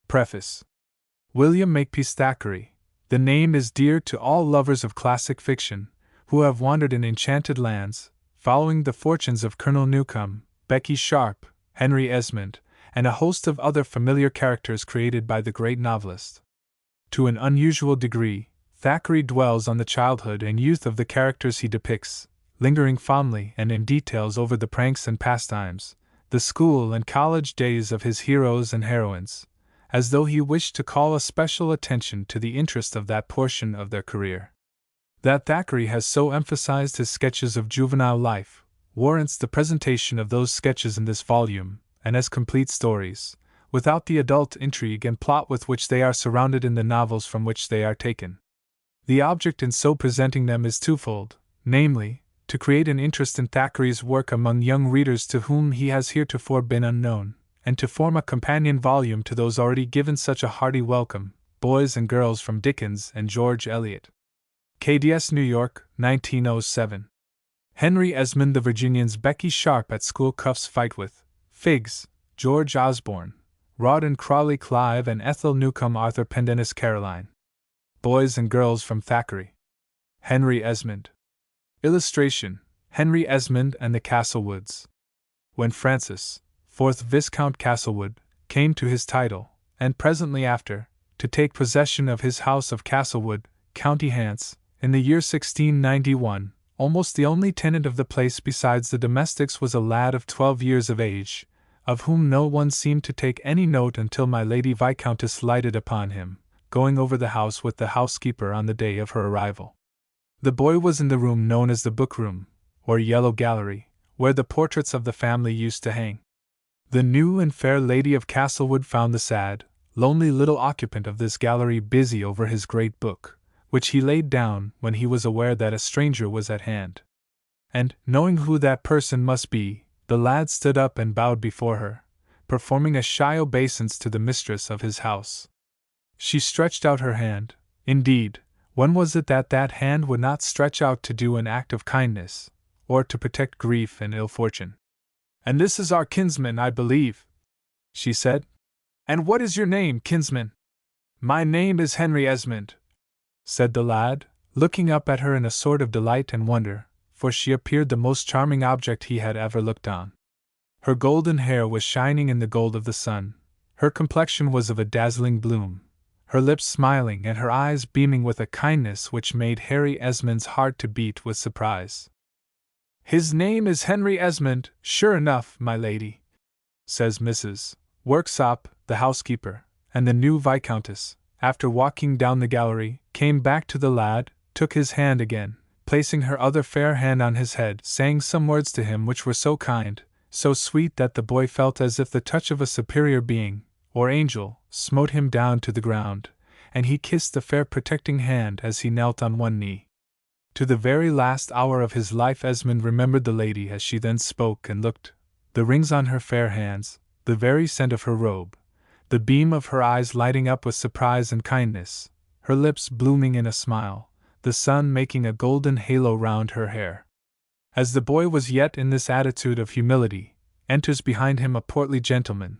Preface. William Makepeace Thackeray. The name is dear to all lovers of classic fiction, who have wandered in enchanted lands, following the fortunes of Colonel Newcome, Becky Sharp, Henry Esmond, and a host of other familiar characters created by the great novelist. To an unusual degree, Thackeray dwells on the childhood and youth of the characters he depicts, lingering fondly and in details over the pranks and pastimes, the school and college days of his heroes and heroines, as though he wished to call a special attention to the interest of that portion of their career. That Thackeray has so emphasized his sketches of juvenile life warrants the presentation of those sketches in this volume, and as complete stories, without the adult intrigue and plot with which they are surrounded in the novels from which they are taken. The object in so presenting them is twofold, namely, to create an interest in Thackeray's work among young readers to whom he has heretofore been unknown, and to form a companion volume to those already given such a hearty welcome, Boys and Girls from Dickens and George Eliot. KDS, New York, 1907. Henry Esmond the Virginian's Becky Sharp at school cuffs fight with Figs, George Osborne, Rawdon Crawley Clive and Ethel Newcome Arthur Pendennis Caroline. Boys and Girls from Thackeray. Henry Esmond. Illustration, Henry Esmond and the Castlewoods. When Francis, 4th Viscount Castlewood, came to his title, and presently after, to take possession of his house of Castlewood, County Hants, in the year 1691, almost the only tenant of the place besides the domestics was a lad of 12 years of age, of whom no one seemed to take any note until my Lady Viscountess lighted upon him, going over the house with the housekeeper on the day of her arrival. The boy was in the room known as the book room, or yellow gallery, where the portraits of the family used to hang. The new and fair Lady of Castlewood found the sad, lonely little occupant of this gallery busy over his great book, which he laid down when he was aware that a stranger was at hand. And, knowing who that person must be, the lad stood up and bowed before her, performing a shy obeisance to the mistress of his house. She stretched out her hand. Indeed, when was it that that hand would not stretch out to do an act of kindness, or to protect grief and ill fortune? "And this is our kinsman, I believe," she said. "And what is your name, kinsman?" "My name is Henry Esmond," said the lad, looking up at her in a sort of delight and wonder, for she appeared the most charming object he had ever looked on. Her golden hair was shining in the gold of the sun, her complexion was of a dazzling bloom, her lips smiling and her eyes beaming with a kindness which made Harry Esmond's heart to beat with surprise. "His name is Henry Esmond, sure enough, my lady," says Mrs. Worksop, the housekeeper, and the new Viscountess, after walking down the gallery, came back to the lad, took his hand again, placing her other fair hand on his head, saying some words to him which were so kind, so sweet that the boy felt as if the touch of a superior being, or angel, smote him down to the ground, and he kissed the fair protecting hand as he knelt on one knee. To the very last hour of his life Esmond remembered the lady as she then spoke and looked, the rings on her fair hands, the very scent of her robe, the beam of her eyes lighting up with surprise and kindness, her lips blooming in a smile, the sun making a golden halo round her hair. As the boy was yet in this attitude of humility, enters behind him a portly gentleman,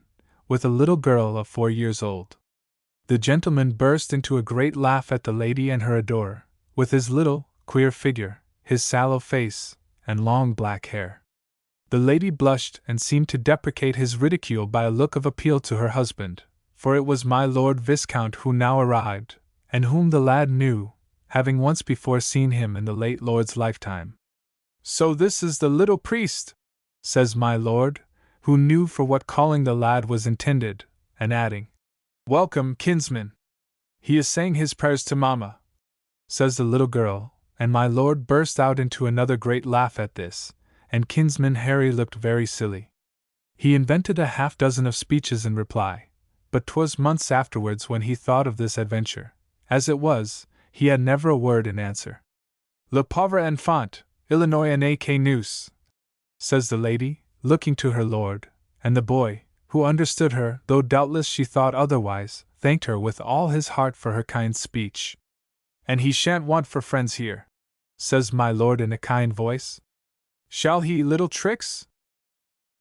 with a little girl of 4 years old. The gentleman burst into a great laugh at the lady and her adorer, with his little, queer figure, his sallow face, and long black hair. The lady blushed and seemed to deprecate his ridicule by a look of appeal to her husband, for it was my Lord Viscount who now arrived, and whom the lad knew, having once before seen him in the late lord's lifetime. "So this is the little priest," says my lord, who knew for what calling the lad was intended, and adding, "Welcome, kinsman. He is saying his prayers to mamma," says the little girl, and my lord burst out into another great laugh at this, and kinsman Harry looked very silly. He invented a half-dozen of speeches in reply, but 'twas months afterwards when he thought of this adventure. As it was, he had never a word in answer. "Le pauvre enfant, Illinois n'a que nous," says the lady, looking to her lord, and the boy, who understood her, though doubtless she thought otherwise, thanked her with all his heart for her kind speech. "And he shan't want for friends here," says my lord in a kind voice. "Shall he, little Trix?"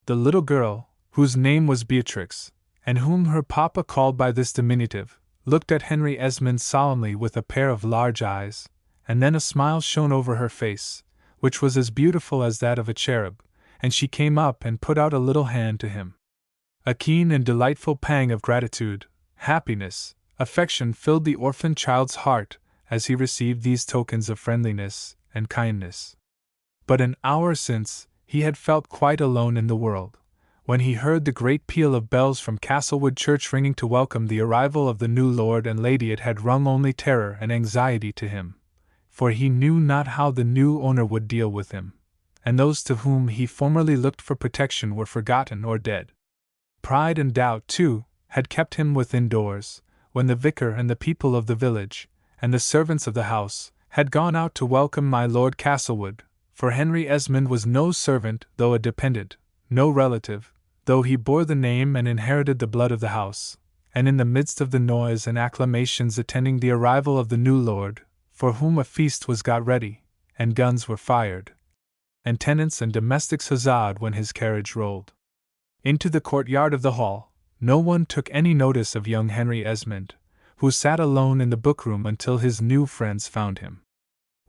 The little girl, whose name was Beatrix, and whom her papa called by this diminutive, looked at Henry Esmond solemnly with a pair of large eyes, and then a smile shone over her face, which was as beautiful as that of a cherub, and she came up and put out a little hand to him. A keen and delightful pang of gratitude, happiness, affection filled the orphan child's heart as he received these tokens of friendliness and kindness. But an hour since, he had felt quite alone in the world, when he heard the great peal of bells from Castlewood Church ringing to welcome the arrival of the new lord and lady. It had rung only terror and anxiety to him, for he knew not how the new owner would deal with him, and those to whom he formerly looked for protection were forgotten or dead. Pride and doubt, too, had kept him within doors, when the vicar and the people of the village, and the servants of the house, had gone out to welcome my Lord Castlewood, for Henry Esmond was no servant, though a dependent, no relative, though he bore the name and inherited the blood of the house, and in the midst of the noise and acclamations attending the arrival of the new lord, for whom a feast was got ready, and guns were fired, and tenants and domestics huzzaed when his carriage rolled into the courtyard of the hall, no one took any notice of young Henry Esmond, who sat alone in the bookroom until his new friends found him.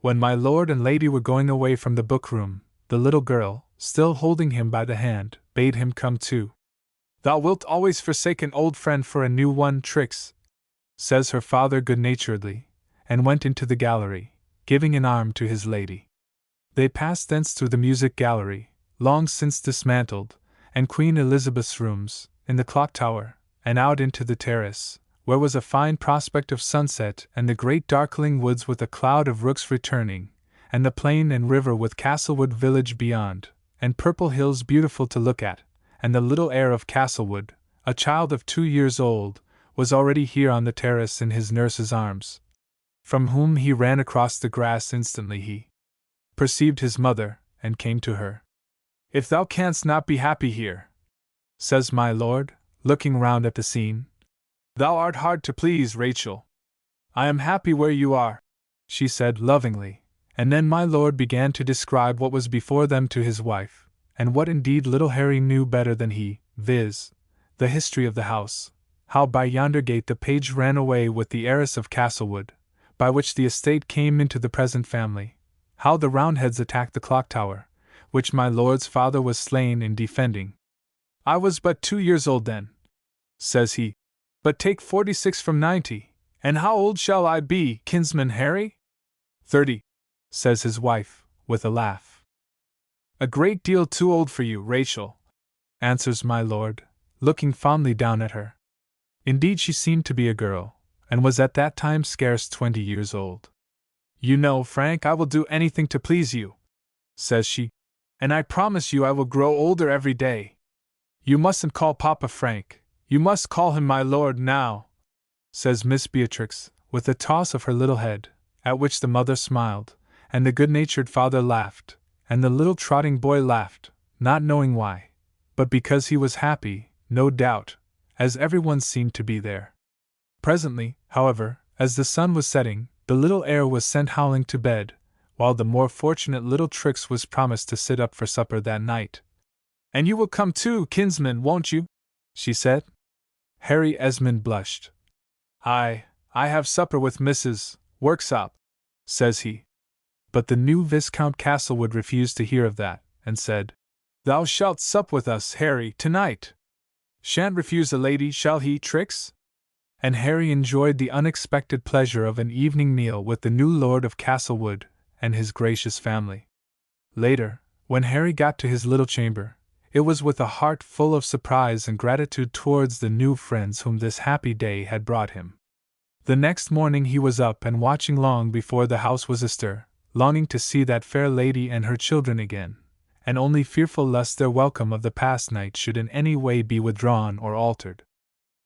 When my lord and lady were going away from the bookroom, the little girl, still holding him by the hand, bade him come too. "Thou wilt always forsake an old friend for a new one, Trix," says her father good-naturedly, and went into the gallery, giving an arm to his lady. They passed thence through the music gallery, long since dismantled, and Queen Elizabeth's rooms, in the clock tower, and out into the terrace, where was a fine prospect of sunset and the great darkling woods with a cloud of rooks returning, and the plain and river with Castlewood village beyond, and purple hills beautiful to look at, and the little heir of Castlewood, a child of 2 years old, was already here on the terrace in his nurse's arms, from whom he ran across the grass instantly he perceived his mother, and came to her. "If thou canst not be happy here," says my lord, looking round at the scene, "thou art hard to please, Rachel." "I am happy where you are," she said lovingly, and then my lord began to describe what was before them to his wife, and what indeed little Harry knew better than he, viz., the history of the house, how by yonder gate the page ran away with the heiress of Castlewood, by which the estate came into the present family, how the Roundheads attacked the clock tower, which my lord's father was slain in defending. "I was but 2 years old then," says he, "but take 46 from 90, and how old shall I be, kinsman Harry?" 30, says his wife, with a laugh. "A great deal too old for you, Rachel," answers my lord, looking fondly down at her. Indeed she seemed to be a girl, and was at that time scarce 20 years old. "You know, Frank, I will do anything to please you," says she, "and I promise you I will grow older every day. You mustn't call Papa Frank, you must call him my lord now," says Miss Beatrix, with a toss of her little head, at which the mother smiled, and the good-natured father laughed, and the little trotting boy laughed, not knowing why, but because he was happy, no doubt, as everyone seemed to be there. Presently, however, as the sun was setting, the little heir was sent howling to bed, while the more fortunate little Trix was promised to sit up for supper that night. "And you will come too, kinsman, won't you?" she said. Harry Esmond blushed. I have supper with Mrs. Worksop," says he. But the new Viscount Castlewood refused to hear of that, and said, "Thou shalt sup with us, Harry, tonight. Shan't refuse a lady, shall he, Trix?" And Harry enjoyed the unexpected pleasure of an evening meal with the new lord of Castlewood and his gracious family. Later, when Harry got to his little chamber, it was with a heart full of surprise and gratitude towards the new friends whom this happy day had brought him. The next morning he was up and watching long before the house was astir, longing to see that fair lady and her children again, and only fearful lest their welcome of the past night should in any way be withdrawn or altered.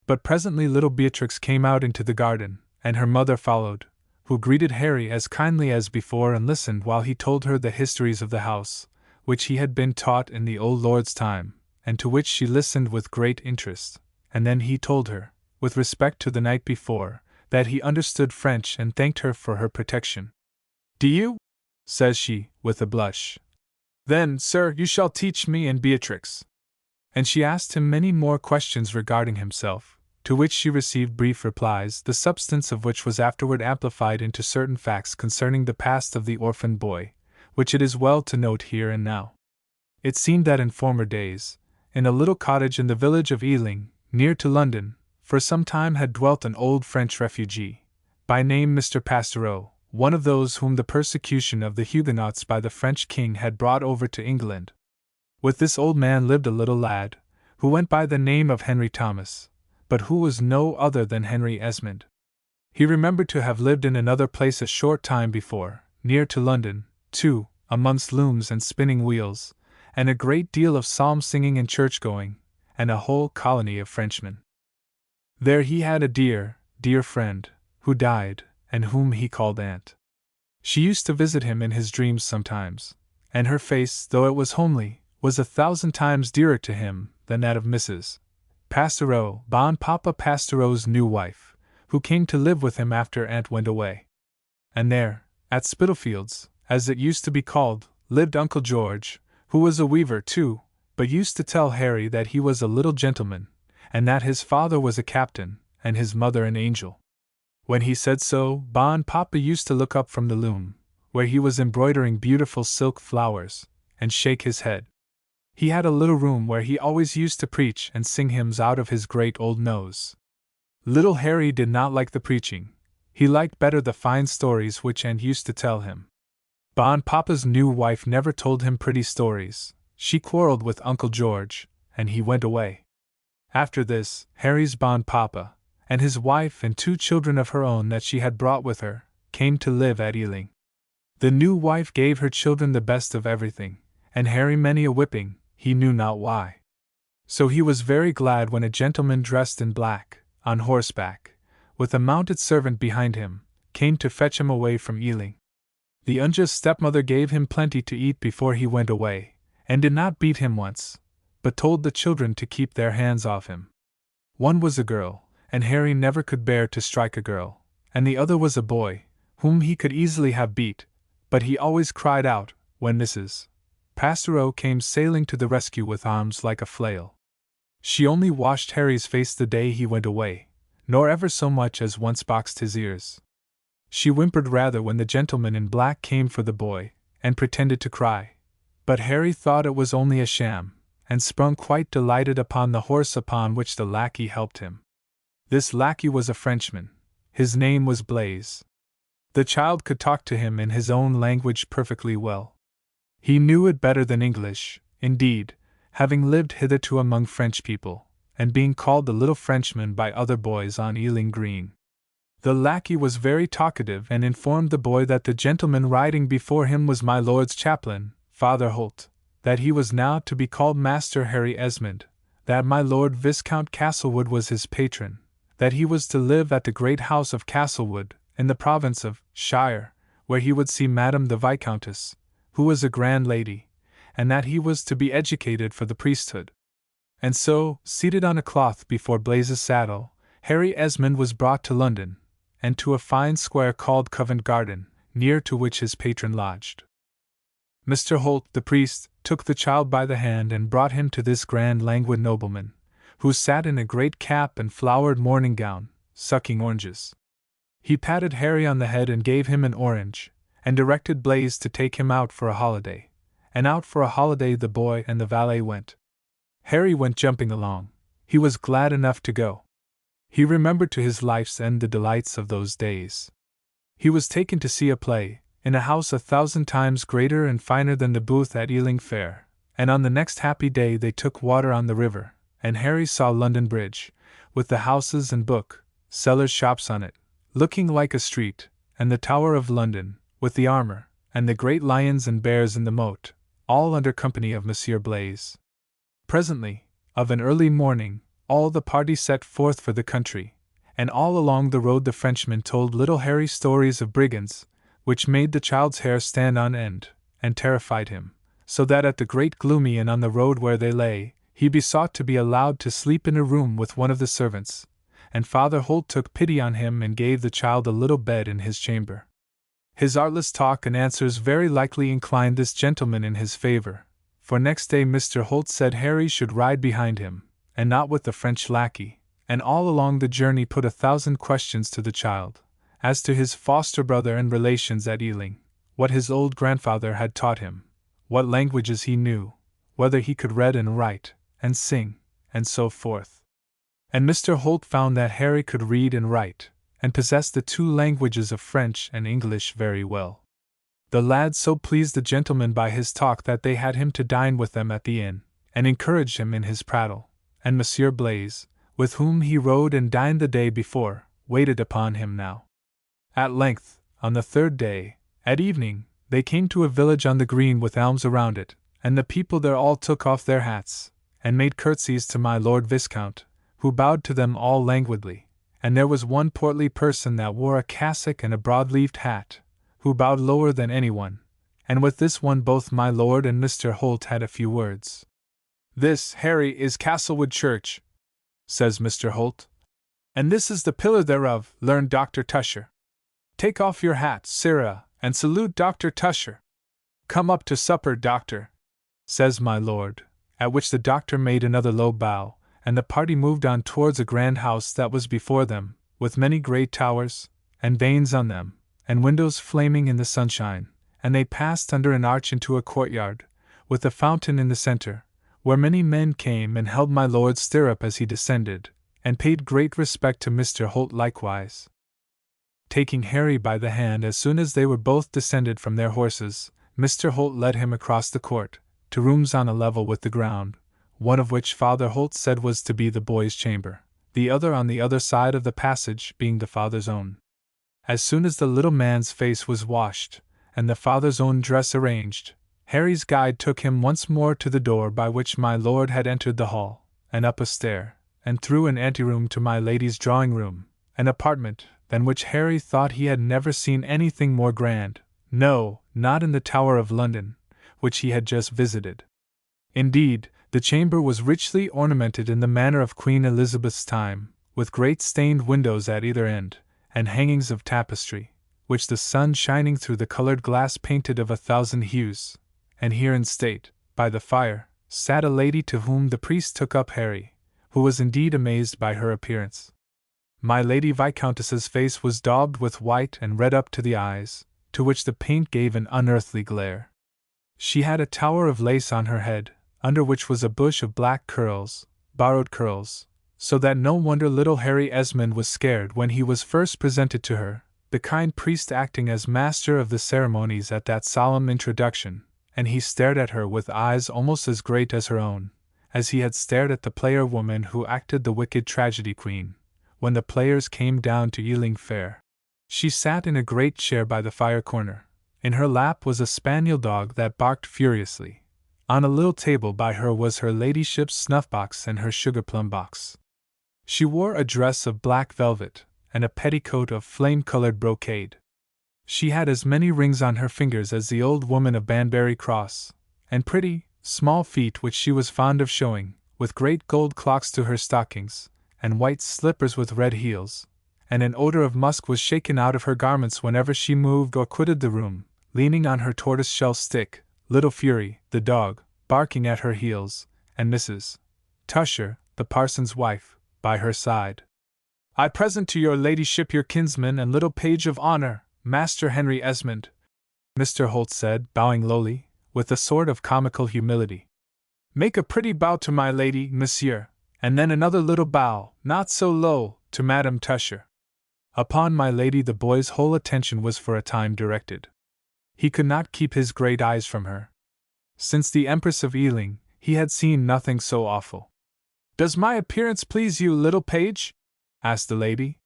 But presently little Beatrix came out into the garden, and her mother followed, who greeted Harry as kindly as before and listened while he told her the histories of the house, which he had been taught in the old lord's time, and to which she listened with great interest, and then he told her, with respect to the night before, that he understood French and thanked her for her protection. "Do you?" says she, with a blush. "Then, sir, you shall teach me and Beatrix." And she asked him many more questions regarding himself, to which she received brief replies, the substance of which was afterward amplified into certain facts concerning the past of the orphan boy, which it is well to note here and now. It seemed that in former days, in a little cottage in the village of Ealing, near to London, for some time had dwelt an old French refugee, by name Mr. Pastoureau, one of those whom the persecution of the Huguenots by the French king had brought over to England. With this old man lived a little lad, who went by the name of Henry Thomas, but who was no other than Henry Esmond. He remembered to have lived in another place a short time before, near to London, too, amongst looms and spinning wheels, and a great deal of psalm-singing and church-going, and a whole colony of Frenchmen. There he had a dear, dear friend, who died, and whom he called Aunt. She used to visit him in his dreams sometimes, and her face, though it was homely, was 1,000 times dearer to him than that of Mrs. Pastoureau, Bon Papa Pastoureau's new wife, who came to live with him after Aunt went away. And there, at Spitalfields, as it used to be called, lived Uncle George, who was a weaver too, but used to tell Harry that he was a little gentleman, and that his father was a captain, and his mother an angel. When he said so, Bon Papa used to look up from the loom, where he was embroidering beautiful silk flowers, and shake his head. He had a little room where he always used to preach and sing hymns out of his great old nose. Little Harry did not like the preaching. He liked better the fine stories which Aunt used to tell him. Bon Papa's new wife never told him pretty stories. She quarreled with Uncle George, and he went away. After this, Harry's Bon Papa, and his wife and 2 children of her own that she had brought with her, came to live at Ealing. The new wife gave her children the best of everything, and Harry many a whipping, he knew not why. So he was very glad when a gentleman dressed in black, on horseback, with a mounted servant behind him, came to fetch him away from Ealing. The unjust stepmother gave him plenty to eat before he went away, and did not beat him once, but told the children to keep their hands off him. One was a girl, and Harry never could bear to strike a girl, and the other was a boy, whom he could easily have beat, but he always cried out, when Mrs. Pastoureau came sailing to the rescue with arms like a flail. She only washed Harry's face the day he went away, nor ever so much as once boxed his ears. She whimpered rather when the gentleman in black came for the boy, and pretended to cry, but Harry thought it was only a sham, and sprung quite delighted upon the horse upon which the lackey helped him. This lackey was a Frenchman. His name was Blaise. The child could talk to him in his own language perfectly well. He knew it better than English, indeed, having lived hitherto among French people, and being called the little Frenchman by other boys on Ealing Green. The lackey was very talkative and informed the boy that the gentleman riding before him was my lord's chaplain, Father Holt, that he was now to be called Master Harry Esmond, that my Lord Viscount Castlewood was his patron, that he was to live at the great house of Castlewood, in the province of Shire, where he would see Madame the Viscountess, who was a grand lady, and that he was to be educated for the priesthood. And so, seated on a cloth before Blaise's saddle, Harry Esmond was brought to London, and to a fine square called Covent Garden, near to which his patron lodged. Mr. Holt, the priest, took the child by the hand and brought him to this grand languid nobleman, who sat in a great cap and flowered morning gown, sucking oranges. He patted Harry on the head and gave him an orange, and directed Blaise to take him out for a holiday, and out for a holiday the boy and the valet went. Harry went jumping along. He was glad enough to go. He remembered to his life's end the delights of those days. He was taken to see a play, in a house 1,000 times greater and finer than the booth at Ealing Fair, and on the next happy day they took water on the river, and Harry saw London Bridge, with the houses and book sellers' shops on it, looking like a street, and the Tower of London, with the armor, and the great lions and bears in the moat, all under company of Monsieur Blaise. Presently, of an early morning, all the party set forth for the country, and all along the road the Frenchman told little Harry stories of brigands, which made the child's hair stand on end, and terrified him, so that at the great gloomy inn on the road where they lay, he besought to be allowed to sleep in a room with one of the servants, and Father Holt took pity on him and gave the child a little bed in his chamber. His artless talk and answers very likely inclined this gentleman in his favor, for next day Mr. Holt said Harry should ride behind him, and not with the French lackey, and all along the journey put 1,000 questions to the child, as to his foster brother and relations at Ealing, what his old grandfather had taught him, what languages he knew, whether he could read and write, and sing, and so forth. And Mr. Holt found that Harry could read and write, and possessed the 2 languages of French and English very well. The lad so pleased the gentlemen by his talk that they had him to dine with them at the inn, and encouraged him in his prattle, and Monsieur Blaise, with whom he rode and dined the day before, waited upon him now. At length, on the 3rd day, at evening, they came to a village on the green with elms around it, and the people there all took off their hats, and made curtsies to my Lord Viscount, who bowed to them all languidly, and there was one portly person that wore a cassock and a broad-leaved hat, who bowed lower than anyone, and with this one both my lord and Mr. Holt had a few words. "This, Harry, is Castlewood Church," says Mr. Holt, "and this is the pillar thereof, learned Dr. Tusher. Take off your hat, sirrah, and salute Dr. Tusher. Come up to supper, doctor," says my lord, at which the doctor made another low bow, and the party moved on towards a grand house that was before them, with many great towers, and vanes on them, and windows flaming in the sunshine, and they passed under an arch into a courtyard, with a fountain in the center, where many men came and held my lord's stirrup as he descended, and paid great respect to Mr. Holt likewise. Taking Harry by the hand as soon as they were both descended from their horses, Mr. Holt led him across the court, to rooms on a level with the ground, one of which Father Holt said was to be the boy's chamber, the other on the other side of the passage being the father's own. As soon as the little man's face was washed, and the father's own dress arranged, Harry's guide took him once more to the door by which my lord had entered the hall, and up a stair, and through an anteroom to my lady's drawing-room, an apartment than which Harry thought he had never seen anything more grand, no, not in the Tower of London, which he had just visited. Indeed, the chamber was richly ornamented in the manner of Queen Elizabeth's time, with great stained windows at either end, and hangings of tapestry, which the sun shining through the colored glass painted of 1,000 hues. And here in state, by the fire, sat a lady to whom the priest took up Harry, who was indeed amazed by her appearance. My Lady Viscountess's face was daubed with white and red up to the eyes, to which the paint gave an unearthly glare. She had a tower of lace on her head, under which was a bush of black curls, borrowed curls, so that no wonder little Harry Esmond was scared when he was first presented to her, the kind priest acting as master of the ceremonies at that solemn introduction, and he stared at her with eyes almost as great as her own, as he had stared at the player woman who acted the wicked tragedy queen, when the players came down to Ealing Fair. She sat in a great chair by the fire corner. In her lap was a spaniel dog that barked furiously. On a little table by her was her ladyship's snuff-box and her sugar-plum box. She wore a dress of black velvet, and a petticoat of flame-colored brocade. She had as many rings on her fingers as the old woman of Banbury Cross, and pretty, small feet which she was fond of showing, with great gold clocks to her stockings, and white slippers with red heels, and an odor of musk was shaken out of her garments whenever she moved or quitted the room, leaning on her tortoise-shell stick, little Fury, the dog, barking at her heels, and Mrs. Tusher, the parson's wife, by her side. "I present to your ladyship your kinsman and little page of honor, Master Henry Esmond," Mr. Holt said, bowing lowly, with a sort of comical humility. "Make a pretty bow to my lady, monsieur, and then another little bow, not so low, to Madame Tusher." Upon my lady the boy's whole attention was for a time directed. He could not keep his great eyes from her. Since the Empress of Ealing, he had seen nothing so awful. "Does my appearance please you, little page?" asked the lady.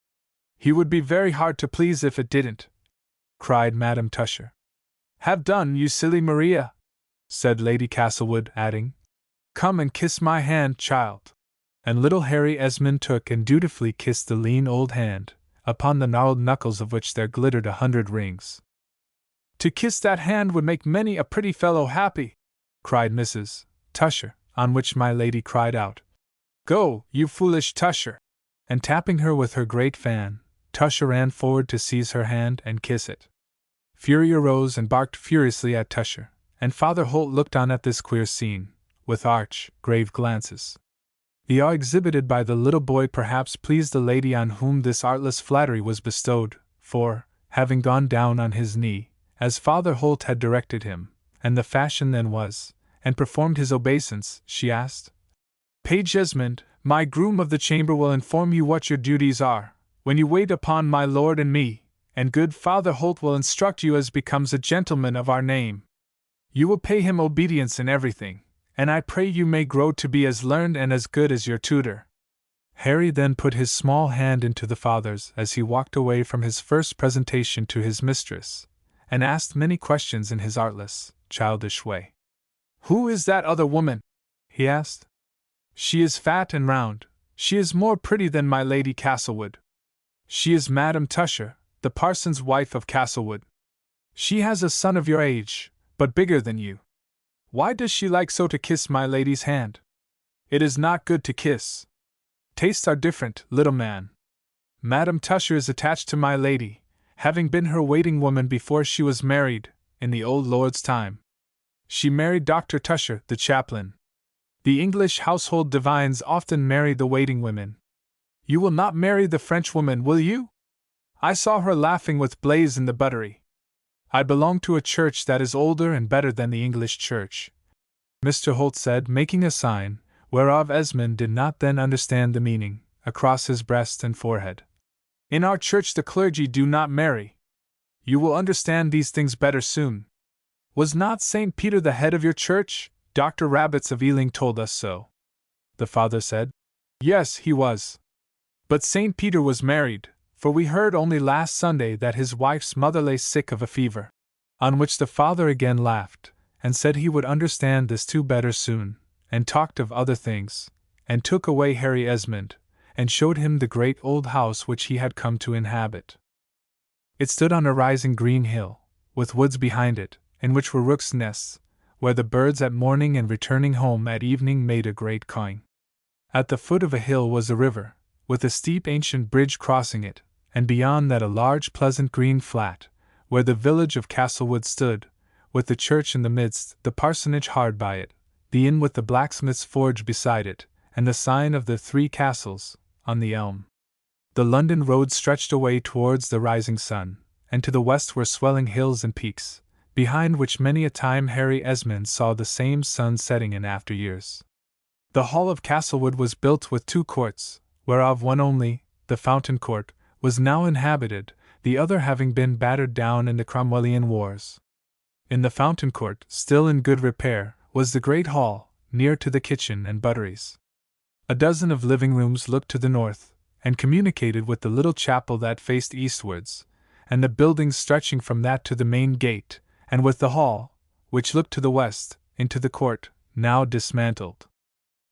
"He would be very hard to please if it didn't," cried Madame Tusher. "Have done, you silly Maria," said Lady Castlewood, adding, "Come and kiss my hand, child." And little Harry Esmond took and dutifully kissed the lean old hand, upon the gnarled knuckles of which there glittered 100 rings. "To kiss that hand would make many a pretty fellow happy," cried Mrs. Tusher, on which my lady cried out, "Go, you foolish Tusher!" And tapping her with her great fan, Tusher ran forward to seize her hand and kiss it. Fury arose and barked furiously at Tusher, and Father Holt looked on at this queer scene, with arch, grave glances. The awe exhibited by the little boy perhaps pleased the lady on whom this artless flattery was bestowed, for, having gone down on his knee, as Father Holt had directed him, and the fashion then was, and performed his obeisance, she asked, "Page Esmond, my groom of the chamber will inform you what your duties are, when you wait upon my lord and me, and good Father Holt will instruct you as becomes a gentleman of our name. You will pay him obedience in everything, and I pray you may grow to be as learned and as good as your tutor." Harry then put his small hand into the father's as he walked away from his first presentation to his mistress, and asked many questions in his artless, childish way. "Who is that other woman?" he asked. "She is fat and round. She is more pretty than my Lady Castlewood. She is Madam Tusher, the parson's wife of Castlewood. She has a son of your age, but bigger than you. Why does she like so to kiss my lady's hand? It is not good to kiss. Tastes are different, little man. Madam Tusher is attached to my lady, having been her waiting woman before she was married, in the old lord's time. She married Dr. Tusher, the chaplain. The English household divines often marry the waiting women. You will not marry the Frenchwoman, will you? I saw her laughing with Blaise in the buttery. I belong to a church that is older and better than the English church," Mr. Holt said, making a sign, whereof Esmond did not then understand the meaning, across his breast and forehead. "In our church the clergy do not marry. You will understand these things better soon. Was not St. Peter the head of your church? Dr. Rabbits of Ealing told us so." The father said, "Yes, he was. But St. Peter was married, for we heard only last Sunday that his wife's mother lay sick of a fever." On which the father again laughed, and said he would understand this too better soon, and talked of other things, and took away Harry Esmond, and showed him the great old house which he had come to inhabit. It stood on a rising green hill, with woods behind it, in which were rooks' nests, where the birds at morning and returning home at evening made a great cawing. At the foot of a hill was a river, with a steep ancient bridge crossing it, and beyond that a large pleasant green flat, where the village of Castlewood stood, with the church in the midst, the parsonage hard by it, the inn with the blacksmith's forge beside it, and the sign of the Three Castles, on the elm. The London road stretched away towards the rising sun, and to the west were swelling hills and peaks, behind which many a time Harry Esmond saw the same sun setting in after years. The hall of Castlewood was built with 2 courts, whereof one only, the Fountain Court, was now inhabited, the other having been battered down in the Cromwellian wars. In the Fountain Court, still in good repair, was the great hall, near to the kitchen and butteries. A dozen of living rooms looked to the north, and communicated with the little chapel that faced eastwards, and the buildings stretching from that to the main gate, and with the hall, which looked to the west, into the court, now dismantled.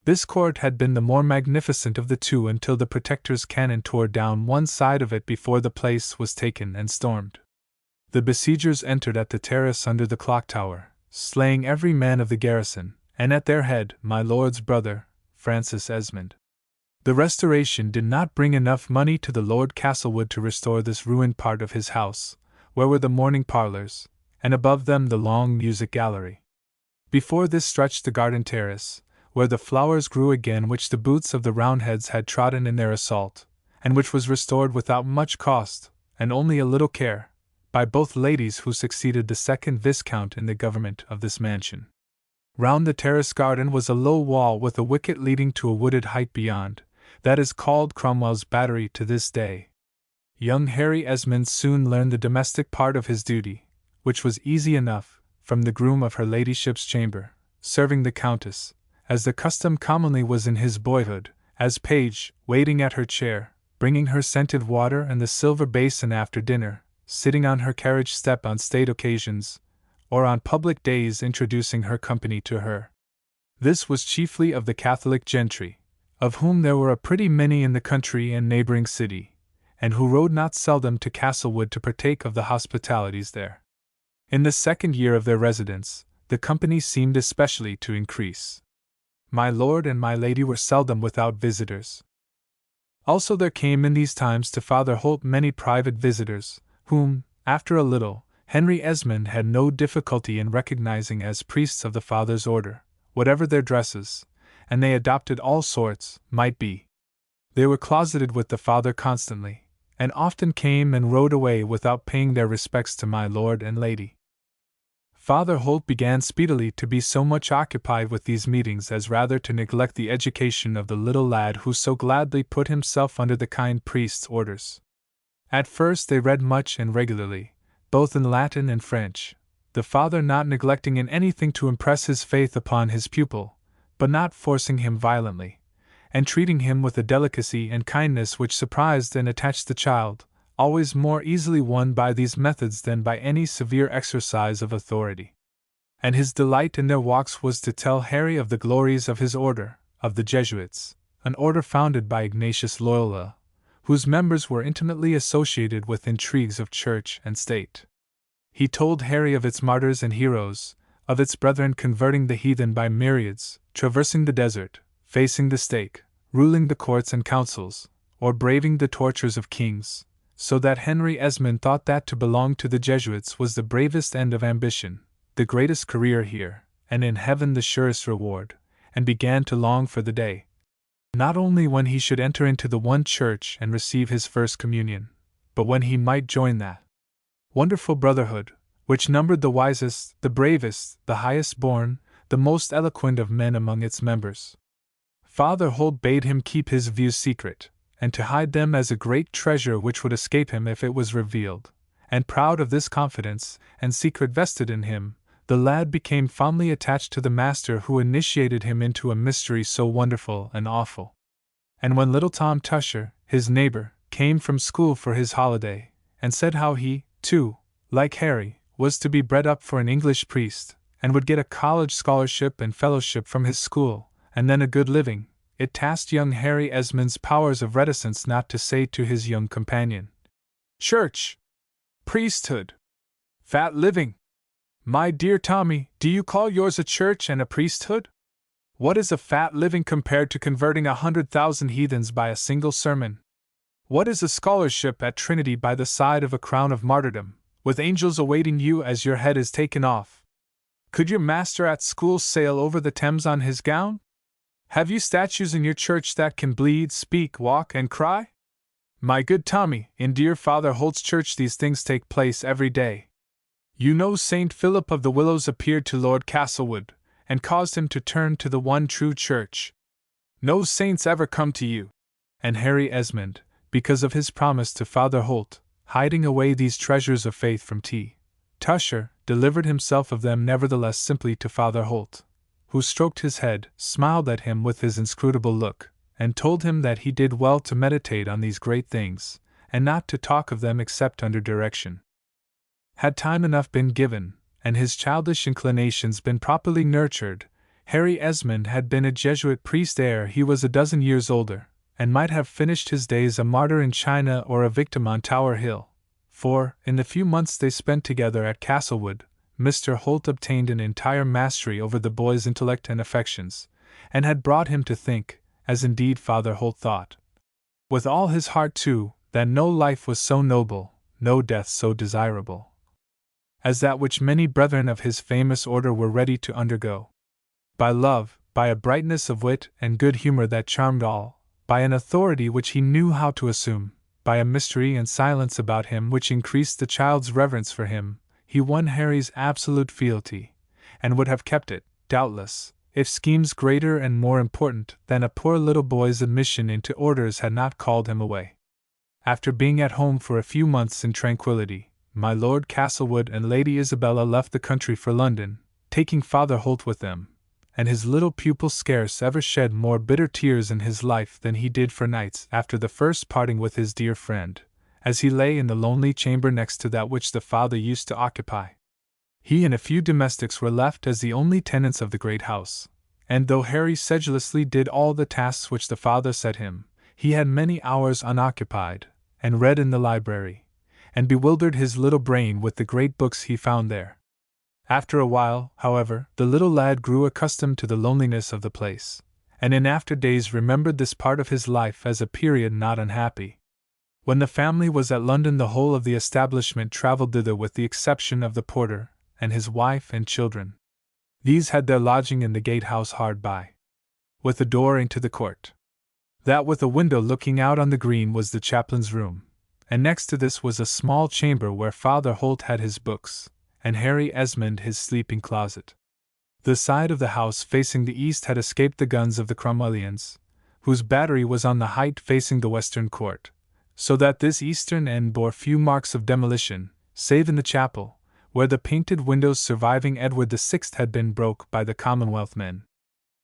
This court had been the more magnificent of the two until the Protector's cannon tore down one side of it before the place was taken and stormed. The besiegers entered at the terrace under the clock tower, slaying every man of the garrison, and at their head my lord's brother, Francis Esmond. The Restoration did not bring enough money to the Lord Castlewood to restore this ruined part of his house, where were the morning parlours, and above them the long music gallery. Before this stretched the garden terrace, where the flowers grew again which the boots of the Roundheads had trodden in their assault, and which was restored without much cost, and only a little care, by both ladies who succeeded the second Viscount in the government of this mansion. Round the terrace garden was a low wall with a wicket leading to a wooded height beyond, that is called Cromwell's Battery to this day. Young Harry Esmond soon learned the domestic part of his duty, which was easy enough, from the groom of her ladyship's chamber, serving the Countess, as the custom commonly was in his boyhood, as page, waiting at her chair, bringing her scented water and the silver basin after dinner, sitting on her carriage step on state occasions, or on public days introducing her company to her. This was chiefly of the Catholic gentry, of whom there were a pretty many in the country and neighbouring city, and who rode not seldom to Castlewood to partake of the hospitalities there. In the second year of their residence, the company seemed especially to increase. My lord and my lady were seldom without visitors. Also there came in these times to Father Holt many private visitors, whom, after a little, Henry Esmond had no difficulty in recognizing as priests of the Father's order, whatever their dresses, and they adopted all sorts, might be. They were closeted with the Father constantly, and often came and rode away without paying their respects to my lord and lady. Father Holt began speedily to be so much occupied with these meetings as rather to neglect the education of the little lad who so gladly put himself under the kind priest's orders. At first they read much and regularly, both in Latin and French, the father not neglecting in anything to impress his faith upon his pupil, but not forcing him violently, and treating him with a delicacy and kindness which surprised and attached the child, always more easily won by these methods than by any severe exercise of authority. And his delight in their walks was to tell Harry of the glories of his order, of the Jesuits, an order founded by Ignatius Loyola, whose members were intimately associated with intrigues of church and state. He told Harry of its martyrs and heroes, of its brethren converting the heathen by myriads, traversing the desert, facing the stake, ruling the courts and councils, or braving the tortures of kings, so that Henry Esmond thought that to belong to the Jesuits was the bravest end of ambition, the greatest career here, and in heaven the surest reward, and began to long for the day, not only when he should enter into the one church and receive his first communion, but when he might join that wonderful brotherhood, which numbered the wisest, the bravest, the highest born, the most eloquent of men among its members. Father Holt bade him keep his views secret, and to hide them as a great treasure which would escape him if it was revealed, and proud of this confidence and secret vested in him, the lad became fondly attached to the master who initiated him into a mystery so wonderful and awful. And when little Tom Tusher, his neighbor, came from school for his holiday, and said how he, too, like Harry, was to be bred up for an English priest, and would get a college scholarship and fellowship from his school, and then a good living, it tasked young Harry Esmond's powers of reticence not to say to his young companion, "Church! Priesthood! Fat living! My dear Tommy, do you call yours a church and a priesthood? What is a fat living compared to converting 100,000 heathens by a single sermon? What is a scholarship at Trinity by the side of a crown of martyrdom, with angels awaiting you as your head is taken off? Could your master at school sail over the Thames on his gown? Have you statues in your church that can bleed, speak, walk, and cry? My good Tommy, in dear Father Holt's church these things take place every day. You know St. Philip of the Willows appeared to Lord Castlewood, and caused him to turn to the one true church. No saints ever come to you." And Harry Esmond, because of his promise to Father Holt, hiding away these treasures of faith from T. Tusher, delivered himself of them nevertheless simply to Father Holt, who stroked his head, smiled at him with his inscrutable look, and told him that he did well to meditate on these great things, and not to talk of them except under direction. Had time enough been given, and his childish inclinations been properly nurtured, Harry Esmond had been a Jesuit priest ere he was a dozen years older, and might have finished his days a martyr in China or a victim on Tower Hill, for, in the few months they spent together at Castlewood, Mr. Holt obtained an entire mastery over the boy's intellect and affections, and had brought him to think, as indeed Father Holt thought, with all his heart too, that no life was so noble, no death so desirable, as that which many brethren of his famous order were ready to undergo. By love, by a brightness of wit and good humor that charmed all, by an authority which he knew how to assume, by a mystery and silence about him which increased the child's reverence for him, he won Harry's absolute fealty, and would have kept it, doubtless, if schemes greater and more important than a poor little boy's admission into orders had not called him away. After being at home for a few months in tranquillity, my Lord Castlewood and Lady Isabella left the country for London, taking Father Holt with them, and his little pupil scarce ever shed more bitter tears in his life than he did for nights after the first parting with his dear friend, as he lay in the lonely chamber next to that which the father used to occupy. He and a few domestics were left as the only tenants of the great house, and though Harry sedulously did all the tasks which the father set him, he had many hours unoccupied, and read in the library, and bewildered his little brain with the great books he found there. After a while, however, the little lad grew accustomed to the loneliness of the place, and in after days remembered this part of his life as a period not unhappy. When the family was at London, the whole of the establishment travelled thither with the exception of the porter, and his wife and children. These had their lodging in the gatehouse hard by, with a door into the court. That with a window looking out on the green was the chaplain's room, and next to this was a small chamber where Father Holt had his books, and Harry Esmond his sleeping closet. The side of the house facing the east had escaped the guns of the Cromwellians, whose battery was on the height facing the western court, so that this eastern end bore few marks of demolition, save in the chapel, where the painted windows surviving Edward VI had been broke by the Commonwealth men.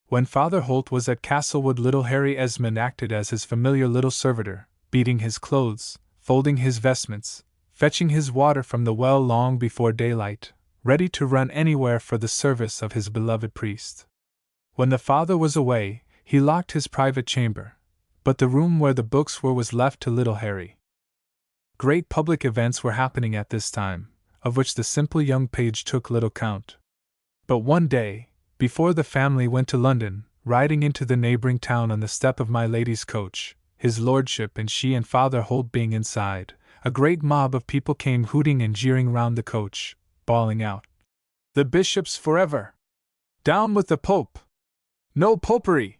When Father Holt was at Castlewood, little Harry Esmond acted as his familiar little servitor, beating his clothes, folding his vestments, fetching his water from the well long before daylight, ready to run anywhere for the service of his beloved priest. When the father was away, he locked his private chamber, but the room where the books were was left to little Harry. Great public events were happening at this time, of which the simple young page took little count. But one day, before the family went to London, riding into the neighbouring town on the step of my lady's coach, his lordship and she and Father Holt being inside, a great mob of people came hooting and jeering round the coach, bawling out, "The bishops forever! Down with the Pope! No popery!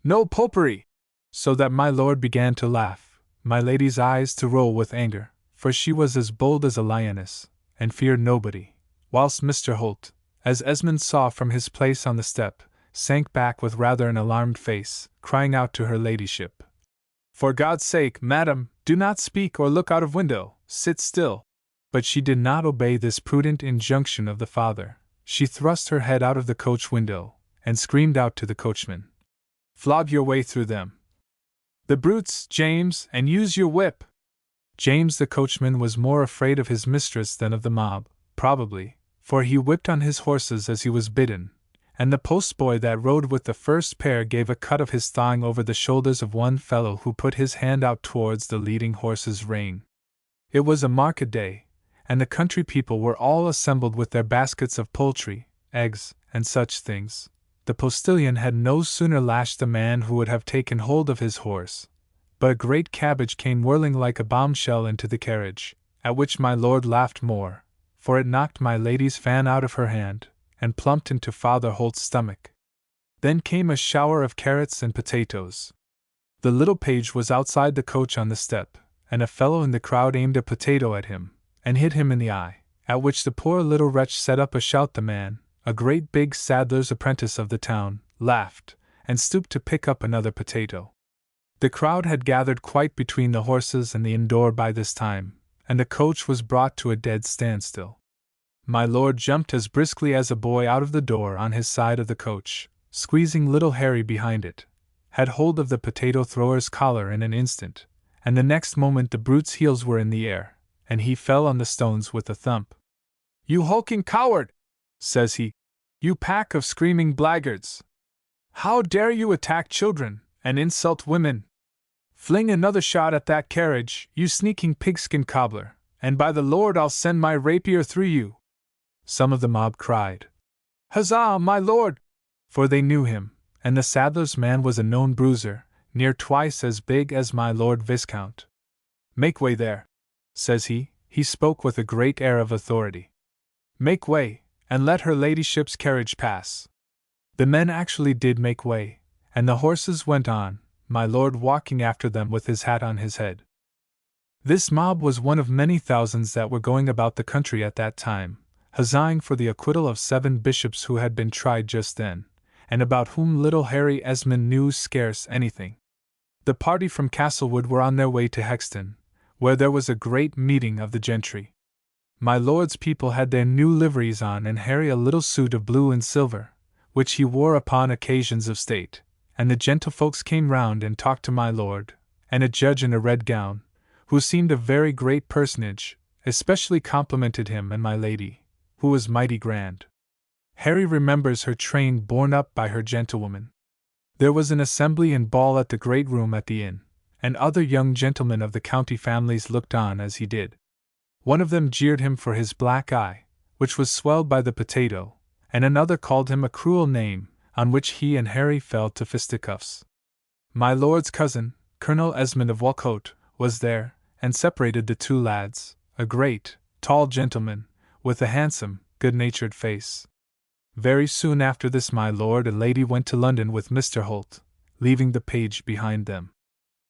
No popery!" So that my lord began to laugh, my lady's eyes to roll with anger, for she was as bold as a lioness, and feared nobody, whilst Mr. Holt, as Esmond saw from his place on the step, sank back with rather an alarmed face, crying out to her ladyship, "For God's sake, madam, do not speak or look out of window, sit still." But she did not obey this prudent injunction of the father. She thrust her head out of the coach window, and screamed out to the coachman, "Flog your way through them! The brutes, James, and use your whip!" James the coachman was more afraid of his mistress than of the mob, probably, for he whipped on his horses as he was bidden, and the postboy that rode with the first pair gave a cut of his thong over the shoulders of one fellow who put his hand out towards the leading horse's rein. It was a market day, and the country people were all assembled with their baskets of poultry, eggs, and such things. The postilion had no sooner lashed the man who would have taken hold of his horse, but a great cabbage came whirling like a bombshell into the carriage, at which my lord laughed more, for it knocked my lady's fan out of her hand, and plumped into Father Holt's stomach. Then came a shower of carrots and potatoes. The little page was outside the coach on the step, and a fellow in the crowd aimed a potato at him, and hit him in the eye, at which the poor little wretch set up a shout. The man, a great big saddler's apprentice of the town, laughed, and stooped to pick up another potato. The crowd had gathered quite between the horses and the inn door by this time, and the coach was brought to a dead standstill. My lord jumped as briskly as a boy out of the door on his side of the coach, squeezing little Harry behind it, had hold of the potato thrower's collar in an instant, and the next moment the brute's heels were in the air, and he fell on the stones with a thump. "You hulking coward!" says he. "You pack of screaming blackguards! How dare you attack children, and insult women? Fling another shot at that carriage, you sneaking pigskin cobbler, and by the Lord I'll send my rapier through you!" Some of the mob cried, "Huzzah, my lord!" for they knew him, and the saddler's man was a known bruiser, near twice as big as my lord Viscount. "Make way there," says he. He spoke with a great air of authority. "Make way, and let her ladyship's carriage pass." The men actually did make way, and the horses went on, my lord walking after them with his hat on his head. This mob was one of many thousands that were going about the country at that time, huzzahing for the acquittal of 7 bishops who had been tried just then, and about whom little Harry Esmond knew scarce anything. The party from Castlewood were on their way to Hexton, where there was a great meeting of the gentry. My lord's people had their new liveries on, and Harry a little suit of blue and silver, which he wore upon occasions of state, and the gentlefolks came round and talked to my lord, and a judge in a red gown, who seemed a very great personage, especially complimented him and my lady, who was mighty grand. Harry remembers her train borne up by her gentlewoman. There was an assembly and ball at the great room at the inn, and other young gentlemen of the county families looked on as he did. One of them jeered him for his black eye, which was swelled by the potato, and another called him a cruel name, on which he and Harry fell to fisticuffs. My lord's cousin, Colonel Esmond of Walcote, was there, and separated the two lads, a great, tall gentleman, with a handsome, good-natured face. Very soon after this my lord and lady went to London with Mr. Holt, leaving the page behind them.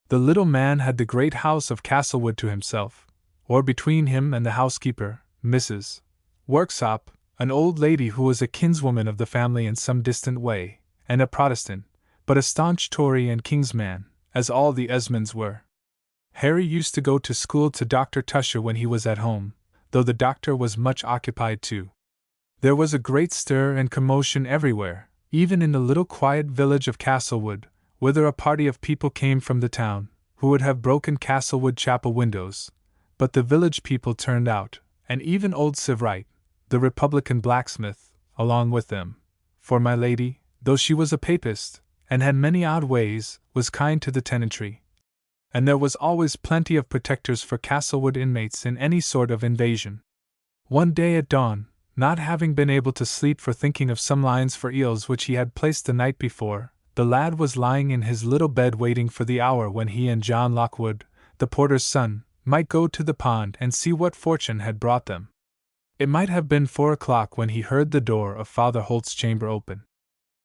The little man had the great house of Castlewood to himself, or between him and the housekeeper, Mrs. Worksop, an old lady who was a kinswoman of the family in some distant way, and a Protestant, but a staunch Tory and King's man, as all the Esmonds were. Harry used to go to school to Dr. Tusher when he was at home, though the doctor was much occupied too. There was a great stir and commotion everywhere, even in the little quiet village of Castlewood, whither a party of people came from the town, who would have broken Castlewood chapel windows, but the village people turned out, and even old Sivrite, the Republican blacksmith, along with them, for my lady, though she was a papist, and had many odd ways, was kind to the tenantry. And there was always plenty of protectors for Castlewood inmates in any sort of invasion. One day at dawn, not having been able to sleep for thinking of some lines for eels which he had placed the night before, the lad was lying in his little bed waiting for the hour when he and John Lockwood, the porter's son, might go to the pond and see what fortune had brought them. It might have been 4 o'clock when he heard the door of Father Holt's chamber open.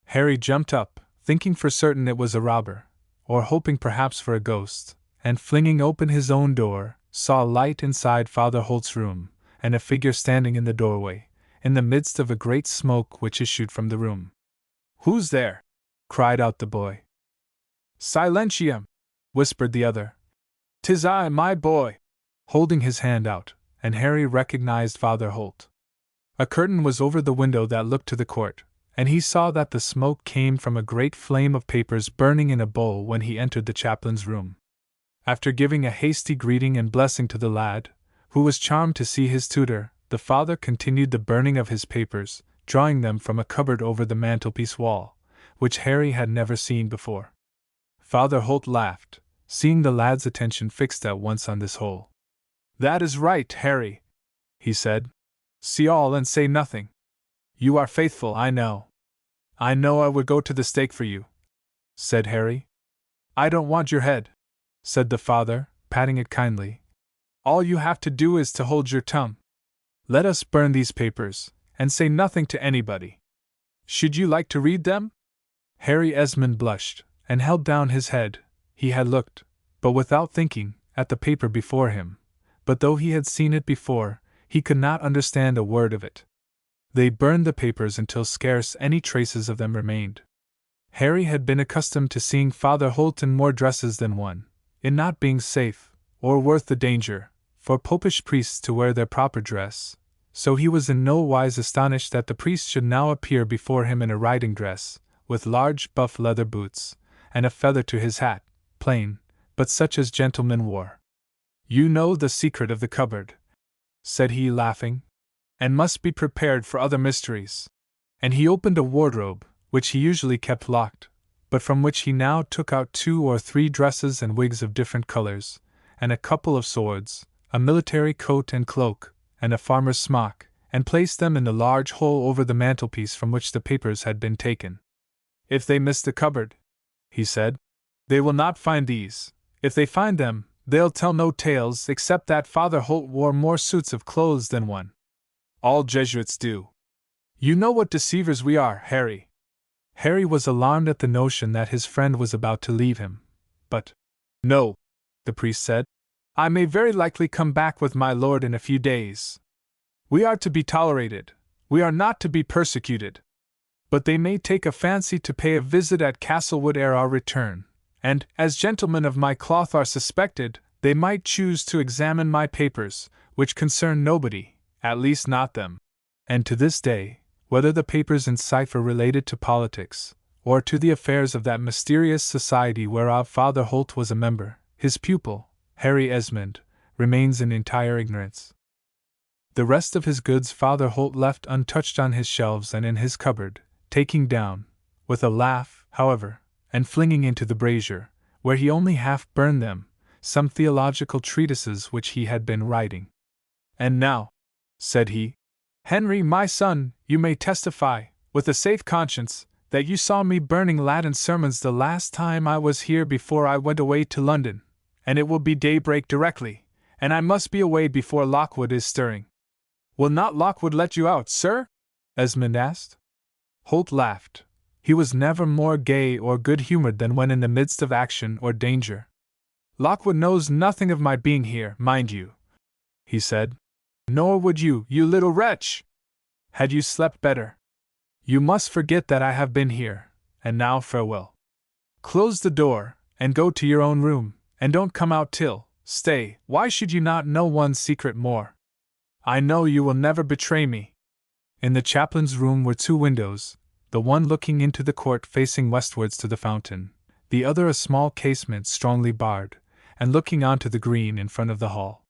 Harry jumped up, thinking for certain it was a robber, or hoping perhaps for a ghost, and flinging open his own door, saw a light inside Father Holt's room, and a figure standing in the doorway, in the midst of a great smoke which issued from the room. "Who's there?" cried out the boy. "Silentium," whispered the other. "'Tis I, my boy," holding his hand out, and Harry recognized Father Holt. A curtain was over the window that looked to the court, and he saw that the smoke came from a great flame of papers burning in a bowl when he entered the chaplain's room. After giving a hasty greeting and blessing to the lad, who was charmed to see his tutor, the father continued the burning of his papers, drawing them from a cupboard over the mantelpiece wall, which Harry had never seen before. Father Holt laughed, seeing the lad's attention fixed at once on this hole. "That is right, Harry," he said. "See all and say nothing. You are faithful, I know." "I know I would go to the stake for you," said Harry. "I don't want your head," said the father, patting it kindly. "All you have to do is to hold your tongue. Let us burn these papers, and say nothing to anybody. Should you like to read them?" Harry Esmond blushed, and held down his head. He had looked, but without thinking, at the paper before him, but though he had seen it before, he could not understand a word of it. They burned the papers until scarce any traces of them remained. Harry had been accustomed to seeing Father Holt in more dresses than one, it not being safe, or worth the danger, for popish priests to wear their proper dress, so he was in no wise astonished that the priest should now appear before him in a riding dress, with large buff leather boots, and a feather to his hat, plain, but such as gentlemen wore. "You know the secret of the cupboard," said he, laughing, "and must be prepared for other mysteries." And he opened a wardrobe, which he usually kept locked, but from which he now took out 2 or 3 dresses and wigs of different colors, and a couple of swords, a military coat and cloak, and a farmer's smock, and placed them in the large hole over the mantelpiece from which the papers had been taken. "If they miss the cupboard," he said, "they will not find these. If they find them, they'll tell no tales except that Father Holt wore more suits of clothes than one. All Jesuits do. You know what deceivers we are, Harry." Harry was alarmed at the notion that his friend was about to leave him, but, "No," the priest said, "I may very likely come back with my lord in a few days. We are to be tolerated, we are not to be persecuted. But they may take a fancy to pay a visit at Castlewood ere our return, and, as gentlemen of my cloth are suspected, they might choose to examine my papers, which concern nobody, at least not them." And to this day, whether the papers in cipher related to politics, or to the affairs of that mysterious society whereof Father Holt was a member, his pupil, Harry Esmond, remains in entire ignorance. The rest of his goods Father Holt left untouched on his shelves and in his cupboard, taking down, with a laugh, however, and flinging into the brazier, where he only half burned them, some theological treatises which he had been writing. "And now," said he, "Henry, my son, you may testify, with a safe conscience, that you saw me burning Latin sermons the last time I was here before I went away to London, and it will be daybreak directly, and I must be away before Lockwood is stirring." "Will not Lockwood let you out, sir?" Esmond asked. Holt laughed. He was never more gay or good-humored than when in the midst of action or danger. "Lockwood knows nothing of my being here, mind you," he said. "Nor would you, you little wretch! Had you slept better. You must forget that I have been here, and now farewell. Close the door, and go to your own room, and don't come out till— stay, why should you not know one's secret more? I know you will never betray me." In the chaplain's room were 2 windows, the one looking into the court facing westwards to the fountain, the other a small casement strongly barred, and looking onto the green in front of the hall.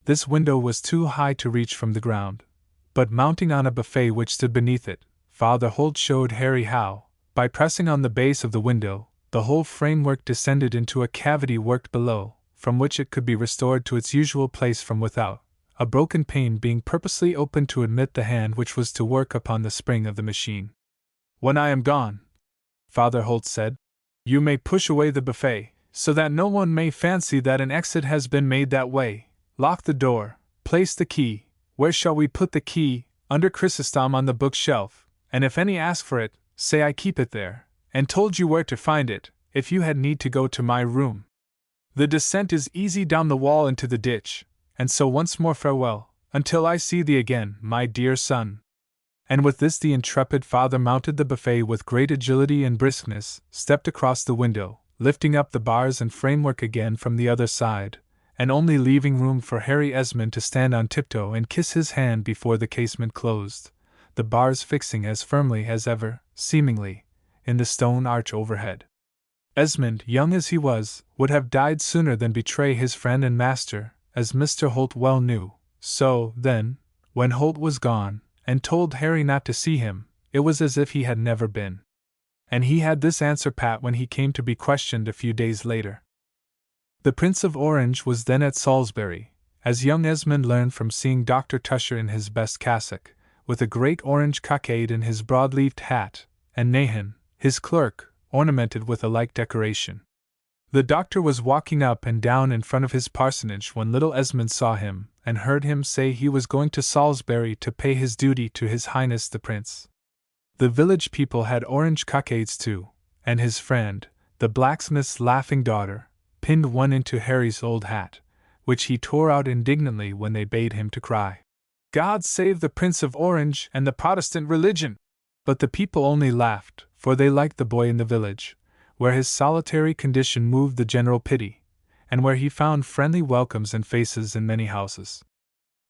This window was too high to reach from the ground, but mounting on a buffet which stood beneath it, Father Holt showed Harry how, by pressing on the base of the window, the whole framework descended into a cavity worked below, from which it could be restored to its usual place from without, a broken pane being purposely opened to admit the hand which was to work upon the spring of the machine. "When I am gone," Father Holt said, "you may push away the buffet, so that no one may fancy that an exit has been made that way. Lock the door, place the key— where shall we put the key? Under Chrysostom on the bookshelf, and if any ask for it, say I keep it there, and told you where to find it, if you had need to go to my room. The descent is easy down the wall into the ditch, and so once more farewell, until I see thee again, my dear son." And with this the intrepid father mounted the buffet with great agility and briskness, stepped across the window, lifting up the bars and framework again from the other side, and only leaving room for Harry Esmond to stand on tiptoe and kiss his hand before the casement closed, the bars fixing as firmly as ever, seemingly, in the stone arch overhead. Esmond, young as he was, would have died sooner than betray his friend and master, as Mr. Holt well knew. So, then, when Holt was gone, and told Harry not to see him, it was as if he had never been. And he had this answer pat when he came to be questioned a few days later. The Prince of Orange was then at Salisbury, as young Esmond learned from seeing Dr. Tusher in his best cassock, with a great orange cockade in his broad-leaved hat, and Nahan, his clerk, ornamented with a like decoration. The doctor was walking up and down in front of his parsonage when little Esmond saw him, and heard him say he was going to Salisbury to pay his duty to His Highness the Prince. The village people had orange cockades too, and his friend, the blacksmith's laughing daughter, pinned one into Harry's old hat, which he tore out indignantly when they bade him to cry, "God save the Prince of Orange and the Protestant religion!" But the people only laughed, for they liked the boy in the village, where his solitary condition moved the general pity, and where he found friendly welcomes and faces in many houses.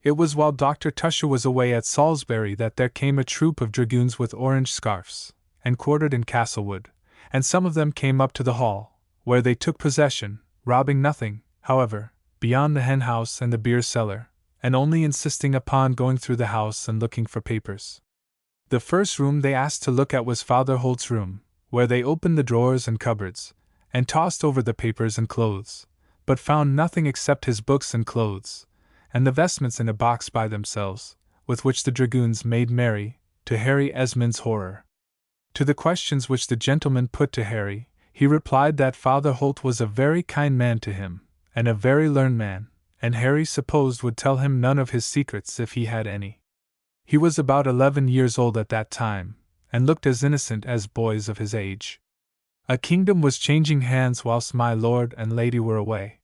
It was while Dr. Tusher was away at Salisbury that there came a troop of dragoons with orange scarfs, and quartered in Castlewood, and some of them came up to the hall, where they took possession, robbing nothing, however, beyond the hen-house and the beer-cellar, and only insisting upon going through the house and looking for papers. The first room they asked to look at was Father Holt's room, where they opened the drawers and cupboards, and tossed over the papers and clothes, but found nothing except his books and clothes, and the vestments in a box by themselves, with which the dragoons made merry, to Harry Esmond's horror. To the questions which the gentleman put to Harry, he replied that Father Holt was a very kind man to him, and a very learned man, and Harry supposed would tell him none of his secrets if he had any. He was about 11 years old at that time, and looked as innocent as boys of his age. A kingdom was changing hands whilst my lord and lady were away.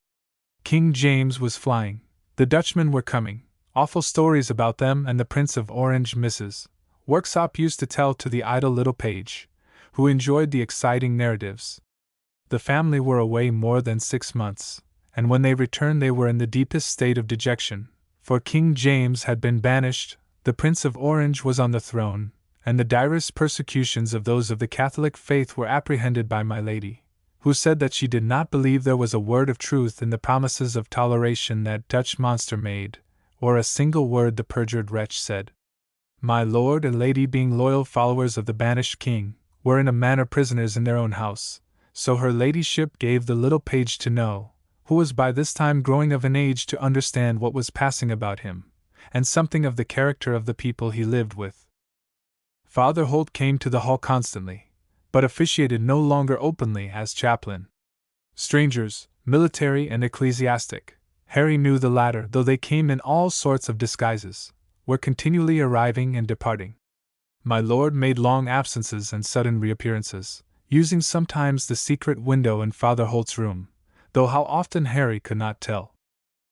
King James was flying, the Dutchmen were coming, awful stories about them and the Prince of Orange Mrs. Worksop used to tell to the idle little page, who enjoyed the exciting narratives. The family were away more than 6 months, and when they returned they were in the deepest state of dejection, for King James had been banished, the Prince of Orange was on the throne, and the direst persecutions of those of the Catholic faith were apprehended by my lady, who said that she did not believe there was a word of truth in the promises of toleration that Dutch monster made, or a single word the perjured wretch said. My lord and lady, being loyal followers of the banished king, were in a manner prisoners in their own house, so her ladyship gave the little page to know, who was by this time growing of an age to understand what was passing about him, and something of the character of the people he lived with. Father Holt came to the hall constantly, but officiated no longer openly as chaplain. Strangers, military and ecclesiastic, Harry knew the latter, though they came in all sorts of disguises, were continually arriving and departing. My lord made long absences and sudden reappearances, using sometimes the secret window in Father Holt's room, though how often Harry could not tell.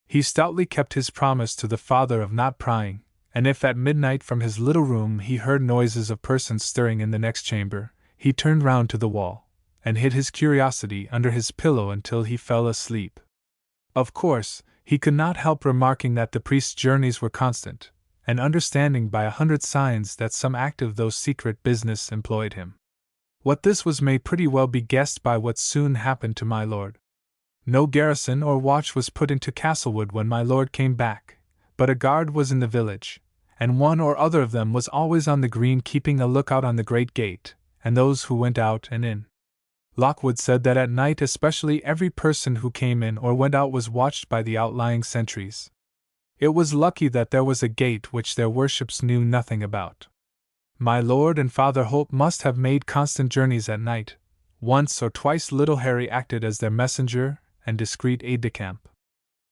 He stoutly kept his promise to the father of not prying, and if at midnight from his little room he heard noises of persons stirring in the next chamber, he turned round to the wall, and hid his curiosity under his pillow until he fell asleep. Of course, he could not help remarking that the priest's journeys were constant, and understanding by 100 signs that some active though secret business employed him. What this was may pretty well be guessed by what soon happened to my lord. No garrison or watch was put into Castlewood when my lord came back, but a guard was in the village, and one or other of them was always on the green keeping a lookout on the great gate, and those who went out and in. Lockwood said that at night especially every person who came in or went out was watched by the outlying sentries. It was lucky that there was a gate which their worships knew nothing about. My lord and Father Holt must have made constant journeys at night. Once or twice little Harry acted as their messenger and discreet aide-de-camp.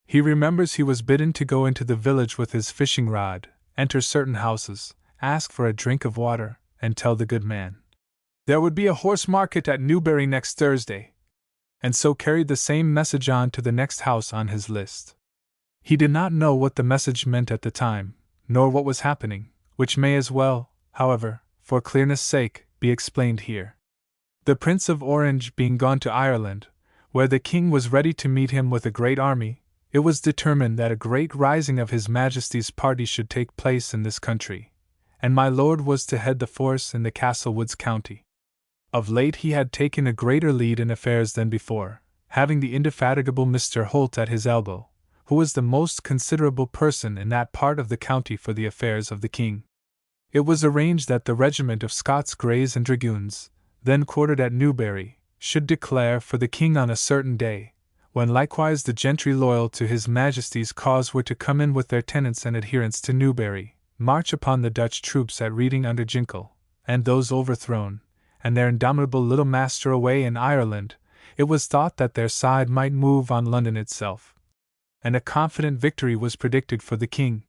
He remembers he was bidden to go into the village with his fishing rod, enter certain houses, ask for a drink of water, and tell the good man there would be a horse market at Newbury next Thursday, and so carried the same message on to the next house on his list. He did not know what the message meant at the time, nor what was happening, which may as well, however, for clearness' sake, be explained here. The Prince of Orange being gone to Ireland, where the king was ready to meet him with a great army, it was determined that a great rising of His Majesty's party should take place in this country, and my lord was to head the force in the Castlewoods county. Of late he had taken a greater lead in affairs than before, having the indefatigable Mr. Holt at his elbow, who was the most considerable person in that part of the county for the affairs of the king. It was arranged that the regiment of Scots Greys and Dragoons, then quartered at Newbury, should declare for the king on a certain day, when likewise the gentry loyal to His Majesty's cause were to come in with their tenants and adherents to Newbury, march upon the Dutch troops at Reading under Jinkle, and those overthrown, and their indomitable little master away in Ireland. It was thought that their side might move on London itself, and a confident victory was predicted for the king.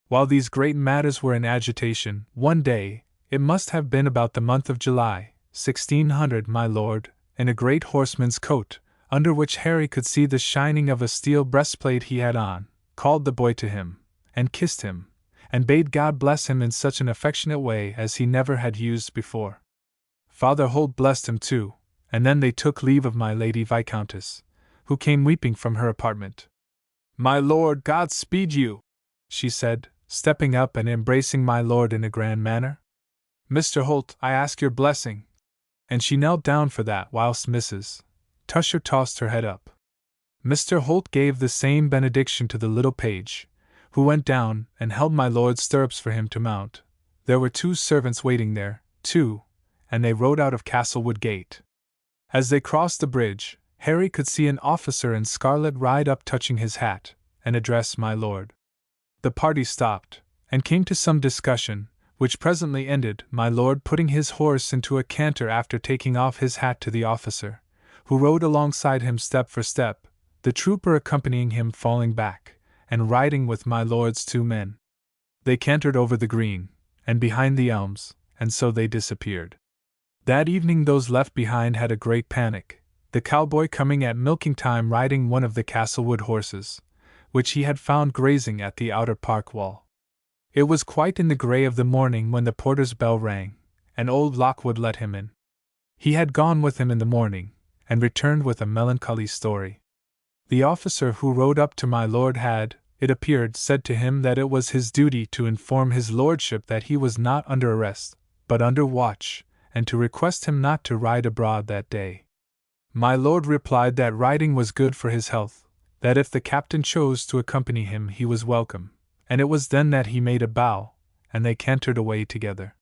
While these great matters were in agitation, one day, it must have been about the month of July, 1600, my lord, in a great horseman's coat, under which Harry could see the shining of a steel breastplate he had on, called the boy to him, and kissed him, and bade God bless him in such an affectionate way as he never had used before. Father Holt blessed him too, and then they took leave of my Lady Viscountess, who came weeping from her apartment. "My lord, God speed you," she said, stepping up and embracing my lord in a grand manner. "Mr. Holt, I ask your blessing." And she knelt down for that whilst Mrs. Tusher tossed her head up. Mr. Holt gave the same benediction to the little page, who went down and held my lord's stirrups for him to mount. There were 2 servants waiting there, too, and they rode out of Castlewood Gate. As they crossed the bridge, Harry could see an officer in scarlet ride up touching his hat, and address my lord. The party stopped, and came to some discussion, which presently ended, my lord putting his horse into a canter after taking off his hat to the officer, who rode alongside him step for step, the trooper accompanying him falling back, and riding with my lord's 2 men. They cantered over the green, and behind the elms, and so they disappeared. That evening those left behind had a great panic, the cowboy coming at milking time riding one of the Castlewood horses, which he had found grazing at the outer park wall. It was quite in the grey of the morning when the porter's bell rang, and old Lockwood let him in. He had gone with him in the morning, and returned with a melancholy story. The officer who rode up to my lord had, it appeared, said to him that it was his duty to inform his lordship that he was not under arrest, but under watch, and to request him not to ride abroad that day. My lord replied that riding was good for his health, that if the captain chose to accompany him he was welcome, and it was then that he made a bow, and they cantered away together.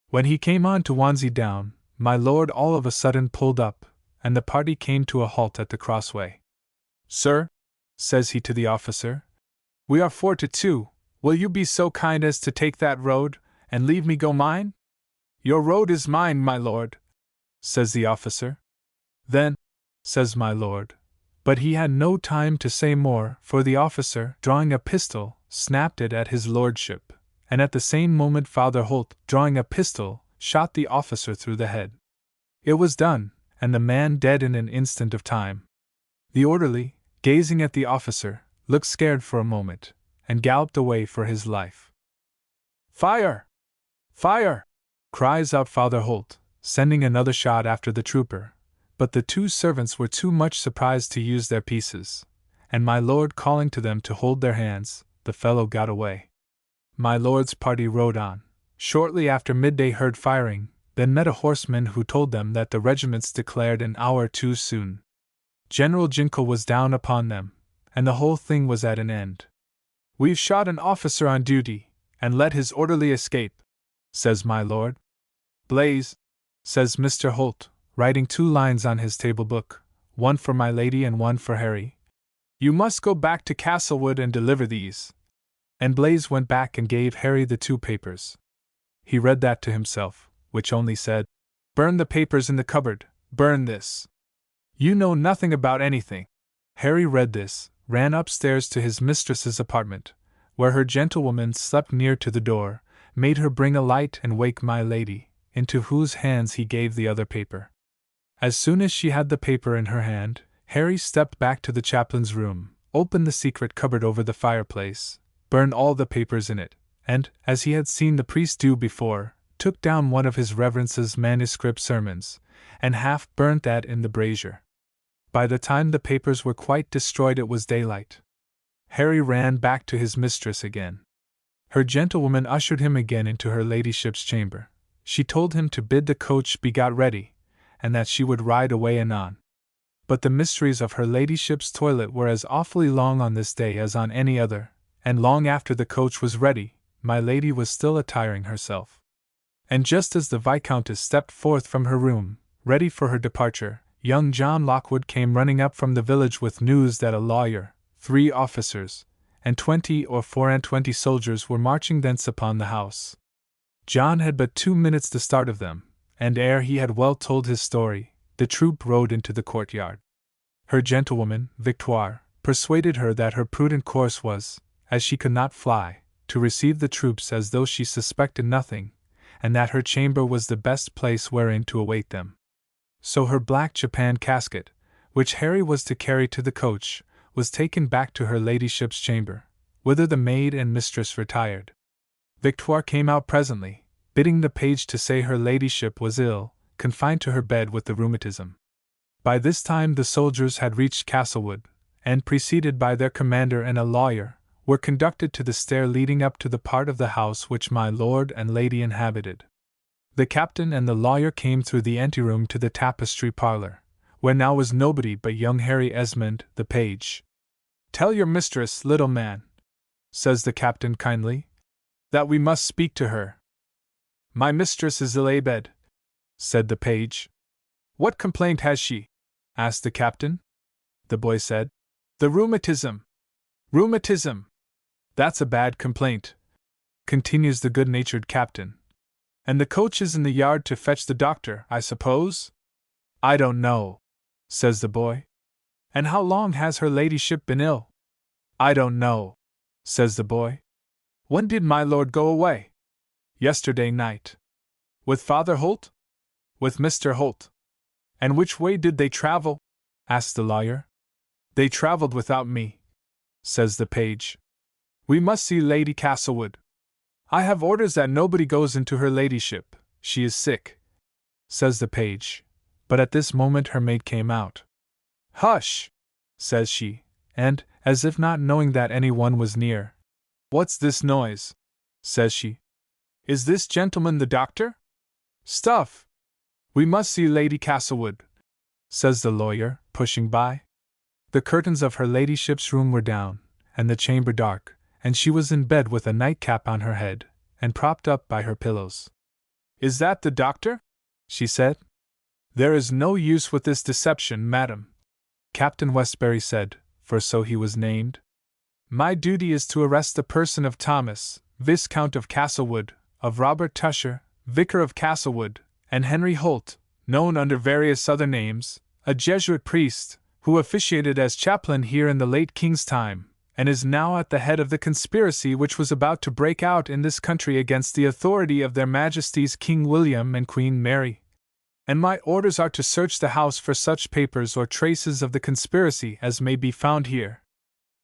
When he came on to Wansey Down, my lord all of a sudden pulled up, and the party came to a halt at the crossway. "Sir," says he to the officer, "we are 4 to 2, will you be so kind as to take that road, and leave me go mine?" "Your road is mine, my lord," says the officer. "Then," says my lord, But he had no time to say more, for the officer, drawing a pistol, snapped it at his lordship, and at the same moment Father Holt, drawing a pistol, shot the officer through the head. It was done, and the man dead in an instant of time. The orderly, gazing at the officer, looked scared for a moment, and galloped away for his life. "Fire! Fire!" cries out Father Holt, sending another shot after the trooper, but the two servants were too much surprised to use their pieces, and my lord calling to them to hold their hands, the fellow got away. My lord's party rode on. Shortly after midday heard firing, then met a horseman who told them that the regiments declared an hour too soon. General Jinkle was down upon them, and the whole thing was at an end. "We've shot an officer on duty, and let his orderly escape," says my lord. "Blaze," says Mr. Holt, writing 2 lines on his table book, one for my lady and one for Harry, "you must go back to Castlewood and deliver these." And Blaze went back and gave Harry the 2 papers. He read that to himself, which only said, "Burn the papers in the cupboard, burn this. You know nothing about anything." Harry read this, ran upstairs to his mistress's apartment, where her gentlewoman slept near to the door, made her bring a light and wake my lady, into whose hands he gave the other paper. As soon as she had the paper in her hand, Harry stepped back to the chaplain's room, opened the secret cupboard over the fireplace, burned all the papers in it, and, as he had seen the priest do before, took down one of his reverence's manuscript sermons, and half burnt that in the brazier. By the time the papers were quite destroyed it was daylight. Harry ran back to his mistress again. Her gentlewoman ushered him again into her ladyship's chamber. She told him to bid the coach be got ready, and that she would ride away anon. But the mysteries of her ladyship's toilet were as awfully long on this day as on any other, and long after the coach was ready, my lady was still attiring herself. And just as the Viscountess stepped forth from her room, ready for her departure, young John Lockwood came running up from the village with news that a lawyer, 3 officers, and 20 or 24 soldiers were marching thence upon the house. John had but 2 minutes the start of them, and ere he had well told his story, the troop rode into the courtyard. Her gentlewoman, Victoire, persuaded her that her prudent course was, as she could not fly, to receive the troops as though she suspected nothing, and that her chamber was the best place wherein to await them. So her black Japan casket, which Harry was to carry to the coach, was taken back to her ladyship's chamber, whither the maid and mistress retired. Victoire came out presently, bidding the page to say her ladyship was ill, confined to her bed with the rheumatism. By this time the soldiers had reached Castlewood, and, preceded by their commander and a lawyer, were conducted to the stair leading up to the part of the house which my lord and lady inhabited. The captain and the lawyer came through the anteroom to the tapestry parlor, where now was nobody but young Harry Esmond, the page. "Tell your mistress, little man," says the captain kindly, "that we must speak to her." "My mistress is ill abed," said the page. "What complaint has she?" asked the captain. The boy said, "The rheumatism." "Rheumatism! That's a bad complaint," continues the good-natured captain. "And the coach is in the yard to fetch the doctor, I suppose?" "I don't know," says the boy. "And how long has her ladyship been ill?" "I don't know," says the boy. "When did my lord go away?" "Yesterday night." "With Father Holt?" "With Mr. Holt." "And which way did they travel?" asked the lawyer. "They traveled without me," says the page. "We must see Lady Castlewood." "I have orders that nobody goes into her ladyship, she is sick," says the page, but at this moment her maid came out. "Hush!" says she, and, as if not knowing that any one was near, "What's this noise?" says she. "Is this gentleman the doctor?" "Stuff! We must see Lady Castlewood," says the lawyer, pushing by. The curtains of her ladyship's room were down, and the chamber dark, and she was in bed with a nightcap on her head, and propped up by her pillows. "Is that the doctor?" she said. "There is no use with this deception, madam," Captain Westbury said, for so he was named. "My duty is to arrest the person of Thomas, Viscount of Castlewood, of Robert Tusher, Vicar of Castlewood, and Henry Holt, known under various other names, a Jesuit priest, who officiated as chaplain here in the late king's time, and is now at the head of the conspiracy which was about to break out in this country against the authority of their Majesties King William and Queen Mary. And my orders are to search the house for such papers or traces of the conspiracy as may be found here.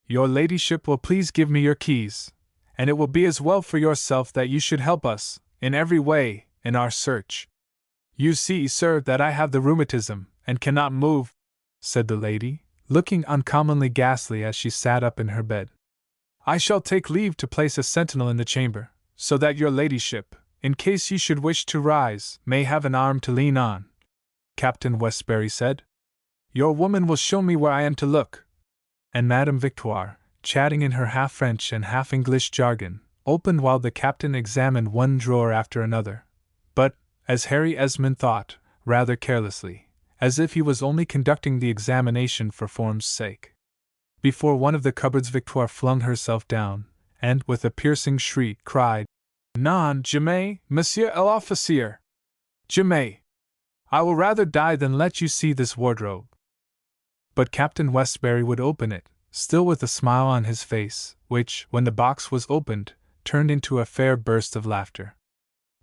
Your ladyship will please give me your keys, and it will be as well for yourself that you should help us, in every way, in our search. You see, sir, that I have the rheumatism, and cannot move, said the lady, looking uncommonly ghastly as she sat up in her bed. I shall take leave to place a sentinel in the chamber, so that your ladyship, in case you should wish to rise, may have an arm to lean on, Captain Westbury said. Your woman will show me where I am to look. And Madame Victoire, chatting in her half-French and half-English jargon, opened while the captain examined one drawer after another. But, as Harry Esmond thought, rather carelessly, as if he was only conducting the examination for form's sake. Before one of the cupboards Victoire flung herself down, and, with a piercing shriek, cried, Non, jamais, monsieur l'officier! Jamais! I will rather die than let you see this wardrobe. But Captain Westbury would open it, still with a smile on his face, which, when the box was opened, turned into a fair burst of laughter.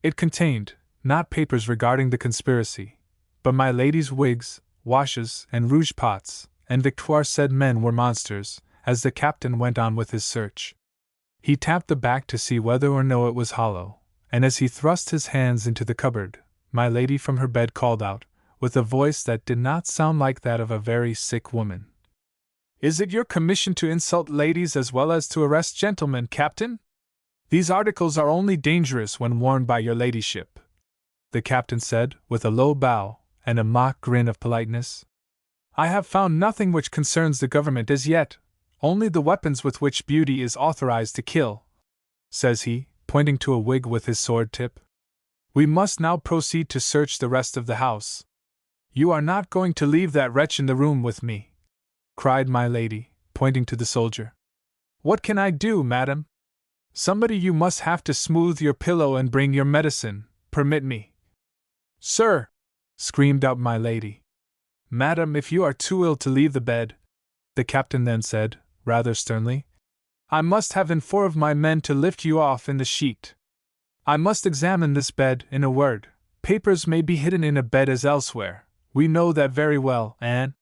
It contained, not papers regarding the conspiracy, but my lady's wigs, washes, and rouge pots, and Victoire said men were monsters, as the captain went on with his search. He tapped the back to see whether or no it was hollow, and as he thrust his hands into the cupboard, my lady from her bed called out, with a voice that did not sound like that of a very sick woman. Is it your commission to insult ladies as well as to arrest gentlemen, Captain? These articles are only dangerous when worn by your ladyship, the captain said, with a low bow and a mock grin of politeness. I have found nothing which concerns the government as yet, only the weapons with which beauty is authorized to kill, says he, pointing to a wig with his sword tip. We must now proceed to search the rest of the house. You are not going to leave that wretch in the room with me, cried my lady, pointing to the soldier. What can I do, madam? Somebody you must have to smooth your pillow and bring your medicine, permit me. Sir, screamed out my lady. Madam, if you are too ill to leave the bed, the captain then said, rather sternly, I must have 4 of my men to lift you off in the sheet. I must examine this bed, in a word. Papers may be hidden in a bed as elsewhere. We know that very well, and…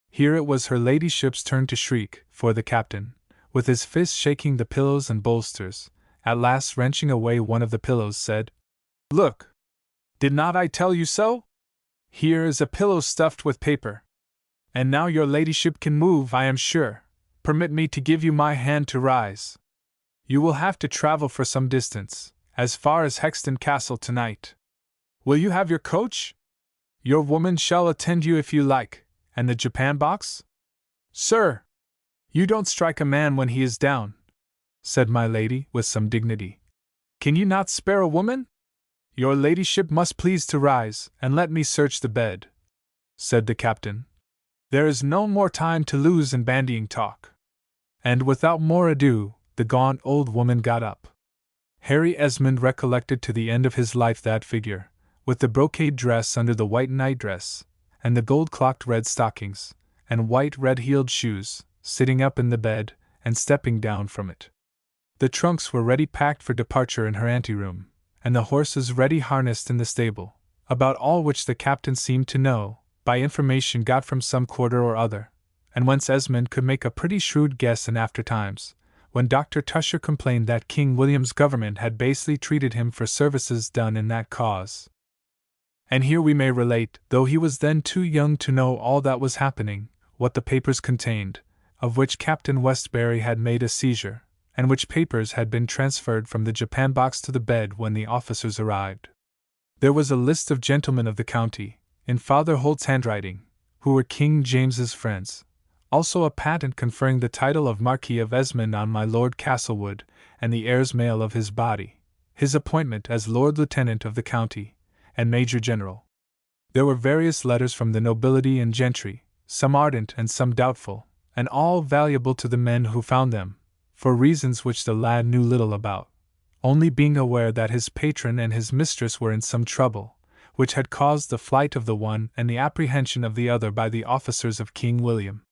Here it was her ladyship's turn to shriek, for the captain, with his fist shaking the pillows and bolsters, at last wrenching away one of the pillows, said, Look! Did not I tell you so? Here is a pillow stuffed with paper. And now your ladyship can move, I am sure. Permit me to give you my hand to rise. You will have to travel for some distance, as far as Hexton Castle tonight. Will you have your coach? Your woman shall attend you if you like. And the Japan box? Sir! You don't strike a man when he is down, said my lady, with some dignity. Can you not spare a woman? Your ladyship must please to rise, and let me search the bed, said the captain. There is no more time to lose in bandying talk. And without more ado, the gaunt old woman got up. Harry Esmond recollected to the end of his life that figure, with the brocade dress under the white nightdress, and the gold-clocked red stockings, and white red-heeled shoes, sitting up in the bed, and stepping down from it. The trunks were ready packed for departure in her anteroom, and the horses ready harnessed in the stable, about all which the captain seemed to know, by information got from some quarter or other, and whence Esmond could make a pretty shrewd guess in after times, when Dr. Tusher complained that King William's government had basely treated him for services done in that cause. And here we may relate, though he was then too young to know all that was happening, what the papers contained, of which Captain Westbury had made a seizure, and which papers had been transferred from the Japan box to the bed when the officers arrived. There was a list of gentlemen of the county, in Father Holt's handwriting, who were King James's friends, also a patent conferring the title of Marquis of Esmond on my Lord Castlewood, and the heirs male of his body, his appointment as Lord Lieutenant of the county, and Major General. There were various letters from the nobility and gentry, some ardent and some doubtful, and all valuable to the men who found them, for reasons which the lad knew little about, only being aware that his patron and his mistress were in some trouble, which had caused the flight of the one and the apprehension of the other by the officers of King William.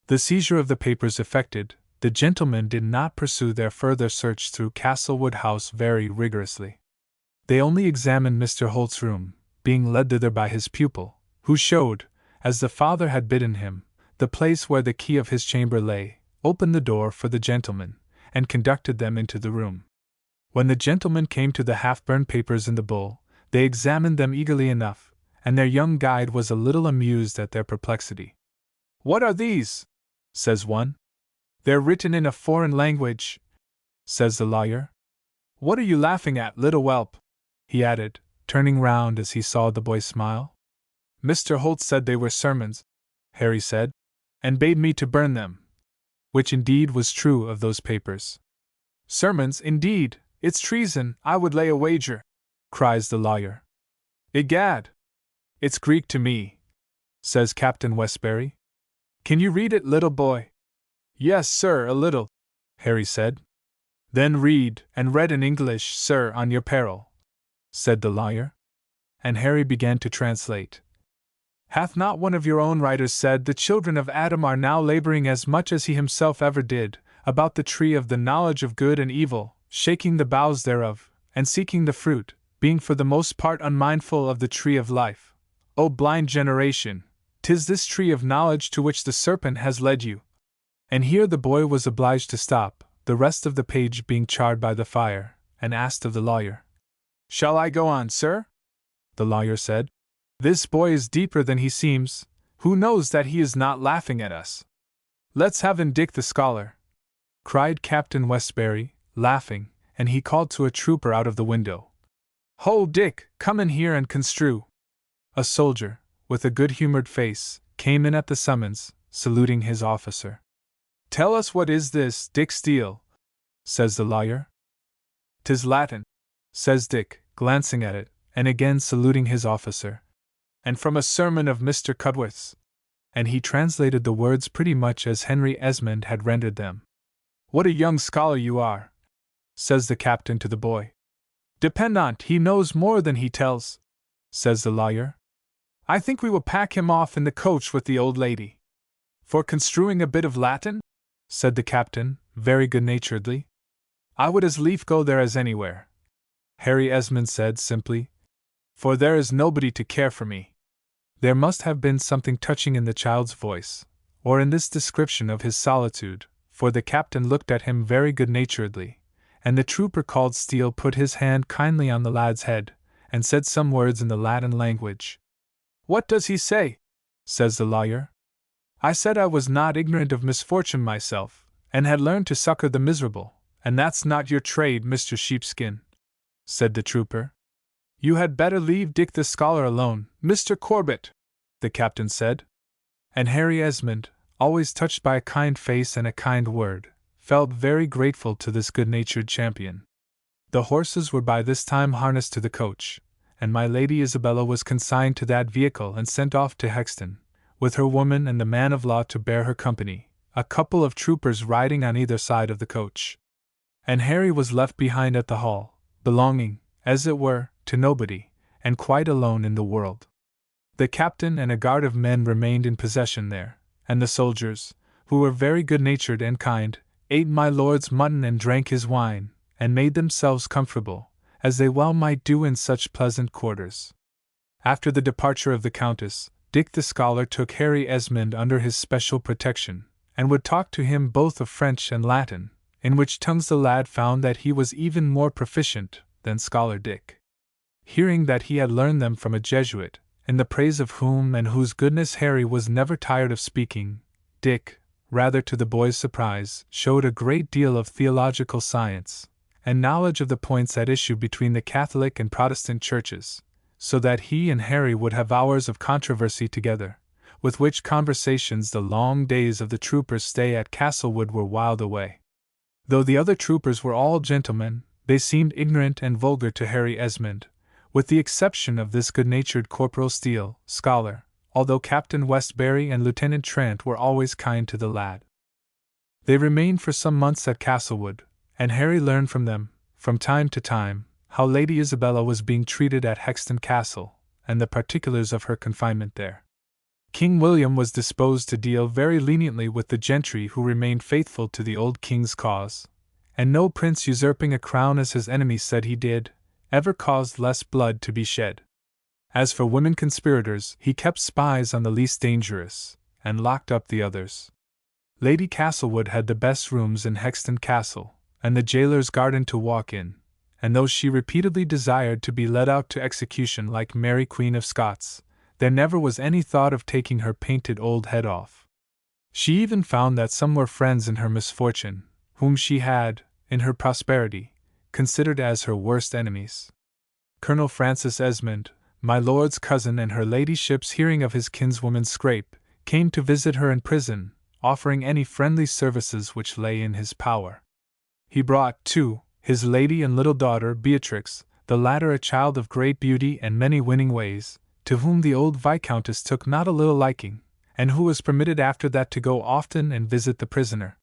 The seizure of the papers effected, the gentlemen did not pursue their further search through Castlewood House very rigorously. They only examined Mr. Holt's room, being led thither by his pupil, who showed, as the father had bidden him, the place where the key of his chamber lay, opened the door for the gentlemen, and conducted them into the room. When the gentlemen came to the half-burned papers in the bowl, they examined them eagerly enough, and their young guide was a little amused at their perplexity. "What are these?" says one. "They're written in a foreign language," says the lawyer. "What are you laughing at, little whelp?" he added, turning round as he saw the boy smile. "Mr. Holt said they were sermons," Harry said, "and bade me to burn them." Which indeed was true of those papers. "Sermons, indeed! It's treason, I would lay a wager," cries the lawyer. "Egad! It's Greek to me," says Captain Westbury. "Can you read it, little boy?" "Yes, sir, a little," Harry said. "Then read, and read in English, sir, on your peril," said the lawyer. And Harry began to translate. "Hath not one of your own writers said the children of Adam are now laboring as much as he himself ever did, about the tree of the knowledge of good and evil, shaking the boughs thereof, and seeking the fruit, being for the most part unmindful of the tree of life? O blind generation, 'tis this tree of knowledge to which the serpent has led you." And here the boy was obliged to stop, the rest of the page being charred by the fire, and asked of the lawyer. "Shall I go on, sir?" The lawyer said. "This boy is deeper than he seems. Who knows that he is not laughing at us?" "Let's have in Dick the scholar," cried Captain Westbury, laughing, and he called to a trooper out of the window. "Ho, Dick, come in here and construe." A soldier, with a good-humored face, came in at the summons, saluting his officer. "Tell us what is this, Dick Steele?" says the lawyer. "'Tis Latin," says Dick, glancing at it, and again saluting his officer. "And from a sermon of Mr. Cudworth's." And he translated the words pretty much as Henry Esmond had rendered them. "What a young scholar you are," says the captain to the boy. "Depend on't, he knows more than he tells," says the lawyer. "I think we will pack him off in the coach with the old lady." "For construing a bit of Latin?" said the captain, very good-naturedly. "I would as lief go there as anywhere," Harry Esmond said simply, "for there is nobody to care for me." There must have been something touching in the child's voice, or in this description of his solitude, for the captain looked at him very good-naturedly, and the trooper called Steele put his hand kindly on the lad's head, and said some words in the Latin language. "What does he say?" says the lawyer. "I said I was not ignorant of misfortune myself, and had learned to succor the miserable, and that's not your trade, Mr. Sheepskin," said the trooper. "You had better leave Dick the scholar alone, Mr. Corbett," the captain said. And Harry Esmond, always touched by a kind face and a kind word, felt very grateful to this good-natured champion. The horses were by this time harnessed to the coach, and my Lady Isabella was consigned to that vehicle and sent off to Hexton, with her woman and the man of law to bear her company, a couple of troopers riding on either side of the coach. And Harry was left behind at the Hall, belonging, as it were, to nobody, and quite alone in the world. The captain and a guard of men remained in possession there, and the soldiers, who were very good-natured and kind, ate my lord's mutton and drank his wine, and made themselves comfortable, as they well might do in such pleasant quarters. After the departure of the Countess, Dick the scholar took Harry Esmond under his special protection, and would talk to him both of French and Latin, in which tongues the lad found that he was even more proficient than Scholar Dick. Hearing that he had learned them from a Jesuit, in the praise of whom and whose goodness Harry was never tired of speaking, Dick, rather to the boy's surprise, showed a great deal of theological science, and knowledge of the points at issue between the Catholic and Protestant churches, so that he and Harry would have hours of controversy together, with which conversations the long days of the troopers' stay at Castlewood were whiled away. Though the other troopers were all gentlemen, they seemed ignorant and vulgar to Harry Esmond, with the exception of this good-natured Corporal Steele, scholar, although Captain Westbury and Lieutenant Trent were always kind to the lad. They remained for some months at Castlewood, and Harry learned from them, from time to time, how Lady Isabella was being treated at Hexton Castle, and the particulars of her confinement there. King William was disposed to deal very leniently with the gentry who remained faithful to the old king's cause, and no prince usurping a crown as his enemies said he did, ever caused less blood to be shed. As for women conspirators, he kept spies on the least dangerous, and locked up the others. Lady Castlewood had the best rooms in Hexton Castle, and the jailer's garden to walk in, and though she repeatedly desired to be led out to execution like Mary Queen of Scots, there never was any thought of taking her painted old head off. She even found that some were friends in her misfortune, whom she had, in her prosperity, considered as her worst enemies. Colonel Francis Esmond, my lord's cousin, and her ladyship's hearing of his kinswoman's scrape, came to visit her in prison, offering any friendly services which lay in his power. He brought, too, his lady and little daughter Beatrix, the latter a child of great beauty and many winning ways, to whom the old Viscountess took not a little liking, and who was permitted after that to go often and visit the prisoner.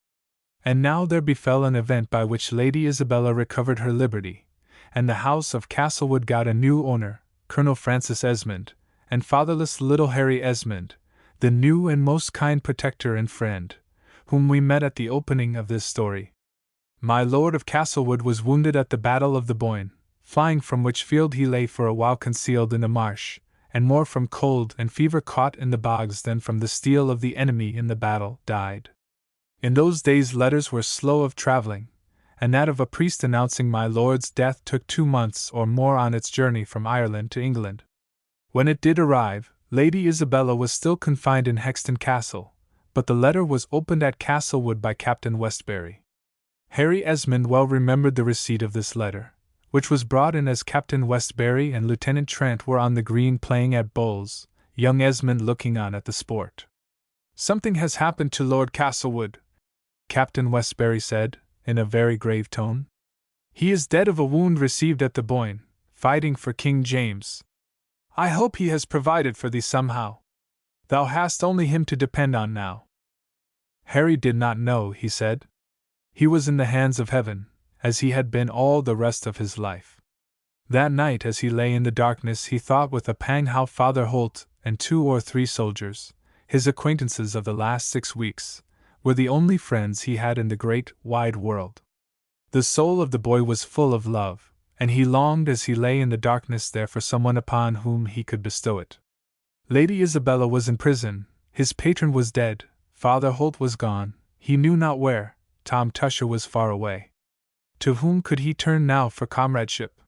And now there befell an event by which Lady Isabella recovered her liberty, and the house of Castlewood got a new owner, Colonel Francis Esmond, and fatherless little Harry Esmond, the new and most kind protector and friend, whom we met at the opening of this story. My Lord of Castlewood was wounded at the Battle of the Boyne, flying from which field he lay for a while concealed in a marsh, and more from cold and fever caught in the bogs than from the steel of the enemy in the battle, died. In those days letters were slow of travelling, and that of a priest announcing my lord's death took 2 months or more on its journey from Ireland to England. When it did arrive, Lady Isabella was still confined in Hexton Castle, but the letter was opened at Castlewood by Captain Westbury. Harry Esmond well remembered the receipt of this letter, which was brought in as Captain Westbury and Lieutenant Trent were on the green playing at bowls, young Esmond looking on at the sport. "Something has happened to Lord Castlewood," Captain Westbury said, in a very grave tone. "He is dead of a wound received at the Boyne, fighting for King James. I hope he has provided for thee somehow. Thou hast only him to depend on now." Harry did not know, he said. He was in the hands of heaven, as he had been all the rest of his life. That night as he lay in the darkness he thought with a pang how Father Holt and 2 or 3 soldiers, his acquaintances of the last 6 weeks, were the only friends he had in the great, wide world. The soul of the boy was full of love, and he longed as he lay in the darkness there for someone upon whom he could bestow it. Lady Isabella was in prison, his patron was dead, Father Holt was gone, he knew not where, Tom Tusher was far away. To whom could he turn now for comradeship?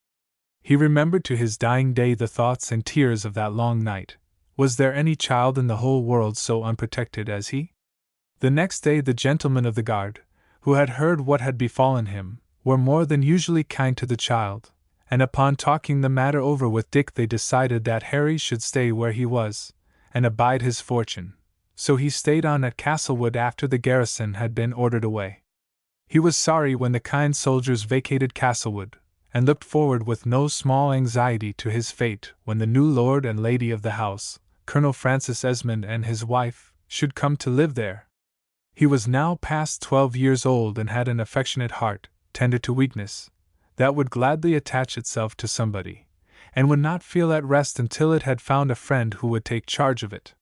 He remembered to his dying day the thoughts and tears of that long night. Was there any child in the whole world so unprotected as he? The next day the gentlemen of the guard, who had heard what had befallen him, were more than usually kind to the child, and upon talking the matter over with Dick they decided that Harry should stay where he was, and abide his fortune, so he stayed on at Castlewood after the garrison had been ordered away. He was sorry when the kind soldiers vacated Castlewood, and looked forward with no small anxiety to his fate when the new lord and lady of the house, Colonel Francis Esmond and his wife, should come to live there. He was now past 12 years old and had an affectionate heart, tender to weakness, that would gladly attach itself to somebody, and would not feel at rest until it had found a friend who would take charge of it.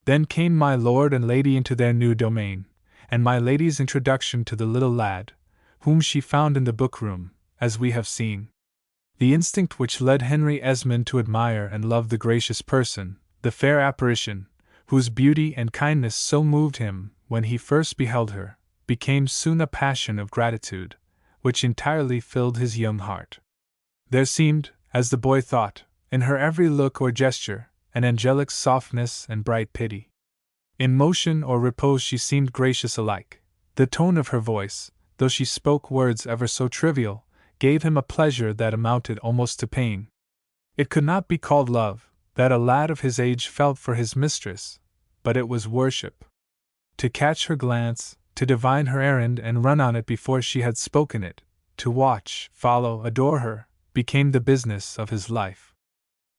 Then came my lord and lady into their new domain, and my lady's introduction to the little lad, whom she found in the book-room, as we have seen. The instinct which led Henry Esmond to admire and love the gracious person, the fair apparition, whose beauty and kindness so moved him when he first beheld her, became soon a passion of gratitude, which entirely filled his young heart. There seemed, as the boy thought, in her every look or gesture, an angelic softness and bright pity. In motion or repose she seemed gracious alike. The tone of her voice, though she spoke words ever so trivial, gave him a pleasure that amounted almost to pain. It could not be called love, that a lad of his age felt for his mistress, but it was worship. To catch her glance, to divine her errand and run on it before she had spoken it, to watch, follow, adore her, became the business of his life.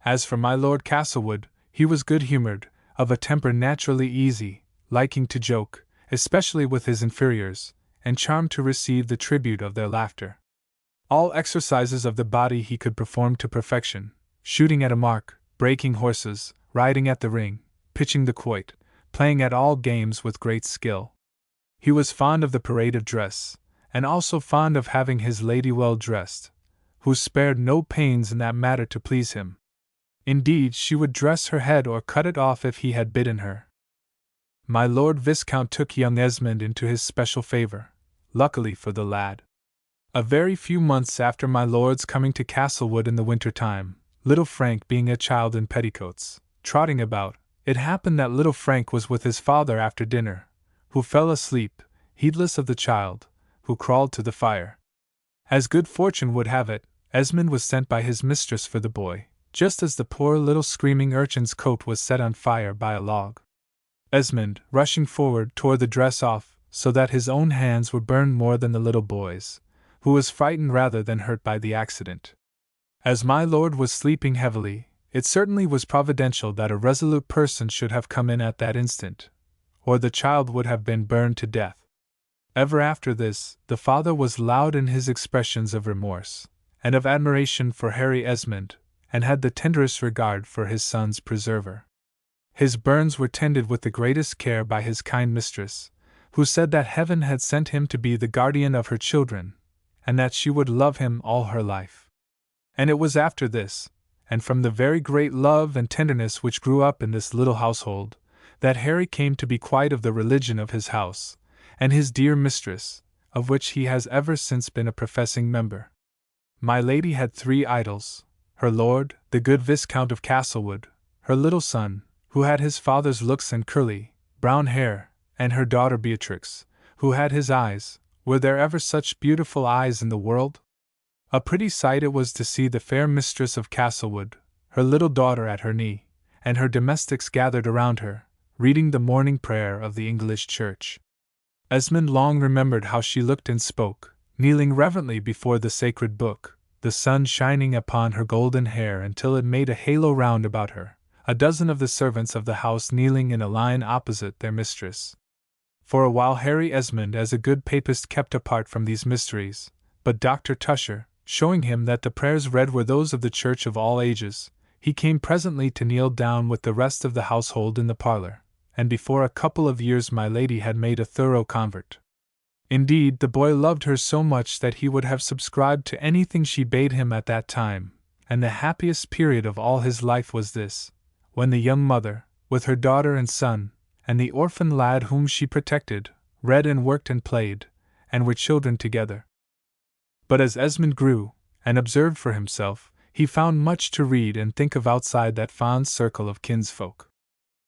As for my Lord Castlewood, he was good-humored, of a temper naturally easy, liking to joke, especially with his inferiors, and charmed to receive the tribute of their laughter. All exercises of the body he could perform to perfection, shooting at a mark, breaking horses, riding at the ring, pitching the quoit, playing at all games with great skill. He was fond of the parade dress, and also fond of having his lady well dressed, who spared no pains in that matter to please him. Indeed, she would dress her head or cut it off if he had bidden her. My Lord Viscount took young Esmond into his special favour, luckily for the lad. A very few months after my lord's coming to Castlewood in the winter time, little Frank being a child in petticoats, trotting about, it happened that little Frank was with his father after dinner, who fell asleep, heedless of the child, who crawled to the fire. As good fortune would have it, Esmond was sent by his mistress for the boy, just as the poor little screaming urchin's coat was set on fire by a log. Esmond, rushing forward, tore the dress off, so that his own hands were burned more than the little boy's, who was frightened rather than hurt by the accident. As my lord was sleeping heavily, it certainly was providential that a resolute person should have come in at that instant, or the child would have been burned to death. Ever after this, the father was loud in his expressions of remorse, and of admiration for Harry Esmond, and had the tenderest regard for his son's preserver. His burns were tended with the greatest care by his kind mistress, who said that heaven had sent him to be the guardian of her children, and that she would love him all her life. And it was after this, and from the very great love and tenderness which grew up in this little household, that Harry came to be quite of the religion of his house, and his dear mistress, of which he has ever since been a professing member. My lady had 3 idols: her lord, the good Viscount of Castlewood, her little son, who had his father's looks and curly, brown hair, and her daughter Beatrix, who had his eyes. Were there ever such beautiful eyes in the world? A pretty sight it was to see the fair mistress of Castlewood, her little daughter at her knee, and her domestics gathered around her, reading the morning prayer of the English Church. Esmond long remembered how she looked and spoke, kneeling reverently before the sacred book, the sun shining upon her golden hair until it made a halo round about her, a dozen of the servants of the house kneeling in a line opposite their mistress. For a while Harry Esmond as a good papist kept apart from these mysteries, but Dr. Tusher, showing him that the prayers read were those of the Church of all ages, he came presently to kneel down with the rest of the household in the parlour, and before a couple of years my lady had made a thorough convert. Indeed, the boy loved her so much that he would have subscribed to anything she bade him at that time, and the happiest period of all his life was this, when the young mother, with her daughter and son, and the orphan lad whom she protected, read and worked and played, and were children together. But as Esmond grew, and observed for himself, he found much to read and think of outside that fond circle of kinsfolk.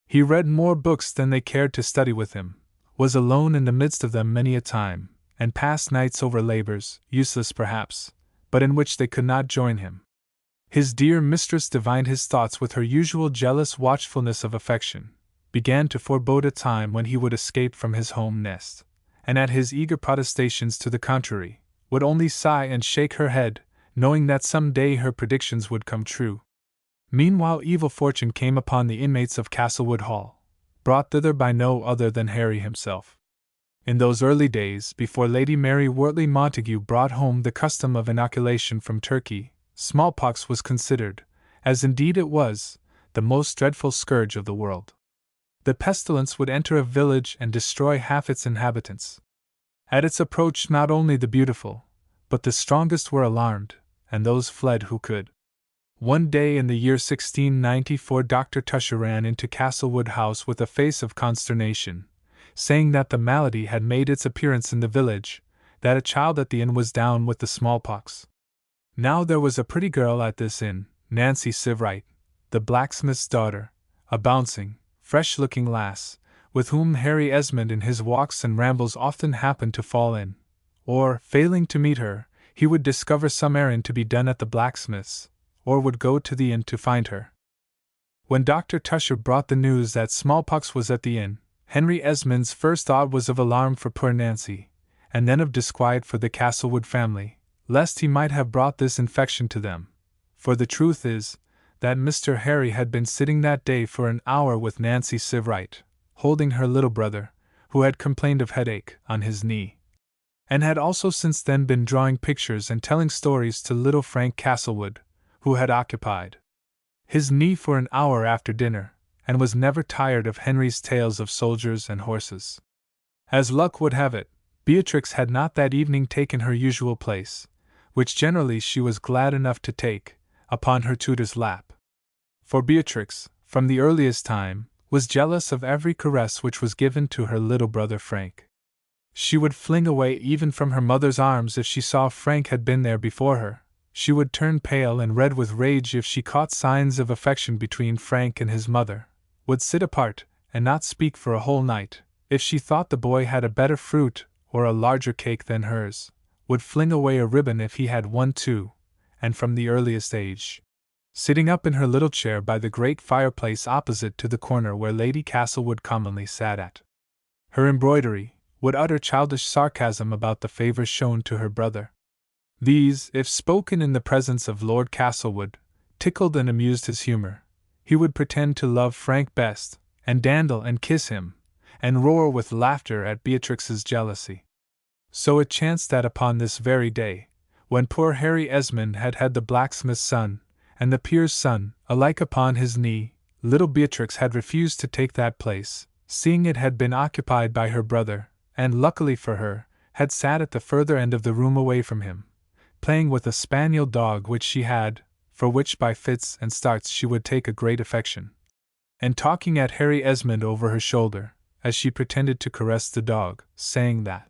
He read more books than they cared to study with him, was alone in the midst of them many a time, and passed nights over labors, useless perhaps, but in which they could not join him. His dear mistress divined his thoughts with her usual jealous watchfulness of affection, began to forebode a time when he would escape from his home nest, and at his eager protestations to the contrary, would only sigh and shake her head, knowing that some day her predictions would come true. Meanwhile evil fortune came upon the inmates of Castlewood Hall, brought thither by no other than Harry himself. In those early days, before Lady Mary Wortley Montagu brought home the custom of inoculation from Turkey, smallpox was considered, as indeed it was, the most dreadful scourge of the world. The pestilence would enter a village and destroy half its inhabitants. At its approach not only the beautiful, but the strongest were alarmed, and those fled who could. One day in the year 1694 Dr. Tusher ran into Castlewood House with a face of consternation, saying that the malady had made its appearance in the village, that a child at the inn was down with the smallpox. Now there was a pretty girl at this inn, Nancy Siveright, the blacksmith's daughter, a bouncing, fresh-looking lass, with whom Harry Esmond in his walks and rambles often happened to fall in, or, failing to meet her, he would discover some errand to be done at the blacksmith's, or would go to the inn to find her. When Dr. Tusher brought the news that smallpox was at the inn, Henry Esmond's first thought was of alarm for poor Nancy, and then of disquiet for the Castlewood family, lest he might have brought this infection to them, for the truth is, that Mr. Harry had been sitting that day for an hour with Nancy Siveright, holding her little brother, who had complained of headache, on his knee, and had also since then been drawing pictures and telling stories to little Frank Castlewood, who had occupied his knee for an hour after dinner, and was never tired of Henry's tales of soldiers and horses. As luck would have it, Beatrix had not that evening taken her usual place, which generally she was glad enough to take, upon her tutor's lap. For Beatrix, from the earliest time, was jealous of every caress which was given to her little brother Frank. She would fling away even from her mother's arms if she saw Frank had been there before her. She would turn pale and red with rage if she caught signs of affection between Frank and his mother, would sit apart and not speak for a whole night, if she thought the boy had a better fruit or a larger cake than hers, would fling away a ribbon if he had one too, and from the earliest age, sitting up in her little chair by the great fireplace opposite to the corner where Lady Castlewood commonly sat at her embroidery, would utter childish sarcasm about the favor shown to her brother. These, if spoken in the presence of Lord Castlewood, tickled and amused his humor. He would pretend to love Frank best, and dandle and kiss him, and roar with laughter at Beatrix's jealousy. So it chanced that upon this very day, when poor Harry Esmond had had the blacksmith's son and the peer's son alike upon his knee, little Beatrix had refused to take that place, seeing it had been occupied by her brother, and luckily for her, had sat at the further end of the room away from him, playing with a spaniel dog which she had, for which by fits and starts she would take a great affection, and talking at Harry Esmond over her shoulder, as she pretended to caress the dog, saying that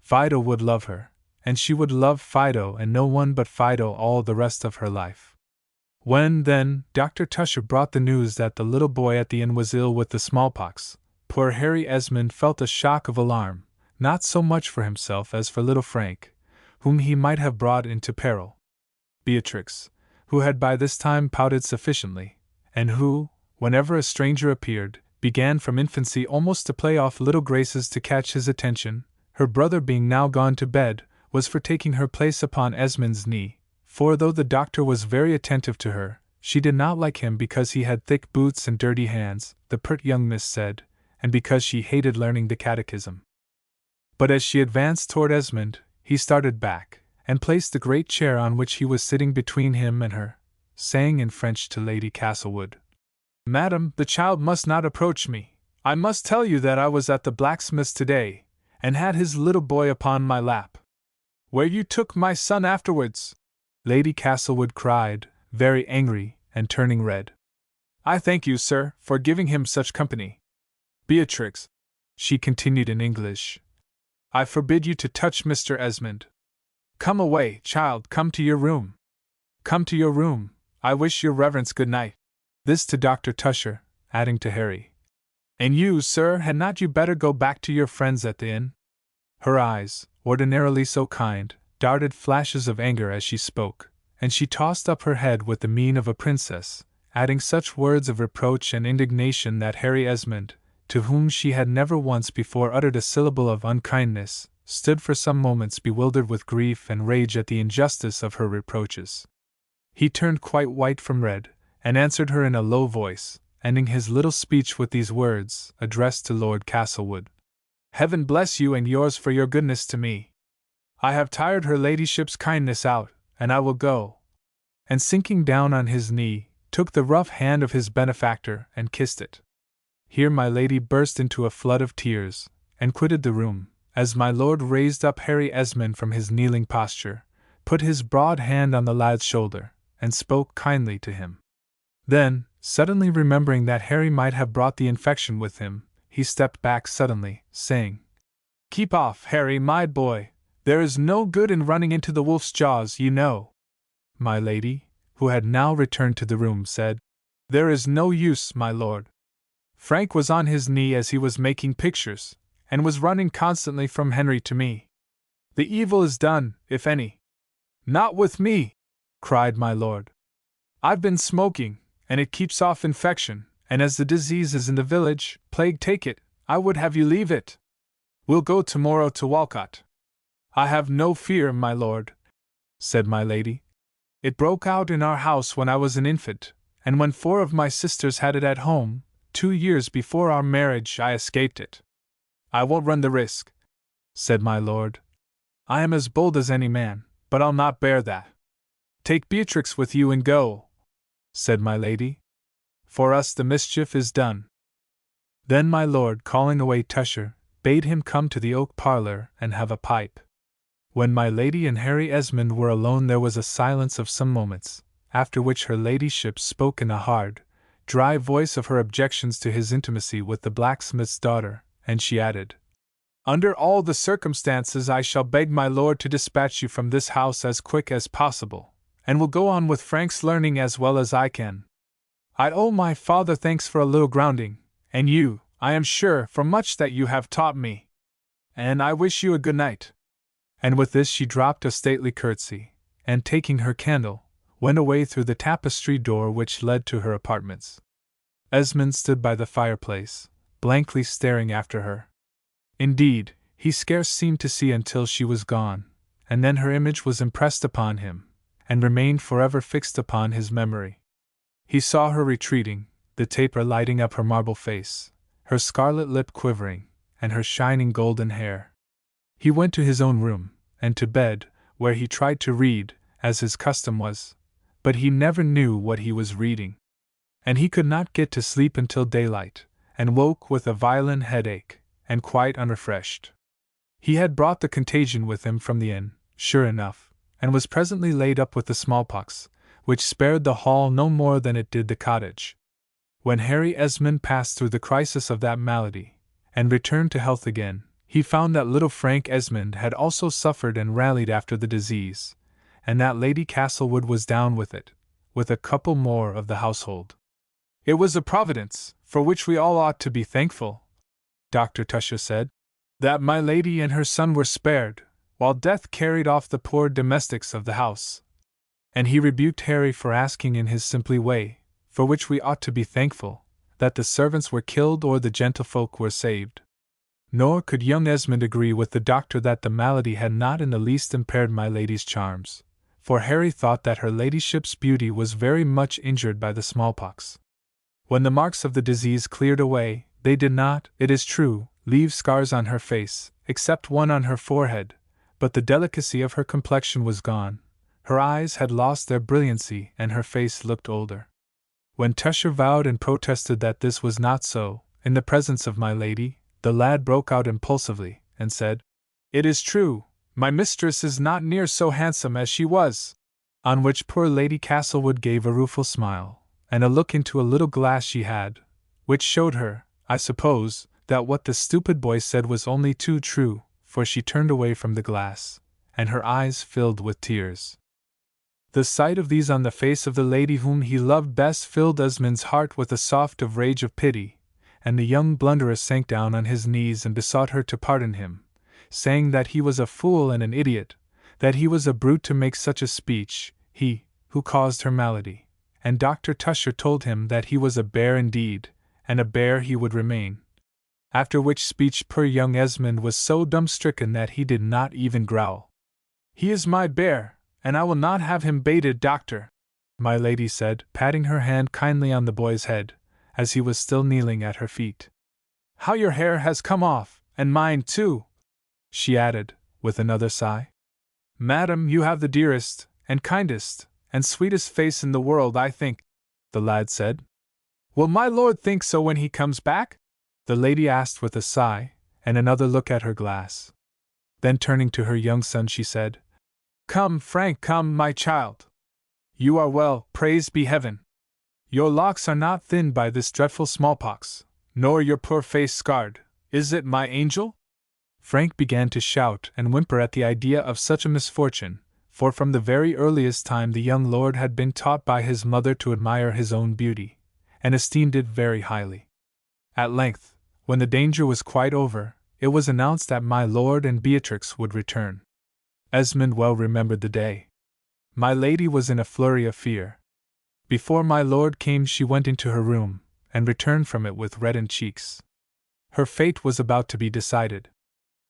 Fido would love her, and she would love Fido and no one but Fido all the rest of her life. When, then, Dr. Tusher brought the news that the little boy at the inn was ill with the smallpox, poor Harry Esmond felt a shock of alarm, not so much for himself as for little Frank, whom he might have brought into peril. Beatrix, who had by this time pouted sufficiently, and who, whenever a stranger appeared, began from infancy almost to play off little graces to catch his attention, her brother being now gone to bed, was for taking her place upon Esmond's knee, for though the doctor was very attentive to her, she did not like him because he had thick boots and dirty hands, the pert young miss said, and because she hated learning the catechism. But as she advanced toward Esmond, he started back, and placed the great chair on which he was sitting between him and her, saying in French to Lady Castlewood, "Madam, the child must not approach me. I must tell you that I was at the blacksmith's today, and had his little boy upon my lap." "Where you took my son afterwards," Lady Castlewood cried, very angry, and turning red. "I thank you, sir, for giving him such company. Beatrix," she continued in English, "I forbid you to touch Mr. Esmond. Come away, child, come to your room. Come to your room, I wish your reverence good night." This to Dr. Tusher, adding to Harry, "And you, sir, had not you better go back to your friends at the inn?" Her eyes, ordinarily so kind, darted flashes of anger as she spoke, and she tossed up her head with the mien of a princess, adding such words of reproach and indignation that Harry Esmond, to whom she had never once before uttered a syllable of unkindness, stood for some moments bewildered with grief and rage at the injustice of her reproaches. He turned quite white from red, and answered her in a low voice, ending his little speech with these words, addressed to Lord Castlewood: "Heaven bless you and yours for your goodness to me. I have tired her ladyship's kindness out, and I will go." And sinking down on his knee, took the rough hand of his benefactor and kissed it. Here my lady burst into a flood of tears, and quitted the room, as my lord raised up Harry Esmond from his kneeling posture, put his broad hand on the lad's shoulder, and spoke kindly to him. Then, suddenly remembering that Harry might have brought the infection with him, he stepped back suddenly, saying, "Keep off, Harry, my boy, there is no good in running into the wolf's jaws, you know." My lady, who had now returned to the room, said, "There is no use, my lord. Frank was on his knee as he was making pictures, and was running constantly from Henry to me. The evil is done, if any." "Not with me!" cried my lord. "I've been smoking, and it keeps off infection, and as the disease is in the village, plague take it, I would have you leave it. We'll go tomorrow to Walcott." "I have no fear, my lord," said my lady. "It broke out in our house when I was an infant, and when 4 of my sisters had it at home, 2 years before our marriage, I escaped it. I won't run the risk," said my lord. "I am as bold as any man, but I'll not bear that. Take Beatrix with you and go." said my lady. For us the mischief is done. Then my lord, calling away Tusher, bade him come to the oak parlour and have a pipe. When my lady and Harry Esmond were alone there was a silence of some moments, after which her ladyship spoke in a hard, dry voice of her objections to his intimacy with the blacksmith's daughter, and she added, "Under all the circumstances I shall beg my lord to dispatch you from this house as quick as possible, and will go on with Frank's learning as well as I can. I owe my father thanks for a little grounding, and you, I am sure, for much that you have taught me. And I wish you a good night." And with this she dropped a stately curtsy, and taking her candle, went away through the tapestry door which led to her apartments. Esmond stood by the fireplace, blankly staring after her. Indeed, he scarce seemed to see until she was gone, and then her image was impressed upon him, and remained forever fixed upon his memory. He saw her retreating, the taper lighting up her marble face, her scarlet lip quivering, and her shining golden hair. He went to his own room, and to bed, where he tried to read, as his custom was, but he never knew what he was reading. And he could not get to sleep until daylight, and woke with a violent headache, and quite unrefreshed. He had brought the contagion with him from the inn, sure enough, and was presently laid up with the smallpox, which spared the hall no more than it did the cottage. When Harry Esmond passed through the crisis of that malady, and returned to health again, he found that little Frank Esmond had also suffered and rallied after the disease, and that Lady Castlewood was down with it, with a couple more of the household. "It was a providence, for which we all ought to be thankful," Dr. Tusher said, "that my lady and her son were spared, while death carried off the poor domestics of the house." And he rebuked Harry for asking in his simply way, for which we ought to be thankful, that the servants were killed or the gentlefolk were saved. Nor could young Esmond agree with the doctor that the malady had not in the least impaired my lady's charms, for Harry thought that her ladyship's beauty was very much injured by the smallpox. When the marks of the disease cleared away, they did not, it is true, leave scars on her face, except one on her forehead, but the delicacy of her complexion was gone, her eyes had lost their brilliancy, and her face looked older. When Tusher vowed and protested that this was not so, in the presence of my lady, the lad broke out impulsively, and said, "It is true, my mistress is not near so handsome as she was." On which poor Lady Castlewood gave a rueful smile, and a look into a little glass she had, which showed her, I suppose, that what the stupid boy said was only too true, for she turned away from the glass, and her eyes filled with tears. The sight of these on the face of the lady whom he loved best filled Esmond's heart with a soft of rage of pity, and the young blunderer sank down on his knees and besought her to pardon him, saying that he was a fool and an idiot, that he was a brute to make such a speech, he, who caused her malady, and Dr. Tusher told him that he was a bear indeed, and a bear he would remain. After which speech poor young Esmond was so dumb-stricken that he did not even growl. "He is my bear, and I will not have him baited, doctor," my lady said, patting her hand kindly on the boy's head, as he was still kneeling at her feet. "How your hair has come off, and mine too," she added, with another sigh. "Madam, you have the dearest, and kindest, and sweetest face in the world, I think," the lad said. "Will my lord think so when he comes back?" the lady asked with a sigh, and another look at her glass. Then turning to her young son she said, "Come, Frank, come, my child. You are well, praised be heaven. Your locks are not thinned by this dreadful smallpox, nor your poor face scarred, is it, my angel?" Frank began to shout and whimper at the idea of such a misfortune, for from the very earliest time the young lord had been taught by his mother to admire his own beauty, and esteemed it very highly. At length, when the danger was quite over, it was announced that my lord and Beatrix would return. Esmond well remembered the day. My lady was in a flurry of fear. Before my lord came she went into her room, and returned from it with reddened cheeks. Her fate was about to be decided.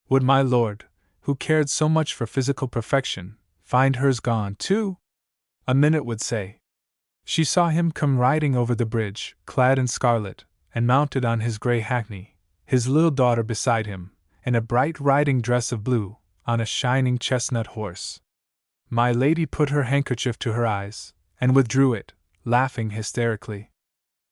Would my lord, who cared so much for physical perfection, find hers gone too? A minute would say. She saw him come riding over the bridge, clad in scarlet, and mounted on his grey hackney, his little daughter beside him, in a bright riding dress of blue, on a shining chestnut horse. My lady put her handkerchief to her eyes, and withdrew it, laughing hysterically.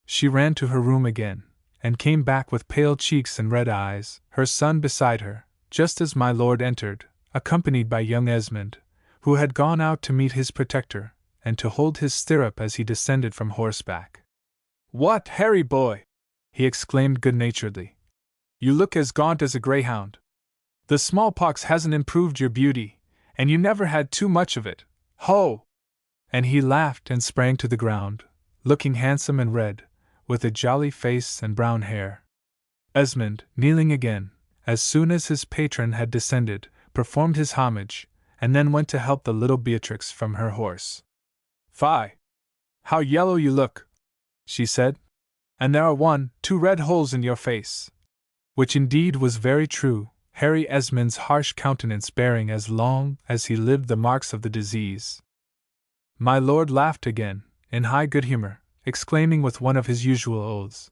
She ran to her room again, and came back with pale cheeks and red eyes, her son beside her, just as my lord entered, accompanied by young Esmond, who had gone out to meet his protector, and to hold his stirrup as he descended from horseback. "What, Harry boy!" he exclaimed good-naturedly. "You look as gaunt as a greyhound. The smallpox hasn't improved your beauty, and you never had too much of it. Ho!" And he laughed and sprang to the ground, looking handsome and red, with a jolly face and brown hair. Esmond, kneeling again, as soon as his patron had descended, performed his homage, and then went to help the little Beatrix from her horse. "Fie! How yellow you look!" she said. "And there are 2 red holes in your face." Which indeed was very true, Harry Esmond's harsh countenance bearing as long as he lived the marks of the disease. My lord laughed again, in high good humor, exclaiming with one of his usual oaths,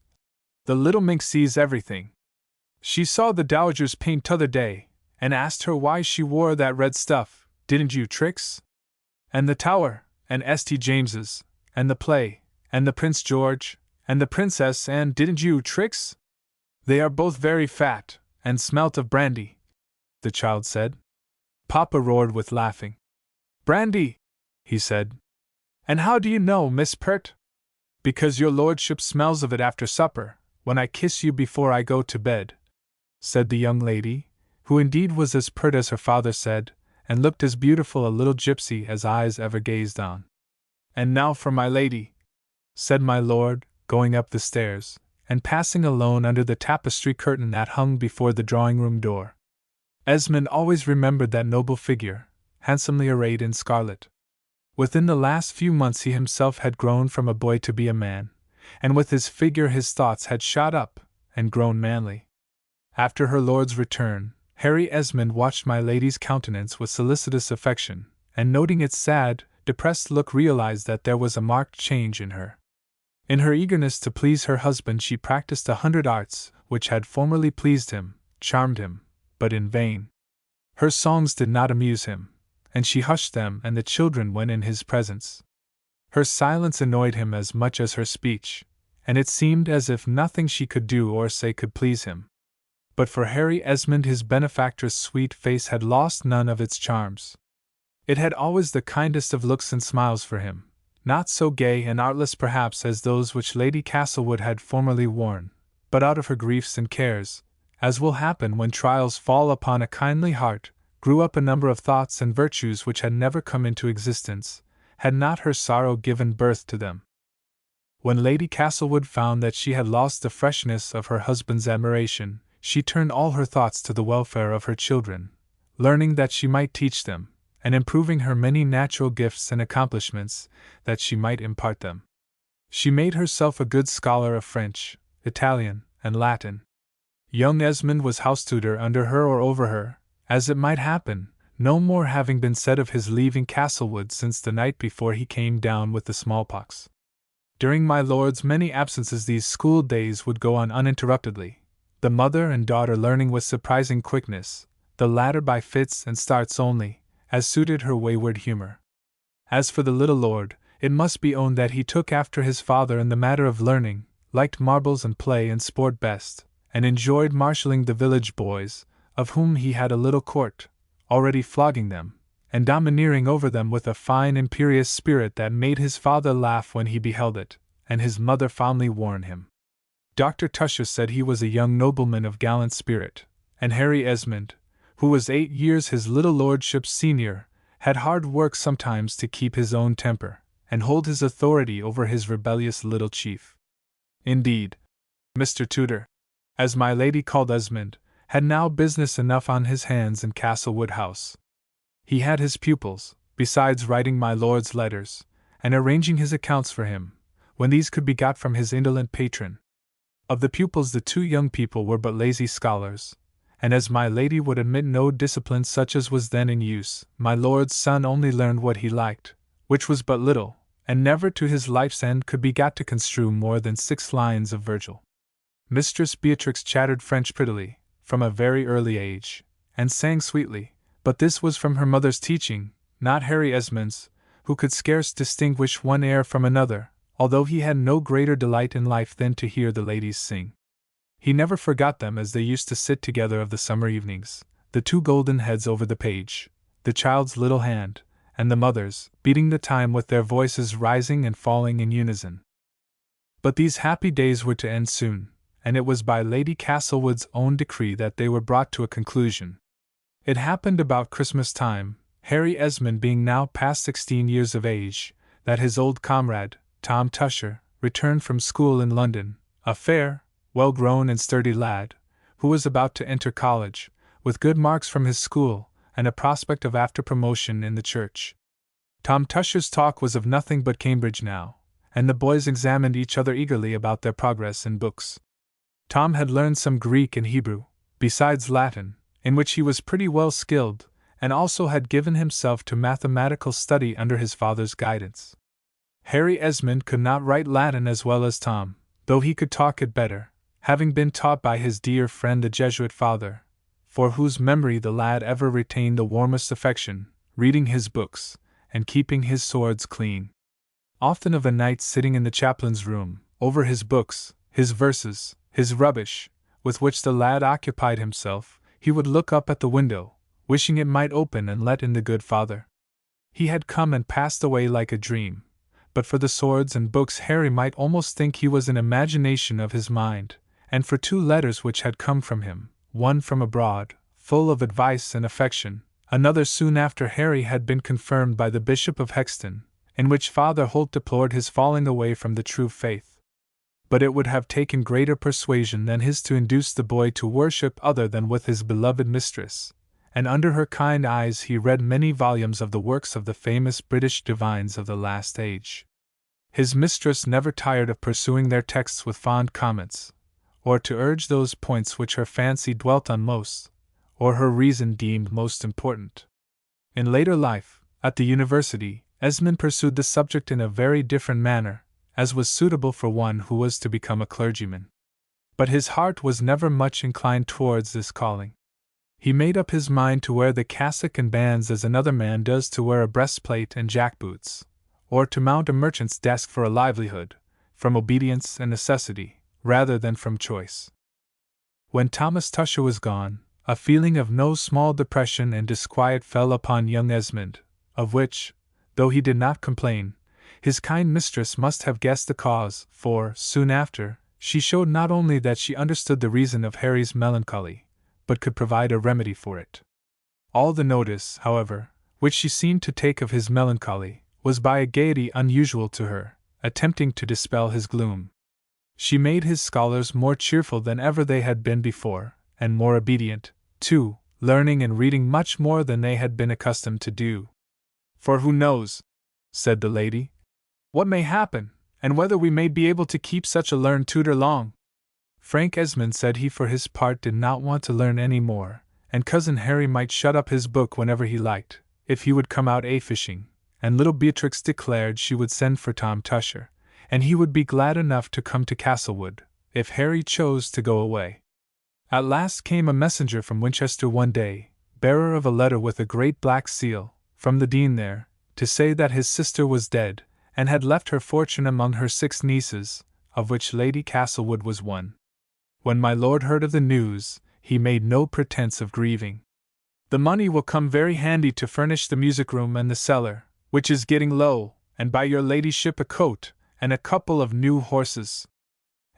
"The little minx sees everything. She saw the dowager's paint t'other day, and asked her why she wore that red stuff, didn't you, Trix? And the Tower, and St. James's, and the play, and the Prince George, and the Princess Anne, didn't you, Trix? They are both very fat, and smelt of brandy," the child said. Papa roared with laughing. "Brandy!" he said. "And how do you know, Miss Pert?" "Because your lordship smells of it after supper, when I kiss you before I go to bed," said the young lady, who indeed was as pert as her father said, and looked as beautiful a little gypsy as eyes ever gazed on. "And now for my lady," said my lord, going up the stairs, and passing alone under the tapestry curtain that hung before the drawing-room door. Esmond always remembered that noble figure, handsomely arrayed in scarlet. Within the last few months he himself had grown from a boy to be a man, and with his figure his thoughts had shot up, and grown manly. After her lord's return, Harry Esmond watched my lady's countenance with solicitous affection, and noting its sad, depressed look realized that there was a marked change in her. In her eagerness to please her husband she practiced 100 arts, which had formerly pleased him, charmed him, but in vain. Her songs did not amuse him, and she hushed them and the children when in his presence. Her silence annoyed him as much as her speech, and it seemed as if nothing she could do or say could please him. But for Harry Esmond his benefactress' sweet face had lost none of its charms. It had always the kindest of looks and smiles for him, not so gay and artless perhaps as those which Lady Castlewood had formerly worn, but out of her griefs and cares, as will happen when trials fall upon a kindly heart, grew up a number of thoughts and virtues which had never come into existence, had not her sorrow given birth to them. When Lady Castlewood found that she had lost the freshness of her husband's admiration, she turned all her thoughts to the welfare of her children, learning that she might teach them, and improving her many natural gifts and accomplishments, that she might impart them. She made herself a good scholar of French, Italian, and Latin. Young Esmond was house-tutor under her or over her, as it might happen, no more having been said of his leaving Castlewood since the night before he came down with the smallpox. During my lord's many absences these school days would go on uninterruptedly, the mother and daughter learning with surprising quickness, the latter by fits and starts only, as suited her wayward humor. As for the little lord, it must be owned that he took after his father in the matter of learning, liked marbles and play and sport best, and enjoyed marshalling the village boys, of whom he had a little court, already flogging them, and domineering over them with a fine imperious spirit that made his father laugh when he beheld it, and his mother fondly warn him. Dr. Tusher said he was a young nobleman of gallant spirit, and Harry Esmond, who was 8 years his little lordship's senior, had hard work sometimes to keep his own temper, and hold his authority over his rebellious little chief. Indeed, Mr. Tutor, as my lady called Esmond, had now business enough on his hands in Castlewood House. He had his pupils, besides writing my lord's letters, and arranging his accounts for him, when these could be got from his indolent patron. Of the pupils the 2 young people were but lazy scholars, and as my lady would admit no discipline such as was then in use, my lord's son only learned what he liked, which was but little, and never to his life's end could be got to construe more than 6 lines of Virgil. Mistress Beatrix chattered French prettily, from a very early age, and sang sweetly, but this was from her mother's teaching, not Harry Esmond's, who could scarce distinguish one air from another, although he had no greater delight in life than to hear the ladies sing. He never forgot them as they used to sit together of the summer evenings, the two golden heads over the page, the child's little hand, and the mother's, beating the time with their voices rising and falling in unison. But these happy days were to end soon, and it was by Lady Castlewood's own decree that they were brought to a conclusion. It happened about Christmas time, Harry Esmond being now past 16 years of age, that his old comrade, Tom Tusher, returned from school in London, a fair, well-grown and sturdy lad, who was about to enter college, with good marks from his school, and a prospect of after promotion in the church. Tom Tusher's talk was of nothing but Cambridge now, and the boys examined each other eagerly about their progress in books. Tom had learned some Greek and Hebrew, besides Latin, in which he was pretty well skilled, and also had given himself to mathematical study under his father's guidance. Harry Esmond could not write Latin as well as Tom, though he could talk it better, having been taught by his dear friend the Jesuit father, for whose memory the lad ever retained the warmest affection, reading his books, and keeping his swords clean. Often of a night sitting in the chaplain's room, over his books, his verses, his rubbish, with which the lad occupied himself, he would look up at the window, wishing it might open and let in the good father. He had come and passed away like a dream, but for the swords and books Harry might almost think he was an imagination of his mind, and for two letters which had come from him, one from abroad, full of advice and affection, another soon after Harry had been confirmed by the Bishop of Hexton, in which Father Holt deplored his falling away from the true faith. But it would have taken greater persuasion than his to induce the boy to worship other than with his beloved mistress, and under her kind eyes he read many volumes of the works of the famous British divines of the last age. His mistress never tired of pursuing their texts with fond comments, or to urge those points which her fancy dwelt on most, or her reason deemed most important. In later life, at the university, Esmond pursued the subject in a very different manner, as was suitable for one who was to become a clergyman. But his heart was never much inclined towards this calling. He made up his mind to wear the cassock and bands as another man does to wear a breastplate and jackboots, or to mount a merchant's desk for a livelihood, from obedience and necessity, rather than from choice. When Thomas Tusher was gone, a feeling of no small depression and disquiet fell upon young Esmond, of which, though he did not complain, his kind mistress must have guessed the cause, for, soon after, she showed not only that she understood the reason of Harry's melancholy, but could provide a remedy for it. All the notice, however, which she seemed to take of his melancholy, was by a gaiety unusual to her, attempting to dispel his gloom. She made his scholars more cheerful than ever they had been before, and more obedient, too, learning and reading much more than they had been accustomed to do. For who knows, said the lady, what may happen, and whether we may be able to keep such a learned tutor long? Frank Esmond said he for his part did not want to learn any more, and cousin Harry might shut up his book whenever he liked, if he would come out a-fishing, and little Beatrix declared she would send for Tom Tusher, and he would be glad enough to come to Castlewood, if Harry chose to go away. At last came a messenger from Winchester one day, bearer of a letter with a great black seal, from the dean there, to say that his sister was dead, and had left her fortune among her 6 nieces, of which Lady Castlewood was one. When my lord heard of the news, he made no pretence of grieving. The money will come very handy to furnish the music-room and the cellar, which is getting low, and buy your ladyship a coat, and a couple of new horses.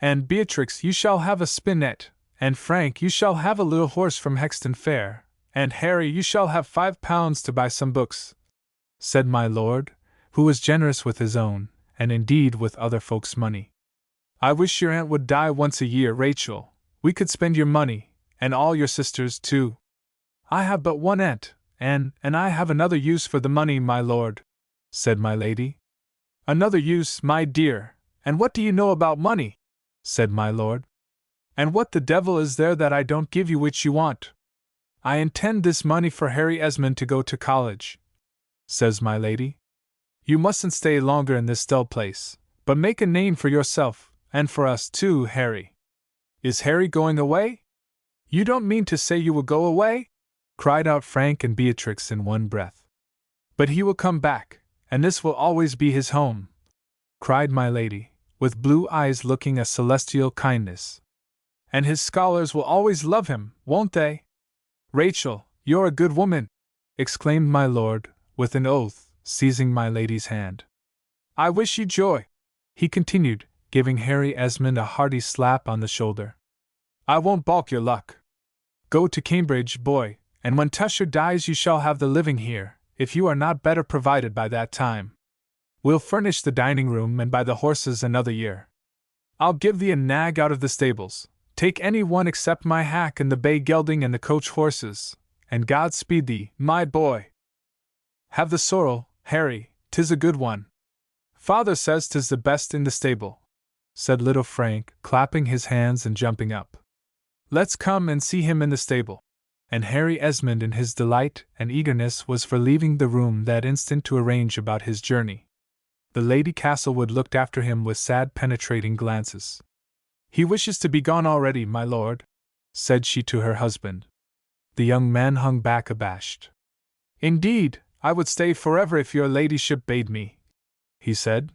And Beatrix, you shall have a spinet, and Frank, you shall have a little horse from Hexton Fair, and Harry, you shall have £5 to buy some books, said my lord, who was generous with his own, and indeed with other folks' money. I wish your aunt would die once a year, Rachel. We could spend your money, and all your sisters too. I have but one aunt, and I have another use for the money, my lord, said my lady. Another use, my dear, and what do you know about money? Said my lord. And what the devil is there that I don't give you which you want? I intend this money for Harry Esmond to go to college, says my lady. You mustn't stay longer in this dull place, but make a name for yourself, and for us too, Harry. Is Harry going away? You don't mean to say you will go away? Cried out Frank and Beatrix in one breath. But he will come back, and this will always be his home. cried my lady, with blue eyes looking a celestial kindness. And his scholars will always love him, won't they? Rachel, you're a good woman, exclaimed my lord, with an oath, seizing my lady's hand. I wish you joy, he continued, giving Harry Esmond a hearty slap on the shoulder. I won't balk your luck. Go to Cambridge, boy, and when Tusher dies you shall have the living here, if you are not better provided by that time. We'll furnish the dining room and buy the horses another year. I'll give thee a nag out of the stables. Take any one except my hack and the bay gelding and the coach horses, and God speed thee, my boy. Have the sorrel, Harry, 'tis a good one. Father says 'tis the best in the stable, said little Frank, clapping his hands and jumping up. Let's come and see him in the stable. And Harry Esmond in his delight and eagerness was for leaving the room that instant to arrange about his journey. The Lady Castlewood looked after him with sad penetrating glances. He wishes to be gone already, my lord, said she to her husband. The young man hung back abashed. Indeed, I would stay forever if your ladyship bade me, he said.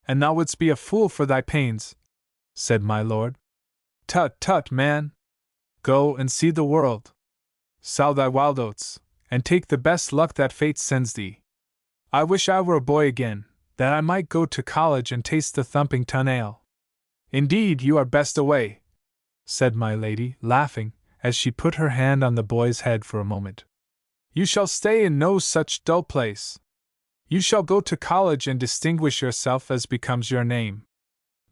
And thou wouldst be a fool for thy pains, said my lord. Tut, tut, man! Go and see the world. Sow thy wild oats, and take the best luck that fate sends thee. I wish I were a boy again, that I might go to college and taste the thumping tun ale. Indeed, you are best away, said my lady, laughing, as she put her hand on the boy's head for a moment. You shall stay in no such dull place. You shall go to college and distinguish yourself as becomes your name.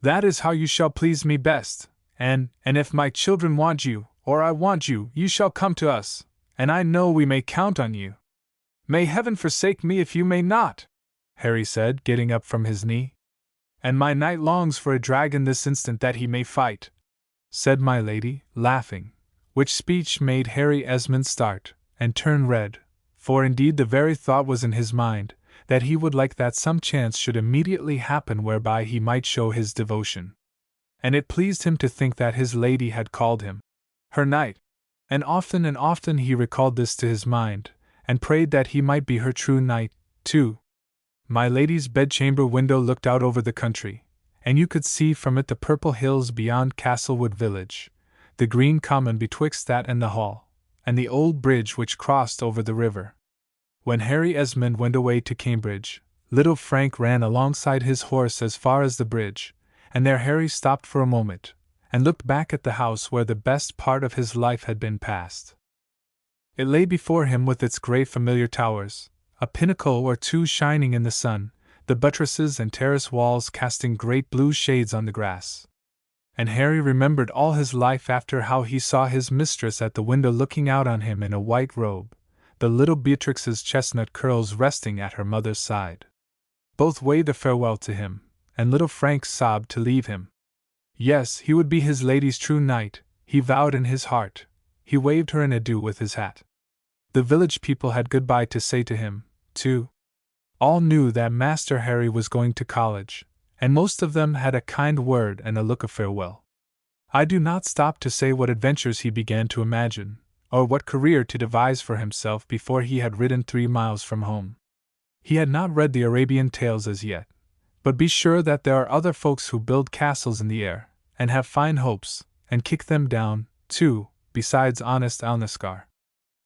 That is how you shall please me best, and if my children want you, or I want you, you shall come to us, and I know we may count on you. May heaven forsake me if you may not, Harry said, getting up from his knee. And my knight longs for a dragon this instant that he may fight, said my lady, laughing, which speech made Harry Esmond start, and turn red, for indeed the very thought was in his mind, that he would like that some chance should immediately happen whereby he might show his devotion. And it pleased him to think that his lady had called him her knight, and often he recalled this to his mind, and prayed that he might be her true knight, too. My lady's bedchamber window looked out over the country, and you could see from it the purple hills beyond Castlewood village, the green common betwixt that and the hall, and the old bridge which crossed over the river. When Harry Esmond went away to Cambridge, little Frank ran alongside his horse as far as the bridge, and there Harry stopped for a moment, and looked back at the house where the best part of his life had been passed. It lay before him with its grey familiar towers, a pinnacle or two shining in the sun, the buttresses and terrace walls casting great blue shades on the grass. And Harry remembered all his life after how he saw his mistress at the window looking out on him in a white robe, the little Beatrix's chestnut curls resting at her mother's side. Both waved a farewell to him, and little Frank sobbed to leave him. Yes, he would be his lady's true knight, he vowed in his heart. He waved her an adieu with his hat. The village people had goodbye to say to him, too. All knew that Master Harry was going to college, and most of them had a kind word and a look of farewell. I do not stop to say what adventures he began to imagine, or what career to devise for himself before he had ridden 3 miles from home. He had not read the Arabian tales as yet, but be sure that there are other folks who build castles in the air, and have fine hopes, and kick them down, too, besides honest Alnaschar.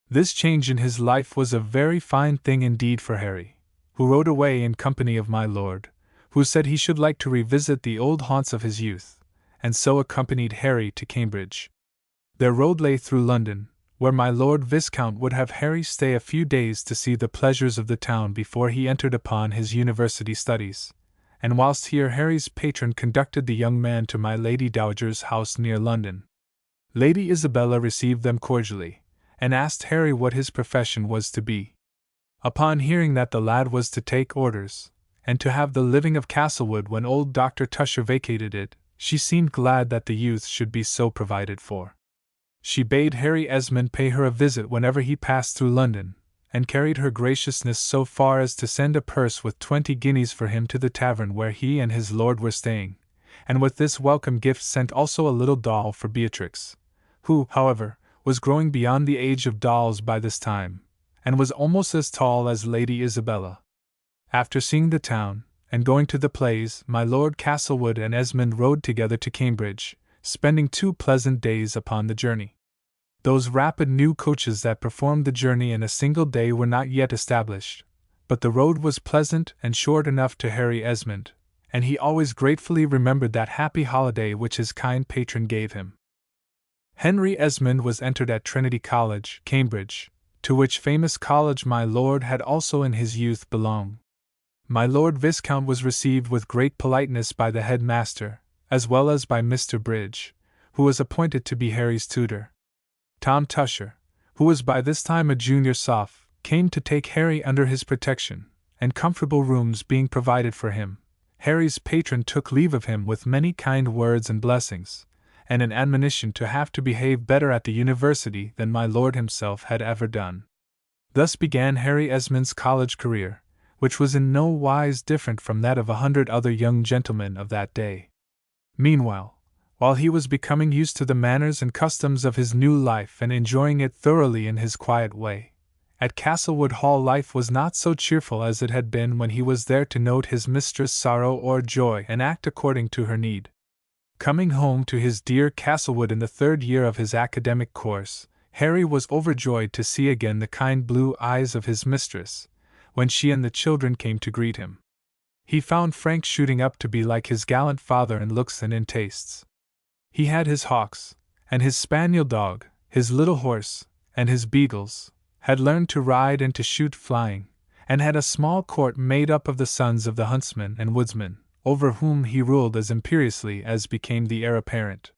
This change in his life was a very fine thing indeed for Harry, who rode away in company of my lord, who said he should like to revisit the old haunts of his youth, and so accompanied Harry to Cambridge. Their road lay through London, where my Lord Viscount would have Harry stay a few days to see the pleasures of the town before he entered upon his university studies, and whilst here Harry's patron conducted the young man to my Lady Dowager's house near London. Lady Isabella received them cordially, and asked Harry what his profession was to be. Upon hearing that the lad was to take orders, and to have the living of Castlewood when old Dr. Tusher vacated it, she seemed glad that the youth should be so provided for. She bade Harry Esmond pay her a visit whenever he passed through London, and carried her graciousness so far as to send a purse with 20 guineas for him to the tavern where he and his lord were staying, and with this welcome gift sent also a little doll for Beatrix, who, however, was growing beyond the age of dolls by this time, and was almost as tall as Lady Isabella. After seeing the town, and going to the plays, my Lord Castlewood and Esmond rode together to Cambridge, spending 2 pleasant days upon the journey. Those rapid new coaches that performed the journey in a single day were not yet established, but the road was pleasant and short enough to Harry Esmond, and he always gratefully remembered that happy holiday which his kind patron gave him. Henry Esmond was entered at Trinity College, Cambridge, to which famous college my lord had also in his youth belonged. My Lord Viscount was received with great politeness by the headmaster, as well as by Mr. Bridge, who was appointed to be Harry's tutor. Tom Tusher, who was by this time a junior soph, came to take Harry under his protection, and comfortable rooms being provided for him, Harry's patron took leave of him with many kind words and blessings, and an admonition to have to behave better at the university than my lord himself had ever done. Thus began Harry Esmond's college career, which was in no wise different from that of 100 other young gentlemen of that day. Meanwhile, while he was becoming used to the manners and customs of his new life and enjoying it thoroughly in his quiet way, at Castlewood Hall life was not so cheerful as it had been when he was there to note his mistress' sorrow or joy and act according to her need. Coming home to his dear Castlewood in the 3rd year of his academic course, Harry was overjoyed to see again the kind blue eyes of his mistress, when she and the children came to greet him. He found Frank shooting up to be like his gallant father in looks and in tastes. He had his hawks, and his spaniel dog, his little horse, and his beagles, had learned to ride and to shoot flying, and had a small court made up of the sons of the huntsmen and woodsmen, over whom he ruled as imperiously as became the heir apparent.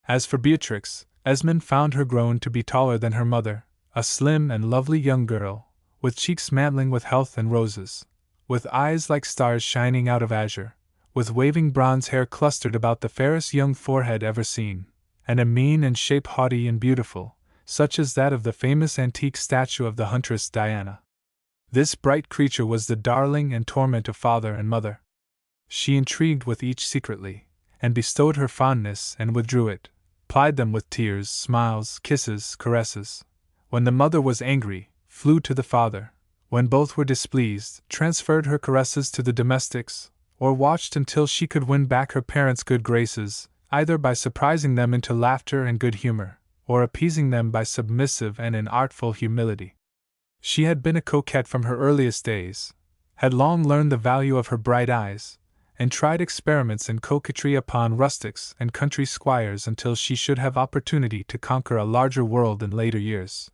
As for Beatrix, Esmond found her grown to be taller than her mother, a slim and lovely young girl, with cheeks mantling with health and roses, with eyes like stars shining out of azure, with waving bronze hair clustered about the fairest young forehead ever seen, and a mien and shape haughty and beautiful, such as that of the famous antique statue of the huntress Diana. This bright creature was the darling and torment of father and mother. She intrigued with each secretly, and bestowed her fondness and withdrew it, plied them with tears, smiles, kisses, caresses. When the mother was angry, flew to the father; when both were displeased, transferred her caresses to the domestics, or watched until she could win back her parents' good graces, either by surprising them into laughter and good humor, or appeasing them by submissive and inartful humility. She had been a coquette from her earliest days, had long learned the value of her bright eyes, and tried experiments in coquetry upon rustics and country squires until she should have opportunity to conquer a larger world in later years.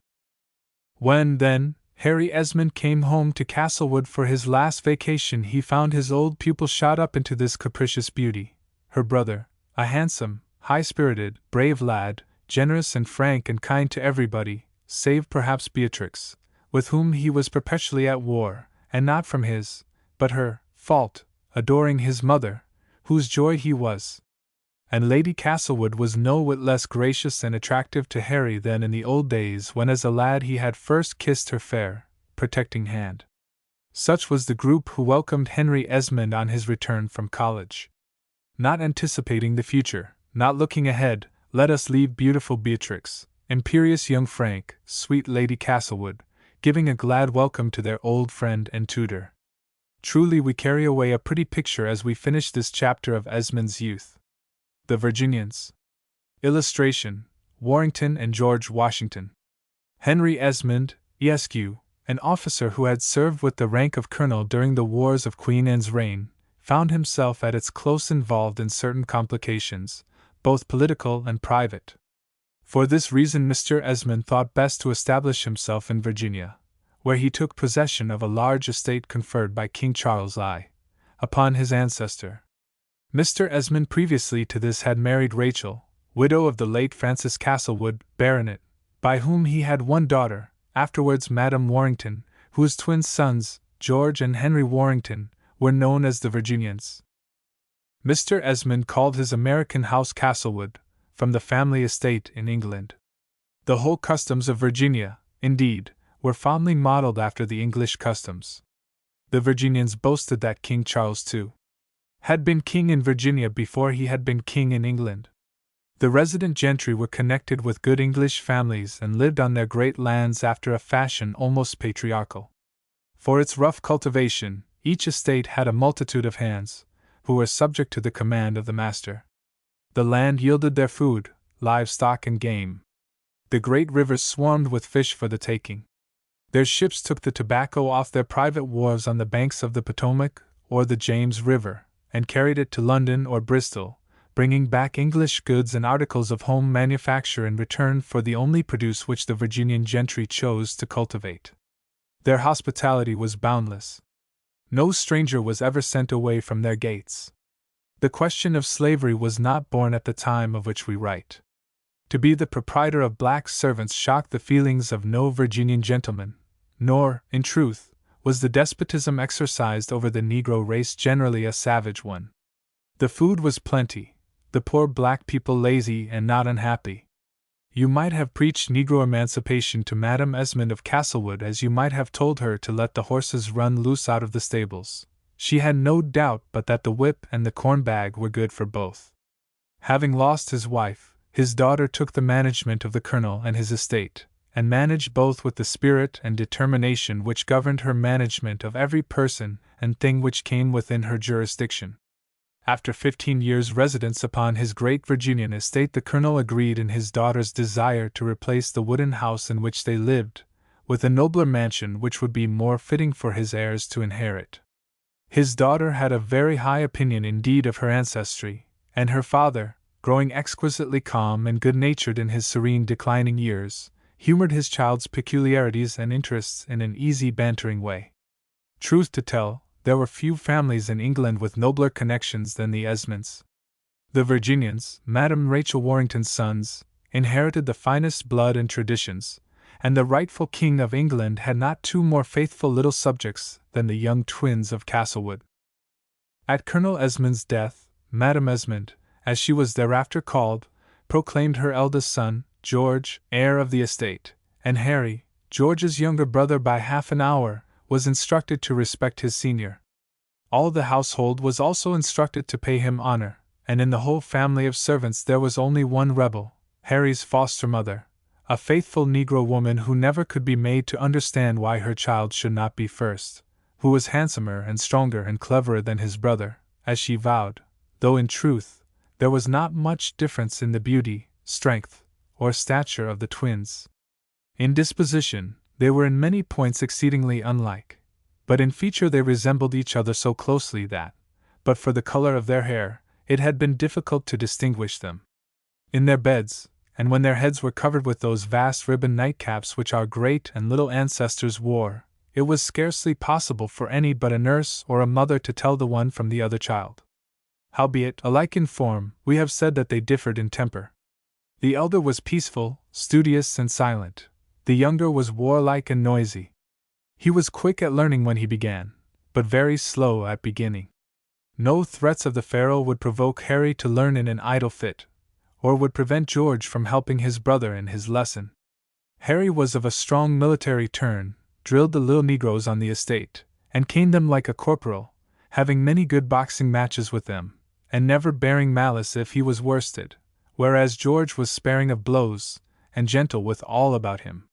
When, then, Harry Esmond came home to Castlewood for his last vacation, he found his old pupil shot up into this capricious beauty, her brother, a handsome, high-spirited, brave lad, generous and frank and kind to everybody, save perhaps Beatrix, with whom he was perpetually at war, and not from his, but her, fault, adoring his mother, whose joy he was. And Lady Castlewood was no whit less gracious and attractive to Harry than in the old days when as a lad he had first kissed her fair, protecting hand. Such was the group who welcomed Henry Esmond on his return from college. Not anticipating the future, not looking ahead, let us leave beautiful Beatrix, imperious young Frank, sweet Lady Castlewood, giving a glad welcome to their old friend and tutor. Truly we carry away a pretty picture as we finish this chapter of Esmond's youth. The Virginians. Illustration: Warrington and George Washington. Henry Esmond, Esq., an officer who had served with the rank of colonel during the wars of Queen Anne's reign, found himself at its close involved in certain complications, both political and private. For this reason Mr. Esmond thought best to establish himself in Virginia, where he took possession of a large estate conferred by King Charles I upon his ancestor. Mr. Esmond previously to this had married Rachel, widow of the late Francis Castlewood, Baronet, by whom he had one daughter, afterwards Madame Warrington, whose twin sons, George and Henry Warrington, were known as the Virginians. Mr. Esmond called his American house Castlewood, from the family estate in England. The whole customs of Virginia, indeed, were fondly modeled after the English customs. The Virginians boasted that King Charles II had been king in Virginia before he had been king in England. The resident gentry were connected with good English families and lived on their great lands after a fashion almost patriarchal. For its rough cultivation, Each estate had a multitude of hands, who were subject to the command of the master. The land yielded their food, livestock and game. The great rivers swarmed with fish for the taking. Their ships took the tobacco off their private wharves on the banks of the Potomac or the James River, and carried it to London or Bristol, bringing back English goods and articles of home manufacture in return for the only produce which the Virginian gentry chose to cultivate. Their hospitality was boundless. No stranger was ever sent away from their gates. The question of slavery was not born at the time of which we write. To be the proprietor of black servants shocked the feelings of no Virginian gentleman, nor, in truth, was the despotism exercised over the Negro race generally a savage one. The food was plenty, the poor black people lazy and not unhappy. You might have preached Negro emancipation to Madam Esmond of Castlewood as you might have told her to let the horses run loose out of the stables. She had no doubt but that the whip and the corn bag were good for both. Having lost his wife, his daughter took the management of the colonel and his estate, and managed both with the spirit and determination which governed her management of every person and thing which came within her jurisdiction. After 15 years' residence upon his great Virginian estate, the colonel agreed in his daughter's desire to replace the wooden house in which they lived, with a nobler mansion which would be more fitting for his heirs to inherit. His daughter had a very high opinion indeed of her ancestry, and her father, growing exquisitely calm and good-natured in his serene declining years, humored his child's peculiarities and interests in an easy bantering way. Truth to tell, there were few families in England with nobler connections than the Esmonds. The Virginians, Madame Rachel Warrington's sons, inherited the finest blood and traditions, and the rightful King of England had not two more faithful little subjects than the young twins of Castlewood. At Colonel Esmond's death, Madame Esmond, as she was thereafter called, proclaimed her eldest son, George, heir of the estate, and Harry, George's younger brother by half an hour, was instructed to respect his senior. All the household was also instructed to pay him honor, and in the whole family of servants there was only one rebel, Harry's foster mother, a faithful Negro woman who never could be made to understand why her child should not be first, who was handsomer and stronger and cleverer than his brother, as she vowed, though in truth, there was not much difference in the beauty, strength, or stature of the twins. In disposition, they were in many points exceedingly unlike, but in feature they resembled each other so closely that, but for the color of their hair, it had been difficult to distinguish them. In their beds, and when their heads were covered with those vast ribbon nightcaps which our great and little ancestors wore, it was scarcely possible for any but a nurse or a mother to tell the one from the other child. Howbeit, alike in form, we have said that they differed in temper. The elder was peaceful, studious, and silent. The younger was warlike and noisy. He was quick at learning when he began, but very slow at beginning. No threats of the Pharaoh would provoke Harry to learn in an idle fit, or would prevent George from helping his brother in his lesson. Harry was of a strong military turn, drilled the little negroes on the estate, and caned them like a corporal, having many good boxing matches with them, and never bearing malice if he was worsted, whereas George was sparing of blows, and gentle with all about him.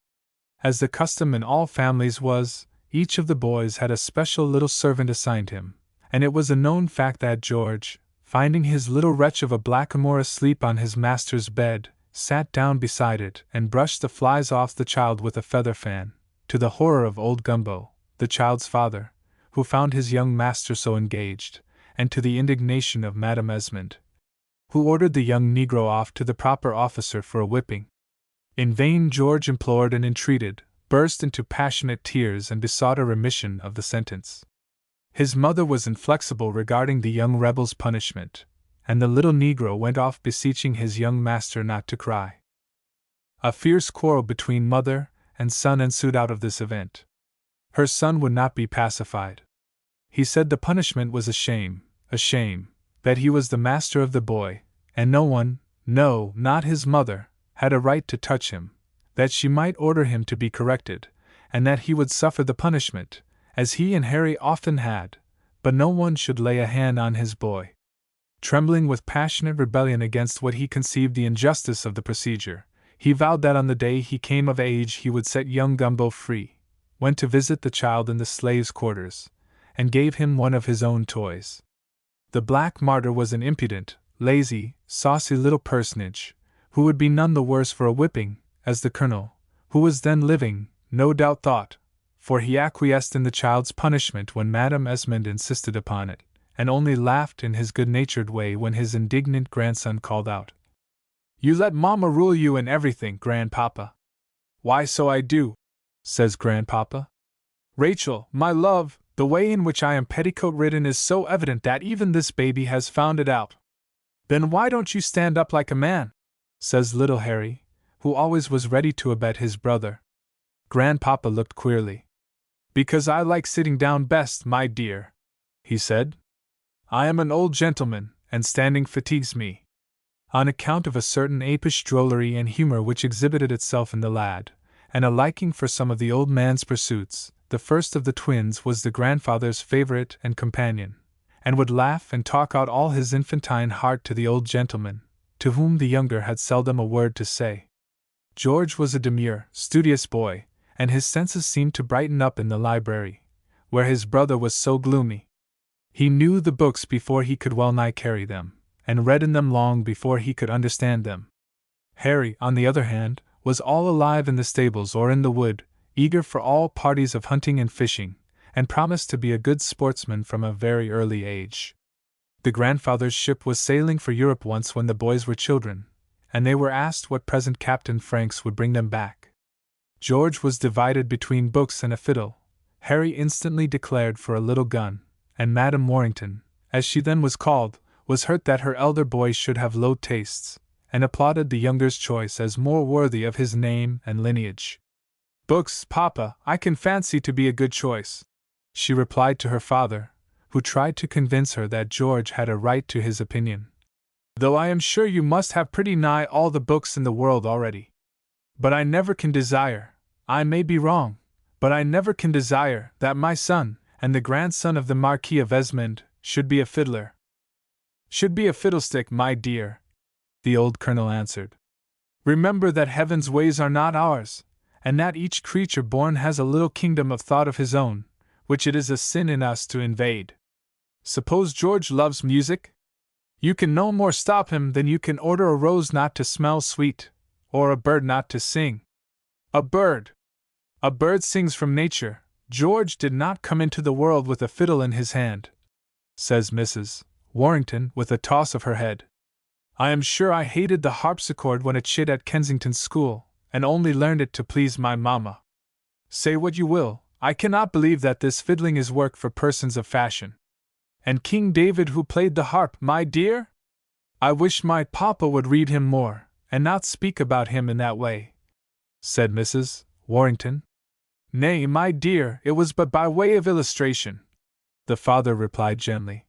As the custom in all families was, each of the boys had a special little servant assigned him, and it was a known fact that George, finding his little wretch of a blackamoor asleep on his master's bed, sat down beside it and brushed the flies off the child with a feather fan, to the horror of old Gumbo, the child's father, who found his young master so engaged, and to the indignation of Madame Esmond, who ordered the young negro off to the proper officer for a whipping. In vain George implored and entreated, burst into passionate tears and besought a remission of the sentence. His mother was inflexible regarding the young rebel's punishment, and the little negro went off beseeching his young master not to cry. A fierce quarrel between mother and son ensued out of this event. Her son would not be pacified. He said the punishment was a shame, that he was the master of the boy, and no one, no, not his mother, had a right to touch him, that she might order him to be corrected, and that he would suffer the punishment, as he and Harry often had, but no one should lay a hand on his boy. Trembling with passionate rebellion against what he conceived the injustice of the procedure, he vowed that on the day he came of age he would set young Gumbo free, went to visit the child in the slaves' quarters, and gave him one of his own toys. The Black Martyr was an impudent, lazy, saucy little personage, who would be none the worse for a whipping, as the Colonel, who was then living, no doubt thought, for he acquiesced in the child's punishment when Madame Esmond insisted upon it, and only laughed in his good-natured way when his indignant grandson called out, "You let Mamma rule you in everything, Grandpapa." "Why, so I do," says Grandpapa. "Rachel, my love, the way in which I am petticoat-ridden is so evident that even this baby has found it out." "Then why don't you stand up like a man?" says little Harry, who always was ready to abet his brother. Grandpapa looked queerly. "Because I like sitting down best, my dear," he said. "I am an old gentleman, and standing fatigues me." On account of a certain apish drollery and humor which exhibited itself in the lad, and a liking for some of the old man's pursuits, the first of the twins was the grandfather's favorite and companion, and would laugh and talk out all his infantine heart to the old gentleman, to whom the younger had seldom a word to say. George was a demure, studious boy, and his senses seemed to brighten up in the library, where his brother was so gloomy. He knew the books before he could well nigh carry them, and read in them long before he could understand them. Harry, on the other hand, was all alive in the stables or in the wood, eager for all parties of hunting and fishing, and promised to be a good sportsman from a very early age. The grandfather's ship was sailing for Europe once when the boys were children, and they were asked what present Captain Franks would bring them back. George was divided between books and a fiddle. Harry instantly declared for a little gun, and Madame Warrington, as she then was called, was hurt that her elder boy should have low tastes, and applauded the younger's choice as more worthy of his name and lineage. "Books, Papa, I can fancy to be a good choice," she replied to her father, who tried to convince her that George had a right to his opinion. "Though I am sure you must have pretty nigh all the books in the world already. But I never can desire, I may be wrong, but I never can desire that my son, and the grandson of the Marquis of Esmond, should be a fiddler." "Should be a fiddlestick, my dear," the old colonel answered. "Remember that heaven's ways are not ours, and that each creature born has a little kingdom of thought of his own, which it is a sin in us to invade. Suppose George loves music? You can no more stop him than you can order a rose not to smell sweet, or a bird not to sing. A bird sings from nature. George did not come into the world with a fiddle in his hand," says Mrs. Warrington with a toss of her head. "I am sure I hated the harpsichord when a chit at Kensington school, and only learned it to please my mamma. Say what you will, I cannot believe that this fiddling is work for persons of fashion. And King David who played the harp, my dear? I wish my papa would read him more, and not speak about him in that way," said Mrs. Warrington. "Nay, my dear, it was but by way of illustration," the father replied gently.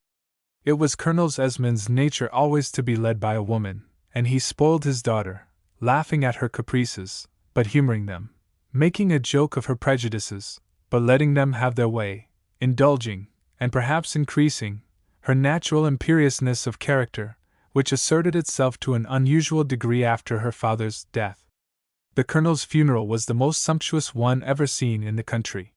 It was Colonel Esmond's nature always to be led by a woman, and he spoiled his daughter, laughing at her caprices, but humoring them, making a joke of her prejudices, but letting them have their way, indulging, and perhaps increasing, her natural imperiousness of character, which asserted itself to an unusual degree after her father's death. The colonel's funeral was the most sumptuous one ever seen in the country.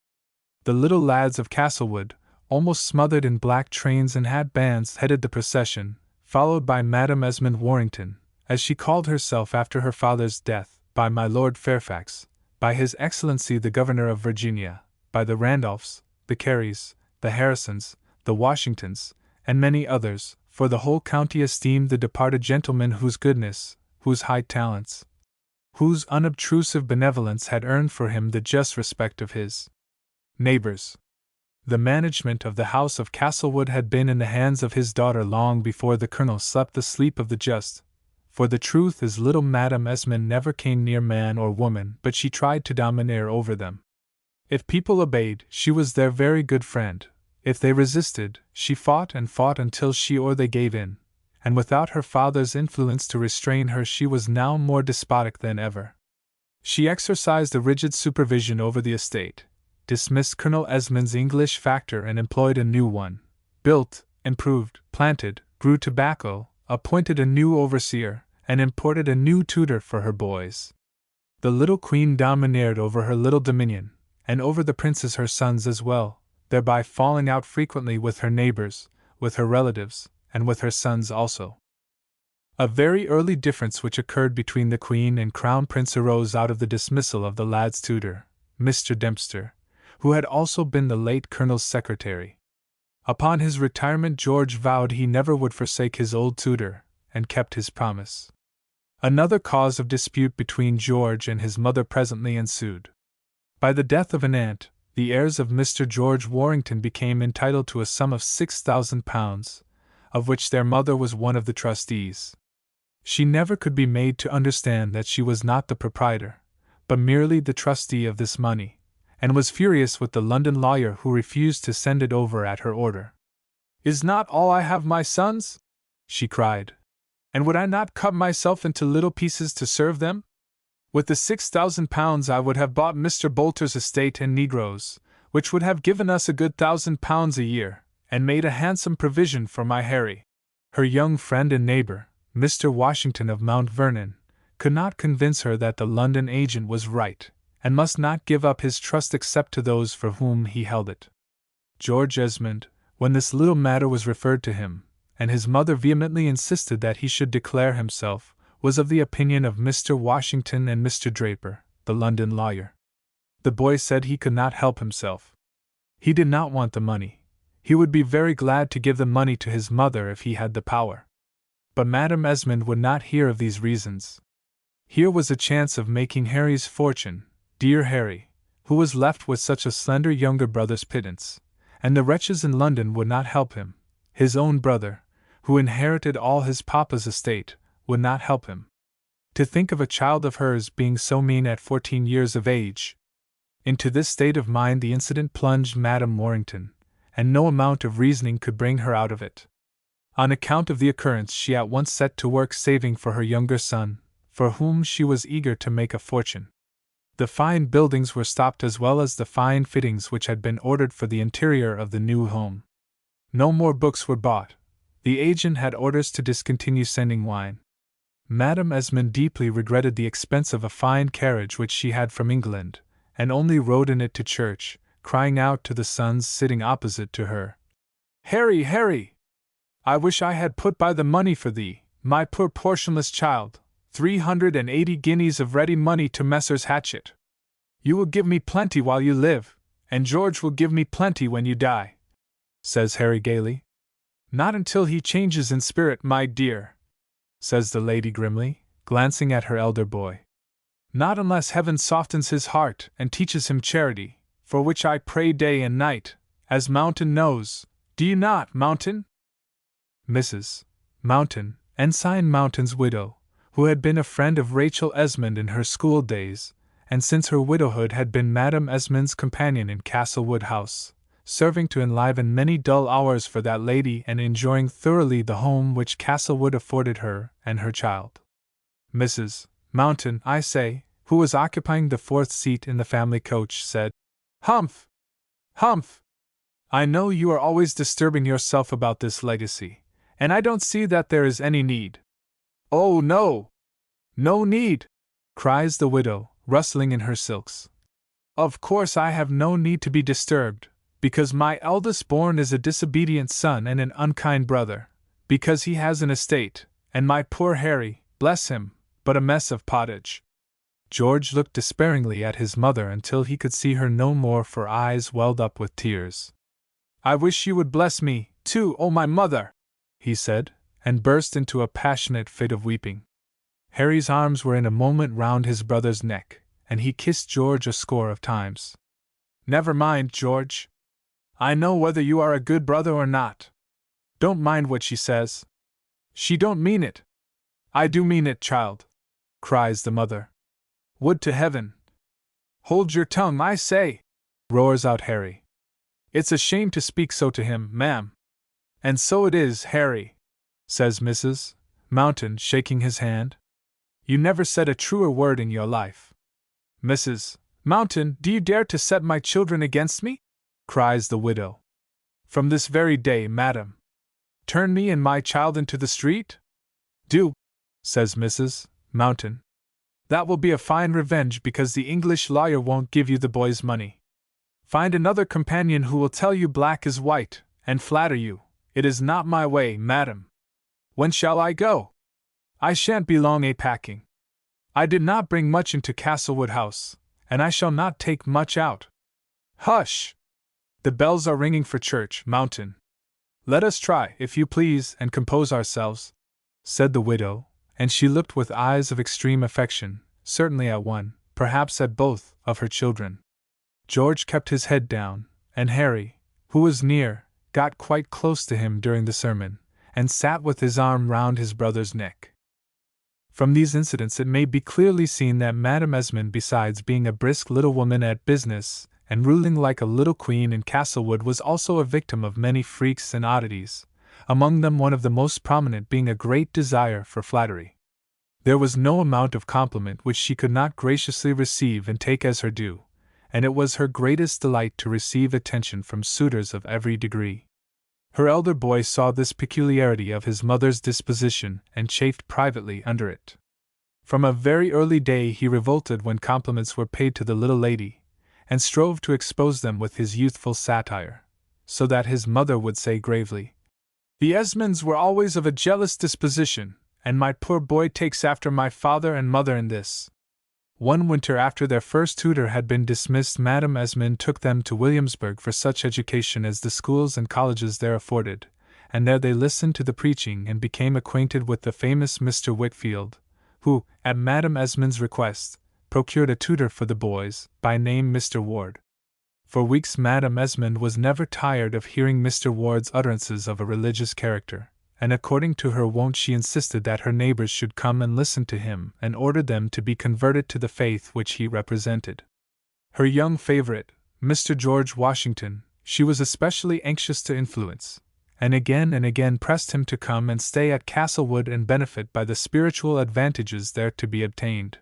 The little lads of Castlewood, almost smothered in black trains and hat bands, headed the procession, followed by Madame Esmond Warrington, as she called herself after her father's death, by my Lord Fairfax, by His Excellency the Governor of Virginia, by the Randolphs, the Careys, the Harrisons, the Washingtons, and many others, for the whole county esteemed the departed gentleman whose goodness, whose high talents, whose unobtrusive benevolence had earned for him the just respect of his neighbors. The management of the house of Castlewood had been in the hands of his daughter long before the colonel slept the sleep of the just, for the truth is little Madame Esmond never came near man or woman but she tried to domineer over them. If people obeyed, she was their very good friend. If they resisted, she fought and fought until she or they gave in, and without her father's influence to restrain her she was now more despotic than ever. She exercised a rigid supervision over the estate, dismissed Colonel Esmond's English factor and employed a new one, built, improved, planted, grew tobacco, appointed a new overseer, and imported a new tutor for her boys. The little queen domineered over her little dominion, and over the princes her sons as well, thereby falling out frequently with her neighbors, with her relatives, and with her sons also. A very early difference which occurred between the Queen and Crown Prince arose out of the dismissal of the lad's tutor, Mr. Dempster, who had also been the late Colonel's secretary. Upon his retirement George vowed he never would forsake his old tutor, and kept his promise. Another cause of dispute between George and his mother presently ensued. By the death of an aunt, the heirs of Mr. George Warrington became entitled to a sum of £6,000, of which their mother was one of the trustees. She never could be made to understand that she was not the proprietor, but merely the trustee of this money, and was furious with the London lawyer who refused to send it over at her order. "Is not all I have my sons?" she cried. "And would I not cut myself into little pieces to serve them? With the £6,000 I would have bought Mr. Bolter's estate and negroes, which would have given us a good £1,000 a year, and made a handsome provision for my Harry." Her young friend and neighbor, Mr. Washington of Mount Vernon, could not convince her that the London agent was right, and must not give up his trust except to those for whom he held it. George Esmond, when this little matter was referred to him, and his mother vehemently insisted that he should declare himself, was of the opinion of Mr. Washington and Mr. Draper, the London lawyer. The boy said he could not help himself. He did not want the money. He would be very glad to give the money to his mother if he had the power. But Madame Esmond would not hear of these reasons. Here was a chance of making Harry's fortune, dear Harry, who was left with such a slender younger brother's pittance, and the wretches in London would not help him. His own brother, who inherited all his papa's estate, would not help him. To think of a child of hers being so mean at 14 years of age! Into this state of mind the incident plunged Madame Warrington, and no amount of reasoning could bring her out of it. On account of the occurrence she at once set to work saving for her younger son, for whom she was eager to make a fortune. The fine buildings were stopped as well as the fine fittings which had been ordered for the interior of the new home. No more books were bought. The agent had orders to discontinue sending wine. Madame Esmond deeply regretted the expense of a fine carriage which she had from England, and only rode in it to church, crying out to the sons sitting opposite to her, "Harry, Harry! I wish I had put by the money for thee, my poor portionless child, 380 guineas of ready money to Messrs. Hatchett. You will give me plenty while you live, and George will give me plenty when you die," says Harry gaily. "Not until he changes in spirit, my dear," says the lady grimly, glancing at her elder boy. "Not unless heaven softens his heart and teaches him charity, for which I pray day and night, as Mountain knows. Do you not, Mountain?" Mrs. Mountain, Ensign Mountain's widow, who had been a friend of Rachel Esmond in her school days, and since her widowhood had been Madame Esmond's companion in Castlewood House, serving to enliven many dull hours for that lady and enjoying thoroughly the home which Castlewood afforded her and her child. Mrs. Mountain, I say, who was occupying the fourth seat in the family coach, said, "Humph! Humph! I know you are always disturbing yourself about this legacy, and I don't see that there is any need." "Oh, no! No need!" cries the widow, rustling in her silks. "Of course I have no need to be disturbed, because my eldest born is a disobedient son and an unkind brother, because he has an estate, and my poor Harry, bless him, but a mess of pottage." George looked despairingly at his mother until he could see her no more, for eyes welled up with tears. "I wish you would bless me, too, oh my mother!" he said, and burst into a passionate fit of weeping. Harry's arms were in a moment round his brother's neck, and he kissed George a score of times. "Never mind, George. I know whether you are a good brother or not. Don't mind what she says. She don't mean it." "I do mean it, child," cries the mother. "Would to heaven—" "Hold your tongue, I say!" roars out Harry. "It's a shame to speak so to him, ma'am." "And so it is, Harry," says Mrs. Mountain, shaking his hand. "You never said a truer word in your life." "Mrs. Mountain, do you dare to set my children against me?" cries the widow. "From this very day, madam. Turn me and my child into the street? Do," says Mrs. Mountain. "That will be a fine revenge, because the English lawyer won't give you the boy's money." Find another companion who will tell you black is white, and flatter you. It is not my way, madam. When shall I go? I shan't be long a-packing. I did not bring much into Castlewood House, and I shall not take much out. Hush! The bells are ringing for church, Mountain. Let us try, if you please, and compose ourselves, said the widow, and she looked with eyes of extreme affection, certainly at one, perhaps at both, of her children. George kept his head down, and Harry, who was near, got quite close to him during the sermon, and sat with his arm round his brother's neck. From these incidents it may be clearly seen that Madame Esmond, besides being a brisk little woman at business, and ruling like a little queen in Castlewood, was also a victim of many freaks and oddities, among them one of the most prominent being a great desire for flattery. There was no amount of compliment which she could not graciously receive and take as her due, and it was her greatest delight to receive attention from suitors of every degree. Her elder boy saw this peculiarity of his mother's disposition and chafed privately under it. From a very early day he revolted when compliments were paid to the little lady, and strove to expose them with his youthful satire, so that his mother would say gravely, "The Esmonds were always of a jealous disposition, and my poor boy takes after my father and mother in this." One winter after their first tutor had been dismissed, Madame Esmond took them to Williamsburg for such education as the schools and colleges there afforded, and there they listened to the preaching and became acquainted with the famous Mr. Whitfield, who, at Madame Esmond's request, procured a tutor for the boys, by name Mr. Ward. For weeks Madame Esmond was never tired of hearing Mr. Ward's utterances of a religious character, and according to her wont she insisted that her neighbors should come and listen to him and ordered them to be converted to the faith which he represented. Her young favorite, Mr. George Washington, she was especially anxious to influence, and again pressed him to come and stay at Castlewood and benefit by the spiritual advantages there to be obtained.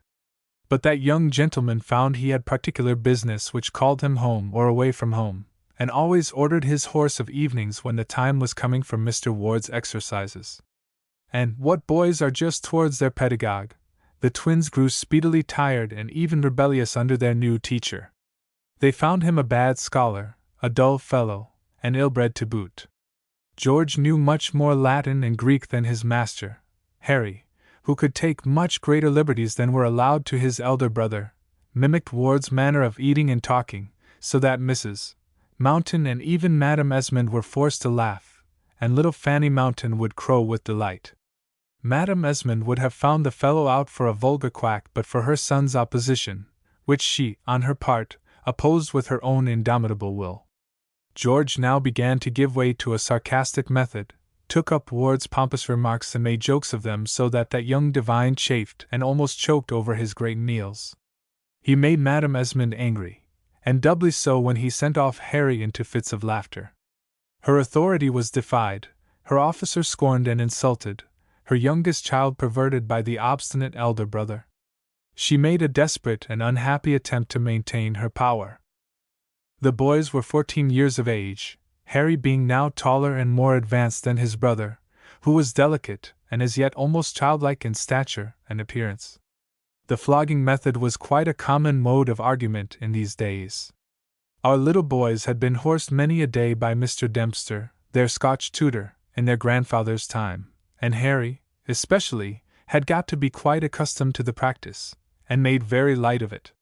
But that young gentleman found he had particular business which called him home or away from home, and always ordered his horse of evenings when the time was coming for Mr. Ward's exercises. And, what boys are just towards their pedagogue, the twins grew speedily tired and even rebellious under their new teacher. They found him a bad scholar, a dull fellow, and ill-bred to boot. George knew much more Latin and Greek than his master, Harry, who could take much greater liberties than were allowed to his elder brother, mimicked Ward's manner of eating and talking, so that Mrs. Mountain and even Madame Esmond were forced to laugh, and little Fanny Mountain would crow with delight. Madame Esmond would have found the fellow out for a vulgar quack but for her son's opposition, which she, on her part, opposed with her own indomitable will. George now began to give way to a sarcastic method, took up Ward's pompous remarks and made jokes of them, so that young divine chafed and almost choked over his great meals. He made Madame Esmond angry, and doubly so when he sent off Harry into fits of laughter. Her authority was defied, her officers scorned and insulted, her youngest child perverted by the obstinate elder brother. She made a desperate and unhappy attempt to maintain her power. The boys were 14 years of age, Harry being now taller and more advanced than his brother, who was delicate and as yet almost childlike in stature and appearance. The flogging method was quite a common mode of argument in these days. Our little boys had been horsed many a day by Mr. Dempster, their Scotch tutor, in their grandfather's time, and Harry, especially, had got to be quite accustomed to the practice, and made very light of it.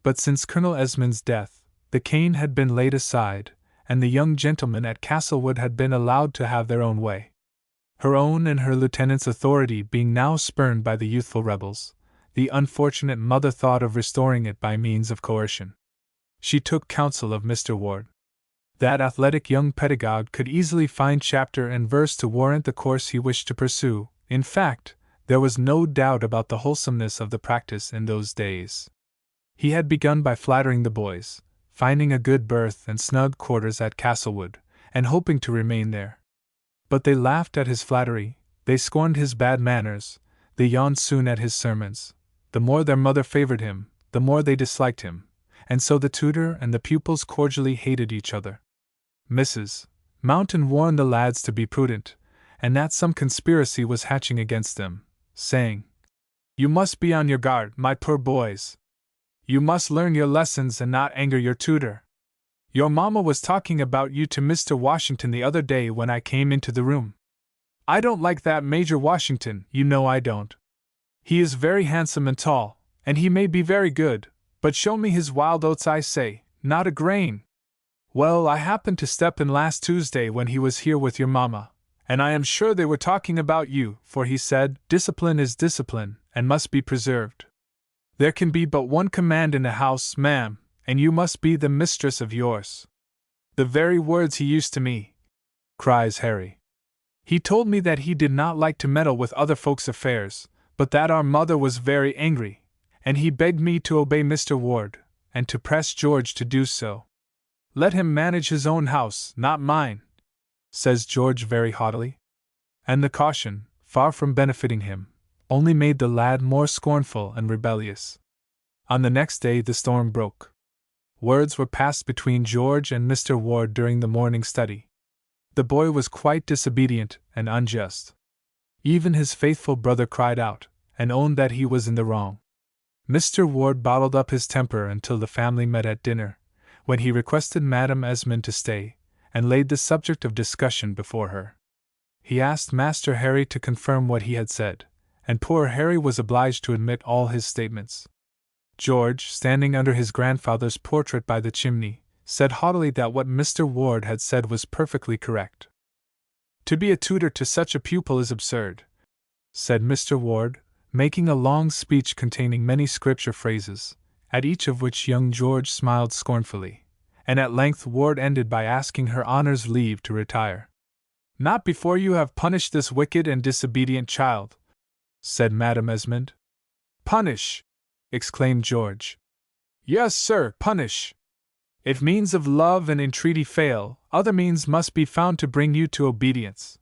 But since Colonel Esmond's death, the cane had been laid aside, and the young gentlemen at Castlewood had been allowed to have their own way. Her own and her lieutenant's authority being now spurned by the youthful rebels, the unfortunate mother thought of restoring it by means of coercion. She took counsel of Mr. Ward. That athletic young pedagogue could easily find chapter and verse to warrant the course he wished to pursue. In fact, there was no doubt about the wholesomeness of the practice in those days. He had begun by flattering the boys, finding a good berth and snug quarters at Castlewood, and hoping to remain there. But they laughed at his flattery, they scorned his bad manners, they yawned soon at his sermons. The more their mother favored him, the more they disliked him, and so the tutor and the pupils cordially hated each other. Mrs. Mountain warned the lads to be prudent, and that some conspiracy was hatching against them, saying, "You must be on your guard, my poor boys. You must learn your lessons and not anger your tutor." Your mamma was talking about you to Mr. Washington the other day when I came into the room. I don't like that Major Washington, you know I don't. He is very handsome and tall, and he may be very good, but show me his wild oats, I say, not a grain. Well, I happened to step in last Tuesday when he was here with your mamma, and I am sure they were talking about you, for he said, discipline is discipline, and must be preserved. There can be but one command in a house, ma'am, and you must be the mistress of yours. The very words he used to me, cries Harry. He told me that he did not like to meddle with other folks' affairs, but that our mother was very angry, and he begged me to obey Mr. Ward, and to press George to do so. Let him manage his own house, not mine, says George very haughtily. And the caution, far from benefiting him, only made the lad more scornful and rebellious. On the next day the storm broke. Words were passed between George and Mr. Ward during the morning study. The boy was quite disobedient and unjust. Even his faithful brother cried out, and owned that he was in the wrong. Mr. Ward bottled up his temper until the family met at dinner, when he requested Madame Esmond to stay, and laid the subject of discussion before her. He asked Master Harry to confirm what he had said, and poor Harry was obliged to admit all his statements. George, standing under his grandfather's portrait by the chimney, said haughtily that what Mr. Ward had said was perfectly correct. To be a tutor to such a pupil is absurd, said Mr. Ward, making a long speech containing many scripture phrases, at each of which young George smiled scornfully, and at length Ward ended by asking her honor's leave to retire. Not before you have punished this wicked and disobedient child, said Madame Esmond. Punish! Exclaimed George. Yes, sir, punish! If means of love and entreaty fail, other means must be found to bring you to obedience.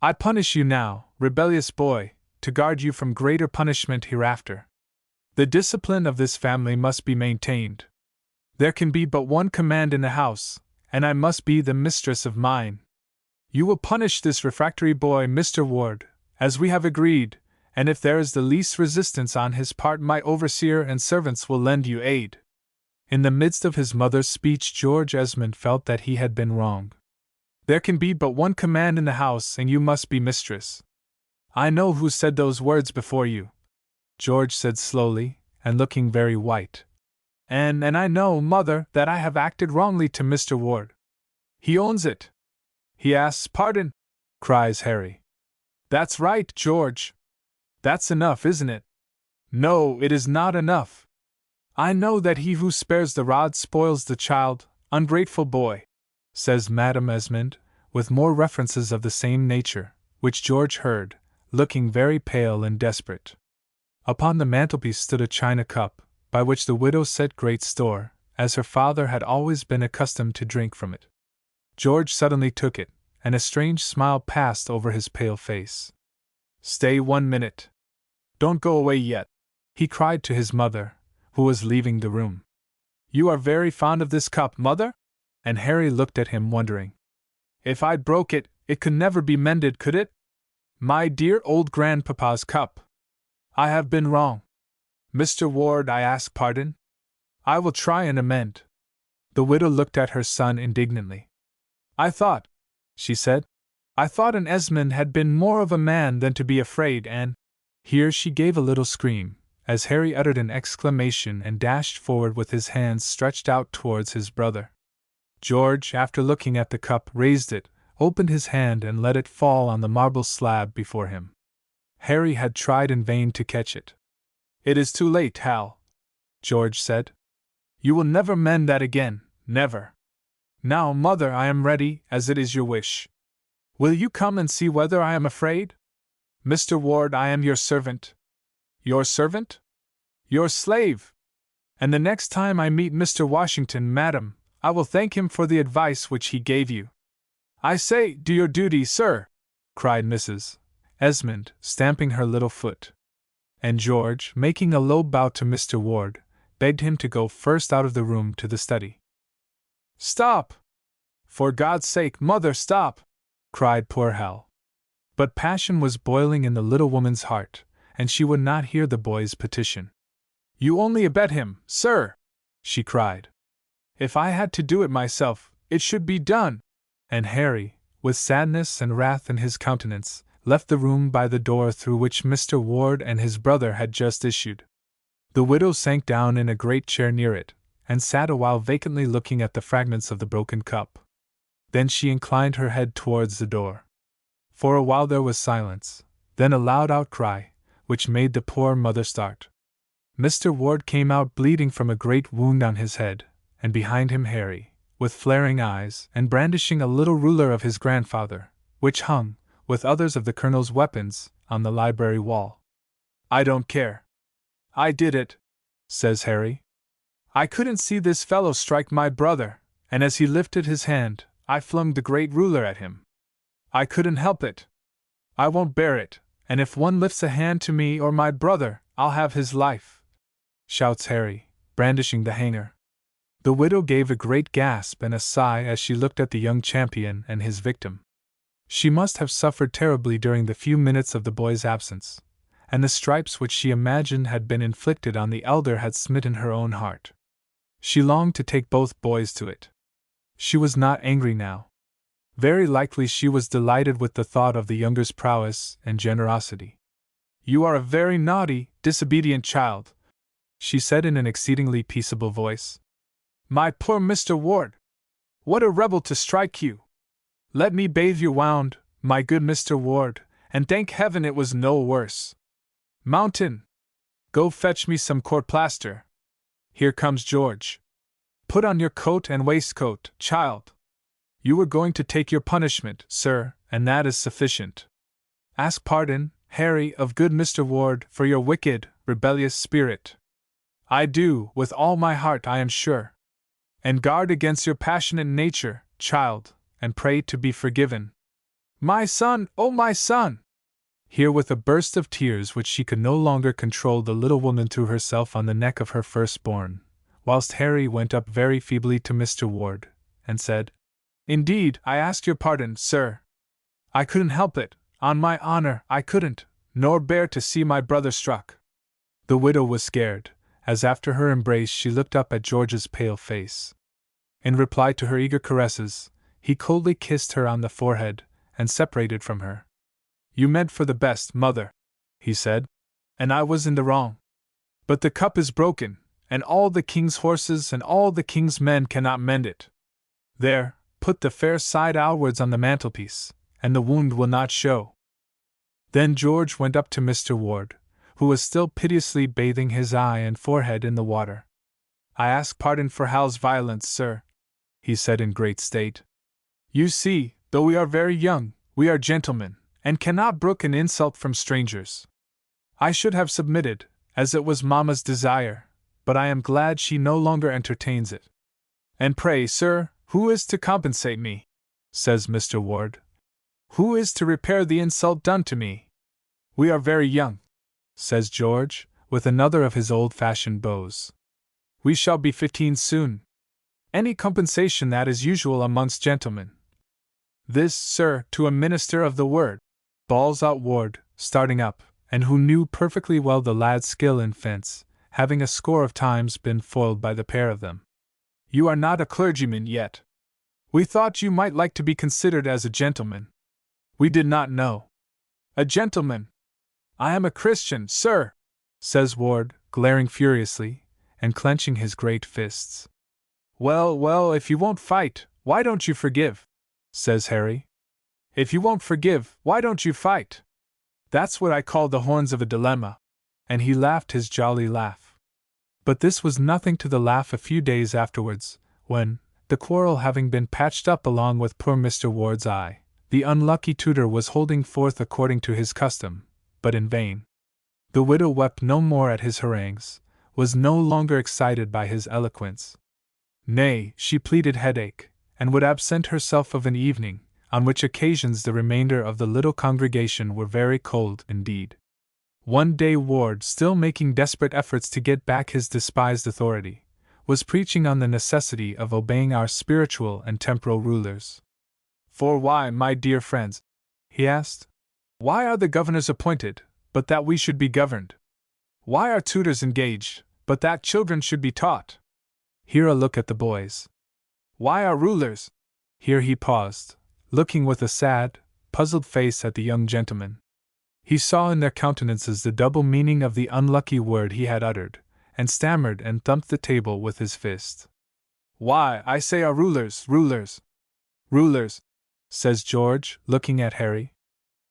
I punish you now, rebellious boy, to guard you from greater punishment hereafter. The discipline of this family must be maintained. There can be but one command in the house, and I must be the mistress of mine. You will punish this refractory boy, Mr. Ward, as we have agreed, and if there is the least resistance on his part, my overseer and servants will lend you aid. In the midst of his mother's speech, George Esmond felt that he had been wrong. There can be but one command in the house, and you must be mistress. I know who said those words before you, George said slowly, and looking very white. And I know, mother, that I have acted wrongly to Mr. Ward. He owns it. He asks pardon, cries Harry. That's right, George. That's enough, isn't it? No, it is not enough. I know that he who spares the rod spoils the child, ungrateful boy, says Madame Esmond, with more references of the same nature, which George heard, looking very pale and desperate. Upon the mantelpiece stood a china cup, by which the widow set great store, as her father had always been accustomed to drink from it. George suddenly took it, and a strange smile passed over his pale face. Stay 1 minute. Don't go away yet, he cried to his mother, who was leaving the room. You are very fond of this cup, mother? And Harry looked at him wondering. If I'd broke it, it could never be mended, could it? My dear old grandpapa's cup. I have been wrong. Mr. Ward, I ask pardon. I will try and amend. The widow looked at her son indignantly. I thought, she said, I thought an Esmond had been more of a man than to be afraid, and... Here she gave a little scream, as Harry uttered an exclamation and dashed forward with his hands stretched out towards his brother. George, after looking at the cup, raised it, opened his hand and let it fall on the marble slab before him. Harry had tried in vain to catch it. It is too late, Hal, George said. You will never mend that again, never. Now, mother, I am ready, as it is your wish. Will you come and see whether I am afraid? Mr. Ward, I am your servant. Your servant? Your slave. And the next time I meet Mr. Washington, madam, I will thank him for the advice which he gave you. I say, do your duty, sir, cried Mrs. Esmond, stamping her little foot. And George, making a low bow to Mr. Ward, begged him to go first out of the room to the study. Stop! For God's sake, mother, stop! Cried poor Hal. But passion was boiling in the little woman's heart, and she would not hear the boy's petition. You only abet him, sir! She cried. If I had to do it myself, it should be done. And Harry, with sadness and wrath in his countenance, left the room by the door through which Mr. Ward and his brother had just issued. The widow sank down in a great chair near it, and sat a while vacantly looking at the fragments of the broken cup. Then she inclined her head towards the door. For a while there was silence, then a loud outcry, which made the poor mother start. Mr. Ward came out bleeding from a great wound on his head, and behind him Harry, with flaring eyes and brandishing a little ruler of his grandfather, which hung, with others of the Colonel's weapons, on the library wall. "I don't care. I did it," says Harry. "I couldn't see this fellow strike my brother, and as he lifted his hand, I flung the great ruler at him. I couldn't help it. I won't bear it, and if one lifts a hand to me or my brother, I'll have his life," shouts Harry, brandishing the hanger. The widow gave a great gasp and a sigh as she looked at the young champion and his victim. She must have suffered terribly during the few minutes of the boy's absence, and the stripes which she imagined had been inflicted on the elder had smitten her own heart. She longed to take both boys to it. She was not angry now. Very likely she was delighted with the thought of the younger's prowess and generosity. "You are a very naughty, disobedient child," she said in an exceedingly peaceable voice. "My poor Mr. Ward! What a rebel to strike you! Let me bathe your wound, my good Mr. Ward, and thank heaven it was no worse. Mountain! Go fetch me some court plaster. Here comes George. Put on your coat and waistcoat, child. You were going to take your punishment, sir, and that is sufficient. Ask pardon, Harry, of good Mr. Ward, for your wicked, rebellious spirit. I do, with all my heart, I am sure. And guard against your passionate nature, child, and pray to be forgiven. My son, oh my son!" Here, with a burst of tears which she could no longer control, the little woman threw herself on the neck of her firstborn, whilst Harry went up very feebly to Mr. Ward, and said, "Indeed, I ask your pardon, sir. I couldn't help it, on my honor, I couldn't, nor bear to see my brother struck." The widow was scared, as after her embrace she looked up at George's pale face. In reply to her eager caresses, he coldly kissed her on the forehead, and separated from her. "You meant for the best, mother," he said, "and I was in the wrong. But the cup is broken, and all the king's horses and all the king's men cannot mend it. There, put the fair side outwards on the mantelpiece, and the wound will not show." Then George went up to Mr. Ward, who was still piteously bathing his eye and forehead in the water. "I ask pardon for Hal's violence, sir," he said in great state. "You see, though we are very young, we are gentlemen, and cannot brook an insult from strangers. I should have submitted, as it was Mamma's desire, but I am glad she no longer entertains it." "And pray, sir, who is to compensate me?" says Mr. Ward. "Who is to repair the insult done to me?" "We are very young," says George, with another of his old-fashioned bows. "We shall be 15 soon. Any compensation that is usual amongst gentlemen." "This, sir, to a minister of the word," bawls out Ward, starting up, and who knew perfectly well the lad's skill in fence, having a score of times been foiled by the pair of them. "You are not a clergyman yet. We thought you might like to be considered as a gentleman. We did not know. A gentleman! I am a Christian, sir," says Ward, glaring furiously, and clenching his great fists. "Well, well, if you won't fight, why don't you forgive?" says Harry. "If you won't forgive, why don't you fight? That's what I call the horns of a dilemma." And he laughed his jolly laugh. But this was nothing to the laugh a few days afterwards, when, the quarrel having been patched up along with poor Mr. Ward's eye, the unlucky tutor was holding forth according to his custom, but in vain. The widow wept no more at his harangues, was no longer excited by his eloquence. Nay, she pleaded headache, and would absent herself of an evening, on which occasions the remainder of the little congregation were very cold indeed. One day Ward, still making desperate efforts to get back his despised authority, was preaching on the necessity of obeying our spiritual and temporal rulers. "For why, my dear friends," he asked, "why are the governors appointed, but that we should be governed? Why are tutors engaged, but that children should be taught? Here a look at the boys. Why are rulers? Here he paused, looking with a sad, puzzled face at the young gentleman. He saw in their countenances the double meaning of the unlucky word he had uttered, and stammered and thumped the table with his fist. Why, I say are rulers, rulers. Rulers, says George, looking at Harry.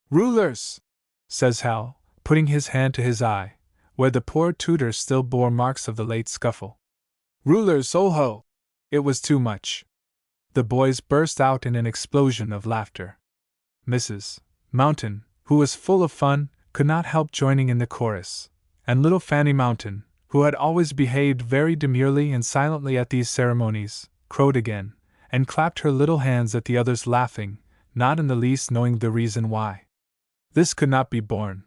Rulers, says Hal, putting his hand to his eye, where the poor tutor still bore marks of the late scuffle. Rulers, oh ho! It was too much. The boys burst out in an explosion of laughter. Mrs. Mountain, who was full of fun, could not help joining in the chorus, and little Fanny Mountain, who had always behaved very demurely and silently at these ceremonies, crowed again, and clapped her little hands at the others, laughing, not in the least knowing the reason why. This could not be borne.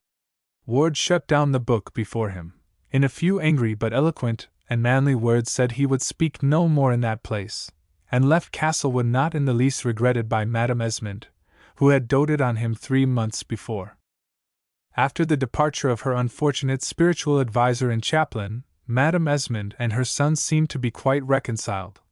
Ward shut down the book before him, in a few angry but eloquent and manly words said he would speak no more in that place, and left Castlewood not in the least regretted by Madame Esmond, who had doted on him 3 months before. After the departure of her unfortunate spiritual adviser and chaplain, Madame Esmond and her son seemed to be quite reconciled,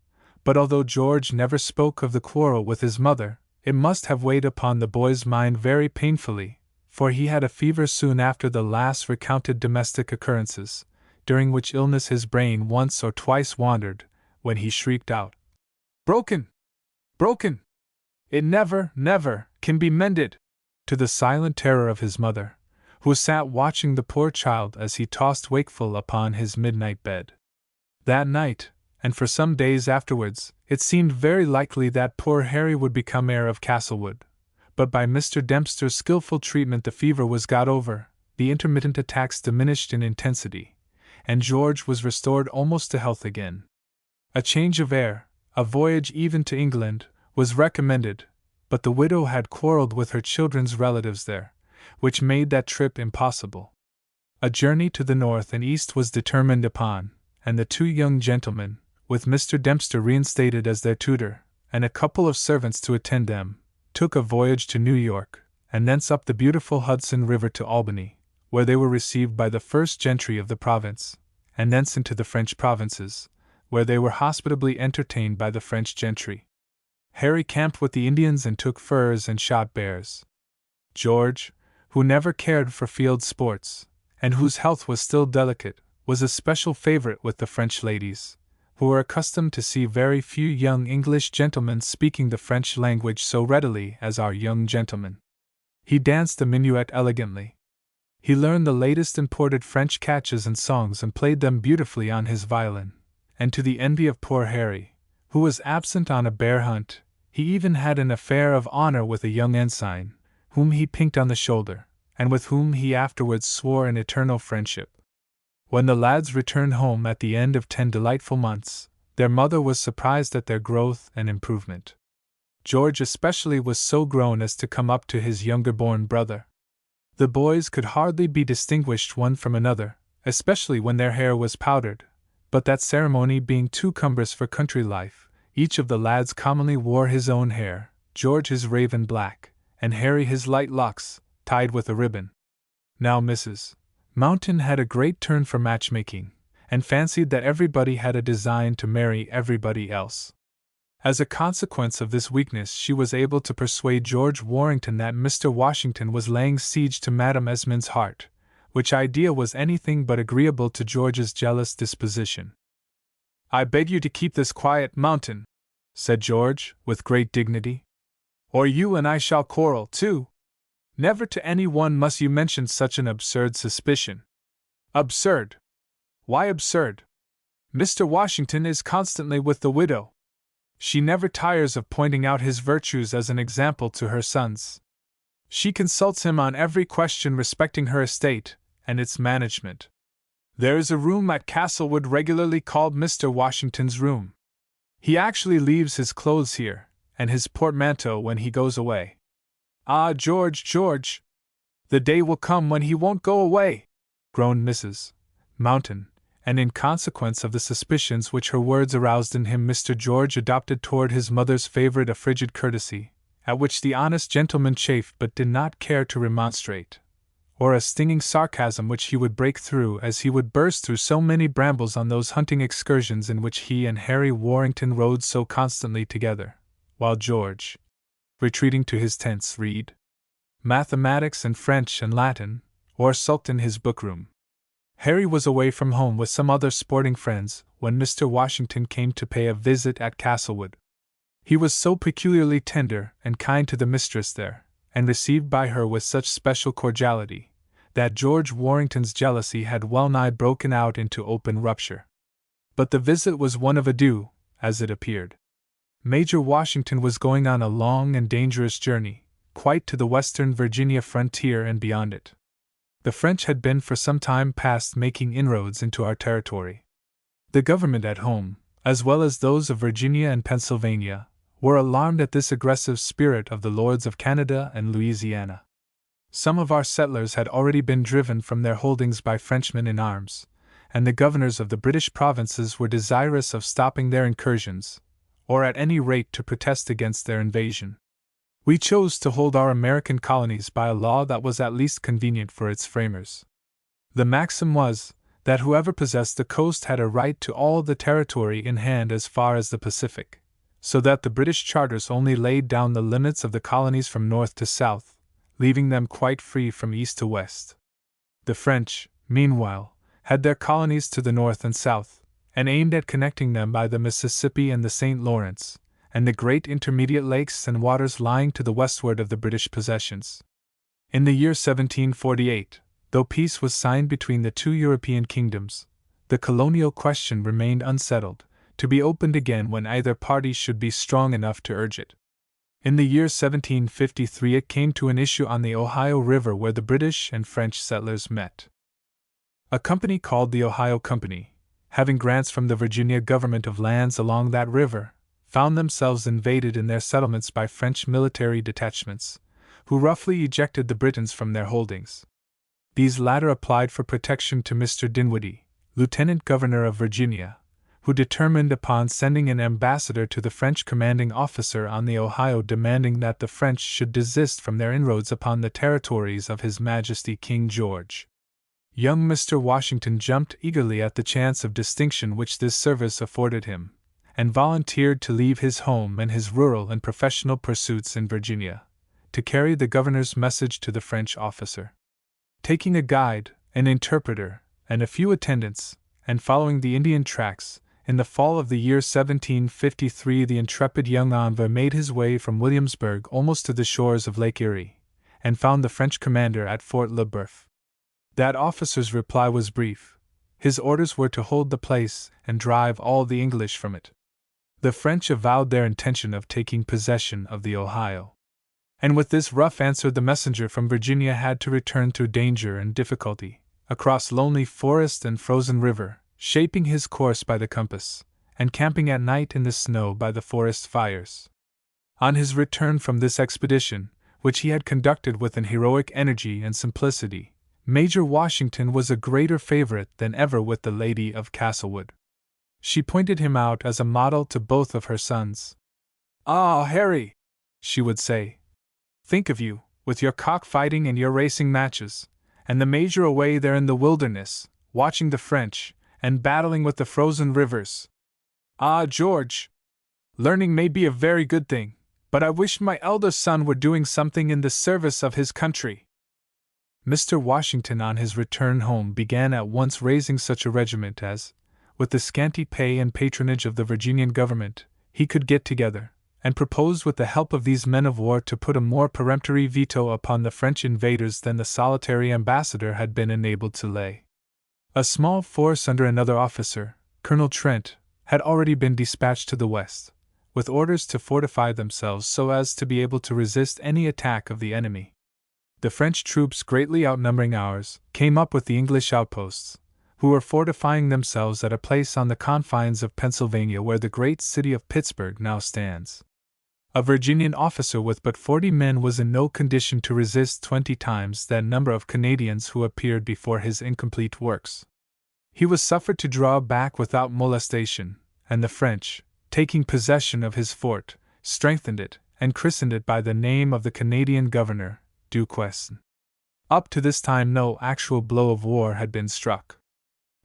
but although George never spoke of the quarrel with his mother, it must have weighed upon the boy's mind very painfully, for he had a fever soon after the last recounted domestic occurrences, during which illness his brain once or twice wandered, when he shrieked out, "Broken! Broken! It never, never can be mended!" to the silent terror of his mother, who sat watching the poor child as he tossed wakeful upon his midnight bed. That night, and for some days afterwards, it seemed very likely that poor Harry would become heir of Castlewood, but by Mr. Dempster's skilful treatment the fever was got over, the intermittent attacks diminished in intensity, and George was restored almost to health again. A change of air, a voyage even to England, was recommended, but the widow had quarreled with her children's relatives there, which made that trip impossible. A journey to the north and east was determined upon, and the 2 young gentlemen, with Mr. Dempster reinstated as their tutor, and a couple of servants to attend them, took a voyage to New York, and thence up the beautiful Hudson River to Albany, where they were received by the first gentry of the province, and thence into the French provinces, where they were hospitably entertained by the French gentry. Harry camped with the Indians and took furs and shot bears. George, who never cared for field sports, and whose health was still delicate, was a special favorite with the French ladies, who were accustomed to see very few young English gentlemen speaking the French language so readily as our young gentleman. He danced the minuet elegantly. He learned the latest imported French catches and songs and played them beautifully on his violin, and to the envy of poor Harry, who was absent on a bear hunt, he even had an affair of honor with a young ensign, whom he pinked on the shoulder, and with whom he afterwards swore an eternal friendship. When the lads returned home at the end of 10 delightful months, their mother was surprised at their growth and improvement. George especially was so grown as to come up to his younger-born brother. The boys could hardly be distinguished one from another, especially when their hair was powdered, but that ceremony being too cumbrous for country life, each of the lads commonly wore his own hair, George his raven black, and Harry his light locks, tied with a ribbon. Now Mrs. Mountain had a great turn for matchmaking, and fancied that everybody had a design to marry everybody else. As a consequence of this weakness she was able to persuade George Warrington that Mr. Washington was laying siege to Madame Esmond's heart, which idea was anything but agreeable to George's jealous disposition. "I beg you to keep this quiet, Mountain," said George, with great dignity, "or you and I shall quarrel, too. Never to any one must you mention such an absurd suspicion." "Absurd? Why absurd? Mr. Washington is constantly with the widow. She never tires of pointing out his virtues as an example to her sons. She consults him on every question respecting her estate and its management. There is a room at Castlewood regularly called Mr. Washington's room. He actually leaves his clothes here, and his portmanteau when he goes away." "Ah, George, George! The day will come when he won't go away," groaned Mrs. Mountain, and in consequence of the suspicions which her words aroused in him, Mr. George adopted toward his mother's favorite a frigid courtesy, at which the honest gentleman chafed but did not care to remonstrate, or a stinging sarcasm which he would break through as he would burst through so many brambles on those hunting excursions in which he and Harry Warrington rode so constantly together, while George, retreating to his tents, read mathematics and French and Latin, or sulked in his bookroom. Harry was away from home with some other sporting friends when Mr. Washington came to pay a visit at Castlewood. He was so peculiarly tender and kind to the mistress there, and received by her with such special cordiality, that George Warrington's jealousy had well nigh broken out into open rupture. But the visit was one of adieu, as it appeared. Major Washington was going on a long and dangerous journey, quite to the western Virginia frontier and beyond it. The French had been for some time past making inroads into our territory. The government at home, as well as those of Virginia and Pennsylvania, were alarmed at this aggressive spirit of the lords of Canada and Louisiana. Some of our settlers had already been driven from their holdings by Frenchmen in arms, and the governors of the British provinces were desirous of stopping their incursions, or at any rate to protest against their invasion. We chose to hold our American colonies by a law that was at least convenient for its framers. The maxim was, that whoever possessed the coast had a right to all the territory in hand as far as the Pacific, so that the British charters only laid down the limits of the colonies from north to south, leaving them quite free from east to west. The French, meanwhile, had their colonies to the north and south, and aimed at connecting them by the Mississippi and the St. Lawrence, and the great intermediate lakes and waters lying to the westward of the British possessions. In the year 1748, though peace was signed between the two European kingdoms, the colonial question remained unsettled, to be opened again when either party should be strong enough to urge it. In the year 1753 it came to an issue on the Ohio River where the British and French settlers met. A company called the Ohio Company, having grants from the Virginia government of lands along that river, found themselves invaded in their settlements by French military detachments, who roughly ejected the Britons from their holdings. These latter applied for protection to Mr. Dinwiddie, Lieutenant Governor of Virginia, who determined upon sending an ambassador to the French commanding officer on the Ohio demanding that the French should desist from their inroads upon the territories of His Majesty King George. Young Mr. Washington jumped eagerly at the chance of distinction which this service afforded him, and volunteered to leave his home and his rural and professional pursuits in Virginia, to carry the governor's message to the French officer. Taking a guide, an interpreter, and a few attendants, and following the Indian tracks, in the fall of the year 1753 the intrepid young envoy made his way from Williamsburg almost to the shores of Lake Erie, and found the French commander at Fort Le Boeuf. That officer's reply was brief. His orders were to hold the place and drive all the English from it. The French avowed their intention of taking possession of the Ohio. And with this rough answer the messenger from Virginia had to return through danger and difficulty, across lonely forest and frozen river, shaping his course by the compass, and camping at night in the snow by the forest fires. On his return from this expedition, which he had conducted with an heroic energy and simplicity, Major Washington was a greater favorite than ever with the lady of Castlewood. She pointed him out as a model to both of her sons. "Ah, Harry," she would say, "think of you, with your cockfighting and your racing matches, and the Major away there in the wilderness, watching the French, and battling with the frozen rivers. Ah, George, learning may be a very good thing, but I wish my elder son were doing something in the service of his country." Mr. Washington on his return home began at once raising such a regiment as, with the scanty pay and patronage of the Virginian government, he could get together, and proposed with the help of these men of war to put a more peremptory veto upon the French invaders than the solitary ambassador had been enabled to lay. A small force under another officer, Colonel Trent, had already been dispatched to the west, with orders to fortify themselves so as to be able to resist any attack of the enemy. The French troops, greatly outnumbering ours, came up with the English outposts, who were fortifying themselves at a place on the confines of Pennsylvania where the great city of Pittsburgh now stands. A Virginian officer with but 40 men was in no condition to resist 20 times that number of Canadians who appeared before his incomplete works. He was suffered to draw back without molestation, and the French, taking possession of his fort, strengthened it, and christened it by the name of the Canadian governor, Duquesne. Up to this time no actual blow of war had been struck.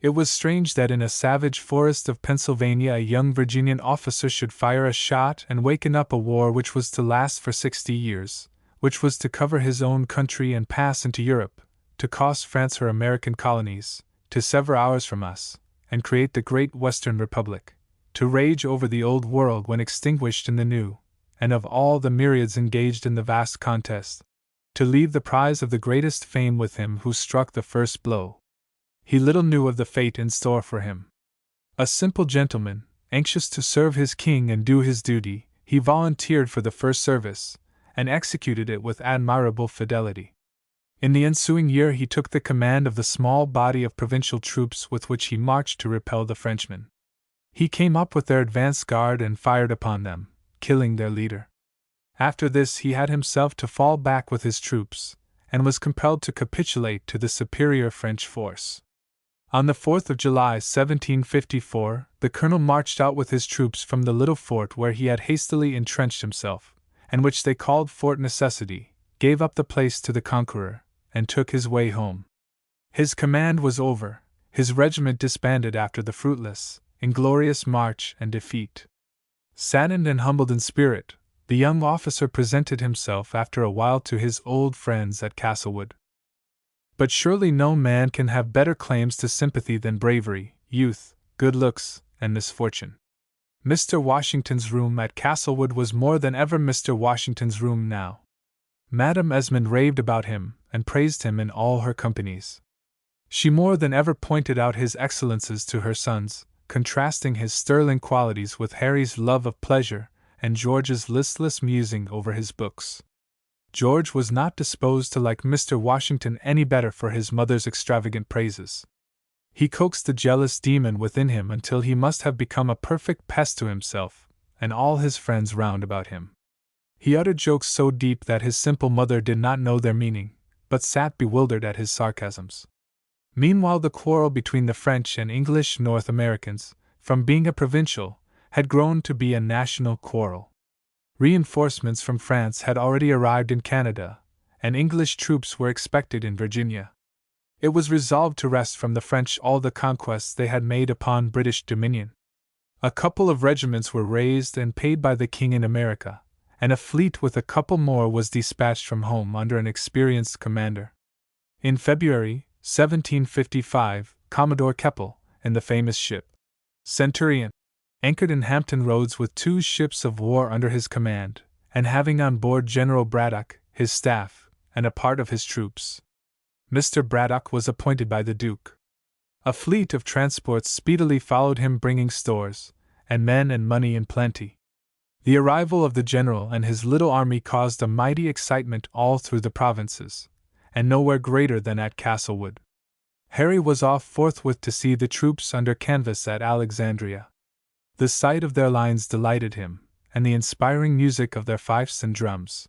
It was strange that in a savage forest of Pennsylvania a young Virginian officer should fire a shot and waken up a war which was to last for 60 years, which was to cover his own country and pass into Europe, to cost France her American colonies, to sever ours from us, and create the great Western Republic, to rage over the old world when extinguished in the new, and of all the myriads engaged in the vast contest, to leave the prize of the greatest fame with him who struck the first blow. He little knew of the fate in store for him. A simple gentleman, anxious to serve his king and do his duty, he volunteered for the first service, and executed it with admirable fidelity. In the ensuing year he took the command of the small body of provincial troops with which he marched to repel the Frenchmen. He came up with their advance guard and fired upon them, killing their leader. After this he had himself to fall back with his troops, and was compelled to capitulate to the superior French force. On the 4th of July 1754, the colonel marched out with his troops from the little fort where he had hastily entrenched himself, and which they called Fort Necessity, gave up the place to the conqueror, and took his way home. His command was over, his regiment disbanded after the fruitless, inglorious march and defeat. Saddened and humbled in spirit, the young officer presented himself after a while to his old friends at Castlewood. But surely no man can have better claims to sympathy than bravery, youth, good looks, and misfortune. Mr. Washington's room at Castlewood was more than ever Mr. Washington's room now. Madame Esmond raved about him, and praised him in all her companies. She more than ever pointed out his excellences to her sons, contrasting his sterling qualities with Harry's love of pleasure, and George's listless musing over his books. George was not disposed to like Mr. Washington any better for his mother's extravagant praises. He coaxed the jealous demon within him until he must have become a perfect pest to himself, and all his friends round about him. He uttered jokes so deep that his simple mother did not know their meaning, but sat bewildered at his sarcasms. Meanwhile the quarrel between the French and English North Americans, from being a provincial, had grown to be a national quarrel. Reinforcements from France had already arrived in Canada, and English troops were expected in Virginia. It was resolved to wrest from the French all the conquests they had made upon British dominion. A couple of regiments were raised and paid by the King in America, and a fleet with a couple more was dispatched from home under an experienced commander. In February 1755, Commodore Keppel, in the famous ship Centurion, anchored in Hampton Roads with 2 ships of war under his command, and having on board General Braddock, his staff, and a part of his troops. Mr. Braddock was appointed by the Duke. A fleet of transports speedily followed him, bringing stores, and men and money in plenty. The arrival of the general and his little army caused a mighty excitement all through the provinces, and nowhere greater than at Castlewood. Harry was off forthwith to see the troops under canvas at Alexandria. The sight of their lines delighted him, and the inspiring music of their fifes and drums.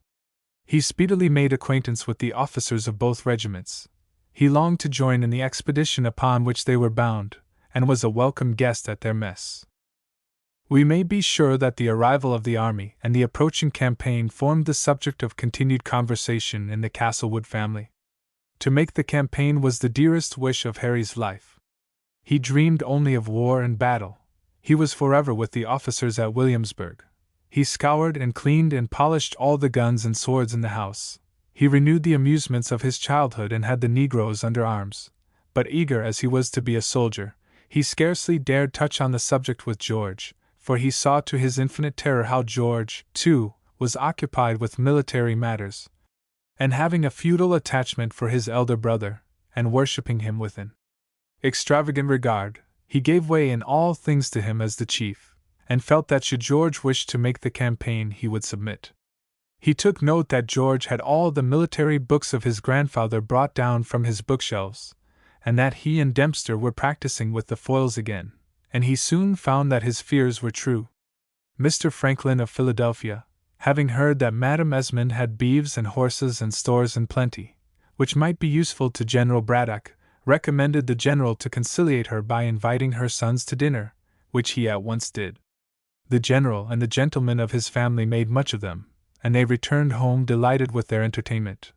He speedily made acquaintance with the officers of both regiments. He longed to join in the expedition upon which they were bound, and was a welcome guest at their mess. We may be sure that the arrival of the army and the approaching campaign formed the subject of continued conversation in the Castlewood family. To make the campaign was the dearest wish of Harry's life. He dreamed only of war and battle. He was forever with the officers at Williamsburg. He scoured and cleaned and polished all the guns and swords in the house. He renewed the amusements of his childhood and had the negroes under arms. But eager as he was to be a soldier, he scarcely dared touch on the subject with George, for he saw to his infinite terror how George, too, was occupied with military matters, and having a feudal attachment for his elder brother, and worshipping him with an extravagant regard, he gave way in all things to him as the chief, and felt that should George wish to make the campaign he would submit. He took note that George had all the military books of his grandfather brought down from his bookshelves, and that he and Dempster were practicing with the foils again, and he soon found that his fears were true. Mr. Franklin of Philadelphia, having heard that Madame Esmond had beeves and horses and stores in plenty, which might be useful to General Braddock, recommended the general to conciliate her by inviting her sons to dinner, which he at once did. The general and the gentlemen of his family made much of them, and they returned home delighted with their entertainment,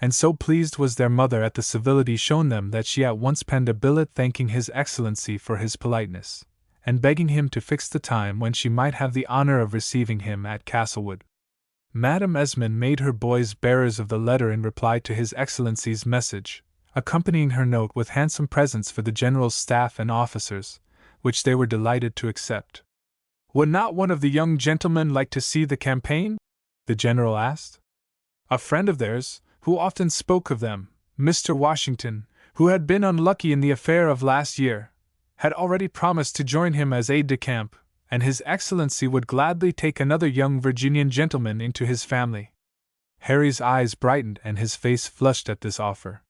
and so pleased was their mother at the civility shown them that she at once penned a billet thanking His Excellency for his politeness, and begging him to fix the time when she might have the honor of receiving him at Castlewood. Madame Esmond made her boys bearers of the letter in reply to His Excellency's message, accompanying her note with handsome presents for the General's staff and officers, which they were delighted to accept. "Would not one of the young gentlemen like to see the campaign?" the General asked. A friend of theirs, who often spoke of them, Mr. Washington, who had been unlucky in the affair of last year, had already promised to join him as aide-de-camp, and His Excellency would gladly take another young Virginian gentleman into his family. Harry's eyes brightened and his face flushed at this offer.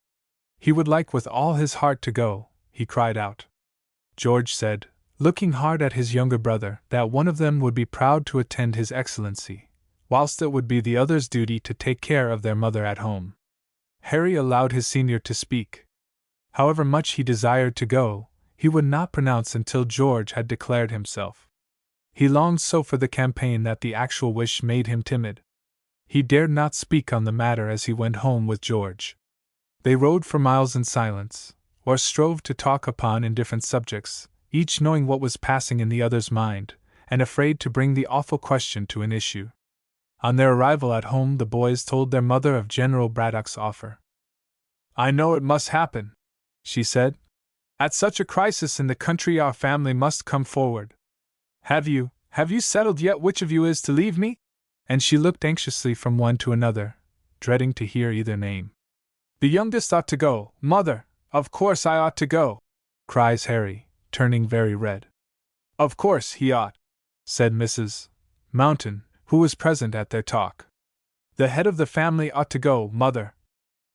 He would like with all his heart to go, he cried out. George said, looking hard at his younger brother, that one of them would be proud to attend His Excellency, whilst it would be the other's duty to take care of their mother at home. Harry allowed his senior to speak. However much he desired to go, he would not pronounce until George had declared himself. He longed so for the campaign that the actual wish made him timid. He dared not speak on the matter as he went home with George. They rode for miles in silence, or strove to talk upon indifferent subjects, each knowing what was passing in the other's mind, and afraid to bring the awful question to an issue. On their arrival at home, the boys told their mother of General Braddock's offer. "I know it must happen," she said. "At such a crisis in the country our family must come forward. Have you settled yet which of you is to leave me?" And she looked anxiously from one to another, dreading to hear either name. "The youngest ought to go, mother. Of course I ought to go," cries Harry, turning very red. "Of course he ought," said Mrs. Mountain, who was present at their talk. "The head of the family ought to go, mother,"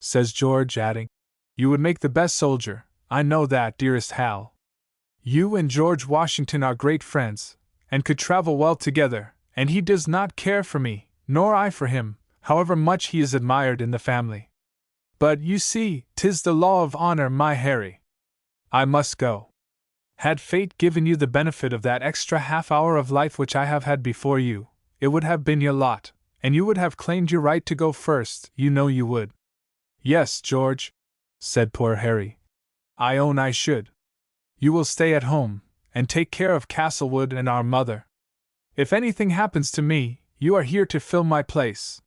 says George, adding, "You would make the best soldier, I know that, dearest Hal. You and George Washington are great friends, and could travel well together, and he does not care for me, nor I for him, however much he is admired in the family. But, you see, 'tis the law of honor, my Harry. I must go. Had fate given you the benefit of that extra half-hour of life which I have had before you, it would have been your lot, and you would have claimed your right to go first, you know you would." "Yes, George," said poor Harry. "I own I should. You will stay at home, and take care of Castlewood and our mother. If anything happens to me, you are here to fill my place.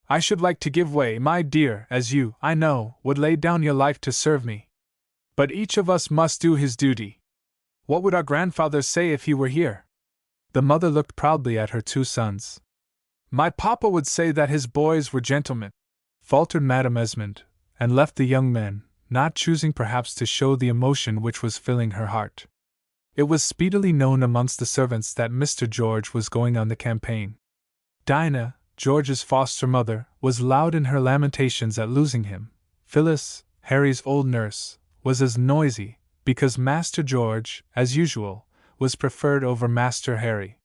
I should like to give way, my dear, as you, I know, would lay down your life to serve me. But each of us must do his duty. What would our grandfather say if he were here?" The mother looked proudly at her two sons. "My papa would say that his boys were gentlemen," faltered Madame Esmond, and left the young men, not choosing perhaps to show the emotion which was filling her heart. It was speedily known amongst the servants that Mr. George was going on the campaign. Dinah, George's foster mother, was loud in her lamentations at losing him. Phyllis, Harry's old nurse, was as noisy, because Master George, as usual, was preferred over Master Harry.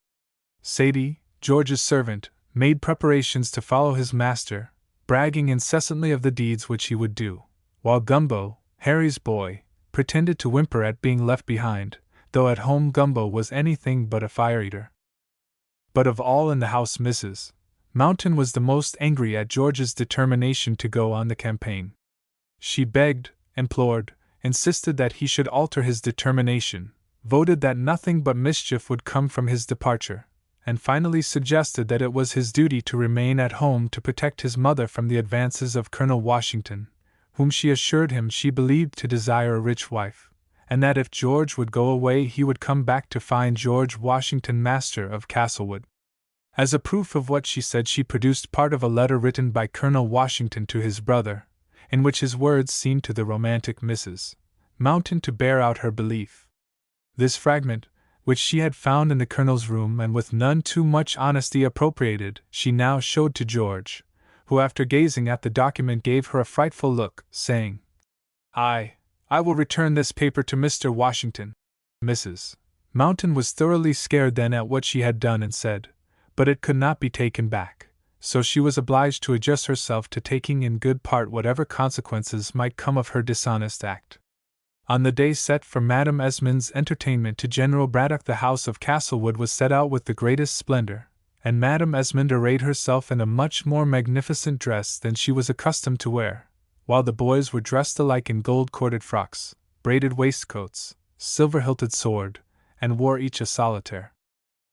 Sadie, George's servant, made preparations to follow his master, bragging incessantly of the deeds which he would do, while Gumbo, Harry's boy, pretended to whimper at being left behind, though at home Gumbo was anything but a fire-eater. But of all in the house, Mrs. Mountain was the most angry at George's determination to go on the campaign. She begged, implored, insisted that he should alter his determination, voted that nothing but mischief would come from his departure, and finally suggested that it was his duty to remain at home to protect his mother from the advances of Colonel Washington, whom she assured him she believed to desire a rich wife, and that if George would go away he would come back to find George Washington master of Castlewood. As a proof of what she said, she produced part of a letter written by Colonel Washington to his brother, in which his words seemed to the romantic Mrs. Mountain to bear out her belief. This fragment, which she had found in the Colonel's room and with none too much honesty appropriated, she now showed to George, who after gazing at the document gave her a frightful look, saying, I will return this paper to Mr. Washington." Mrs. Mountain was thoroughly scared then at what she had done and said, but it could not be taken back, so she was obliged to adjust herself to taking in good part whatever consequences might come of her dishonest act. On the day set for Madame Esmond's entertainment to General Braddock, the house of Castlewood was set out with the greatest splendor, and Madame Esmond arrayed herself in a much more magnificent dress than she was accustomed to wear, while the boys were dressed alike in gold-corded frocks, braided waistcoats, silver-hilted sword, and wore each a solitaire.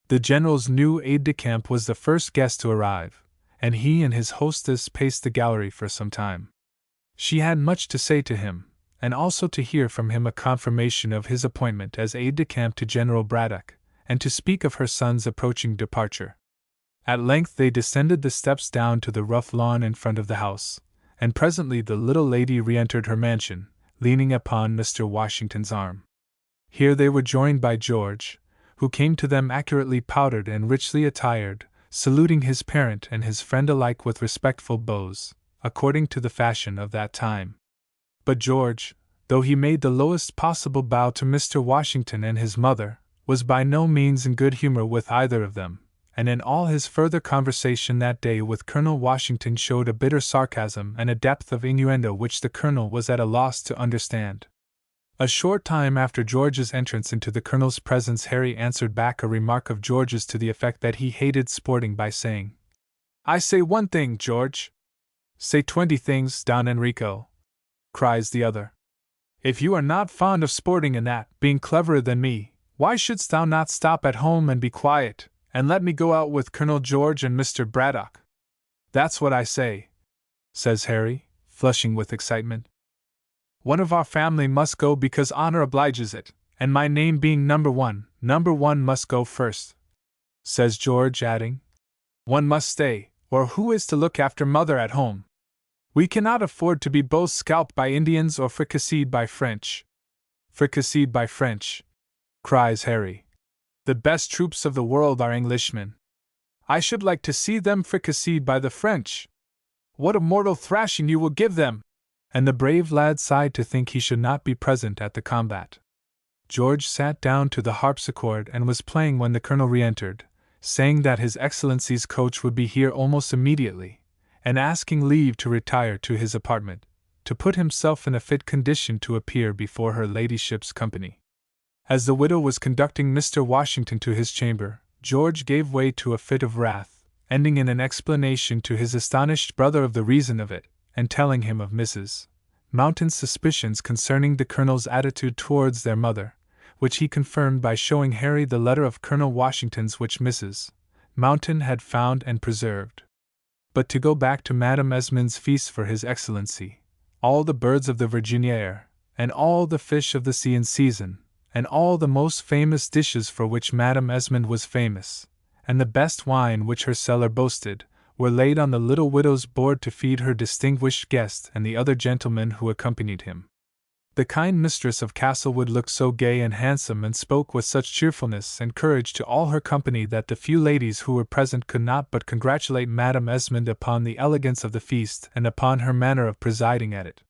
The General's new aide-de-camp was the first guest to arrive, and he and his hostess paced the gallery for some time. She had much to say to him, and also to hear from him a confirmation of his appointment as aide-de-camp to General Braddock, and to speak of her son's approaching departure. At length they descended the steps down to the rough lawn in front of the house, and presently the little lady re-entered her mansion, leaning upon Mr. Washington's arm. Here they were joined by George, who came to them accurately powdered and richly attired, saluting his parent and his friend alike with respectful bows, according to the fashion of that time. But George, though he made the lowest possible bow to Mr. Washington and his mother, was by no means in good humor with either of them, and in all his further conversation that day with Colonel Washington showed a bitter sarcasm and a depth of innuendo which the Colonel was at a loss to understand. A short time after George's entrance into the Colonel's presence, Harry answered back a remark of George's to the effect that he hated sporting by saying, "I say one thing, George." "Say 20 things, Don Enrico," cries the other. "If you are not fond of sporting and that, being cleverer than me, why shouldst thou not stop at home and be quiet, and let me go out with Colonel George and Mr. Braddock?" "That's what I say," says Harry, flushing with excitement. "One of our family must go because honor obliges it, and my name being number one must go first," says George, adding, "One must stay, or who is to look after mother at home? We cannot afford to be both scalped by Indians or fricasseed by French." "Fricasseed by French," cries Harry. "The best troops of the world are Englishmen. I should like to see them fricasseed by the French. What a mortal thrashing you will give them!" And the brave lad sighed to think he should not be present at the combat. George sat down to the harpsichord and was playing when the Colonel re-entered, saying that His Excellency's coach would be here almost immediately, and asking leave to retire to his apartment, to put himself in a fit condition to appear before her ladyship's company. As the widow was conducting Mr. Washington to his chamber, George gave way to a fit of wrath, ending in an explanation to his astonished brother of the reason of it, and telling him of Mrs. Mountain's suspicions concerning the Colonel's attitude towards their mother, which he confirmed by showing Harry the letter of Colonel Washington's which Mrs. Mountain had found and preserved. But to go back to Madame Esmond's feast for His Excellency, all the birds of the Virginia air, and all the fish of the sea in season, and all the most famous dishes for which Madame Esmond was famous, and the best wine which her cellar boasted, were laid on the little widow's board to feed her distinguished guest and the other gentlemen who accompanied him. The kind mistress of Castlewood looked so gay and handsome and spoke with such cheerfulness and courage to all her company that the few ladies who were present could not but congratulate Madame Esmond upon the elegance of the feast and upon her manner of presiding at it.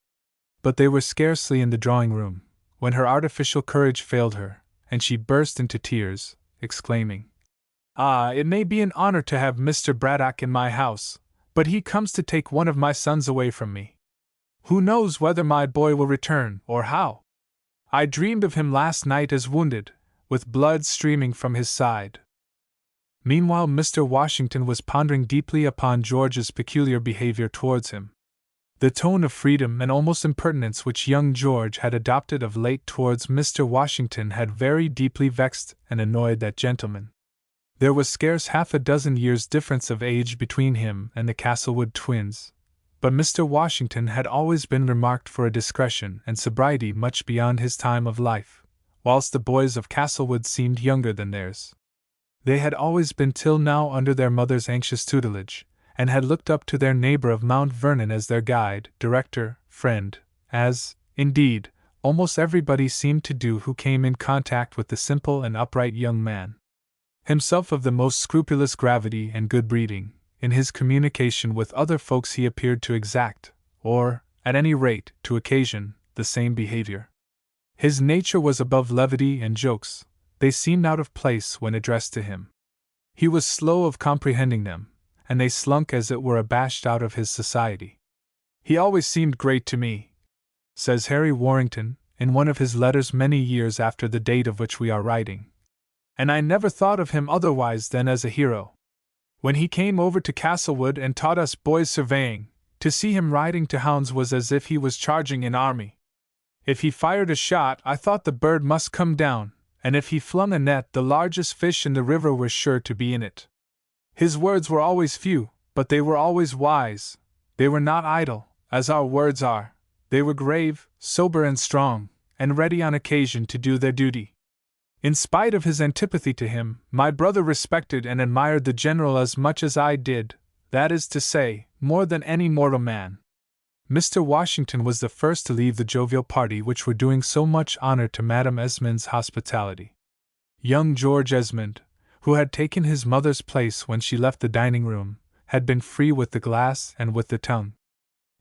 But they were scarcely in the drawing-room, when her artificial courage failed her, and she burst into tears, exclaiming, "Ah, it may be an honor to have Mr. Braddock in my house, but he comes to take one of my sons away from me. Who knows whether my boy will return, or how? I dreamed of him last night as wounded, with blood streaming from his side." Meanwhile Mr. Washington was pondering deeply upon George's peculiar behavior towards him. The tone of freedom and almost impertinence which young George had adopted of late towards Mr. Washington had very deeply vexed and annoyed that gentleman. There was scarce half a dozen years' difference of age between him and the Castlewood twins, but Mr. Washington had always been remarked for a discretion and sobriety much beyond his time of life, whilst the boys of Castlewood seemed younger than theirs. They had always been till now under their mother's anxious tutelage, and had looked up to their neighbor of Mount Vernon as their guide, director, friend, as, indeed, almost everybody seemed to do who came in contact with the simple and upright young man. Himself of the most scrupulous gravity and good breeding, in his communication with other folks he appeared to exact, or, at any rate, to occasion, the same behavior. His nature was above levity and jokes; they seemed out of place when addressed to him. He was slow of comprehending them, and they slunk as it were abashed out of his society. "He always seemed great to me," says Harry Warrington, in one of his letters many years after the date of which we are writing, "and I never thought of him otherwise than as a hero. When he came over to Castlewood and taught us boys surveying, to see him riding to hounds was as if he was charging an army. If he fired a shot, I thought the bird must come down, and if he flung a net, the largest fish in the river was sure to be in it. His words were always few, but they were always wise. They were not idle, as our words are. They were grave, sober and strong, and ready on occasion to do their duty. In spite of his antipathy to him, my brother respected and admired the general as much as I did, that is to say, more than any mortal man. Mr. Washington was the first to leave the jovial party which were doing so much honor to Madame Esmond's hospitality. Young George Esmond, who had taken his mother's place when she left the dining-room, had been free with the glass and with the tongue.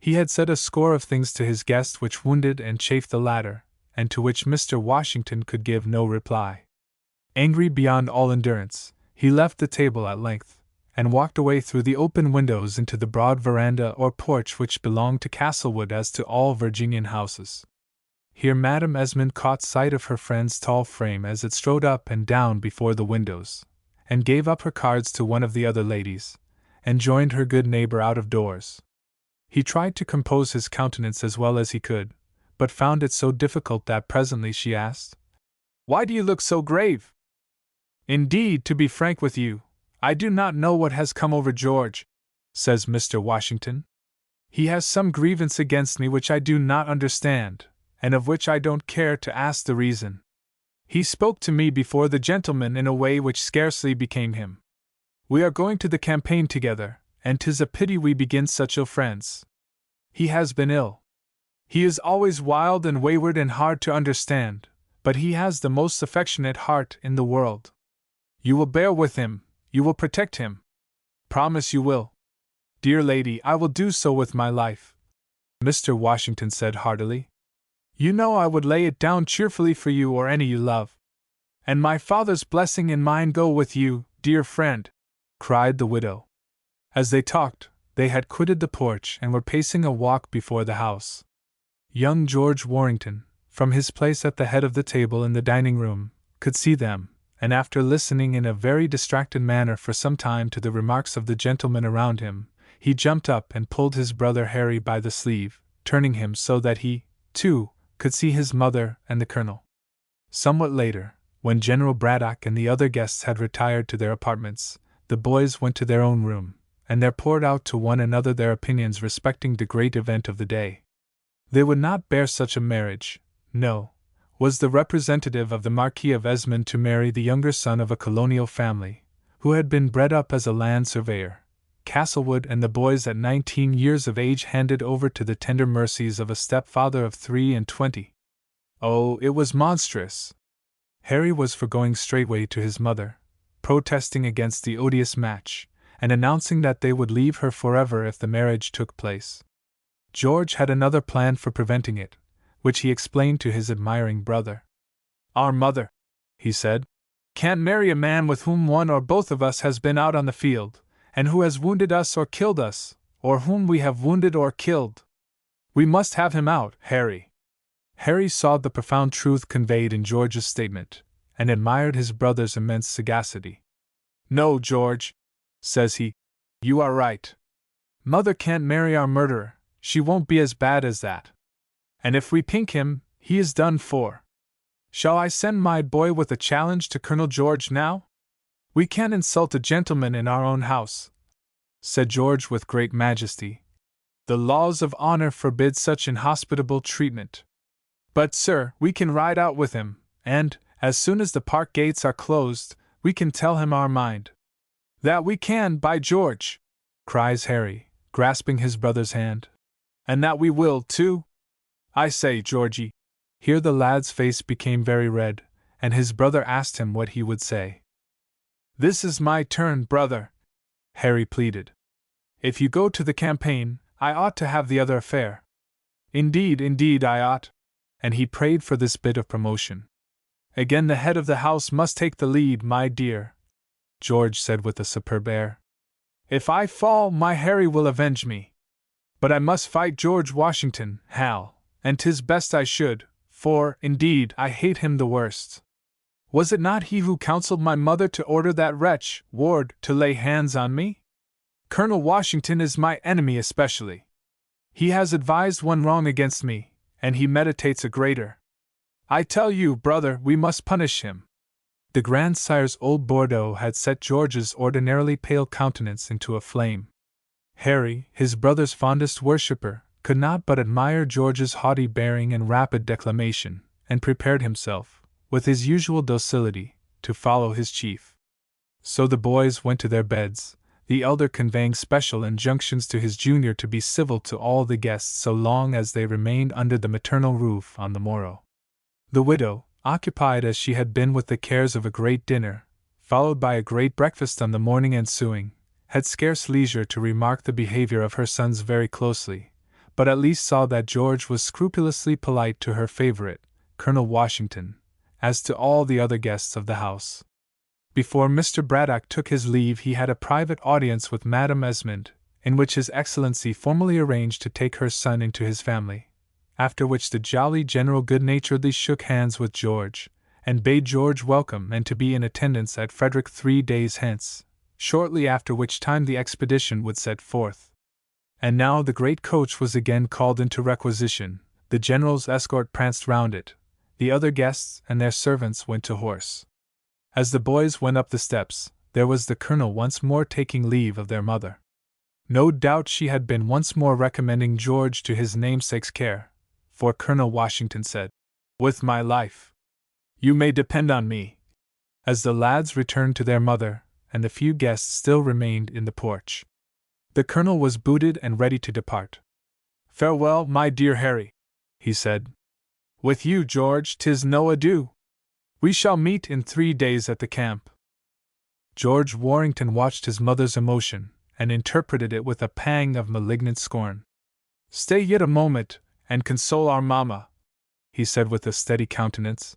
He had said a score of things to his guest which wounded and chafed the latter, and to which Mr. Washington could give no reply. Angry beyond all endurance, he left the table at length, and walked away through the open windows into the broad veranda or porch which belonged to Castlewood as to all Virginian houses. Here Madame Esmond caught sight of her friend's tall frame as it strode up and down before the windows, and gave up her cards to one of the other ladies, and joined her good neighbor out of doors. He tried to compose his countenance as well as he could, but found it so difficult that presently she asked, "Why do you look so grave?" "Indeed, to be frank with you, I do not know what has come over George," says Mr. Washington. "He has some grievance against me which I do not understand, and of which I don't care to ask the reason. He spoke to me before the gentlemen in a way which scarcely became him. We are going to the campaign together, and 'tis a pity we begin such ill friends. He has been ill. He is always wild and wayward and hard to understand, but he has the most affectionate heart in the world. You will bear with him, you will protect him. Promise you will." "Dear lady, I will do so with my life," Mr. Washington said heartily. "You know I would lay it down cheerfully for you or any you love." "And my father's blessing and mine go with you, dear friend," cried the widow. As they talked, they had quitted the porch and were pacing a walk before the house. Young George Warrington, from his place at the head of the table in the dining-room, could see them, and after listening in a very distracted manner for some time to the remarks of the gentlemen around him, he jumped up and pulled his brother Harry by the sleeve, turning him so that he, too, could see his mother and the colonel. Somewhat later, when General Braddock and the other guests had retired to their apartments, the boys went to their own room, and there poured out to one another their opinions respecting the great event of the day. They would not bear such a marriage. No. Was the representative of the Marquis of Esmond to marry the younger son of a colonial family, who had been bred up as a land surveyor, Castlewood, and the boys at 19 years of age handed over to the tender mercies of a stepfather of 23? Oh, it was monstrous! Harry was for going straightway to his mother, protesting against the odious match, and announcing that they would leave her forever if the marriage took place. George had another plan for preventing it, which he explained to his admiring brother. "Our mother," he said, "can't marry a man with whom one or both of us has been out on the field, and who has wounded us or killed us, or whom we have wounded or killed. We must have him out, Harry." Harry saw the profound truth conveyed in George's statement, and admired his brother's immense sagacity. "No, George," says he, "you are right. Mother can't marry our murderer, she won't be as bad as that. And if we pink him, he is done for. Shall I send my boy with a challenge to Colonel George now? We can't insult a gentleman in our own house," said George with great majesty. "The laws of honor forbid such inhospitable treatment. But, sir, we can ride out with him, and, as soon as the park gates are closed, we can tell him our mind." "That we can, by George!" cries Harry, grasping his brother's hand. "And that we will, too. I say, Georgie." Here the lad's face became very red, and his brother asked him what he would say. "This is my turn, brother," Harry pleaded. "If you go to the campaign, I ought to have the other affair. Indeed, I ought." And he prayed for this bit of promotion. "Again the head of the house must take the lead, my dear," George said with a superb air. "If I fall, my Harry will avenge me. But I must fight George Washington, Hal, and 'tis best I should, for, indeed, I hate him the worst." Was it not he who counseled my mother to order that wretch, Ward, to lay hands on me? Colonel Washington is my enemy especially. He has advised one wrong against me, and he meditates a greater. I tell you, brother, we must punish him. The grandsire's old Bordeaux had set George's ordinarily pale countenance into a flame. Harry, his brother's fondest worshipper, could not but admire George's haughty bearing and rapid declamation, and prepared himself, with his usual docility, to follow his chief. So the boys went to their beds, the elder conveying special injunctions to his junior to be civil to all the guests so long as they remained under the maternal roof on the morrow. The widow, occupied as she had been with the cares of a great dinner, followed by a great breakfast on the morning ensuing, had scarce leisure to remark the behavior of her sons very closely, but at least saw that George was scrupulously polite to her favorite, Colonel Washington, as to all the other guests of the house. Before Mr. Braddock took his leave he had a private audience with Madame Esmond, in which His Excellency formally arranged to take her son into his family, after which the jolly General good-naturedly shook hands with George, and bade George welcome and to be in attendance at Frederick 3 days hence, shortly after which time the expedition would set forth. And now the great coach was again called into requisition, the General's escort pranced round it, the other guests and their servants went to horse. As the boys went up the steps, there was the Colonel once more taking leave of their mother. No doubt she had been once more recommending George to his namesake's care, for Colonel Washington said, "With my life, you may depend on me," as the lads returned to their mother, and the few guests still remained in the porch. The Colonel was booted and ready to depart. "Farewell, my dear Harry," he said. "With you, George, 'tis no adieu. We shall meet in 3 days at the camp." George Warrington watched his mother's emotion, and interpreted it with a pang of malignant scorn. "Stay yet a moment, and console our mamma," he said with a steady countenance.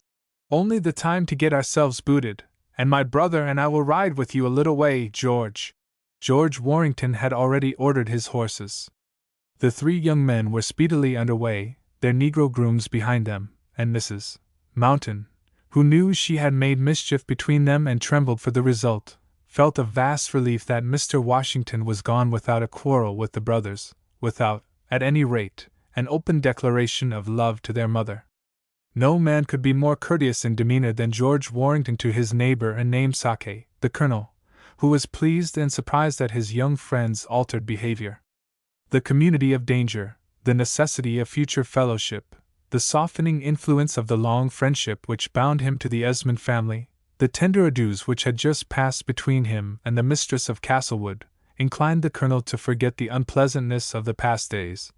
"Only the time to get ourselves booted, and my brother and I will ride with you a little way, George." George Warrington had already ordered his horses. The 3 young men were speedily under way, their negro grooms behind them, and Mrs. Mountain, who knew she had made mischief between them and trembled for the result, felt a vast relief that Mr. Washington was gone without a quarrel with the brothers, without, at any rate, an open declaration of love to their mother. No man could be more courteous in demeanor than George Warrington to his neighbor and namesake, the Colonel, who was pleased and surprised at his young friend's altered behavior. The community of danger, the necessity of future fellowship, the softening influence of the long friendship which bound him to the Esmond family, the tender adieus which had just passed between him and the mistress of Castlewood, inclined the Colonel to forget the unpleasantness of the past days,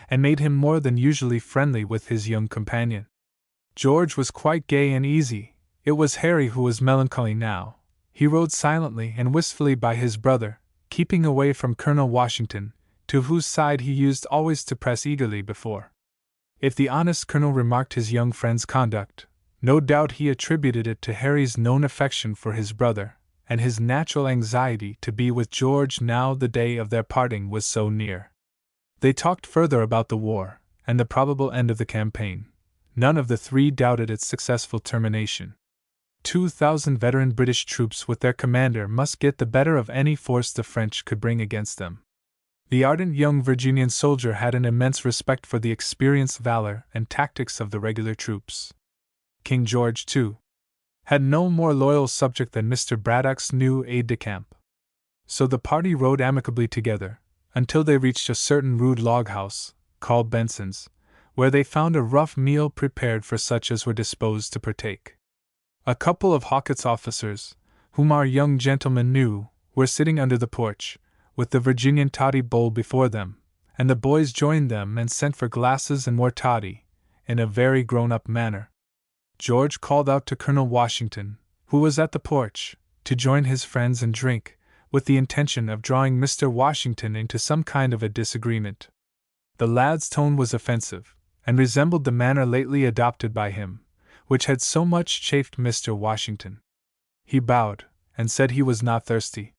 and made him more than usually friendly with his young companion. George was quite gay and easy. It was Harry who was melancholy now. He rode silently and wistfully by his brother, keeping away from Colonel Washington, to whose side he used always to press eagerly before. If the honest Colonel remarked his young friend's conduct, no doubt he attributed it to Harry's known affection for his brother, and his natural anxiety to be with George now the day of their parting was so near. They talked further about the war, and the probable end of the campaign. None of the 3 doubted its successful termination. 2,000 veteran British troops with their commander must get the better of any force the French could bring against them. The ardent young Virginian soldier had an immense respect for the experience, valor, and tactics of the regular troops. King George, too, had no more loyal subject than Mr. Braddock's new aide-de-camp. So the party rode amicably together, until they reached a certain rude log-house, called Benson's, where they found a rough meal prepared for such as were disposed to partake. A couple of Hawkett's officers, whom our young gentleman knew, were sitting under the porch, with the Virginian toddy bowl before them, and the boys joined them and sent for glasses and more toddy, in a very grown-up manner. George called out to Colonel Washington, who was at the porch, to join his friends and drink, with the intention of drawing Mr. Washington into some kind of a disagreement. The lad's tone was offensive, and resembled the manner lately adopted by him, which had so much chafed Mr. Washington. He bowed, and said he was not thirsty.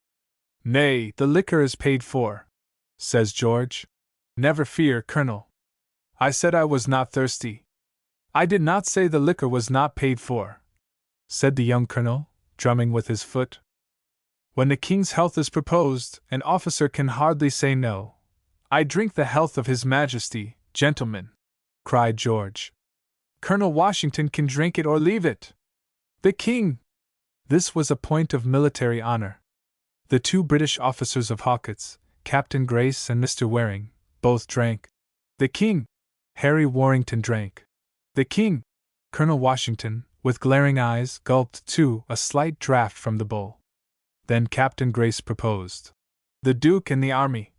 "Nay, the liquor is paid for," says George. "Never fear, Colonel. I said I was not thirsty. I did not say the liquor was not paid for." said the young colonel, drumming with his foot. When the king's health is proposed, an officer can hardly say no. I drink the health of His Majesty, gentlemen, cried George. Colonel Washington can drink it or leave it. The king! This was a point of military honor. The two British officers of Hawkett's, Captain Grace and Mr. Waring, both drank. The king! Harry Warrington drank. The king! Colonel Washington, with glaring eyes, gulped, too, a slight draught from the bowl. Then Captain Grace proposed. The Duke and the army.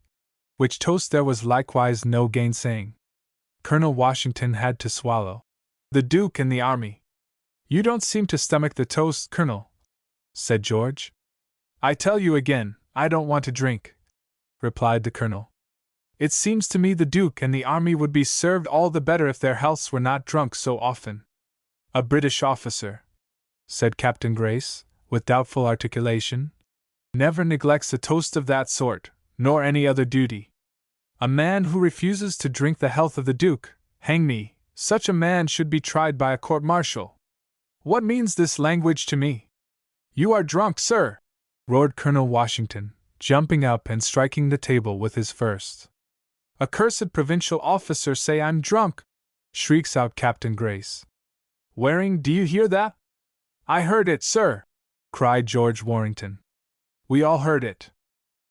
Which toast there was likewise no gainsaying. Colonel Washington had to swallow. The Duke and the army. You don't seem to stomach the toast, Colonel, said George. I tell you again, I don't want to drink, replied the colonel. It seems to me the Duke and the army would be served all the better if their healths were not drunk so often. A British officer, said Captain Grace, with doubtful articulation, never neglects a toast of that sort, nor any other duty. A man who refuses to drink the health of the Duke, hang me, such a man should be tried by a court-martial. What means this language to me? You are drunk, sir, roared Colonel Washington, jumping up and striking the table with his fist. A cursed provincial officer say I'm drunk, shrieks out Captain Grace. Waring, do you hear that? I heard it, sir, cried George Warrington. We all heard it.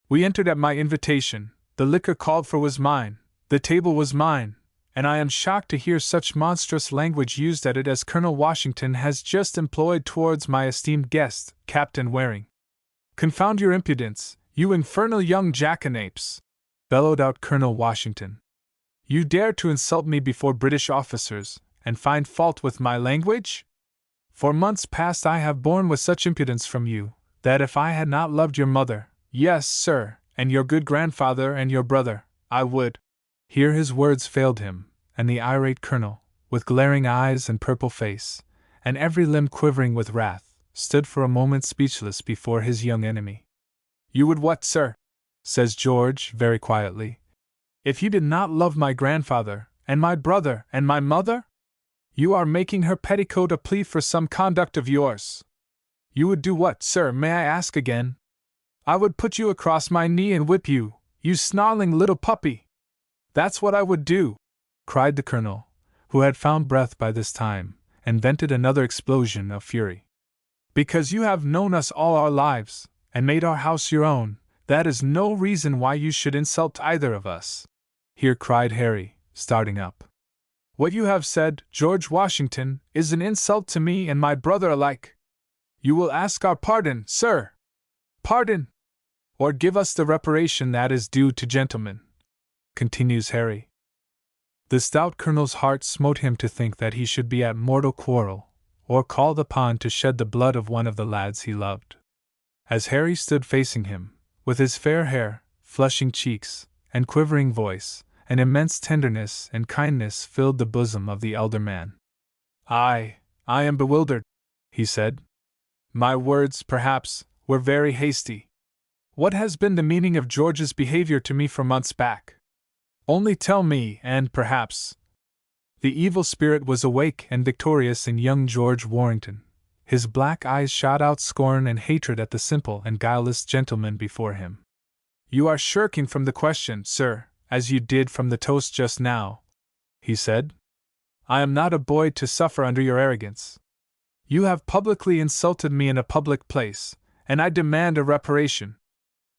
We entered at my invitation, the liquor called for was mine, the table was mine, and I am shocked to hear such monstrous language used at it as Colonel Washington has just employed towards my esteemed guest, Captain Waring. Confound your impudence, you infernal young jackanapes, bellowed out Colonel Washington. You dare to insult me before British officers, and find fault with my language? For months past I have borne with such impudence from you, that if I had not loved your mother, yes, sir, and your good grandfather and your brother, I would. Here his words failed him, and the irate colonel, with glaring eyes and purple face, and every limb quivering with wrath, stood for a moment speechless before his young enemy. You would what, sir? Says George, very quietly. If you did not love my grandfather, and my brother, and my mother? You are making her petticoat a plea for some conduct of yours. You would do what, sir, may I ask again? I would put you across my knee and whip you, you snarling little puppy. That's what I would do, cried the colonel, who had found breath by this time, and vented another explosion of fury. Because you have known us all our lives, and made our house your own, that is no reason why you should insult either of us. Here cried Harry, starting up. What you have said, George Washington, is an insult to me and my brother alike. You will ask our pardon, sir. Pardon! Or give us the reparation that is due to gentlemen, continues Harry. The stout colonel's heart smote him to think that he should be at mortal quarrel, or called upon to shed the blood of one of the lads he loved. As Harry stood facing him, with his fair hair, flushing cheeks, and quivering voice, an immense tenderness and kindness filled the bosom of the elder man. I am bewildered, he said. My words, perhaps, were very hasty. What has been the meaning of George's behavior to me for months back? Only tell me, and perhaps. The evil spirit was awake and victorious in young George Warrington. His black eyes shot out scorn and hatred at the simple and guileless gentleman before him. You are shirking from the question, sir, as you did from the toast just now, he said. I am not a boy to suffer under your arrogance. You have publicly insulted me in a public place, and I demand a reparation.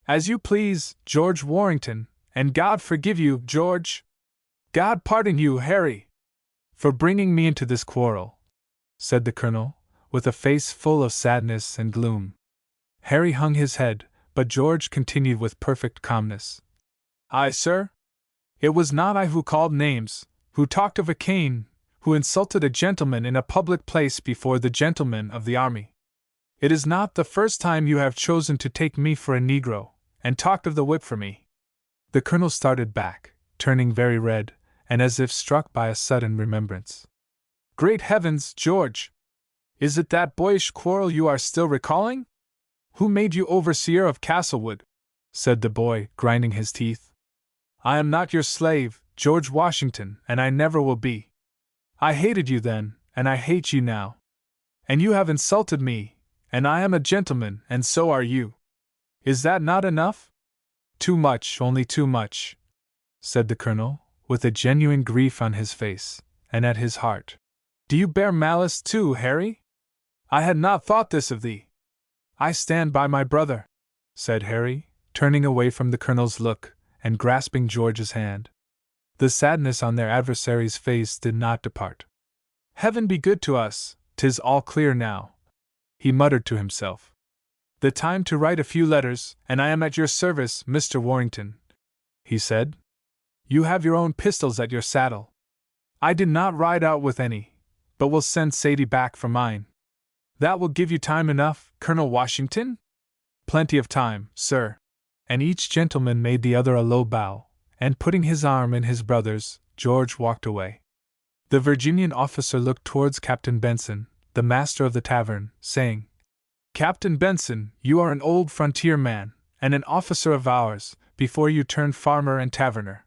As you please, George Warrington, and God forgive you, George. God pardon you, Harry, for bringing me into this quarrel, said the colonel, with a face full of sadness and gloom. Harry hung his head, but George continued with perfect calmness. I, sir? It was not I who called names, who talked of a cane, who insulted a gentleman in a public place before the gentlemen of the army. It is not the first time you have chosen to take me for a Negro, and talked of the whip for me. The colonel started back, turning very red, and as if struck by a sudden remembrance. Great heavens, George! Is it that boyish quarrel you are still recalling? Who made you overseer of Castlewood? Said the boy, grinding his teeth. I am not your slave, George Washington, and I never will be. I hated you then, and I hate you now. And you have insulted me, and I am a gentleman, and so are you. Is that not enough? Too much, only too much, said the Colonel, with a genuine grief on his face, and at his heart. Do you bear malice too, Harry? I had not thought this of thee. I stand by my brother, said Harry, turning away from the Colonel's look, and grasping George's hand. The sadness on their adversary's face did not depart. Heaven be good to us, 'tis all clear now, he muttered to himself. The time to write a few letters, and I am at your service, Mr. Warrington, he said. You have your own pistols at your saddle. I did not ride out with any, but will send Sadie back for mine. That will give you time enough, Colonel Washington? Plenty of time, sir. And each gentleman made the other a low bow, and putting his arm in his brother's, George walked away. The Virginian officer looked towards Captain Benson, the master of the tavern, saying, Captain Benson, you are an old frontier man, and an officer of ours, before you turned farmer and taverner.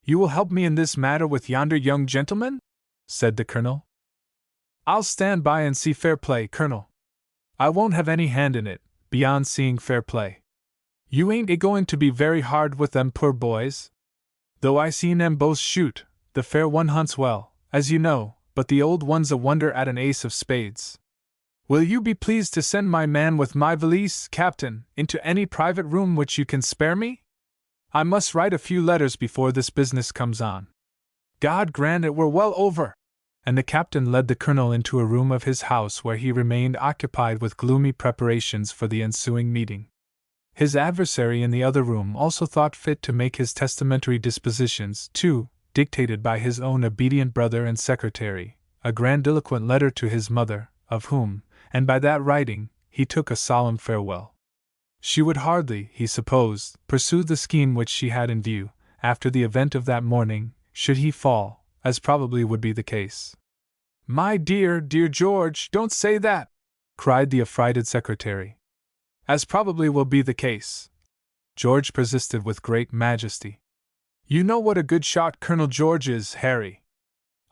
You will help me in this matter with yonder young gentleman? Said the Colonel. I'll stand by and see fair play, Colonel. I won't have any hand in it, beyond seeing fair play. You ain't a-going to be very hard with them poor boys? Though I seen 'em both shoot, the fair one hunts well, as you know, but the old one's a wonder at an ace of spades. Will you be pleased to send my man with my valise, Captain, into any private room which you can spare me? I must write a few letters before this business comes on. God grant it were well over! And the captain led the Colonel into a room of his house where he remained occupied with gloomy preparations for the ensuing meeting. His adversary in the other room also thought fit to make his testamentary dispositions, too, dictated by his own obedient brother and secretary, a grandiloquent letter to his mother, of whom, and by that writing, he took a solemn farewell. She would hardly, he supposed, pursue the scheme which she had in view, after the event of that morning, should he fall, as probably would be the case. My dear, dear George, don't say that! Cried the affrighted secretary. As probably will be the case. George persisted with great majesty. You know what a good shot Colonel George is, Harry.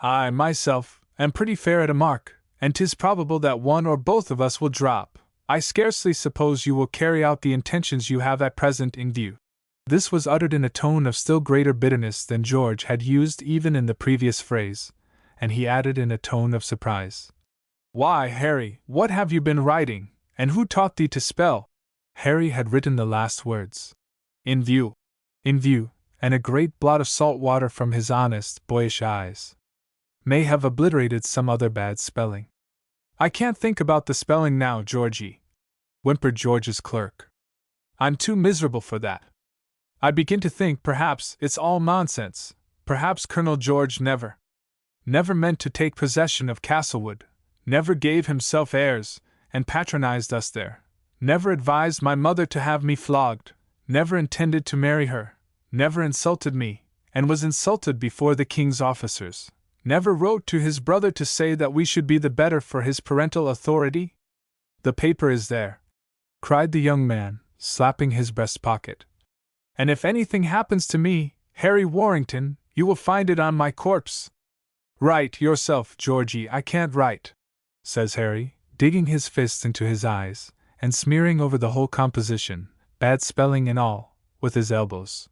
I, myself, am pretty fair at a mark, and 'tis probable that one or both of us will drop. I scarcely suppose you will carry out the intentions you have at present in view. This was uttered in a tone of still greater bitterness than George had used even in the previous phrase, and he added in a tone of surprise. Why, Harry, what have you been writing, and who taught thee to spell? Harry had written the last words. In view. In view, and a great blot of salt water from his honest, boyish eyes may have obliterated some other bad spelling. I can't think about the spelling now, Georgie, whimpered George's clerk. I'm too miserable for that. I begin to think perhaps it's all nonsense, perhaps Colonel George never meant to take possession of Castlewood, never gave himself airs, and patronized us there, never advised my mother to have me flogged, never intended to marry her, never insulted me, and was insulted before the king's officers, never wrote to his brother to say that we should be the better for his parental authority? The paper is there, cried the young man, slapping his breast pocket. And if anything happens to me, Harry Warrington, you will find it on my corpse. Write yourself, Georgie, I can't write, says Harry, digging his fists into his eyes, and smearing over the whole composition, bad spelling and all, with his elbows.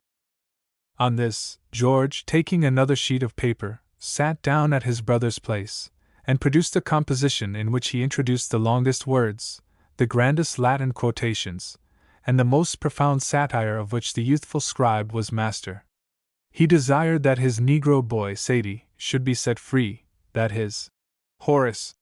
On this, George, taking another sheet of paper, sat down at his brother's place, and produced a composition in which he introduced the longest words, the grandest Latin quotations, and the most profound satire of which the youthful scribe was master. He desired that his Negro boy, Sadie, should be set free, that his Horace,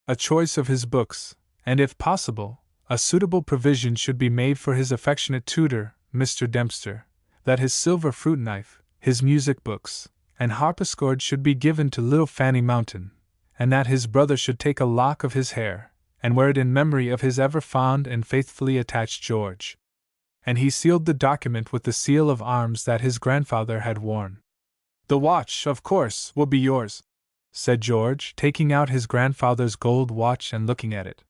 a choice of his books, and if possible, a suitable provision should be made for his affectionate tutor, Mr. Dempster, that his silver fruit knife, his music books, and harpsichord should be given to little Fanny Mountain, and that his brother should take a lock of his hair, and wear it in memory of his ever fond and faithfully attached George. And he sealed the document with the seal of arms that his grandfather had worn. The watch, of course, will be yours, said George, taking out his grandfather's gold watch and looking at it.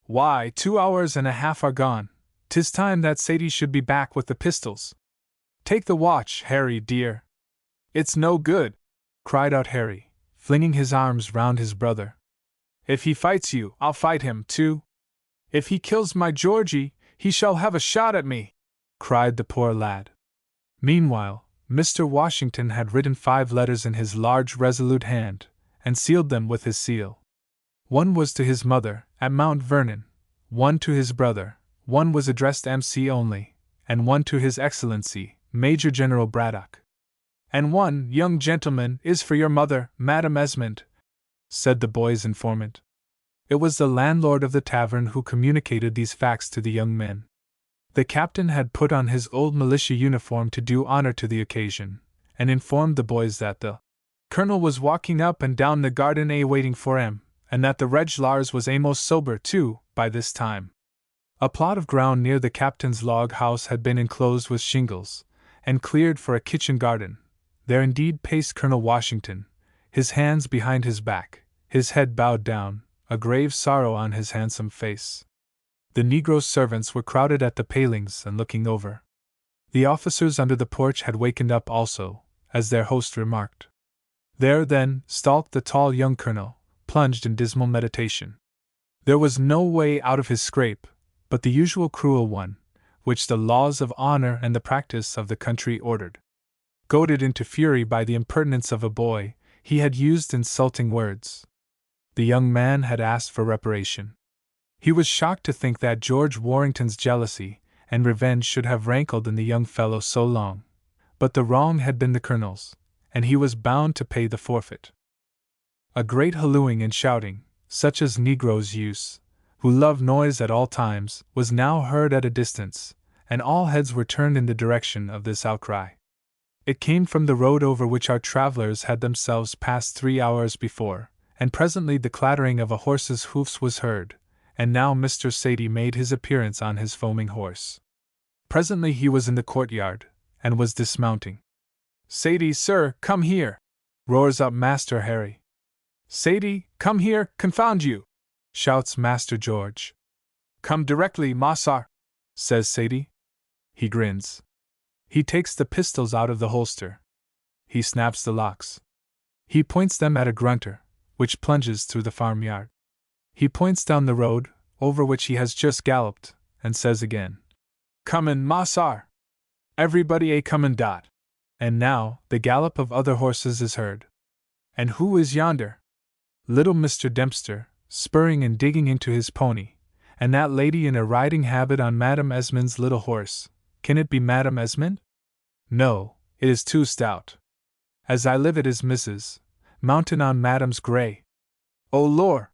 Why, 2 hours and a half are gone. 'Tis time that Sadie should be back with the pistols. Take the watch, Harry, dear. It's no good, cried out Harry, flinging his arms round his brother. If he fights you, I'll fight him, too. If he kills my Georgie, he shall have a shot at me," cried the poor lad. Meanwhile, Mr. Washington had written 5 letters in his large, resolute hand, and sealed them with his seal. One was to his mother, at Mount Vernon, one to his brother, one was addressed MC only, and one to His Excellency, Major General Braddock. "And one, young gentleman, is for your mother, Madam Esmond," said the boy's informant. It was the landlord of the tavern who communicated these facts to the young men. The captain had put on his old militia uniform to do honor to the occasion, and informed the boys that the colonel was walking up and down the garden waiting for him, and that the Reg Lars was a'most sober, too, by this time. A plot of ground near the captain's log house had been enclosed with shingles, and cleared for a kitchen garden. There indeed paced Colonel Washington, his hands behind his back, his head bowed down, a grave sorrow on his handsome face. The negro servants were crowded at the palings and looking over. The officers under the porch had wakened up also, as their host remarked. There, then, stalked the tall young colonel, plunged in dismal meditation. There was no way out of his scrape, but the usual cruel one, which the laws of honor and the practice of the country ordered. Goaded into fury by the impertinence of a boy, he had used insulting words. The young man had asked for reparation. He was shocked to think that George Warrington's jealousy and revenge should have rankled in the young fellow so long, but the wrong had been the colonel's, and he was bound to pay the forfeit. A great hallooing and shouting, such as negroes use, who love noise at all times, was now heard at a distance, and all heads were turned in the direction of this outcry. It came from the road over which our travelers had themselves passed 3 hours before, and presently the clattering of a horse's hoofs was heard, and now Mr. Sadie made his appearance on his foaming horse. Presently he was in the courtyard, and was dismounting. "Sadie, sir, come here!" roars up Master Harry. "Sadie, come here, confound you!" shouts Master George. "Come directly, Mossar," says Sadie. He grins. He takes the pistols out of the holster. He snaps the locks. He points them at a grunter, which plunges through the farmyard. He points down the road, over which he has just galloped, and says again, "Comin', Mossar! Everybody comin' dot!" And now, the gallop of other horses is heard. And who is yonder? Little Mr. Dempster, spurring and digging into his pony, and that lady in a riding habit on Madam Esmond's little horse. Can it be Madam Esmond? No, it is too stout. As I live, it is Mrs. mounted on Madam's grey. Oh lor!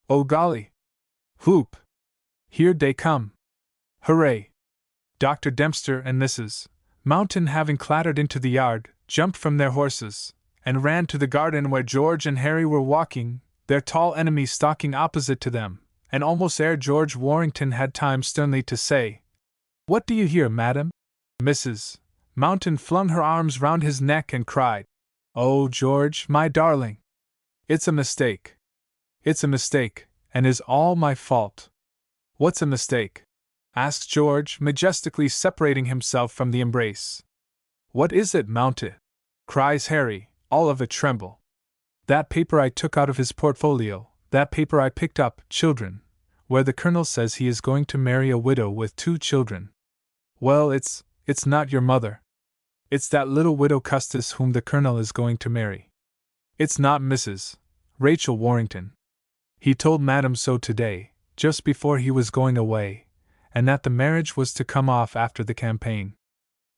Oh golly! Whoop! Here they come! Hooray! Dr. Dempster and Mrs. Mountain, having clattered into the yard, jumped from their horses, and ran to the garden where George and Harry were walking, their tall enemy stalking opposite to them, and almost ere George Warrington had time sternly to say, "What do you hear, madam?" Mrs. Mountain flung her arms round his neck and cried, "Oh, George, my darling! It's a mistake. It's a mistake, and is all my fault." "What's a mistake?" asked George, majestically separating himself from the embrace. "What is it, Mounted?" cries Harry, all of a tremble. "That paper I took out of his portfolio, that paper I picked up, children, where the colonel says he is going to marry a widow with 2 children. Well, it's not your mother. It's that little widow Custis whom the colonel is going to marry. It's not Mrs. Rachel Warrington. He told Madam so today, just before he was going away, and that the marriage was to come off after the campaign.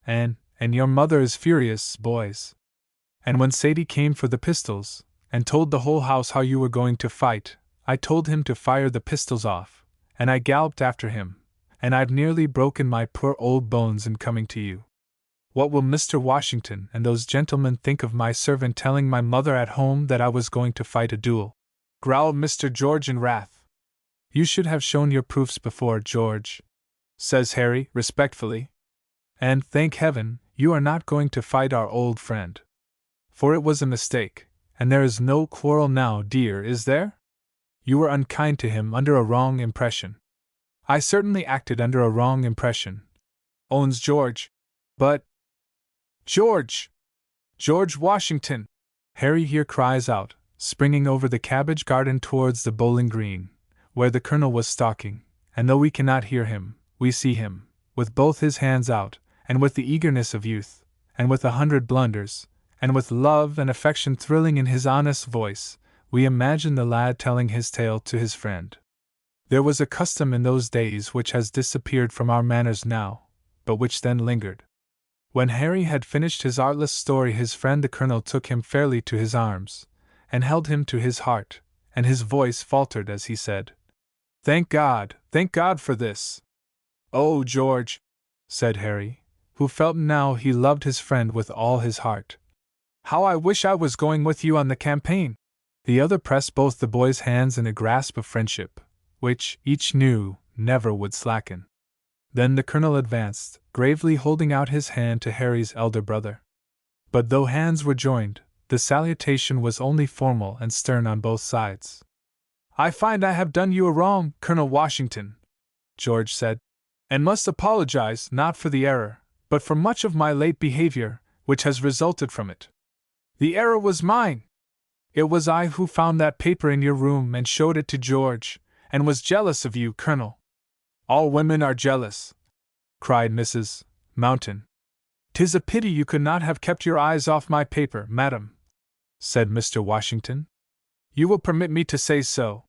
And your mother is furious, boys. And when Sadie came for the pistols, and told the whole house how you were going to fight, I told him to fire the pistols off, and I galloped after him, and I've nearly broken my poor old bones in coming to you. What will Mr. Washington and those gentlemen think of my servant telling my mother at home that I was going to fight a duel?" growled Mr. George in wrath. "You should have shown your proofs before, George," says Harry, respectfully. "And, thank heaven, you are not going to fight our old friend. For it was a mistake, and there is no quarrel now, dear, is there? You were unkind to him under a wrong impression." "I certainly acted under a wrong impression," owns George. "But George! George Washington!" Harry here cries out, springing over the cabbage garden towards the bowling green, where the colonel was stalking, and though we cannot hear him, we see him, with both his hands out, and with the eagerness of youth, and with 100 blunders, and with love and affection thrilling in his honest voice, we imagine the lad telling his tale to his friend. There was a custom in those days which has disappeared from our manners now, but which then lingered. When Harry had finished his artless story, his friend the colonel took him fairly to his arms, and held him to his heart, and his voice faltered as he said, thank God for this!" "Oh, George," said Harry, who felt now he loved his friend with all his heart, "how I wish I was going with you on the campaign!" The other pressed both the boy's hands in a grasp of friendship, which, each knew, never would slacken. Then the colonel advanced, gravely holding out his hand to Harry's elder brother. But though hands were joined, the salutation was only formal and stern on both sides. "I find I have done you a wrong, Colonel Washington," George said, "and must apologize not for the error, but for much of my late behavior, which has resulted from it. The error was mine. It was I who found that paper in your room and showed it to George, and was jealous of you, Colonel." "All women are jealous," cried Mrs. Mountain. "'Tis a pity you could not have kept your eyes off my paper, madam," said Mr. Washington. "You will permit me to say so.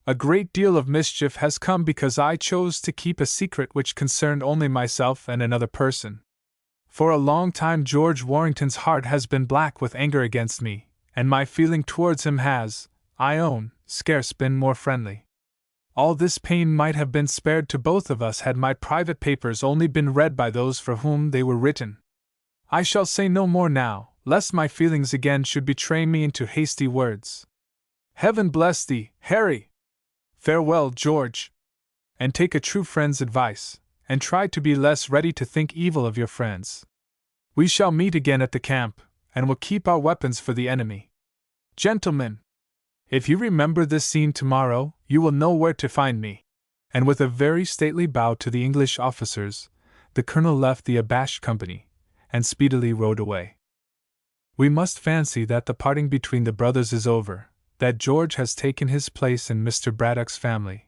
A great deal of mischief has come because I chose to keep a secret which concerned only myself and another person. For a long time George Warrington's heart has been black with anger against me, and my feeling towards him has, I own, scarce been more friendly. All this pain might have been spared to both of us had my private papers only been read by those for whom they were written. I shall say no more now, lest my feelings again should betray me into hasty words. Heaven bless thee, Harry! Farewell, George! And take a true friend's advice, and try to be less ready to think evil of your friends. We shall meet again at the camp, and will keep our weapons for the enemy. Gentlemen, if you remember this scene tomorrow, you will know where to find me." And with a very stately bow to the English officers, the colonel left the abashed company, and speedily rode away. We must fancy that the parting between the brothers is over, that George has taken his place in Mr. Braddock's family,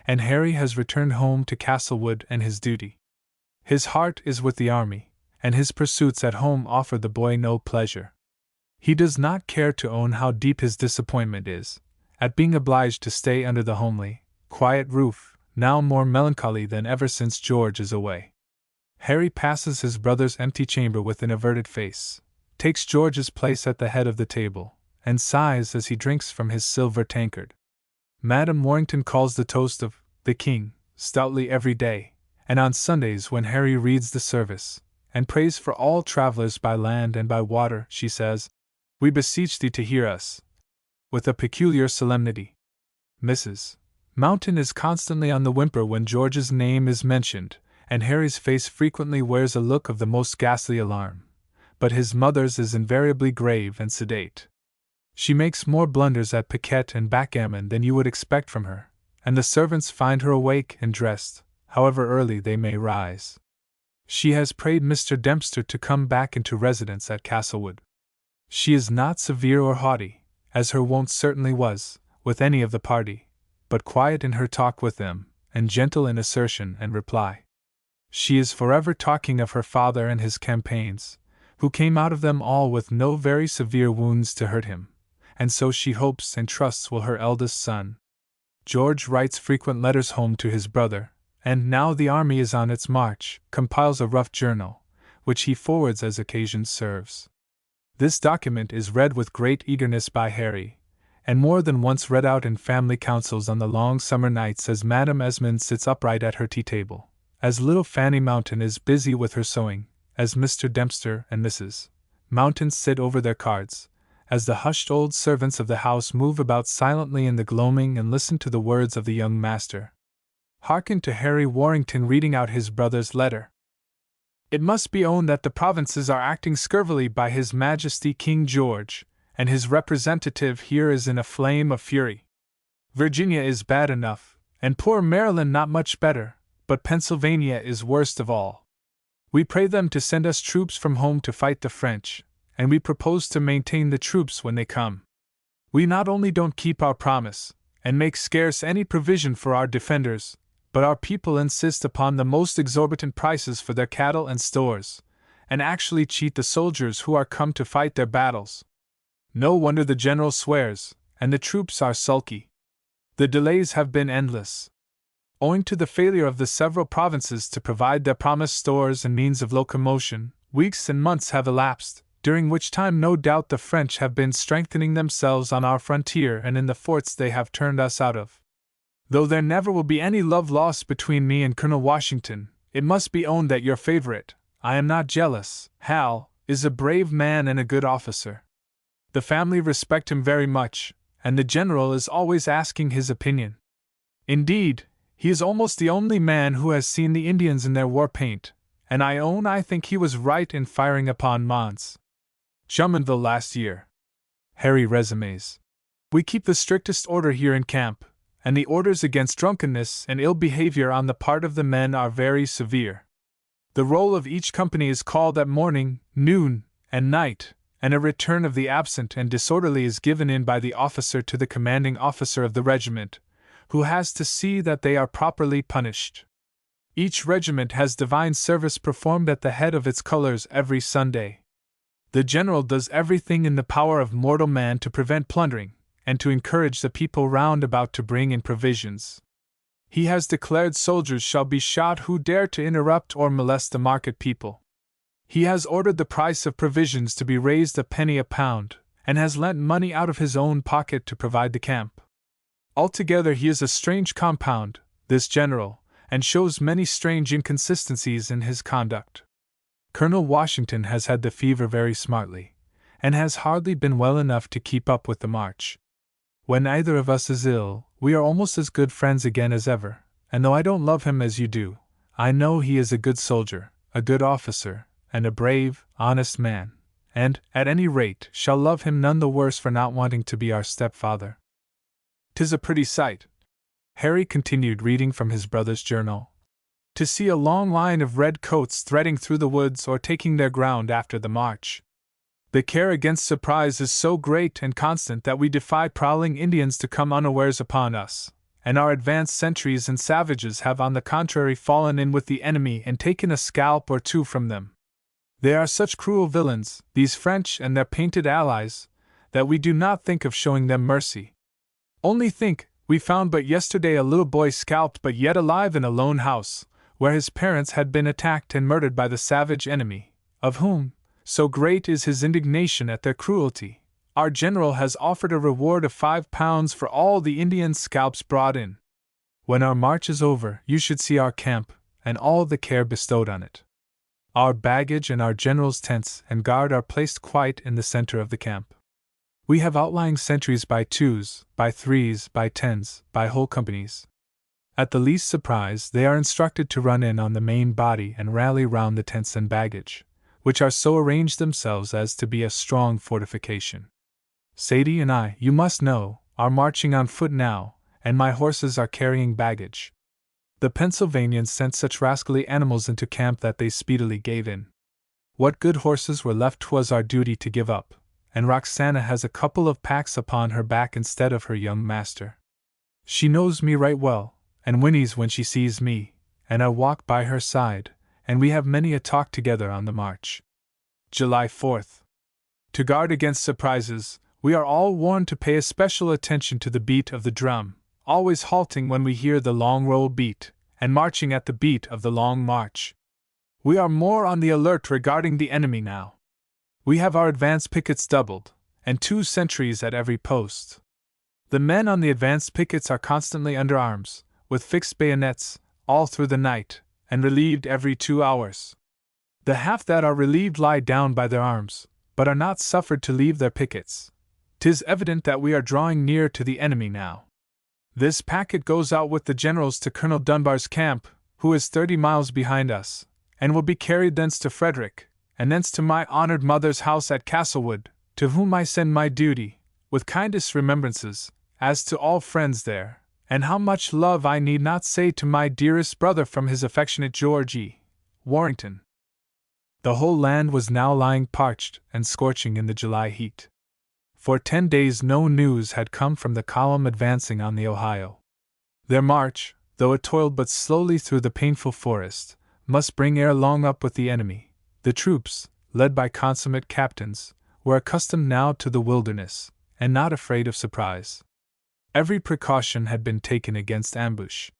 and Harry has returned home to Castlewood and his duty. His heart is with the army, and his pursuits at home offer the boy no pleasure. He does not care to own how deep his disappointment is, at being obliged to stay under the homely, quiet roof, now more melancholy than ever since George is away. Harry passes his brother's empty chamber with an averted face, takes George's place at the head of the table, and sighs as he drinks from his silver tankard. Madame Warrington calls the toast of the King stoutly every day, and on Sundays when Harry reads the service, and prays for all travelers by land and by water, she says, "We beseech thee to hear us," with a peculiar solemnity. Mrs. Mountain is constantly on the whimper when George's name is mentioned, and Harry's face frequently wears a look of the most ghastly alarm, but his mother's is invariably grave and sedate. She makes more blunders at piquet and backgammon than you would expect from her, and the servants find her awake and dressed, however early they may rise. She has prayed Mr. Dempster to come back into residence at Castlewood. She is not severe or haughty, as her wont certainly was, with any of the party, but quiet in her talk with them, and gentle in assertion and reply. She is forever talking of her father and his campaigns, who came out of them all with no very severe wounds to hurt him, and so she hopes and trusts will her eldest son. George writes frequent letters home to his brother, and now the army is on its march, compiles a rough journal, which he forwards as occasion serves. This document is read with great eagerness by Harry, and more than once read out in family councils on the long summer nights as Madame Esmond sits upright at her tea-table, as little Fanny Mountain is busy with her sewing, as Mr. Dempster and Mrs. Mountain sit over their cards, as the hushed old servants of the house move about silently in the gloaming and listen to the words of the young master. Hearken to Harry Warrington reading out his brother's letter. "It must be owned that the provinces are acting scurvily by His Majesty King George, and his representative here is in a flame of fury. Virginia is bad enough, and poor Maryland not much better, but Pennsylvania is worst of all. We pray them to send us troops from home to fight the French, and we propose to maintain the troops when they come. We not only don't keep our promise, and make scarce any provision for our defenders, but our people insist upon the most exorbitant prices for their cattle and stores, and actually cheat the soldiers who are come to fight their battles. No wonder the general swears, and the troops are sulky. The delays have been endless. Owing to the failure of the several provinces to provide their promised stores and means of locomotion, weeks and months have elapsed, during which time no doubt the French have been strengthening themselves on our frontier and in the forts they have turned us out of. Though there never will be any love lost between me and Colonel Washington, it must be owned that your favorite, I am not jealous, Hal, is a brave man and a good officer. The family respect him very much, and the general is always asking his opinion. Indeed, he is almost the only man who has seen the Indians in their war paint, and I own I think he was right in firing upon Mons. Jumonville last year. Harry resumes. We keep the strictest order here in camp, and the orders against drunkenness and ill behavior on the part of the men are very severe. The roll of each company is called at morning, noon, and night, and a return of the absent and disorderly is given in by the officer to the commanding officer of the regiment, who has to see that they are properly punished. Each regiment has divine service performed at the head of its colors every Sunday. The general does everything in the power of mortal man to prevent plundering, and to encourage the people round about to bring in provisions. He has declared soldiers shall be shot who dare to interrupt or molest the market people. He has ordered the price of provisions to be raised a penny a pound, and has lent money out of his own pocket to provide the camp. Altogether he is a strange compound, this general, and shows many strange inconsistencies in his conduct. Colonel Washington has had the fever very smartly, and has hardly been well enough to keep up with the march. When either of us is ill, we are almost as good friends again as ever, and though I don't love him as you do, I know he is a good soldier, a good officer, and a brave, honest man, and, at any rate, shall love him none the worse for not wanting to be our stepfather. 'Tis a pretty sight, Harry continued reading from his brother's journal, to see a long line of red coats threading through the woods or taking their ground after the march. The care against surprise is so great and constant that we defy prowling Indians to come unawares upon us, and our advanced sentries and savages have on the contrary fallen in with the enemy and taken a scalp or two from them. They are such cruel villains, these French and their painted allies, that we do not think of showing them mercy. Only think, we found but yesterday a little boy scalped but yet alive in a lone house, where his parents had been attacked and murdered by the savage enemy, of whom, so great is his indignation at their cruelty, our general has offered a reward of £5 for all the Indian scalps brought in. When our march is over, you should see our camp, and all the care bestowed on it. Our baggage and our general's tents and guard are placed quite in the center of the camp. We have outlying sentries by twos, by threes, by tens, by whole companies. At the least surprise, they are instructed to run in on the main body and rally round the tents and baggage, which are so arranged themselves as to be a strong fortification. Sadie and I, you must know, are marching on foot now, and my horses are carrying baggage. The Pennsylvanians sent such rascally animals into camp that they speedily gave in. What good horses were left 'twas our duty to give up, and Roxana has a couple of packs upon her back instead of her young master. She knows me right well, and whinnies when she sees me, and I walk by her side, and we have many a talk together on the march. July 4th. To guard against surprises, we are all warned to pay especial attention to the beat of the drum, always halting when we hear the long roll beat, and marching at the beat of the long march. We are more on the alert regarding the enemy now. We have our advance pickets doubled, and 2 sentries at every post. The men on the advanced pickets are constantly under arms, with fixed bayonets, all through the night, and relieved every 2 hours. The half that are relieved lie down by their arms, but are not suffered to leave their pickets. 'Tis evident that we are drawing near to the enemy now. This packet goes out with the generals to Colonel Dunbar's camp, who is 30 miles behind us, and will be carried thence to Frederick, and thence to my honored mother's house at Castlewood, to whom I send my duty, with kindest remembrances, as to all friends there, and how much love I need not say to my dearest brother from his affectionate George E. Warrington. The whole land was now lying parched and scorching in the July heat. For 10 days no news had come from the column advancing on the Ohio. Their march, though it toiled but slowly through the painful forest, must bring ere long up with the enemy. The troops, led by consummate captains, were accustomed now to the wilderness, and not afraid of surprise. Every precaution had been taken against ambush.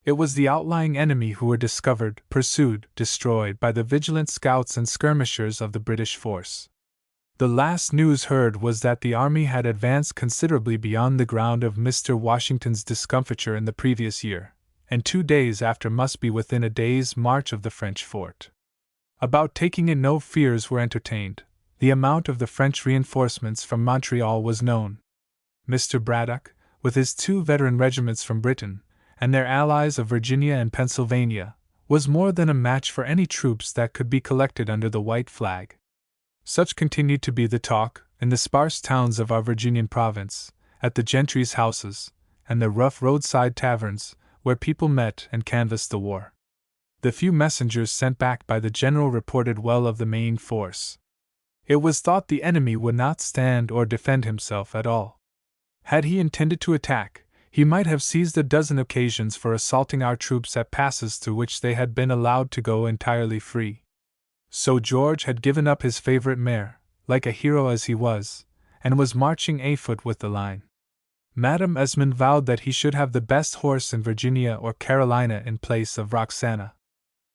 It was the outlying enemy who were discovered, pursued, destroyed by the vigilant scouts and skirmishers of the British force. The last news heard was that the army had advanced considerably beyond the ground of Mr. Washington's discomfiture in the previous year, and 2 days after must be within a day's march of the French fort. About taking it no fears were entertained. The amount of the French reinforcements from Montreal was known. Mr. Braddock, with his 2 veteran regiments from Britain, and their allies of Virginia and Pennsylvania, was more than a match for any troops that could be collected under the white flag. Such continued to be the talk, in the sparse towns of our Virginian province, at the gentry's houses, and the rough roadside taverns, where people met and canvassed the war. The few messengers sent back by the general reported well of the main force. It was thought the enemy would not stand or defend himself at all. Had he intended to attack, he might have seized a dozen occasions for assaulting our troops at passes through which they had been allowed to go entirely free. So George had given up his favorite mare, like a hero as he was, and was marching afoot with the line. Madame Esmond vowed that he should have the best horse in Virginia or Carolina in place of Roxana.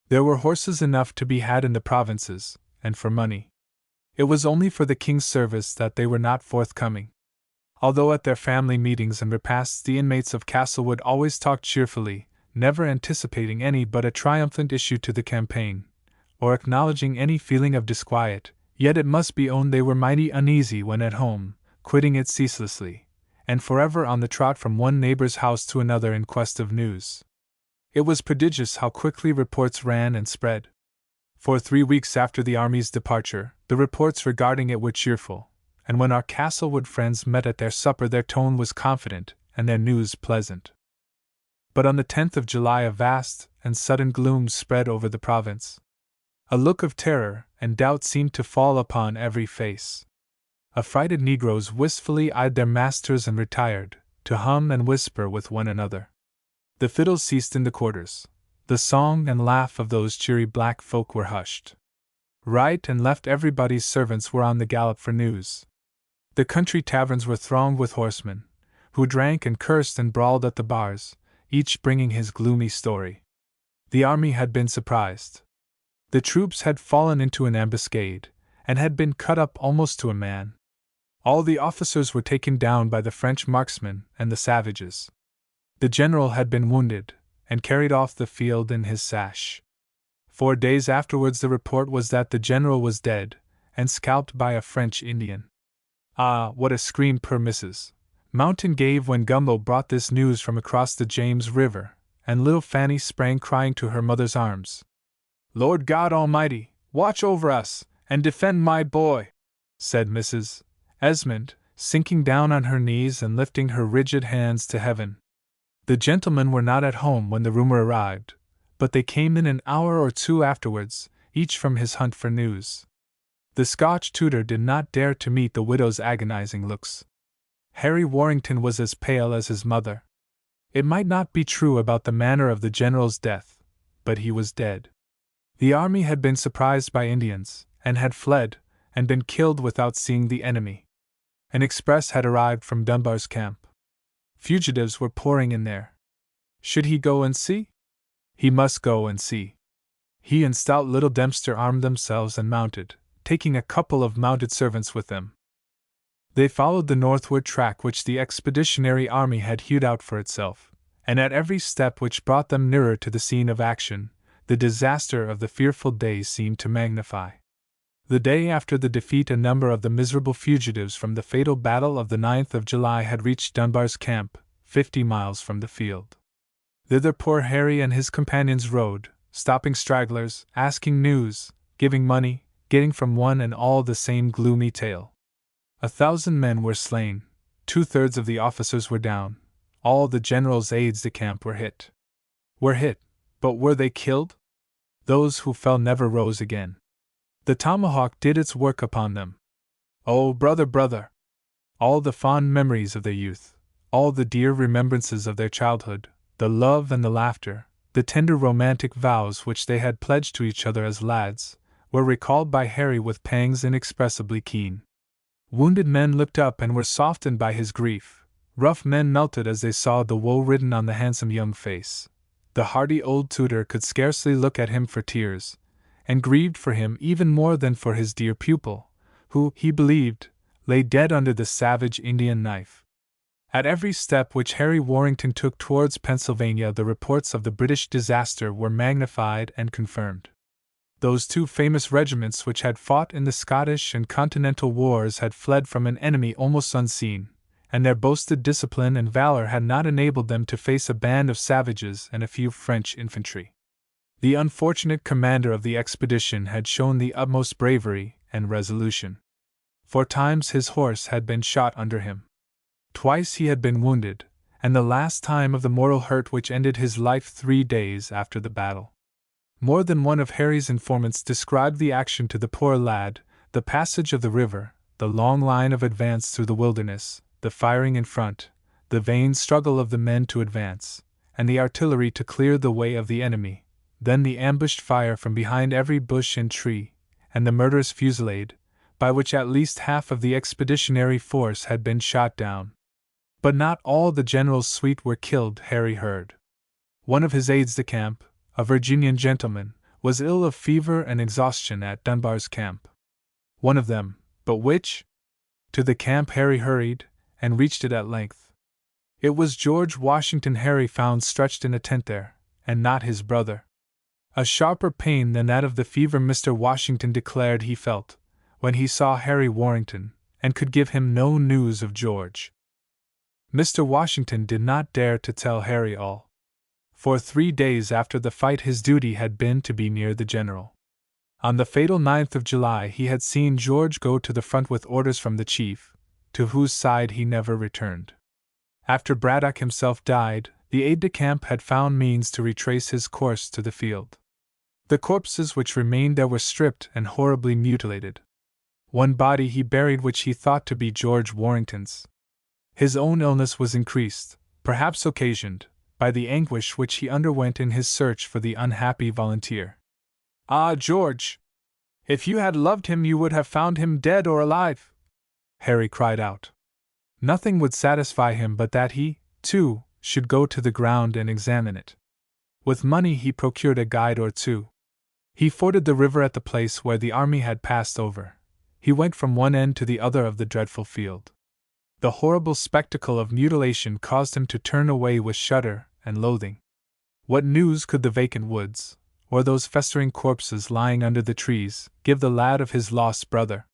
There were horses enough to be had in the provinces, and for money. It was only for the king's service that they were not forthcoming. Although at their family meetings and repasts the inmates of Castlewood always talked cheerfully, never anticipating any but a triumphant issue to the campaign, or acknowledging any feeling of disquiet, yet it must be owned they were mighty uneasy when at home, quitting it ceaselessly, and forever on the trot from one neighbor's house to another in quest of news. It was prodigious how quickly reports ran and spread. For 3 weeks after the army's departure, the reports regarding it were cheerful, and when our Castlewood friends met at their supper their tone was confident and their news pleasant. But on the 10th of July a vast and sudden gloom spread over the province. A look of terror and doubt seemed to fall upon every face. Affrighted negroes wistfully eyed their masters and retired, to hum and whisper with one another. The fiddles ceased in the quarters. The song and laugh of those cheery black folk were hushed. Right and left everybody's servants were on the gallop for news. The country taverns were thronged with horsemen, who drank and cursed and brawled at the bars, each bringing his gloomy story. The army had been surprised. The troops had fallen into an ambuscade, and had been cut up almost to a man. All the officers were taken down by the French marksmen and the savages. The general had been wounded, and carried off the field in his sash. 4 days afterwards the report was that the general was dead, and scalped by a French Indian. Ah, what a scream poor Mrs. Mountain gave when Gumbo brought this news from across the James River, and little Fanny sprang crying to her mother's arms. "Lord God Almighty, watch over us, and defend my boy," said Mrs. Esmond, sinking down on her knees and lifting her rigid hands to heaven. The gentlemen were not at home when the rumor arrived, but they came in an hour or 2 afterwards, each from his hunt for news. The Scotch tutor did not dare to meet the widow's agonizing looks. Harry Warrington was as pale as his mother. It might not be true about the manner of the general's death, but he was dead. The army had been surprised by Indians, and had fled, and been killed without seeing the enemy. An express had arrived from Dunbar's camp. Fugitives were pouring in there. Should he go and see? He must go and see. He and stout little Dempster armed themselves and mounted, taking a couple of mounted servants with them. They followed the northward track which the expeditionary army had hewed out for itself, and at every step which brought them nearer to the scene of action, the disaster of the fearful day seemed to magnify. The day after the defeat a number of the miserable fugitives from the fatal battle of the 9th of July had reached Dunbar's camp, 50 miles from the field. Thither poor Harry and his companions rode, stopping stragglers, asking news, giving money, getting from one and all the same gloomy tale. 1,000 men were slain, 2/3 of the officers were down, all the general's aides-de-camp were hit. But were they killed? Those who fell never rose again. The tomahawk did its work upon them. Oh, brother! All the fond memories of their youth, all the dear remembrances of their childhood, the love and the laughter, the tender romantic vows which they had pledged to each other as lads, were recalled by Harry with pangs inexpressibly keen. Wounded men looked up and were softened by his grief. Rough men melted as they saw the woe written on the handsome young face. The hardy old tutor could scarcely look at him for tears, and grieved for him even more than for his dear pupil, who, he believed, lay dead under the savage Indian knife. At every step which Harry Warrington took towards Pennsylvania, the reports of the British disaster were magnified and confirmed. Those two famous regiments which had fought in the Scottish and Continental wars had fled from an enemy almost unseen, and their boasted discipline and valor had not enabled them to face a band of savages and a few French infantry. The unfortunate commander of the expedition had shown the utmost bravery and resolution. 4 times his horse had been shot under him. Twice he had been wounded, and the last time of the mortal hurt which ended his life 3 days after the battle. More than one of Harry's informants described the action to the poor lad, the passage of the river, the long line of advance through the wilderness, the firing in front, the vain struggle of the men to advance, and the artillery to clear the way of the enemy, then the ambushed fire from behind every bush and tree, and the murderous fusillade, by which at least half of the expeditionary force had been shot down. But not all the general's suite were killed, Harry heard. One of his aides-de-camp, a Virginian gentleman, was ill of fever and exhaustion at Dunbar's camp. One of them, but which? To the camp Harry hurried, and reached it at length. It was George Washington Harry found stretched in a tent there, and not his brother. A sharper pain than that of the fever Mr. Washington declared he felt, when he saw Harry Warrington, and could give him no news of George. Mr. Washington did not dare to tell Harry all. For 3 days after the fight his duty had been to be near the general. On the fatal 9th of July he had seen George go to the front with orders from the chief, to whose side he never returned. After Braddock himself died, the aide-de-camp had found means to retrace his course to the field. The corpses which remained there were stripped and horribly mutilated. One body he buried which he thought to be George Warrington's. His own illness was increased, perhaps occasioned, by the anguish which he underwent in his search for the unhappy volunteer. "Ah, George! If you had loved him you would have found him dead or alive!" Harry cried out. Nothing would satisfy him but that he, too, should go to the ground and examine it. With money he procured a guide or 2. He forded the river at the place where the army had passed over. He went from one end to the other of the dreadful field. The horrible spectacle of mutilation caused him to turn away with shudder and loathing. What news could the vacant woods, or those festering corpses lying under the trees, give the lad of his lost brother?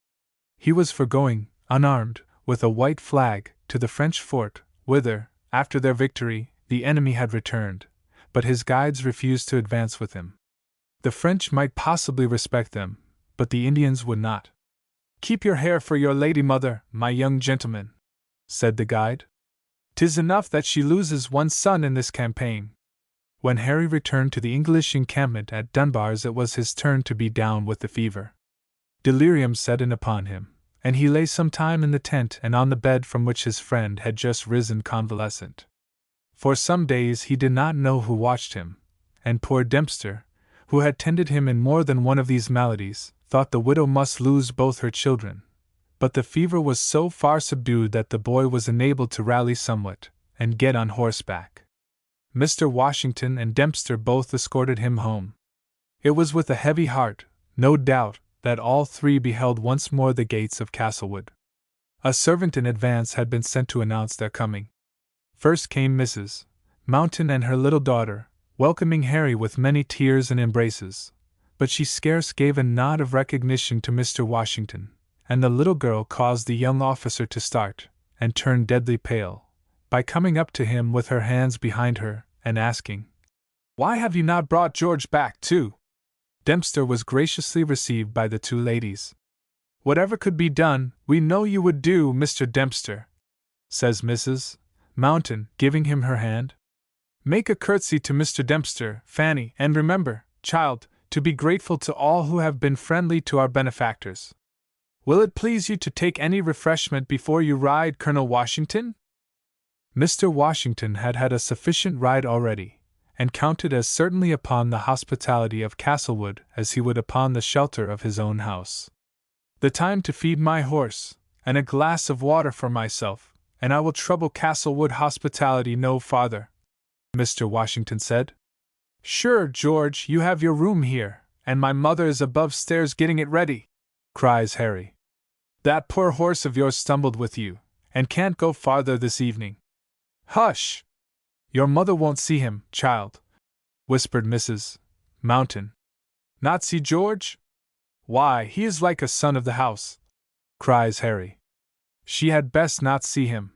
He was for going, unarmed, with a white flag, to the French fort, whither, after their victory, the enemy had returned, but his guides refused to advance with him. The French might possibly respect them, but the Indians would not. "Keep your hair for your lady mother, my young gentleman," said the guide. "'Tis enough that she loses one son in this campaign." When Harry returned to the English encampment at Dunbar's it was his turn to be down with the fever. Delirium set in upon him, and he lay some time in the tent and on the bed from which his friend had just risen convalescent. For some days he did not know who watched him, and poor Dempster, who had tended him in more than one of these maladies, thought the widow must lose both her children. But the fever was so far subdued that the boy was enabled to rally somewhat, and get on horseback. Mr. Washington and Dempster both escorted him home. It was with a heavy heart, no doubt, that all 3 beheld once more the gates of Castlewood. A servant in advance had been sent to announce their coming. First came Mrs. Mountain and her little daughter, welcoming Harry with many tears and embraces, but she scarce gave a nod of recognition to Mr. Washington, and the little girl caused the young officer to start, and turn deadly pale, by coming up to him with her hands behind her, and asking, "Why have you not brought George back, too?" Dempster was graciously received by the 2 ladies. "Whatever could be done, we know you would do, Mr. Dempster," says Mrs. Mountain, giving him her hand. "Make a curtsy to Mr. Dempster, Fanny, and remember, child, to be grateful to all who have been friendly to our benefactors." Will it please you to take any refreshment before you ride, Colonel Washington? Mr. Washington had had a sufficient ride already, and counted as certainly upon the hospitality of Castlewood as he would upon the shelter of his own house. The time to feed my horse, and a glass of water for myself, and I will trouble Castlewood hospitality no farther, Mr. Washington said. Sure, George, you have your room here, and my mother is above stairs getting it ready, cries Harry. That poor horse of yours stumbled with you, and can't go farther this evening. Hush! Your mother won't see him, child, whispered Mrs. Mountain. Not see George? Why, he is like a son of the house, cries Harry. She had best not see him.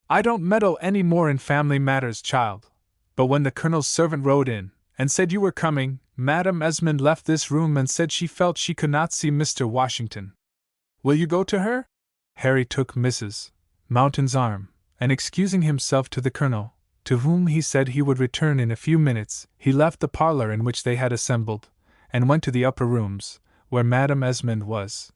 I don't meddle any more in family matters, child, but when the Colonel's servant rode in, and said you were coming, Madame Esmond left this room and said she felt she could not see Mr. Washington. Will you go to her? Harry took Mrs. Mountain's arm, and excusing himself to the Colonel, to whom he said he would return in a few minutes, he left the parlor in which they had assembled, and went to the upper rooms, where Madame Esmond was.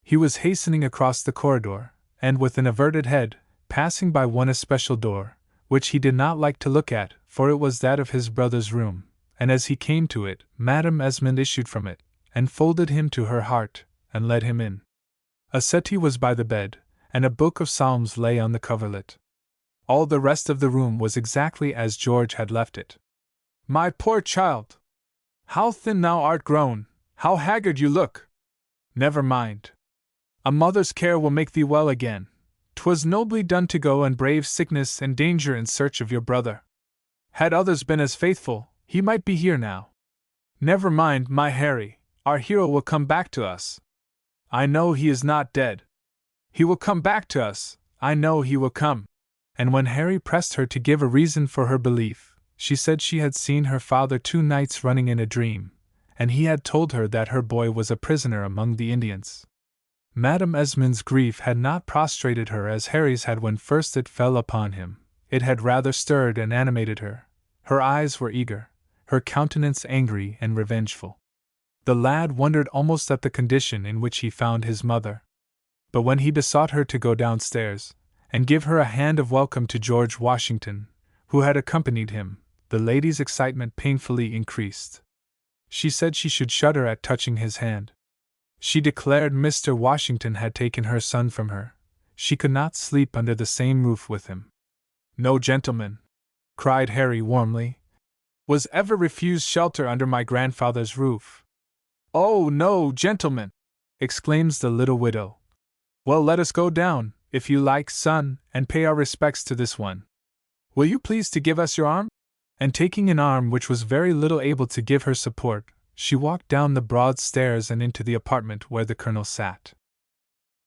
He was hastening across the corridor, and with an averted head, passing by one especial door, which he did not like to look at, for it was that of his brother's room, and as he came to it, Madame Esmond issued from it, and folded him to her heart, and led him in. A settee was by the bed, and a book of psalms lay on the coverlet. All the rest of the room was exactly as George had left it. My poor child! How thin thou art grown, how haggard you look! Never mind. A mother's care will make thee well again. 'Twas nobly done to go and brave sickness and danger in search of your brother. Had others been as faithful, he might be here now. Never mind, my Harry, our hero will come back to us. I know he is not dead. He will come back to us, I know he will come. And when Harry pressed her to give a reason for her belief, she said she had seen her father 2 nights running in a dream, and he had told her that her boy was a prisoner among the Indians. Madame Esmond's grief had not prostrated her as Harry's had when first it fell upon him. It had rather stirred and animated her. Her eyes were eager, her countenance angry and revengeful. The lad wondered almost at the condition in which he found his mother. But when he besought her to go downstairs, and give her a hand of welcome to George Washington, who had accompanied him, the lady's excitement painfully increased. She said she should shudder at touching his hand. She declared Mr. Washington had taken her son from her. She could not sleep under the same roof with him. No gentleman, cried Harry warmly, was ever refused shelter under my grandfather's roof. Oh, no, gentleman, exclaims the little widow. Well, let us go down, if you like, son, and pay our respects to this one. Will you please to give us your arm? And taking an arm which was very little able to give her support, she walked down the broad stairs and into the apartment where the Colonel sat.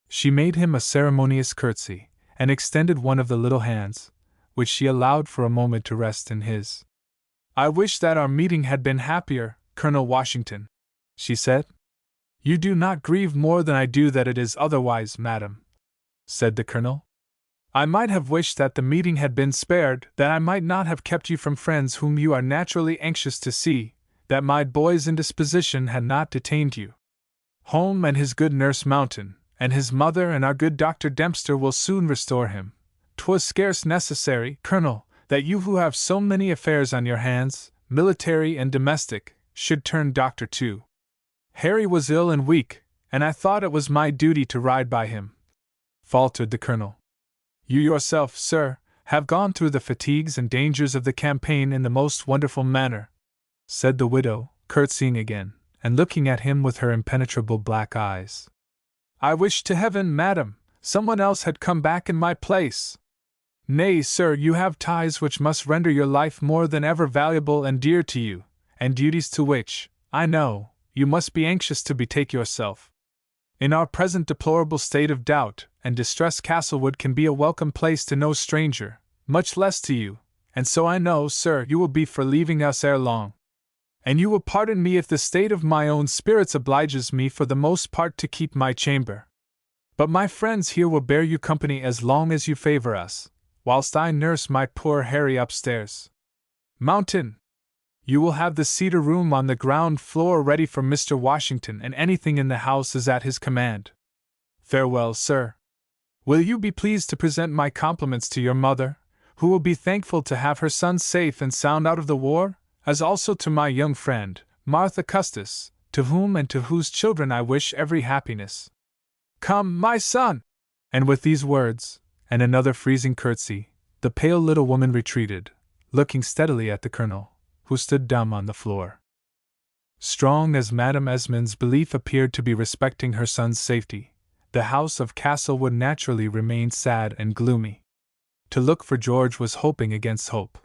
She made him a ceremonious curtsy, and extended one of the little hands, which she allowed for a moment to rest in his. I wish that our meeting had been happier, Colonel Washington, she said. You do not grieve more than I do that it is otherwise, madam, said the Colonel. I might have wished that the meeting had been spared, that I might not have kept you from friends whom you are naturally anxious to see, that my boy's indisposition had not detained you. Home and his good nurse Mountain, and his mother and our good Dr. Dempster will soon restore him. 'Twas scarce necessary, Colonel, that you who have so many affairs on your hands, military and domestic, should turn doctor too. Harry was ill and weak, and I thought it was my duty to ride by him, faltered the Colonel. You yourself, sir, have gone through the fatigues and dangers of the campaign in the most wonderful manner, said the widow, curtsying again, and looking at him with her impenetrable black eyes. I wish to heaven, madam, someone else had come back in my place. Nay, sir, you have ties which must render your life more than ever valuable and dear to you, and duties to which, I know, you must be anxious to betake yourself. In our present deplorable state of doubt and distress, Castlewood can be a welcome place to no stranger, much less to you, and so I know, sir, you will be for leaving us ere long. And you will pardon me if the state of my own spirits obliges me for the most part to keep my chamber. But my friends here will bear you company as long as you favor us, whilst I nurse my poor Harry upstairs. Mountain, you will have the cedar room on the ground floor ready for Mr. Washington, and anything in the house is at his command. Farewell, sir. Will you be pleased to present my compliments to your mother, who will be thankful to have her son safe and sound out of the war, as also to my young friend, Martha Custis, to whom and to whose children I wish every happiness. Come, my son! And with these words, and another freezing curtsy, the pale little woman retreated, looking steadily at the colonel, who stood dumb on the floor. Strong as Madame Esmond's belief appeared to be respecting her son's safety, the house of Castlewood naturally remained sad and gloomy. To look for George was hoping against hope.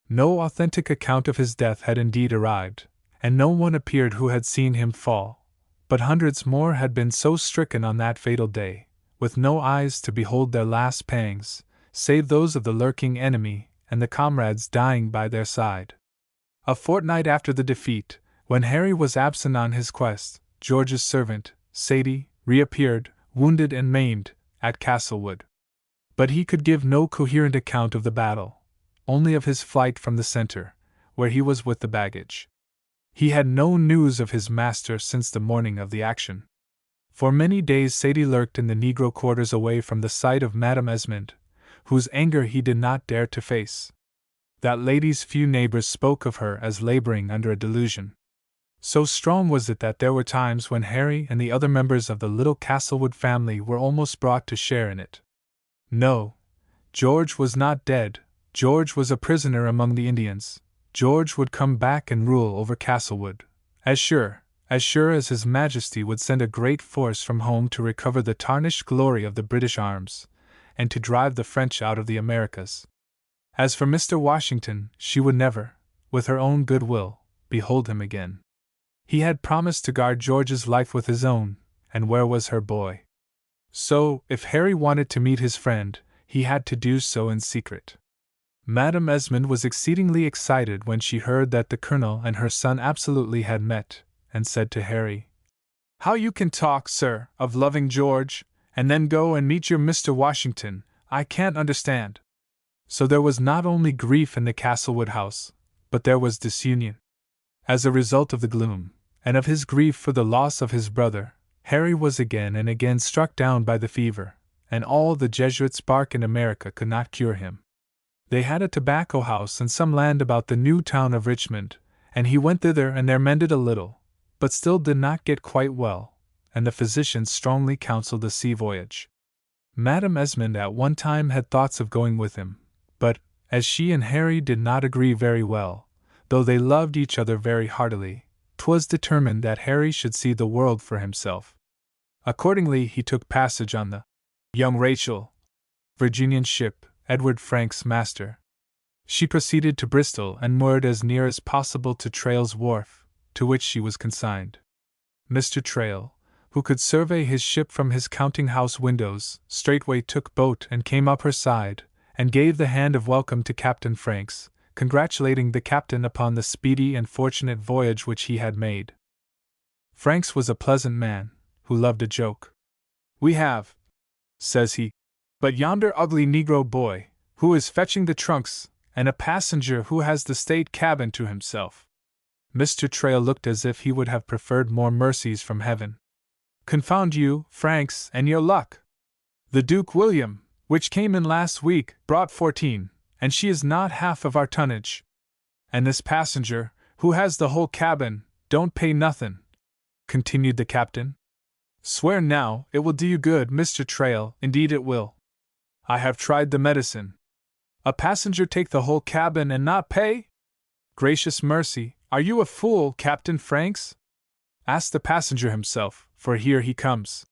No authentic account of his death had indeed arrived, and no one appeared who had seen him fall, but hundreds more had been so stricken on that fatal day, with no eyes to behold their last pangs, save those of the lurking enemy and the comrades dying by their side. A fortnight after the defeat, when Harry was absent on his quest, George's servant, Sadie, reappeared, wounded and maimed, at Castlewood. But he could give no coherent account of the battle, only of his flight from the centre, where he was with the baggage. He had no news of his master since the morning of the action. For many days Sadie lurked in the negro quarters away from the sight of Madame Esmond, whose anger he did not dare to face. That lady's few neighbors spoke of her as laboring under a delusion. So strong was it that there were times when Harry and the other members of the little Castlewood family were almost brought to share in it. No, George was not dead. George was a prisoner among the Indians. George would come back and rule over Castlewood, as sure as His Majesty would send a great force from home to recover the tarnished glory of the British arms, and to drive the French out of the Americas. As for Mr. Washington, she would never, with her own good will, behold him again. He had promised to guard George's life with his own, and where was her boy? So, if Harry wanted to meet his friend, he had to do so in secret. Madame Esmond was exceedingly excited when she heard that the colonel and her son absolutely had met, and said to Harry, "How you can talk, sir, of loving George, and then go and meet your Mr. Washington, I can't understand." So there was not only grief in the Castlewood house, but there was disunion. As a result of the gloom, and of his grief for the loss of his brother, Harry was again and again struck down by the fever, and all the Jesuits' bark in America could not cure him. They had a tobacco house and some land about the new town of Richmond, and he went thither and there mended a little, but still did not get quite well, and the physicians strongly counseled a sea voyage. Madame Esmond at one time had thoughts of going with him, but, as she and Harry did not agree very well, though they loved each other very heartily, 'twas determined that Harry should see the world for himself. Accordingly he took passage on the Young Rachel, Virginian ship, Edward Frank's master. She proceeded to Bristol and moored as near as possible to Trail's wharf, to which she was consigned. Mr. Trail, who could survey his ship from his counting-house windows, straightway took boat and came up her side, and gave the hand of welcome to Captain Franks, congratulating the captain upon the speedy and fortunate voyage which he had made. Franks was a pleasant man, who loved a joke. "We have," says he, "but yonder ugly Negro boy, who is fetching the trunks, and a passenger who has the state cabin to himself." Mr. Trail looked as if he would have preferred more mercies from heaven. "Confound you, Franks, and your luck! The Duke William, which came in last week, brought 14, and she is not half of our tonnage. And this passenger, who has the whole cabin, don't pay nothin'," continued the captain. "Swear now, it will do you good, Mr. Trail, indeed it will. I have tried the medicine. A passenger take the whole cabin and not pay? Gracious mercy, are you a fool, Captain Franks? Ask the passenger himself, for here he comes."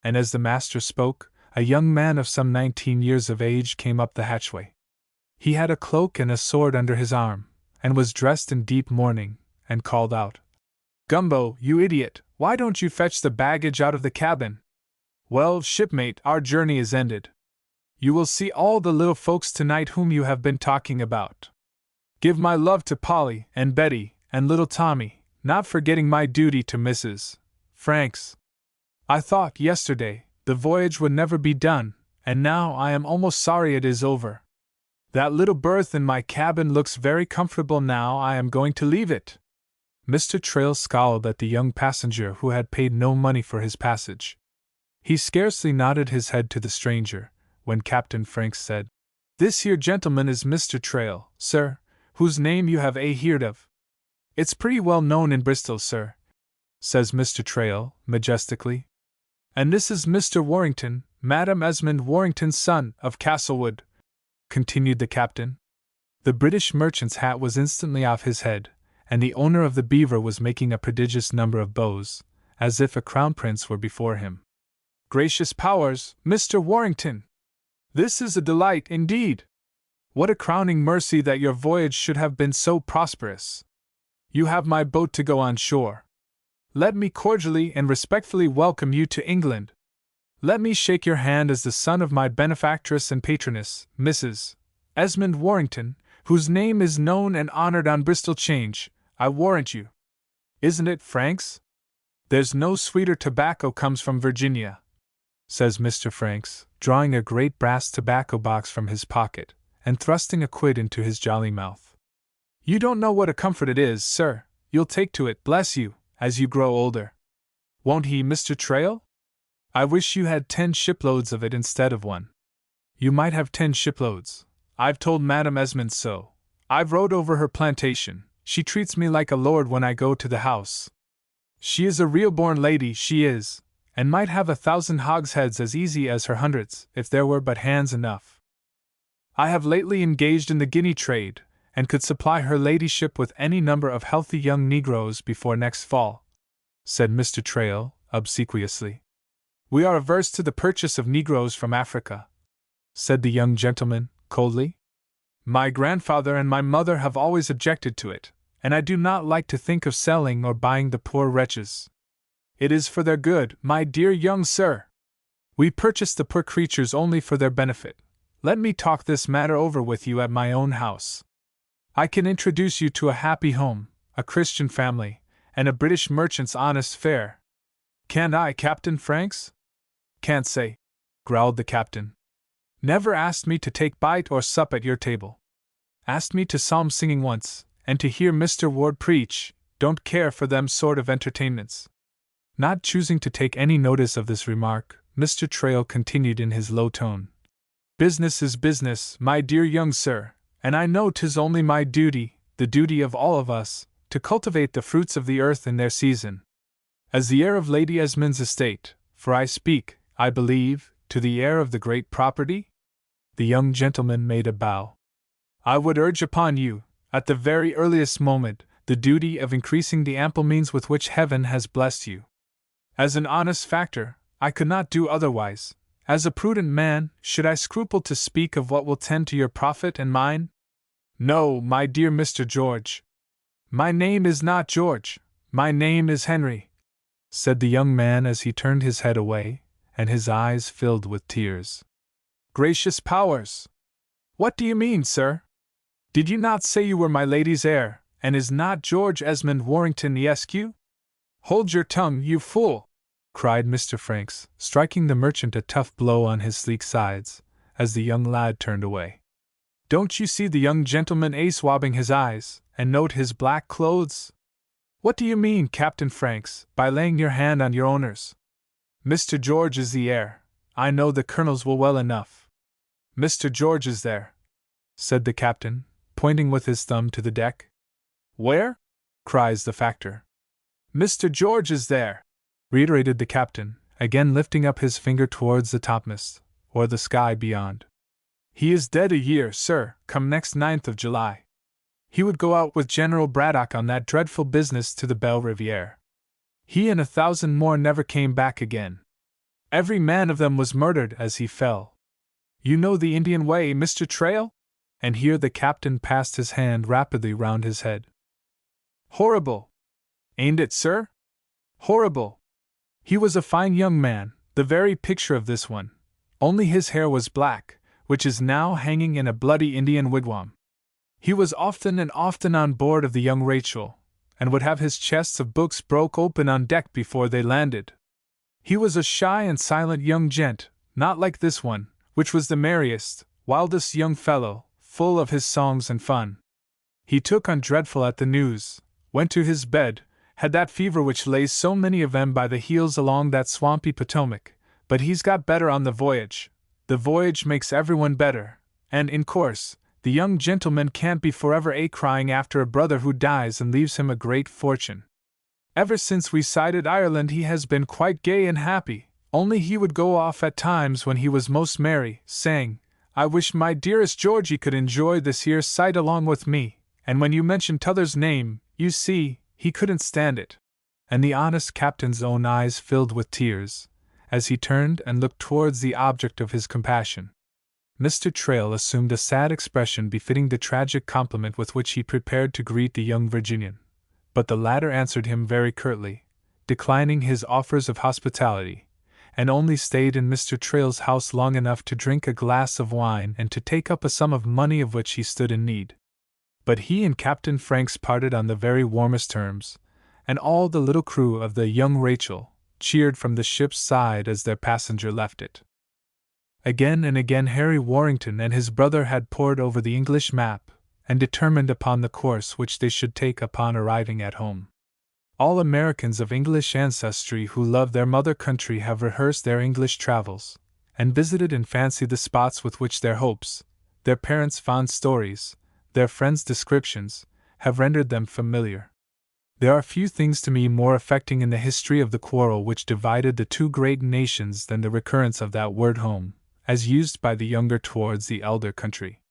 And as the master spoke, a young man of some 19 years of age came up the hatchway. He had a cloak and a sword under his arm, and was dressed in deep mourning, and called out, "Gumbo, you idiot, why don't you fetch the baggage out of the cabin? Well, shipmate, our journey is ended. You will see all the little folks tonight whom you have been talking about. Give my love to Polly, and Betty, and little Tommy, not forgetting my duty to Mrs. Franks. I thought, yesterday, the voyage would never be done, and now I am almost sorry it is over. That little berth in my cabin looks very comfortable now I am going to leave it." Mr. Trail scowled at the young passenger who had paid no money for his passage. He scarcely nodded his head to the stranger, when Captain Franks said, "This here gentleman is Mr. Trail, sir, whose name you have heard of." "It's pretty well known in Bristol, sir," says Mr. Trail, majestically. "And this is Mr. Warrington, Madam Esmond Warrington's son, of Castlewood," continued the captain. The British merchant's hat was instantly off his head, and the owner of the Beaver was making a prodigious number of bows, as if a crown prince were before him. "Gracious powers, Mr. Warrington! This is a delight, indeed! What a crowning mercy that your voyage should have been so prosperous! You have my boat to go on shore. Let me cordially and respectfully welcome you to England. Let me shake your hand as the son of my benefactress and patroness, Mrs. Esmond Warrington, whose name is known and honored on Bristol 'Change, I warrant you. Isn't it, Franks? There's no sweeter tobacco comes from Virginia," says Mr. Franks, drawing a great brass tobacco box from his pocket, and thrusting a quid into his jolly mouth. "You don't know what a comfort it is, sir. You'll take to it, bless you, as you grow older. Won't he, Mr. Trail? I wish you had 10 shiploads of it instead of 1. You might have 10 shiploads. I've told Madam Esmond so. I've rode over her plantation. She treats me like a lord when I go to the house. She is a real-born lady, she is, and might have 1,000 hogsheads as easy as her hundreds, if there were but hands enough. I have lately engaged in the guinea trade, and could supply her ladyship with any number of healthy young negroes before next fall," said Mr. Trail, obsequiously. "We are averse to the purchase of negroes from Africa," said the young gentleman, coldly. "My grandfather and my mother have always objected to it, and I do not like to think of selling or buying the poor wretches. It is for their good, my dear young sir. We purchase the poor creatures only for their benefit. Let me talk this matter over with you at my own house. I can introduce you to a happy home, a Christian family, and a British merchant's honest fare. Can't I, Captain Franks?" "Can't say," growled the captain. "Never asked me to take bite or sup at your table. Asked me to psalm singing once, and to hear Mr. Ward preach. Don't care for them sort of entertainments." Not choosing to take any notice of this remark, Mr. Trail continued in his low tone. "Business is business, my dear young sir, and I know 'tis only my duty, the duty of all of us, to cultivate the fruits of the earth in their season. As the heir of Lady Esmond's estate, for I speak, I believe, to the heir of the great property?" The young gentleman made a bow. "I would urge upon you, at the very earliest moment, the duty of increasing the ample means with which Heaven has blessed you. As an honest factor, I could not do otherwise. As a prudent man, should I scruple to speak of what will tend to your profit and mine? No, my dear Mr. George. My name is not George, my name is Henry," said the young man as he turned his head away, and his eyes filled with tears. "Gracious powers! What do you mean, sir? Did you not say you were my lady's heir, and is not George Esmond Warrington Esq? Hold your tongue, you fool!" cried Mr. Franks, striking the merchant a tough blow on his sleek sides, as the young lad turned away. "Don't you see the young gentleman swabbing his eyes, and note his black clothes? What do you mean, Captain Franks, by laying your hand on your owners? Mr. George is the heir. I know the colonels will well enough. Mr. George is there," said the captain, pointing with his thumb to the deck. "Where?" cries the factor. "Mr. George is there," reiterated the captain, again lifting up his finger towards the topmast, or the sky beyond. "He is dead a year, sir, come next 9th of July. He would go out with General Braddock on that dreadful business to the Belle Riviere. He and 1,000 more never came back again. Every man of them was murdered as he fell. You know the Indian way, Mr. Trail?" And here the captain passed his hand rapidly round his head. "Horrible! Ain't it, sir? Horrible! He was a fine young man, the very picture of this one, only his hair was black, which is now hanging in a bloody Indian wigwam. He was often and often on board of the young Rachel, and would have his chests of books broke open on deck before they landed. He was a shy and silent young gent, not like this one, which was the merriest, wildest young fellow, full of his songs and fun. He took on dreadful at the news, went to his bed, had that fever which lays so many of them by the heels along that swampy Potomac, But he's got better on the voyage. The voyage makes everyone better, and, in course, the young gentleman can't be forever crying after a brother who dies and leaves him a great fortune. Ever since we sighted Ireland he has been quite gay and happy, only he would go off at times when he was most merry, saying, I wish my dearest Georgie could enjoy this here sight along with me, and when you mentioned t'other's name, you see, he couldn't stand it. And the honest captain's own eyes filled with tears, as he turned and looked towards the object of his compassion. Mr. Trail assumed a sad expression befitting the tragic compliment with which he prepared to greet the young Virginian, but the latter answered him very curtly, declining his offers of hospitality, and only stayed in Mr. Trail's house long enough to drink a glass of wine and to take up a sum of money of which he stood in need. But he and Captain Franks parted on the very warmest terms, and all the little crew of the Young Rachel cheered from the ship's side as their passenger left it. Again and again Harry Warrington and his brother had pored over the English map, and determined upon the course which they should take upon arriving at home. All Americans of English ancestry who love their mother country have rehearsed their English travels, and visited in fancy the spots with which their hopes, their parents' fond stories, their friends' descriptions, have rendered them familiar. There are few things to me more affecting in the history of the quarrel which divided the two great nations than the recurrence of that word home, as used by the younger towards the elder country.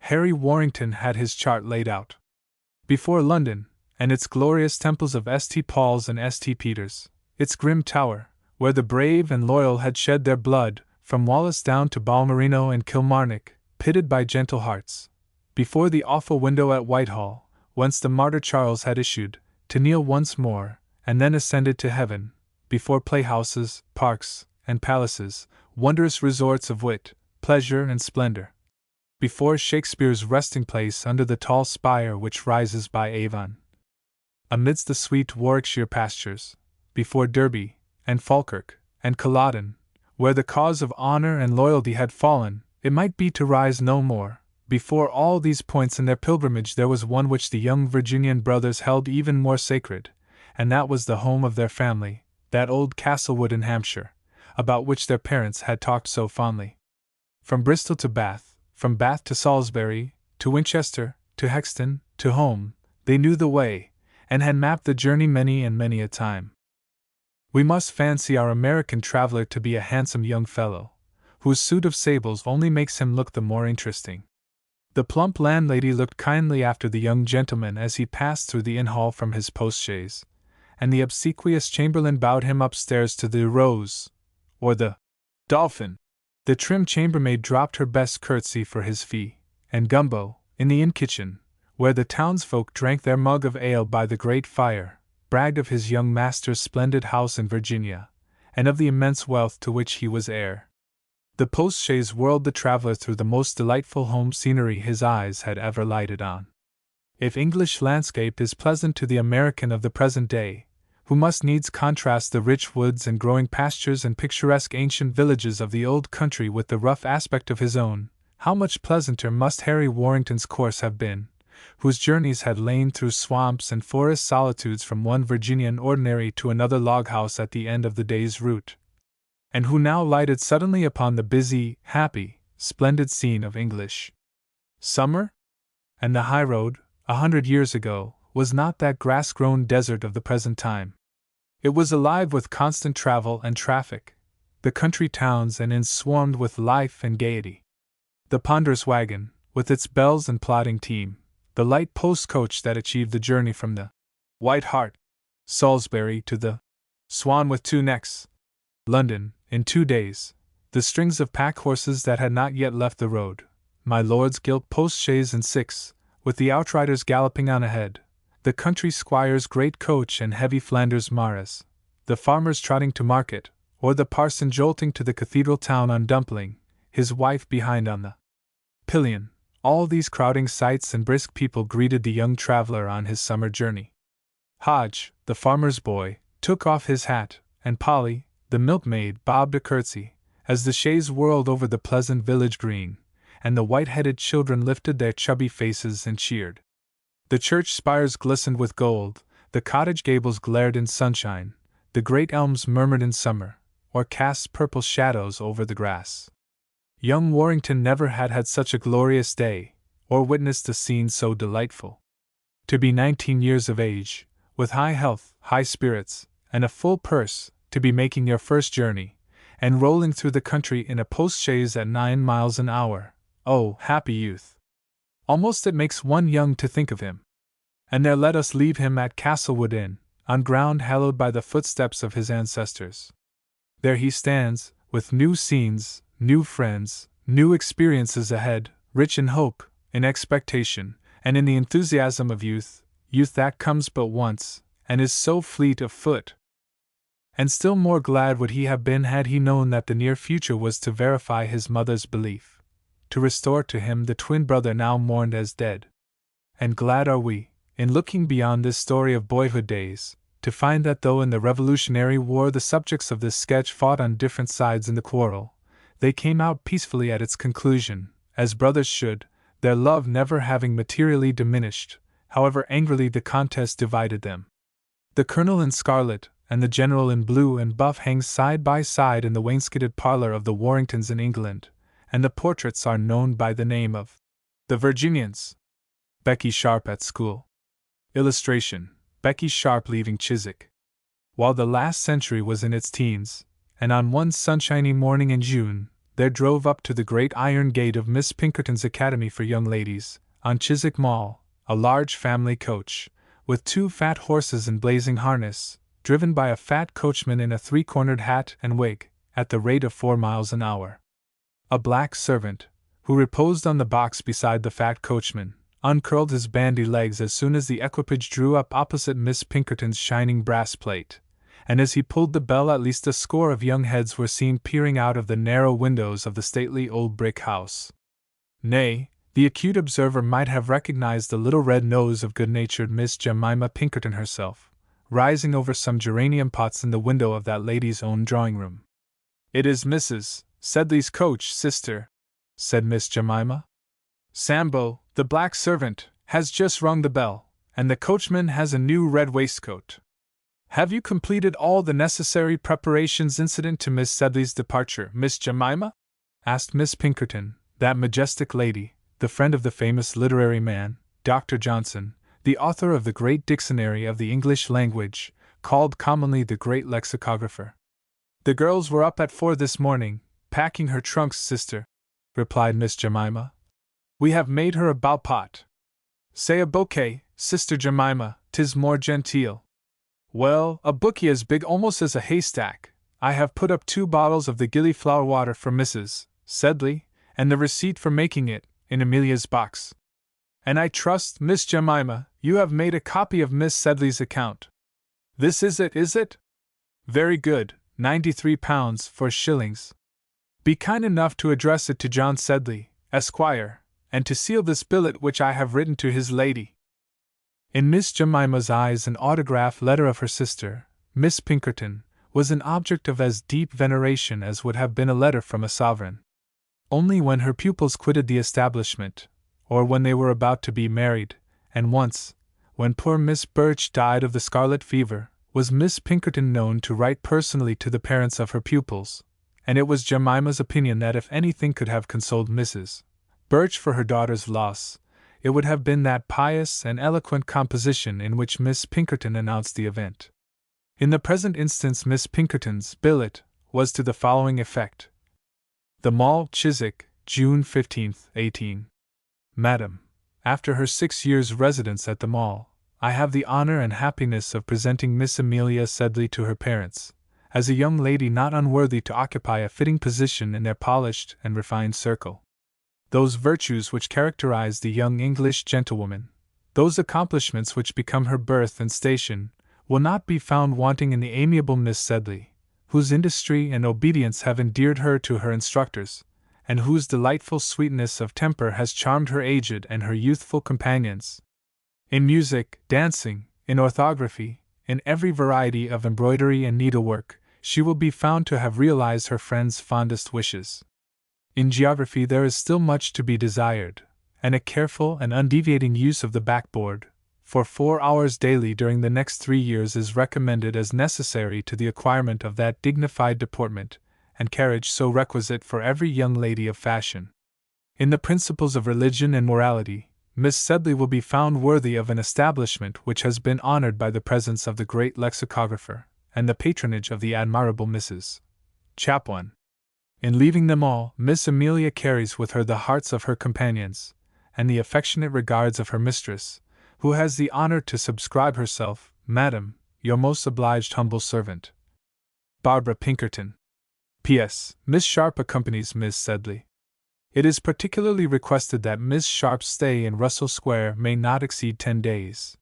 Harry Warrington had his chart laid out. Before London, and its glorious temples of St. Paul's and St. Peter's, its grim tower, where the brave and loyal had shed their blood, from Wallace down to Balmerino and Kilmarnock, pitted by gentle hearts. Before the awful window at Whitehall, whence the martyr Charles had issued, to kneel once more, and then ascended to heaven, before playhouses, parks, and palaces, wondrous resorts of wit, pleasure, and splendor. Before Shakespeare's resting place under the tall spire which rises by Avon. Amidst the sweet Warwickshire pastures, before Derby, and Falkirk, and Culloden, where the cause of honor and loyalty had fallen, it might be to rise no more. Before all these points in their pilgrimage there was one which the young Virginian brothers held even more sacred, and that was the home of their family, that old Castlewood in Hampshire, about which their parents had talked so fondly. From Bristol to Bath, from Bath to Salisbury, to Winchester, to Hexton, to Home, they knew the way, and had mapped the journey many and many a time. We must fancy our American traveler to be a handsome young fellow, whose suit of sables only makes him look the more interesting. The plump landlady looked kindly after the young gentleman as he passed through the inn-hall from his post-chaise, and the obsequious chamberlain bowed him upstairs to the Rose, or the Dolphin. The trim chambermaid dropped her best curtsy for his fee, and Gumbo, in the inn-kitchen, where the townsfolk drank their mug of ale by the great fire, bragged of his young master's splendid house in Virginia, and of the immense wealth to which he was heir. The post-chaise whirled the traveler through the most delightful home scenery his eyes had ever lighted on. If English landscape is pleasant to the American of the present day, who must needs contrast the rich woods and growing pastures and picturesque ancient villages of the old country with the rough aspect of his own, how much pleasanter must Harry Warrington's course have been, whose journeys had lain through swamps and forest solitudes from one Virginian ordinary to another log-house at the end of the day's route, and who now lighted suddenly upon the busy, happy, splendid scene of English summer? And the high road, 100 years ago, was not that grass-grown desert of the present time. It was alive with constant travel and traffic. The country towns and inns swarmed with life and gaiety. The ponderous wagon, with its bells and plodding team, the light post-coach that achieved the journey from the White Hart, Salisbury, to the Swan with Two Necks, London, in 2 days, the strings of pack-horses that had not yet left the road, my lord's gilt post-chaise and 6, with the outriders galloping on ahead, the country squire's great coach and heavy Flanders mares, the farmers trotting to market, or the parson jolting to the cathedral town on Dumpling, his wife behind on the pillion, all these crowding sights and brisk people greeted the young traveler on his summer journey. Hodge, the farmer's boy, took off his hat, and Polly, the milkmaid, bobbed a curtsy, as the chaise whirled over the pleasant village green, and the white-headed children lifted their chubby faces and cheered. The church spires glistened with gold, the cottage gables glared in sunshine, the great elms murmured in summer, or casts purple shadows over the grass. Young Warrington never had had such a glorious day, or witnessed a scene so delightful. To be 19 years of age, with high health, high spirits, and a full purse, to be making your first journey, and rolling through the country in a post-chaise at 9 miles an hour. Oh, happy youth! Almost it makes one young to think of him. And there let us leave him at Castlewood Inn, on ground hallowed by the footsteps of his ancestors. There he stands, with new scenes, new friends, new experiences ahead, rich in hope, in expectation, and in the enthusiasm of youth that comes but once, and is so fleet of foot. And still more glad would he have been had he known that the near future was to verify his mother's belief, to restore to him the twin brother now mourned as dead. And glad are we, in looking beyond this story of boyhood days, to find that though in the Revolutionary War the subjects of this sketch fought on different sides in the quarrel, they came out peacefully at its conclusion, as brothers should, their love never having materially diminished, however angrily the contest divided them. The colonel in scarlet, and the general in blue and buff hang side by side in the wainscoted parlor of the Warringtons in England, and the portraits are known by the name of the Virginians. Becky Sharp at school. Illustration: Becky Sharp leaving Chiswick. While the last century was in its teens, and on one sunshiny morning in June, there drove up to the great iron gate of Miss Pinkerton's Academy for Young Ladies, on Chiswick Mall, a large family coach, with 2 fat horses in blazing harness, driven by a fat coachman in a 3-cornered hat and wig, at the rate of 4 miles an hour. A black servant, who reposed on the box beside the fat coachman, uncurled his bandy legs as soon as the equipage drew up opposite Miss Pinkerton's shining brass plate, and as he pulled the bell at least a score of young heads were seen peering out of the narrow windows of the stately old brick house. Nay, the acute observer might have recognized the little red nose of good-natured Miss Jemima Pinkerton herself, rising over some geranium pots in the window of that lady's own drawing-room. "It is Mrs. Sedley's coach, sister," said Miss Jemima. "Sambo, the black servant, has just rung the bell, and the coachman has a new red waistcoat. Have you completed all the necessary preparations incident to Miss Sedley's departure, Miss Jemima?" asked Miss Pinkerton, that majestic lady, the friend of the famous literary man, Dr. Johnson, the author of the great dictionary of the English language, called commonly the Great Lexicographer. "The girls were up at 4 this morning, packing her trunks, sister," replied Miss Jemima. "We have made her a bowpot. Say a bouquet, sister Jemima, 'tis more genteel. Well, a bouquet as big almost as a haystack. I have put up 2 bottles of the gillyflower water for Mrs. Sedley, and the receipt for making it, in Amelia's box. And I trust, Miss Jemima, you have made a copy of Miss Sedley's account. This is it, is it? Very good, £93 4 shillings. Be kind enough to address it to John Sedley, Esquire, and to seal this billet which I have written to his lady." In Miss Jemima's eyes an autograph letter of her sister, Miss Pinkerton, was an object of as deep veneration as would have been a letter from a sovereign. Only when her pupils quitted the establishment, or when they were about to be married, and once, when poor Miss Birch died of the scarlet fever, was Miss Pinkerton known to write personally to the parents of her pupils, and it was Jemima's opinion that if anything could have consoled Mrs. Birch for her daughter's loss, it would have been that pious and eloquent composition in which Miss Pinkerton announced the event. In the present instance Miss Pinkerton's billet was to the following effect: The Mall, Chiswick, June 15, 18. Madam, after her 6 years' residence at the Mall, I have the honor and happiness of presenting Miss Amelia Sedley to her parents, as a young lady not unworthy to occupy a fitting position in their polished and refined circle. Those virtues which characterize the young English gentlewoman, those accomplishments which become her birth and station, will not be found wanting in the amiable Miss Sedley, whose industry and obedience have endeared her to her instructors, and whose delightful sweetness of temper has charmed her aged and her youthful companions. In music, dancing, in orthography, in every variety of embroidery and needlework, she will be found to have realized her friends' fondest wishes. In geography there is still much to be desired, and a careful and undeviating use of the backboard, for 4 hours daily during the next 3 years is recommended as necessary to the acquirement of that dignified deportment and carriage so requisite for every young lady of fashion. In the principles of religion and morality, Miss Sedley will be found worthy of an establishment which has been honored by the presence of the great lexicographer and the patronage of the admirable Mrs. Chapwan. In leaving them all, Miss Amelia carries with her the hearts of her companions, and the affectionate regards of her mistress, who has the honor to subscribe herself, Madam, your most obliged humble servant, Barbara Pinkerton. P.S. Miss Sharp accompanies Miss Sedley. It is particularly requested that Miss Sharp's stay in Russell Square may not exceed 10 days.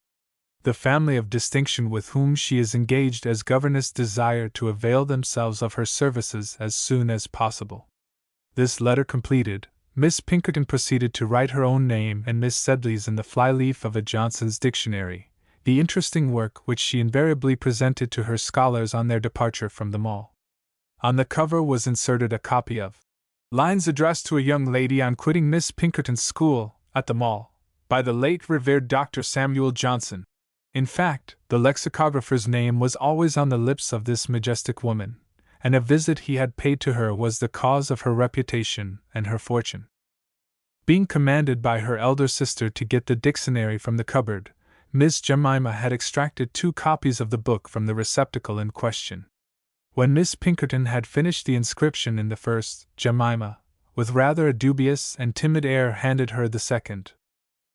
The family of distinction with whom she is engaged as governess desire to avail themselves of her services as soon as possible. This letter completed, Miss Pinkerton proceeded to write her own name and Miss Sedley's in the flyleaf of a Johnson's Dictionary, the interesting work which she invariably presented to her scholars on their departure from the Mall. On the cover was inserted a copy of Lines addressed to a young lady on quitting Miss Pinkerton's school, at the Mall, by the late revered Dr. Samuel Johnson. In fact, the lexicographer's name was always on the lips of this majestic woman, and a visit he had paid to her was the cause of her reputation and her fortune. Being commanded by her elder sister to get the dictionary from the cupboard, Miss Jemima had extracted 2 copies of the book from the receptacle in question. When Miss Pinkerton had finished the inscription in the first, Jemima, with rather a dubious and timid air, handed her the second.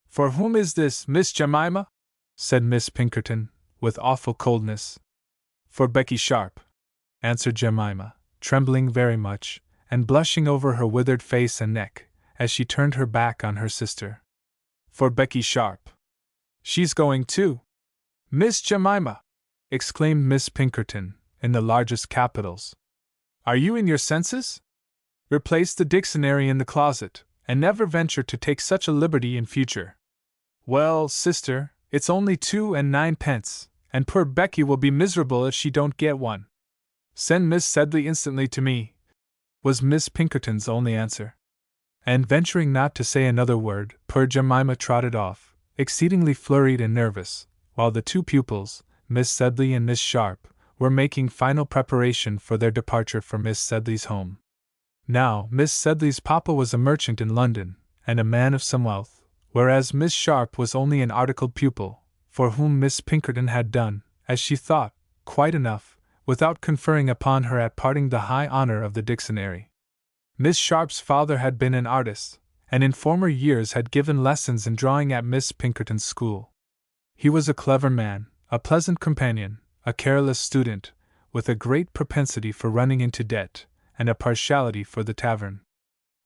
"For whom is this, Miss Jemima?" said Miss Pinkerton, with awful coldness. "For Becky Sharp," answered Jemima, trembling very much, and blushing over her withered face and neck, as she turned her back on her sister. "For Becky Sharp. She's going too." "Miss Jemima!" exclaimed Miss Pinkerton, in the largest capitals. "Are you in your senses? Replace the dictionary in the closet, and never venture to take such a liberty in future." "Well, sister, it's only 2 and 9 pence, and poor Becky will be miserable if she don't get one." "Send Miss Sedley instantly to me," was Miss Pinkerton's only answer. And venturing not to say another word, poor Jemima trotted off, exceedingly flurried and nervous, while the 2 pupils, Miss Sedley and Miss Sharp, were making final preparation for their departure for Miss Sedley's home. Now, Miss Sedley's papa was a merchant in London, and a man of some wealth, whereas Miss Sharp was only an articled pupil, for whom Miss Pinkerton had done, as she thought, quite enough, without conferring upon her at parting the high honor of the dictionary. Miss Sharp's father had been an artist, and in former years had given lessons in drawing at Miss Pinkerton's school. He was a clever man, a pleasant companion, a careless student, with a great propensity for running into debt, and a partiality for the tavern.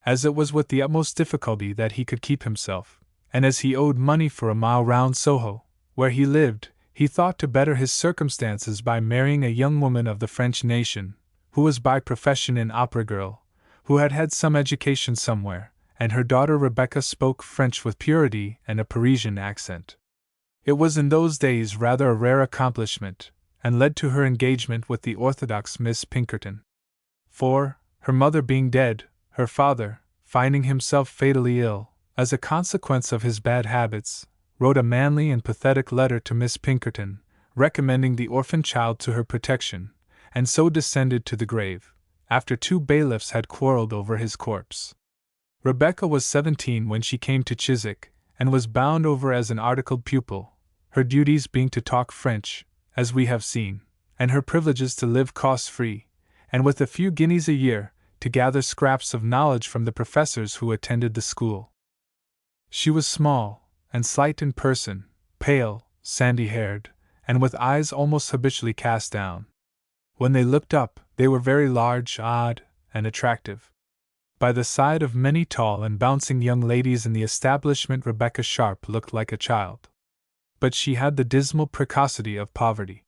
As it was with the utmost difficulty that he could keep himself, and as he owed money for a mile round Soho, where he lived, he thought to better his circumstances by marrying a young woman of the French nation, who was by profession an opera girl, who had had some education somewhere, and her daughter Rebecca spoke French with purity and a Parisian accent. It was in those days rather a rare accomplishment, and led to her engagement with the orthodox Miss Pinkerton. For, her mother being dead, her father, finding himself fatally ill, as a consequence of his bad habits, wrote a manly and pathetic letter to Miss Pinkerton, recommending the orphan child to her protection, and so descended to the grave, after 2 bailiffs had quarreled over his corpse. Rebecca was 17 when she came to Chiswick, and was bound over as an articled pupil, her duties being to talk French, as we have seen, and her privileges to live cost-free, and with a few guineas a year, to gather scraps of knowledge from the professors who attended the school. She was small, and slight in person, pale, sandy-haired, and with eyes almost habitually cast down. When they looked up, they were very large, odd, and attractive. By the side of many tall and bouncing young ladies in the establishment, Rebecca Sharp looked like a child. But she had the dismal precocity of poverty.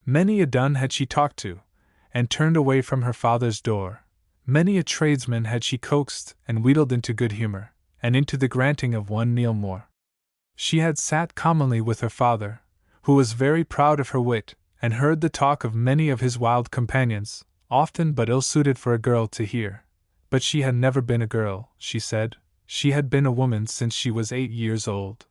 Many a dun had she talked to, and turned away from her father's door. Many a tradesman had she coaxed and wheedled into good humor, and into the granting of 1 meal more. She had sat commonly with her father, who was very proud of her wit, and heard the talk of many of his wild companions, often but ill-suited for a girl to hear. But she had never been a girl, she said, she had been a woman since she was 8 years old.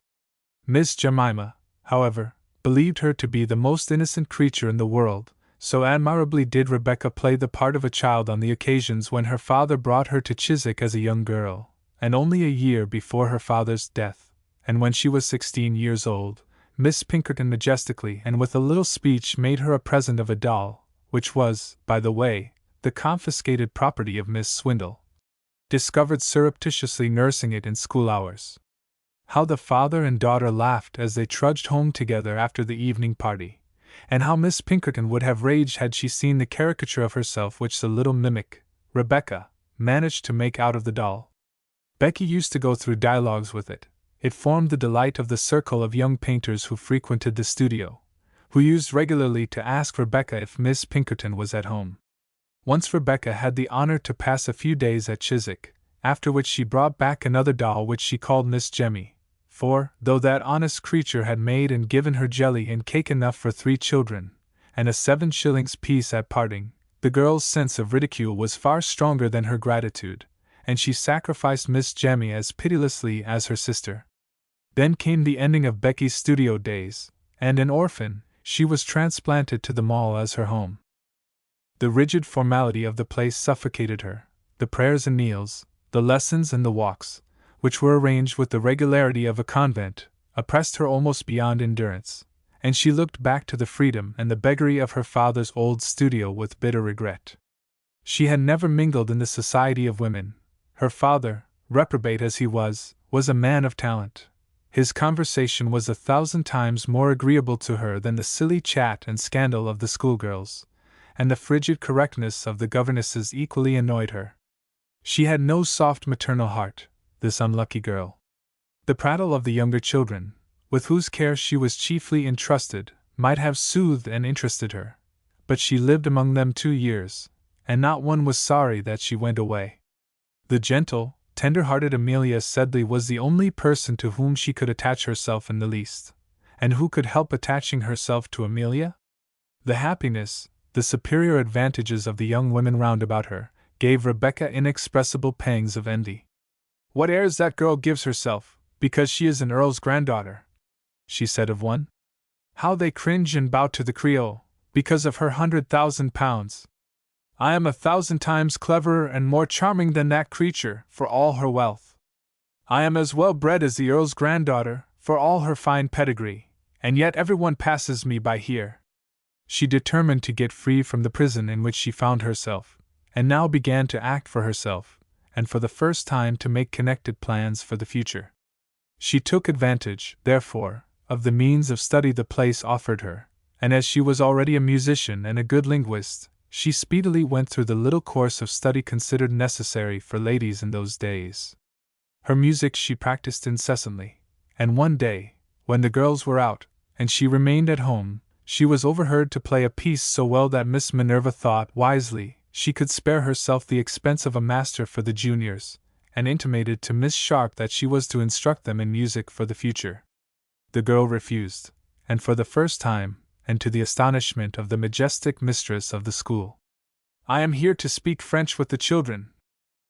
Miss Jemima, however, believed her to be the most innocent creature in the world, so admirably did Rebecca play the part of a child on the occasions when her father brought her to Chiswick as a young girl, and only a year before her father's death, and when she was 16 years old, Miss Pinkerton majestically and with a little speech made her a present of a doll, which was, by the way, the confiscated property of Miss Swindle, discovered surreptitiously nursing it in school hours. How the father and daughter laughed as they trudged home together after the evening party, and how Miss Pinkerton would have raged had she seen the caricature of herself which the little mimic, Rebecca, managed to make out of the doll. Becky used to go through dialogues with it. It formed the delight of the circle of young painters who frequented the studio, who used regularly to ask Rebecca if Miss Pinkerton was at home. Once Rebecca had the honor to pass a few days at Chiswick, after which she brought back another doll which she called Miss Jemmy, for, though that honest creature had made and given her jelly and cake enough for 3 children, and a 7 shillings piece at parting, the girl's sense of ridicule was far stronger than her gratitude, and she sacrificed Miss Jemmy as pitilessly as her sister. Then came the ending of Becky's studio days, and an orphan, she was transplanted to the Mall as her home. The rigid formality of the place suffocated her. The prayers and meals, the lessons and the walks, which were arranged with the regularity of a convent, oppressed her almost beyond endurance, and she looked back to the freedom and the beggary of her father's old studio with bitter regret. She had never mingled in the society of women. Her father, reprobate as he was a man of talent. His conversation was 1,000 times more agreeable to her than the silly chat and scandal of the schoolgirls, and the frigid correctness of the governesses equally annoyed her. She had no soft maternal heart, this unlucky girl. The prattle of the younger children, with whose care she was chiefly entrusted, might have soothed and interested her, but she lived among them 2 years, and not one was sorry that she went away. The gentle, tender-hearted Amelia Sedley was the only person to whom she could attach herself in the least. And who could help attaching herself to Amelia? The happiness, the superior advantages of the young women round about her, gave Rebecca inexpressible pangs of envy. "What airs that girl gives herself, because she is an earl's granddaughter," she said of one. "How they cringe and bow to the Creole, because of her £100,000. I am 1,000 times cleverer and more charming than that creature, for all her wealth. I am as well bred as the earl's granddaughter, for all her fine pedigree, and yet everyone passes me by here." She determined to get free from the prison in which she found herself, and now began to act for herself, and for the first time to make connected plans for the future. She took advantage, therefore, of the means of study the place offered her, and as she was already a musician and a good linguist, she speedily went through the little course of study considered necessary for ladies in those days. Her music she practiced incessantly, and one day, when the girls were out, and she remained at home, she was overheard to play a piece so well that Miss Minerva thought wisely she could spare herself the expense of a master for the juniors, and intimated to Miss Sharp that she was to instruct them in music for the future. The girl refused, and for the first time, and to the astonishment of the majestic mistress of the school. "I am here to speak French with the children,"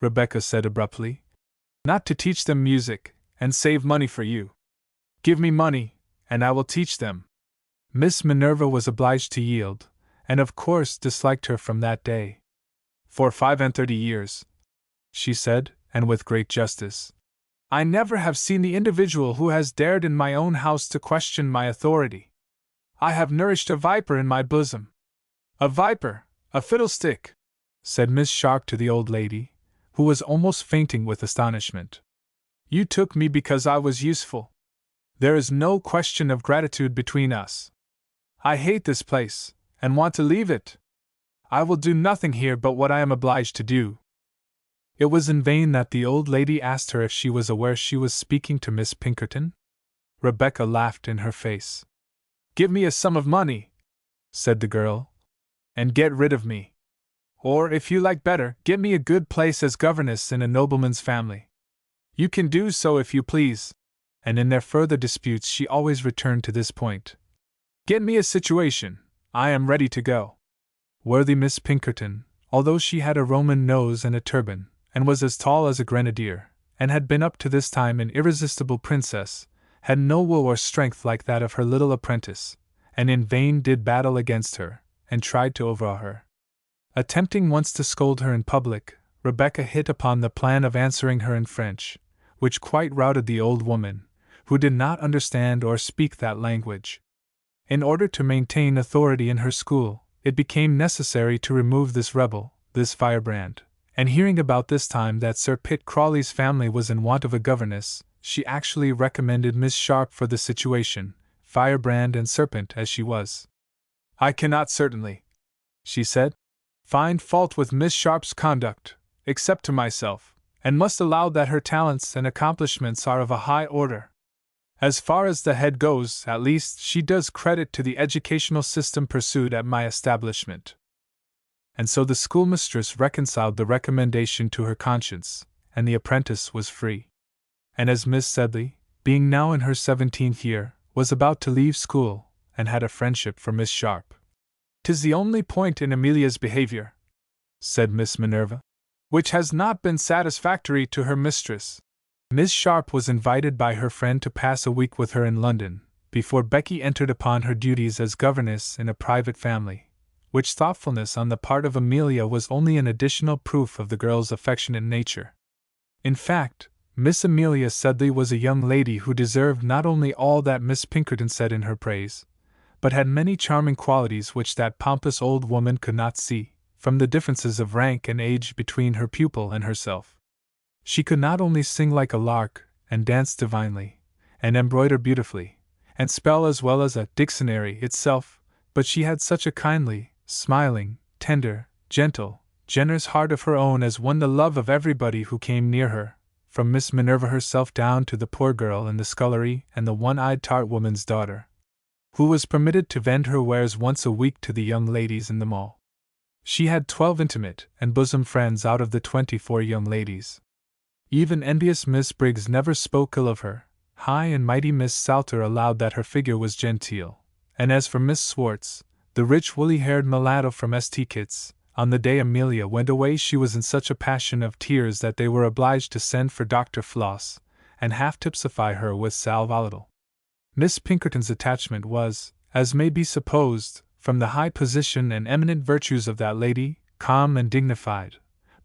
Rebecca said abruptly, "not to teach them music, and save money for you. Give me money, and I will teach them." Miss Minerva was obliged to yield, and of course disliked her from that day. "For 35 years," she said, and with great justice, "I never have seen the individual who has dared in my own house to question my authority. I have nourished a viper in my bosom." "A viper, a fiddlestick," said Miss Sharp to the old lady, who was almost fainting with astonishment. "You took me because I was useful. There is no question of gratitude between us. I hate this place, and want to leave it. I will do nothing here but what I am obliged to do." It was in vain that the old lady asked her if she was aware she was speaking to Miss Pinkerton. Rebecca laughed in her face. "Give me a sum of money," said the girl, "and get rid of me. Or, if you like better, get me a good place as governess in a nobleman's family. You can do so if you please." And in their further disputes she always returned to this point. "Get me a situation. I am ready to go." Worthy Miss Pinkerton, although she had a Roman nose and a turban, and was as tall as a grenadier, and had been up to this time an irresistible princess, had no will or strength like that of her little apprentice, and in vain did battle against her, and tried to overawe her. Attempting once to scold her in public, Rebecca hit upon the plan of answering her in French, which quite routed the old woman, who did not understand or speak that language. In order to maintain authority in her school, it became necessary to remove this rebel, this firebrand, and hearing about this time that Sir Pitt Crawley's family was in want of a governess, she actually recommended Miss Sharp for the situation, firebrand and serpent as she was. "I cannot certainly," she said, "find fault with Miss Sharp's conduct, except to myself, and must allow that her talents and accomplishments are of a high order. As far as the head goes, at least, she does credit to the educational system pursued at my establishment." And so the schoolmistress reconciled the recommendation to her conscience, and the apprentice was free. And as Miss Sedley, being now in her 17th year, was about to leave school, and had a friendship for Miss Sharp. "'Tis the only point in Amelia's behavior," said Miss Minerva, "which has not been satisfactory to her mistress." Miss Sharp was invited by her friend to pass a week with her in London, before Becky entered upon her duties as governess in a private family, which thoughtfulness on the part of Amelia was only an additional proof of the girl's affectionate nature. In fact, Miss Amelia Sedley was a young lady who deserved not only all that Miss Pinkerton said in her praise, but had many charming qualities which that pompous old woman could not see, from the differences of rank and age between her pupil and herself. She could not only sing like a lark, and dance divinely, and embroider beautifully, and spell as well as a dictionary itself, but she had such a kindly, smiling, tender, gentle, generous heart of her own as won the love of everybody who came near her, from Miss Minerva herself down to the poor girl in the scullery and the one-eyed tart woman's daughter, who was permitted to vend her wares once a week to the young ladies in the mall. She had 12 intimate and bosom friends out of the 24 young ladies. Even envious Miss Briggs never spoke ill of her. High and mighty Miss Salter allowed that her figure was genteel, and as for Miss Swartz, the rich woolly-haired mulatto from St. Kitts, on the day Amelia went away she was in such a passion of tears that they were obliged to send for Dr. Floss, and half-tipsify her with sal volatile. Miss Pinkerton's attachment was, as may be supposed, from the high position and eminent virtues of that lady, calm and dignified,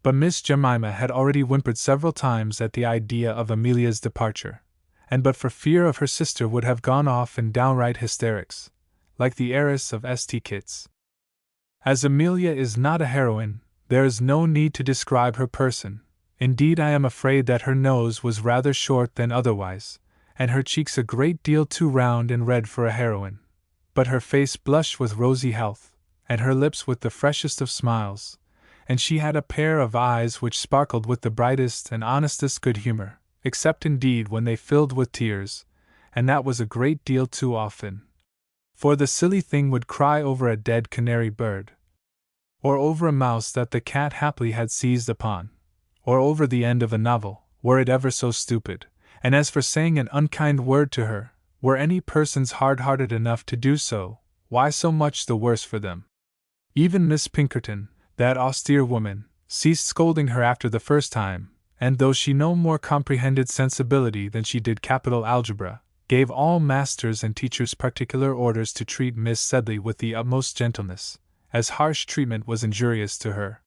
but Miss Jemima had already whimpered several times at the idea of Amelia's departure, and but for fear of her sister would have gone off in downright hysterics, like the heiress of St. Kitts. As Amelia is not a heroine, there is no need to describe her person. Indeed, I am afraid that her nose was rather short than otherwise, and her cheeks a great deal too round and red for a heroine. But her face blushed with rosy health, and her lips with the freshest of smiles, and she had a pair of eyes which sparkled with the brightest and honestest good humor, except indeed when they filled with tears, and that was a great deal too often. For the silly thing would cry over a dead canary bird, or over a mouse that the cat haply had seized upon, or over the end of a novel, were it ever so stupid, and as for saying an unkind word to her, were any persons hard-hearted enough to do so, why so much the worse for them. Even Miss Pinkerton, that austere woman, ceased scolding her after the first time, and though she no more comprehended sensibility than she did capital algebra, gave all masters and teachers particular orders to treat Miss Sedley with the utmost gentleness, as harsh treatment was injurious to her.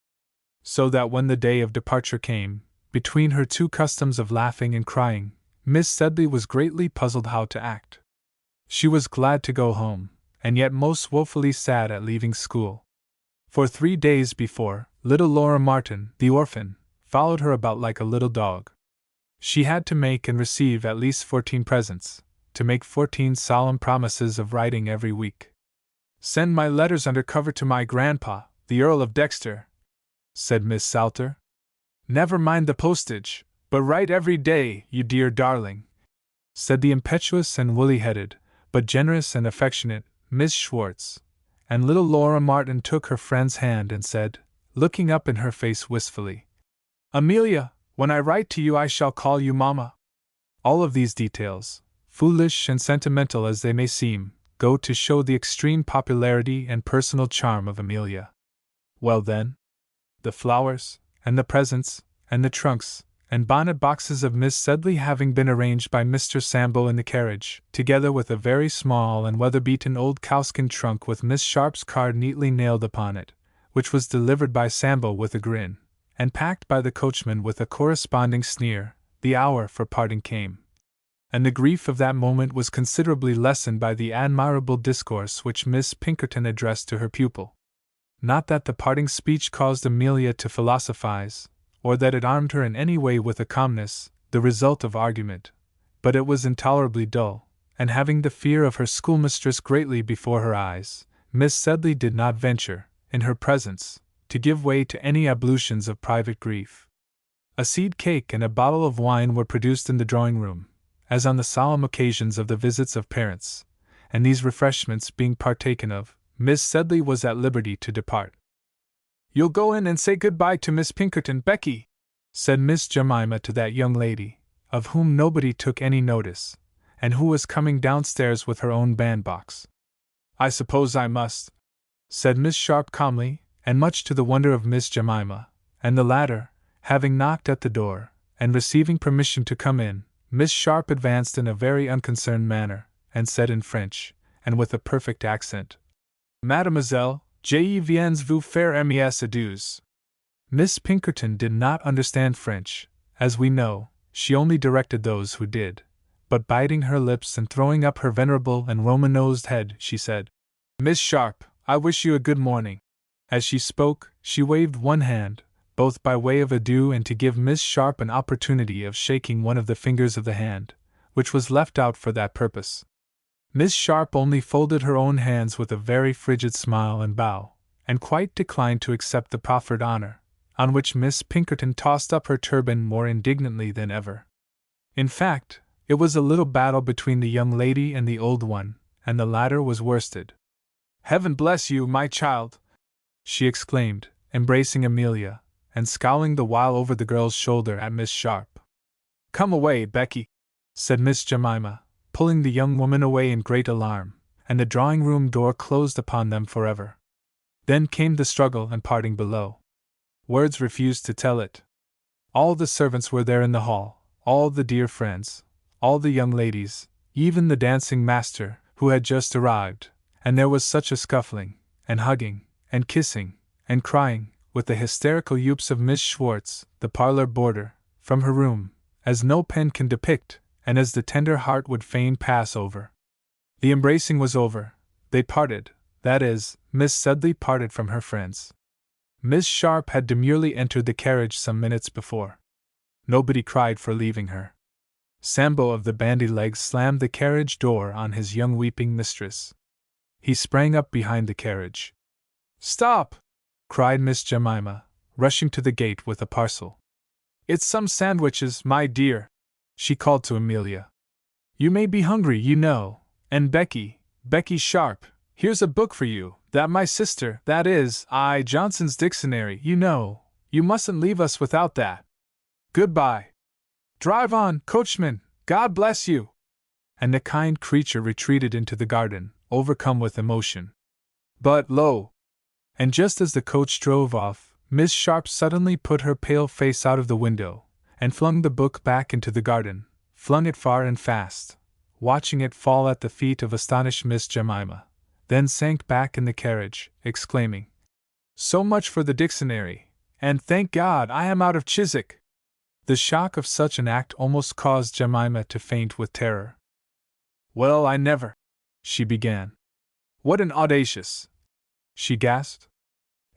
So that when the day of departure came, between her two customs of laughing and crying, Miss Sedley was greatly puzzled how to act. She was glad to go home, and yet most woefully sad at leaving school. For 3 days before, little Laura Martin, the orphan, followed her about like a little dog. She had to make and receive at least 14 presents, to make 14 solemn promises of writing every week. "Send my letters under cover to my grandpa, the Earl of Dexter," said Miss Salter. "Never mind the postage, but write every day, you dear darling," said the impetuous and woolly-headed, but generous and affectionate, Miss Schwartz, and little Laura Martin took her friend's hand and said, looking up in her face wistfully, "Amelia, when I write to you I shall call you Mamma." All of these details, foolish and sentimental as they may seem, go to show the extreme popularity and personal charm of Amelia. Well then, the flowers, and the presents, and the trunks, and bonnet boxes of Miss Sedley having been arranged by Mr. Sambo in the carriage, together with a very small and weather-beaten old cowskin trunk with Miss Sharp's card neatly nailed upon it, which was delivered by Sambo with a grin, and packed by the coachman with a corresponding sneer, the hour for parting came. And the grief of that moment was considerably lessened by the admirable discourse which Miss Pinkerton addressed to her pupil. Not that the parting speech caused Amelia to philosophize, or that it armed her in any way with a calmness, the result of argument, but it was intolerably dull, and having the fear of her schoolmistress greatly before her eyes, Miss Sedley did not venture, in her presence, to give way to any ablutions of private grief. A seed cake and a bottle of wine were produced in the drawing-room, as on the solemn occasions of the visits of parents, and these refreshments being partaken of, Miss Sedley was at liberty to depart. "You'll go in and say good-bye to Miss Pinkerton, Becky," said Miss Jemima to that young lady, of whom nobody took any notice, and who was coming downstairs with her own bandbox. "I suppose I must," said Miss Sharp calmly, and much to the wonder of Miss Jemima, and the latter, having knocked at the door, and receiving permission to come in, Miss Sharp advanced in a very unconcerned manner, and said in French, and with a perfect accent, "Mademoiselle, je viens vous faire mes adieux." Miss Pinkerton did not understand French, as we know, she only directed those who did, but biting her lips and throwing up her venerable and Roman-nosed head, she said, "Miss Sharp, I wish you a good morning." As she spoke, she waved one hand, both by way of adieu and to give Miss Sharp an opportunity of shaking one of the fingers of the hand, which was left out for that purpose. Miss Sharp only folded her own hands with a very frigid smile and bow, and quite declined to accept the proffered honor, on which Miss Pinkerton tossed up her turban more indignantly than ever. In fact, it was a little battle between the young lady and the old one, and the latter was worsted. "Heaven bless you, my child!" she exclaimed, embracing Amelia, and scowling the while over the girl's shoulder at Miss Sharp. "Come away, Becky," said Miss Jemima, pulling the young woman away in great alarm, and the drawing-room door closed upon them forever. Then came the struggle and parting below. Words refused to tell it. All the servants were there in the hall, all the dear friends, all the young ladies, even the dancing master, who had just arrived, and there was such a scuffling, and hugging, and kissing, and crying, with the hysterical yoops of Miss Schwartz, the parlor boarder, from her room, as no pen can depict, and as the tender heart would fain pass over. The embracing was over, they parted, that is, Miss Sedley parted from her friends. Miss Sharp had demurely entered the carriage some minutes before. Nobody cried for leaving her. Sambo of the bandy legs slammed the carriage door on his young weeping mistress. He sprang up behind the carriage. "Stop!" cried Miss Jemima, rushing to the gate with a parcel. "It's some sandwiches, my dear," she called to Amelia. "You may be hungry, you know, and Becky Sharp, here's a book for you, that my sister, that is, Johnson's dictionary, you know, you mustn't leave us without that. Goodbye. Drive on, coachman, God bless you!" And the kind creature retreated into the garden, overcome with emotion. But lo! And just as the coach drove off, Miss Sharp suddenly put her pale face out of the window, and flung the book back into the garden, flung it far and fast, watching it fall at the feet of astonished Miss Jemima, then sank back in the carriage, exclaiming, "So much for the dictionary, and thank God I am out of Chiswick!" The shock of such an act almost caused Jemima to faint with terror. "Well, I never," she began. "What an audacious," she gasped.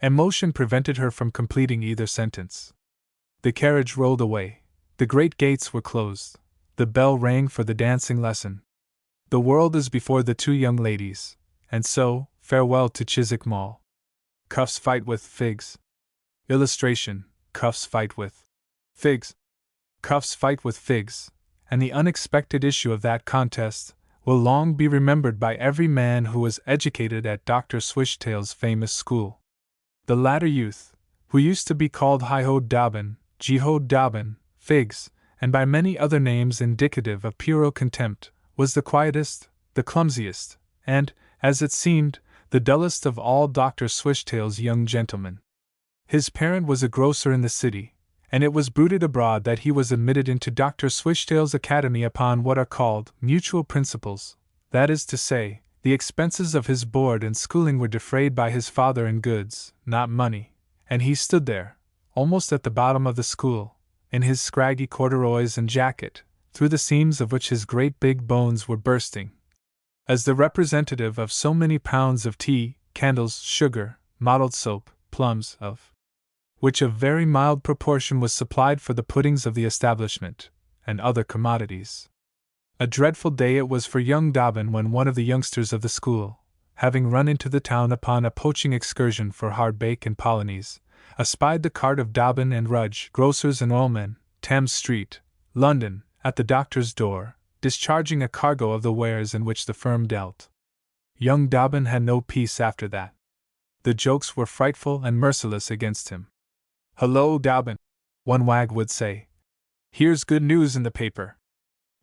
Emotion prevented her from completing either sentence. The carriage rolled away, the great gates were closed, the bell rang for the dancing lesson. The world is before the two young ladies, and so, farewell to Chiswick Mall. Cuffs fight with figs. Illustration: Cuffs fight with figs. Cuffs fight with figs, and the unexpected issue of that contest will long be remembered by every man who was educated at Dr. Swishtail's famous school. The latter youth, who used to be called Hi-Ho Dobbin, G-Ho Dobbin, Figs, and by many other names indicative of puerile contempt, was the quietest, the clumsiest, and, as it seemed, the dullest of all Dr. Swishtail's young gentlemen. His parent was a grocer in the city, and it was bruited abroad that he was admitted into Dr. Swishtail's academy upon what are called mutual principles, that is to say, the expenses of his board and schooling were defrayed by his father in goods, not money, and he stood there, almost at the bottom of the school, in his scraggy corduroys and jacket, through the seams of which his great big bones were bursting. As the representative of so many pounds of tea, candles, sugar, mottled soap, plums, of which a very mild proportion was supplied for the puddings of the establishment, and other commodities. A dreadful day it was for young Dobbin when one of the youngsters of the school, having run into the town upon a poaching excursion for hardbake and polonies, espied the cart of Dobbin and Rudge, grocers and oilmen, Thames Street, London, at the doctor's door, discharging a cargo of the wares in which the firm dealt. Young Dobbin had no peace after that. The jokes were frightful and merciless against him. "Hullo, Dobbin," one wag would say. "Here's good news in the paper.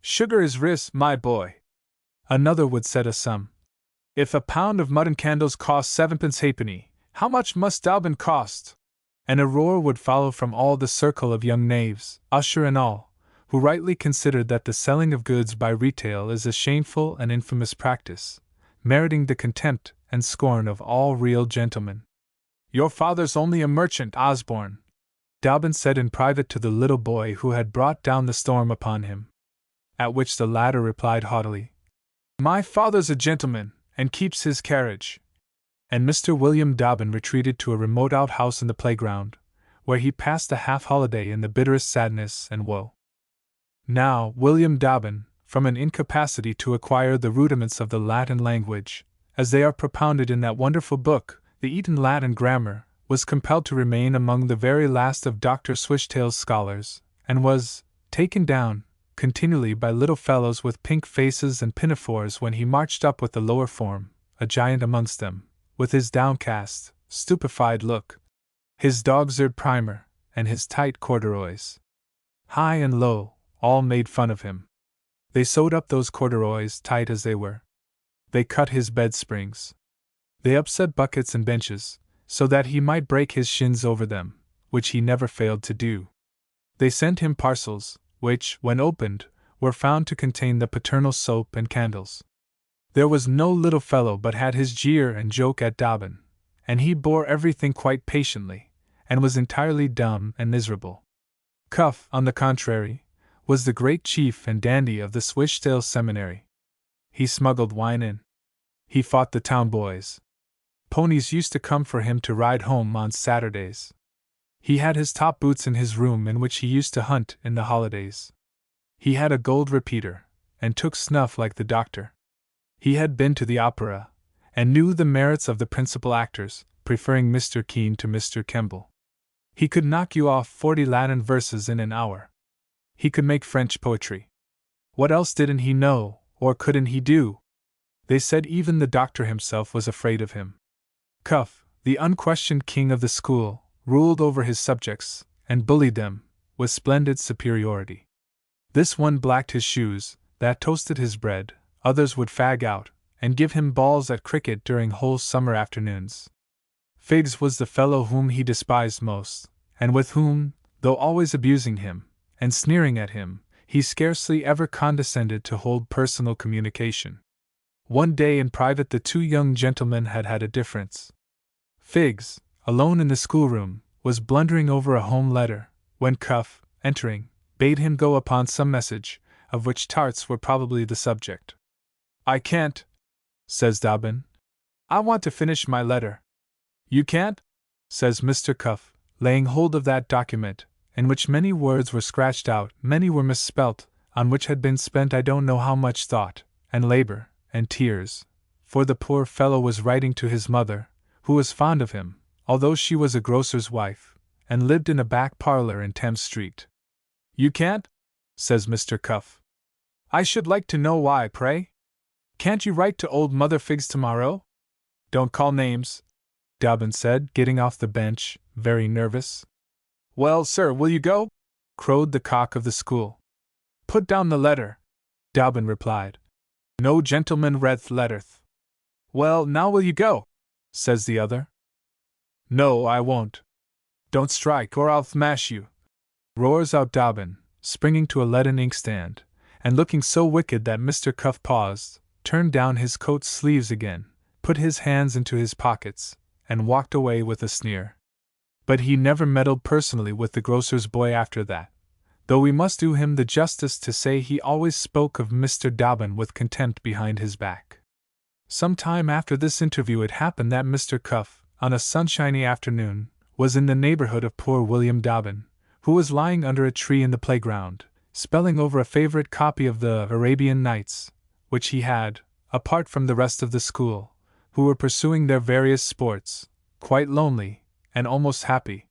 Sugar is ris, my boy." Another would set a sum. "If a pound of mutton candles cost 7 halfpenny, how much must Dobbin cost?" And a roar would follow from all the circle of young knaves, usher and all, who rightly considered that the selling of goods by retail is a shameful and infamous practice, meriting the contempt and scorn of all real gentlemen. "Your father's only a merchant, Osborne," Dobbin said in private to the little boy who had brought down the storm upon him. At which the latter replied haughtily, "My father's a gentleman, and keeps his carriage." And Mr. William Dobbin retreated to a remote outhouse in the playground, where he passed a half-holiday in the bitterest sadness and woe. Now, William Dobbin, from an incapacity to acquire the rudiments of the Latin language, as they are propounded in that wonderful book, the Eton Latin Grammar, was compelled to remain among the very last of Dr. Swishtail's scholars, and was taken down continually by little fellows with pink faces and pinafores when he marched up with the lower form, a giant amongst them, with his downcast, stupefied look, his dog's-eared primer, and his tight corduroys. High and low, all made fun of him. They sewed up those corduroys, tight as they were. They cut his bed springs. They upset buckets and benches, so that he might break his shins over them, which he never failed to do. They sent him parcels, which, when opened, were found to contain the paternal soap and candles. There was no little fellow but had his jeer and joke at Dobbin, and he bore everything quite patiently, and was entirely dumb and miserable. Cuff, on the contrary, was the great chief and dandy of the Swishtail Seminary. He smuggled wine in. He fought the town boys. Ponies used to come for him to ride home on Saturdays. He had his top boots in his room in which he used to hunt in the holidays. He had a gold repeater, and took snuff like the doctor. He had been to the opera, and knew the merits of the principal actors, preferring Mr. Kean to Mr. Kemble. He could knock you off 40 Latin verses in an hour. He could make French poetry. What else didn't he know, or couldn't he do? They said even the doctor himself was afraid of him. Cuff, the unquestioned king of the school, ruled over his subjects, and bullied them, with splendid superiority. This one blacked his shoes, that toasted his bread, others would fag out, and give him balls at cricket during whole summer afternoons. Figs was the fellow whom he despised most, and with whom, though always abusing him, and sneering at him, he scarcely ever condescended to hold personal communication. One day in private the two young gentlemen had had a difference. Figs, alone in the schoolroom, was blundering over a home letter, when Cuff, entering, bade him go upon some message, of which tarts were probably the subject. "I can't," says Dobbin. "I want to finish my letter." "You can't?" says Mr. Cuff, laying hold of that document, in which many words were scratched out, many were misspelt, on which had been spent I don't know how much thought, and labor, and tears, for the poor fellow was writing to his mother, who was fond of him, although she was a grocer's wife, and lived in a back parlor in Thames Street. "You can't?" says Mr. Cuff. "I should like to know why, pray? Can't you write to old Mother Figs tomorrow?" "Don't call names," Dobbin said, getting off the bench, very nervous. "Well, sir, will you go?" crowed the cock of the school. "Put down the letter," Dobbin replied. "No gentleman readth letterth." "Well, now will you go?" says the other. "No, I won't. Don't strike, or I'll thmash you." roars out Dobbin, springing to a leaden inkstand, and looking so wicked that Mr. Cuff paused, turned down his coat sleeves again, put his hands into his pockets, and walked away with a sneer. But he never meddled personally with the grocer's boy after that, though we must do him the justice to say he always spoke of Mr. Dobbin with contempt behind his back. Some time after this interview it happened that Mr. Cuff, on a sunshiny afternoon, was in the neighborhood of poor William Dobbin, who was lying under a tree in the playground, spelling over a favorite copy of the Arabian Nights, which he had, apart from the rest of the school, who were pursuing their various sports, quite lonely, and almost happy.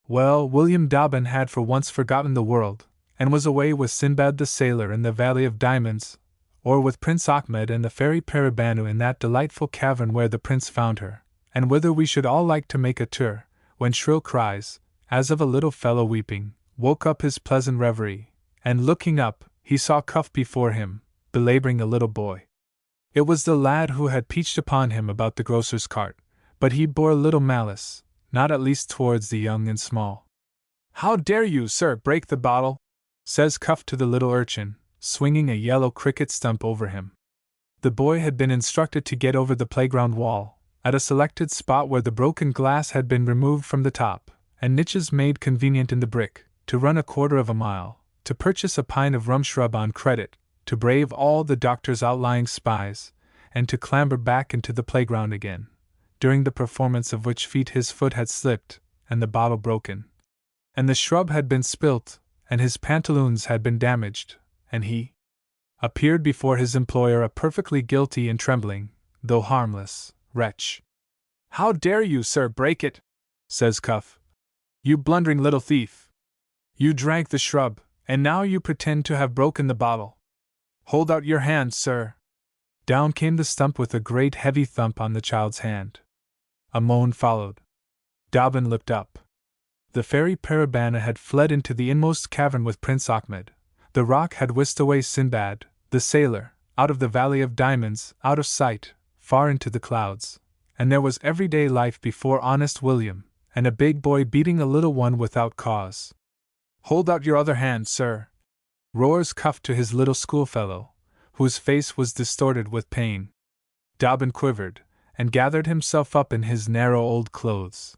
Well, William Dobbin had for once forgotten the world, and was away with Sinbad the Sailor in the Valley of Diamonds, or with Prince Ahmed and the fairy Parabanu in that delightful cavern where the prince found her, and whither we should all like to make a tour, when shrill cries, as of a little fellow weeping, woke up his pleasant reverie, and looking up, he saw Cuff before him, belaboring a little boy. It was the lad who had peached upon him about the grocer's cart, but he bore little malice, not at least towards the young and small. "How dare you, sir, break the bottle?" says Cuff to the little urchin, swinging a yellow cricket stump over him. The boy had been instructed to get over the playground wall, at a selected spot where the broken glass had been removed from the top, and niches made convenient in the brick, to run 1/4 mile, to purchase a pint of rum shrub on credit, to brave all the doctor's outlying spies, and to clamber back into the playground again, during the performance of which feat his foot had slipped, and the bottle broken, and the shrub had been spilt, and his pantaloons had been damaged, and he appeared before his employer a perfectly guilty and trembling, though harmless, wretch. "How dare you, sir, break it?" says Cuff. "You blundering little thief! You drank the shrub, and now you pretend to have broken the bottle. Hold out your hand, sir." Down came the stump with a great heavy thump on the child's hand. A moan followed. Dobbin looked up. The fairy Parabana had fled into the inmost cavern with Prince Ahmed. The roc had whisked away Sinbad, the sailor, out of the Valley of Diamonds, out of sight, far into the clouds, and there was everyday life before honest William, and a big boy beating a little one without cause. "Hold out your other hand, sir," roars Cuff to his little schoolfellow, whose face was distorted with pain. Dobbin quivered, and gathered himself up in his narrow old clothes.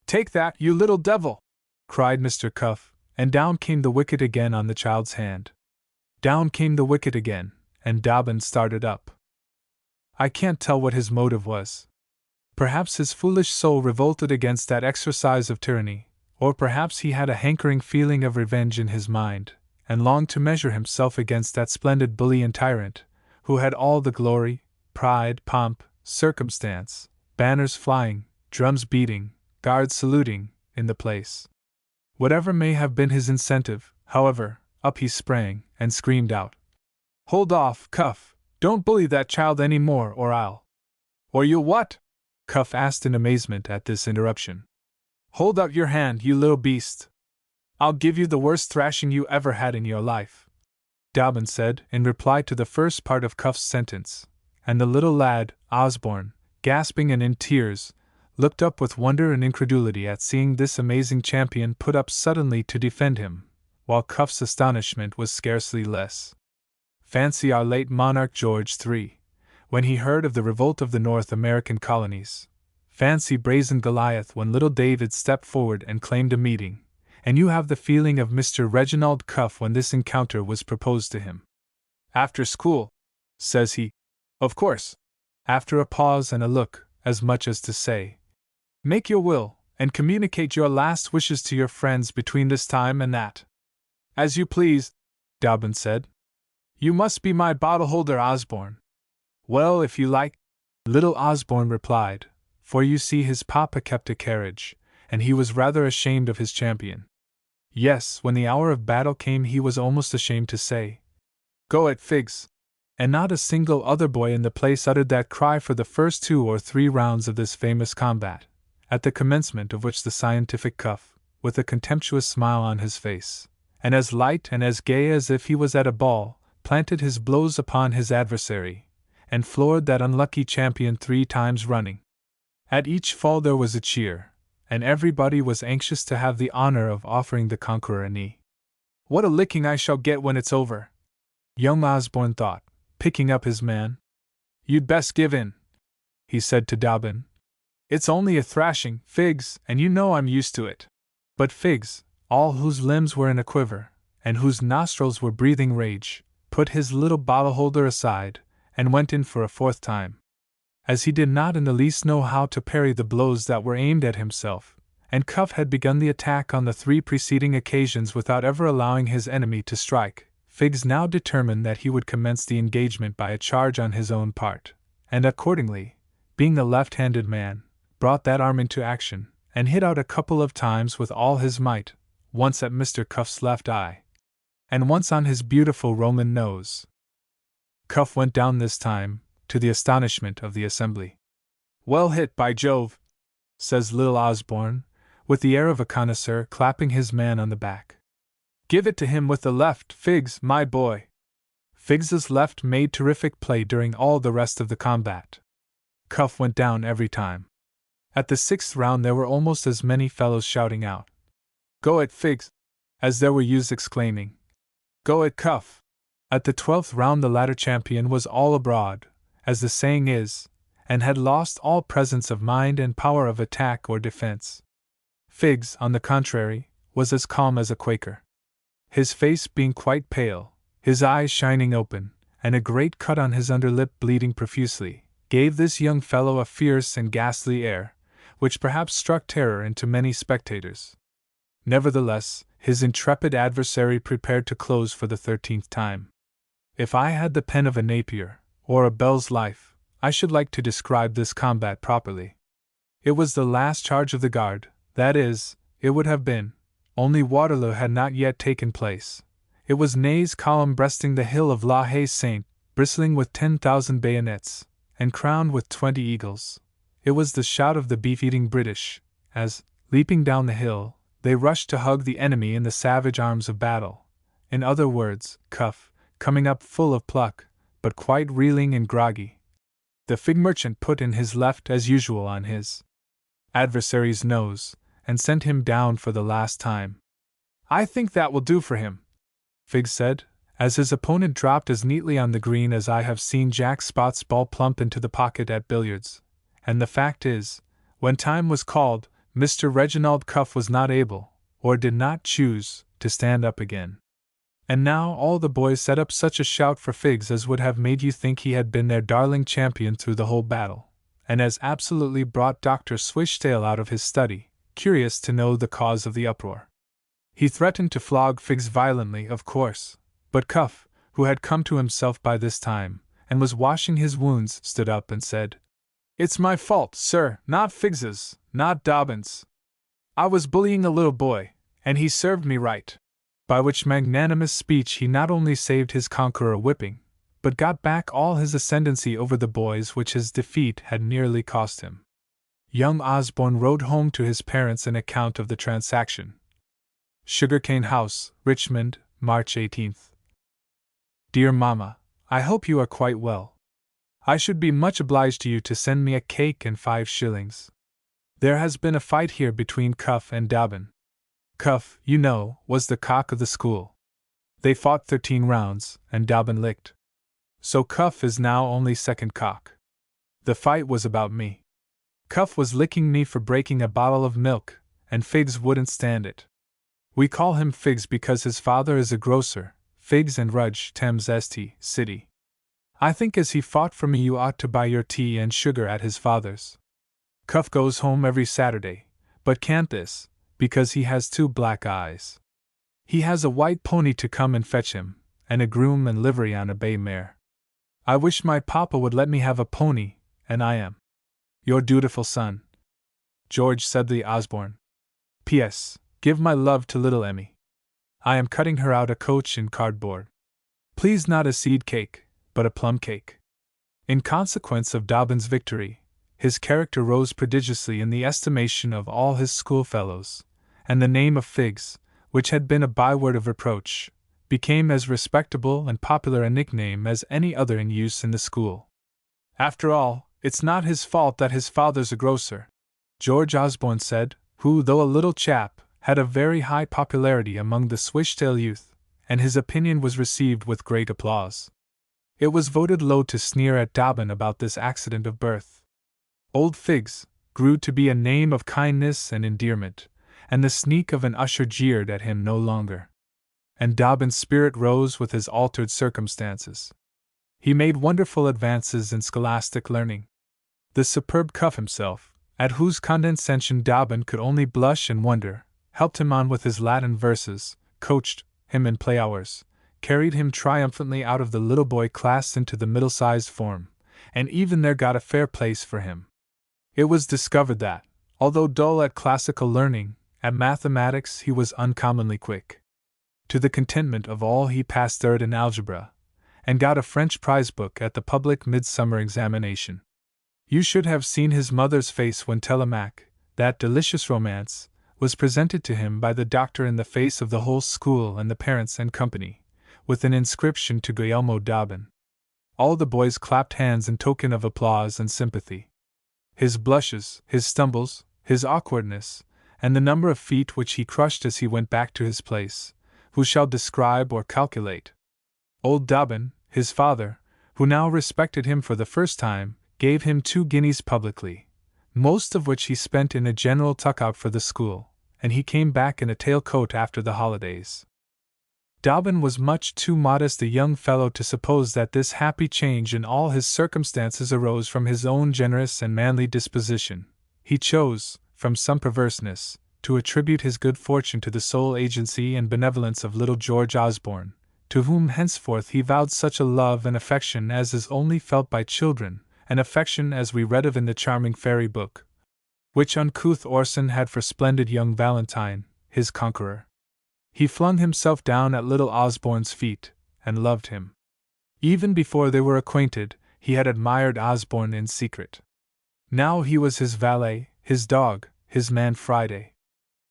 "Take that, you little devil!" cried Mr. Cuff, and down came the wicket again on the child's hand. Down came the wicket again, and Dobbin started up. I can't tell what his motive was. Perhaps his foolish soul revolted against that exercise of tyranny, or perhaps he had a hankering feeling of revenge in his mind, and longed to measure himself against that splendid bully and tyrant, who had all the glory, pride, pomp, circumstance, banners flying, drums beating, guards saluting, in the place. Whatever may have been his incentive, however, up he sprang, and screamed out, "Hold off, Cuff! Don't bully that child any more, or I'll—" "Or you'll what?" Cuff asked in amazement at this interruption. "Hold out your hand, you little beast! I'll give you the worst thrashing you ever had in your life," Dobbin said, in reply to the first part of Cuff's sentence, and the little lad, Osborne, gasping and in tears, looked up with wonder and incredulity at seeing this amazing champion put up suddenly to defend him, while Cuff's astonishment was scarcely less. Fancy our late monarch George III, when he heard of the revolt of the North American colonies. Fancy brazen Goliath when little David stepped forward and claimed a meeting, and you have the feeling of Mr. Reginald Cuff when this encounter was proposed to him. "After school," says he. "Of course." After a pause and a look, as much as to say, "Make your will, and communicate your last wishes to your friends between this time and that." "As you please," Dobbin said. "You must be my bottle holder, Osborne." "Well, if you like," little Osborne replied, for you see his papa kept a carriage, and he was rather ashamed of his champion. Yes, when the hour of battle came he was almost ashamed to say, "Go it, Figs!" And not a single other boy in the place uttered that cry for the first 2 or 3 rounds of this famous combat, at the commencement of which the scientific Cuff, with a contemptuous smile on his face, and as light and as gay as if he was at a ball, planted his blows upon his adversary, and floored that unlucky champion 3 times running. At each fall there was a cheer, and everybody was anxious to have the honor of offering the conqueror a knee. What a licking I shall get when it's over, young Osborne thought, picking up his man. You'd best give in, he said to Dobbin. It's only a thrashing, Figs, and you know I'm used to it. But Figs, all whose limbs were in a quiver, and whose nostrils were breathing rage, put his little bottle holder aside, and went in for a fourth time. As he did not in the least know how to parry the blows that were aimed at himself, and Cuff had begun the attack on the 3 preceding occasions without ever allowing his enemy to strike, Figs now determined that he would commence the engagement by a charge on his own part, and accordingly, being a left-handed man, brought that arm into action, and hit out a couple of times with all his might, once at Mr. Cuff's left eye, and once on his beautiful Roman nose. Cuff went down this time, to the astonishment of the assembly. Well hit, by Jove, says little Osborne, with the air of a connoisseur, clapping his man on the back. Give it to him with the left, Figs, my boy. Figs's left made terrific play during all the rest of the combat. Cuff went down every time. At the 6th round there were almost as many fellows shouting out, Go it, Figs, as there were youths exclaiming, Go it, Cuff. At the 12th round the latter champion was all abroad, as the saying is, and had lost all presence of mind and power of attack or defense. Figs, on the contrary, was as calm as a Quaker. His face being quite pale, his eyes shining open, and a great cut on his underlip bleeding profusely, gave this young fellow a fierce and ghastly air, which perhaps struck terror into many spectators. Nevertheless, his intrepid adversary prepared to close for the 13th time. If I had the pen of a Napier, or a Bell's Life, I should like to describe this combat properly. It was the last charge of the guard, that is, it would have been, only Waterloo had not yet taken place. It was Ney's column breasting the hill of La Haye Saint, bristling with 10,000 bayonets, and crowned with 20 eagles. It was the shout of the beef-eating British, as, leaping down the hill, they rushed to hug the enemy in the savage arms of battle. In other words, Cuff, coming up full of pluck, but quite reeling and groggy. The fig merchant put in his left as usual on his adversary's nose, and sent him down for the last time. I think that will do for him, Figs said, as his opponent dropped as neatly on the green as I have seen Jack Spot's ball plump into the pocket at billiards. And the fact is, when time was called, Mr. Reginald Cuff was not able, or did not choose, to stand up again. And now all the boys set up such a shout for Figs as would have made you think he had been their darling champion through the whole battle, and as absolutely brought Dr. Swishtail out of his study, curious to know the cause of the uproar. He threatened to flog Figs violently, of course, but Cuff, who had come to himself by this time, and was washing his wounds, stood up and said, It's my fault, sir, not Figs's, not Dobbin's. I was bullying a little boy, and he served me right. By which magnanimous speech he not only saved his conqueror a whipping, but got back all his ascendancy over the boys which his defeat had nearly cost him. Young Osborne wrote home to his parents an account of the transaction. Sugarcane House, Richmond, March 18th. Dear Mamma, I hope you are quite well. I should be much obliged to you to send me a cake and 5 shillings. There has been a fight here between Cuff and Dobbin. Cuff, you know, was the cock of the school. They fought 13 rounds, and Dobbin licked. So Cuff is now only second cock. The fight was about me. Cuff was licking me for breaking a bottle of milk, and Figs wouldn't stand it. We call him Figs because his father is a grocer, Figs and Rudge, Thames St. City. I think as he fought for me you ought to buy your tea and sugar at his father's. Cuff goes home every Saturday, but can't this, because he has 2 black eyes. He has a white pony to come and fetch him, and a groom and livery on a bay mare. I wish my papa would let me have a pony, and I am your dutiful son, George Sedley Osborne. P.S. Give my love to little Emmy. I am cutting her out a coach in cardboard. Please not a seed cake, but a plum cake. In consequence of Dobbin's victory, his character rose prodigiously in the estimation of all his schoolfellows, and the name of Figs, which had been a byword of reproach, became as respectable and popular a nickname as any other in use in the school. After all, it's not his fault that his father's a grocer, George Osborne said, who, though a little chap, had a very high popularity among the Swishtail youth, and his opinion was received with great applause. It was voted low to sneer at Dobbin about this accident of birth. Old Figs grew to be a name of kindness and endearment, and the sneak of an usher jeered at him no longer. And Dobbin's spirit rose with his altered circumstances. He made wonderful advances in scholastic learning. The superb Cuff himself, at whose condescension Dobbin could only blush and wonder, helped him on with his Latin verses, coached him in play hours, carried him triumphantly out of the little boy class into the middle-sized form, and even there got a fair place for him. It was discovered that, although dull at classical learning, at mathematics he was uncommonly quick. To the contentment of all he passed third in algebra, and got a French prize book at the public midsummer examination. You should have seen his mother's face when Telemaque, that delicious romance, was presented to him by the doctor in the face of the whole school and the parents and company, with an inscription to Guillermo Dobbin. All the boys clapped hands in token of applause and sympathy. His blushes, his stumbles, his awkwardness, and the number of feet which he crushed as he went back to his place, who shall describe or calculate? Old Dobbin, his father, who now respected him for the first time, gave him 2 guineas publicly, most of which he spent in a general tuck-out for the school, and he came back in a tail-coat after the holidays. Dobbin was much too modest a young fellow to suppose that this happy change in all his circumstances arose from his own generous and manly disposition. He chose, from some perverseness, to attribute his good fortune to the sole agency and benevolence of little George Osborne, to whom henceforth he vowed such a love and affection as is only felt by children, an affection as we read of in the charming fairy book, which uncouth Orson had for splendid young Valentine, his conqueror. He flung himself down at little Osborne's feet, and loved him. Even before they were acquainted, he had admired Osborne in secret. Now he was his valet, his dog, his man Friday.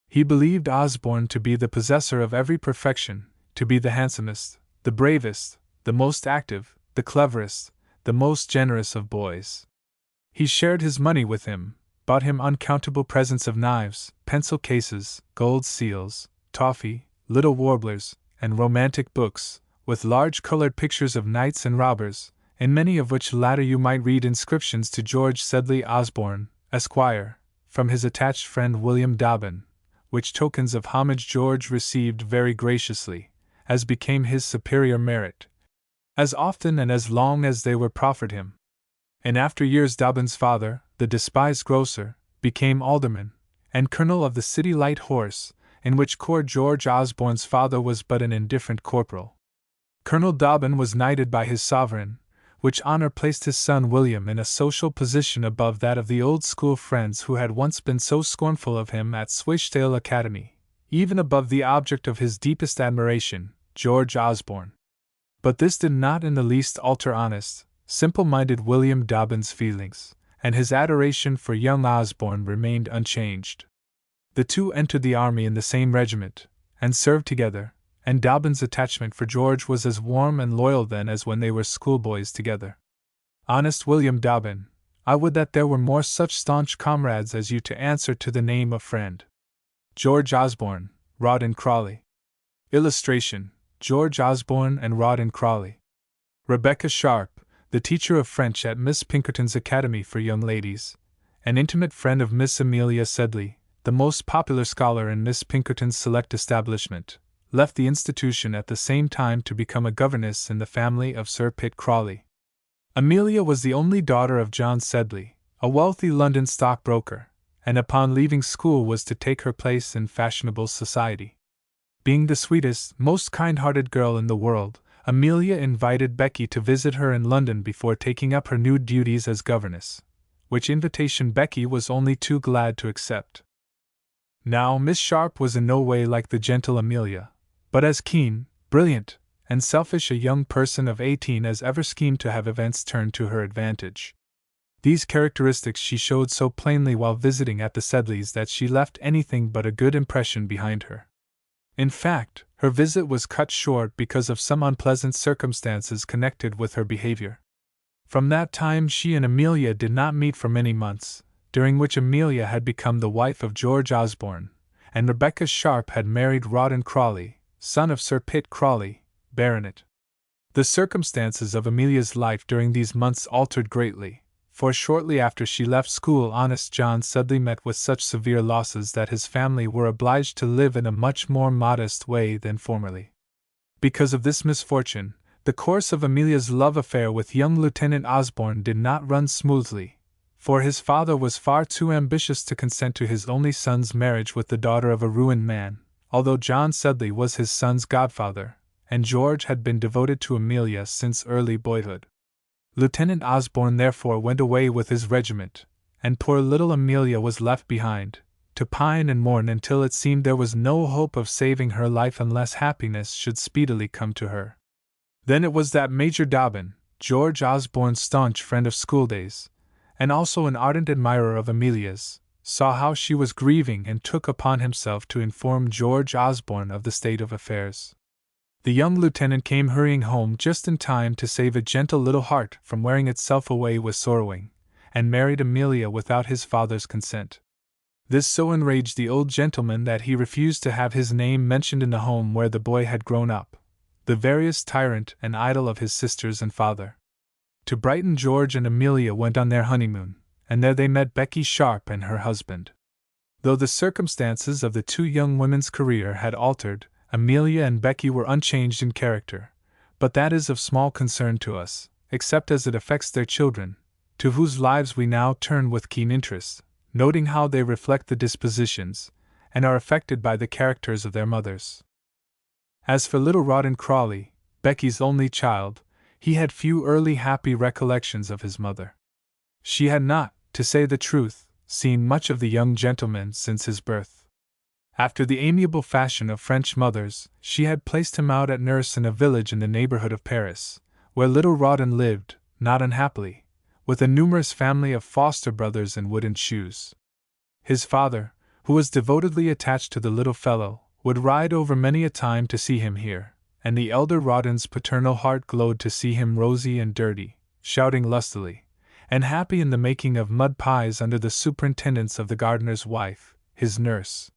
He believed Osborne to be the possessor of every perfection, to be the handsomest, the bravest, the most active, the cleverest, the most generous of boys. He shared his money with him, bought him uncountable presents of knives, pencil cases, gold seals, toffee, little warblers, and romantic books, with large colored pictures of knights and robbers, in many of which latter you might read inscriptions to George Sedley Osborne, Esquire, from his attached friend William Dobbin, which tokens of homage George received very graciously, as became his superior merit, as often and as long as they were proffered him. In after years Dobbin's father, the despised grocer, became alderman, and colonel of the City Light Horse, in which corps George Osborne's father was but an indifferent corporal. Colonel Dobbin was knighted by his sovereign, which honor placed his son William in a social position above that of the old school friends who had once been so scornful of him at Swishtail Academy, even above the object of his deepest admiration, George Osborne. But this did not in the least alter honest, simple-minded William Dobbin's feelings, and his adoration for young Osborne remained unchanged. The two entered the army in the same regiment, and served together, and Dobbin's attachment for George was as warm and loyal then as when they were schoolboys together. Honest William Dobbin, I would that there were more such staunch comrades as you to answer to the name of friend. George Osborne, Rawdon Crawley. Illustration: George Osborne and Rawdon Crawley. Rebecca Sharp, the teacher of French at Miss Pinkerton's Academy for Young Ladies, an intimate friend of Miss Amelia Sedley, the most popular scholar in Miss Pinkerton's select establishment, left the institution at the same time to become a governess in the family of Sir Pitt Crawley. Amelia was the only daughter of John Sedley, a wealthy London stockbroker, and upon leaving school was to take her place in fashionable society. Being the sweetest, most kind-hearted girl in the world, Amelia invited Becky to visit her in London before taking up her new duties as governess, which invitation Becky was only too glad to accept. Now, Miss Sharp was in no way like the gentle Amelia, but as keen, brilliant, and selfish a young person of 18 as ever schemed to have events turned to her advantage. These characteristics she showed so plainly while visiting at the Sedleys that she left anything but a good impression behind her. In fact, her visit was cut short because of some unpleasant circumstances connected with her behavior. From that time she and Amelia did not meet for many months, during which Amelia had become the wife of George Osborne, and Rebecca Sharp had married Rawdon Crawley, son of Sir Pitt Crawley, Baronet. The circumstances of Amelia's life during these months altered greatly, for shortly after she left school honest John Sedley met with such severe losses that his family were obliged to live in a much more modest way than formerly. Because of this misfortune, the course of Amelia's love affair with young Lieutenant Osborne did not run smoothly, for his father was far too ambitious to consent to his only son's marriage with the daughter of a ruined man, although John Sedley was his son's godfather, and George had been devoted to Amelia since early boyhood. Lieutenant Osborne therefore went away with his regiment, and poor little Amelia was left behind, to pine and mourn until it seemed there was no hope of saving her life unless happiness should speedily come to her. Then it was that Major Dobbin, George Osborne's staunch friend of schooldays, and also an ardent admirer of Amelia's, saw how she was grieving and took upon himself to inform George Osborne of the state of affairs. The young lieutenant came hurrying home just in time to save a gentle little heart from wearing itself away with sorrowing, and married Amelia without his father's consent. This so enraged the old gentleman that he refused to have his name mentioned in the home where the boy had grown up, the veriest tyrant and idol of his sisters and father. To Brighton George and Amelia went on their honeymoon, and there they met Becky Sharp and her husband. Though the circumstances of the two young women's career had altered, Amelia and Becky were unchanged in character, but that is of small concern to us, except as it affects their children, to whose lives we now turn with keen interest, noting how they reflect the dispositions, and are affected by the characters of their mothers. As for little Rawdon Crawley, Becky's only child, he had few early happy recollections of his mother. She had not, to say the truth, seen much of the young gentleman since his birth. After the amiable fashion of French mothers, she had placed him out at nurse in a village in the neighborhood of Paris, where little Rawdon lived, not unhappily, with a numerous family of foster brothers in wooden shoes. His father, who was devotedly attached to the little fellow, would ride over many a time to see him here, and the elder Rawdon's paternal heart glowed to see him rosy and dirty, shouting lustily, and happy in the making of mud pies under the superintendence of the gardener's wife, his nurse.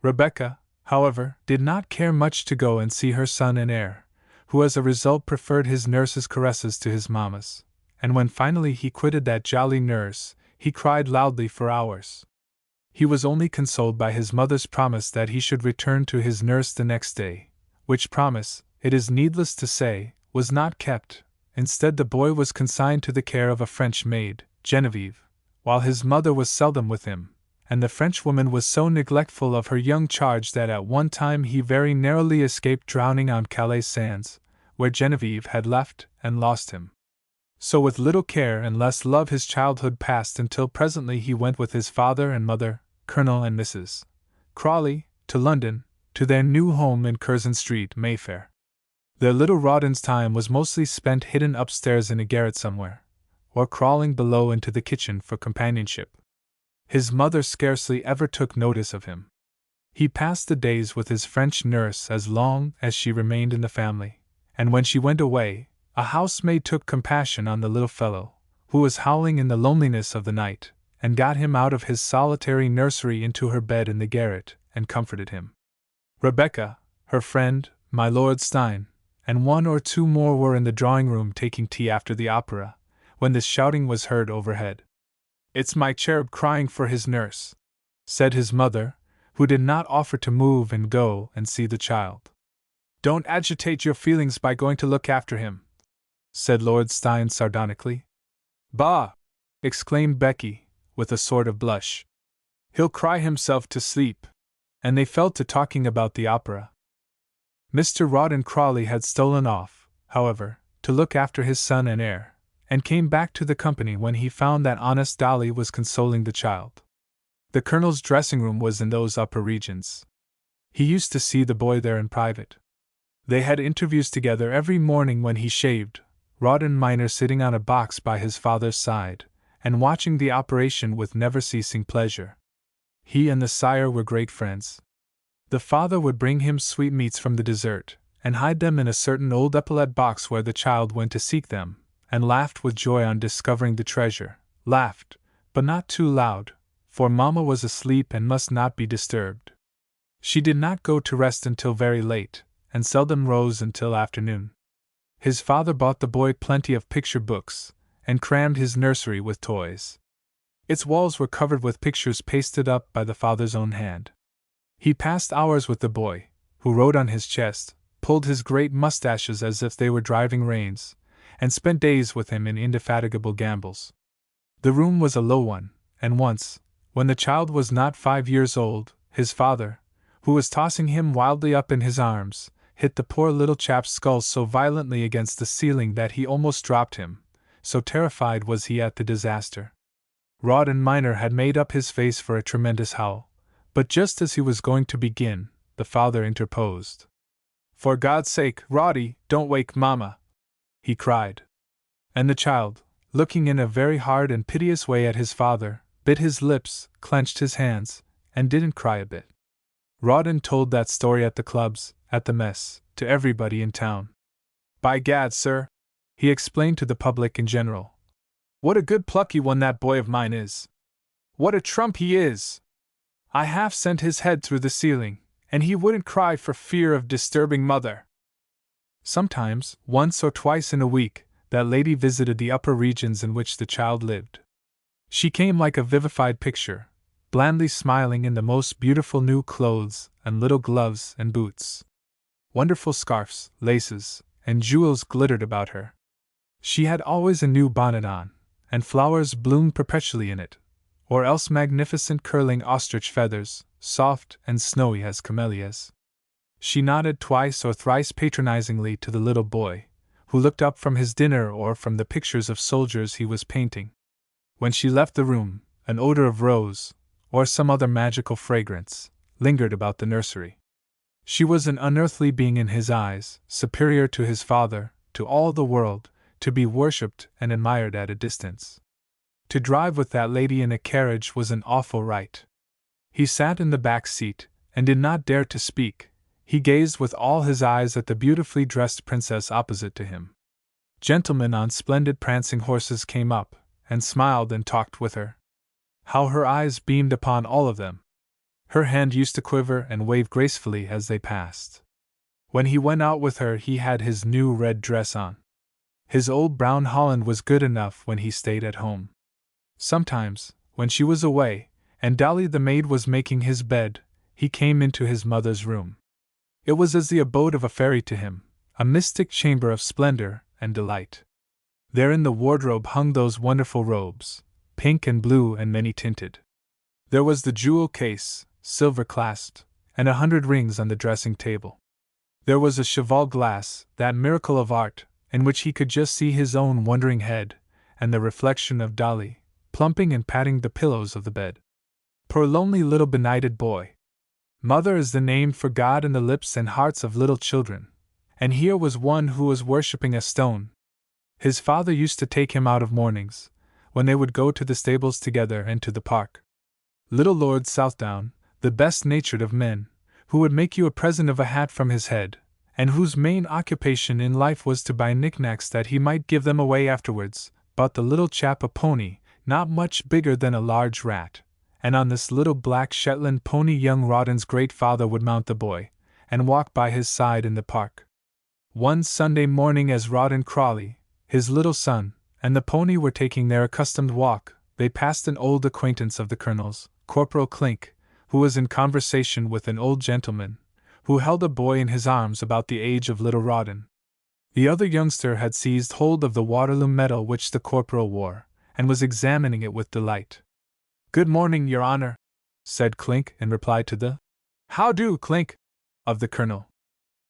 Rebecca, however, did not care much to go and see her son and heir, who as a result preferred his nurse's caresses to his mamma's, and when finally he quitted that jolly nurse, he cried loudly for hours. He was only consoled by his mother's promise that he should return to his nurse the next day, which promise, it is needless to say, was not kept. Instead, the boy was consigned to the care of a French maid, Genevieve, while his mother was seldom with him, and the Frenchwoman was so neglectful of her young charge that at one time he very narrowly escaped drowning on Calais sands, where Genevieve had left and lost him. So with little care and less love his childhood passed until presently he went with his father and mother, Colonel and Mrs. Crawley, to London, to their new home in Curzon Street, Mayfair. Their little Rawdon's time was mostly spent hidden upstairs in a garret somewhere, or crawling below into the kitchen for companionship. His mother scarcely ever took notice of him. He passed the days with his French nurse as long as she remained in the family, and when she went away, a housemaid took compassion on the little fellow, who was howling in the loneliness of the night, and got him out of his solitary nursery into her bed in the garret, and comforted him. Rebecca, her friend, my Lord Stein, and one or two more were in the drawing-room taking tea after the opera, when this shouting was heard overhead. "It's my cherub crying for his nurse," said his mother, who did not offer to move and go and see the child. "Don't agitate your feelings by going to look after him," said Lord Stein sardonically. "Bah!" exclaimed Becky, with a sort of blush. "He'll cry himself to sleep." And they fell to talking about the opera. Mr. Rawdon Crawley had stolen off, however, to look after his son and heir, and came back to the company when he found that honest Dolly was consoling the child. The Colonel's dressing room was in those upper regions. He used to see the boy there in private. They had interviews together every morning when he shaved, Rawdon minor sitting on a box by his father's side, and watching the operation with never-ceasing pleasure. He and the sire were great friends. The father would bring him sweetmeats from the dessert, and hide them in a certain old epaulette box where the child went to seek them, and laughed with joy on discovering the treasure, laughed, but not too loud, for Mamma was asleep and must not be disturbed. She did not go to rest until very late, and seldom rose until afternoon. His father bought the boy plenty of picture books, and crammed his nursery with toys. Its walls were covered with pictures pasted up by the father's own hand. He passed hours with the boy, who rode on his chest, pulled his great mustaches as if they were driving reins, and spent days with him in indefatigable gambols. The room was a low one, and once, when the child was not 5 years old, his father, who was tossing him wildly up in his arms, hit the poor little chap's skull so violently against the ceiling that he almost dropped him, so terrified was he at the disaster. Rawdon minor had made up his face for a tremendous howl, but just as he was going to begin, the father interposed. "For God's sake, Roddy, don't wake Mamma!" he cried. And the child, looking in a very hard and piteous way at his father, bit his lips, clenched his hands, and didn't cry a bit. Rawdon told that story at the clubs, at the mess, to everybody in town. "By gad, sir," he explained to the public in general, "what a good plucky one that boy of mine is! What a trump he is! I half sent his head through the ceiling, and he wouldn't cry for fear of disturbing Mother." Sometimes, once or twice in a week, that lady visited the upper regions in which the child lived. She came like a vivified picture, blandly smiling in the most beautiful new clothes and little gloves and boots. Wonderful scarfs, laces, and jewels glittered about her. She had always a new bonnet on, and flowers bloomed perpetually in it, or else magnificent curling ostrich feathers, soft and snowy as camellias. She nodded twice or thrice patronizingly to the little boy, who looked up from his dinner or from the pictures of soldiers he was painting. When she left the room, an odor of rose, or some other magical fragrance, lingered about the nursery. She was an unearthly being in his eyes, superior to his father, to all the world, to be worshipped and admired at a distance. To drive with that lady in a carriage was an awful rite. He sat in the back seat, and did not dare to speak. He gazed with all his eyes at the beautifully dressed princess opposite to him. Gentlemen on splendid prancing horses came up, and smiled and talked with her. How her eyes beamed upon all of them! Her hand used to quiver and wave gracefully as they passed. When he went out with her, he had his new red dress on. His old brown holland was good enough when he stayed at home. Sometimes, when she was away, and Dolly the maid was making his bed, he came into his mother's room. It was as the abode of a fairy to him, a mystic chamber of splendor and delight. There in the wardrobe hung those wonderful robes, pink and blue and many-tinted. There was the jewel case, silver-clasped, and 100 rings on the dressing table. There was a cheval glass, that miracle of art, in which he could just see his own wondering head, and the reflection of Dolly, plumping and patting the pillows of the bed. Poor lonely little benighted boy! Mother is the name for God in the lips and hearts of little children, and here was one who was worshipping a stone. His father used to take him out of mornings, when they would go to the stables together and to the park. Little Lord Southdown, the best-natured of men, who would make you a present of a hat from his head, and whose main occupation in life was to buy knickknacks that he might give them away afterwards, bought the little chap a pony, not much bigger than a large rat, and on this little black Shetland pony young Rawdon's great father would mount the boy, and walk by his side in the park. One Sunday morning as Rawdon Crawley, his little son, and the pony were taking their accustomed walk, they passed an old acquaintance of the Colonel's, Corporal Clink, who was in conversation with an old gentleman, who held a boy in his arms about the age of little Rawdon. The other youngster had seized hold of the Waterloo medal which the corporal wore, and was examining it with delight. "Good morning, Your Honor," said Clink in reply to the "How do, Clink?" of the Colonel.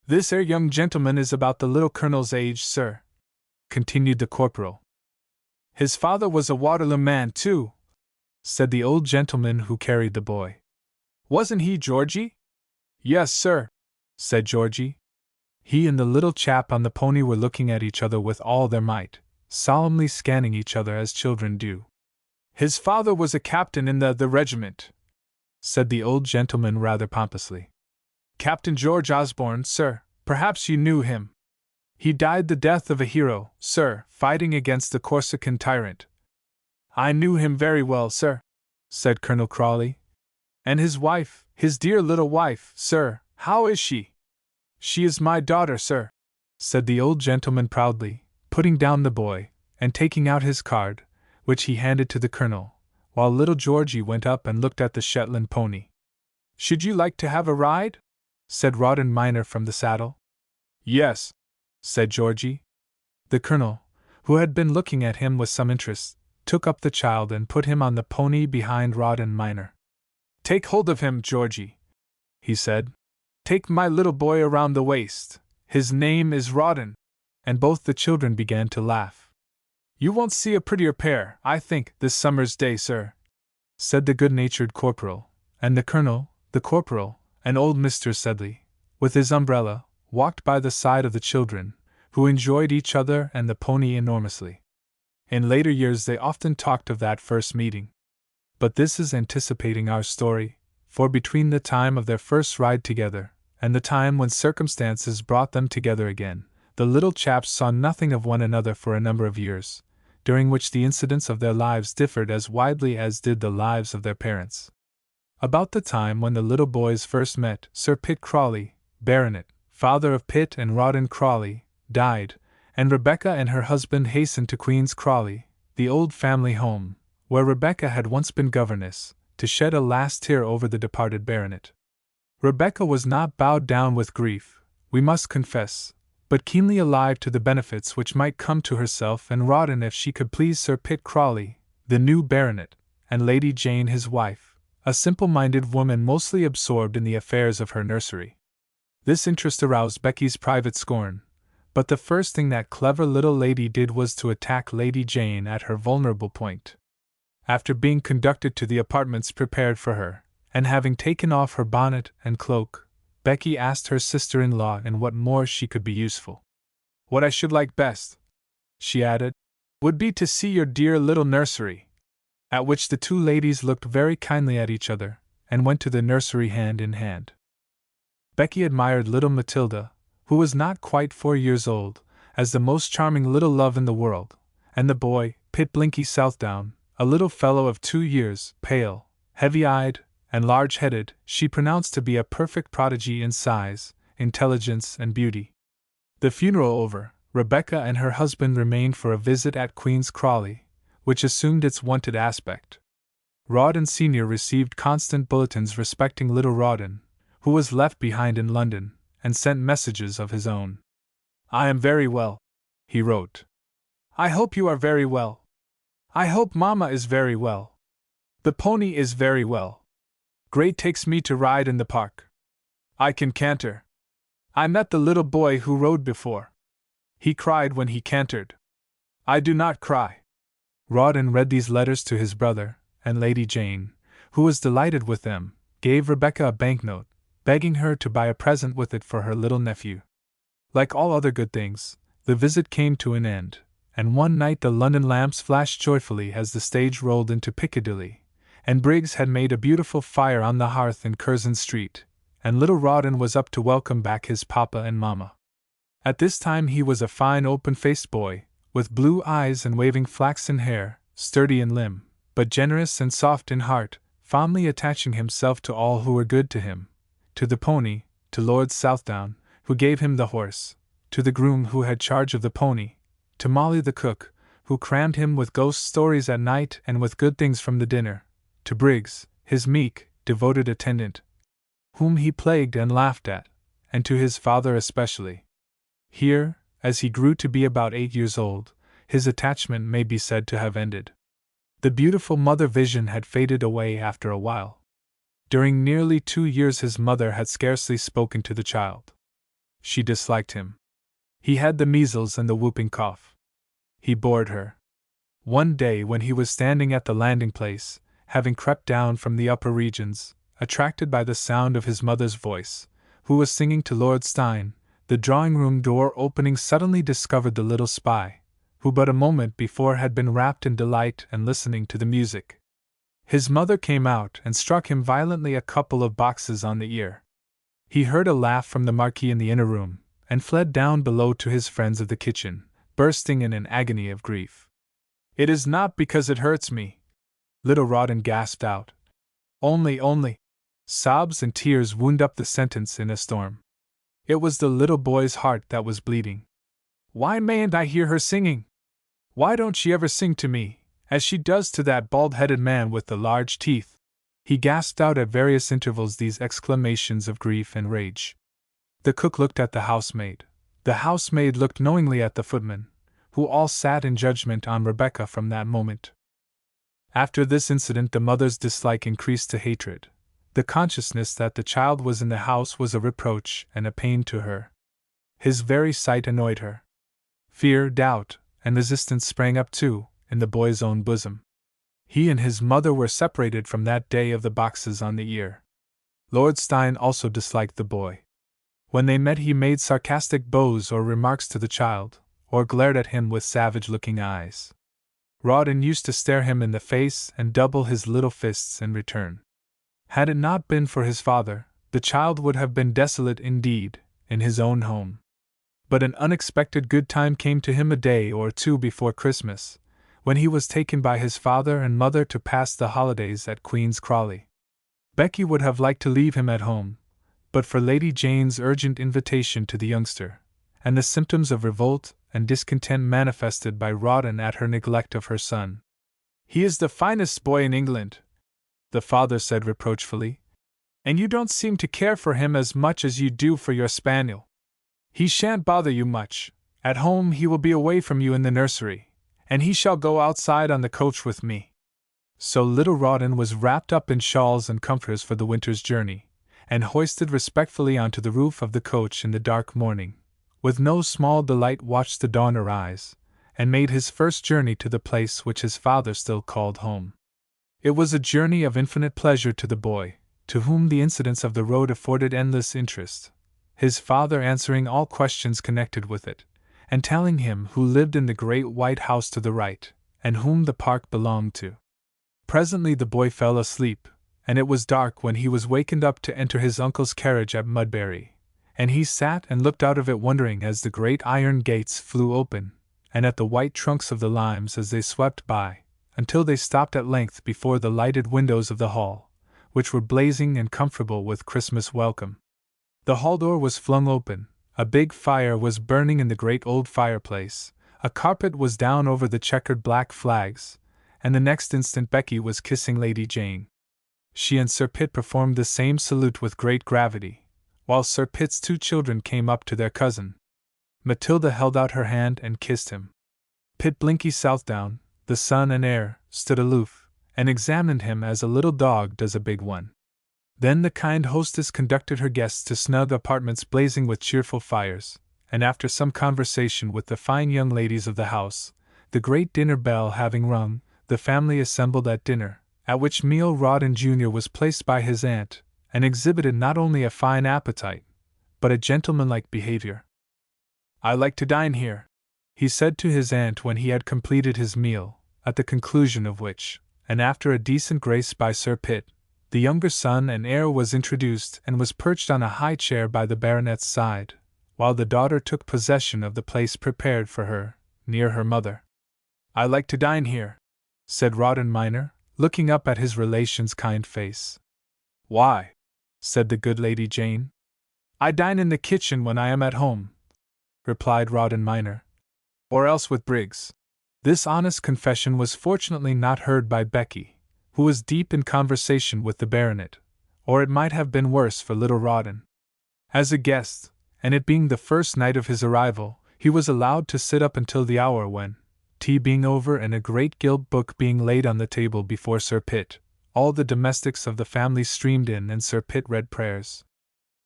"This 'ere young gentleman is about the little Colonel's age, sir," continued the corporal. "His father was a Waterloo man, too," said the old gentleman who carried the boy. "Wasn't he, Georgie?" "Yes, sir," said Georgie. He and the little chap on the pony were looking at each other with all their might, solemnly scanning each other as children do. "His father was a captain in the regiment," said the old gentleman rather pompously. "Captain George Osborne, sir, perhaps you knew him. He died the death of a hero, sir, fighting against the Corsican tyrant." I knew him very well, sir, said Colonel Crawley. And his wife, his dear little wife, sir, how is she? She is my daughter, sir, said the old gentleman proudly, putting down the boy, and taking out his card, which he handed to the colonel, while little Georgie went up and looked at the Shetland pony. Should you like to have a ride? Said Rawdon Minor from the saddle. Yes, said Georgie. The colonel, who had been looking at him with some interest, took up the child and put him on the pony behind Rawdon Minor. Take hold of him, Georgie, he said. Take my little boy around the waist. His name is Rawdon. And both the children began to laugh. You won't see a prettier pair, I think, this summer's day, sir, said the good-natured corporal, and the colonel, the corporal, and old Mr. Sedley, with his umbrella, walked by the side of the children, who enjoyed each other and the pony enormously. In later years they often talked of that first meeting. But this is anticipating our story, for between the time of their first ride together, and the time when circumstances brought them together again, the little chaps saw nothing of one another for a number of years, during which the incidents of their lives differed as widely as did the lives of their parents. About the time when the little boys first met, Sir Pitt Crawley, Baronet, father of Pitt and Rawdon Crawley, died, and Rebecca and her husband hastened to Queen's Crawley, the old family home, where Rebecca had once been governess, to shed a last tear over the departed baronet. Rebecca was not bowed down with grief, we must confess, but keenly alive to the benefits which might come to herself and Rawdon if she could please Sir Pitt Crawley, the new baronet, and Lady Jane his wife, a simple-minded woman mostly absorbed in the affairs of her nursery. This interest aroused Becky's private scorn, but the first thing that clever little lady did was to attack Lady Jane at her vulnerable point. After being conducted to the apartments prepared for her, and having taken off her bonnet and cloak, Becky asked her sister-in-law in what more she could be useful. What I should like best, she added, would be to see your dear little nursery. At which the two ladies looked very kindly at each other, and went to the nursery hand in hand. Becky admired little Matilda, who was not quite 4 years old, as the most charming little love in the world, and the boy, Pitt Blinky Southdown, a little fellow of 2 years, pale, heavy-eyed, and large-headed, she pronounced to be a perfect prodigy in size, intelligence, and beauty. The funeral over, Rebecca and her husband remained for a visit at Queen's Crawley, which assumed its wonted aspect. Rawdon Sr. received constant bulletins respecting little Rawdon, who was left behind in London, and sent messages of his own. I am very well, he wrote. I hope you are very well. I hope Mamma is very well. The pony is very well. Gray takes me to ride in the park. I can canter. I met the little boy who rode before. He cried when he cantered. I do not cry. Rawdon read these letters to his brother, and Lady Jane, who was delighted with them, gave Rebecca a banknote, begging her to buy a present with it for her little nephew. Like all other good things, the visit came to an end, and one night the London lamps flashed joyfully as the stage rolled into Piccadilly, and Briggs had made a beautiful fire on the hearth in Curzon Street, and little Rawdon was up to welcome back his papa and mamma. At this time he was a fine open-faced boy, with blue eyes and waving flaxen hair, sturdy in limb, but generous and soft in heart, fondly attaching himself to all who were good to him, to the pony, to Lord Southdown, who gave him the horse, to the groom who had charge of the pony, to Molly the cook, who crammed him with ghost stories at night and with good things from the dinner, to Briggs, his meek, devoted attendant, whom he plagued and laughed at, and to his father especially. Here, as he grew to be about 8 years old, his attachment may be said to have ended. The beautiful mother vision had faded away after a while. During nearly 2 years his mother had scarcely spoken to the child. She disliked him. He had the measles and the whooping cough. He bored her. One day when he was standing at the landing place, having crept down from the upper regions, attracted by the sound of his mother's voice, who was singing to Lord Steyne, the drawing-room door opening suddenly discovered the little spy, who but a moment before had been wrapped in delight and listening to the music. His mother came out and struck him violently a couple of boxes on the ear. He heard a laugh from the Marquis in the inner room, and fled down below to his friends of the kitchen, bursting in an agony of grief. It is not because it hurts me, little Rawdon gasped out. Only. Sobs and tears wound up the sentence in a storm. It was the little boy's heart that was bleeding. Why mayn't I hear her singing? Why don't she ever sing to me, as she does to that bald-headed man with the large teeth? He gasped out at various intervals these exclamations of grief and rage. The cook looked at the housemaid. The housemaid looked knowingly at the footman, who all sat in judgment on Rebecca from that moment. After this incident the mother's dislike increased to hatred. The consciousness that the child was in the house was a reproach and a pain to her. His very sight annoyed her. Fear, doubt, and resistance sprang up too, in the boy's own bosom. He and his mother were separated from that day of the boxes on the ear. Lord Steyne also disliked the boy. When they met he made sarcastic bows or remarks to the child, or glared at him with savage-looking eyes. Rawdon used to stare him in the face and double his little fists in return. Had it not been for his father, the child would have been desolate indeed, in his own home. But an unexpected good time came to him a day or two before Christmas, when he was taken by his father and mother to pass the holidays at Queen's Crawley. Becky would have liked to leave him at home, but for Lady Jane's urgent invitation to the youngster, and the symptoms of revolt and discontent manifested by Rawdon at her neglect of her son. "He is the finest boy in England," the father said reproachfully, "and you don't seem to care for him as much as you do for your spaniel. He shan't bother you much. At home he will be away from you in the nursery, and he shall go outside on the coach with me." So little Rawdon was wrapped up in shawls and comforters for the winter's journey, and hoisted respectfully onto the roof of the coach in the dark morning. With no small delight watched the dawn arise, and made his first journey to the place which his father still called home. It was a journey of infinite pleasure to the boy, to whom the incidents of the road afforded endless interest, his father answering all questions connected with it, and telling him who lived in the great white house to the right, and whom the park belonged to. Presently the boy fell asleep, and it was dark when he was wakened up to enter his uncle's carriage at Mudbury, and he sat and looked out of it wondering as the great iron gates flew open, and at the white trunks of the limes as they swept by, until they stopped at length before the lighted windows of the hall, which were blazing and comfortable with Christmas welcome. The hall door was flung open, a big fire was burning in the great old fireplace, a carpet was down over the checkered black flags, and the next instant Becky was kissing Lady Jane. She and Sir Pitt performed the same salute with great gravity, while Sir Pitt's two children came up to their cousin. Matilda held out her hand and kissed him. Pitt Blinky Southdown, the son and heir, stood aloof, and examined him as a little dog does a big one. Then the kind hostess conducted her guests to snug apartments blazing with cheerful fires, and after some conversation with the fine young ladies of the house, the great dinner bell having rung, the family assembled at dinner, at which meal Rawdon Jr. was placed by his aunt, and exhibited not only a fine appetite, but a gentlemanlike behavior. "I like to dine here," he said to his aunt when he had completed his meal, at the conclusion of which, and after a decent grace by Sir Pitt, the younger son and heir was introduced and was perched on a high chair by the baronet's side, while the daughter took possession of the place prepared for her, near her mother. "I like to dine here," said Rawdon minor, looking up at his relation's kind face. "Why?" said the good Lady Jane. "I dine in the kitchen when I am at home," replied Rawdon minor, "or else with Briggs." This honest confession was fortunately not heard by Becky, who was deep in conversation with the baronet, or it might have been worse for little Rawdon. As a guest, and it being the first night of his arrival, he was allowed to sit up until the hour when, tea being over and a great gilt book being laid on the table before Sir Pitt, all the domestics of the family streamed in and Sir Pitt read prayers.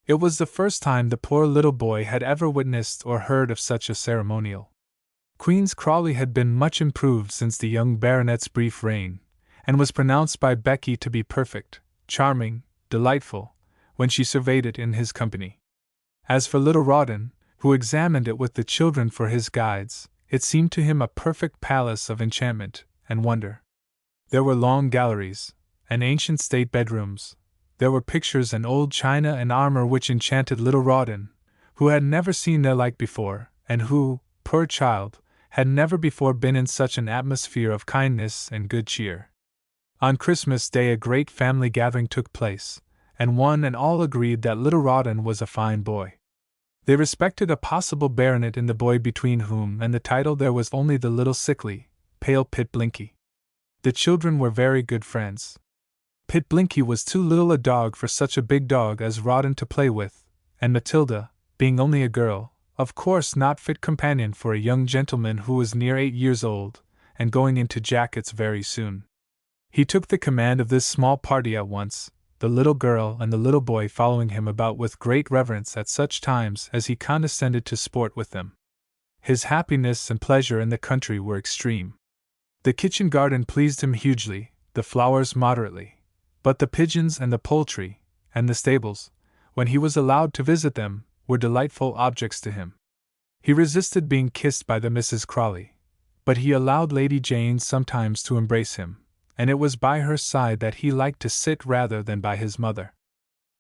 It was the first time the poor little boy had ever witnessed or heard of such a ceremonial. Queen's Crawley had been much improved since the young baronet's brief reign, and was pronounced by Becky to be perfect, charming, delightful, when she surveyed it in his company. As for little Rawdon, who examined it with the children for his guides, it seemed to him a perfect palace of enchantment and wonder. There were long galleries, and ancient state bedrooms. There were pictures and old china and armor which enchanted little Rawdon, who had never seen their like before, and who, poor child, had never before been in such an atmosphere of kindness and good cheer. On Christmas Day a great family gathering took place, and one and all agreed that little Rawdon was a fine boy. They respected a possible baronet in the boy, between whom and the title there was only the little sickly, pale Pit Blinky. The children were very good friends. Pit Blinky was too little a dog for such a big dog as Rawdon to play with, and Matilda, being only a girl, of course not fit companion for a young gentleman who was near 8 years old, and going into jackets very soon. He took the command of this small party at once, the little girl and the little boy following him about with great reverence at such times as he condescended to sport with them. His happiness and pleasure in the country were extreme. The kitchen garden pleased him hugely, the flowers moderately, but the pigeons and the poultry, and the stables, when he was allowed to visit them, were delightful objects to him. He resisted being kissed by the Mrs. Crawley, but he allowed Lady Jane sometimes to embrace him, and it was by her side that he liked to sit rather than by his mother.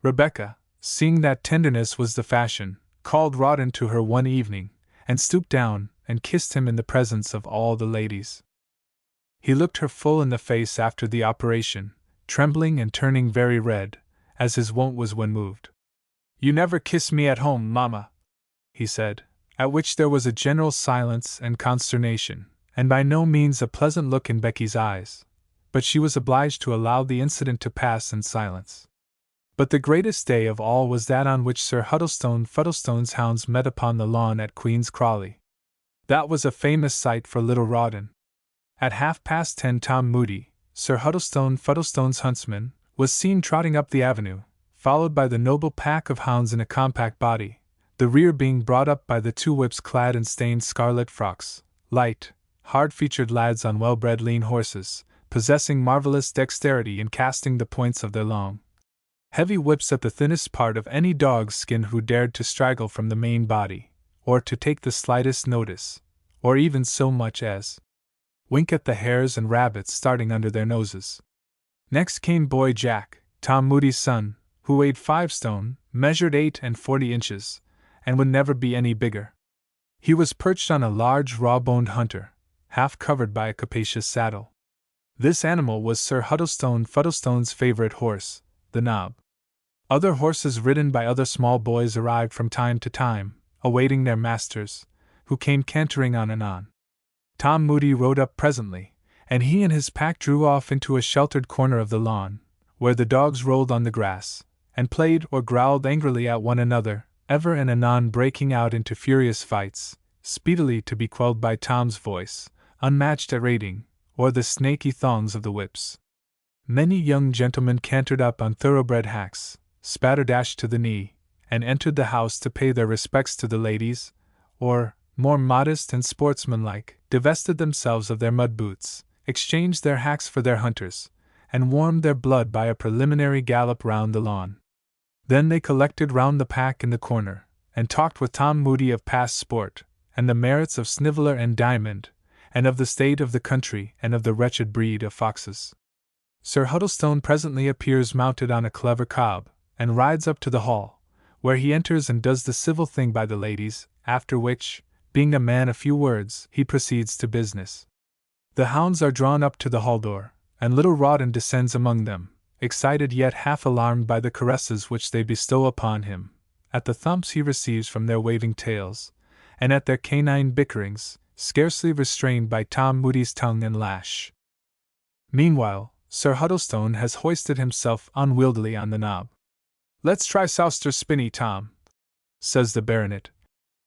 Rebecca, seeing that tenderness was the fashion, called Rawdon to her one evening, and stooped down and kissed him in the presence of all the ladies. He looked her full in the face after the operation, trembling and turning very red, as his wont was when moved. "You never kiss me at home, mamma," he said, at which there was a general silence and consternation, and by no means a pleasant look in Becky's eyes, but she was obliged to allow the incident to pass in silence. But the greatest day of all was that on which Sir Huddlestone Fuddlestone's hounds met upon the lawn at Queen's Crawley. That was a famous sight for little Rawdon. At 10:30 Tom Moody, Sir Huddlestone Fuddlestone's huntsman, was seen trotting up the avenue, followed by the noble pack of hounds in a compact body, the rear being brought up by the two whips clad in stained scarlet frocks, light, hard-featured lads on well-bred lean horses, possessing marvelous dexterity in casting the points of their long, heavy whips at the thinnest part of any dog's skin who dared to straggle from the main body, or to take the slightest notice, or even so much as wink at the hares and rabbits starting under their noses. Next came Boy Jack, Tom Moody's son, who weighed 5 stone, measured 8 40 inches, and would never be any bigger. He was perched on a large raw-boned hunter, half covered by a capacious saddle. This animal was Sir Huddlestone Fuddlestone's favorite horse, the Nob. Other horses ridden by other small boys arrived from time to time, awaiting their masters, who came cantering on and on. Tom Moody rode up presently, and he and his pack drew off into a sheltered corner of the lawn, where the dogs rolled on the grass, and played or growled angrily at one another, ever and anon breaking out into furious fights, speedily to be quelled by Tom's voice, unmatched at rating, or the snaky thongs of the whips. Many young gentlemen cantered up on thoroughbred hacks, spatterdashed to the knee, and entered the house to pay their respects to the ladies, or, more modest and sportsmanlike, divested themselves of their mud boots, exchanged their hacks for their hunters, and warmed their blood by a preliminary gallop round the lawn. Then they collected round the pack in the corner, and talked with Tom Moody of past sport, and the merits of Sniveller and Diamond, and of the state of the country, and of the wretched breed of foxes. Sir Huddlestone presently appears mounted on a clever cob, and rides up to the hall, where he enters and does the civil thing by the ladies, after which, being a man of few words, he proceeds to business. The hounds are drawn up to the hall door, and little Rawdon descends among them, excited yet half alarmed by the caresses which they bestow upon him, at the thumps he receives from their waving tails, and at their canine bickerings, scarcely restrained by Tom Moody's tongue and lash. Meanwhile, Sir Huddlestone has hoisted himself unwieldily on the knob. "Let's try Souster Spinney, Tom," says the baronet.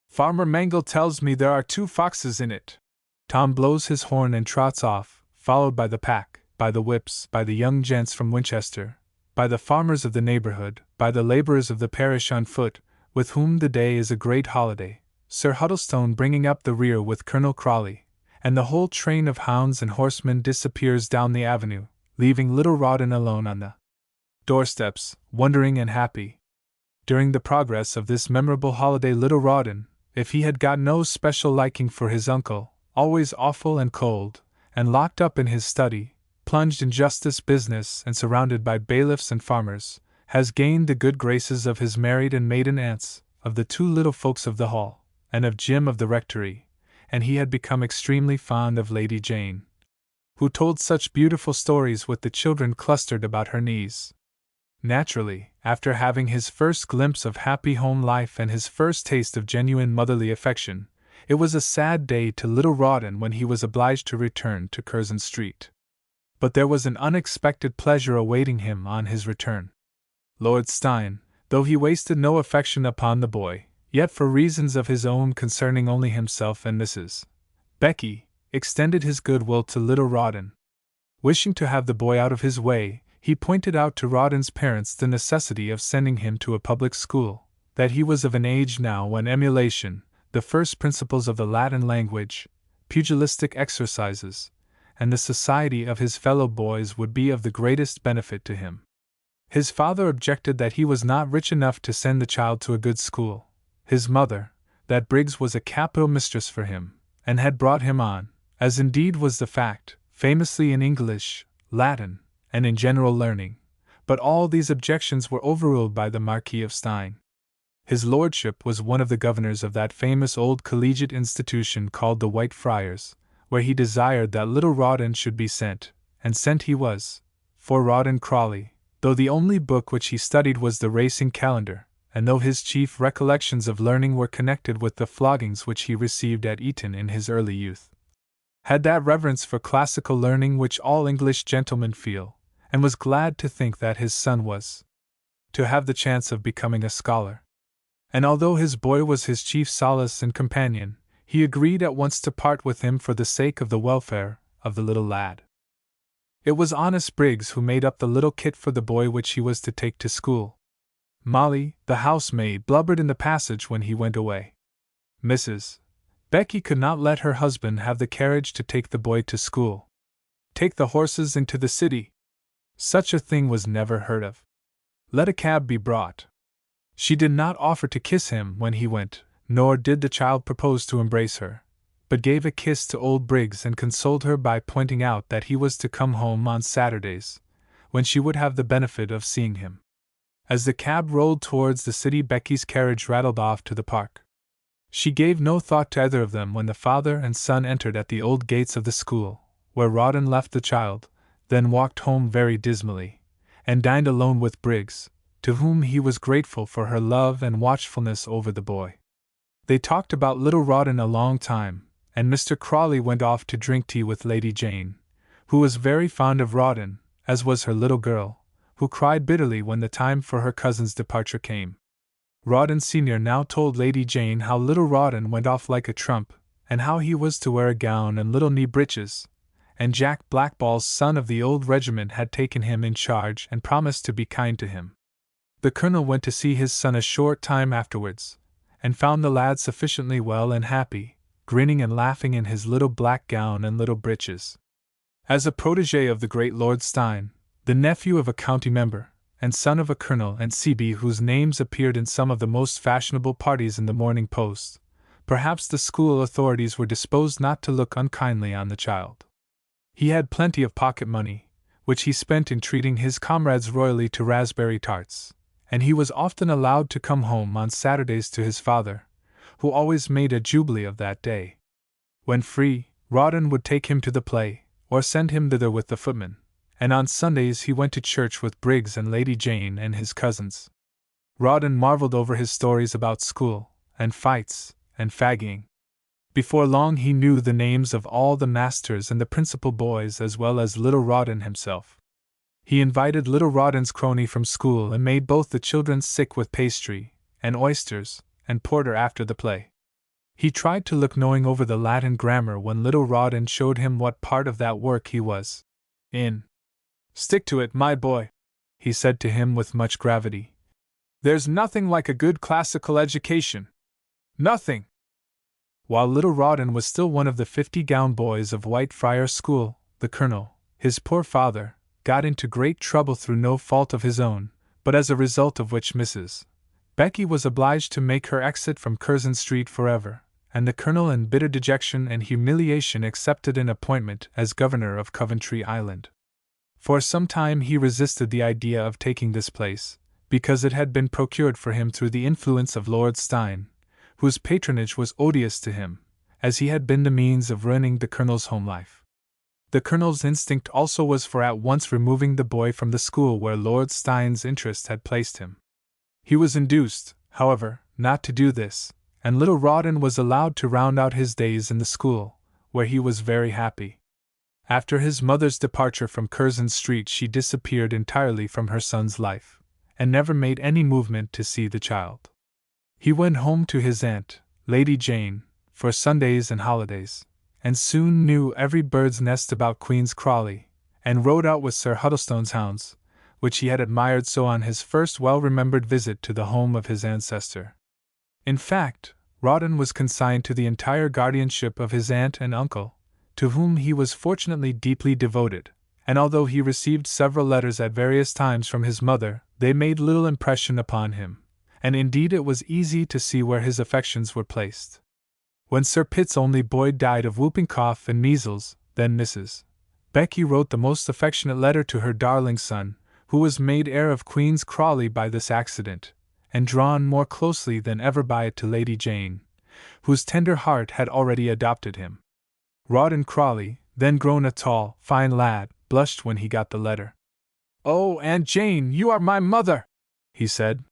"Farmer Mangle tells me there are 2 foxes in it." Tom blows his horn and trots off, followed by the pack, by the whips, by the young gents from Winchester, by the farmers of the neighborhood, by the laborers of the parish on foot, with whom the day is a great holiday, Sir Huddlestone bringing up the rear with Colonel Crawley, and the whole train of hounds and horsemen disappears down the avenue, leaving little Rawdon alone on the doorsteps, wondering and happy. During the progress of this memorable holiday little Rawdon, if he had got no special liking for his uncle, always awful and cold, and locked up in his study, plunged in justice business and surrounded by bailiffs and farmers, has gained the good graces of his married and maiden aunts, of the 2 little folks of the hall, and of Jim of the rectory, and he had become extremely fond of Lady Jane, who told such beautiful stories with the children clustered about her knees. Naturally, after having his first glimpse of happy home life and his first taste of genuine motherly affection, it was a sad day to little Rawdon when he was obliged to return to Curzon Street. But there was an unexpected pleasure awaiting him on his return. Lord Steyne, though he wasted no affection upon the boy, yet for reasons of his own concerning only himself and Mrs. Becky, extended his goodwill to little Rawdon. Wishing to have the boy out of his way, he pointed out to Rawdon's parents the necessity of sending him to a public school, that he was of an age now when emulation, the first principles of the Latin language, pugilistic exercises, and the society of his fellow boys would be of the greatest benefit to him. His father objected that he was not rich enough to send the child to a good school. His mother, that Briggs was a capital mistress for him, and had brought him on, as indeed was the fact, famously in English, Latin, and in general learning, but all these objections were overruled by the Marquis of Steyne. His lordship was one of the governors of that famous old collegiate institution called the White Friars, where he desired that little Rawdon should be sent, and sent he was, for Rawdon Crawley, though the only book which he studied was the racing calendar, and though his chief recollections of learning were connected with the floggings which he received at Eton in his early youth, had that reverence for classical learning which all English gentlemen feel, and was glad to think that his son was to have the chance of becoming a scholar. And although his boy was his chief solace and companion, he agreed at once to part with him for the sake of the welfare of the little lad. It was honest Briggs who made up the little kit for the boy which he was to take to school. Molly, the housemaid, blubbered in the passage when he went away. Mrs. Becky could not let her husband have the carriage to take the boy to school. Take the horses into the city? Such a thing was never heard of. Let a cab be brought. She did not offer to kiss him when he went, nor did the child propose to embrace her, but gave a kiss to old Briggs and consoled her by pointing out that he was to come home on Saturdays, when she would have the benefit of seeing him. As the cab rolled towards the city, Becky's carriage rattled off to the park. She gave no thought to either of them when the father and son entered at the old gates of the school, where Rawdon left the child, then walked home very dismally, and dined alone with Briggs, to whom he was grateful for her love and watchfulness over the boy. They talked about little Rawdon a long time, and Mr. Crawley went off to drink tea with Lady Jane, who was very fond of Rawdon, as was her little girl, who cried bitterly when the time for her cousin's departure came. Rawdon Sr. now told Lady Jane how little Rawdon went off like a trump, and how he was to wear a gown and little knee breeches, and Jack Blackball's son of the old regiment had taken him in charge and promised to be kind to him. The colonel went to see his son a short time afterwards, and found the lad sufficiently well and happy, grinning and laughing in his little black gown and little breeches. As a protégé of the great Lord Steyne, the nephew of a county member, and son of a colonel and C.B. whose names appeared in some of the most fashionable parties in the Morning Post, perhaps the school authorities were disposed not to look unkindly on the child. He had plenty of pocket money, which he spent in treating his comrades royally to raspberry tarts, and he was often allowed to come home on Saturdays to his father, who always made a jubilee of that day. When free, Rawdon would take him to the play, or send him thither with the footman, and on Sundays he went to church with Briggs and Lady Jane and his cousins. Rawdon marveled over his stories about school, and fights, and fagging. Before long he knew the names of all the masters and the principal boys as well as little Rawdon himself. He invited little Rawdon's crony from school and made both the children sick with pastry, and oysters, and porter after the play. He tried to look knowing over the Latin grammar when little Rawdon showed him what part of that work he was in. "Stick to it, my boy," he said to him with much gravity. "There's nothing like a good classical education. Nothing." While little Rawdon was still one of the 50-gown boys of Whitefriars School, the colonel, his poor father, got into great trouble through no fault of his own, but as a result of which Mrs. Becky was obliged to make her exit from Curzon Street forever, and the colonel in bitter dejection and humiliation accepted an appointment as governor of Coventry Island. For some time he resisted the idea of taking this place, because it had been procured for him through the influence of Lord Steyne, whose patronage was odious to him, as he had been the means of ruining the Colonel's home life. The Colonel's instinct also was for at once removing the boy from the school where Lord Steyne's interest had placed him. He was induced, however, not to do this, and little Rawdon was allowed to round out his days in the school, where he was very happy. After his mother's departure from Curzon Street, she disappeared entirely from her son's life, and never made any movement to see the child. He went home to his aunt, Lady Jane, for Sundays and holidays, and soon knew every bird's nest about Queen's Crawley, and rode out with Sir Huddlestone's hounds, which he had admired so on his first well-remembered visit to the home of his ancestor. In fact, Rawdon was consigned to the entire guardianship of his aunt and uncle, to whom he was fortunately deeply devoted, and although he received several letters at various times from his mother, they made little impression upon him, and indeed it was easy to see where his affections were placed. When Sir Pitt's only boy died of whooping cough and measles, then Mrs. Becky wrote the most affectionate letter to her darling son, who was made heir of Queen's Crawley by this accident, and drawn more closely than ever by it to Lady Jane, whose tender heart had already adopted him. Rawdon Crawley, then grown a tall, fine lad, blushed when he got the letter. "Oh, Aunt Jane, you are my mother!" he said.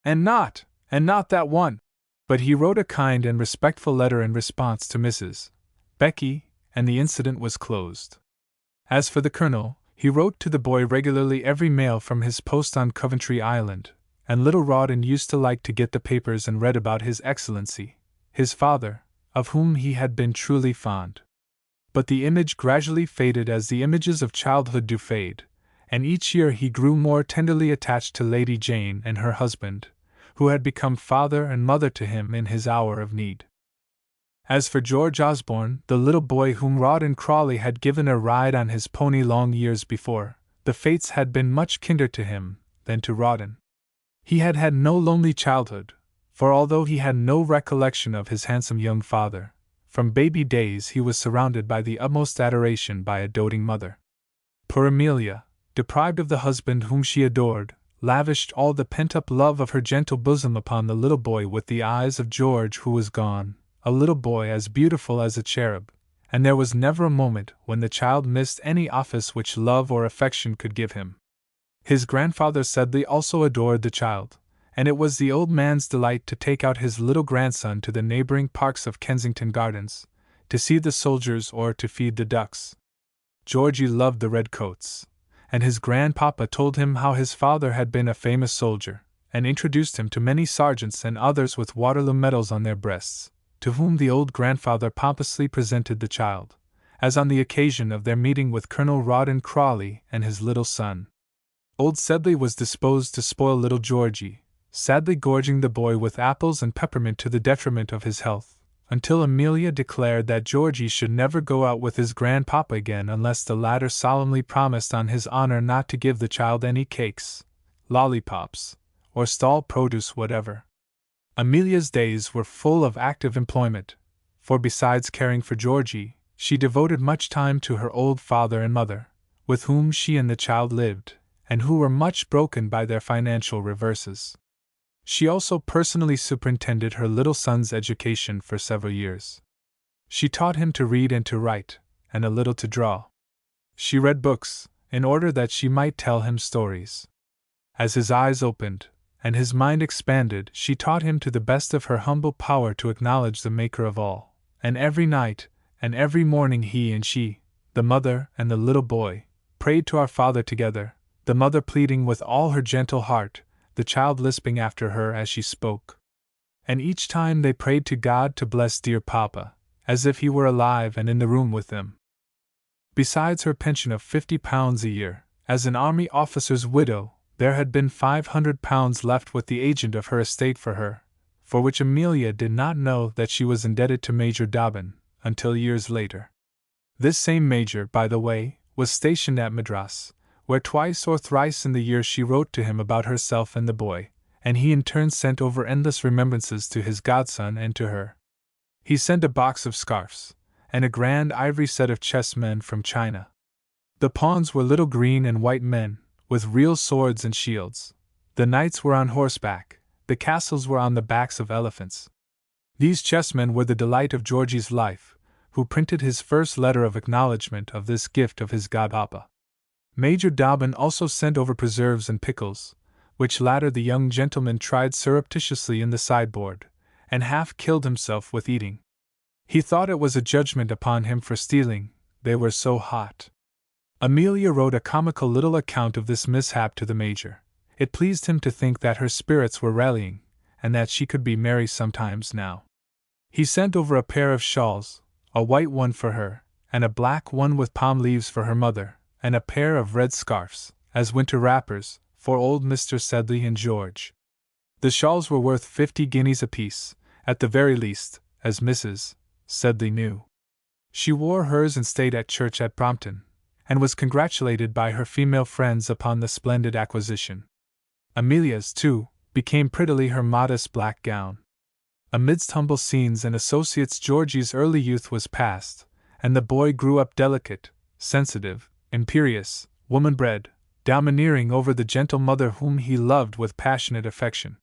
And not that one." But he wrote a kind and respectful letter in response to Mrs. Becky, and the incident was closed. As for the Colonel, he wrote to the boy regularly every mail from his post on Coventry Island, and little Rawdon used to like to get the papers and read about His Excellency, his father, of whom he had been truly fond. But the image gradually faded as the images of childhood do fade, and each year he grew more tenderly attached to Lady Jane and her husband, who had become father and mother to him in his hour of need. As for George Osborne, the little boy whom Rawdon Crawley had given a ride on his pony long years before, the fates had been much kinder to him than to Rawdon. He had had no lonely childhood, for although he had no recollection of his handsome young father, from baby days he was surrounded by the utmost adoration by a doting mother. Poor Amelia, deprived of the husband whom she adored, lavished all the pent-up love of her gentle bosom upon the little boy with the eyes of George, who was gone, a little boy as beautiful as a cherub, and there was never a moment when the child missed any office which love or affection could give him. His grandfather Sedley also adored the child, and it was the old man's delight to take out his little grandson to the neighboring parks of Kensington Gardens, to see the soldiers or to feed the ducks. Georgie loved the redcoats, and his grandpapa told him how his father had been a famous soldier, and introduced him to many sergeants and others with Waterloo medals on their breasts, to whom the old grandfather pompously presented the child, as on the occasion of their meeting with Colonel Rawdon Crawley and his little son. Old Sedley was disposed to spoil little Georgie, sadly gorging the boy with apples and peppermint to the detriment of his health, until Amelia declared that Georgie should never go out with his grandpapa again unless the latter solemnly promised on his honor not to give the child any cakes, lollipops, or stall produce whatever. Amelia's days were full of active employment, for besides caring for Georgie, she devoted much time to her old father and mother, with whom she and the child lived, and who were much broken by their financial reverses. She also personally superintended her little son's education for several years. She taught him to read and to write, and a little to draw. She read books, in order that she might tell him stories. As his eyes opened, and his mind expanded, she taught him to the best of her humble power to acknowledge the Maker of all, and every night, and every morning he and she, the mother and the little boy, prayed to our Father together, the mother pleading with all her gentle heart, the child lisping after her as she spoke. And each time they prayed to God to bless dear Papa, as if he were alive and in the room with them. Besides her pension of £50 a year, as an army officer's widow, there had been £500 left with the agent of her estate for her, for which Amelia did not know that she was indebted to Major Dobbin, until years later. This same Major, by the way, was stationed at Madras, where twice or thrice in the year she wrote to him about herself and the boy, and he in turn sent over endless remembrances to his godson and to her. He sent a box of scarfs, and a grand ivory set of chessmen from China. The pawns were little green and white men, with real swords and shields. The knights were on horseback, the castles were on the backs of elephants. These chessmen were the delight of Georgie's life, who printed his first letter of acknowledgment of this gift of his godpapa. Major Dobbin also sent over preserves and pickles, which latter the young gentleman tried surreptitiously in the sideboard, and half killed himself with eating. He thought it was a judgment upon him for stealing, they were so hot. Amelia wrote a comical little account of this mishap to the Major. It pleased him to think that her spirits were rallying, and that she could be merry sometimes now. He sent over a pair of shawls, a white one for her, and a black one with palm leaves for her mother, and a pair of red scarfs, as winter wrappers, for old Mr. Sedley and George. The shawls were worth 50 guineas apiece, at the very least, as Mrs. Sedley knew. She wore hers and stayed at church at Brompton, and was congratulated by her female friends upon the splendid acquisition. Amelia's, too, became prettily her modest black gown. Amidst humble scenes and associates Georgie's early youth was passed, and the boy grew up delicate, sensitive, imperious, woman-bred, domineering over the gentle mother whom he loved with passionate affection.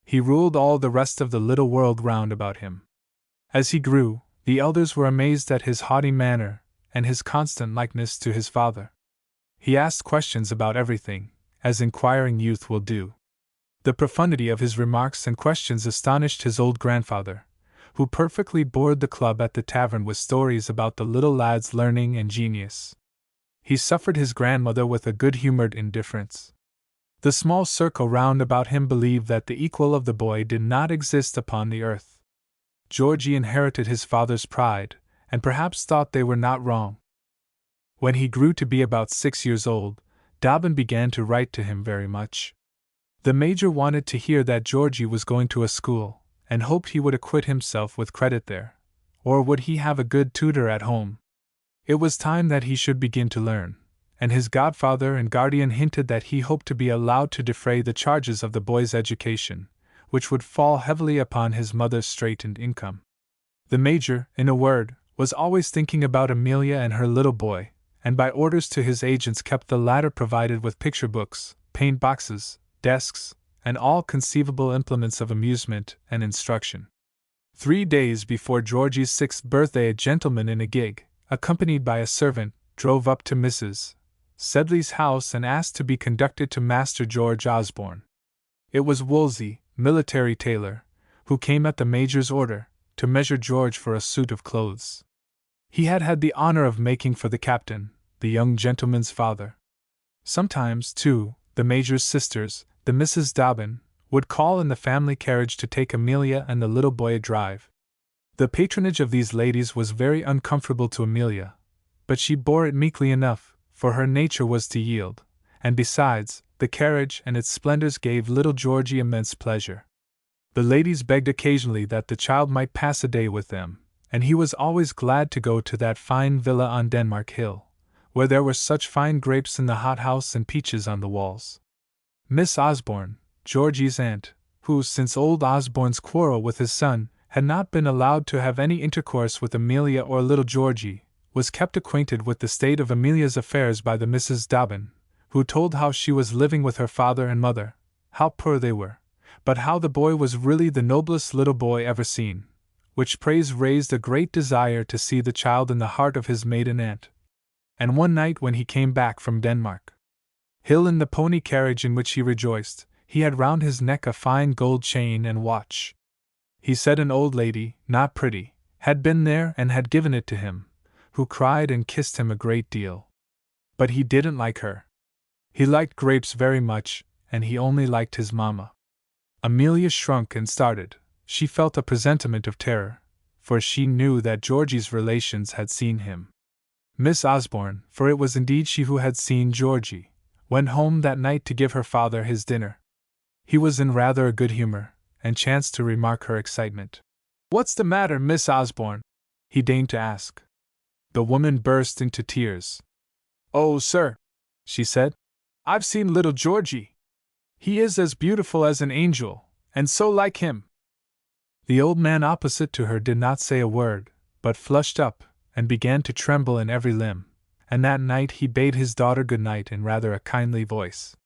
He ruled all the rest of the little world round about him. As he grew, the elders were amazed at his haughty manner and his constant likeness to his father. He asked questions about everything, as inquiring youth will do. The profundity of his remarks and questions astonished his old grandfather, who perfectly bored the club at the tavern with stories about the little lad's learning and genius. He suffered his grandmother with a good-humored indifference. The small circle round about him believed that the equal of the boy did not exist upon the earth. Georgie inherited his father's pride, and perhaps thought they were not wrong. When he grew to be about 6 years old, Dobbin began to write to him very much. The Major wanted to hear that Georgie was going to a school, and hoped he would acquit himself with credit there, or would he have a good tutor at home. It was time that he should begin to learn, and his godfather and guardian hinted that he hoped to be allowed to defray the charges of the boy's education, which would fall heavily upon his mother's straitened income. The Major, in a word, was always thinking about Amelia and her little boy, and by orders to his agents kept the latter provided with picture books, paint boxes, desks, and all conceivable implements of amusement and instruction. 3 days before Georgie's 6th birthday, a gentleman in a gig, accompanied by a servant, drove up to Mrs. Sedley's house and asked to be conducted to Master George Osborne. It was Wolsey, military tailor, who came at the Major's order, to measure George for a suit of clothes. He had had the honor of making for the captain, the young gentleman's father. Sometimes, too, the Major's sisters, the Misses Dobbin, would call in the family carriage to take Amelia and the little boy a drive. The patronage of these ladies was very uncomfortable to Amelia, but she bore it meekly enough, for her nature was to yield, and besides, the carriage and its splendors gave little Georgie immense pleasure. The ladies begged occasionally that the child might pass a day with them, and he was always glad to go to that fine villa on Denmark Hill, where there were such fine grapes in the hothouse and peaches on the walls. Miss Osborne, Georgie's aunt, who, since old Osborne's quarrel with his son, had not been allowed to have any intercourse with Amelia or little Georgie, was kept acquainted with the state of Amelia's affairs by the Misses Dobbin, who told how she was living with her father and mother, how poor they were, but how the boy was really the noblest little boy ever seen, which praise raised a great desire to see the child in the heart of his maiden aunt. And one night when he came back from Denmark Hill in the pony carriage in which he rejoiced, he had round his neck a fine gold chain and watch. He said an old lady, not pretty, had been there and had given it to him, who cried and kissed him a great deal. But he didn't like her. He liked grapes very much, and he only liked his mamma. Amelia shrunk and started. She felt a presentiment of terror, for she knew that Georgie's relations had seen him. Miss Osborne, for it was indeed she who had seen Georgie, went home that night to give her father his dinner. He was in rather a good humor, and chanced to remark her excitement. "What's the matter, Miss Osborne?" he deigned to ask. The woman burst into tears. "Oh, sir," she said, "I've seen little Georgie. He is as beautiful as an angel, and so like him." The old man opposite to her did not say a word, but flushed up, and began to tremble in every limb, and that night he bade his daughter good night in rather a kindly voice.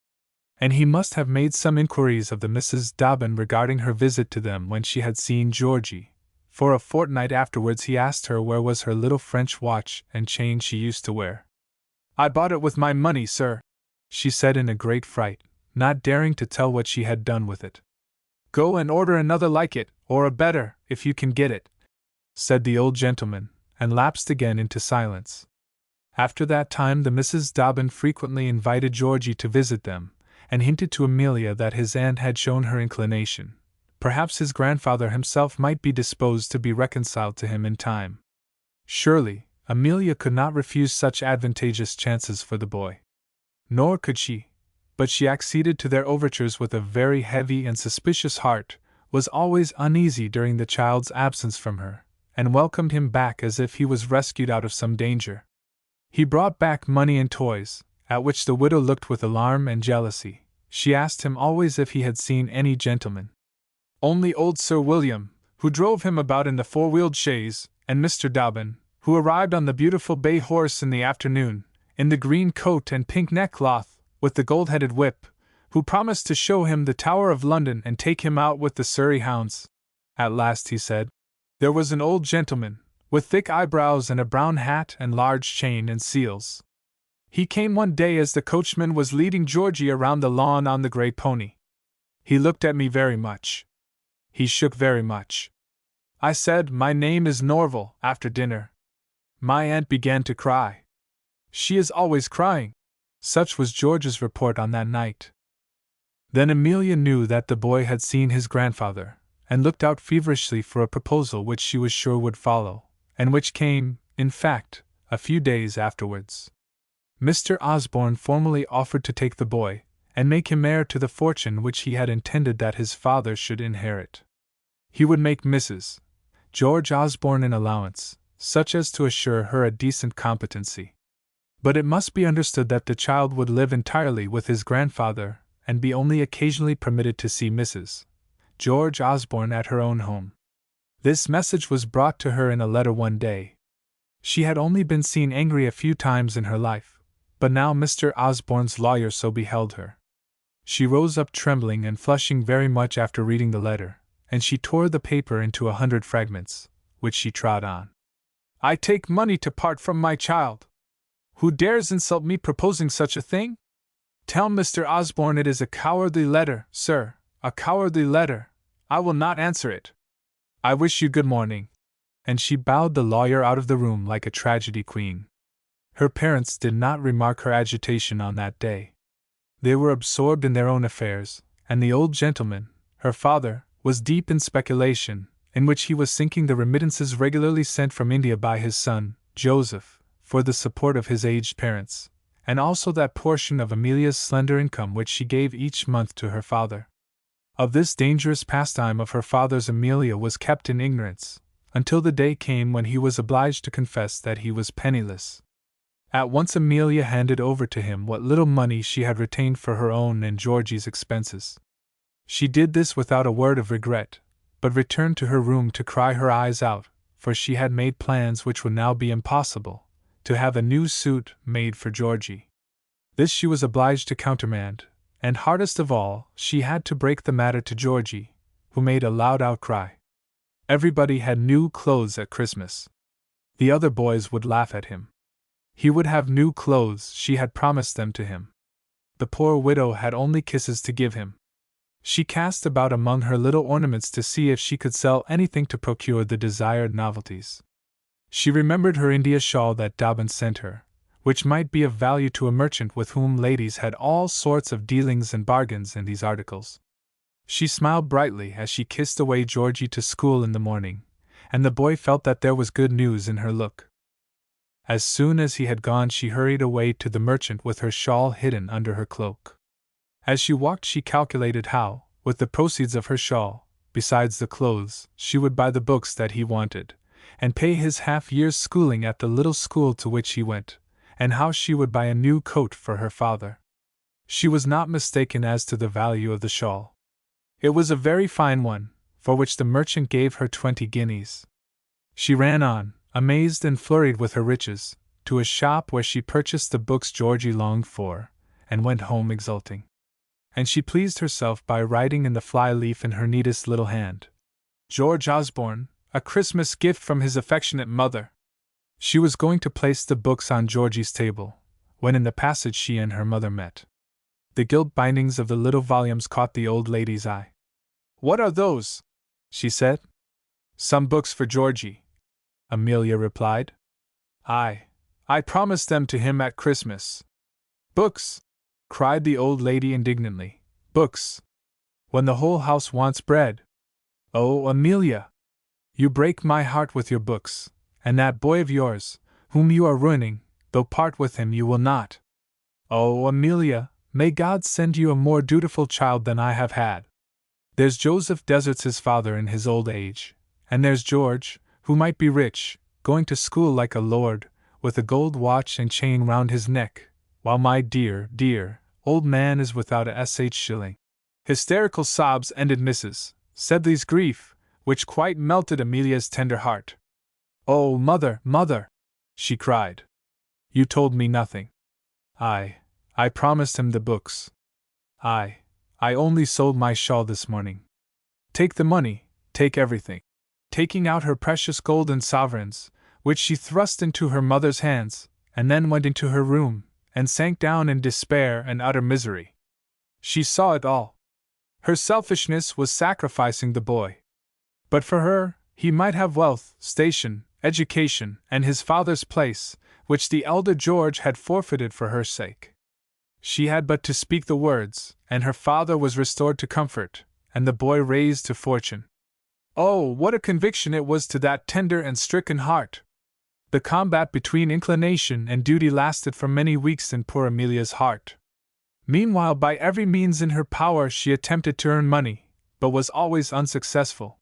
And he must have made some inquiries of the Misses Dobbin regarding her visit to them when she had seen Georgie, For a fortnight afterwards he asked her where was her little French watch and chain she used to wear. "I bought it with my money, sir," she said in a great fright, not daring to tell what she had done with it. "Go and order another like it, or a better, if you can get it," said the old gentleman, and lapsed again into silence. After that time the Misses Dobbin frequently invited Georgie to visit them, and hinted to Amelia that his aunt had shown her inclination. Perhaps his grandfather himself might be disposed to be reconciled to him in time. Surely, Amelia could not refuse such advantageous chances for the boy. Nor could she, but she acceded to their overtures with a very heavy and suspicious heart, was always uneasy during the child's absence from her, and welcomed him back as if he was rescued out of some danger. He brought back money and toys, at which the widow looked with alarm and jealousy. She asked him always if he had seen any gentleman. Only old Sir William, who drove him about in the four-wheeled chaise, and Mr. Dobbin, who arrived on the beautiful bay horse in the afternoon, in the green coat and pink neckcloth, with the gold-headed whip, who promised to show him the Tower of London and take him out with the Surrey hounds. At last he said, there was an old gentleman, with thick eyebrows and a brown hat and large chain and seals. He came one day as the coachman was leading Georgie around the lawn on the grey pony. He looked at me very much. He shook very much. I said, my name is Norval, after dinner. My aunt began to cry. She is always crying. Such was George's report on that night. Then Amelia knew that the boy had seen his grandfather, and looked out feverishly for a proposal which she was sure would follow, and which came, in fact, a few days afterwards. Mr. Osborne formally offered to take the boy, and make him heir to the fortune which he had intended that his father should inherit. He would make Mrs. George Osborne an allowance, such as to assure her a decent competency. But it must be understood that the child would live entirely with his grandfather, and be only occasionally permitted to see Mrs. George Osborne at her own home. This message was brought to her in a letter one day. She had only been seen angry a few times in her life, but now Mr. Osborne's lawyer so beheld her. She rose up trembling and flushing very much after reading the letter, and she tore the paper into 100 fragments, which she trod on. I take money to part from my child! Who dares insult me proposing such a thing? Tell Mr. Osborne it is a cowardly letter, sir, a cowardly letter. I will not answer it. I wish you good morning. And she bowed the lawyer out of the room like a tragedy queen. Her parents did not remark her agitation on that day. They were absorbed in their own affairs, and the old gentleman, her father, was deep in speculation, in which he was sinking the remittances regularly sent from India by his son, Joseph, for the support of his aged parents, and also that portion of Amelia's slender income which she gave each month to her father. Of this dangerous pastime of her father's Amelia was kept in ignorance, until the day came when he was obliged to confess that he was penniless. At once Amelia handed over to him what little money she had retained for her own and Georgie's expenses. She did this without a word of regret, but returned to her room to cry her eyes out, for she had made plans which would now be impossible, to have a new suit made for Georgie. This she was obliged to countermand, and hardest of all, she had to break the matter to Georgie, who made a loud outcry. Everybody had new clothes at Christmas. The other boys would laugh at him. He would have new clothes, she had promised them to him. The poor widow had only kisses to give him. She cast about among her little ornaments to see if she could sell anything to procure the desired novelties. She remembered her India shawl that Dobbin sent her, which might be of value to a merchant with whom ladies had all sorts of dealings and bargains in these articles. She smiled brightly as she kissed away Georgie to school in the morning, and the boy felt that there was good news in her look. As soon as he had gone she hurried away to the merchant with her shawl hidden under her cloak. As she walked she calculated how, with the proceeds of her shawl, besides the clothes, she would buy the books that he wanted, and pay his half-year's schooling at the little school to which he went, and how she would buy a new coat for her father. She was not mistaken as to the value of the shawl. It was a very fine one, for which the merchant gave her 20 guineas. She ran on, amazed and flurried with her riches, to a shop where she purchased the books Georgie longed for, and went home exulting. And she pleased herself by writing in the fly-leaf in her neatest little hand, George Osborne, a Christmas gift from his affectionate mother. She was going to place the books on Georgie's table, when in the passage she and her mother met. The gilt bindings of the little volumes caught the old lady's eye. "What are those?" she said. "Some books for Georgie," Amelia replied. I promised them to him at Christmas." "Books!" cried the old lady indignantly. "Books! When the whole house wants bread. Oh, Amelia! You break my heart with your books, and that boy of yours, whom you are ruining, though part with him you will not. Oh, Amelia, may God send you a more dutiful child than I have had. There's Joseph deserts his father in his old age, and there's George, who might be rich, going to school like a lord, with a gold watch and chain round his neck, while my dear, old man is without a shilling." Hysterical sobs ended Mrs. Sedley's grief, which quite melted Amelia's tender heart. "Oh, mother, mother!" she cried. "You told me nothing. I promised him the books. I only sold my shawl this morning. Take the money, take everything." Taking out her precious golden sovereigns, which she thrust into her mother's hands, and then went into her room, and sank down in despair and utter misery. She saw it all. Her selfishness was sacrificing the boy. But for her, he might have wealth, station, education, and his father's place, which the elder George had forfeited for her sake. She had but to speak the words, and her father was restored to comfort, and the boy raised to fortune. Oh, what a conviction it was to that tender and stricken heart! The combat between inclination and duty lasted for many weeks in poor Amelia's heart. Meanwhile, by every means in her power she attempted to earn money, but was always unsuccessful.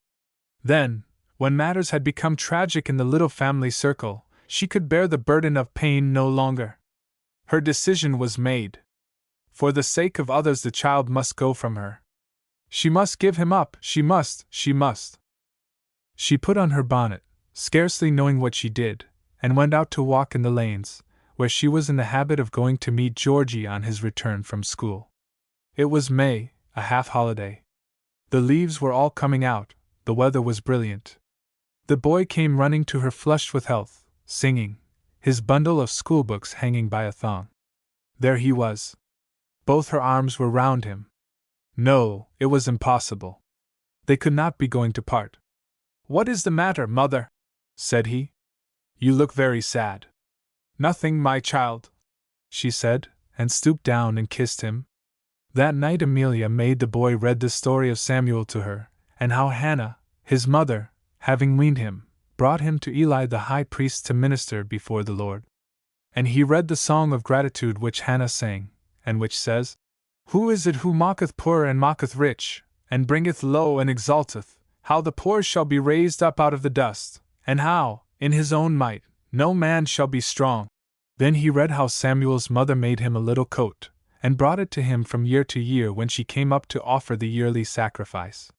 Then, when matters had become tragic in the little family circle, she could bear the burden of pain no longer. Her decision was made. For the sake of others the child must go from her. She must give him up, she must. She put on her bonnet, scarcely knowing what she did, and went out to walk in the lanes, where she was in the habit of going to meet Georgie on his return from school. It was May, a half-holiday. The leaves were all coming out, the weather was brilliant. The boy came running to her flushed with health, singing, his bundle of schoolbooks hanging by a thong. There he was. Both her arms were round him. No, it was impossible. They could not be going to part. "What is the matter, mother?" said he. "You look very sad." "Nothing, my child," she said, and stooped down and kissed him. That night Amelia made the boy read the story of Samuel to her, and how Hannah, his mother, having weaned him, brought him to Eli the high priest to minister before the Lord. And he read the song of gratitude which Hannah sang, and which says, "Who is it who mocketh poor and mocketh rich, and bringeth low and exalteth, how the poor shall be raised up out of the dust, and how, in his own might, no man shall be strong." Then he read how Samuel's mother made him a little coat, and brought it to him from year to year when she came up to offer the yearly sacrifice.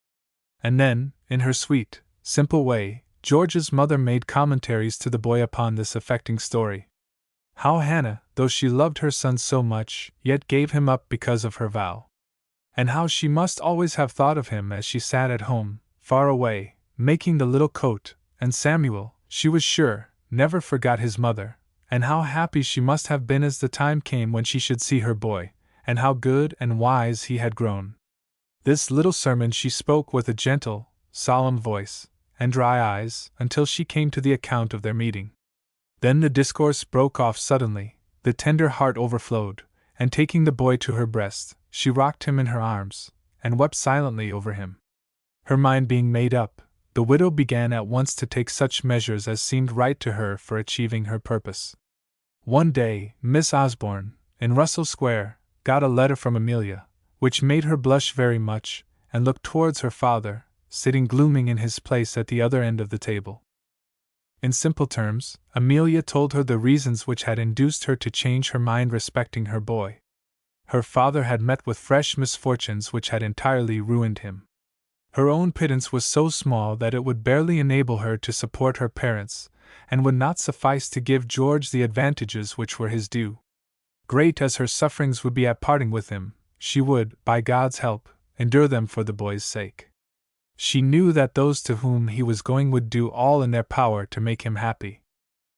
And then, in her sweet, simple way, George's mother made commentaries to the boy upon this affecting story. How Hannah, though she loved her son so much, yet gave him up because of her vow. And how she must always have thought of him as she sat at home, far away, making the little coat, and Samuel, she was sure, never forgot his mother, and how happy she must have been as the time came when she should see her boy, and how good and wise he had grown. This little sermon she spoke with a gentle, solemn voice, and dry eyes, until she came to the account of their meeting. Then the discourse broke off suddenly, the tender heart overflowed, and taking the boy to her breast, she rocked him in her arms, and wept silently over him. Her mind being made up, the widow began at once to take such measures as seemed right to her for achieving her purpose. One day, Miss Osborne, in Russell Square, got a letter from Amelia, which made her blush very much, and looked towards her father, sitting glooming in his place at the other end of the table. In simple terms, Amelia told her the reasons which had induced her to change her mind respecting her boy. Her father had met with fresh misfortunes which had entirely ruined him. Her own pittance was so small that it would barely enable her to support her parents, and would not suffice to give George the advantages which were his due. Great as her sufferings would be at parting with him, she would, by God's help, endure them for the boy's sake. She knew that those to whom he was going would do all in their power to make him happy.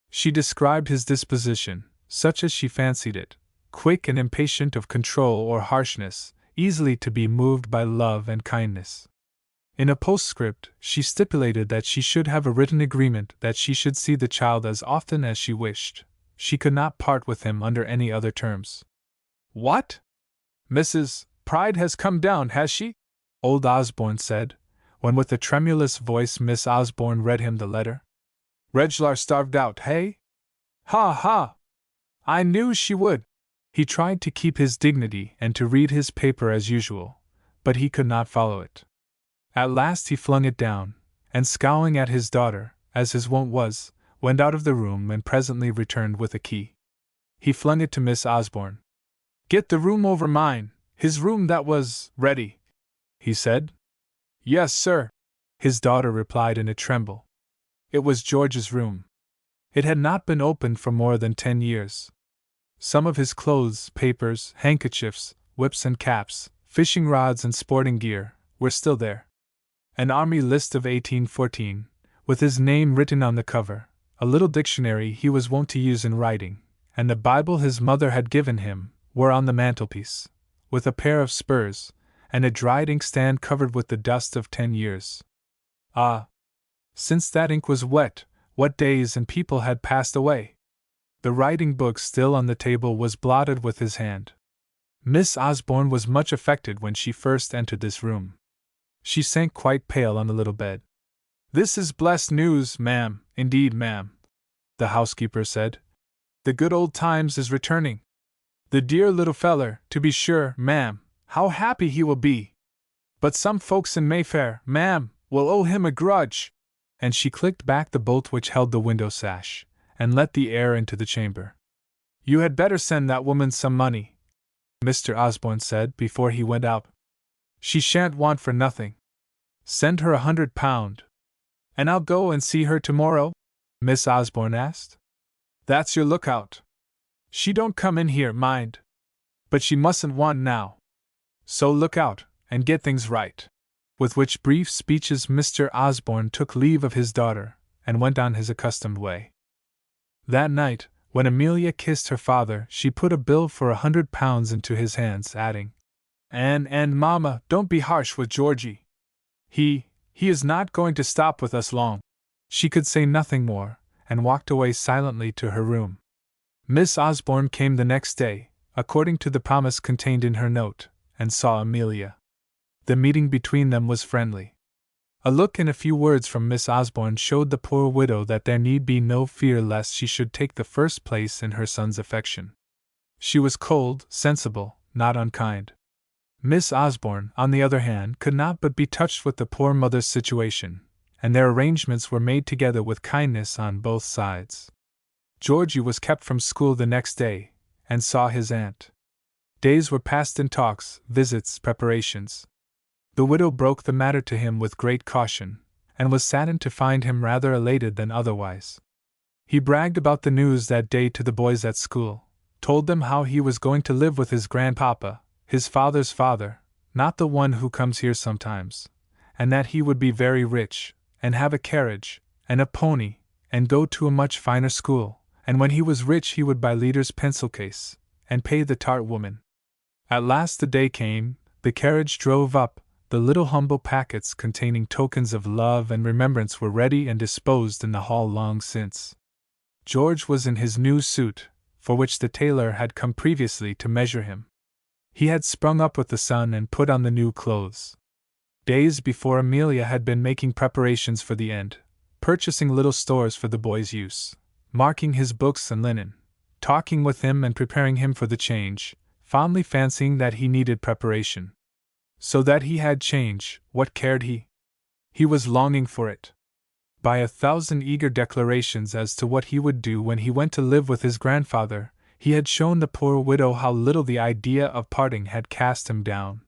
She described his disposition, such as she fancied it, quick and impatient of control or harshness, easily to be moved by love and kindness. In a postscript, she stipulated that she should have a written agreement that she should see the child as often as she wished. She could not part with him under any other terms. "What? Mrs. Pride has come down, has she?" old Osborne said, when with a tremulous voice Miss Osborne read him the letter. "Reg'lar starved out, hey? Ha ha! I knew she would." He tried to keep his dignity and to read his paper as usual, but he could not follow it. At last he flung it down, and scowling at his daughter, as his wont was, went out of the room and presently returned with a key. He flung it to Miss Osborne. "Get the room over mine, his room that was ready," he said. "Yes, sir," his daughter replied in a tremble. It was George's room. It had not been opened for more than 10 years. Some of his clothes, papers, handkerchiefs, whips and caps, fishing rods and sporting gear, were still there. An army list of 1814, with his name written on the cover, a little dictionary he was wont to use in writing, and the Bible his mother had given him, were on the mantelpiece, with a pair of spurs, and a dried inkstand covered with the dust of 10 years. Ah! Since that ink was wet, what days and people had passed away! The writing book still on the table was blotted with his hand. Miss Osborne was much affected when she first entered this room. She sank quite pale on the little bed. "This is blessed news, ma'am, indeed, ma'am," the housekeeper said. "The good old times is returning. The dear little feller, to be sure, ma'am, how happy he will be! But some folks in Mayfair, ma'am, will owe him a grudge." And she clicked back the bolt which held the window sash, and let the air into the chamber. "You had better send that woman some money," Mr. Osborne said before he went out. "She shan't want for nothing. Send her £100. "And I'll go and see her tomorrow?" Miss Osborne asked. "That's your lookout. She don't come in here, mind. But she mustn't want now. So look out, and get things right." With which brief speeches Mr. Osborne took leave of his daughter, and went on his accustomed way. That night, when Amelia kissed her father, she put a bill for £100 into his hands, adding, And Mamma, don't be harsh with Georgie. He is not going to stop with us long." She could say nothing more, and walked away silently to her room. Miss Osborne came the next day, according to the promise contained in her note, and saw Amelia. The meeting between them was friendly. A look and a few words from Miss Osborne showed the poor widow that there need be no fear lest she should take the first place in her son's affection. She was cold, sensible, not unkind. Miss Osborne, on the other hand, could not but be touched with the poor mother's situation, and their arrangements were made together with kindness on both sides. Georgie was kept from school the next day, and saw his aunt. Days were passed in talks, visits, preparations. The widow broke the matter to him with great caution, and was saddened to find him rather elated than otherwise. He bragged about the news that day to the boys at school, told them how he was going to live with his grandpapa, his father's father, not the one who comes here sometimes, and that he would be very rich, and have a carriage, and a pony, and go to a much finer school, and when he was rich he would buy Leader's pencil case, and pay the tart woman. At last the day came, the carriage drove up, the little humble packets containing tokens of love and remembrance were ready and disposed in the hall long since. George was in his new suit, for which the tailor had come previously to measure him. He had sprung up with the sun and put on the new clothes. Days before, Amelia had been making preparations for the end, purchasing little stores for the boy's use, marking his books and linen, talking with him and preparing him for the change, fondly fancying that he needed preparation. So that he had change, what cared he? He was longing for it. By 1,000 eager declarations as to what he would do when he went to live with his grandfather, he had shown the poor widow how little the idea of parting had cast him down.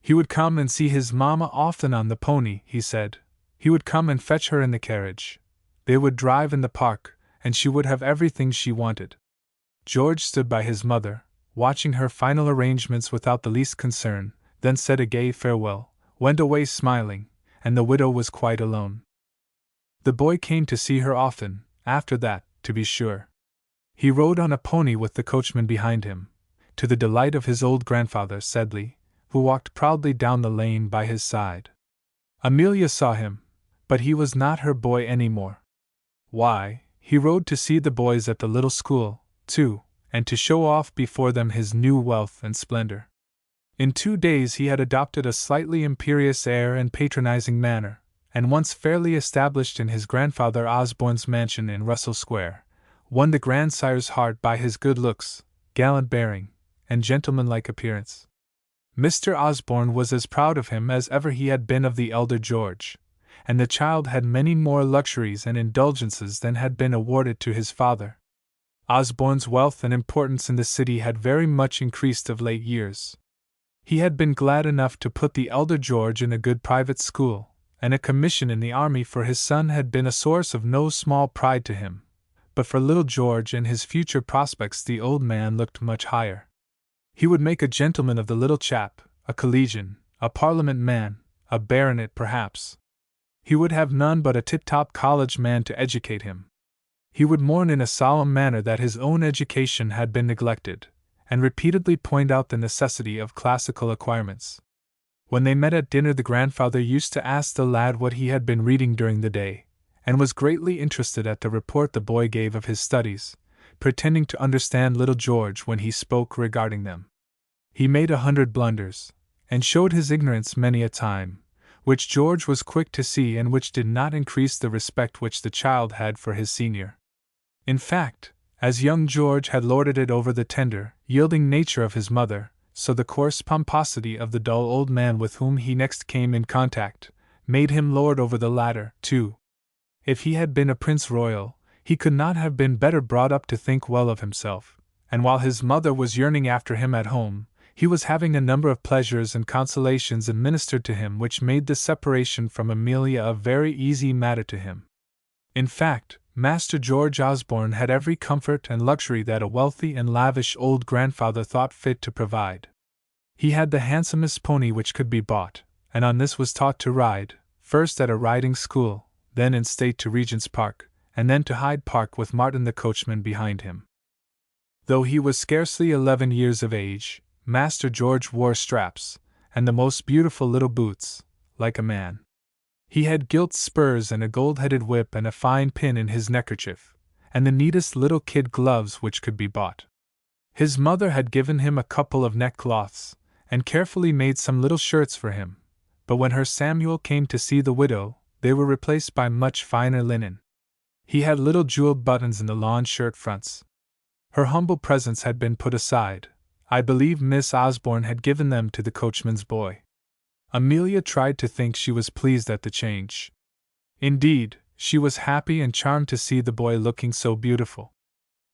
He would come and see his mamma often on the pony, he said. He would come and fetch her in the carriage. They would drive in the park, and she would have everything she wanted. George stood by his mother, watching her final arrangements without the least concern, then said a gay farewell, went away smiling, and the widow was quite alone. The boy came to see her often, after that, to be sure. He rode on a pony with the coachman behind him, to the delight of his old grandfather Sedley, who walked proudly down the lane by his side. Amelia saw him, but he was not her boy any more. Why, he rode to see the boys at the little school, too, and to show off before them his new wealth and splendor. In 2 days he had adopted a slightly imperious air and patronizing manner, and once fairly established in his grandfather Osborne's mansion in Russell Square, won the grandsire's heart by his good looks, gallant bearing, and gentlemanlike appearance. Mr. Osborne was as proud of him as ever he had been of the elder George, and the child had many more luxuries and indulgences than had been awarded to his father. Osborne's wealth and importance in the city had very much increased of late years. He had been glad enough to put the elder George in a good private school, and a commission in the army for his son had been a source of no small pride to him, but for little George and his future prospects the old man looked much higher. He would make a gentleman of the little chap, a collegian, a Parliament man, a baronet perhaps. He would have none but a tip-top college man to educate him. He would mourn in a solemn manner that his own education had been neglected, and repeatedly point out the necessity of classical acquirements. When they met at dinner the grandfather used to ask the lad what he had been reading during the day, and was greatly interested at the report the boy gave of his studies, pretending to understand little George when he spoke regarding them. He made 100 blunders, and showed his ignorance many a time, which George was quick to see and which did not increase the respect which the child had for his senior. In fact, as young George had lorded it over the tender, yielding nature of his mother, so the coarse pomposity of the dull old man with whom he next came in contact made him lord over the latter, too. If he had been a prince royal, he could not have been better brought up to think well of himself, and while his mother was yearning after him at home, he was having a number of pleasures and consolations administered to him which made the separation from Amelia a very easy matter to him. In fact, Master George Osborne had every comfort and luxury that a wealthy and lavish old grandfather thought fit to provide. He had the handsomest pony which could be bought, and on this was taught to ride, first at a riding school, then in state to Regent's Park, and then to Hyde Park with Martin the coachman behind him. Though he was scarcely 11 years of age, Master George wore straps, and the most beautiful little boots, like a man. He had gilt spurs and a gold-headed whip and a fine pin in his neckerchief, and the neatest little kid gloves which could be bought. His mother had given him a couple of neckcloths, and carefully made some little shirts for him, but when her Samuel came to see the widow, they were replaced by much finer linen. He had little jeweled buttons in the lawn shirt fronts. Her humble presents had been put aside. I believe Miss Osborne had given them to the coachman's boy. Amelia tried to think she was pleased at the change. Indeed, she was happy and charmed to see the boy looking so beautiful.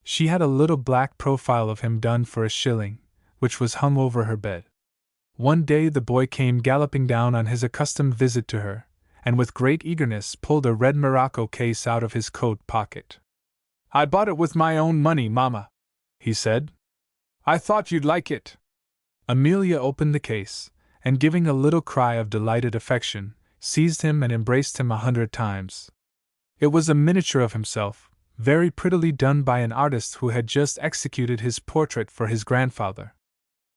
She had a little black profile of him done for $1, which was hung over her bed. One day the boy came galloping down on his accustomed visit to her, and with great eagerness pulled a red morocco case out of his coat pocket. "I bought it with my own money, Mamma," he said. "I thought you'd like it." Amelia opened the case, and giving a little cry of delighted affection, seized him and embraced him 100 times. It was a miniature of himself, very prettily done by an artist who had just executed his portrait for his grandfather.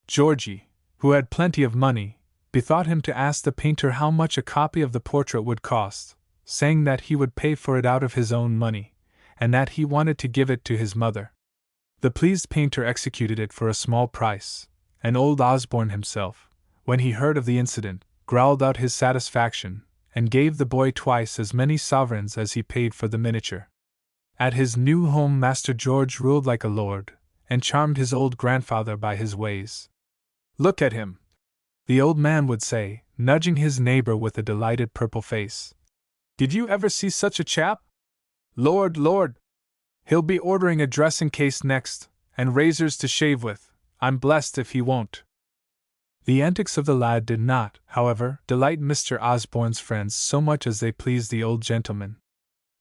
Georgie, who had plenty of money, bethought him to ask the painter how much a copy of the portrait would cost, saying that he would pay for it out of his own money, and that he wanted to give it to his mother. The pleased painter executed it for a small price, and old Osborne himself, when he heard of the incident, growled out his satisfaction, and gave the boy twice as many sovereigns as he paid for the miniature. At his new home Master George ruled like a lord, and charmed his old grandfather by his ways. "Look at him," the old man would say, nudging his neighbor with a delighted purple face. "Did you ever see such a chap? Lord, Lord! He'll be ordering a dressing case next, and razors to shave with. I'm blessed if he won't." The antics of the lad did not, however, delight Mr. Osborne's friends so much as they pleased the old gentleman.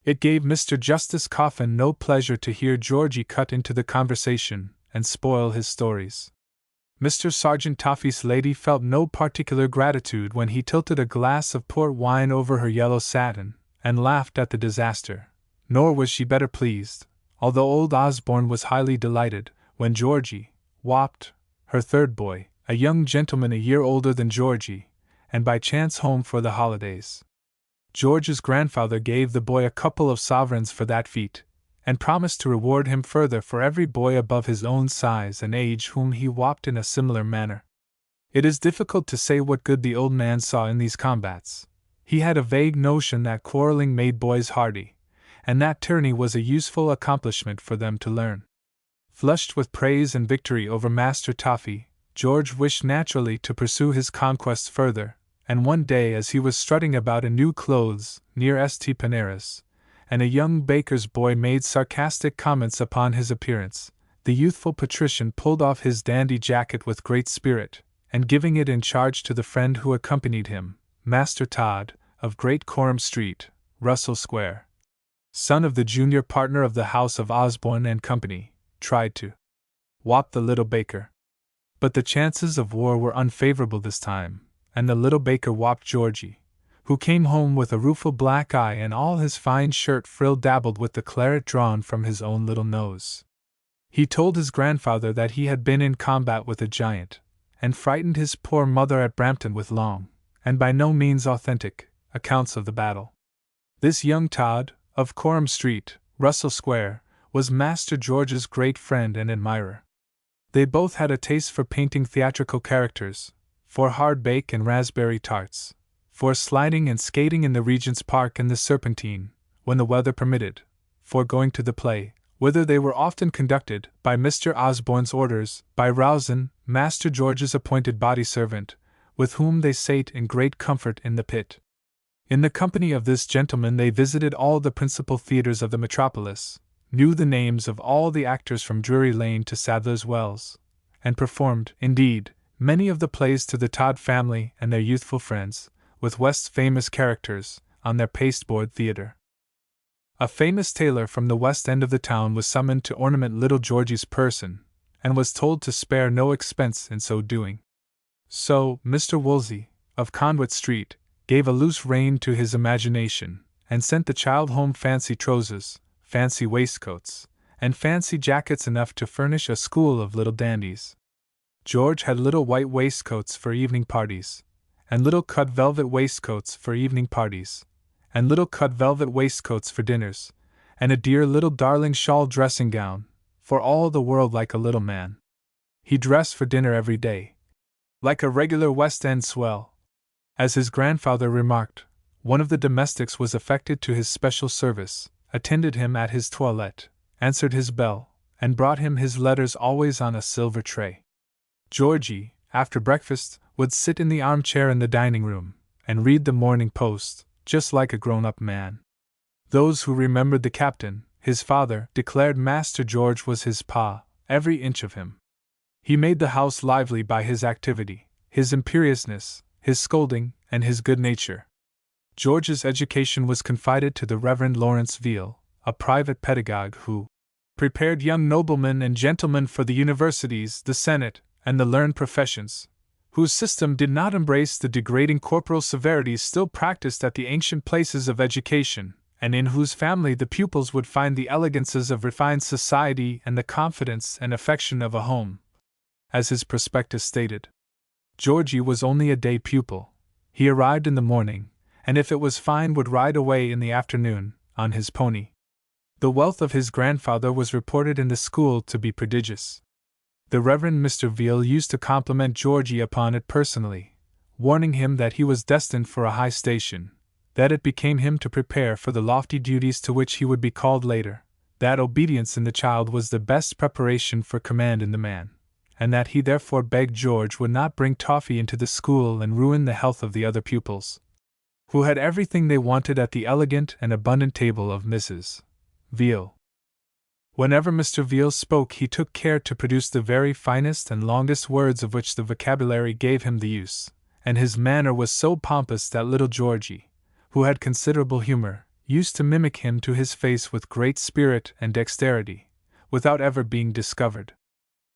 It gave Mr. Justice Coffin no pleasure to hear Georgie cut into the conversation and spoil his stories. Mr. Sergeant Toffee's lady felt no particular gratitude when he tilted a glass of port wine over her yellow satin, and laughed at the disaster, nor was she better pleased, although old Osborne was highly delighted, when Georgie whopped her third boy, a young gentleman a year older than Georgie, and by chance home for the holidays. George's grandfather gave the boy a couple of sovereigns for that feat, and promised to reward him further for every boy above his own size and age whom he whopped in a similar manner. It is difficult to say what good the old man saw in these combats. He had a vague notion that quarreling made boys hardy, and that tyranny was a useful accomplishment for them to learn. Flushed with praise and victory over Master Toffee, George wished naturally to pursue his conquests further, and one day as he was strutting about in new clothes near St. Paneras, and a young baker's boy made sarcastic comments upon his appearance, the youthful patrician pulled off his dandy jacket with great spirit, and giving it in charge to the friend who accompanied him, Master Todd, of Great Coram Street, Russell Square, son of the junior partner of the house of Osborne and Company, tried to whop the little baker. But the chances of war were unfavorable this time, and the little baker whopped Georgie, who came home with a rueful black eye and all his fine shirt frill dabbled with the claret drawn from his own little nose. He told his grandfather that he had been in combat with a giant, and frightened his poor mother at Brampton with long, and by no means authentic, accounts of the battle. This young Todd, of Coram Street, Russell Square, was Master George's great friend and admirer. They both had a taste for painting theatrical characters, for hardbake and raspberry tarts, for sliding and skating in the Regent's Park and the Serpentine, when the weather permitted, for going to the play, whither they were often conducted, by Mr. Osborne's orders, by Rowson, Master George's appointed body servant, with whom they sate in great comfort in the pit. In the company of this gentleman they visited all the principal theatres of the metropolis, knew the names of all the actors from Drury Lane to Sadler's Wells, and performed, indeed, many of the plays to the Todd family and their youthful friends, with West's famous characters, on their pasteboard theatre. A famous tailor from the west end of the town was summoned to ornament little Georgie's person, and was told to spare no expense in so doing. So, Mr. Woolsey, of Conduit Street, gave a loose rein to his imagination, and sent the child home fancy trousers, fancy waistcoats, and fancy jackets enough to furnish a school of little dandies. George had little white waistcoats for evening parties, and little cut velvet waistcoats for evening parties, and little cut velvet waistcoats for dinners, and a dear little darling shawl dressing gown, for all the world like a little man. He dressed for dinner every day, like a regular West End swell. As his grandfather remarked, one of the domestics was affected to his special service, attended him at his toilette, answered his bell, and brought him his letters always on a silver tray. Georgie, after breakfast, would sit in the armchair in the dining-room, and read the Morning Post, just like a grown-up man. Those who remembered the captain, his father, declared Master George was his pa, every inch of him. He made the house lively by his activity, his imperiousness, his scolding, and his good nature. George's education was confided to the Reverend Lawrence Veal, a private pedagogue who prepared young noblemen and gentlemen for the universities, the Senate, and the learned professions, whose system did not embrace the degrading corporal severities still practiced at the ancient places of education, and in whose family the pupils would find the elegances of refined society and the confidence and affection of a home. As his prospectus stated, Georgie was only a day pupil. He arrived in the morning, and if it was fine would ride away in the afternoon, on his pony. The wealth of his grandfather was reported in the school to be prodigious. The Reverend Mr. Veal used to compliment Georgie upon it personally, warning him that he was destined for a high station, that it became him to prepare for the lofty duties to which he would be called later, that obedience in the child was the best preparation for command in the man, and that he therefore begged George would not bring toffee into the school and ruin the health of the other pupils, who had everything they wanted at the elegant and abundant table of Mrs. Veal. Whenever Mr. Veal spoke he took care to produce the very finest and longest words of which the vocabulary gave him the use, and his manner was so pompous that little Georgie, who had considerable humor, used to mimic him to his face with great spirit and dexterity, without ever being discovered.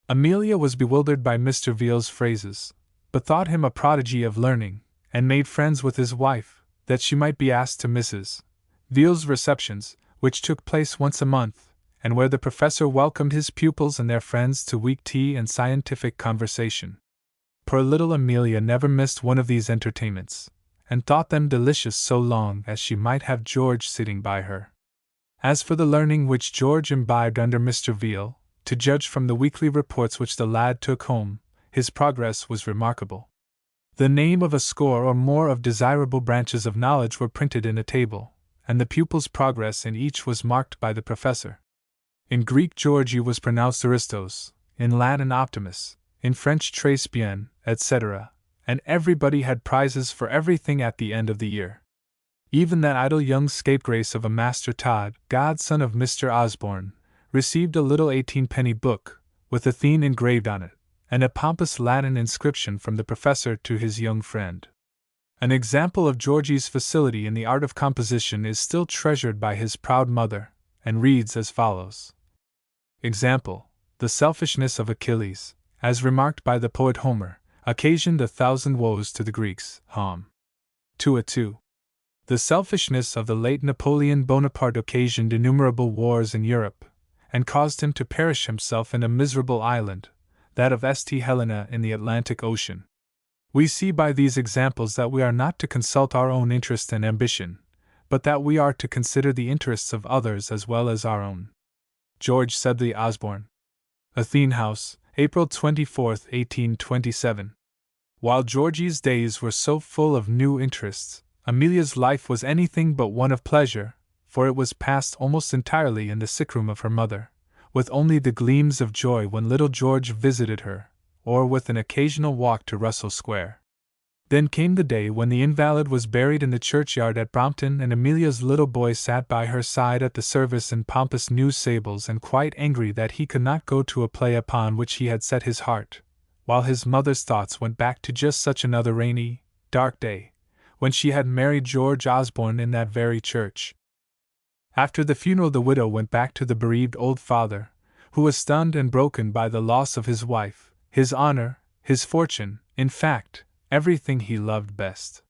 Amelia was bewildered by Mr. Veal's phrases, but thought him a prodigy of learning, and made friends with his wife, that she might be asked to Mrs. Veal's receptions, which took place once a month, and where the professor welcomed his pupils and their friends to weak tea and scientific conversation. Poor little Amelia never missed one of these entertainments, and thought them delicious so long as she might have George sitting by her. As for the learning which George imbibed under Mr. Veal, to judge from the weekly reports which the lad took home, his progress was remarkable. The name of a score or more of desirable branches of knowledge were printed in a table, and the pupil's progress in each was marked by the professor. In Greek Georgie was pronounced Aristos, in Latin Optimus, in French Très bien, etc., and everybody had prizes for everything at the end of the year. Even that idle young scapegrace of a Master Todd, godson of Mr. Osborne, received a little 18-penny book, with Athene engraved on it, and a pompous Latin inscription from the professor to his young friend. An example of Georgie's facility in the art of composition is still treasured by his proud mother, and reads as follows. Example: the selfishness of Achilles, as remarked by the poet Homer, occasioned 1,000 woes to the Greeks. Hom. 2:2. The selfishness of the late Napoleon Bonaparte occasioned innumerable wars in Europe, and caused him to perish himself in a miserable island, that of St. Helena in the Atlantic Ocean. We see by these examples that we are not to consult our own interest and ambition, but that we are to consider the interests of others as well as our own. George Sedley Osborne. Athene House, April 24, 1827. While Georgie's days were so full of new interests, Amelia's life was anything but one of pleasure, for it was passed almost entirely in the sickroom of her mother, with only the gleams of joy when little George visited her, or with an occasional walk to Russell Square. Then came the day when the invalid was buried in the churchyard at Brompton, and Amelia's little boy sat by her side at the service in pompous new sables and quite angry that he could not go to a play upon which he had set his heart, while his mother's thoughts went back to just such another rainy, dark day, when she had married George Osborne in that very church. After the funeral the widow went back to the bereaved old father, who was stunned and broken by the loss of his wife, his honor, his fortune, in fact, everything he loved best.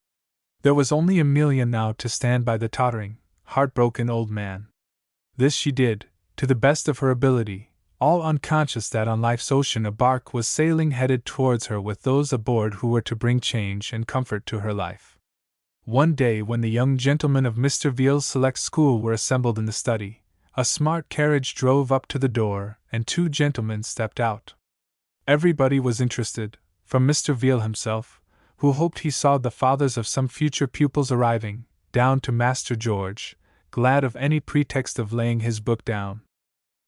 There was only Amelia now to stand by the tottering, heartbroken old man. This she did, to the best of her ability, all unconscious that on life's ocean a bark was sailing headed towards her with those aboard who were to bring change and comfort to her life. One day when the young gentlemen of Mr. Veal's select school were assembled in the study, a smart carriage drove up to the door, and 2 gentlemen stepped out. Everybody was interested, from Mr. Veal himself, who hoped he saw the fathers of some future pupils arriving, down to Master George, glad of any pretext of laying his book down.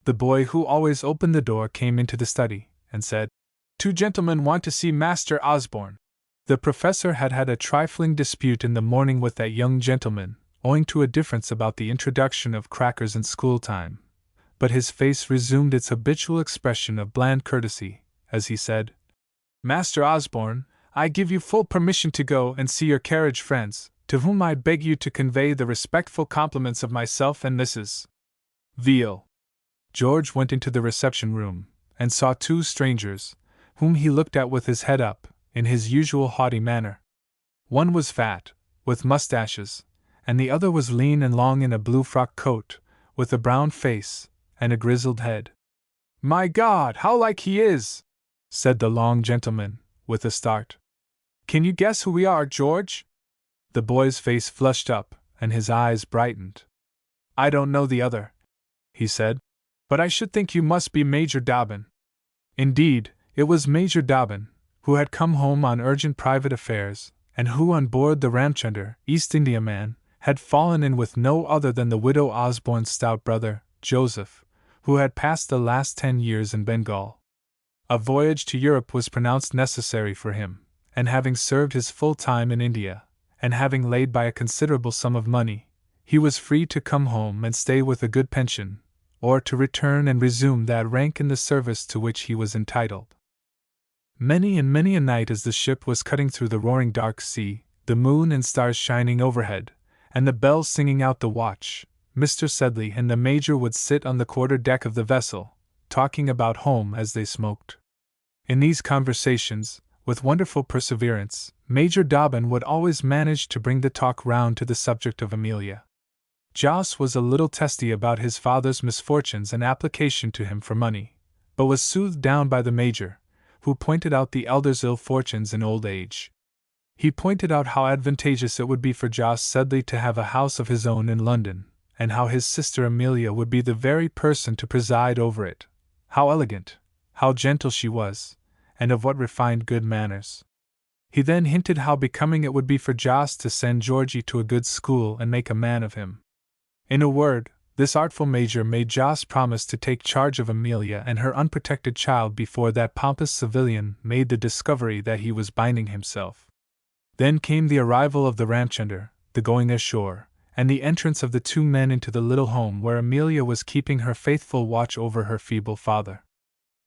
The boy who always opened the door came into the study, and said, "2 gentlemen want to see Master Osborne." The professor had had a trifling dispute in the morning with that young gentleman, owing to a difference about the introduction of crackers in school time, but his face resumed its habitual expression of bland courtesy, as he said, "Master Osborne, I give you full permission to go and see your carriage friends, to whom I beg you to convey the respectful compliments of myself and Mrs. Veal." George went into the reception room, and saw 2 strangers, whom he looked at with his head up, in his usual haughty manner. One was fat, with mustaches, and the other was lean and long in a blue frock coat, with a brown face, and a grizzled head. "My God, how like he is!" said the long gentleman, with a start. "Can you guess who we are, George?" The boy's face flushed up, and his eyes brightened. "I don't know the other," he said, "but I should think you must be Major Dobbin." Indeed, it was Major Dobbin, who had come home on urgent private affairs, and who on board the Ramchunder, East Indiaman, had fallen in with no other than the widow Osborne's stout brother, Joseph, who had passed the last 10 years in Bengal. A voyage to Europe was pronounced necessary for him, and having served his full time in India, and having laid by a considerable sum of money, he was free to come home and stay with a good pension, or to return and resume that rank in the service to which he was entitled. Many and many a night as the ship was cutting through the roaring dark sea, the moon and stars shining overhead, and the bells singing out the watch, Mr. Sedley and the Major would sit on the quarter-deck of the vessel, talking about home as they smoked. In these conversations, with wonderful perseverance, Major Dobbin would always manage to bring the talk round to the subject of Amelia. Jos was a little testy about his father's misfortunes and application to him for money, but was soothed down by the Major, who pointed out the elder's ill fortunes in old age. He pointed out how advantageous it would be for Jos Sedley to have a house of his own in London, and how his sister Amelia would be the very person to preside over it, how elegant, how gentle she was, and of what refined good manners. He then hinted how becoming it would be for Jos to send Georgie to a good school and make a man of him. In a word, this artful Major made Jos promise to take charge of Amelia and her unprotected child before that pompous civilian made the discovery that he was binding himself. Then came the arrival of the Ramchunder, the going ashore, and the entrance of the two men into the little home where Amelia was keeping her faithful watch over her feeble father.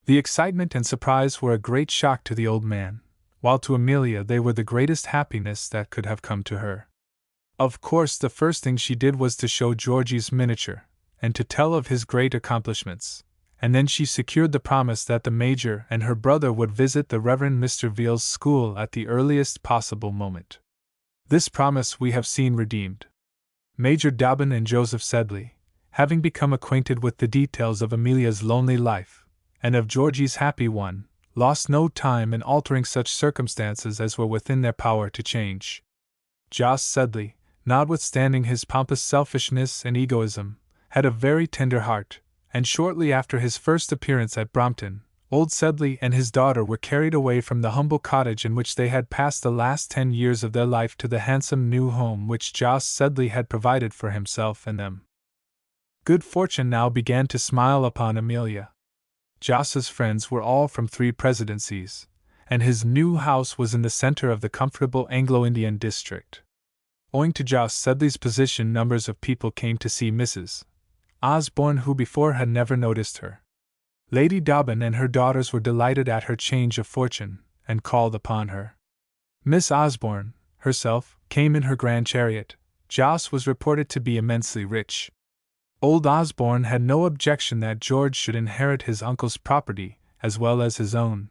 The excitement and surprise were a great shock to the old man, while to Amelia they were the greatest happiness that could have come to her. Of course, the first thing she did was to show Georgie's miniature, and to tell of his great accomplishments, and then she secured the promise that the Major and her brother would visit the Reverend Mr. Veal's school at the earliest possible moment. This promise we have seen redeemed. Major Dobbin and Joseph Sedley, having become acquainted with the details of Amelia's lonely life, and of Georgie's happy one, lost no time in altering such circumstances as were within their power to change. Jos Sedley, notwithstanding his pompous selfishness and egoism, had a very tender heart, and shortly after his first appearance at Brompton, old Sedley and his daughter were carried away from the humble cottage in which they had passed the last 10 years of their life to the handsome new home which Jos Sedley had provided for himself and them. Good fortune now began to smile upon Amelia. Jos's friends were all from 3 presidencies, and his new house was in the center of the comfortable Anglo-Indian district. Owing to Jos Sedley's position, numbers of people came to see Mrs. Osborne, who before had never noticed her. Lady Dobbin and her daughters were delighted at her change of fortune, and called upon her. Miss Osborne, herself, came in her grand chariot. Jos was reported to be immensely rich. Old Osborne had no objection that George should inherit his uncle's property, as well as his own.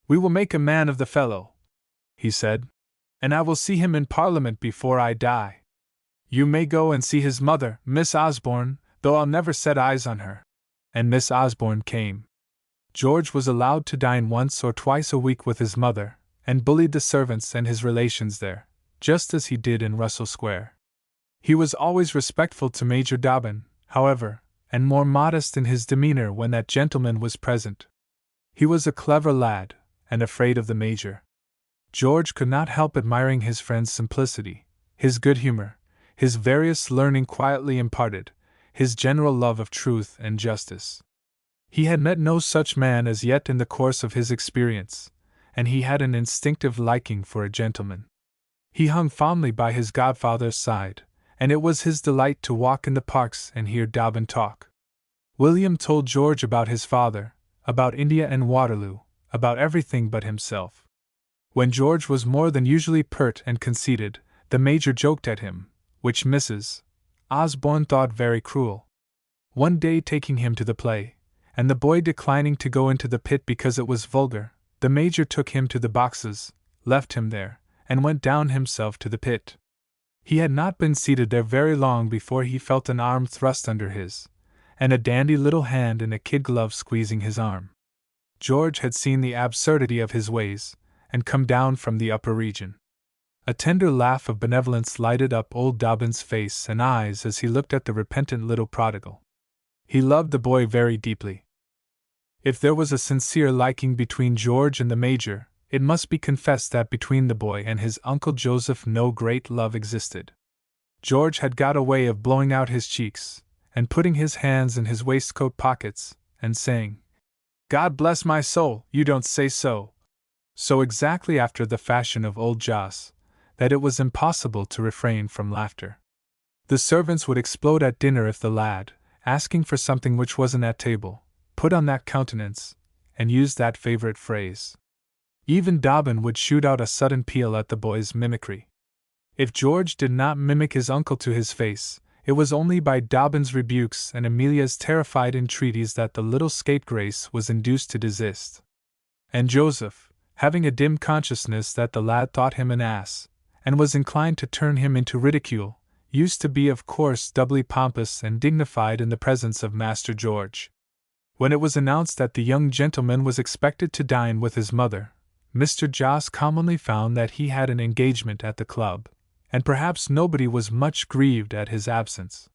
"We will make a man of the fellow," he said, "and I will see him in Parliament before I die. You may go and see his mother, Miss Osborne, though I'll never set eyes on her." And Miss Osborne came. George was allowed to dine once or twice a week with his mother, and bullied the servants and his relations there, just as he did in Russell Square. He was always respectful to Major Dobbin, however, and more modest in his demeanor when that gentleman was present. He was a clever lad, and afraid of the Major. George could not help admiring his friend's simplicity, his good humor, his various learning quietly imparted, his general love of truth and justice. He had met no such man as yet in the course of his experience, and he had an instinctive liking for a gentleman. He hung fondly by his godfather's side, and it was his delight to walk in the parks and hear Dobbin talk. William told George about his father, about India and Waterloo, about everything but himself. When George was more than usually pert and conceited, the Major joked at him, which Mrs. Osborne thought very cruel. One day, taking him to the play, and the boy declining to go into the pit because it was vulgar, the Major took him to the boxes, left him there, and went down himself to the pit. He had not been seated there very long before he felt an arm thrust under his, and a dandy little hand in a kid glove squeezing his arm. George had seen the absurdity of his ways, and come down from the upper region. A tender laugh of benevolence lighted up old Dobbin's face and eyes as he looked at the repentant little prodigal. He loved the boy very deeply. If there was a sincere liking between George and the Major, it must be confessed that between the boy and his Uncle Joseph no great love existed. George had got a way of blowing out his cheeks, and putting his hands in his waistcoat pockets, and saying, "God bless my soul, you don't say so," so exactly after the fashion of old Jos, that it was impossible to refrain from laughter. The servants would explode at dinner if the lad, asking for something which wasn't at table, put on that countenance, and used that favorite phrase. Even Dobbin would shoot out a sudden peal at the boy's mimicry. If George did not mimic his uncle to his face, it was only by Dobbin's rebukes and Amelia's terrified entreaties that the little scapegrace was induced to desist. And Joseph, having a dim consciousness that the lad thought him an ass, and was inclined to turn him into ridicule, used to be of course doubly pompous and dignified in the presence of Master George. When it was announced that the young gentleman was expected to dine with his mother, Mr. Joss commonly found that he had an engagement at the club, and perhaps nobody was much grieved at his absence.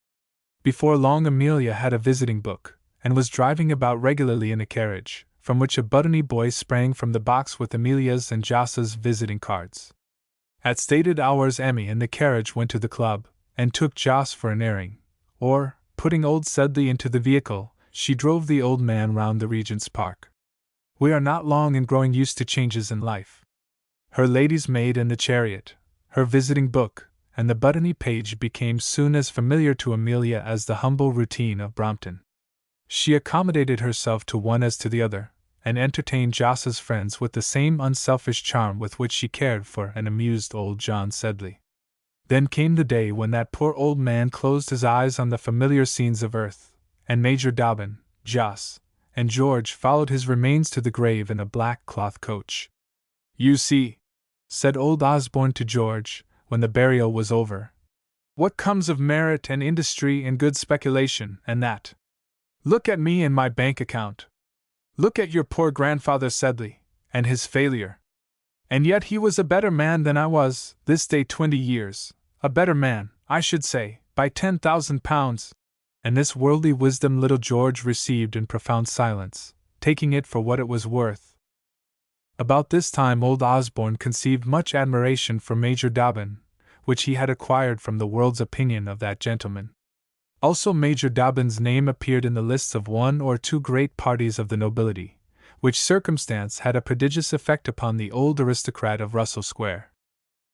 Before long Amelia had a visiting book, and was driving about regularly in a carriage, from which a buttony boy sprang from the box with Amelia's and Joss's visiting cards. At stated hours Emmy and the carriage went to the club, and took Joss for an airing, or, putting old Sedley into the vehicle, she drove the old man round the Regent's Park. We are not long in growing used to changes in life. Her lady's maid and the chariot, her visiting book, and the buttony page became soon as familiar to Amelia as the humble routine of Brompton. She accommodated herself to one as to the other, and entertained Joss's friends with the same unselfish charm with which she cared for and amused old John Sedley. Then came the day when that poor old man closed his eyes on the familiar scenes of earth, and Major Dobbin, Joss, and George followed his remains to the grave in a black cloth coach. "You see," said old Osborne to George, when the burial was over, "what comes of merit and industry and good speculation, and that. Look at me and my bank account. Look at your poor grandfather Sedley, and his failure. And yet he was a better man than I was, this day 20 years, a better man, I should say, by £10,000. And this worldly wisdom little George received in profound silence, taking it for what it was worth. About this time old Osborne conceived much admiration for Major Dobbin, which he had acquired from the world's opinion of that gentleman. Also Major Dobbin's name appeared in the lists of one or two great parties of the nobility, which circumstance had a prodigious effect upon the old aristocrat of Russell Square.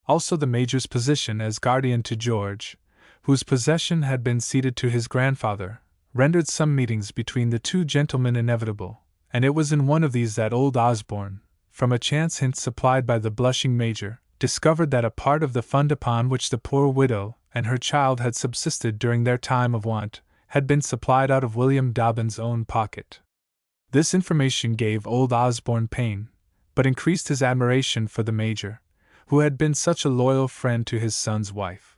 Also the Major's position as guardian to George, whose possession had been ceded to his grandfather, rendered some meetings between the two gentlemen inevitable, and it was in one of these that old Osborne, from a chance hint supplied by the blushing Major, discovered that a part of the fund upon which the poor widow and her child had subsisted during their time of want had been supplied out of William Dobbin's own pocket. This information gave old Osborne pain, but increased his admiration for the Major, who had been such a loyal friend to his son's wife.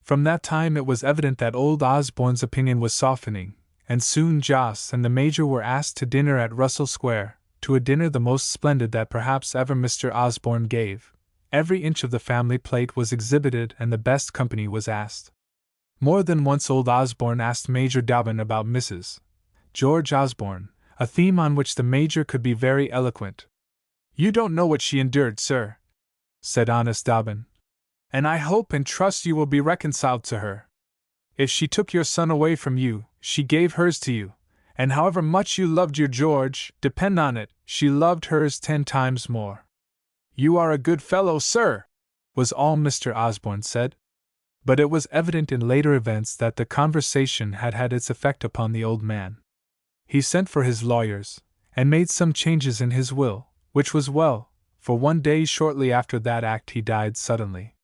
From that time it was evident that old Osborne's opinion was softening, and soon Joss and the Major were asked to dinner at Russell Square, to a dinner the most splendid that perhaps ever Mr. Osborne gave. Every inch of the family plate was exhibited and the best company was asked. More than once old Osborne asked Major Dobbin about Mrs. George Osborne, a theme on which the Major could be very eloquent. "You don't know what she endured, sir," said honest Dobbin, "and I hope and trust you will be reconciled to her. If she took your son away from you, she gave hers to you, and however much you loved your George, depend on it, she loved hers 10 times more." "You are a good fellow, sir," was all Mr. Osborne said. But it was evident in later events that the conversation had had its effect upon the old man. He sent for his lawyers, and made some changes in his will, which was well, for one day shortly after that act he died suddenly.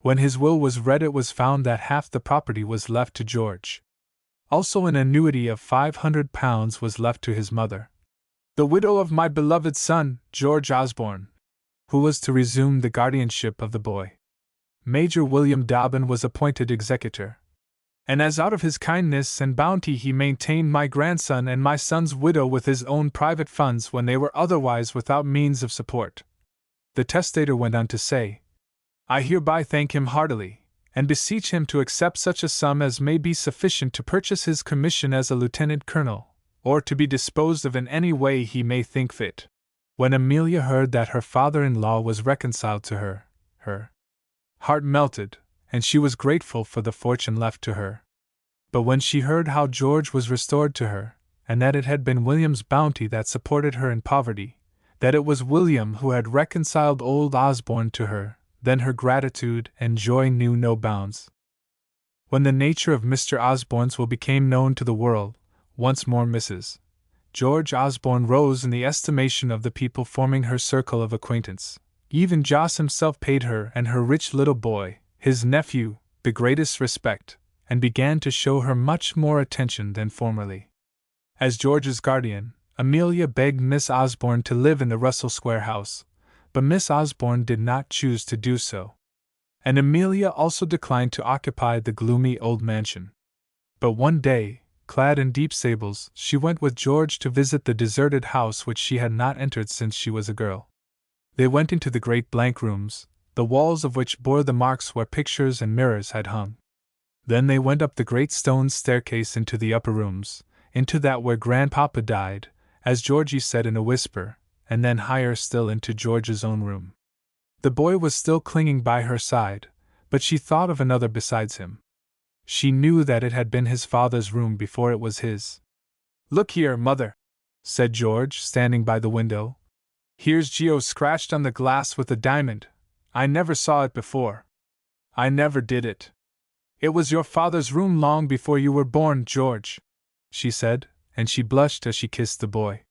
When his will was read it was found that half the property was left to George. Also an annuity of £500 was left to his mother, the widow of my beloved son, George Osborne, who was to resume the guardianship of the boy. Major William Dobbin was appointed executor, and as out of his kindness and bounty he maintained my grandson and my son's widow with his own private funds when they were otherwise without means of support. The testator went on to say, "I hereby thank him heartily, and beseech him to accept such a sum as may be sufficient to purchase his commission as a lieutenant colonel, or to be disposed of in any way he may think fit." When Amelia heard that her father-in-law was reconciled to her, her heart melted, and she was grateful for the fortune left to her. But when she heard how George was restored to her, and that it had been William's bounty that supported her in poverty, that it was William who had reconciled old Osborne to her, then her gratitude and joy knew no bounds. When the nature of Mr. Osborne's will became known to the world, once more Mrs. George Osborne rose in the estimation of the people forming her circle of acquaintance. Even Joss himself paid her and her rich little boy, his nephew, the greatest respect, and began to show her much more attention than formerly. As George's guardian, Amelia begged Miss Osborne to live in the Russell Square house, but Miss Osborne did not choose to do so. And Amelia also declined to occupy the gloomy old mansion. But one day, clad in deep sables, she went with George to visit the deserted house which she had not entered since she was a girl. They went into the great blank rooms, the walls of which bore the marks where pictures and mirrors had hung. Then they went up the great stone staircase into the upper rooms, into that where Grandpapa died, as Georgie said in a whisper, and then higher still into George's own room. The boy was still clinging by her side, but she thought of another besides him. She knew that it had been his father's room before it was his. "Look here, Mother," said George, standing by the window. "Here's Geo scratched on the glass with a diamond. I never saw it before. I never did it." "It was your father's room long before you were born, George," she said, and she blushed as she kissed the boy.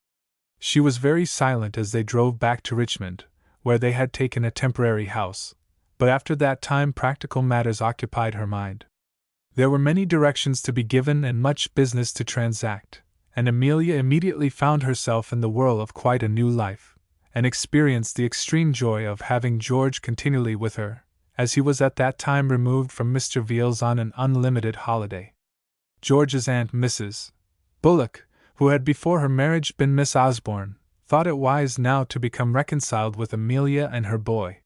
She was very silent as they drove back to Richmond, where they had taken a temporary house, but after that time practical matters occupied her mind. There were many directions to be given and much business to transact, and Amelia immediately found herself in the whirl of quite a new life, and experienced the extreme joy of having George continually with her, as he was at that time removed from Mr. Veal's on an unlimited holiday. George's aunt, Mrs. Bullock, who had before her marriage been Miss Osborne, thought it wise now to become reconciled with Amelia and her boy.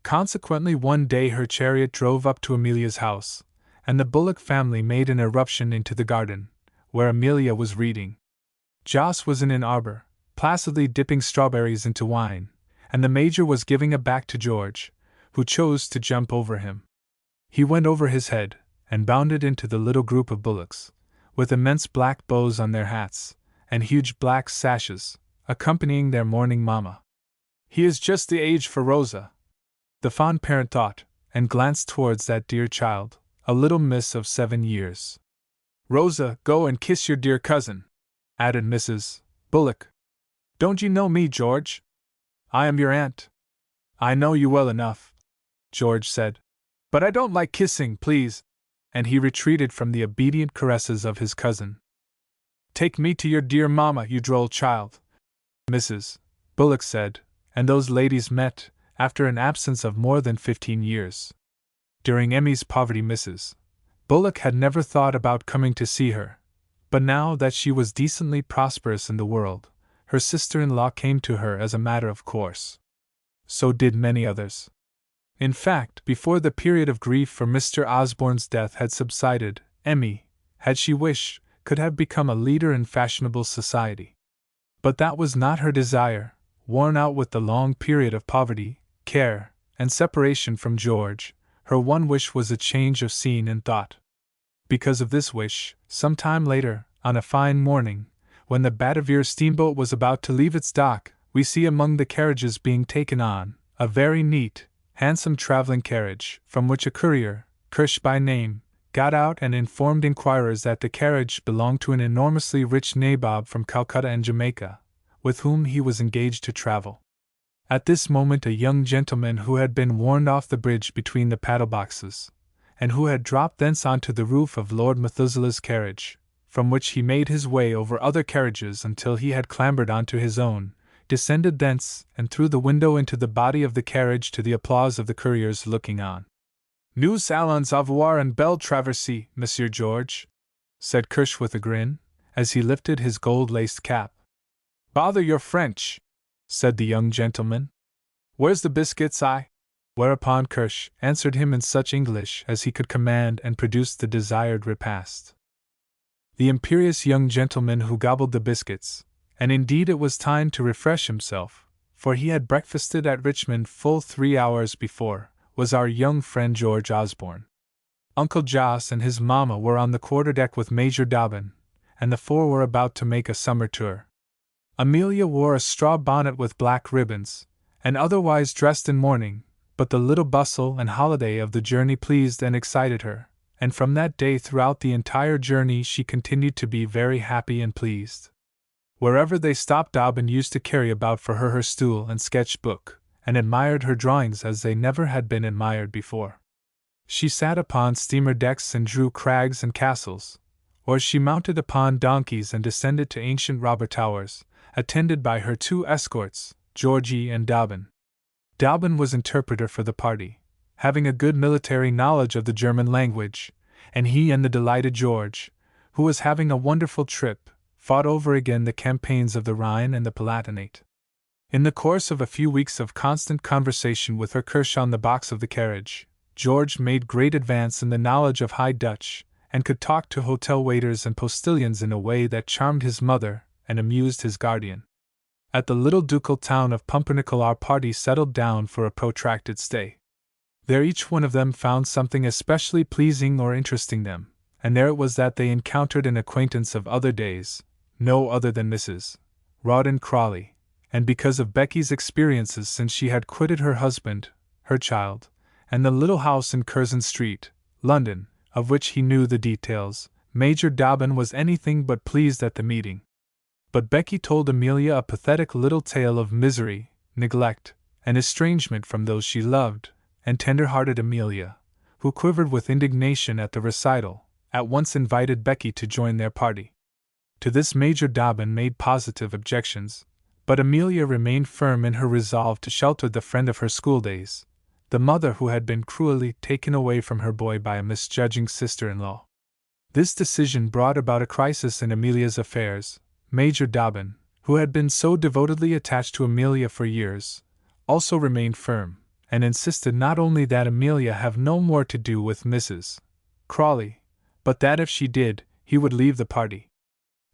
Consequently, one day her chariot drove up to Amelia's house, and the Bullock family made an irruption into the garden, where Amelia was reading. Jos was in an arbor, placidly dipping strawberries into wine, and the Major was giving a back to George, who chose to jump over him. He went over his head, and bounded into the little group of bullocks, with immense black bows on their hats, and huge black sashes, accompanying their mourning mamma. "He is just the age for Rosa," the fond parent thought, and glanced towards that dear child, a little miss of 7 years. "Rosa, go and kiss your dear cousin," added Mrs. Bullock. "Don't you know me, George? I am your aunt." "I know you well enough," George said. "But I don't like kissing, please," and he retreated from the obedient caresses of his cousin. "Take me to your dear mamma, you droll child," Mrs. Bullock said, and those ladies met, after an absence of more than 15 years. During Emmy's poverty Mrs. Bullock had never thought about coming to see her, but now that she was decently prosperous in the world, her sister-in-law came to her as a matter of course. So did many others. In fact, before the period of grief for Mr. Osborne's death had subsided, Emmy, had she wished, could have become a leader in fashionable society. But that was not her desire. Worn out with the long period of poverty, care, and separation from George, her one wish was a change of scene and thought. Because of this wish, some time later, on a fine morning, when the Batavia steamboat was about to leave its dock, we see among the carriages being taken on, a very neat, handsome traveling carriage, from which a courier, Kirsch by name, got out and informed inquirers that the carriage belonged to an enormously rich nabob from Calcutta and Jamaica, with whom he was engaged to travel. At this moment a young gentleman who had been warned off the bridge between the paddle boxes, and who had dropped thence onto the roof of Lord Methuselah's carriage, from which he made his way over other carriages until he had clambered onto his own, descended thence and through the window into the body of the carriage to the applause of the couriers looking on. "Nous allons avoir une belle traversée, Monsieur George," said Kirsch with a grin, as he lifted his gold-laced cap. "Bother your French," said the young gentleman. "Where's the biscuits, I?" Whereupon Kirsch answered him in such English as he could command and produced the desired repast. The imperious young gentleman who gobbled the biscuits, and indeed it was time to refresh himself, for he had breakfasted at Richmond full 3 hours before, was our young friend George Osborne. Uncle Jos and his mamma were on the quarterdeck with Major Dobbin, and the four were about to make a summer tour. Amelia wore a straw bonnet with black ribbons, and otherwise dressed in mourning, but the little bustle and holiday of the journey pleased and excited her, and from that day throughout the entire journey she continued to be very happy and pleased. Wherever they stopped Dobbin used to carry about for her stool and sketch book, and admired her drawings as they never had been admired before. She sat upon steamer decks and drew crags and castles, or she mounted upon donkeys and descended to ancient robber towers, attended by her 2 escorts, Georgie and Dobbin. Dobbin was interpreter for the party, having a good military knowledge of the German language, and he and the delighted George, who was having a wonderful trip, fought over again the campaigns of the Rhine and the Palatinate. In the course of a few weeks of constant conversation with Herr Kirsch on the box of the carriage, George made great advance in the knowledge of High Dutch, and could talk to hotel waiters and postilions in a way that charmed his mother and amused his guardian. At the little ducal town of Pumpernickel our party settled down for a protracted stay. There each one of them found something especially pleasing or interesting them, and there it was that they encountered an acquaintance of other days, no other than Mrs. Rawdon Crawley, and because of Becky's experiences since she had quitted her husband, her child, and the little house in Curzon Street, London, of which he knew the details, Major Dobbin was anything but pleased at the meeting. But Becky told Amelia a pathetic little tale of misery, neglect, and estrangement from those she loved, and tender-hearted Amelia, who quivered with indignation at the recital, at once invited Becky to join their party. To this Major Dobbin made positive objections, but Amelia remained firm in her resolve to shelter the friend of her schooldays, the mother who had been cruelly taken away from her boy by a misjudging sister-in-law. This decision brought about a crisis in Amelia's affairs. Major Dobbin, who had been so devotedly attached to Amelia for years, also remained firm, and insisted not only that Amelia have no more to do with Mrs. Crawley, but that if she did, he would leave the party.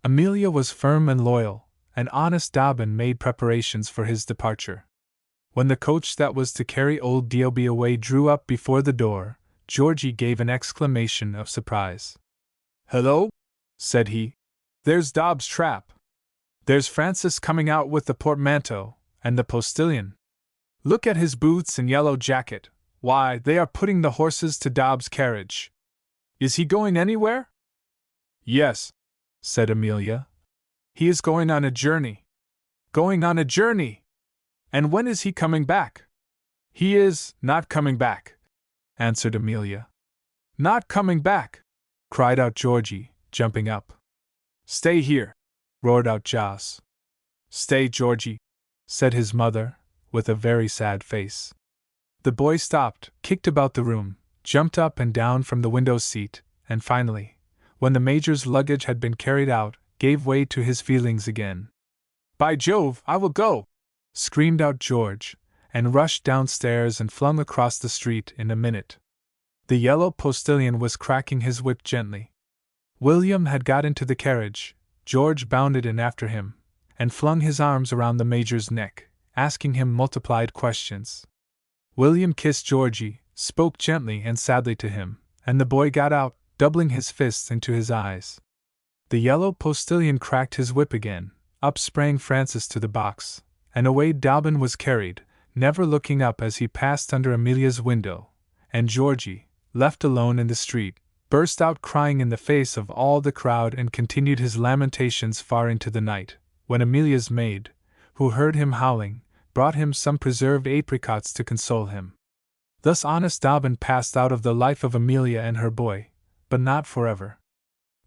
Amelia was firm and loyal, and honest Dobbin made preparations for his departure. When the coach that was to carry old D.O.B. away drew up before the door, Georgie gave an exclamation of surprise. "Hello," said he. "There's Dobbs' trap. There's Francis coming out with the portmanteau, and the postilion. Look at his boots and yellow jacket. Why, they are putting the horses to Dobbs' carriage. Is he going anywhere?" "Yes," said Amelia. "He is going on a journey." "Going on a journey! And when is he coming back?" "He is not coming back," answered Amelia. "Not coming back!" cried out Georgie, jumping up. "Stay here!" roared out Joss. "Stay, Georgie," said his mother, with a very sad face. The boy stopped, kicked about the room, jumped up and down from the window seat, and finally, when the Major's luggage had been carried out, gave way to his feelings again. "By Jove, I will go!" screamed out George, and rushed downstairs and flung across the street in a minute. The yellow postilion was cracking his whip gently. William had got into the carriage. George bounded in after him, and flung his arms around the Major's neck, asking him multiplied questions. William kissed Georgie, spoke gently and sadly to him, and the boy got out, doubling his fists into his eyes. The yellow postilion cracked his whip again, up sprang Francis to the box, and away Dobbin was carried, never looking up as he passed under Amelia's window, and Georgie, left alone in the street, burst out crying in the face of all the crowd and continued his lamentations far into the night, when Amelia's maid, who heard him howling, brought him some preserved apricots to console him. Thus honest Dobbin passed out of the life of Amelia and her boy, but not forever.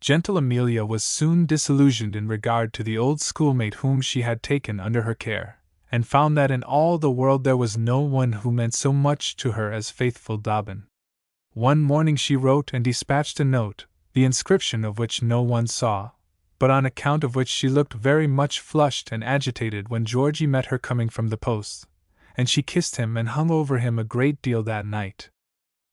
Gentle Amelia was soon disillusioned in regard to the old schoolmate whom she had taken under her care, and found that in all the world there was no one who meant so much to her as faithful Dobbin. One morning she wrote and dispatched a note, the inscription of which no one saw, but on account of which she looked very much flushed and agitated when Georgie met her coming from the post, and she kissed him and hung over him a great deal that night.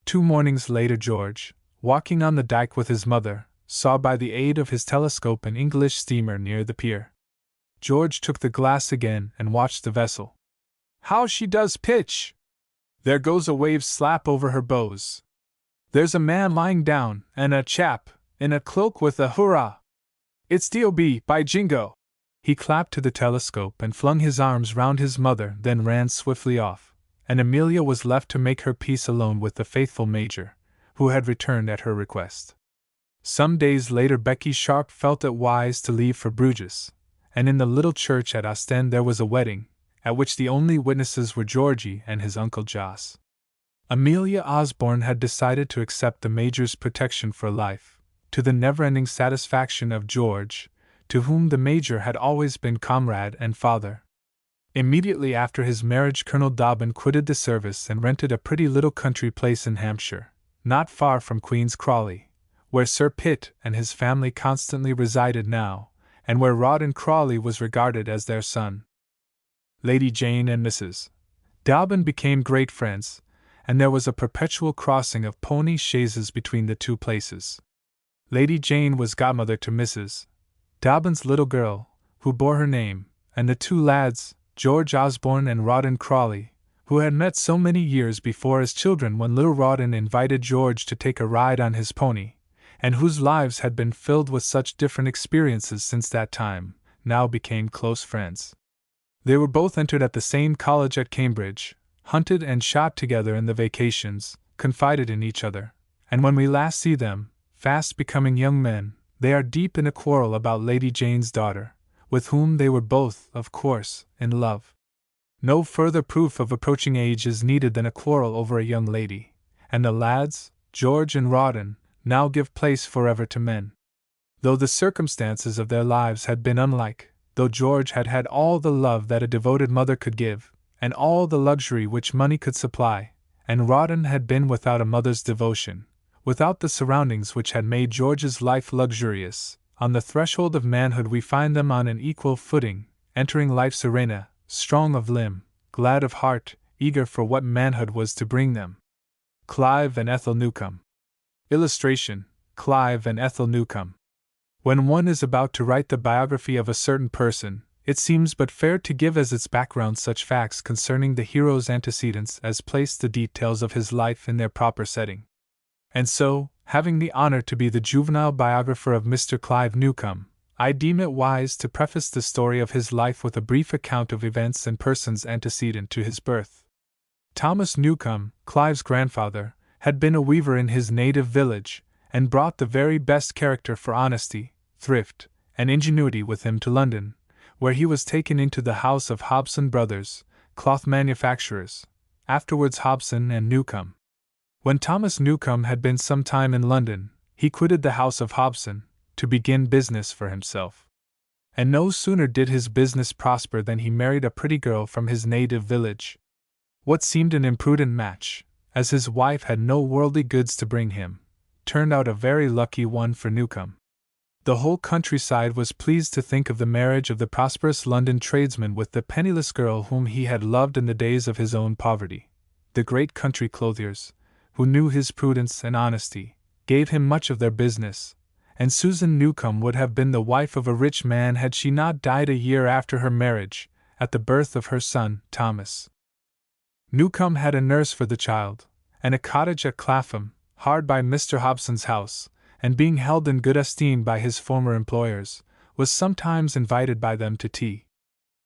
2 mornings later George, walking on the dike with his mother, saw by the aid of his telescope an English steamer near the pier. George took the glass again and watched the vessel. "How she does pitch! There goes a wave slap over her bows. There's a man lying down, and a chap, in a cloak with a hurrah! It's D.O.B., by Jingo!" He clapped to the telescope and flung his arms round his mother, then ran swiftly off, and Amelia was left to make her peace alone with the faithful Major, who had returned at her request. Some days later Becky Sharp felt it wise to leave for Bruges, and in the little church at Ostend there was a wedding, at which the only witnesses were Georgie and his Uncle Jos. Amelia Osborne had decided to accept the Major's protection for life, to the never-ending satisfaction of George, to whom the Major had always been comrade and father. Immediately after his marriage, Colonel Dobbin quitted the service and rented a pretty little country place in Hampshire, not far from Queen's Crawley, where Sir Pitt and his family constantly resided now, and where Rawdon Crawley was regarded as their son. Lady Jane and Mrs. Dobbin became great friends, and there was a perpetual crossing of pony chaises between the two places. Lady Jane was godmother to Mrs. Dobbin's little girl, who bore her name, and the two lads, George Osborne and Rawdon Crawley, who had met so many years before as children when little Rawdon invited George to take a ride on his pony, and whose lives had been filled with such different experiences since that time, now became close friends. They were both entered at the same college at Cambridge, hunted and shot together in the vacations, confided in each other, and when we last see them, fast becoming young men, they are deep in a quarrel about Lady Jane's daughter, with whom they were both, of course, in love. No further proof of approaching age is needed than a quarrel over a young lady, and the lads, George and Rawdon, now give place forever to men. Though the circumstances of their lives had been unlike, though George had had all the love that a devoted mother could give, and all the luxury which money could supply, and Rawdon had been without a mother's devotion, without the surroundings which had made George's life luxurious, on the threshold of manhood we find them on an equal footing, entering life serena, strong of limb, glad of heart, eager for what manhood was to bring them. Clive and Ethel Newcome. Illustration: Clive and Ethel Newcome. When one is about to write the biography of a certain person, it seems but fair to give as its background such facts concerning the hero's antecedents as place the details of his life in their proper setting. And so, having the honor to be the juvenile biographer of Mr. Clive Newcome, I deem it wise to preface the story of his life with a brief account of events and persons antecedent to his birth. Thomas Newcome, Clive's grandfather, had been a weaver in his native village, and brought the very best character for honesty, thrift, and ingenuity with him to London, where he was taken into the house of Hobson Brothers, cloth manufacturers, afterwards Hobson and Newcome. When Thomas Newcome had been some time in London, he quitted the house of Hobson, to begin business for himself. And no sooner did his business prosper than he married a pretty girl from his native village. What seemed an imprudent match, as his wife had no worldly goods to bring him, turned out a very lucky one for Newcome. The whole countryside was pleased to think of the marriage of the prosperous London tradesman with the penniless girl whom he had loved in the days of his own poverty. The great country clothiers, who knew his prudence and honesty, gave him much of their business, and Susan Newcome would have been the wife of a rich man had she not died a year after her marriage, at the birth of her son, Thomas. Newcome had a nurse for the child, and a cottage at Clapham, hard by Mr. Hobson's house, and being held in good esteem by his former employers, was sometimes invited by them to tea.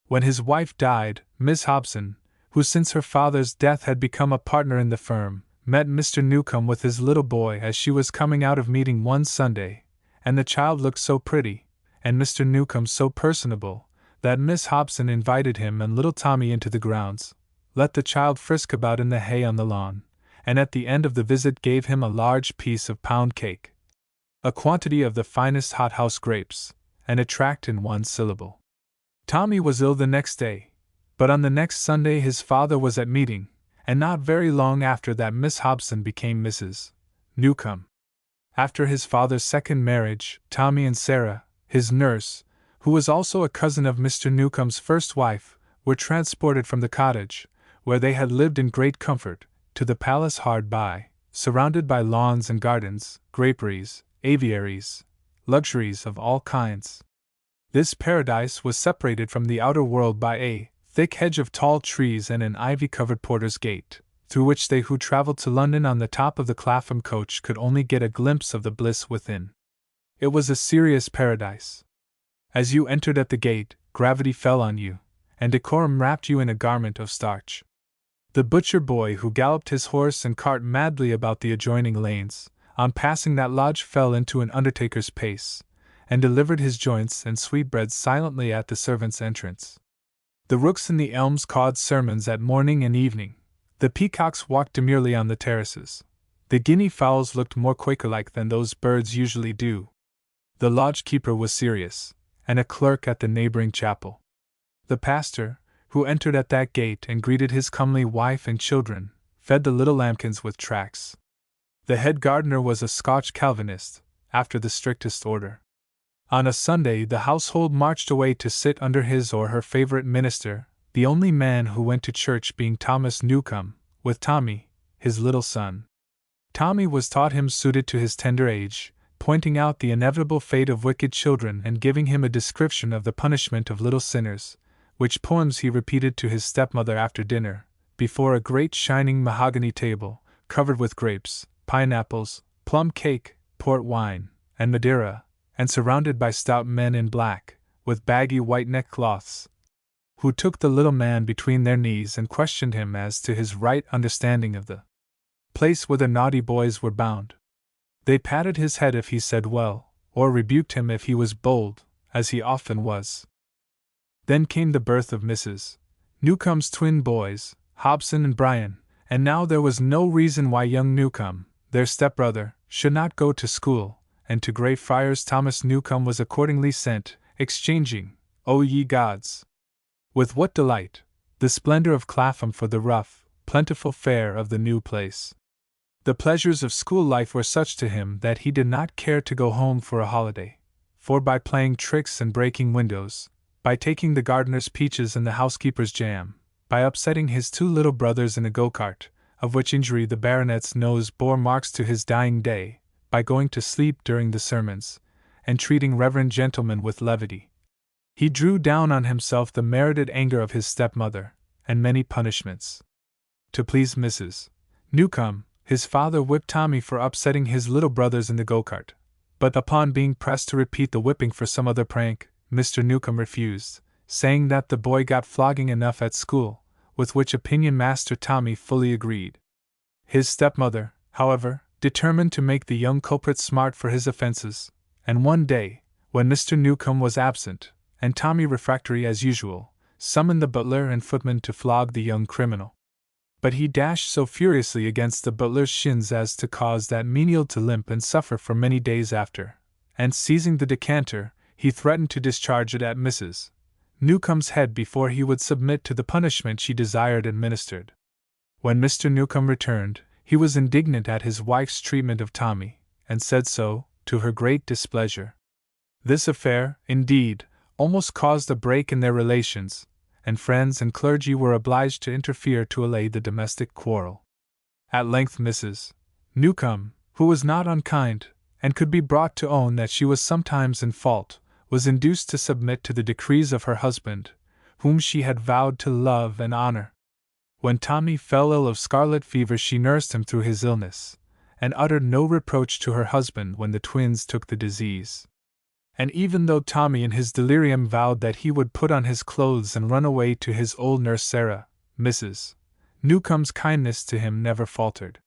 When his wife died, Miss Hobson, who since her father's death had become a partner in the firm, met Mr. Newcome with his little boy as she was coming out of meeting one Sunday, and the child looked so pretty, and Mr. Newcome so personable, that Miss Hobson invited him and little Tommy into the grounds, let the child frisk about in the hay on the lawn, and at the end of the visit gave him a large piece of pound cake, a quantity of the finest hothouse grapes, and a tract in one syllable. Tommy was ill the next day, but on the next Sunday his father was at meeting, and not very long after that Miss Hobson became Mrs. Newcome. After his father's second marriage, Tommy and Sarah, his nurse, who was also a cousin of Mr. Newcome's first wife, were transported from the cottage, where they had lived in great comfort, to the palace hard by, surrounded by lawns and gardens, graperies, aviaries, luxuries of all kinds. This paradise was separated from the outer world by a thick hedge of tall trees and an ivy-covered porter's gate, through which they who travelled to London on the top of the Clapham coach could only get a glimpse of the bliss within. It was a serious paradise. As you entered at the gate, gravity fell on you, and decorum wrapped you in a garment of starch. The butcher boy who galloped his horse and cart madly about the adjoining lanes, on passing that lodge fell into an undertaker's pace, and delivered his joints and sweetbreads silently at the servants' entrance. The rooks in the elms cawed sermons at morning and evening, The peacocks walked demurely on the terraces. The guinea fowls looked more Quaker-like than those birds usually do. The lodge-keeper was serious, and a clerk at the neighboring chapel. The pastor, who entered at that gate and greeted his comely wife and children, fed the little lambkins with tracts. The head gardener was a Scotch Calvinist, after the strictest order. On a Sunday the household marched away to sit under his or her favorite minister, the only man who went to church being Thomas Newcomb, with Tommy, his little son. Tommy was taught hymns suited to his tender age, pointing out the inevitable fate of wicked children and giving him a description of the punishment of little sinners, which poems he repeated to his stepmother after dinner, before a great shining mahogany table, covered with grapes, pineapples, plum cake, port wine, and Madeira, and surrounded by stout men in black, with baggy white neckcloths, who took the little man between their knees and questioned him as to his right understanding of the place where the naughty boys were bound. They patted his head if he said well, or rebuked him if he was bold, as he often was. Then came the birth of Mrs. Newcomb's twin boys, Hobson and Brian, and now there was no reason why young Newcomb, their stepbrother, should not go to school, and to Greyfriars Thomas Newcomb was accordingly sent, exchanging, O ye gods! With what delight, the splendor of Clapham for the rough, plentiful fare of the new place. The pleasures of school life were such to him that he did not care to go home for a holiday, for by playing tricks and breaking windows, by taking the gardener's peaches and the housekeeper's jam, by upsetting his two little brothers in a go-cart, of which injury the baronet's nose bore marks to his dying day, by going to sleep during the sermons, and treating reverend gentlemen with levity, he drew down on himself the merited anger of his stepmother, and many punishments. To please Mrs. Newcomb, his father whipped Tommy for upsetting his little brothers in the go-cart, but upon being pressed to repeat the whipping for some other prank, Mr. Newcomb refused, saying that the boy got flogging enough at school, with which opinion Master Tommy fully agreed. His stepmother, however, determined to make the young culprit smart for his offenses, and one day, when Mr. Newcomb was absent, and Tommy refractory as usual, summoned the butler and footman to flog the young criminal. But he dashed so furiously against the butler's shins as to cause that menial to limp and suffer for many days after, and seizing the decanter, he threatened to discharge it at Mrs. Newcomb's head before he would submit to the punishment she desired administered. When Mr. Newcomb returned, he was indignant at his wife's treatment of Tommy, and said so, to her great displeasure. This affair, indeed, almost caused a break in their relations, and friends and clergy were obliged to interfere to allay the domestic quarrel. At length Mrs. Newcomb, who was not unkind, and could be brought to own that she was sometimes in fault, was induced to submit to the decrees of her husband, whom she had vowed to love and honor. When Tommy fell ill of scarlet fever she nursed him through his illness, and uttered no reproach to her husband when the twins took the disease. And even though Tommy in his delirium vowed that he would put on his clothes and run away to his old nurse Sarah, Mrs. Newcomb's kindness to him never faltered.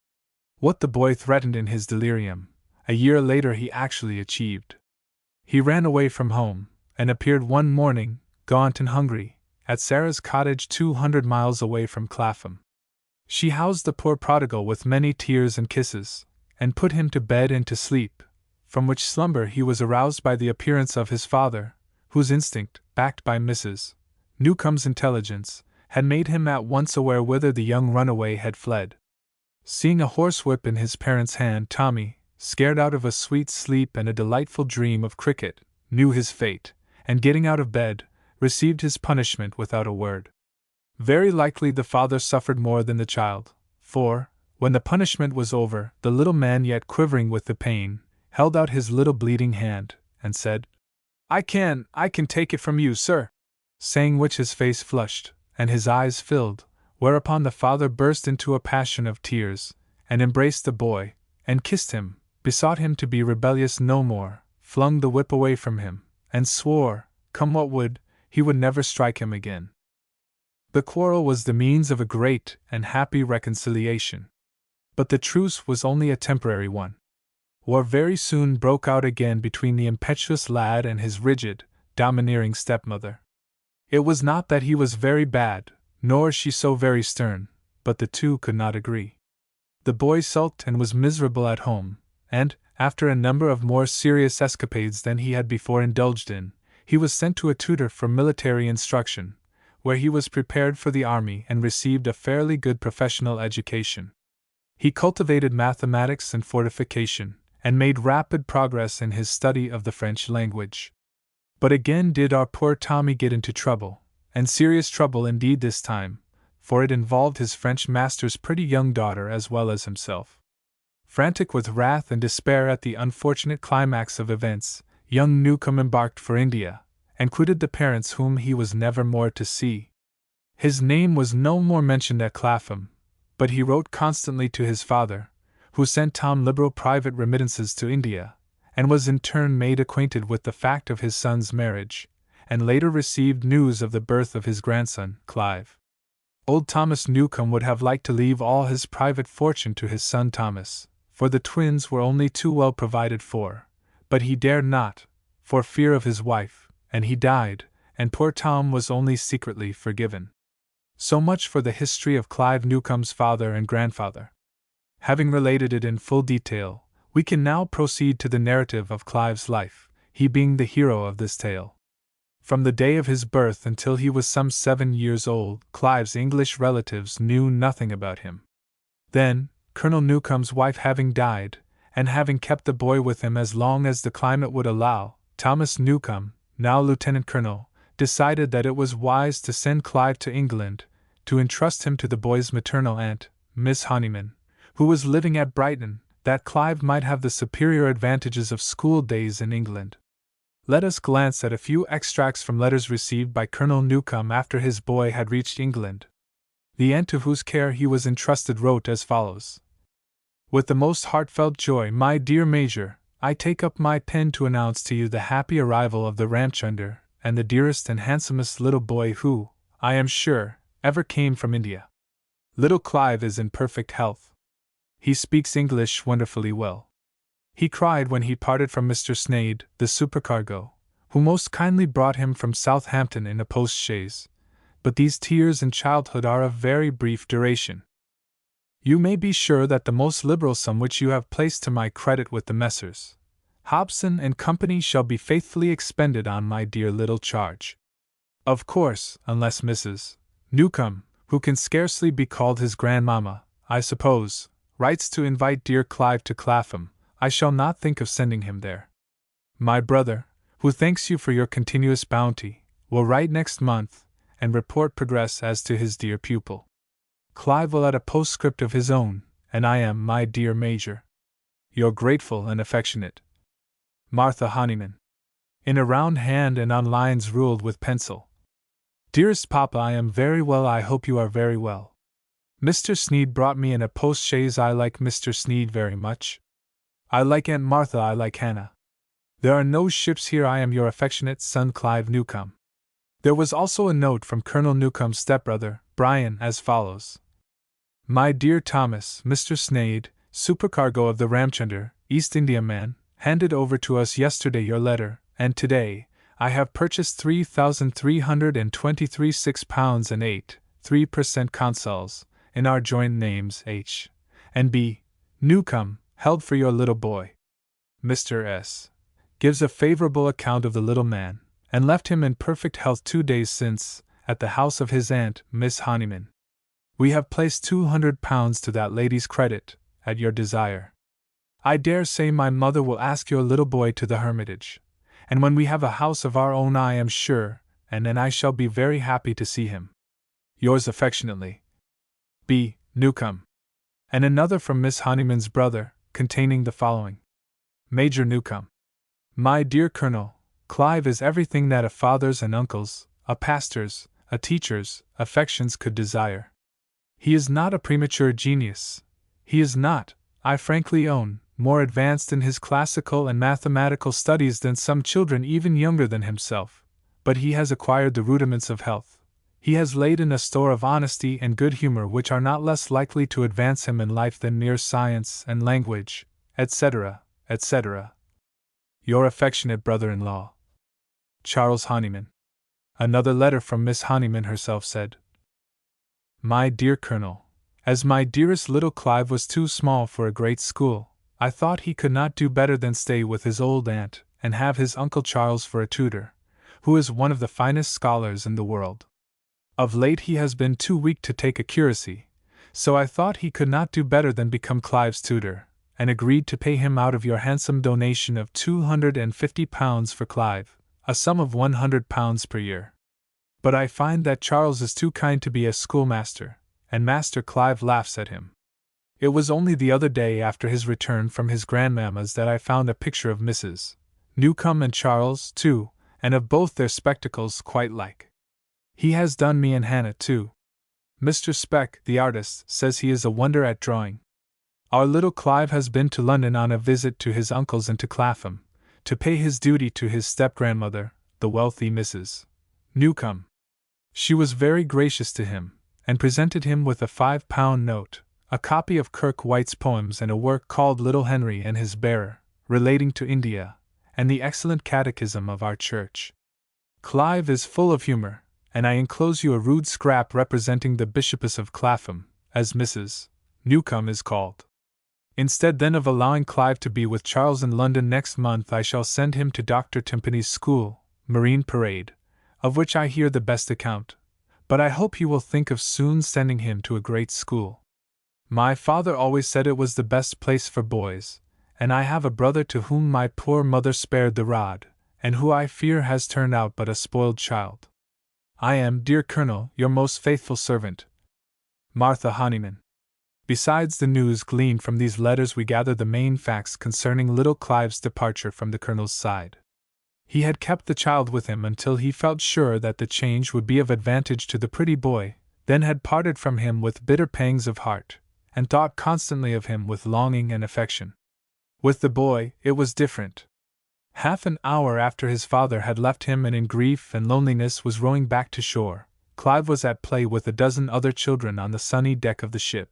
What the boy threatened in his delirium, a year later he actually achieved. He ran away from home, and appeared one morning, gaunt and hungry, at Sarah's cottage 200 miles away from Clapham. She housed the poor prodigal with many tears and kisses, and put him to bed and to sleep, from which slumber he was aroused by the appearance of his father, whose instinct, backed by Mrs. Newcomb's intelligence, had made him at once aware whither the young runaway had fled. Seeing a horsewhip in his parent's hand, Tommy, scared out of a sweet sleep and a delightful dream of cricket, knew his fate, and getting out of bed, received his punishment without a word. Very likely the father suffered more than the child, for, when the punishment was over, the little man, yet quivering with the pain, held out his little bleeding hand, and said, I can take it from you, sir," saying which his face flushed, and his eyes filled, whereupon the father burst into a passion of tears, and embraced the boy, and kissed him, besought him to be rebellious no more, flung the whip away from him, and swore, come what would, he would never strike him again. The quarrel was the means of a great and happy reconciliation. But the truce was only a temporary one. War very soon broke out again between the impetuous lad and his rigid, domineering stepmother. It was not that he was very bad, nor she so very stern, but the two could not agree. The boy sulked and was miserable at home, and, after a number of more serious escapades than he had before indulged in, he was sent to a tutor for military instruction, where he was prepared for the army and received a fairly good professional education. He cultivated mathematics and fortification, and made rapid progress in his study of the French language. But again did our poor Tommy get into trouble, and serious trouble indeed this time, for it involved his French master's pretty young daughter as well as himself. Frantic with wrath and despair at the unfortunate climax of events, young Newcomb embarked for India, and quitted the parents whom he was never more to see. His name was no more mentioned at Clapham, but he wrote constantly to his father, who sent Tom liberal private remittances to India, and was in turn made acquainted with the fact of his son's marriage, and later received news of the birth of his grandson, Clive. Old Thomas Newcomb would have liked to leave all his private fortune to his son Thomas, for the twins were only too well provided for, but he dared not, for fear of his wife, and he died, and poor Tom was only secretly forgiven. So much for the history of Clive Newcomb's father and grandfather. Having related it in full detail, we can now proceed to the narrative of Clive's life, he being the hero of this tale. From the day of his birth until he was some 7 years old, Clive's English relatives knew nothing about him. Then, Colonel Newcomb's wife having died, and having kept the boy with him as long as the climate would allow, Thomas Newcomb, now lieutenant colonel, decided that it was wise to send Clive to England, to entrust him to the boy's maternal aunt, Miss Honeyman, who was living at Brighton, that Clive might have the superior advantages of school days in England. Let us glance at a few extracts from letters received by Colonel Newcomb after his boy had reached England. The aunt to whose care he was entrusted wrote as follows: With the most heartfelt joy, my dear Major, I take up my pen to announce to you the happy arrival of the Ramchunder, and the dearest and handsomest little boy who, I am sure, ever came from India. Little Clive is in perfect health. He speaks English wonderfully well. He cried when he parted from Mr. Sneyd, the supercargo, who most kindly brought him from Southampton in a post-chaise, but these tears in childhood are of very brief duration. You may be sure that the most liberal sum which you have placed to my credit with the Messrs. Hobson and Company shall be faithfully expended on my dear little charge. Of course, unless Mrs. Newcomb, who can scarcely be called his grandmamma, I suppose, writes to invite dear Clive to Clapham, I shall not think of sending him there. My brother, who thanks you for your continuous bounty, will write next month, and report progress as to his dear pupil. Clive will add a postscript of his own, and I am, my dear Major, your grateful and affectionate Martha Honeyman. In a round hand and on lines ruled with pencil. Dearest Papa, I am very well, I hope you are very well. Mr. Sneyd brought me in a post-chaise. I like Mr. Sneyd very much. I like Aunt Martha, I like Hannah. There are no ships here. I am your affectionate son Clive Newcomb. There was also a note from Colonel Newcomb's stepbrother, Brian, as follows. My dear Thomas, Mr. Sneyd, supercargo of the Ramchunder, East Indiaman, handed over to us yesterday your letter, and today, I have purchased 3,323 £6 and 8, 3% consols, in our joint names H. and B. Newcomb, held for your little boy. Mr. S. gives a favorable account of the little man, and left him in perfect health 2 days since, at the house of his aunt, Miss Honeyman. We have placed £200 to that lady's credit, at your desire. I dare say my mother will ask your little boy to the Hermitage, and when we have a house of our own I am sure, and then I shall be very happy to see him. Yours affectionately, B. Newcomb. And another from Miss Honeyman's brother, containing the following. Major Newcomb. My dear Colonel, Clive is everything that a father's and uncle's, a pastor's, a teacher's, affections could desire. He is not a premature genius. He is not, I frankly own, more advanced in his classical and mathematical studies than some children even younger than himself, but he has acquired the rudiments of health. He has laid in a store of honesty and good humor which are not less likely to advance him in life than mere science and language, etc., etc. Your affectionate brother-in-law, Charles Honeyman. Another letter from Miss Honeyman herself said, My dear Colonel, As my dearest little Clive was too small for a great school, I thought he could not do better than stay with his old aunt and have his Uncle Charles for a tutor, who is one of the finest scholars in the world. Of late he has been too weak to take a curacy, so I thought he could not do better than become Clive's tutor, and agreed to pay him out of your handsome donation of £250 for Clive, a sum of £100 per year. But I find that Charles is too kind to be a schoolmaster, and Master Clive laughs at him. It was only the other day after his return from his grandmamma's that I found a picture of Mrs. Newcombe and Charles, too, and of both their spectacles quite like. He has done me and Hannah, too. Mr. Speck, the artist, says he is a wonder at drawing. Our little Clive has been to London on a visit to his uncles and to Clapham, to pay his duty to his step-grandmother, the wealthy Mrs. Newcombe. She was very gracious to him, and presented him with a £5 note, a copy of Kirke White's poems and a work called Little Henry and His Bearer, relating to India, and the excellent catechism of our church. Clive is full of humour, and I enclose you a rude scrap representing the Bishopess of Clapham, as Mrs. Newcombe is called. Instead then of allowing Clive to be with Charles in London next month, I shall send him to Dr. Timpany's school, Marine Parade, of which I hear the best account, but I hope you will think of soon sending him to a great school. My father always said it was the best place for boys, and I have a brother to whom my poor mother spared the rod, and who I fear has turned out but a spoiled child. I am, dear Colonel, your most faithful servant, Martha Honeyman. Besides the news gleaned from these letters, we gather the main facts concerning little Clive's departure from the Colonel's side. He had kept the child with him until he felt sure that the change would be of advantage to the pretty boy, then had parted from him with bitter pangs of heart, and thought constantly of him with longing and affection. With the boy, it was different. Half an hour after his father had left him and in grief and loneliness was rowing back to shore, Clive was at play with a dozen other children on the sunny deck of the ship.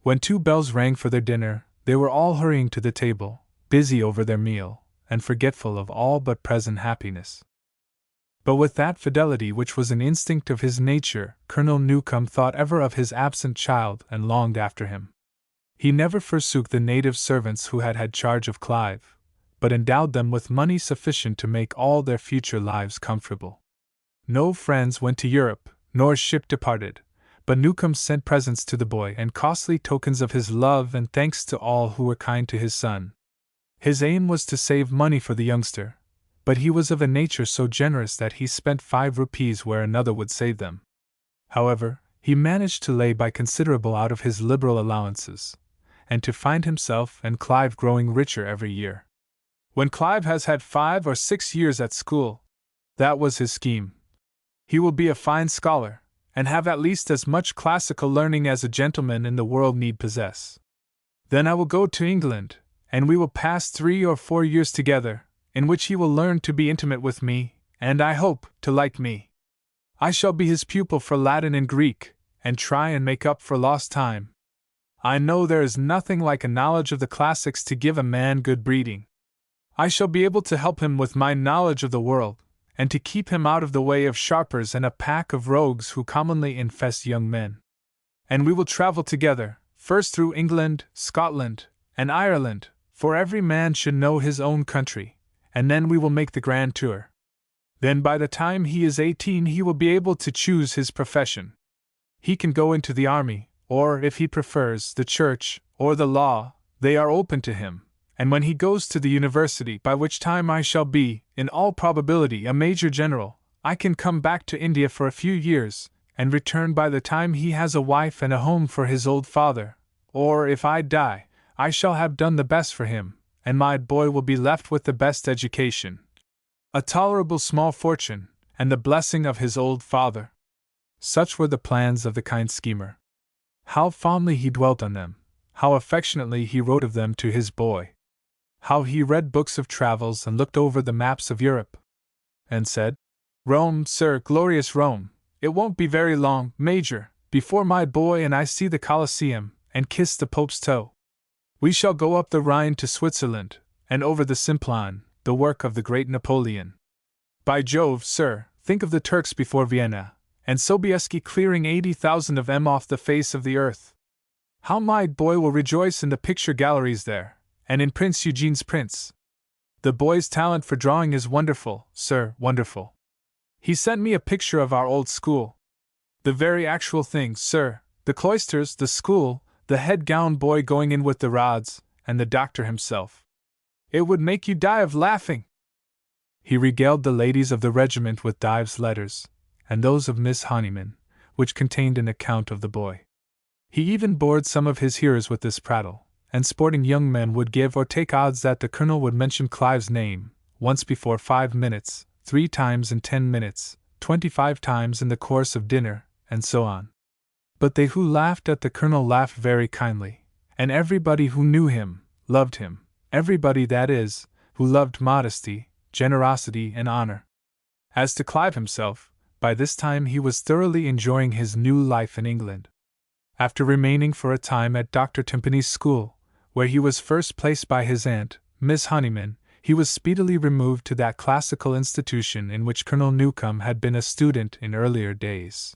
When 2 bells rang for their dinner, they were all hurrying to the table, busy over their meal, and forgetful of all but present happiness. But with that fidelity which was an instinct of his nature, Colonel Newcombe thought ever of his absent child and longed after him. He never forsook the native servants who had had charge of Clive, but endowed them with money sufficient to make all their future lives comfortable. No friends went to Europe, nor ship departed, but Newcombe sent presents to the boy and costly tokens of his love and thanks to all who were kind to his son. His aim was to save money for the youngster, but he was of a nature so generous that he spent 5 rupees where another would save them. However, he managed to lay by considerable out of his liberal allowances, and to find himself and Clive growing richer every year. When Clive has had 5 or 6 years at school, that was his scheme. He will be a fine scholar, and have at least as much classical learning as a gentleman in the world need possess. Then I will go to England, and we will pass 3 or 4 years together, in which he will learn to be intimate with me, and I hope, to like me. I shall be his pupil for Latin and Greek, and try and make up for lost time. I know there is nothing like a knowledge of the classics to give a man good breeding. I shall be able to help him with my knowledge of the world, and to keep him out of the way of sharpers and a pack of rogues who commonly infest young men. And we will travel together, first through England, Scotland, and Ireland, for every man should know his own country, and then we will make the grand tour. Then by the time he is 18 he will be able to choose his profession. He can go into the army, or, if he prefers, the church, or the law, they are open to him. And when he goes to the university, by which time I shall be, in all probability, a major general, I can come back to India for a few years, and return by the time he has a wife and a home for his old father, or, if I die, I shall have done the best for him, and my boy will be left with the best education, a tolerable small fortune, and the blessing of his old father. Such were the plans of the kind schemer. How fondly he dwelt on them, how affectionately he wrote of them to his boy. How he read books of travels and looked over the maps of Europe, and said, "Rome, sir, glorious Rome, it won't be very long, Major, before my boy and I see the Colosseum, and kiss the Pope's toe. We shall go up the Rhine to Switzerland, and over the Simplon, the work of the great Napoleon. By Jove, sir, think of the Turks before Vienna, and Sobieski clearing 80,000 of them off the face of the earth. How my boy will rejoice in the picture galleries there, and in Prince Eugene's prints. The boy's talent for drawing is wonderful, sir, wonderful. He sent me a picture of our old school. The very actual thing, sir, the cloisters, the school, the head gown boy going in with the rods, and the doctor himself. It would make you die of laughing. He regaled the ladies of the regiment with Dives' letters, and those of Miss Honeyman, which contained an account of the boy. He even bored some of his hearers with this prattle, and sporting young men would give or take odds that the colonel would mention Clive's name, once before 5 minutes, 3 times in 10 minutes, 25 times in the course of dinner, and so on. But they who laughed at the colonel laughed very kindly, and everybody who knew him, loved him, everybody, that is, who loved modesty, generosity, and honor. As to Clive himself, by this time he was thoroughly enjoying his new life in England. After remaining for a time at Dr. Timpany's school, where he was first placed by his aunt, Miss Honeyman, he was speedily removed to that classical institution in which Colonel Newcome had been a student in earlier days.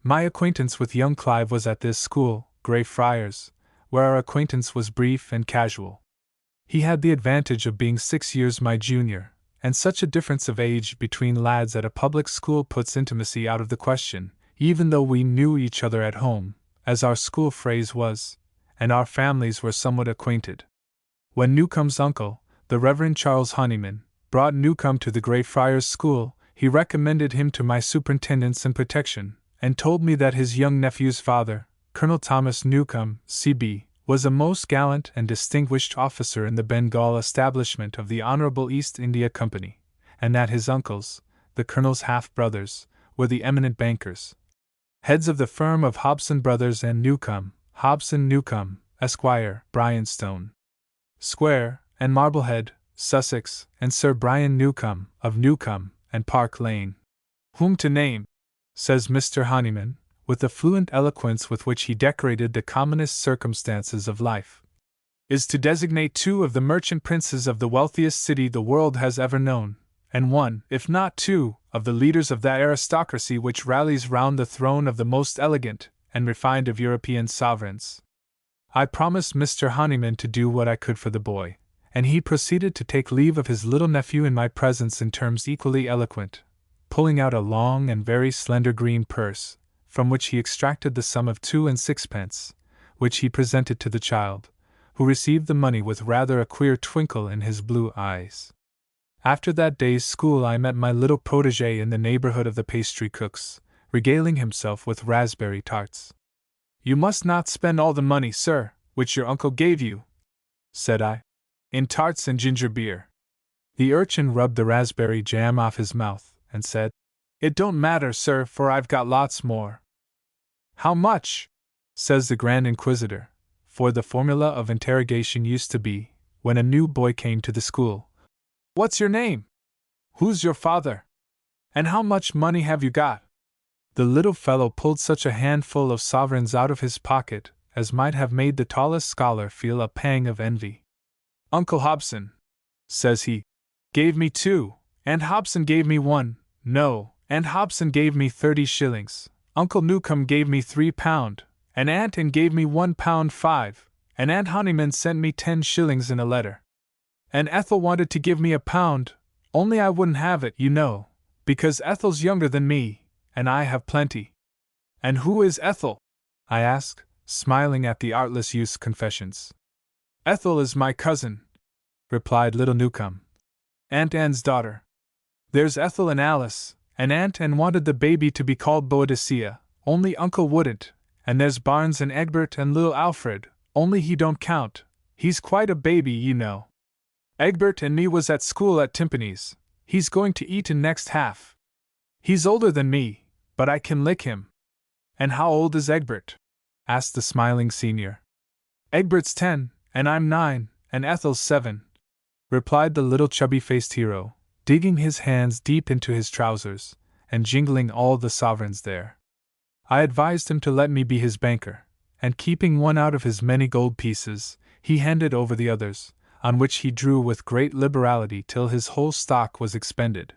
My acquaintance with young Clive was at this school, Greyfriars, where our acquaintance was brief and casual. He had the advantage of being 6 years my junior, and such a difference of age between lads at a public school puts intimacy out of the question, even though we knew each other at home, as our school phrase was, and our families were somewhat acquainted. When Newcome's uncle, the Reverend Charles Honeyman, brought Newcome to the Greyfriars School, he recommended him to my superintendence and protection, and told me that his young nephew's father, Colonel Thomas Newcome, C.B., was a most gallant and distinguished officer in the Bengal establishment of the Honorable East India Company, and that his uncles, the colonel's half-brothers, were the eminent bankers, heads of the firm of Hobson Brothers and Newcome, Hobson Newcome, Esquire, Bryanstone Square, and Marblehead, Sussex, and Sir Brian Newcome, of Newcome and Park Lane. Whom to name, says Mr. Honeyman, with the fluent eloquence with which he decorated the commonest circumstances of life, is to designate 2 of the merchant princes of the wealthiest city the world has ever known, and 1, if not 2, of the leaders of that aristocracy which rallies round the throne of the most elegant and refined of European sovereigns. I promised Mr. Honeyman to do what I could for the boy, and he proceeded to take leave of his little nephew in my presence in terms equally eloquent, pulling out a long and very slender green purse, from which he extracted the sum of 2 and 6pence, which he presented to the child, who received the money with rather a queer twinkle in his blue eyes. After that day's school I met my little protégé in the neighborhood of the pastry cook's, regaling himself with raspberry tarts. "You must not spend all the money, sir, which your uncle gave you," said I, "in tarts and ginger beer." The urchin rubbed the raspberry jam off his mouth, and said, "It don't matter, sir, for I've got lots more." "How much?" says the Grand Inquisitor, for the formula of interrogation used to be, when a new boy came to the school, "What's your name? Who's your father? And how much money have you got?" The little fellow pulled such a handful of sovereigns out of his pocket as might have made the tallest scholar feel a pang of envy. "Uncle Hobson," says he, "gave me 2, and Hobson gave me 1, no, and Hobson gave me 30 shillings, Uncle Newcome gave me £3, and Aunt Anne gave me £1.5, and Aunt Honeyman sent me 10 shillings in a letter. And Ethel wanted to give me £1, only I wouldn't have it, you know, because Ethel's younger than me, and I have plenty." "And who is Ethel?" I asked, smiling at the artless youth's confessions. "Ethel is my cousin," replied little Newcome, "Aunt Anne's daughter. There's Ethel and Alice, and Aunt Anne wanted the baby to be called Boadicea, only Uncle wouldn't, and there's Barnes and Egbert and little Alfred, only he don't count, he's quite a baby, you know. Egbert and me was at school at Timpany's, he's going to Eton next half. He's older than me, but I can lick him." "And how old is Egbert?" asked the smiling senior. "Egbert's 10, and I'm 9, and Ethel's 7, replied the little chubby-faced hero, digging his hands deep into his trousers, and jingling all the sovereigns there. I advised him to let me be his banker, and keeping one out of his many gold pieces, he handed over the others, on which he drew with great liberality till his whole stock was expended.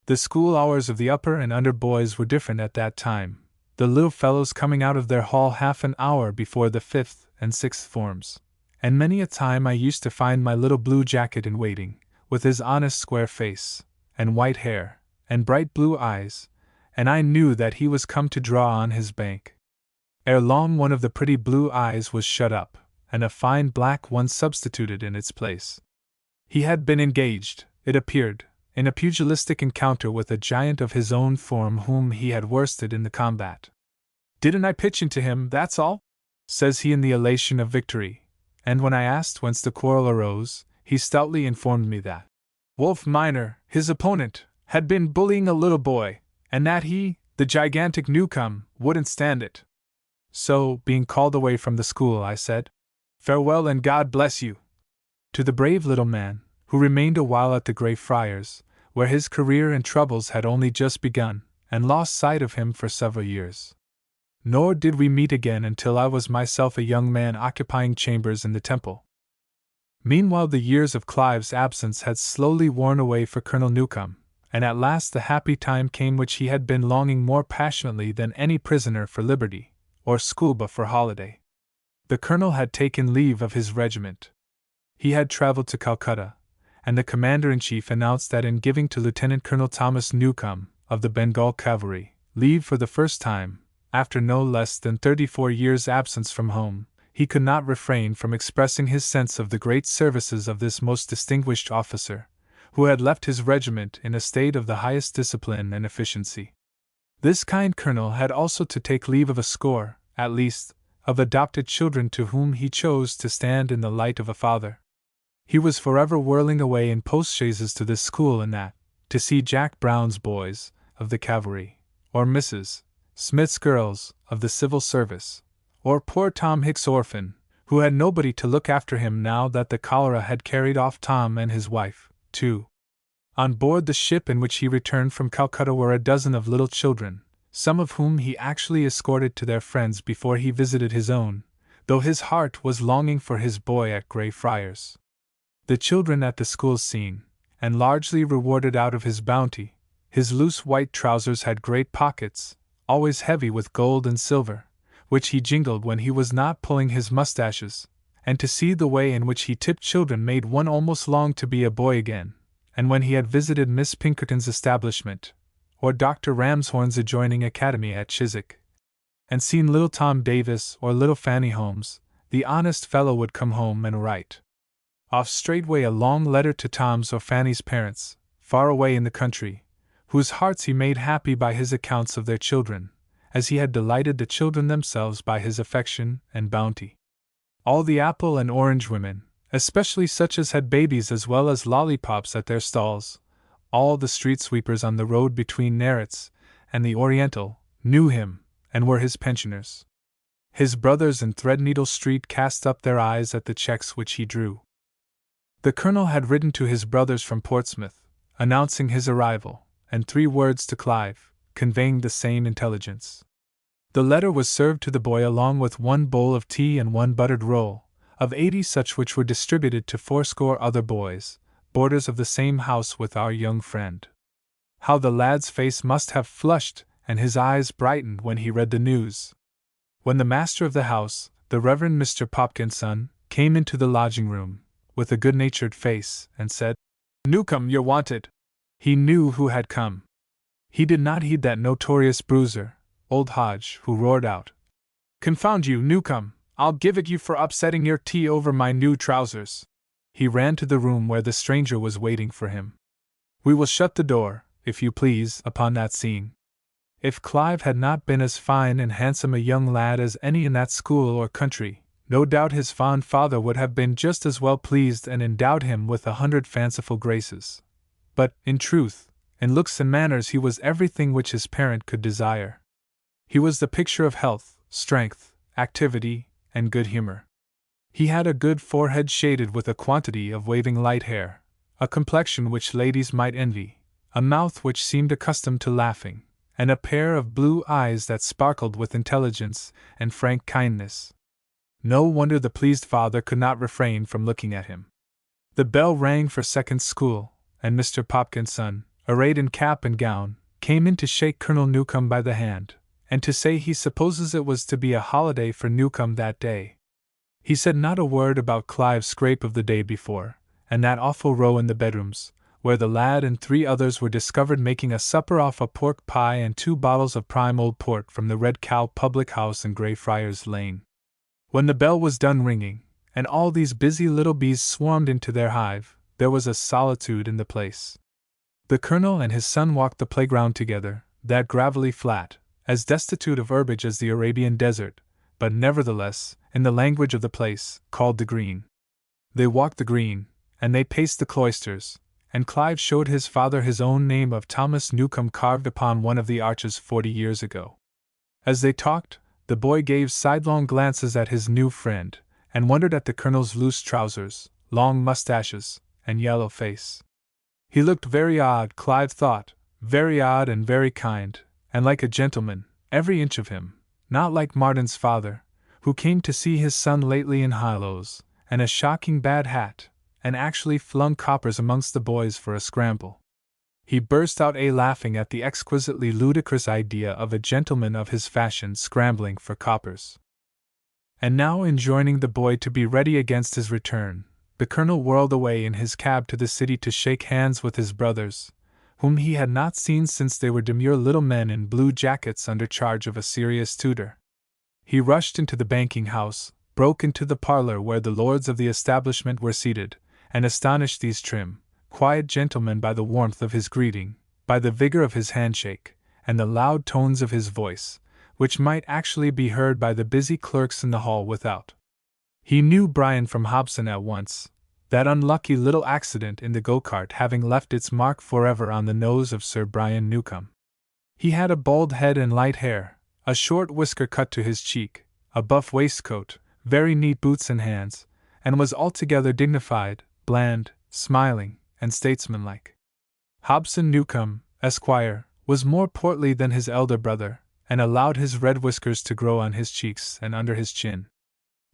The school hours of the upper and under boys were different at that time, the little fellows coming out of their hall half an hour before the 5th and 6th forms, and many a time I used to find my little blue jacket in waiting, with his honest square face, and white hair, and bright blue eyes, and I knew that he was come to draw on his bank. Ere long one of the pretty blue eyes was shut up, and a fine black one substituted in its place. He had been engaged, it appeared, in a pugilistic encounter with a giant of his own form whom he had worsted in the combat. "Didn't I pitch into him, that's all?" says he in the elation of victory, and when I asked whence the quarrel arose, he stoutly informed me that Wolf Minor, his opponent, had been bullying a little boy, and that he, the gigantic Newcomb, wouldn't stand it. So, being called away from the school, I said, "Farewell and God bless you," to the brave little man, who remained a while at the Grey Friars, where his career and troubles had only just begun, and lost sight of him for several years. Nor did we meet again until I was myself a young man occupying chambers in the Temple. Meanwhile the years of Clive's absence had slowly worn away for Colonel Newcomb, and at last the happy time came which he had been longing more passionately than any prisoner for liberty, or schoolboy for holiday. The colonel had taken leave of his regiment. He had travelled to Calcutta, and the commander-in-chief announced that in giving to Lieutenant Colonel Thomas Newcomb, of the Bengal Cavalry, leave for the first time, after no less than 34 years' absence from home, he could not refrain from expressing his sense of the great services of this most distinguished officer, who had left his regiment in a state of the highest discipline and efficiency. This kind colonel had also to take leave of a score, at least, of adopted children to whom he chose to stand in the light of a father. He was forever whirling away in postchaises to this school and that, to see Jack Brown's boys, of the cavalry, or Mrs. Smith's girls, of the civil service, or poor Tom Hick's orphan, who had nobody to look after him now that the cholera had carried off Tom and his wife, too. On board the ship in which he returned from Calcutta were a dozen of little children, some of whom he actually escorted to their friends before he visited his own, though his heart was longing for his boy at Grey Friars. The children at the school seen, and largely rewarded out of his bounty. His loose white trousers had great pockets, always heavy with gold and silver, which he jingled when he was not pulling his mustaches, and to see the way in which he tipped children made one almost long to be a boy again, and when he had visited Miss Pinkerton's establishment, or Dr. Ramshorn's adjoining academy at Chiswick, and seen little Tom Davis or little Fanny Holmes, the honest fellow would come home and write off straightway a long letter to Tom's or Fanny's parents, far away in the country, whose hearts he made happy by his accounts of their children, as he had delighted the children themselves by his affection and bounty. All the apple and orange women, especially such as had babies as well as lollipops at their stalls, all the street sweepers on the road between Neretz and the Oriental, knew him, and were his pensioners. His brothers in Threadneedle Street cast up their eyes at the checks which he drew. The colonel had written to his brothers from Portsmouth, announcing his arrival, and 3 words to Clive, conveying the same intelligence. The letter was served to the boy along with 1 bowl of tea and 1 buttered roll, of 80 such which were distributed to 80 other boys, boarders of the same house with our young friend. How the lad's face must have flushed and his eyes brightened when he read the news! When the master of the house, the Reverend Mr. Popkinson, came into the lodging-room, with a good-natured face, and said, "Newcomb, you're wanted," he knew who had come. He did not heed that notorious bruiser, old Hodge, who roared out, "Confound you, Newcomb, I'll give it you for upsetting your tea over my new trousers." He ran to the room where the stranger was waiting for him. We will shut the door, if you please, upon that scene. If Clive had not been as fine and handsome a young lad as any in that school or country, no doubt his fond father would have been just as well pleased and endowed him with 100 fanciful graces. But, in truth, in looks and manners he was everything which his parent could desire. He was the picture of health, strength, activity, and good humor. He had a good forehead shaded with a quantity of waving light hair, a complexion which ladies might envy, a mouth which seemed accustomed to laughing, and a pair of blue eyes that sparkled with intelligence and frank kindness. No wonder the pleased father could not refrain from looking at him. The bell rang for second school, and Mr. Popkinson, arrayed in cap and gown, came in to shake Colonel Newcomb by the hand, and to say he supposes it was to be a holiday for Newcomb that day. He said not a word about Clive's scrape of the day before, and that awful row in the bedrooms, where the lad and 3 others were discovered making a supper off a pork pie and 2 bottles of prime old port from the Red Cow public house in Greyfriars Lane. When the bell was done ringing, and all these busy little bees swarmed into their hive, there was a solitude in the place. The Colonel and his son walked the playground together, that gravelly flat, as destitute of herbage as the Arabian desert, but nevertheless, in the language of the place, called the Green. They walked the green, and they paced the cloisters, and Clive showed his father his own name of Thomas Newcomb carved upon one of the arches 40 years ago. As they talked, the boy gave sidelong glances at his new friend, and wondered at the Colonel's loose trousers, long mustaches, and yellow face. He looked very odd, Clive thought, very odd and very kind, and like a gentleman, every inch of him, not like Martin's father, who came to see his son lately in high-lows, and a shocking bad hat, and actually flung coppers amongst the boys for a scramble. He burst out laughing at the exquisitely ludicrous idea of a gentleman of his fashion scrambling for coppers. And now, enjoining the boy to be ready against his return, the Colonel whirled away in his cab to the city to shake hands with his brothers, whom he had not seen since they were demure little men in blue jackets under charge of a serious tutor. He rushed into the banking house, broke into the parlor where the lords of the establishment were seated, and astonished these trim, quiet gentlemen by the warmth of his greeting, by the vigor of his handshake, and the loud tones of his voice, which might actually be heard by the busy clerks in the hall without. He knew Brian from Hobson at once, that unlucky little accident in the go-cart having left its mark forever on the nose of Sir Brian Newcomb. He had a bald head and light hair, a short whisker cut to his cheek, a buff waistcoat, very neat boots and hands, and was altogether dignified, bland, smiling, and statesmanlike. Hobson Newcomb, Esquire, was more portly than his elder brother, and allowed his red whiskers to grow on his cheeks and under his chin.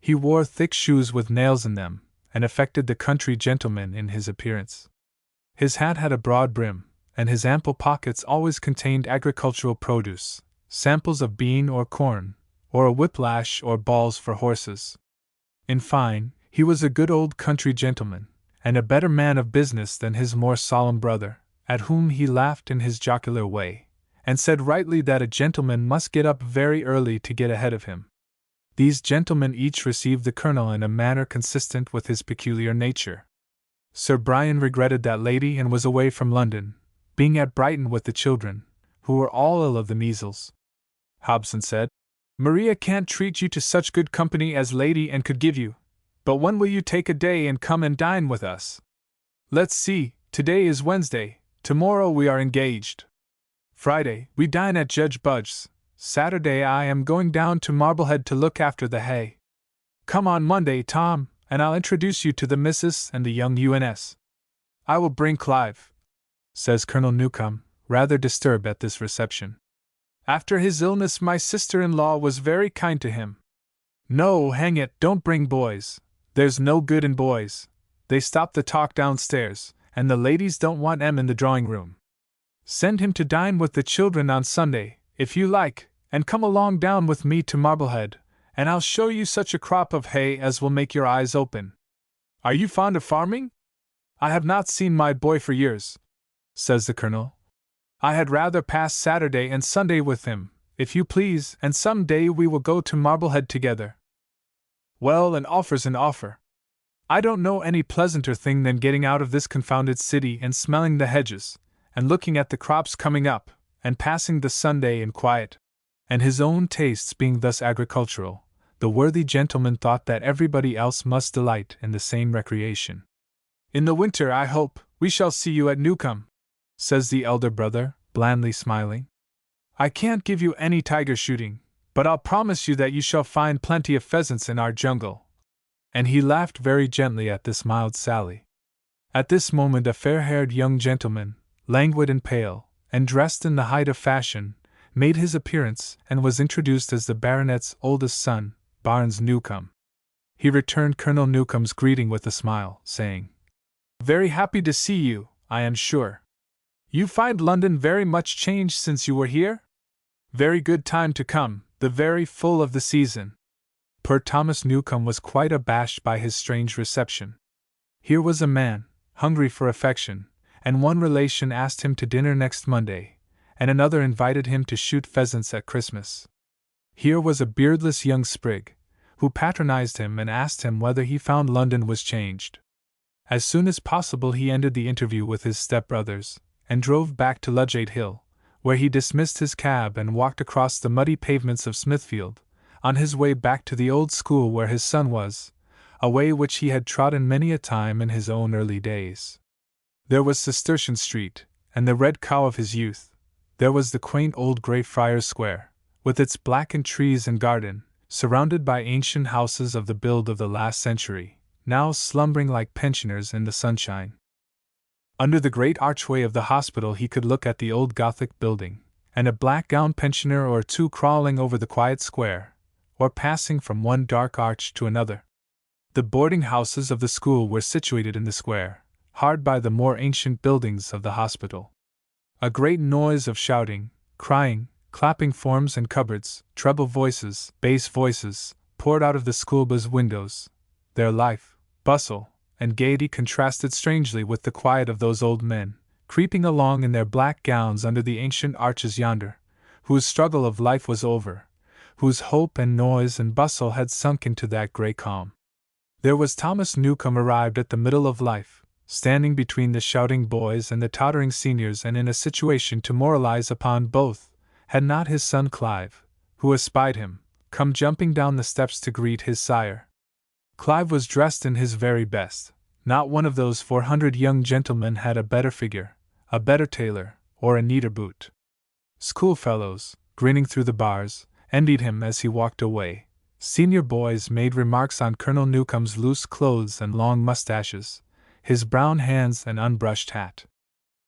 He wore thick shoes with nails in them, and affected the country gentleman in his appearance. His hat had a broad brim, and his ample pockets always contained agricultural produce, samples of bean or corn, or a whiplash or balls for horses. In fine, he was a good old country gentleman, and a better man of business than his more solemn brother, at whom he laughed in his jocular way, and said rightly that a gentleman must get up very early to get ahead of him. These gentlemen each received the Colonel in a manner consistent with his peculiar nature. Sir Brian regretted that lady and was away from London, being at Brighton with the children, who were all ill of the measles. Hobson said, "Maria can't treat you to such good company as lady and could give you. But when will you take a day and come and dine with us? Let's see, today is Wednesday, tomorrow we are engaged. Friday, we dine at Judge Budge's. Saturday I am going down to Marblehead to look after the hay. Come on Monday, Tom, and I'll introduce you to the missus and the young UNS. I will bring Clive," says Colonel Newcomb, rather disturbed at this reception. "After his illness my sister-in-law was very kind to him. No, hang it, don't bring boys. There's no good in boys. They stop the talk downstairs, and the ladies don't want 'em in the drawing-room. Send him to dine with the children on Sunday, if you like, and come along down with me to Marblehead, and I'll show you such a crop of hay as will make your eyes open. Are you fond of farming? I have not seen my boy for years," says the Colonel. "I had rather pass Saturday and Sunday with him, if you please, and some day we will go to Marblehead together." "Well, an offer's an offer. I don't know any pleasanter thing than getting out of this confounded city and smelling the hedges, and looking at the crops coming up, and passing the Sunday in quiet." And his own tastes being thus agricultural, the worthy gentleman thought that everybody else must delight in the same recreation. "In the winter, I hope, we shall see you at Newcomb," says the elder brother, blandly smiling. "I can't give you any tiger shooting, but I'll promise you that you shall find plenty of pheasants in our jungle." And he laughed very gently at this mild sally. At this moment a fair-haired young gentleman, languid and pale, and dressed in the height of fashion, made his appearance and was introduced as the baronet's oldest son, Barnes Newcomb. He returned Colonel Newcomb's greeting with a smile, saying, "Very happy to see you, I am sure. You find London very much changed since you were here?" Very good time to come, the very full of the season. Poor Thomas Newcomb was quite abashed by his strange reception. Here was a man, hungry for affection, and one relation asked him to dinner next Monday, and another invited him to shoot pheasants at Christmas. Here was a beardless young sprig, who patronized him and asked him whether he found London was changed. As soon as possible he ended the interview with his step-brothers, and drove back to Ludgate Hill, where he dismissed his cab and walked across the muddy pavements of Smithfield, on his way back to the old school where his son was, a way which he had trodden many a time in his own early days. There was Cistercian Street, and the Red Cow of his youth. There was the quaint old Greyfriars Square, with its blackened trees and garden, surrounded by ancient houses of the build of the last century, now slumbering like pensioners in the sunshine. Under the great archway of the hospital he could look at the old Gothic building, and a black-gowned pensioner or two crawling over the quiet square, or passing from one dark arch to another. The boarding houses of the school were situated in the square, hard by the more ancient buildings of the hospital. A great noise of shouting, crying, clapping forms and cupboards, treble voices, bass voices, poured out of the schoolboys' windows. Their life, bustle, and gaiety contrasted strangely with the quiet of those old men, creeping along in their black gowns under the ancient arches yonder, whose struggle of life was over, whose hope and noise and bustle had sunk into that grey calm. There was Thomas Newcomb arrived at the middle of life, standing between the shouting boys and the tottering seniors and in a situation to moralize upon both, had not his son Clive, who espied him, come jumping down the steps to greet his sire. Clive was dressed in his very best. Not one of those 400 young gentlemen had a better figure, a better tailor, or a neater boot. Schoolfellows, grinning through the bars, envied him as he walked away. Senior boys made remarks on Colonel Newcomb's loose clothes and long mustaches, his brown hands and unbrushed hat.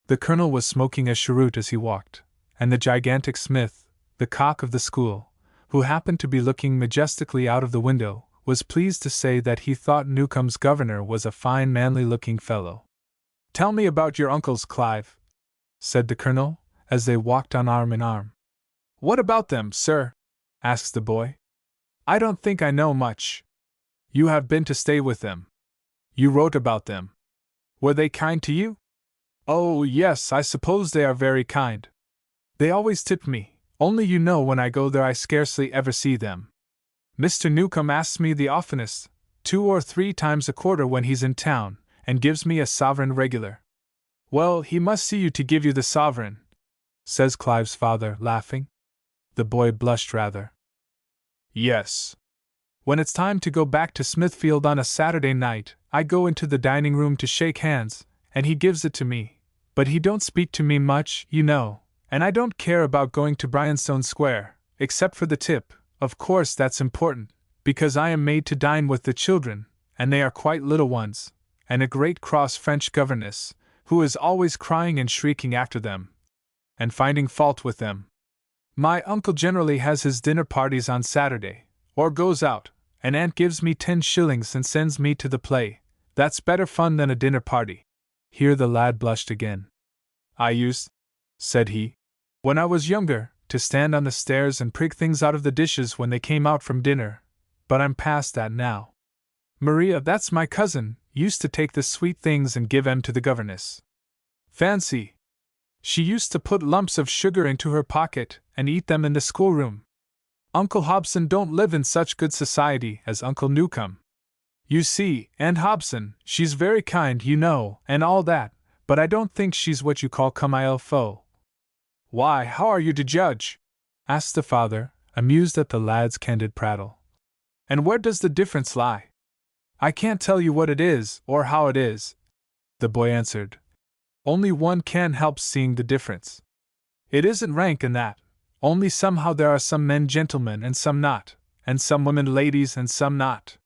The colonel was smoking a cheroot as he walked, and the gigantic Smith, the cock of the school, who happened to be looking majestically out of the window, was pleased to say that he thought Newcomb's governor was a fine manly-looking fellow. "Tell me about your uncles, Clive," said the colonel, as they walked on arm in arm. "What about them, sir?" asked the boy. "I don't think I know much." "You have been to stay with them. You wrote about them. Were they kind to you?" "Oh, yes, I suppose they are very kind. They always tip me, only you know when I go there I scarcely ever see them. Mr. Newcomb asks me the oftenest, 2 or 3 times a quarter when he's in town, and gives me a sovereign regular." "Well, he must see you to give you the sovereign," says Clive's father, laughing. The boy blushed rather. "Yes. When it's time to go back to Smithfield on a Saturday night, I go into the dining room to shake hands, and he gives it to me, but he don't speak to me much, you know, and I don't care about going to Bryanstone Square, except for the tip. Of course that's important, because I am made to dine with the children, and they are quite little ones, and a great cross French governess, who is always crying and shrieking after them, and finding fault with them. My uncle generally has his dinner parties on Saturday, or goes out, and Aunt gives me 10 shillings and sends me to the play. That's better fun than a dinner party." Here the lad blushed again. "I used," said he, "when I was younger, to stand on the stairs and prig things out of the dishes when they came out from dinner, but I'm past that now. Maria, that's my cousin, used to take the sweet things and give 'em to the governess. Fancy! She used to put lumps of sugar into her pocket and eat them in the schoolroom. Uncle Hobson don't live in such good society as Uncle Newcomb. You see, Aunt Hobson, she's very kind, you know, and all that, but I don't think she's what you call comme il faut." "Why, how are you to judge?" asked the father, amused at the lad's candid prattle. "And where does the difference lie?" "I can't tell you what it is, or how it is," the boy answered. "Only one can't help seeing the difference. It isn't rank in that, only somehow there are some men gentlemen and some not, and some women ladies and some not.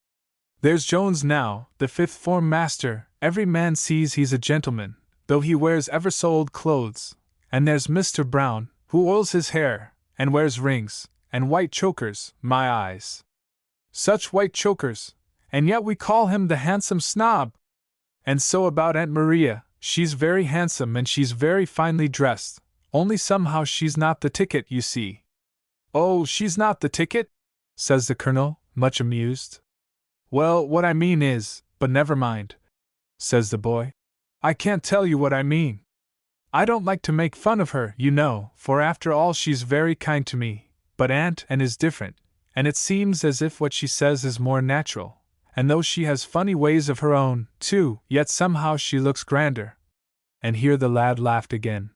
There's Jones now, the 5th form master, every man sees he's a gentleman, though he wears ever so old clothes, and there's Mr. Brown, who oils his hair, and wears rings, and white chokers, my eyes. Such white chokers, and yet we call him the handsome snob. And so about Aunt Maria, she's very handsome and she's very finely dressed, only somehow she's not the ticket, you see. Oh, she's not the ticket? Says the colonel, much amused. Well, what I mean is, but never mind, says the boy. I can't tell you what I mean. I don't like to make fun of her, you know, for after all she's very kind to me, but Aunt Anne is different, and it seems as if what she says is more natural, and though she has funny ways of her own, too, yet somehow she looks grander. And here the lad laughed again.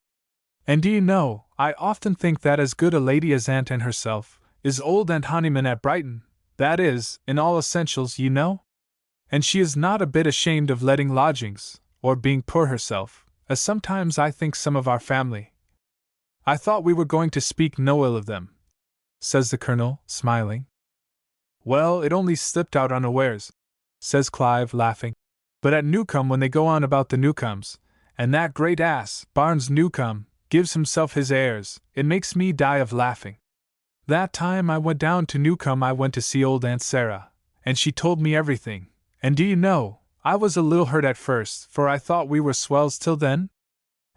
And do you know, I often think that as good a lady as Aunt Anne herself is old Aunt Honeyman at Brighton, that is, in all essentials, you know? And she is not a bit ashamed of letting lodgings, or being poor herself, as sometimes I think some of our family. I thought we were going to speak no ill of them, says the colonel, smiling. Well, it only slipped out unawares, says Clive, laughing. But at Newcombe, when they go on about the Newcomes, and that great ass, Barnes Newcombe, gives himself his airs, it makes me die of laughing. That time I went down to Newcombe I went to see old Aunt Sarah, and she told me everything, and do you know, I was a little hurt at first, for I thought we were swells till then?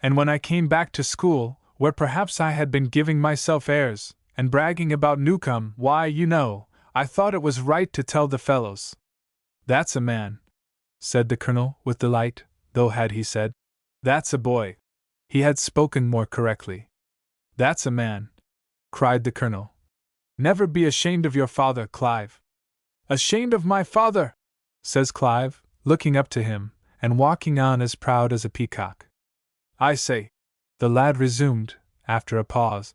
And when I came back to school, where perhaps I had been giving myself airs, and bragging about Newcombe, why, you know, I thought it was right to tell the fellows. That's a man, said the colonel, with delight, though had he said, that's a boy, he had spoken more correctly. That's a man, cried the colonel. Never be ashamed of your father, Clive. Ashamed of my father, says Clive, looking up to him, and walking on as proud as a peacock. I say, the lad resumed, after a pause.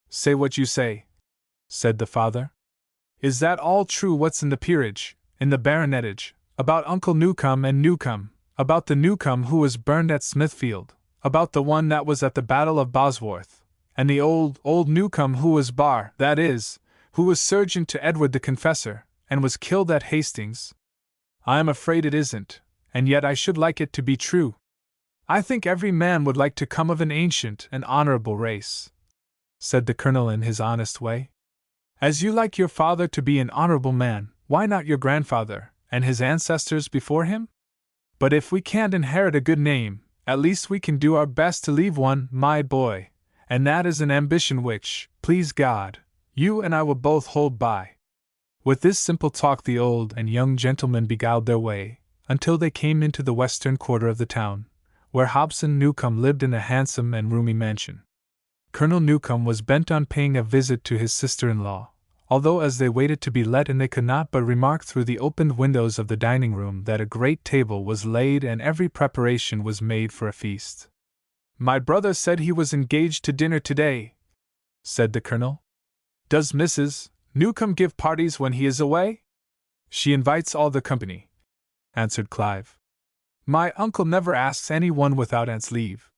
Say what you say, said the father. Is that all true what's in the peerage, in the baronetage, about Uncle Newcombe and Newcombe, about the Newcombe who was burned at Smithfield, about the one that was at the Battle of Bosworth, and the old Newcombe who was that is, who was surgeon to Edward the Confessor, and was killed at Hastings? I am afraid it isn't, and yet I should like it to be true. I think every man would like to come of an ancient and honorable race, said the colonel in his honest way. As you like your father to be an honorable man, why not your grandfather, and his ancestors before him? But if we can't inherit a good name, at least we can do our best to leave one, my boy, and that is an ambition which, please God, you and I will both hold by. With this simple talk the old and young gentlemen beguiled their way, until they came into the western quarter of the town, where Hobson Newcombe lived in a handsome and roomy mansion. Colonel Newcombe was bent on paying a visit to his sister-in-law, although as they waited to be let in they could not but remark through the opened windows of the dining-room that a great table was laid and every preparation was made for a feast. My brother said he was engaged to dinner today, said the colonel. Does Mrs. Newcombe give parties when he is away? She invites all the company, answered Clive. My uncle never asks anyone without Aunt's leave.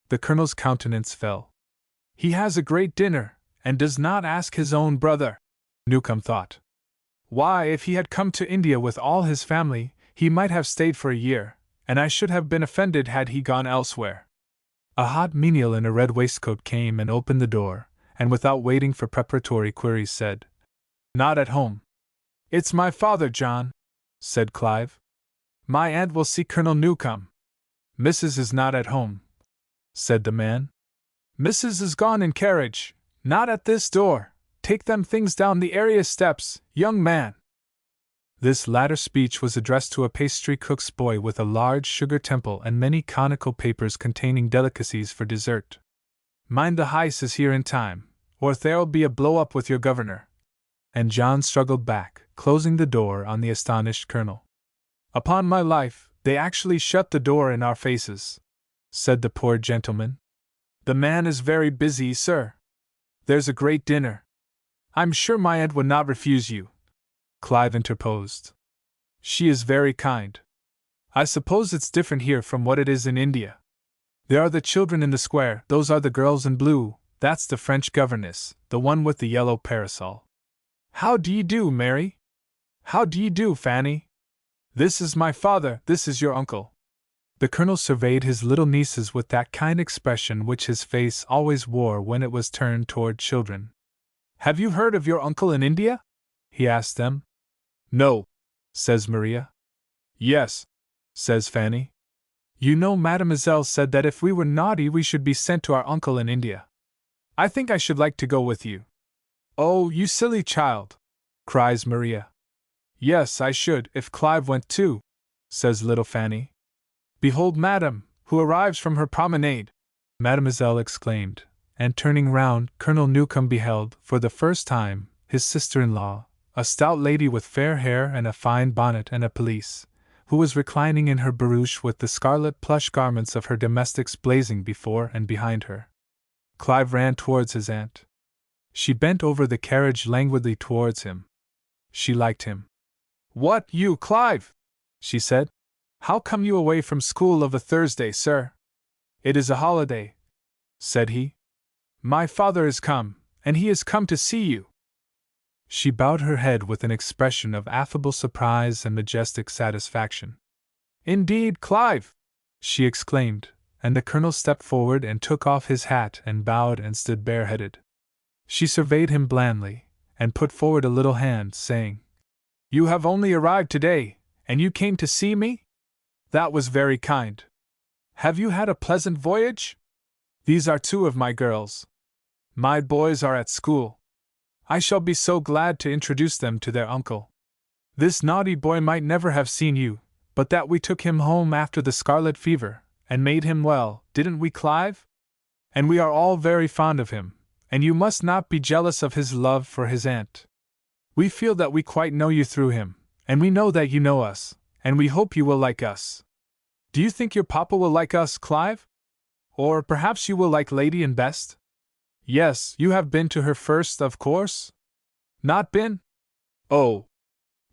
The colonel's countenance fell. He has a great dinner, and does not ask his own brother, Newcombe thought. Why, if he had come to India with all his family, he might have stayed for a year, and I should have been offended had he gone elsewhere. A hot menial in a red waistcoat came and opened the door, and without waiting for preparatory queries said, Not at home. It's my father, John, said Clive. My aunt will see Colonel Newcombe. Mrs. is not at home, said the man. Mrs. is gone in carriage, not at this door. Take them things down the area steps, young man. This latter speech was addressed to a pastry cook's boy with a large sugar temple and many conical papers containing delicacies for dessert. Mind the heis is here in time, or there'll be a blow-up with your governor. And John struggled back, closing the door on the astonished colonel. Upon my life, they actually shut the door in our faces, said the poor gentleman. The man is very busy, sir. There's a great dinner. I'm sure my aunt would not refuse you, Clive interposed. She is very kind. I suppose it's different here from what it is in India. There are the children in the square, those are the girls in blue, that's the French governess, the one with the yellow parasol. How do you do, Mary? How do you do, Fanny? This is my father, this is your uncle. The colonel surveyed his little nieces with that kind expression which his face always wore when it was turned toward children. Have you heard of your uncle in India? He asked them. No, says Maria. Yes, says Fanny. You know, Mademoiselle said that if we were naughty we should be sent to our uncle in India. I think I should like to go with you. "Oh, you silly child!" cries Maria. "Yes, I should, if Clive went too," says little Fanny. "Behold Madame, who arrives from her promenade!" Mademoiselle exclaimed, and turning round, Colonel Newcome beheld, for the first time, his sister-in-law, a stout lady with fair hair and a fine bonnet and a pelisse, who was reclining in her barouche with the scarlet plush garments of her domestics blazing before and behind her. Clive ran towards his aunt. She bent over the carriage languidly towards him. She liked him. "What, you, Clive?" she said. "How come you away from school of a Thursday, sir?" "It is a holiday," said he. "My father is come, and he is come to see you." She bowed her head with an expression of affable surprise and majestic satisfaction. "Indeed, Clive!" she exclaimed, and the colonel stepped forward and took off his hat and bowed and stood bareheaded. She surveyed him blandly, and put forward a little hand, saying, "You have only arrived today, and you came to see me? That was very kind. Have you had a pleasant voyage? These are two of my girls. My boys are at school. I shall be so glad to introduce them to their uncle. This naughty boy might never have seen you, but that we took him home after the scarlet fever, and made him well, didn't we, Clive? And we are all very fond of him, and you must not be jealous of his love for his aunt. We feel that we quite know you through him, and we know that you know us, and we hope you will like us. Do you think your papa will like us, Clive? Or perhaps you will like Lady and Best? Yes, you have been to her first, of course? Not been? Oh,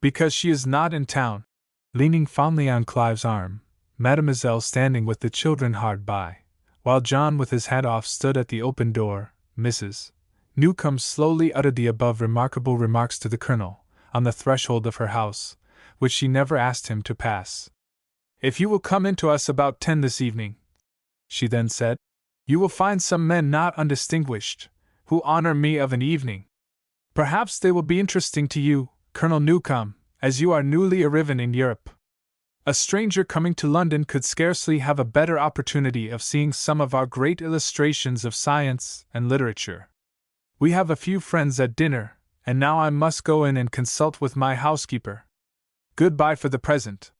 because she is not in town." Leaning fondly on Clive's arm, Mademoiselle standing with the children hard by, while John with his hat off stood at the open door, Mrs. Newcome slowly uttered the above remarkable remarks to the colonel, on the threshold of her house, which she never asked him to pass. "If you will come in to us about 10 this evening," she then said, "you will find some men not undistinguished, who honor me of an evening. Perhaps they will be interesting to you, Colonel Newcome, as you are newly arriven in Europe. A stranger coming to London could scarcely have a better opportunity of seeing some of our great illustrations of science and literature. We have a few friends at dinner, and now I must go in and consult with my housekeeper. Goodbye for the present.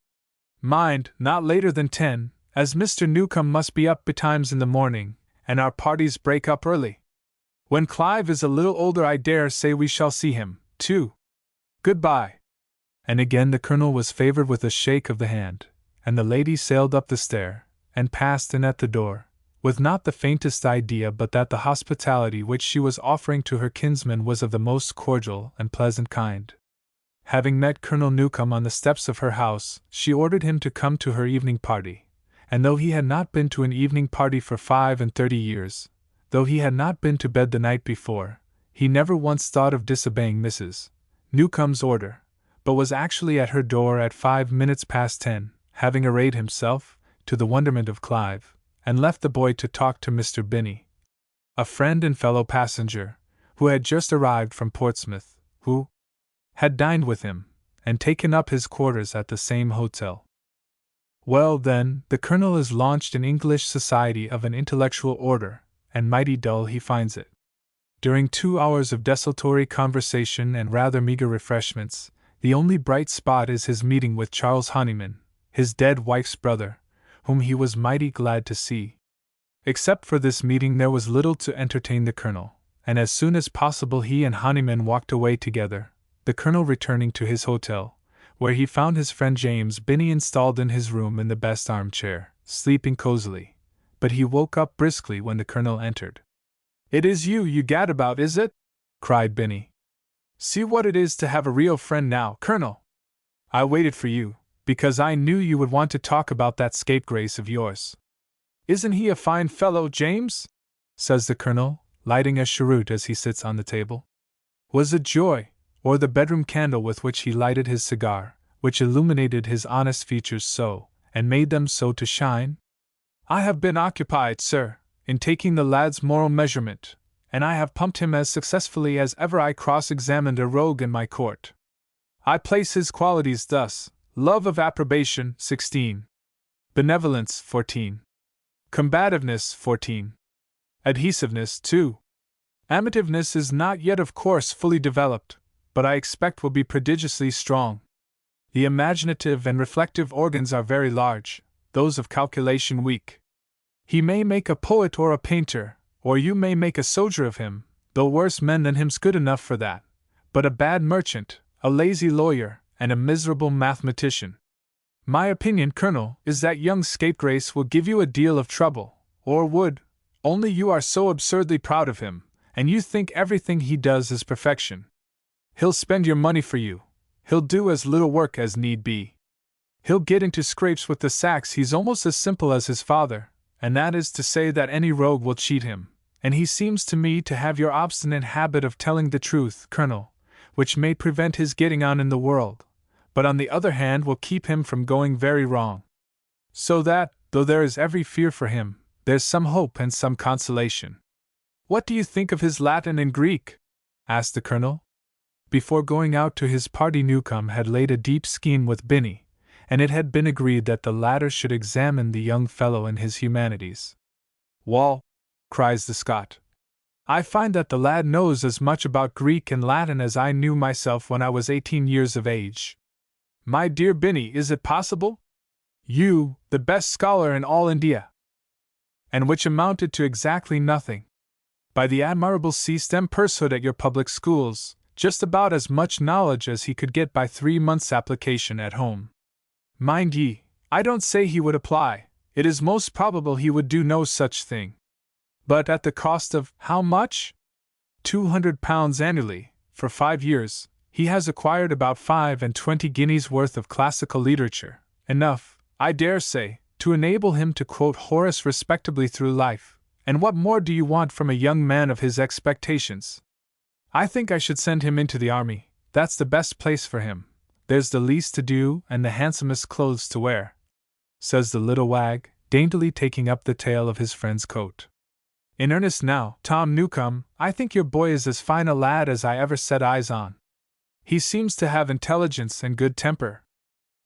Mind, not later than 10, as Mr. Newcome must be up betimes in the morning, and our parties break up early. When Clive is a little older I dare say we shall see him, too. Goodbye." And again the colonel was favored with a shake of the hand, and the lady sailed up the stair, and passed in at the door, with not the faintest idea but that the hospitality which she was offering to her kinsman was of the most cordial and pleasant kind. Having met Colonel Newcome on the steps of her house, she ordered him to come to her evening party, and though he had not been to an evening party for 35 years, though he had not been to bed the night before, he never once thought of disobeying Mrs. Newcome's order, but was actually at her door at 5 minutes past 10, having arrayed himself, to the wonderment of Clive, and left the boy to talk to Mr. Binney, a friend and fellow passenger, who had just arrived from Portsmouth, who had dined with him, and taken up his quarters at the same hotel. Well, then, the colonel is launched in English society of an intellectual order, and mighty dull he finds it. During 2 hours of desultory conversation and rather meager refreshments, the only bright spot is his meeting with Charles Honeyman, his dead wife's brother, whom he was mighty glad to see. Except for this meeting there was little to entertain the colonel, and as soon as possible he and Honeyman walked away together, the colonel returning to his hotel, where he found his friend James Binney installed in his room in the best armchair, sleeping cozily, but he woke up briskly when the colonel entered. "It is you gadabout, is it?" cried Binney. "See what it is to have a real friend now, Colonel. I waited for you, because I knew you would want to talk about that scapegrace of yours. Isn't he a fine fellow, James?" says the colonel, lighting a cheroot as he sits on the table. Was it joy, or the bedroom candle with which he lighted his cigar, which illuminated his honest features so, and made them so to shine? "I have been occupied, sir, in taking the lad's moral measurement, and I have pumped him as successfully as ever I cross-examined a rogue in my court. I place his qualities thus: love of approbation, 16. Benevolence, 14. Combativeness, 14. Adhesiveness, 2. Amativeness is not yet, of course, fully developed, but I expect will be prodigiously strong. The imaginative and reflective organs are very large, those of calculation weak. He may make a poet or a painter, or you may make a soldier of him, though worse men than him's good enough for that, but a bad merchant, a lazy lawyer, and a miserable mathematician. My opinion, Colonel, is that young scapegrace will give you a deal of trouble, or would, only you are so absurdly proud of him, and you think everything he does is perfection. He'll spend your money for you. He'll do as little work as need be. He'll get into scrapes with the sacks. He's almost as simple as his father, and that is to say that any rogue will cheat him, and he seems to me to have your obstinate habit of telling the truth, Colonel, which may prevent his getting on in the world, but on the other hand will keep him from going very wrong. So that, though there is every fear for him, there's some hope and some consolation. What do you think of his Latin and Greek? Asked the Colonel. Before going out to his party, Newcomb had laid a deep scheme with Binny, and it had been agreed that the latter should examine the young fellow in his humanities. "Wall," cries the Scot, "I find that the lad knows as much about Greek and Latin as I knew myself when I was 18 years of age. My dear Binny, is it possible? You, the best scholar in all India!" And which amounted to exactly nothing. By the admirable C-stem pursuit at your public schools, just about as much knowledge as he could get by 3 months' application at home. Mind ye, I don't say he would apply, it is most probable he would do no such thing. But at the cost of how much? £200 annually, for 5 years, he has acquired about 25 guineas worth of classical literature, enough, I dare say, to enable him to quote Horace respectably through life, and what more do you want from a young man of his expectations? I think I should send him into the army, that's the best place for him, there's the least to do and the handsomest clothes to wear," says the little wag, daintily taking up the tail of his friend's coat. "In earnest now, Tom Newcomb, I think your boy is as fine a lad as I ever set eyes on. He seems to have intelligence and good temper.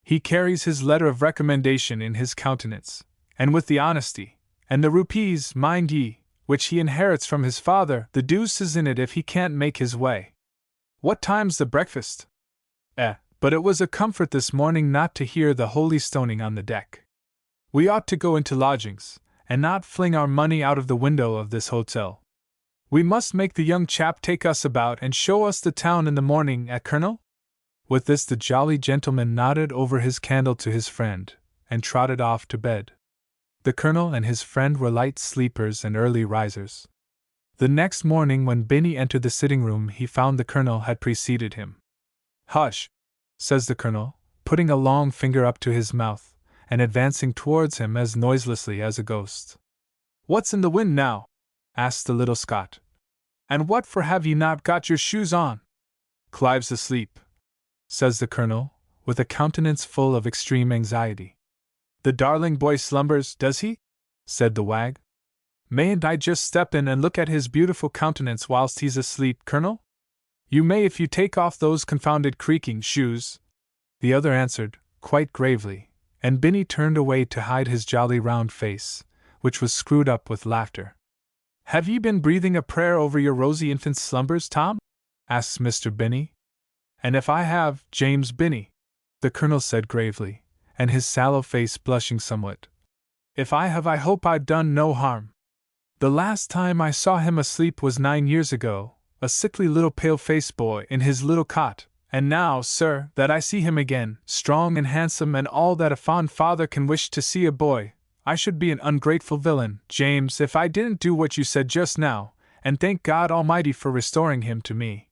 He carries his letter of recommendation in his countenance, and with the honesty, and the rupees, mind ye, which he inherits from his father, the deuce is in it if he can't make his way. What time's the breakfast? But it was a comfort this morning not to hear the holy stoning on the deck. We ought to go into lodgings, and not fling our money out of the window of this hotel. We must make the young chap take us about and show us the town in the morning, Colonel?" With this the jolly gentleman nodded over his candle to his friend, and trotted off to bed. The Colonel and his friend were light sleepers and early risers. The next morning when Binny entered the sitting-room he found the Colonel had preceded him. "Hush!" says the Colonel, putting a long finger up to his mouth, and advancing towards him as noiselessly as a ghost. "What's in the wind now?" asked the little Scot. "And what for have ye not got your shoes on?" "Clive's asleep," says the Colonel, with a countenance full of extreme anxiety. "The darling boy slumbers, does he?" said the wag. "Mayn't I just step in and look at his beautiful countenance whilst he's asleep, Colonel?" "You may if you take off those confounded creaking shoes," the other answered, quite gravely, and Binny turned away to hide his jolly round face, which was screwed up with laughter. "Have ye been breathing a prayer over your rosy infant's slumbers, Tom?" asks Mr. Binny. "And if I have, James Binny," the Colonel said gravely, and his sallow face blushing somewhat, "if I have, I hope I've done no harm. The last time I saw him asleep was 9 years ago, a sickly little pale-faced boy in his little cot, and now, sir, that I see him again, strong and handsome and all that a fond father can wish to see a boy, I should be an ungrateful villain, James, if I didn't do what you said just now, and thank God Almighty for restoring him to me."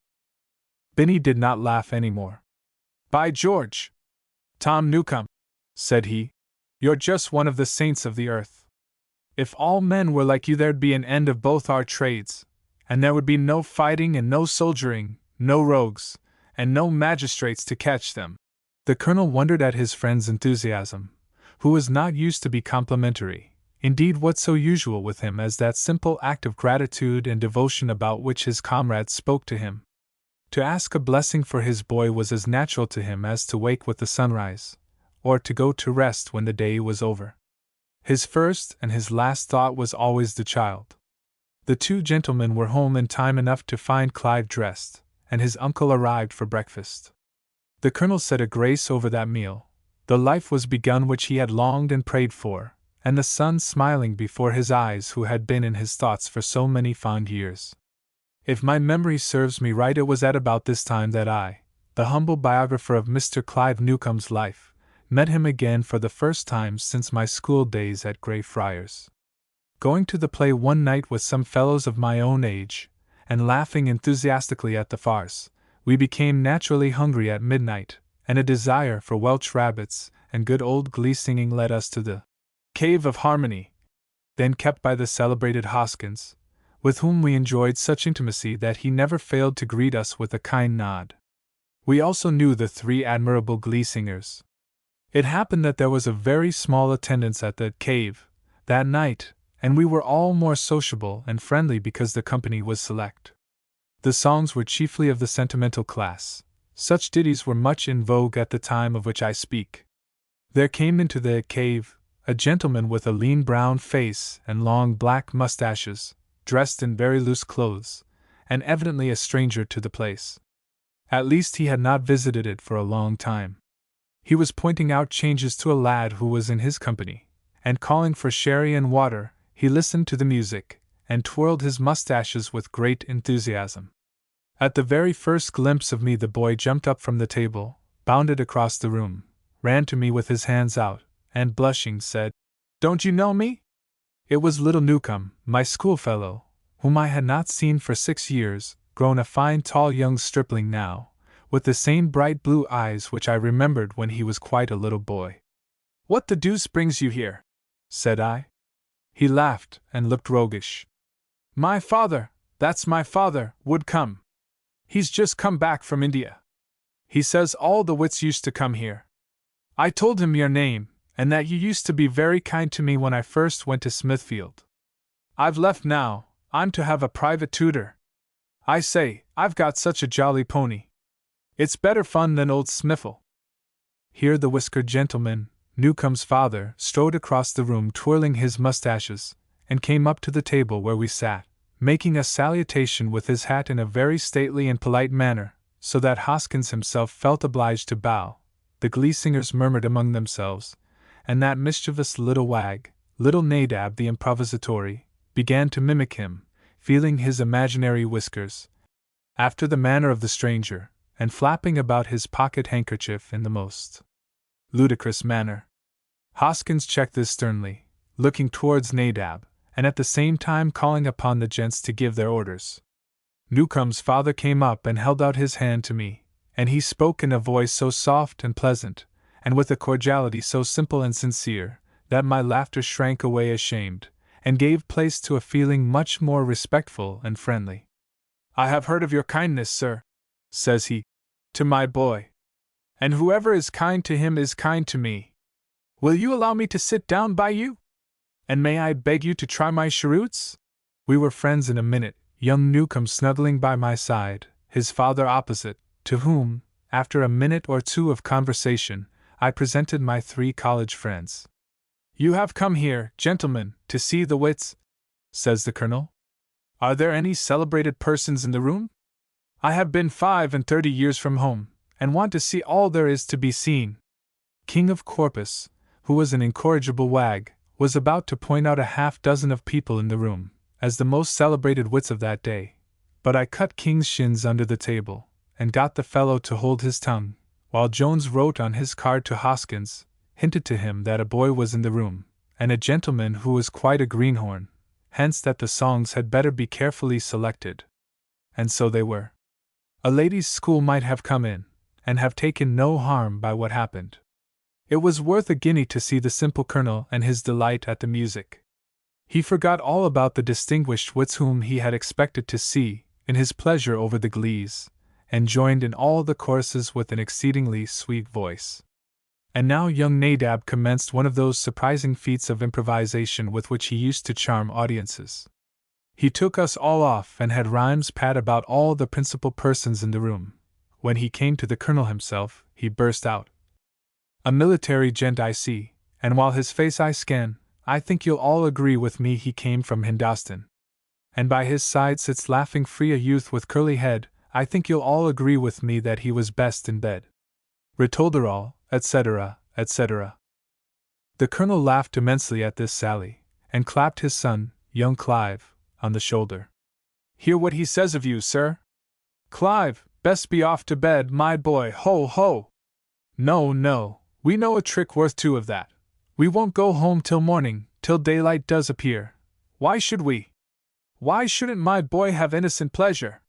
Binny did not laugh any more. "By George! Tom Newcomb," said he, "you're just one of the saints of the earth. If all men were like you there'd be an end of both our trades, and there would be no fighting and no soldiering, no rogues, and no magistrates to catch them." The Colonel wondered at his friend's enthusiasm, who was not used to be complimentary. Indeed, what's so usual with him as that simple act of gratitude and devotion about which his comrades spoke to him? To ask a blessing for his boy was as natural to him as to wake with the sunrise, or to go to rest when the day was over. His first and his last thought was always the child. The two gentlemen were home in time enough to find Clive dressed, and his uncle arrived for breakfast. The colonel said a grace over that meal. The life was begun which he had longed and prayed for, and the sun smiling before his eyes who had been in his thoughts for so many fond years. If my memory serves me right, it was at about this time that I, the humble biographer of Mr. Clive Newcome's life, met him again for the first time since my school days at Greyfriars. Going to the play one night with some fellows of my own age, and laughing enthusiastically at the farce, we became naturally hungry at midnight, and a desire for Welsh rabbits and good old glee singing led us to the Cave of Harmony, then kept by the celebrated Hoskins, with whom we enjoyed such intimacy that he never failed to greet us with a kind nod. We also knew the three admirable glee singers. It happened that there was a very small attendance at the cave that night, and we were all more sociable and friendly because the company was select. The songs were chiefly of the sentimental class. Such ditties were much in vogue at the time of which I speak. There came into the cave a gentleman with a lean brown face and long black mustaches, dressed in very loose clothes, and evidently a stranger to the place. At least he had not visited it for a long time. He was pointing out changes to a lad who was in his company, and calling for sherry and water. He listened to the music, and twirled his mustaches with great enthusiasm. At the very first glimpse of me, the boy jumped up from the table, bounded across the room, ran to me with his hands out, and blushing said, "Don't you know me?" It was little Newcome, my schoolfellow, whom I had not seen for 6 years, grown a fine tall young stripling now, with the same bright blue eyes which I remembered when he was quite a little boy. "What the deuce brings you here?" said I. He laughed and looked roguish. "My father, that's my father, would come. He's just come back from India. He says all the wits used to come here. I told him your name, and that you used to be very kind to me when I first went to Smithfield. I've left now, I'm to have a private tutor. I say, I've got such a jolly pony. It's better fun than old Smiffle." Here the whiskered gentleman, Newcome's father, strode across the room twirling his mustaches, and came up to the table where we sat, making a salutation with his hat in a very stately and polite manner, so that Hoskins himself felt obliged to bow. The glee singers murmured among themselves, and that mischievous little wag, little Nadab the improvisatory, began to mimic him, feeling his imaginary whiskers, after the manner of the stranger, and flapping about his pocket handkerchief in the most ludicrous manner. Hoskins checked this sternly, looking towards Nadab, and at the same time calling upon the gents to give their orders. Newcome's father came up and held out his hand to me, and he spoke in a voice so soft and pleasant, and with a cordiality so simple and sincere, that my laughter shrank away ashamed, and gave place to a feeling much more respectful and friendly. "I have heard of your kindness, sir," says he, "to my boy. And whoever is kind to him is kind to me. Will you allow me to sit down by you? And may I beg you to try my cheroots?" We were friends in a minute, young Newcome snuggling by my side, his father opposite, to whom, after a minute or two of conversation, I presented my 3 college friends. "You have come here, gentlemen, to see the wits," says the colonel. "Are there any celebrated persons in the room? I have been 35 years from home, and want to see all there is to be seen." King of Corpus, who was an incorrigible wag, was about to point out a half-dozen of people in the room, as the most celebrated wits of that day, but I cut King's shins under the table, and got the fellow to hold his tongue, while Jones wrote on his card to Hoskins, hinted to him that a boy was in the room, and a gentleman who was quite a greenhorn, hence that the songs had better be carefully selected. And so they were. A ladies' school might have come in, and have taken no harm by what happened. It was worth a guinea to see the simple colonel and his delight at the music. He forgot all about the distinguished wits whom he had expected to see, in his pleasure over the glees, and joined in all the choruses with an exceedingly sweet voice. And now young Nadab commenced one of those surprising feats of improvisation with which he used to charm audiences. He took us all off and had rhymes pat about all the principal persons in the room. When he came to the colonel himself, he burst out, "A military gent I see, and while his face I scan, I think you'll all agree with me he came from Hindostan." and by his side sits laughing free a youth with curly head, I think you'll all agree with me that he was best in bed. Ritolderall, etc., etc. The Colonel laughed immensely at this sally, and clapped his son, young Clive, on the shoulder. Hear what he says of you, sir? Clive, best be off to bed, my boy, ho ho! No, no, we know a trick worth two of that. We won't go home till morning, till daylight does appear. Why should we? Why shouldn't my boy have innocent pleasure?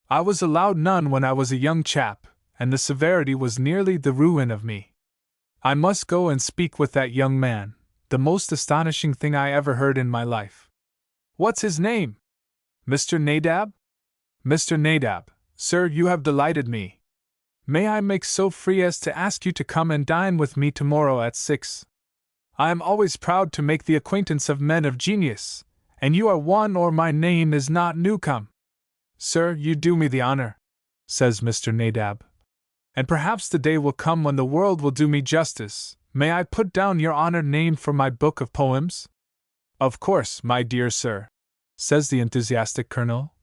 I was allowed none when I was a young chap, and the severity was nearly the ruin of me. I must go and speak with that young man, the most astonishing thing I ever heard in my life. What's his name? Mr. Nadab? Mr. Nadab, sir, you have delighted me. May I make so free as to ask you to come and dine with me tomorrow at 6? I am always proud to make the acquaintance of men of genius, and you are one, or my name is not Newcomb. Sir, you do me the honor, says Mr. Nadab. And perhaps the day will come when the world will do me justice. May I put down your honored name for my book of poems? Of course, my dear sir, says the enthusiastic Colonel.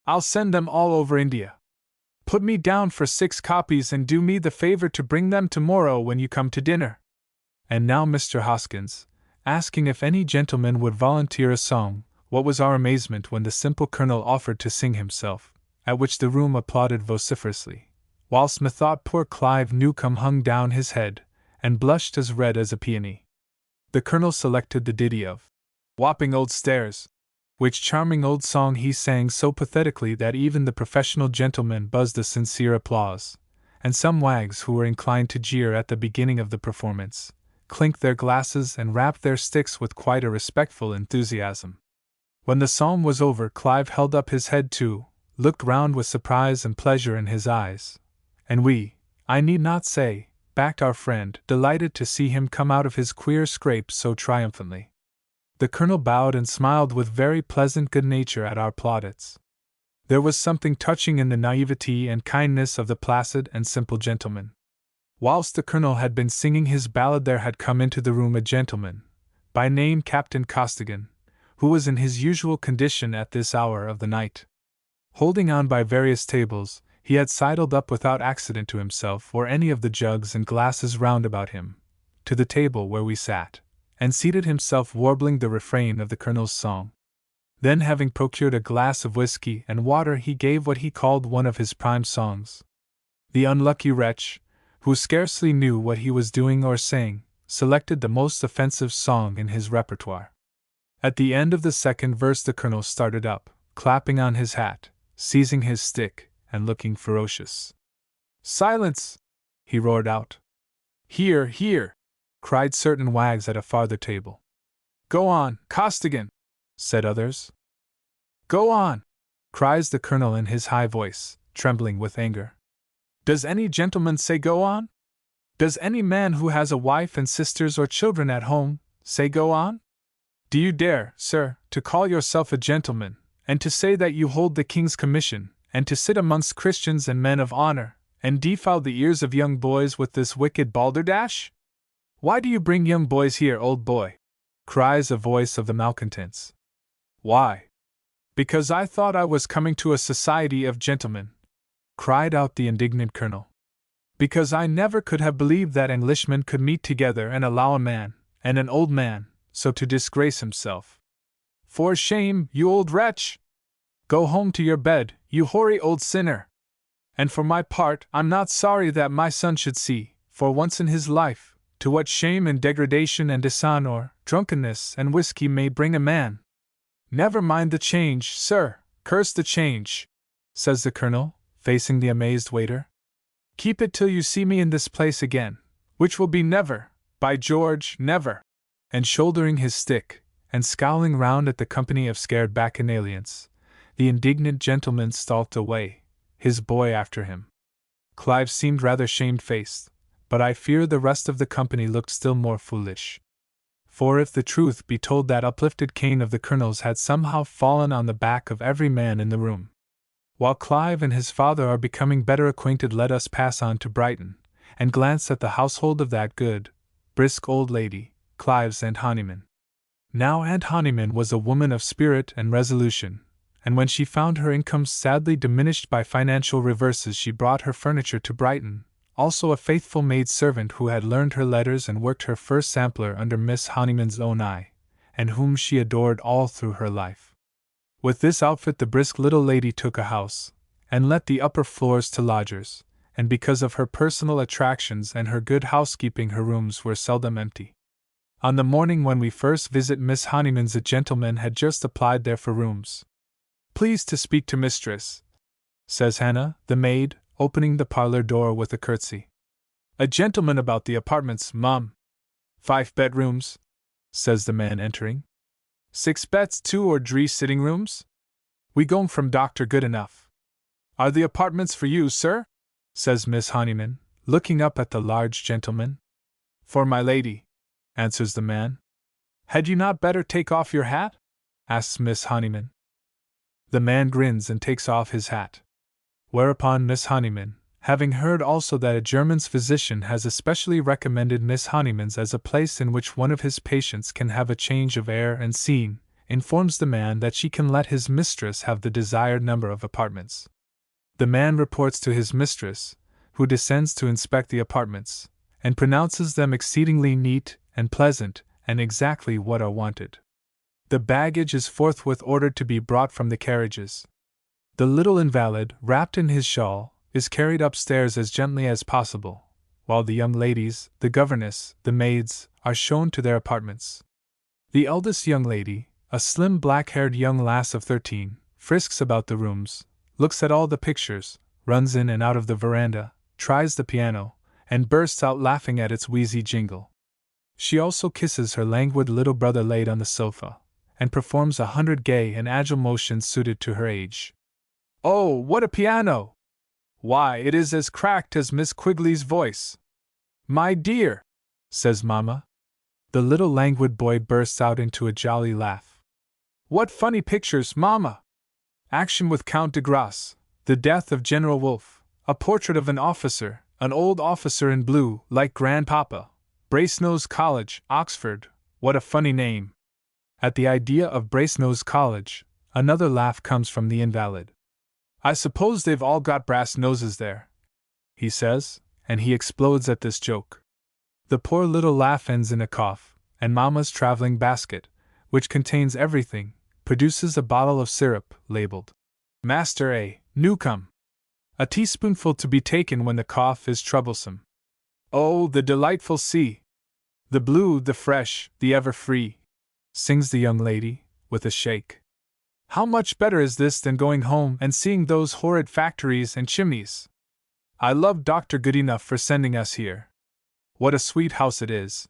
I'll send them all over India. Put me down for 6 copies and do me the favor to bring them tomorrow when you come to dinner. And now Mr. Hoskins, asking if any gentleman would volunteer a song, what was our amazement when the simple Colonel offered to sing himself, at which the room applauded vociferously, whilst methought poor Clive Newcomb hung down his head, and blushed as red as a peony. The Colonel selected the ditty of Wapping Old Stairs, which charming old song he sang so pathetically that even the professional gentlemen buzzed a sincere applause, and some wags who were inclined to jeer at the beginning of the performance clinked their glasses and rapped their sticks with quite a respectful enthusiasm. When the psalm was over, Clive held up his head too, looked round with surprise and pleasure in his eyes, and we, I need not say, backed our friend, delighted to see him come out of his queer scrape so triumphantly. The Colonel bowed and smiled with very pleasant good nature at our plaudits. There was something touching in the naivety and kindness of the placid and simple gentleman. Whilst the Colonel had been singing his ballad, there had come into the room a gentleman, by name Captain Costigan, who was in his usual condition at this hour of the night. Holding on by various tables, he had sidled up without accident to himself or any of the jugs and glasses round about him, to the table where we sat, and seated himself warbling the refrain of the Colonel's song. Then, having procured a glass of whiskey and water, he gave what he called one of his prime songs. The unlucky wretch, who scarcely knew what he was doing or saying, selected the most offensive song in his repertoire. At the end of the second verse the Colonel started up, clapping on his hat, seizing his stick, and looking ferocious. "Silence!" he roared out. "Hear, hear!" cried certain wags at a farther table. "Go on, Costigan!" said others. "Go on!" cries the Colonel in his high voice, trembling with anger. "Does any gentleman say go on? Does any man who has a wife and sisters or children at home say go on? Do you dare, sir, to call yourself a gentleman, and to say that you hold the King's commission, and to sit amongst Christians and men of honor, and defile the ears of young boys with this wicked balderdash? Why do you bring young boys here, old boy?" cries a voice of the malcontents. "Why? Because I thought I was coming to a society of gentlemen," cried out the indignant Colonel. "Because I never could have believed that Englishmen could meet together and allow a man, and an old man, so to disgrace himself. For shame, you old wretch! Go home to your bed, you hoary old sinner! And for my part, I'm not sorry that my son should see, for once in his life, to what shame and degradation and dishonor, drunkenness and whiskey may bring a man. Never mind the change, sir, curse the change," says the Colonel, facing the amazed waiter. "Keep it till you see me in this place again, which will be never, by George, never." And shouldering his stick, and scowling round at the company of scared bacchanalians, the indignant gentleman stalked away, his boy after him. Clive seemed rather shamefaced, but I fear the rest of the company looked still more foolish. For if the truth be told, that uplifted cane of the Colonel's had somehow fallen on the back of every man in the room. While Clive and his father are becoming better acquainted, let us pass on to Brighton, and glance at the household of that good, brisk old lady, Clive's Aunt Honeyman. Now Aunt Honeyman was a woman of spirit and resolution, and when she found her income sadly diminished by financial reverses, she brought her furniture to Brighton, also a faithful maid-servant who had learned her letters and worked her first sampler under Miss Honeyman's own eye, and whom she adored all through her life. With this outfit the brisk little lady took a house, and let the upper floors to lodgers, and because of her personal attractions and her good housekeeping her rooms were seldom empty. On the morning when we first visit Miss Honeyman's, a gentleman had just applied there for rooms. "Please to speak to mistress," says Hannah, the maid, opening the parlor door with a curtsy. "A gentleman about the apartments, mum." "5 bedrooms," says the man entering. "6 beds, 2 or 3 sitting rooms? We gome from Dr. Goodenough." "Are the apartments for you, sir?" says Miss Honeyman, looking up at the large gentleman. "For my lady," answers the man. "Had you not better take off your hat?" asks Miss Honeyman. The man grins and takes off his hat. Whereupon Miss Honeyman, having heard also that a German's physician has especially recommended Miss Honeyman's as a place in which one of his patients can have a change of air and scene, informs the man that she can let his mistress have the desired number of apartments. The man reports to his mistress, who descends to inspect the apartments, and pronounces them exceedingly neat and pleasant, and exactly what are wanted. The baggage is forthwith ordered to be brought from the carriages. The little invalid, wrapped in his shawl, is carried upstairs as gently as possible, while the young ladies, the governess, the maids, are shown to their apartments. The eldest young lady, a slim black-haired young lass of 13, frisks about the rooms, looks at all the pictures, runs in and out of the veranda, tries the piano, and bursts out laughing at its wheezy jingle. She also kisses her languid little brother laid on the sofa, and performs 100 gay and agile motions suited to her age. "Oh, what a piano! Why, it is as cracked as Miss Quigley's voice." "My dear," says Mamma. The little languid boy bursts out into a jolly laugh. "What funny pictures, Mamma! Action with Count de Grasse, the death of General Wolfe, a portrait of an old officer in blue, like Grandpapa. Brasenose College, Oxford, what a funny name." At the idea of Brasenose College, another laugh comes from the invalid. "I suppose they've all got brass noses there," he says, and he explodes at this joke. The poor little laugh ends in a cough, and Mamma's traveling basket, which contains everything, produces a bottle of syrup, labeled Master A. Newcomb. A teaspoonful to be taken when the cough is troublesome. "Oh, the delightful sea! The blue, the fresh, the ever free," sings the young lady, with a shake. "How much better is this than going home and seeing those horrid factories and chimneys? I love Dr. Goodenough for sending us here. What a sweet house it is!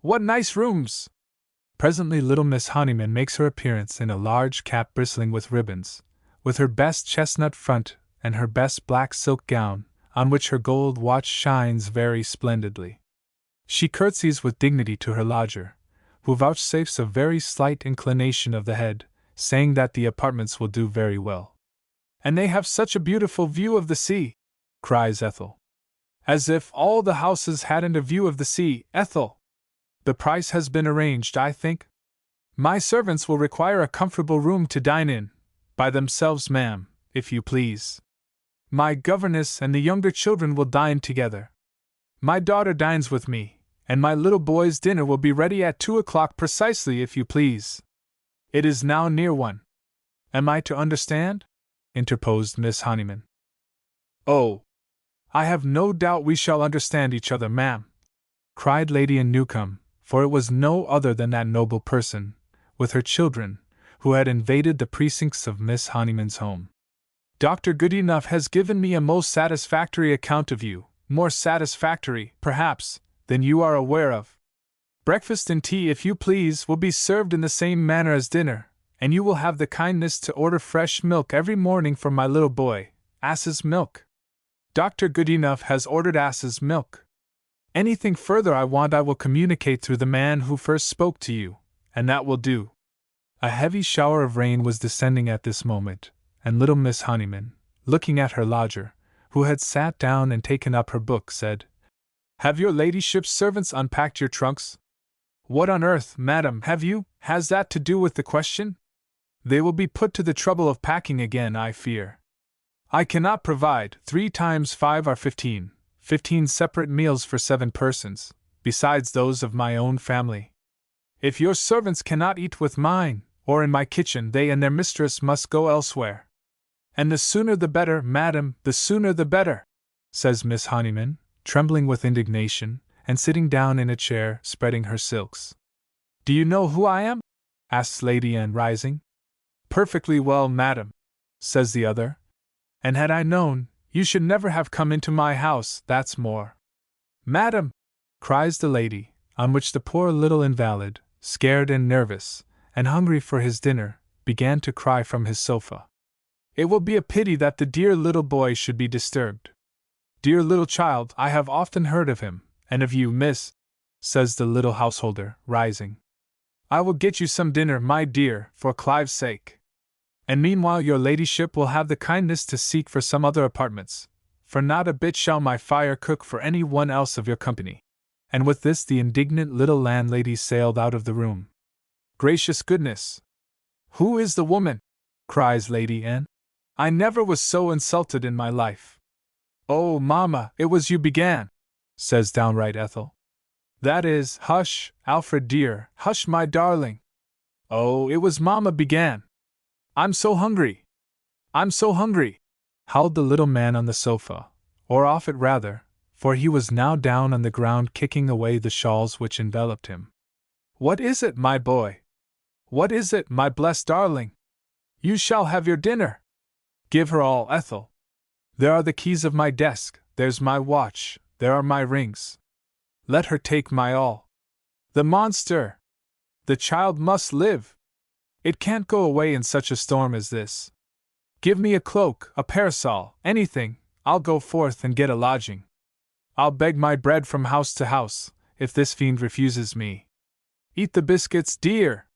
What nice rooms!" Presently little Miss Honeyman makes her appearance in a large cap bristling with ribbons, with her best chestnut front and her best black silk gown, on which her gold watch shines very splendidly. She curtsies with dignity to her lodger, who vouchsafes a very slight inclination of the head, saying that the apartments will do very well. "And they have such a beautiful view of the sea," cries Ethel. "As if all the houses hadn't a view of the sea, Ethel! The price has been arranged, I think? My servants will require a comfortable room to dine in, by themselves, ma'am, if you please. My governess and the younger children will dine together. My daughter dines with me, and my little boy's dinner will be ready at 2 o'clock precisely, if you please. It is now near 1. Am I to understand?" interposed Miss Honeyman. "Oh, I have no doubt we shall understand each other, ma'am," cried Lady Newcomb, for it was no other than that noble person, with her children, who had invaded the precincts of Miss Honeyman's home. "Dr. Goodenough has given me a most satisfactory account of you, more satisfactory, perhaps, than you are aware of. Breakfast and tea, if you please, will be served in the same manner as dinner, and you will have the kindness to order fresh milk every morning for my little boy, ass's milk. Dr. Goodenough has ordered ass's milk. Anything further I want I will communicate through the man who first spoke to you, and that will do." A heavy shower of rain was descending at this moment, and little Miss Honeyman, looking at her lodger, who had sat down and taken up her book, said, "Have your ladyship's servants unpacked your trunks?" "What on earth, madam, has that to do with the question?" They will be put to the trouble of packing again, I fear. I cannot provide 3 times 5 are 15 separate meals for 7 persons, besides those of my own family. If your servants cannot eat with mine, or in my kitchen, they and their mistress must go elsewhere. And the sooner the better, madam, the sooner the better, says Miss Honeyman, trembling with indignation, and sitting down in a chair, spreading her silks. Do you know who I am? asks Lady Anne, rising. Perfectly well, madam, says the other. And had I known, you should never have come into my house, that's more. Madam, cries the lady, on which the poor little invalid, scared and nervous, and hungry for his dinner, began to cry from his sofa. It will be a pity that the dear little boy should be disturbed. Dear little child, I have often heard of him, and of you, miss, says the little householder, rising. I will get you some dinner, my dear, for Clive's sake. And meanwhile your ladyship will have the kindness to seek for some other apartments, for not a bit shall my fire cook for any one else of your company. And with this the indignant little landlady sailed out of the room. Gracious goodness! Who is the woman? Cries Lady Anne. I never was so insulted in my life. Oh, mamma, it was you began, says downright Ethel. That is, hush, Alfred dear, hush, my darling. Oh, it was mamma began. I'm so hungry. I'm so hungry, howled the little man on the sofa, or off it rather, for he was now down on the ground kicking away the shawls which enveloped him. What is it, my boy? What is it, my blessed darling? You shall have your dinner. Give her all, Ethel. There are the keys of my desk, there's my watch, there are my rings. Let her take my all. The monster! The child must live. It can't go away in such a storm as this. Give me a cloak, a parasol, anything, I'll go forth and get a lodging. I'll beg my bread from house to house, if this fiend refuses me. Eat the biscuits, dear.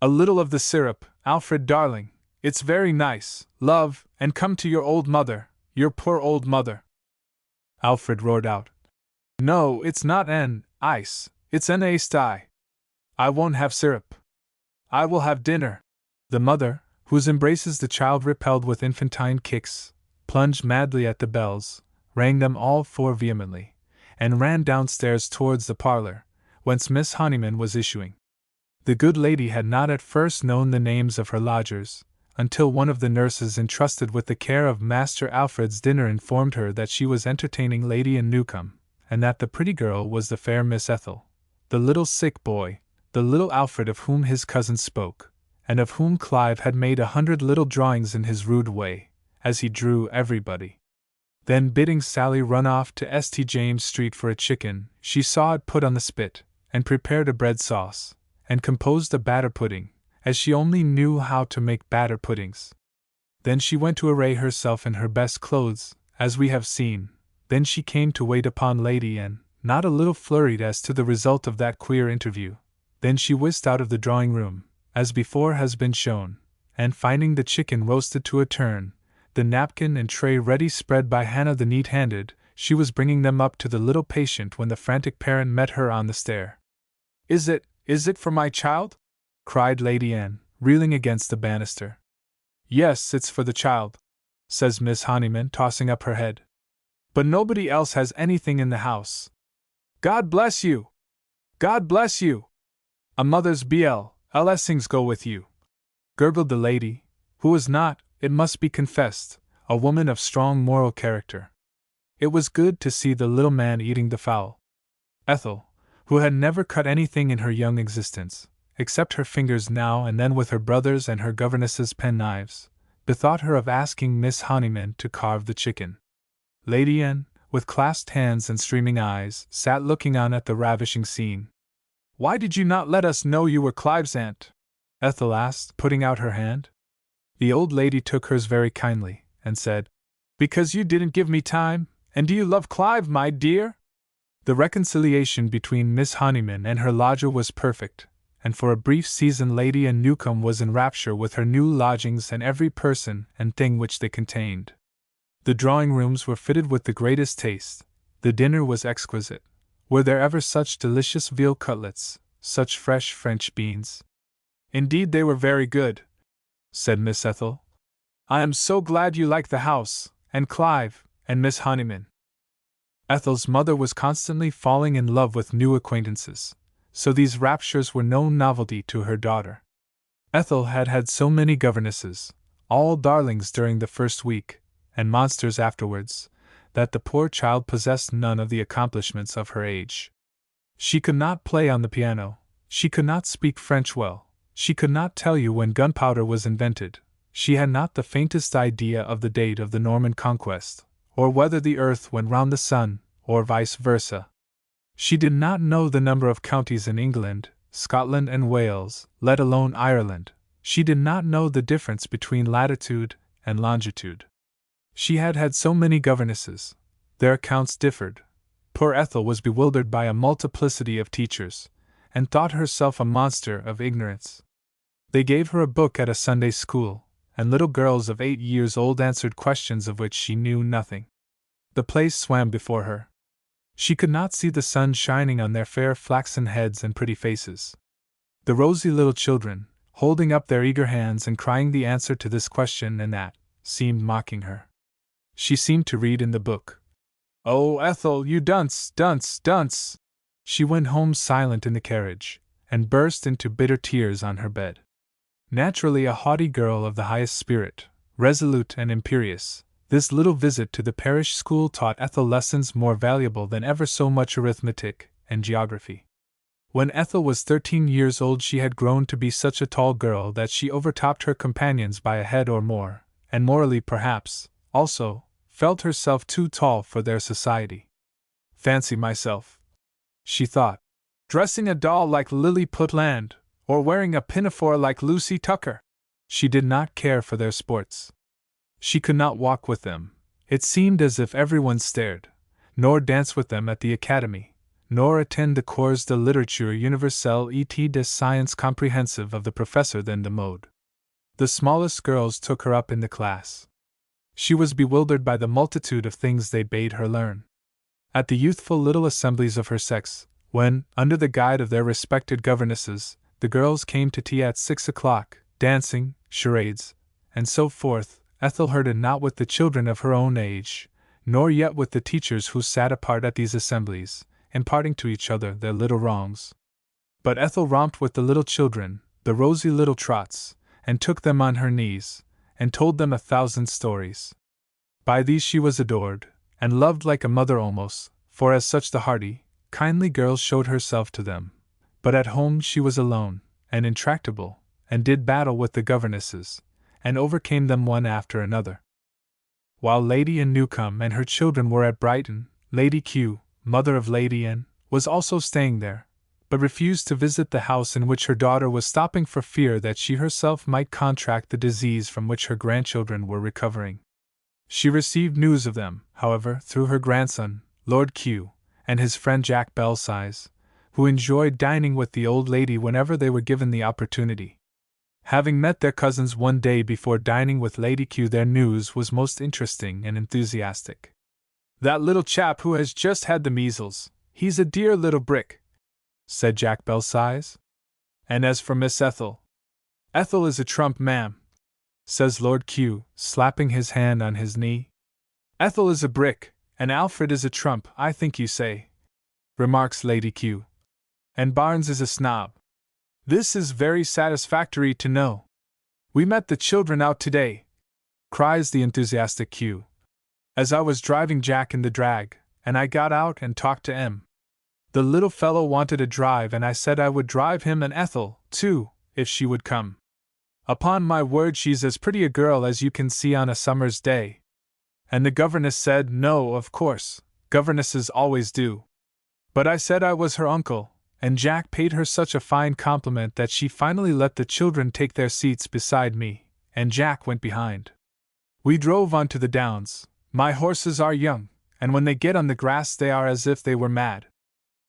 A little of the syrup, Alfred darling, it's very nice, love, and come to your old mother, your poor old mother. Alfred roared out. No, it's not an ice, it's an iced. I won't have syrup. I will have dinner. The mother, whose embraces the child repelled with infantine kicks, plunged madly at the bells, rang them all 4 vehemently, and ran downstairs towards the parlor, whence Miss Honeyman was issuing. The good lady had not at first known the names of her lodgers, until one of the nurses entrusted with the care of Master Alfred's dinner informed her that she was entertaining Lady Anne Newcome, and that the pretty girl was the fair Miss Ethel, the little sick boy, the little Alfred of whom his cousin spoke, and of whom Clive had made 100 little drawings in his rude way, as he drew everybody. Then bidding Sally run off to St. James Street for a chicken, she saw it put on the spit, and prepared a bread sauce, and composed a batter pudding, as she only knew how to make batter puddings. Then she went to array herself in her best clothes, as we have seen. Then she came to wait upon Lady Anne, not a little flurried as to the result of that queer interview. Then she whisked out of the drawing-room, as before has been shown, and finding the chicken roasted to a turn, the napkin and tray ready spread by Hannah the neat-handed, she was bringing them up to the little patient when the frantic parent met her on the stair. Is it for my child? Cried Lady Anne, reeling against the banister. Yes, it's for the child, says Miss Honeyman, tossing up her head. But nobody else has anything in the house. God bless you! God bless you! A mother's blessings go with you, gurgled the lady, who was not, it must be confessed, a woman of strong moral character. It was good to see the little man eating the fowl. Ethel, who had never cut anything in her young existence, except her fingers now and then with her brother's and her governess's penknives, bethought her of asking Miss Honeyman to carve the chicken. Lady Anne, with clasped hands and streaming eyes, sat looking on at the ravishing scene. Why did you not let us know you were Clive's aunt? Ethel asked, putting out her hand. The old lady took hers very kindly, and said, Because you didn't give me time, and do you love Clive, my dear? The reconciliation between Miss Honeyman and her lodger was perfect, and for a brief season Lady Anne Newcome was in rapture with her new lodgings and every person and thing which they contained. The drawing-rooms were fitted with the greatest taste, the dinner was exquisite. Were there ever such delicious veal cutlets, such fresh French beans? Indeed they were very good. said Miss Ethel. "I am so glad you like the house, and Clive, and Miss Honeyman." Ethel's mother was constantly falling in love with new acquaintances, so these raptures were no novelty to her daughter. Ethel had had so many governesses, all darlings during the first week, and monsters afterwards, that the poor child possessed none of the accomplishments of her age. She could not play on the piano, she could not speak French well, she could not tell you when gunpowder was invented, she had not the faintest idea of the date of the Norman conquest, or whether the earth went round the sun, or vice versa. She did not know the number of counties in England, Scotland, and Wales, let alone Ireland. She did not know the difference between latitude and longitude. She had had so many governesses. Their accounts differed. Poor Ethel was bewildered by a multiplicity of teachers, and thought herself a monster of ignorance. They gave her a book at a Sunday school, and little girls of 8 years old answered questions of which she knew nothing. The place swam before her. She could not see the sun shining on their fair flaxen heads and pretty faces. The rosy little children, holding up their eager hands and crying the answer to this question and that, seemed mocking her. She seemed to read in the book. "Oh, Ethel, you dunce, dunce, dunce!" She went home silent in the carriage, and burst into bitter tears on her bed. Naturally a haughty girl of the highest spirit, resolute and imperious, this little visit to the parish school taught Ethel lessons more valuable than ever so much arithmetic and geography. When Ethel was 13 years old she had grown to be such a tall girl that she overtopped her companions by a head or more, and morally perhaps, also, felt herself too tall for their society. "Fancy myself," she thought, "dressing a doll like Lily Putland, or wearing a pinafore like Lucy Tucker." She did not care for their sports. She could not walk with them, it seemed as if everyone stared, nor dance with them at the academy, nor attend the cours de littérature universelle et de science comprehensive of the professeur then de mode. The smallest girls took her up in the class. She was bewildered by the multitude of things they bade her learn. At the youthful little assemblies of her sex, when, under the guide of their respected governesses, the girls came to tea at 6 o'clock, dancing, charades, and so forth, Ethel heard it not with the children of her own age, nor yet with the teachers who sat apart at these assemblies, imparting to each other their little wrongs. But Ethel romped with the little children, the rosy little trots, and took them on her knees, and told them 1,000 stories. By these she was adored, and loved like a mother almost, for as such the hearty, kindly girl showed herself to them. But at home she was alone, and intractable, and did battle with the governesses, and overcame them one after another. While Lady Anne Newcome and her children were at Brighton, Lady Kew, mother of Lady Anne, was also staying there, but refused to visit the house in which her daughter was stopping for fear that she herself might contract the disease from which her grandchildren were recovering. She received news of them, however, through her grandson, Lord Kew, and his friend Jack Belsize, who enjoyed dining with the old lady whenever they were given the opportunity. Having met their cousins one day before dining with Lady Kew, their news was most interesting and enthusiastic. "That little chap who has just had the measles, he's a dear little brick," said Jack Belsize. "And as for Miss Ethel, Ethel is a trump, ma'am," says Lord Kew, slapping his hand on his knee. "Ethel is a brick, and Alfred is a trump, I think you say," remarks Lady Kew. "And Barnes is a snob. This is very satisfactory to know. We met the children out today," cries the enthusiastic Kew, "as I was driving Jack in the drag, and I got out and talked to M. The little fellow wanted a drive, and I said I would drive him and Ethel, too, if she would come. Upon my word, she's as pretty a girl as you can see on a summer's day. And the governess said no, of course, governesses always do. But I said I was her uncle, and Jack paid her such a fine compliment that she finally let the children take their seats beside me, and Jack went behind. We drove on to the downs. My horses are young, and when they get on the grass they are as if they were mad.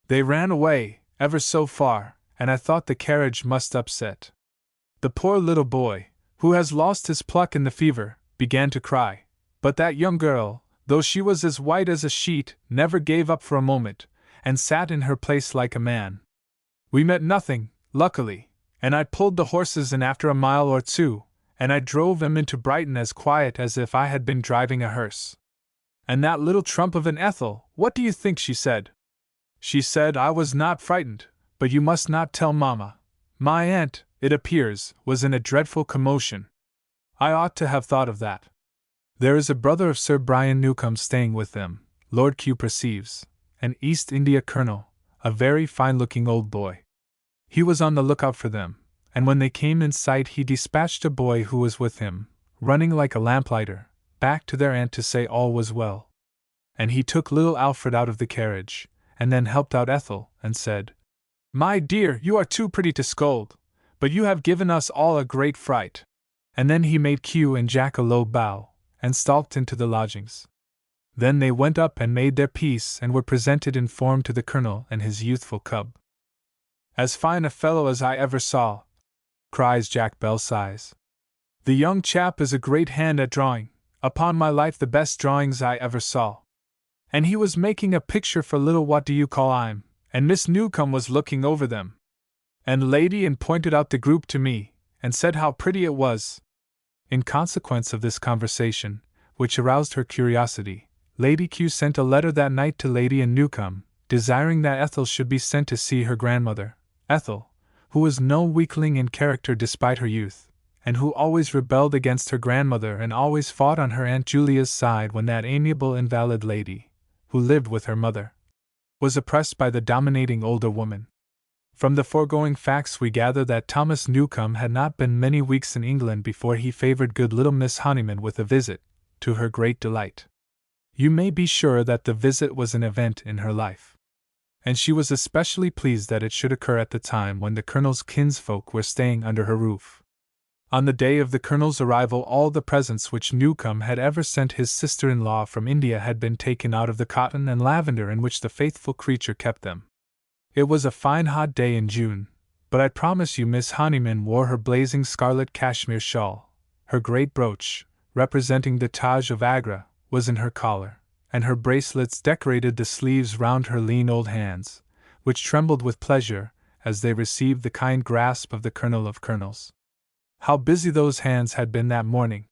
They ran away, ever so far, and I thought the carriage must upset. The poor little boy, who has lost his pluck in the fever, began to cry, but that young girl, though she was as white as a sheet, never gave up for a moment, and sat in her place like a man. We met nothing, luckily, and I pulled the horses in after a mile or two, and I drove him into Brighton as quiet as if I had been driving a hearse. And that little trump of an Ethel, what do you think she said? She said I was not frightened, but you must not tell Mamma. My aunt, it appears, was in a dreadful commotion. I ought to have thought of that. There is a brother of Sir Brian Newcombe staying with them, Lord Q perceives, an East India colonel, a very fine-looking old boy. He was on the lookout for them, and when they came in sight he dispatched a boy who was with him, running like a lamplighter, back to their aunt to say all was well. And he took little Alfred out of the carriage, and then helped out Ethel, and said, "My dear, you are too pretty to scold, but you have given us all a great fright." And then he made Q and Jack a low bow, and stalked into the lodgings. Then they went up and made their peace and were presented in form to the colonel and his youthful cub. "As fine a fellow as I ever saw," cries Jack Belsize. "The young chap is a great hand at drawing, upon my life the best drawings I ever saw. And he was making a picture for little what do you call I'm, and Miss Newcombe was looking over them. And Lady Anne pointed out the group to me, and said how pretty it was." In consequence of this conversation, which aroused her curiosity, Lady Q sent a letter that night to Lady Anne Newcombe, desiring that Ethel should be sent to see her grandmother, Ethel, who was no weakling in character despite her youth, and who always rebelled against her grandmother and always fought on her Aunt Julia's side when that amiable invalid lady, who lived with her mother, was oppressed by the dominating older woman. From the foregoing facts we gather that Thomas Newcombe had not been many weeks in England before he favored good little Miss Honeyman with a visit, to her great delight. You may be sure that the visit was an event in her life. And she was especially pleased that it should occur at the time when the colonel's kinsfolk were staying under her roof. On the day of the colonel's arrival all the presents which Newcombe had ever sent his sister-in-law from India had been taken out of the cotton and lavender in which the faithful creature kept them. It was a fine hot day in June, but I promise you Miss Honeyman wore her blazing scarlet cashmere shawl, her great brooch, representing the Taj of Agra, was in her collar, and her bracelets decorated the sleeves round her lean old hands, which trembled with pleasure as they received the kind grasp of the Colonel of Colonels. How busy those hands had been that morning!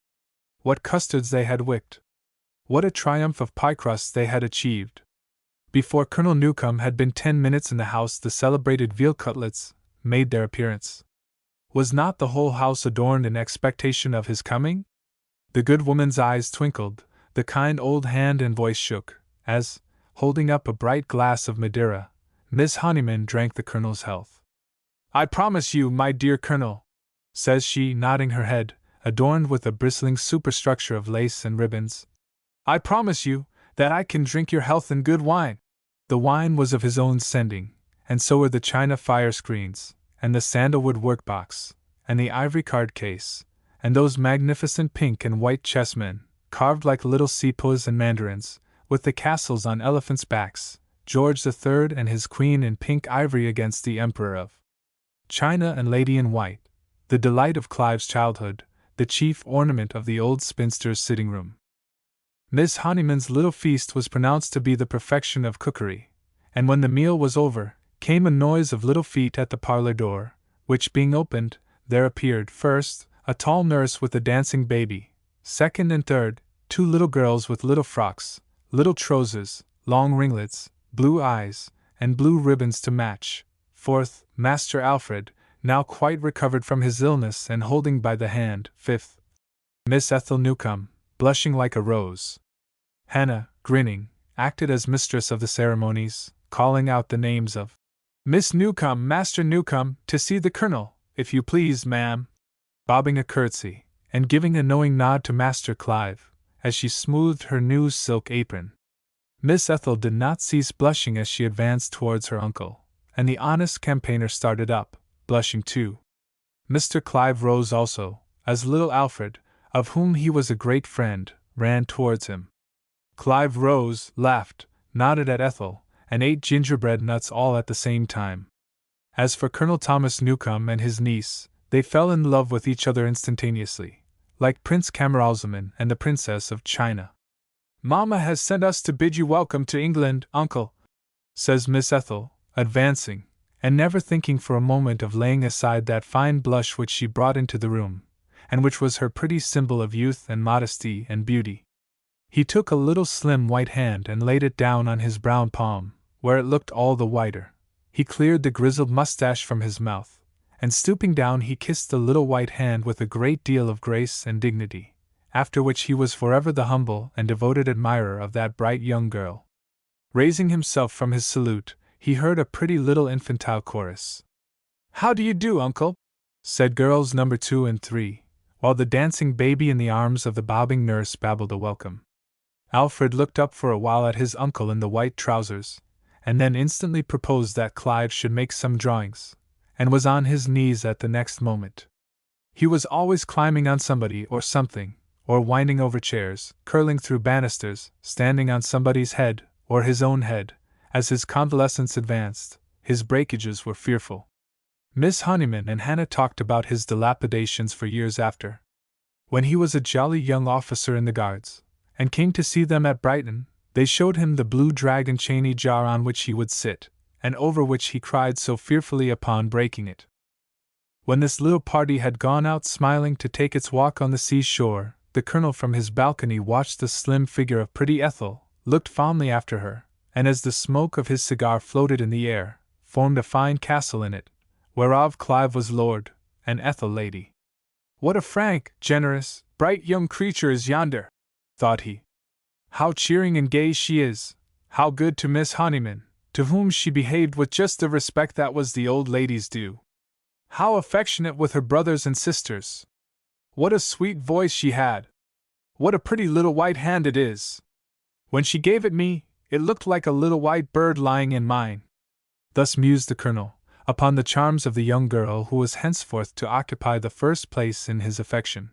What custards they had whipped! What a triumph of pie crust they had achieved! Before Colonel Newcombe had been 10 minutes in the house the celebrated veal cutlets made their appearance. Was not the whole house adorned in expectation of his coming? The good woman's eyes twinkled, the kind old hand and voice shook, as, holding up a bright glass of Madeira, Miss Honeyman drank the Colonel's health. "I promise you, my dear Colonel," says she, nodding her head, adorned with a bristling superstructure of lace and ribbons, "I promise you that I can drink your health in good wine." The wine was of his own sending, and so were the china fire screens, and the sandalwood workbox, and the ivory card case, and those magnificent pink and white chessmen, carved like little sepoys and mandarins, with the castles on elephants' backs, George III and his queen in pink ivory against the Emperor of China and Lady in white, the delight of Clive's childhood, the chief ornament of the old spinster's sitting-room. Miss Honeyman's little feast was pronounced to be the perfection of cookery, and when the meal was over, came a noise of little feet at the parlor door, which being opened, there appeared, first, a tall nurse with a dancing baby, second and third, 2 little girls with little frocks, little trousers, long ringlets, blue eyes, and blue ribbons to match, fourth, Master Alfred, now quite recovered from his illness and holding by the hand, fifth, Miss Ethel Newcombe, blushing like a rose. Hannah, grinning, acted as mistress of the ceremonies, calling out the names of Miss Newcombe, Master Newcombe, to see the Colonel, if you please, ma'am, bobbing a curtsy, and giving a knowing nod to Master Clive, as she smoothed her new silk apron. Miss Ethel did not cease blushing as she advanced towards her uncle, and the honest campaigner started up, blushing too. Mr. Clive rose also, as little Alfred, of whom he was a great friend, ran towards him. Clive rose, laughed, nodded at Ethel, and ate gingerbread nuts all at the same time. As for Colonel Thomas Newcombe and his niece, they fell in love with each other instantaneously, like Prince Camaralzaman and the Princess of China. "Mamma has sent us to bid you welcome to England, uncle," says Miss Ethel, advancing, and never thinking for a moment of laying aside that fine blush which she brought into the room, and which was her pretty symbol of youth and modesty and beauty. He took a little slim white hand and laid it down on his brown palm, where it looked all the whiter. He cleared the grizzled mustache from his mouth, and stooping down he kissed the little white hand with a great deal of grace and dignity, after which he was forever the humble and devoted admirer of that bright young girl. Raising himself from his salute, he heard a pretty little infantile chorus. "How do you do, uncle?" said girls number 2 and 3, while the dancing baby in the arms of the bobbing nurse babbled a welcome. Alfred looked up for a while at his uncle in the white trousers, and then instantly proposed that Clive should make some drawings, and was on his knees at the next moment. He was always climbing on somebody or something, or winding over chairs, curling through banisters, standing on somebody's head, or his own head. As his convalescence advanced, his breakages were fearful. Miss Honeyman and Hannah talked about his dilapidations for years after. When he was a jolly young officer in the Guards, and came to see them at Brighton, they showed him the blue dragon chaney jar on which he would sit, and over which he cried so fearfully upon breaking it. When this little party had gone out smiling to take its walk on the sea-shore, the Colonel from his balcony watched the slim figure of pretty Ethel, looked fondly after her, and as the smoke of his cigar floated in the air, formed a fine castle in it, whereof Clive was lord, and Ethel lady. "What a frank, generous, bright young creature is yonder!" thought he. "How cheering and gay she is! How good to Miss Honeyman, to whom she behaved with just the respect that was the old lady's due! How affectionate with her brothers and sisters! What a sweet voice she had! What a pretty little white hand it is! When she gave it me, it looked like a little white bird lying in mine." Thus mused the Colonel, upon the charms of the young girl who was henceforth to occupy the first place in his affection.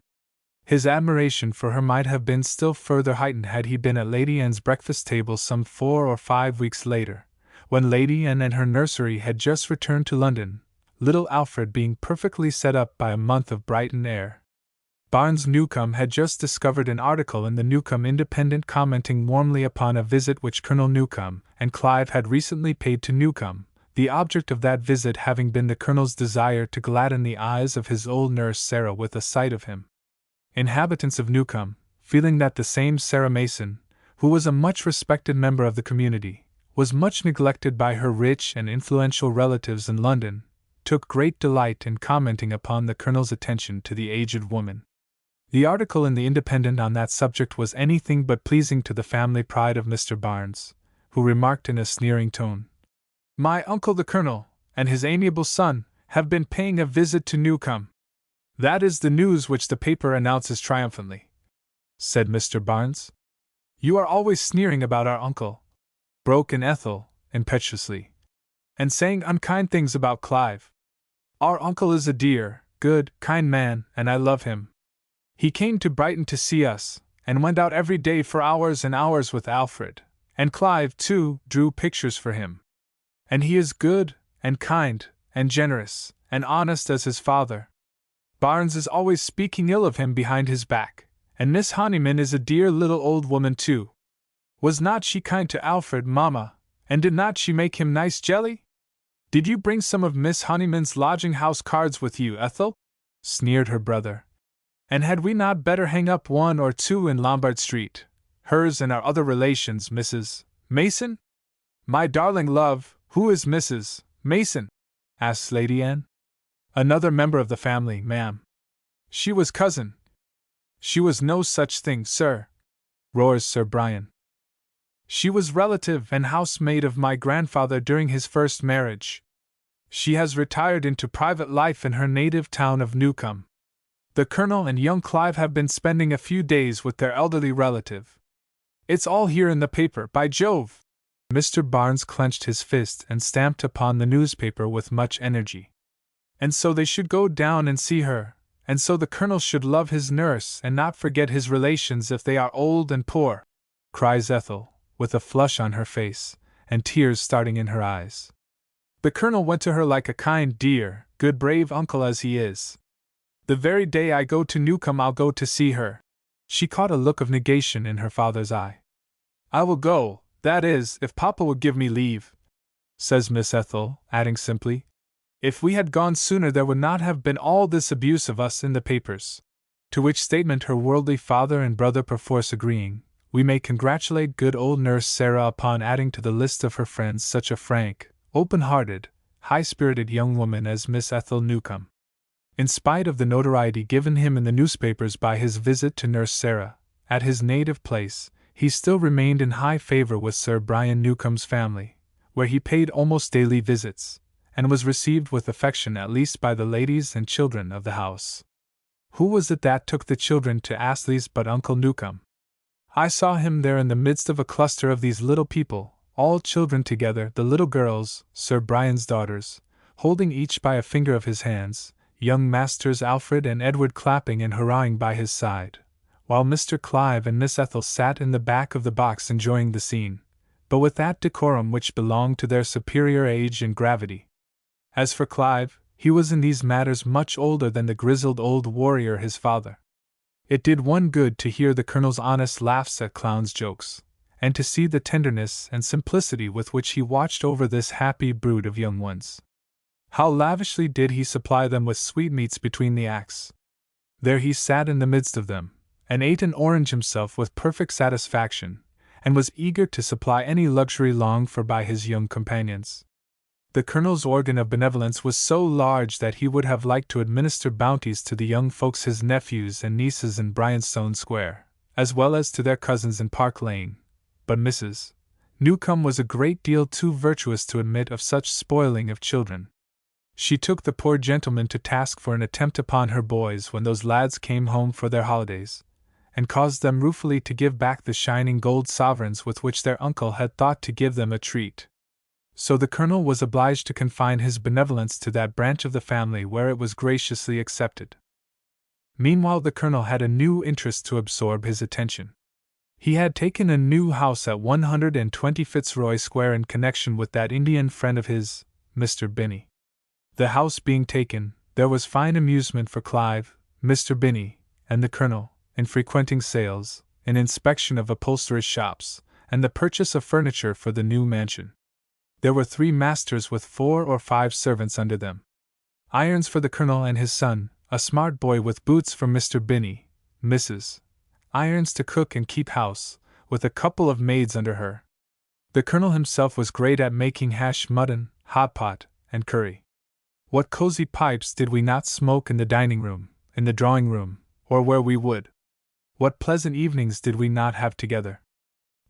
His admiration for her might have been still further heightened had he been at Lady Anne's breakfast table some 4 or 5 weeks later, when Lady Anne and her nursery had just returned to London, little Alfred being perfectly set up by a month of Brighton air. Barnes Newcombe had just discovered an article in the Newcombe Independent commenting warmly upon a visit which Colonel Newcombe and Clive had recently paid to Newcombe, the object of that visit having been the Colonel's desire to gladden the eyes of his old nurse Sarah with a sight of him. Inhabitants of Newcombe, feeling that the same Sarah Mason, who was a much respected member of the community, was much neglected by her rich and influential relatives in London, took great delight in commenting upon the Colonel's attention to the aged woman. The article in the Independent on that subject was anything but pleasing to the family pride of Mr. Barnes, who remarked in a sneering tone, "My uncle the Colonel, and his amiable son, have been paying a visit to Newcombe." "That is the news which the paper announces triumphantly," said Mr. Barnes. "You are always sneering about our uncle," broke in Ethel, impetuously, "and saying unkind things about Clive. Our uncle is a dear, good, kind man, and I love him. He came to Brighton to see us, and went out every day for hours and hours with Alfred, and Clive, too, drew pictures for him. And he is good, and kind, and generous, and honest as his father. Barnes is always speaking ill of him behind his back, and Miss Honeyman is a dear little old woman too. Was not she kind to Alfred, Mamma, and did not she make him nice jelly? Did you bring some of Miss Honeyman's lodging-house cards with you, Ethel?" sneered her brother. "And had we not better hang up 1 or 2 in Lombard Street, hers and our other relations, Mrs. Mason?" "My darling love, who is Mrs. Mason?" asked Lady Anne. "Another member of the family, ma'am. She was cousin." "She was no such thing, sir," roars Sir Brian. "She was relative and housemaid of my grandfather during his first marriage. She has retired into private life in her native town of Newcombe. The Colonel and young Clive have been spending a few days with their elderly relative. It's all here in the paper, by Jove!" Mr. Barnes clenched his fist and stamped upon the newspaper with much energy. "And so they should go down and see her, and so the Colonel should love his nurse and not forget his relations if they are old and poor," cries Ethel, with a flush on her face, and tears starting in her eyes. "The Colonel went to her like a kind, dear, good, brave uncle as he is. The very day I go to Newcombe I'll go to see her." She caught a look of negation in her father's eye. "I will go, that is, if Papa would give me leave," says Miss Ethel, adding simply, "If we had gone sooner there would not have been all this abuse of us in the papers." To which statement her worldly father and brother perforce agreeing, we may congratulate good old Nurse Sarah upon adding to the list of her friends such a frank, open-hearted, high-spirited young woman as Miss Ethel Newcomb. In spite of the notoriety given him in the newspapers by his visit to Nurse Sarah, at his native place, he still remained in high favor with Sir Brian Newcomb's family, where he paid almost daily visits, and was received with affection at least by the ladies and children of the house. Who was it that took the children to Astley's but Uncle Newcomb? I saw him there in the midst of a cluster of these little people, all children together, the little girls, Sir Brian's daughters, holding each by a finger of his hands, young Masters Alfred and Edward clapping and hurrahing by his side, while Mr. Clive and Miss Ethel sat in the back of the box enjoying the scene, but with that decorum which belonged to their superior age and gravity. As for Clive, he was in these matters much older than the grizzled old warrior his father. It did one good to hear the Colonel's honest laughs at clown's jokes, and to see the tenderness and simplicity with which he watched over this happy brood of young ones. How lavishly did he supply them with sweetmeats between the acts! There he sat in the midst of them, and ate an orange himself with perfect satisfaction, and was eager to supply any luxury longed for by his young companions. The Colonel's organ of benevolence was so large that he would have liked to administer bounties to the young folks, his nephews and nieces in Bryanstone Square, as well as to their cousins in Park Lane, but Mrs. Newcomb was a great deal too virtuous to admit of such spoiling of children. She took the poor gentleman to task for an attempt upon her boys when those lads came home for their holidays, and caused them ruefully to give back the shining gold sovereigns with which their uncle had thought to give them a treat. So the Colonel was obliged to confine his benevolence to that branch of the family where it was graciously accepted. Meanwhile the Colonel had a new interest to absorb his attention. He had taken a new house at 120 Fitzroy Square in connection with that Indian friend of his, Mr. Binney. The house being taken, there was fine amusement for Clive, Mr. Binney, and the Colonel, in frequenting sales, in inspection of upholsterers' shops, and the purchase of furniture for the new mansion. There were 3 masters with 4 or 5 servants under them. Irons for the Colonel and his son, a smart boy with boots for Mr. Binney, Mrs. Irons to cook and keep house, with a couple of maids under her. The Colonel himself was great at making hash mutton, hot pot, and curry. What cozy pipes did we not smoke in the dining-room, in the drawing-room, or where we would? What pleasant evenings did we not have together?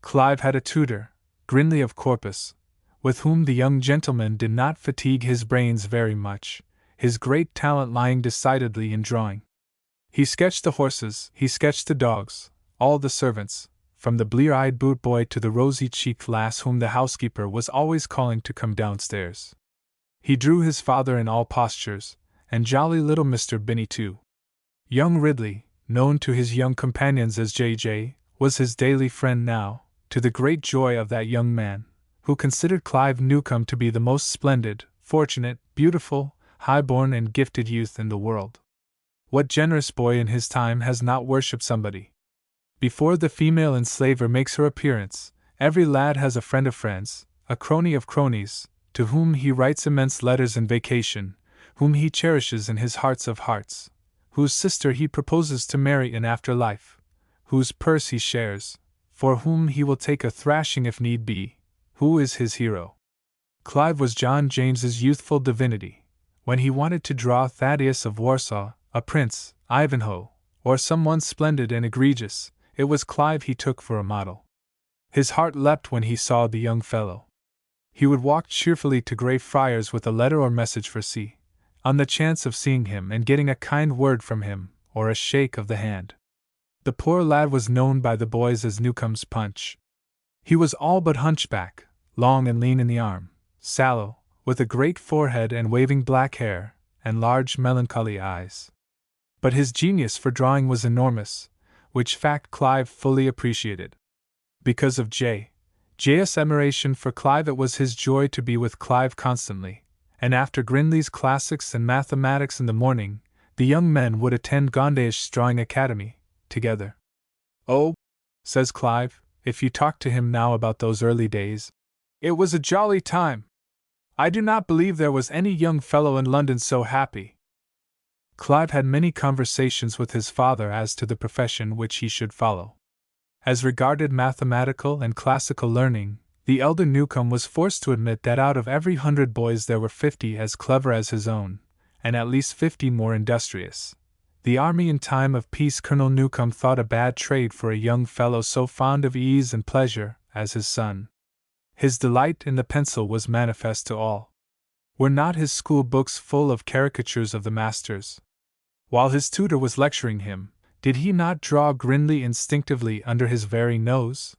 Clive had a tutor, Grinley of Corpus, with whom the young gentleman did not fatigue his brains very much, his great talent lying decidedly in drawing. He sketched the horses, he sketched the dogs, all the servants, from the blear-eyed boot-boy to the rosy-cheeked lass whom the housekeeper was always calling to come downstairs. He drew his father in all postures, and jolly little Mr. Binney too. Young Ridley, known to his young companions as J.J., was his daily friend now, to the great joy of that young man, who considered Clive Newcomb to be the most splendid, fortunate, beautiful, high-born and gifted youth in the world. What generous boy in his time has not worshipped somebody? Before the female enslaver makes her appearance, every lad has a friend of friends, a crony of cronies, to whom he writes immense letters in vacation, whom he cherishes in his hearts of hearts, whose sister he proposes to marry in after life, whose purse he shares, for whom he will take a thrashing if need be, who is his hero. Clive was John James's youthful divinity. When he wanted to draw Thaddeus of Warsaw, a prince, Ivanhoe, or someone splendid and egregious, it was Clive he took for a model. His heart leapt when he saw the young fellow. He would walk cheerfully to Greyfriars with a letter or message for C, on the chance of seeing him and getting a kind word from him, or a shake of the hand. The poor lad was known by the boys as Newcomb's Punch. He was all but hunchback, long and lean in the arm, sallow, with a great forehead and waving black hair, and large melancholy eyes. But his genius for drawing was enormous, which fact Clive fully appreciated. Because of J.'s admiration for Clive, it was his joy to be with Clive constantly, and after Grinley's classics and mathematics in the morning, the young men would attend Gondaish's drawing academy, together. "Oh," says Clive, if you talk to him now about those early days, "it was a jolly time. I do not believe there was any young fellow in London so happy." Clive had many conversations with his father as to the profession which he should follow. As regarded mathematical and classical learning, the elder Newcomb was forced to admit that out of every 100 boys there were 50 as clever as his own, and at least 50 more industrious. The army in time of peace Colonel Newcomb thought a bad trade for a young fellow so fond of ease and pleasure as his son. His delight in the pencil was manifest to all. Were not his school books full of caricatures of the masters? While his tutor was lecturing him, did he not draw Grindley instinctively under his very nose?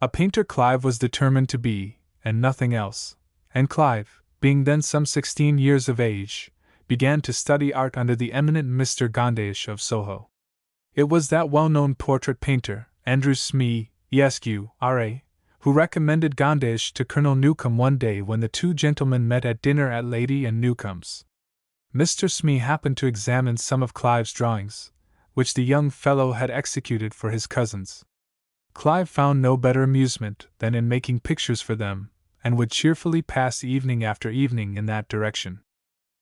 A painter Clive was determined to be, and nothing else, and Clive, being then some 16 years of age, began to study art under the eminent Mr. Gondish of Soho. It was that well-known portrait painter, Andrew Smee, Esq., R.A., who recommended Gondish to Colonel Newcomb one day when the two gentlemen met at dinner at Lady and Newcomb's. Mr. Smee happened to examine some of Clive's drawings, which the young fellow had executed for his cousins. Clive found no better amusement than in making pictures for them, and would cheerfully pass evening after evening in that direction.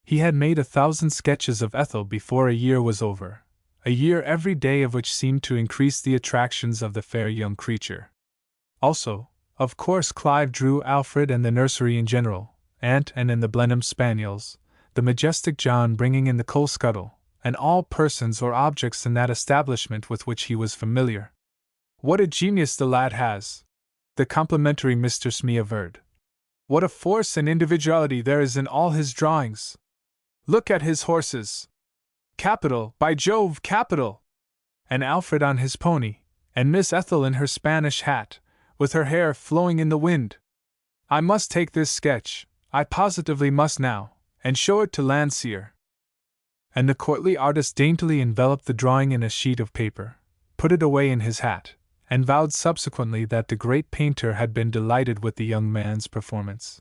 He had made 1,000 sketches of Ethel before a year was over, a year every day of which seemed to increase the attractions of the fair young creature. Also, of course, Clive drew Alfred and the nursery in general, Aunt and in the Blenheim spaniels, the majestic John bringing in the coal scuttle, and all persons or objects in that establishment with which he was familiar. "What a genius the lad has!" the complimentary Mr. Smee averred. "What a force and individuality there is in all his drawings! Look at his horses! Capital, by Jove, capital! And Alfred on his pony, and Miss Ethel in her Spanish hat, with her hair flowing in the wind! I must take this sketch, I positively must now, and show it to Landseer." And the courtly artist daintily enveloped the drawing in a sheet of paper, put it away in his hat, and vowed subsequently that the great painter had been delighted with the young man's performance.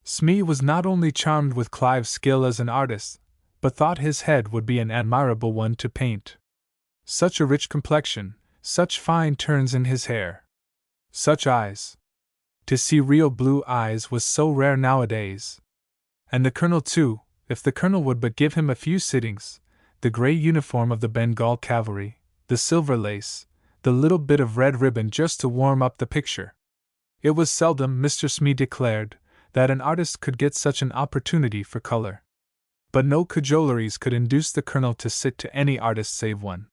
Smee was not only charmed with Clive's skill as an artist, but thought his head would be an admirable one to paint. Such a rich complexion, such fine turns in his hair, such eyes! To see real blue eyes was so rare nowadays. And the colonel too, if the colonel would but give him a few sittings, the grey uniform of the Bengal cavalry, the silver lace, the little bit of red ribbon just to warm up the picture. It was seldom, Mr. Smee declared, that an artist could get such an opportunity for color. But no cajoleries could induce the colonel to sit to any artist save one.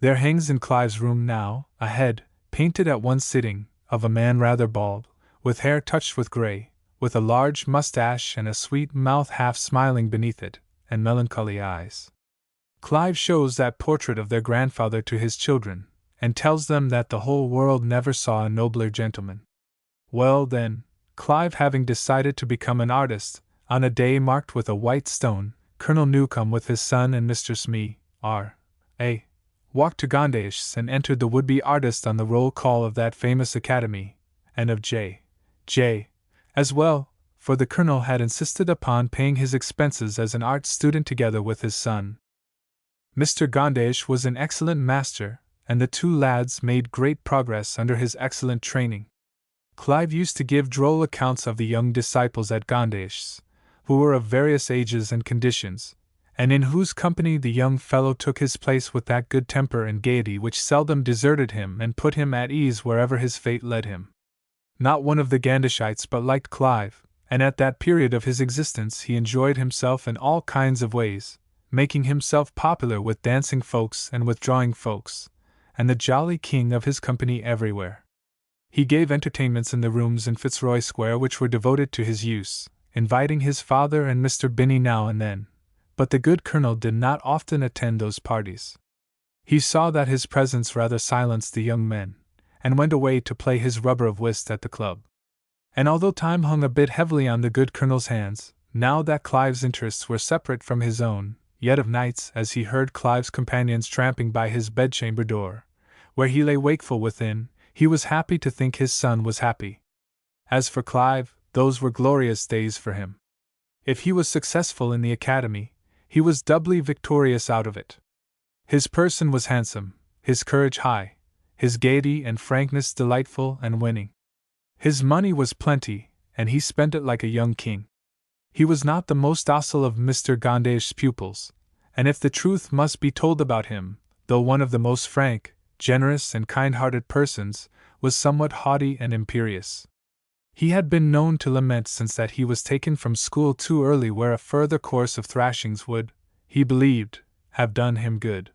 There hangs in Clive's room now a head, painted at one sitting, of a man rather bald, with hair touched with grey, with a large moustache and a sweet mouth half smiling beneath it, and melancholy eyes. Clive shows that portrait of their grandfather to his children, and tells them that the whole world never saw a nobler gentleman. Well then, Clive having decided to become an artist, on a day marked with a white stone, Colonel Newcomb with his son and Mr. Smee, R.A., walked to Gondish's and entered the would-be artist on the roll call of that famous academy, and of J. as well, for the colonel had insisted upon paying his expenses as an art student together with his son. Mr. Gondish was an excellent master, and the two lads made great progress under his excellent training. Clive used to give droll accounts of the young disciples at Gondish's, who were of various ages and conditions, and in whose company the young fellow took his place with that good temper and gaiety which seldom deserted him and put him at ease wherever his fate led him. Not one of the Gondishites but liked Clive, and at that period of his existence he enjoyed himself in all kinds of ways, making himself popular with dancing folks and with drawing folks, and the jolly king of his company everywhere. He gave entertainments in the rooms in Fitzroy Square which were devoted to his use, inviting his father and Mr. Binney now and then, but the good colonel did not often attend those parties. He saw that his presence rather silenced the young men, and went away to play his rubber of whist at the club. And although time hung a bit heavily on the good colonel's hands, now that Clive's interests were separate from his own, yet of nights, as he heard Clive's companions tramping by his bedchamber door, where he lay wakeful within, he was happy to think his son was happy. As for Clive, those were glorious days for him. If he was successful in the academy, he was doubly victorious out of it. His person was handsome, his courage high, his gaiety and frankness delightful and winning. His money was plenty, and he spent it like a young king. He was not the most docile of Mr. Gondish's pupils, and if the truth must be told about him, though one of the most frank, generous, and kind-hearted persons, was somewhat haughty and imperious. He had been known to lament since that he was taken from school too early, where a further course of thrashings would, he believed, have done him good.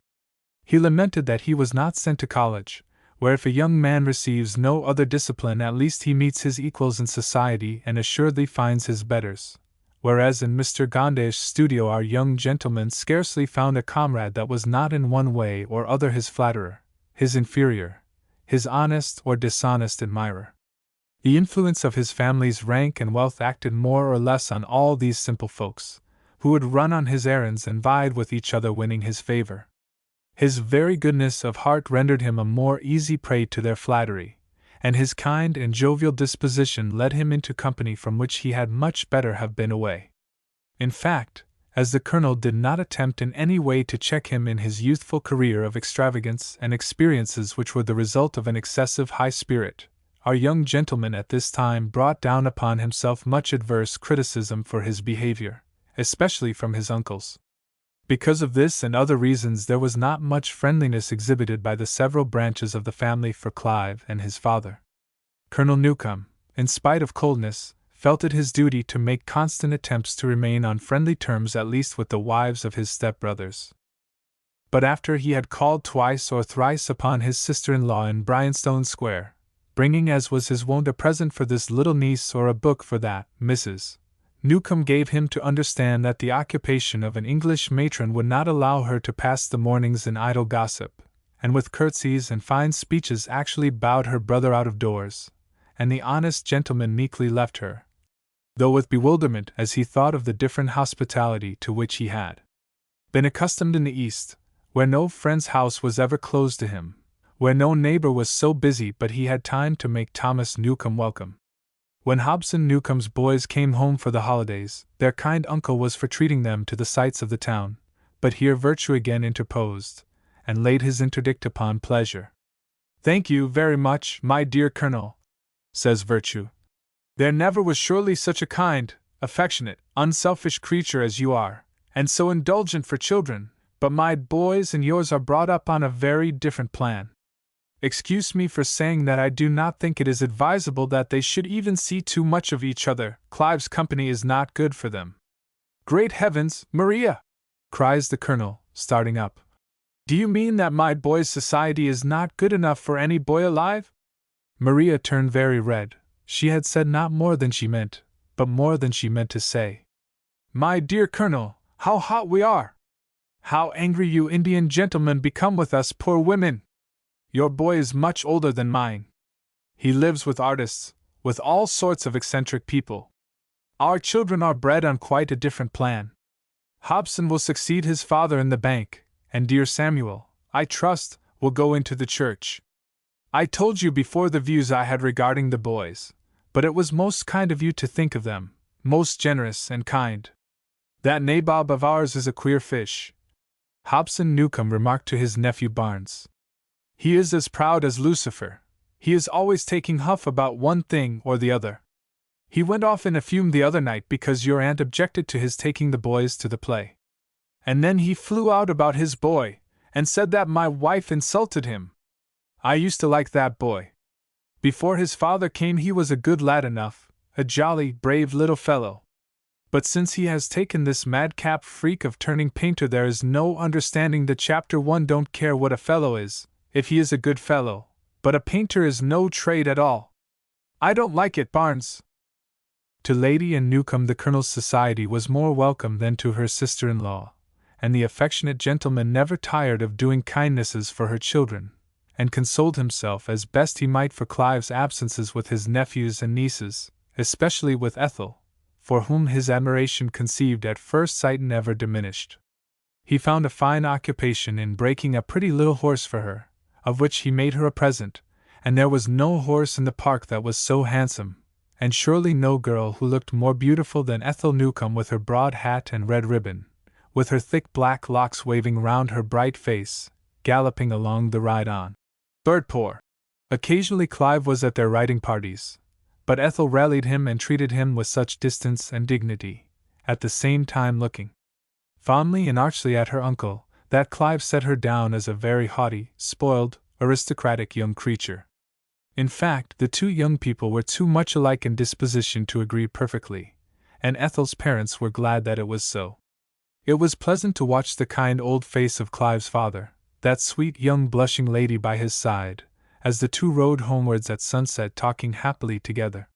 He lamented that he was not sent to college, where if a young man receives no other discipline at least he meets his equals in society and assuredly finds his betters, whereas in Mr. Gondesh's studio our young gentleman scarcely found a comrade that was not in one way or other his flatterer, his inferior, his honest or dishonest admirer. The influence of his family's rank and wealth acted more or less on all these simple folks, who would run on his errands and vied with each other winning his favor. His very goodness of heart rendered him a more easy prey to their flattery, and his kind and jovial disposition led him into company from which he had much better have been away. In fact, as the Colonel did not attempt in any way to check him in his youthful career of extravagance and experiences which were the result of an excessive high spirit, our young gentleman at this time brought down upon himself much adverse criticism for his behavior, especially from his uncles. Because of this and other reasons there was not much friendliness exhibited by the several branches of the family for Clive and his father. Colonel Newcome, in spite of coldness, felt it his duty to make constant attempts to remain on friendly terms at least with the wives of his step-brothers. But after he had called twice or thrice upon his sister-in-law in Bryanstone Square, bringing as was his wont a present for this little niece or a book for that, Mrs. Newcome gave him to understand that the occupation of an English matron would not allow her to pass the mornings in idle gossip, and with curtsies and fine speeches actually bowed her brother out of doors, and the honest gentleman meekly left her, though with bewilderment as he thought of the different hospitality to which he had been accustomed in the East, where no friend's house was ever closed to him, where no neighbor was so busy but he had time to make Thomas Newcome welcome. When Hobson Newcome's boys came home for the holidays, their kind uncle was for treating them to the sights of the town, but here Virtue again interposed, and laid his interdict upon pleasure. "Thank you very much, my dear Colonel," says Virtue. "There never was surely such a kind, affectionate, unselfish creature as you are, and so indulgent for children, but my boys and yours are brought up on a very different plan. Excuse me for saying that I do not think it is advisable that they should even see too much of each other. Clive's company is not good for them." "Great heavens, Maria!" cries the Colonel, starting up. "Do you mean that my boy's society is not good enough for any boy alive?" Maria turned very red. She had said not more than she meant, but more than she meant to say. "My dear Colonel, how hot we are! How angry you Indian gentlemen become with us poor women! Your boy is much older than mine. He lives with artists, with all sorts of eccentric people. Our children are bred on quite a different plan. Hobson will succeed his father in the bank, and dear Samuel, I trust, will go into the church. I told you before the views I had regarding the boys, but it was most kind of you to think of them, most generous and kind. That nabob of ours is a queer fish," Hobson Newcome remarked to his nephew Barnes. "He is as proud as Lucifer. He is always taking huff about one thing or the other. He went off in a fume the other night because your aunt objected to his taking the boys to the play. And then he flew out about his boy, and said that my wife insulted him. I used to like that boy. Before his father came he was a good lad enough, a jolly, brave little fellow. But since he has taken this madcap freak of turning painter there is no understanding the chapter. One don't care what a fellow is, if he is a good fellow, but a painter is no trade at all. I don't like it, Barnes." To Lady Anne Newcome the Colonel's society was more welcome than to her sister-in-law, and the affectionate gentleman never tired of doing kindnesses for her children, and consoled himself as best he might for Clive's absences with his nephews and nieces, especially with Ethel, for whom his admiration conceived at first sight never diminished. He found a fine occupation in breaking a pretty little horse for her, of which he made her a present, and there was no horse in the park that was so handsome, and surely no girl who looked more beautiful than Ethel Newcome with her broad hat and red ribbon, with her thick black locks waving round her bright face, galloping along the ride-on. Birdpoor. Occasionally Clive was at their riding parties, but Ethel rallied him and treated him with such distance and dignity, at the same time looking fondly and archly at her uncle, that Clive set her down as a very haughty, spoiled, aristocratic young creature. In fact, the two young people were too much alike in disposition to agree perfectly, and Ethel's parents were glad that it was so. It was pleasant to watch the kind old face of Clive's father, that sweet young blushing lady by his side, as the two rode homewards at sunset talking happily together.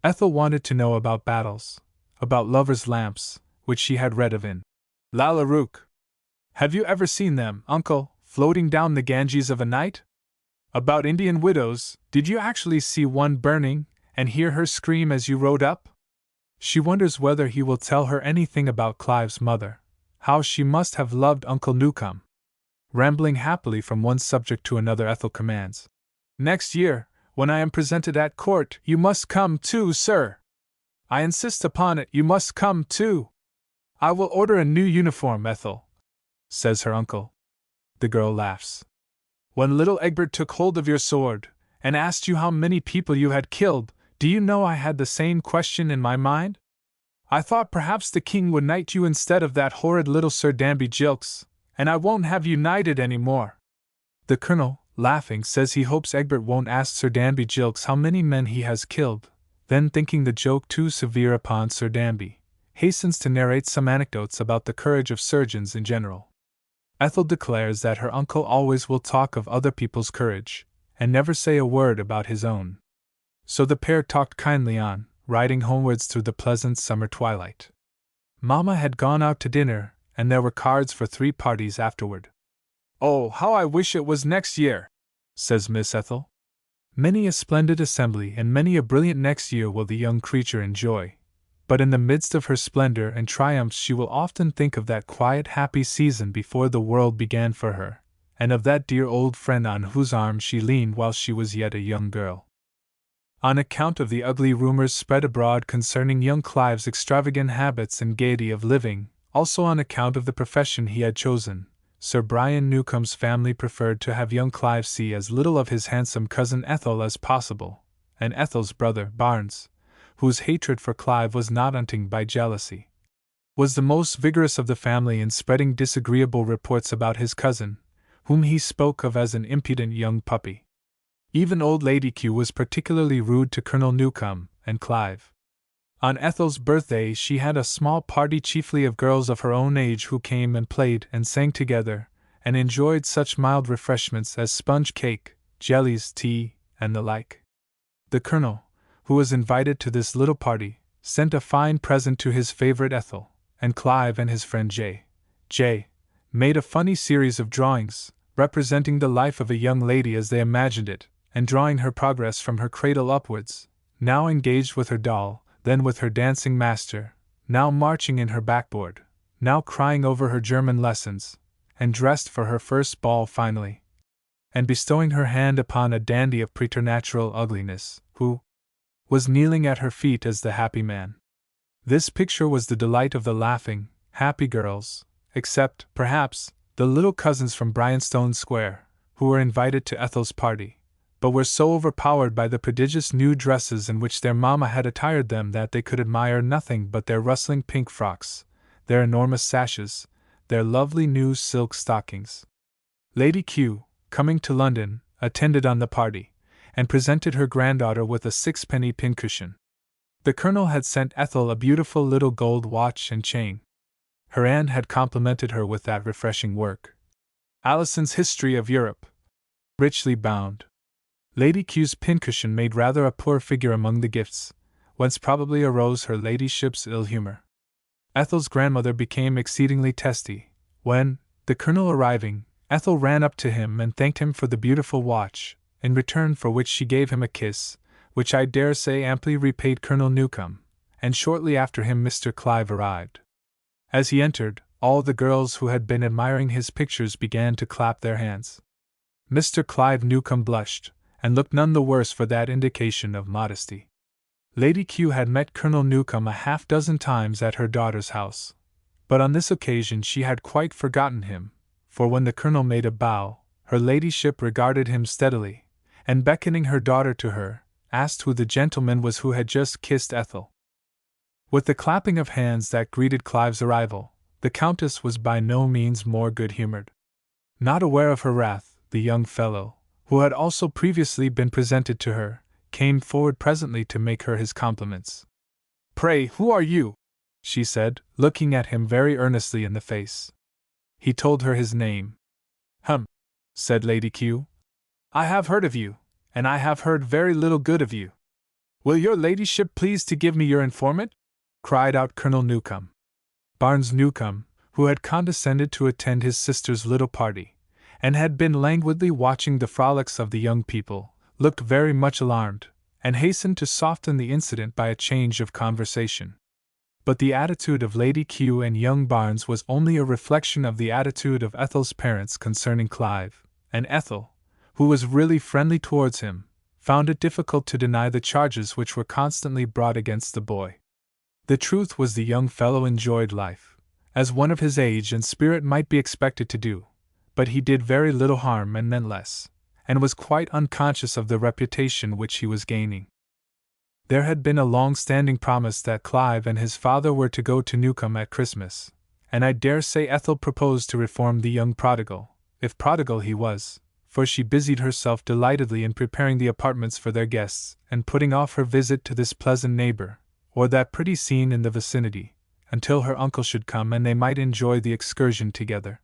Ethel wanted to know about battles, about lovers' lamps, which she had read of in Lalla Rookh. Have you ever seen them, uncle, floating down the Ganges of a night? About Indian widows, did you actually see one burning, and hear her scream as you rode up? She wonders whether he will tell her anything about Clive's mother, how she must have loved Uncle Newcombe. Rambling happily from one subject to another, Ethel commands, "Next year, when I am presented at court, you must come too, sir. I insist upon it, you must come too." "I will order a new uniform, Ethel," says her uncle. The girl laughs. "When little Egbert took hold of your sword, and asked you how many people you had killed, do you know I had the same question in my mind? I thought perhaps the king would knight you instead of that horrid little Sir Danby Jilks, and I won't have you knighted any more." The colonel, laughing, says he hopes Egbert won't ask Sir Danby Jilks how many men he has killed, then thinking the joke too severe upon Sir Danby, hastens to narrate some anecdotes about the courage of surgeons in general. Ethel declares that her uncle always will talk of other people's courage, and never say a word about his own. So the pair talked kindly on, riding homewards through the pleasant summer twilight. Mamma had gone out to dinner, and there were cards for 3 parties afterward. "Oh, how I wish it was next year," says Miss Ethel. Many a splendid assembly and many a brilliant next year will the young creature enjoy, but in the midst of her splendor and triumphs she will often think of that quiet, happy season before the world began for her, and of that dear old friend on whose arm she leaned while she was yet a young girl. On account of the ugly rumors spread abroad concerning young Clive's extravagant habits and gaiety of living, also on account of the profession he had chosen, Sir Brian Newcome's family preferred to have young Clive see as little of his handsome cousin Ethel as possible, and Ethel's brother, Barnes, whose hatred for Clive was not untinged by jealousy, was the most vigorous of the family in spreading disagreeable reports about his cousin, whom he spoke of as an impudent young puppy. Even old Lady Kew was particularly rude to Colonel Newcome and Clive. On Ethel's birthday she had a small party chiefly of girls of her own age who came and played and sang together, and enjoyed such mild refreshments as sponge cake, jellies, tea, and the like. The colonel, who was invited to this little party, sent a fine present to his favorite Ethel, and Clive and his friend J. made a funny series of drawings, representing the life of a young lady as they imagined it, and drawing her progress from her cradle upwards, now engaged with her doll, then with her dancing master, now marching in her backboard, now crying over her German lessons, and dressed for her first ball finally, and bestowing her hand upon a dandy of preternatural ugliness, who was kneeling at her feet as the happy man. This picture was the delight of the laughing, happy girls, except, perhaps, the little cousins from Bryanstone Square, who were invited to Ethel's party, but were so overpowered by the prodigious new dresses in which their mamma had attired them that they could admire nothing but their rustling pink frocks, their enormous sashes, their lovely new silk stockings. Lady Kew, coming to London, attended on the party, and presented her granddaughter with a 6-penny pincushion. The colonel had sent Ethel a beautiful little gold watch and chain. Her aunt had complimented her with that refreshing work, Alison's History of Europe, richly bound. Lady Kew's pincushion made rather a poor figure among the gifts, whence probably arose her ladyship's ill humor. Ethel's grandmother became exceedingly testy, when, the colonel arriving, Ethel ran up to him and thanked him for the beautiful watch, in return for which she gave him a kiss, which I dare say amply repaid Colonel Newcome, and shortly after him Mr. Clive arrived. As he entered, all the girls who had been admiring his pictures began to clap their hands. Mr. Clive Newcome blushed, and looked none the worse for that indication of modesty. Lady Kew had met Colonel Newcome a half-dozen times at her daughter's house, but on this occasion she had quite forgotten him, for when the colonel made a bow, her ladyship regarded him steadily, and beckoning her daughter to her, asked who the gentleman was who had just kissed Ethel. With the clapping of hands that greeted Clive's arrival, The Countess was by no means more good-humored. Not aware of her wrath, the young fellow, who had also previously been presented to her, came forward presently to make her his compliments. "Pray, who are you?" she said, looking at him very earnestly in the face. He told her his name. Said Lady Kew. "I have heard of you, and I have heard very little good of you." "Will your ladyship please to give me your informant?" cried out Colonel Newcome. Barnes Newcome, who had condescended to attend his sister's little party, and had been languidly watching the frolics of the young people, looked very much alarmed, and hastened to soften the incident by a change of conversation. But the attitude of Lady Kew and young Barnes was only a reflection of the attitude of Ethel's parents concerning Clive, and Ethel, who was really friendly towards him, found it difficult to deny the charges which were constantly brought against the boy. The truth was the young fellow enjoyed life, as one of his age and spirit might be expected to do, but he did very little harm and meant less, and was quite unconscious of the reputation which he was gaining. There had been a long-standing promise that Clive and his father were to go to Newcombe at Christmas, and I dare say Ethel proposed to reform the young prodigal, if prodigal he was, for she busied herself delightedly in preparing the apartments for their guests, and putting off her visit to this pleasant neighbor, or that pretty scene in the vicinity, until her uncle should come and they might enjoy the excursion together.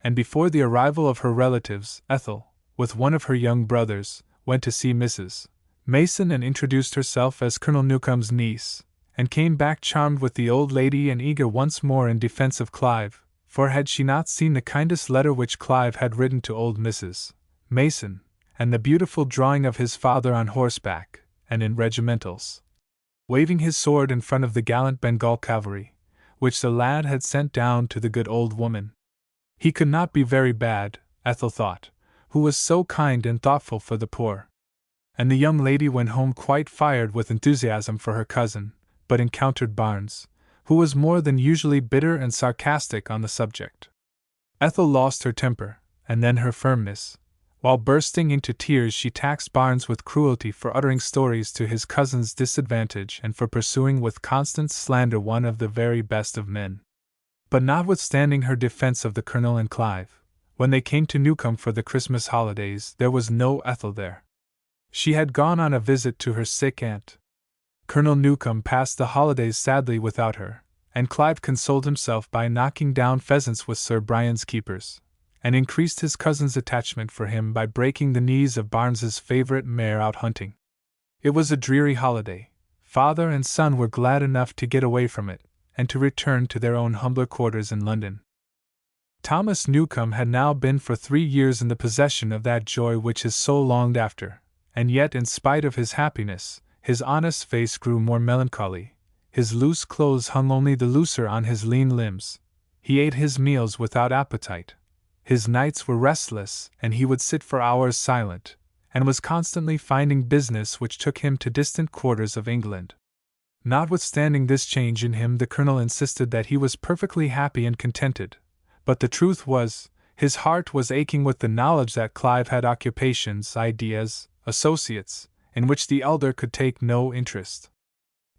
And before the arrival of her relatives, Ethel, with one of her young brothers, went to see Mrs. Mason and introduced herself as Colonel Newcome's niece, and came back charmed with the old lady and eager once more in defense of Clive, for had she not seen the kindest letter which Clive had written to old Mrs. Mason, and the beautiful drawing of his father on horseback, and in regimentals, waving his sword in front of the gallant Bengal cavalry, which the lad had sent down to the good old woman? He could not be very bad, Ethel thought, who was so kind and thoughtful for the poor. And the young lady went home quite fired with enthusiasm for her cousin, but encountered Barnes, who was more than usually bitter and sarcastic on the subject. Ethel lost her temper, and then her firmness. While bursting into tears, she taxed Barnes with cruelty for uttering stories to his cousin's disadvantage and for pursuing with constant slander one of the very best of men. But notwithstanding her defense of the Colonel and Clive, when they came to Newcombe for the Christmas holidays, there was no Ethel there. She had gone on a visit to her sick aunt. Colonel Newcombe passed the holidays sadly without her, and Clive consoled himself by knocking down pheasants with Sir Brian's keepers, and increased his cousin's attachment for him by breaking the knees of Barnes's favourite mare out hunting. It was a dreary holiday. Father and son were glad enough to get away from it, and to return to their own humbler quarters in London. Thomas Newcombe had now been for 3 years in the possession of that joy which is so longed after, and yet in spite of his happiness, his honest face grew more melancholy, his loose clothes hung only the looser on his lean limbs, he ate his meals without appetite, his nights were restless, and he would sit for hours silent, and was constantly finding business which took him to distant quarters of England. Notwithstanding this change in him, the Colonel insisted that he was perfectly happy and contented, but the truth was, his heart was aching with the knowledge that Clive had occupations, ideas, associates, in which the elder could take no interest.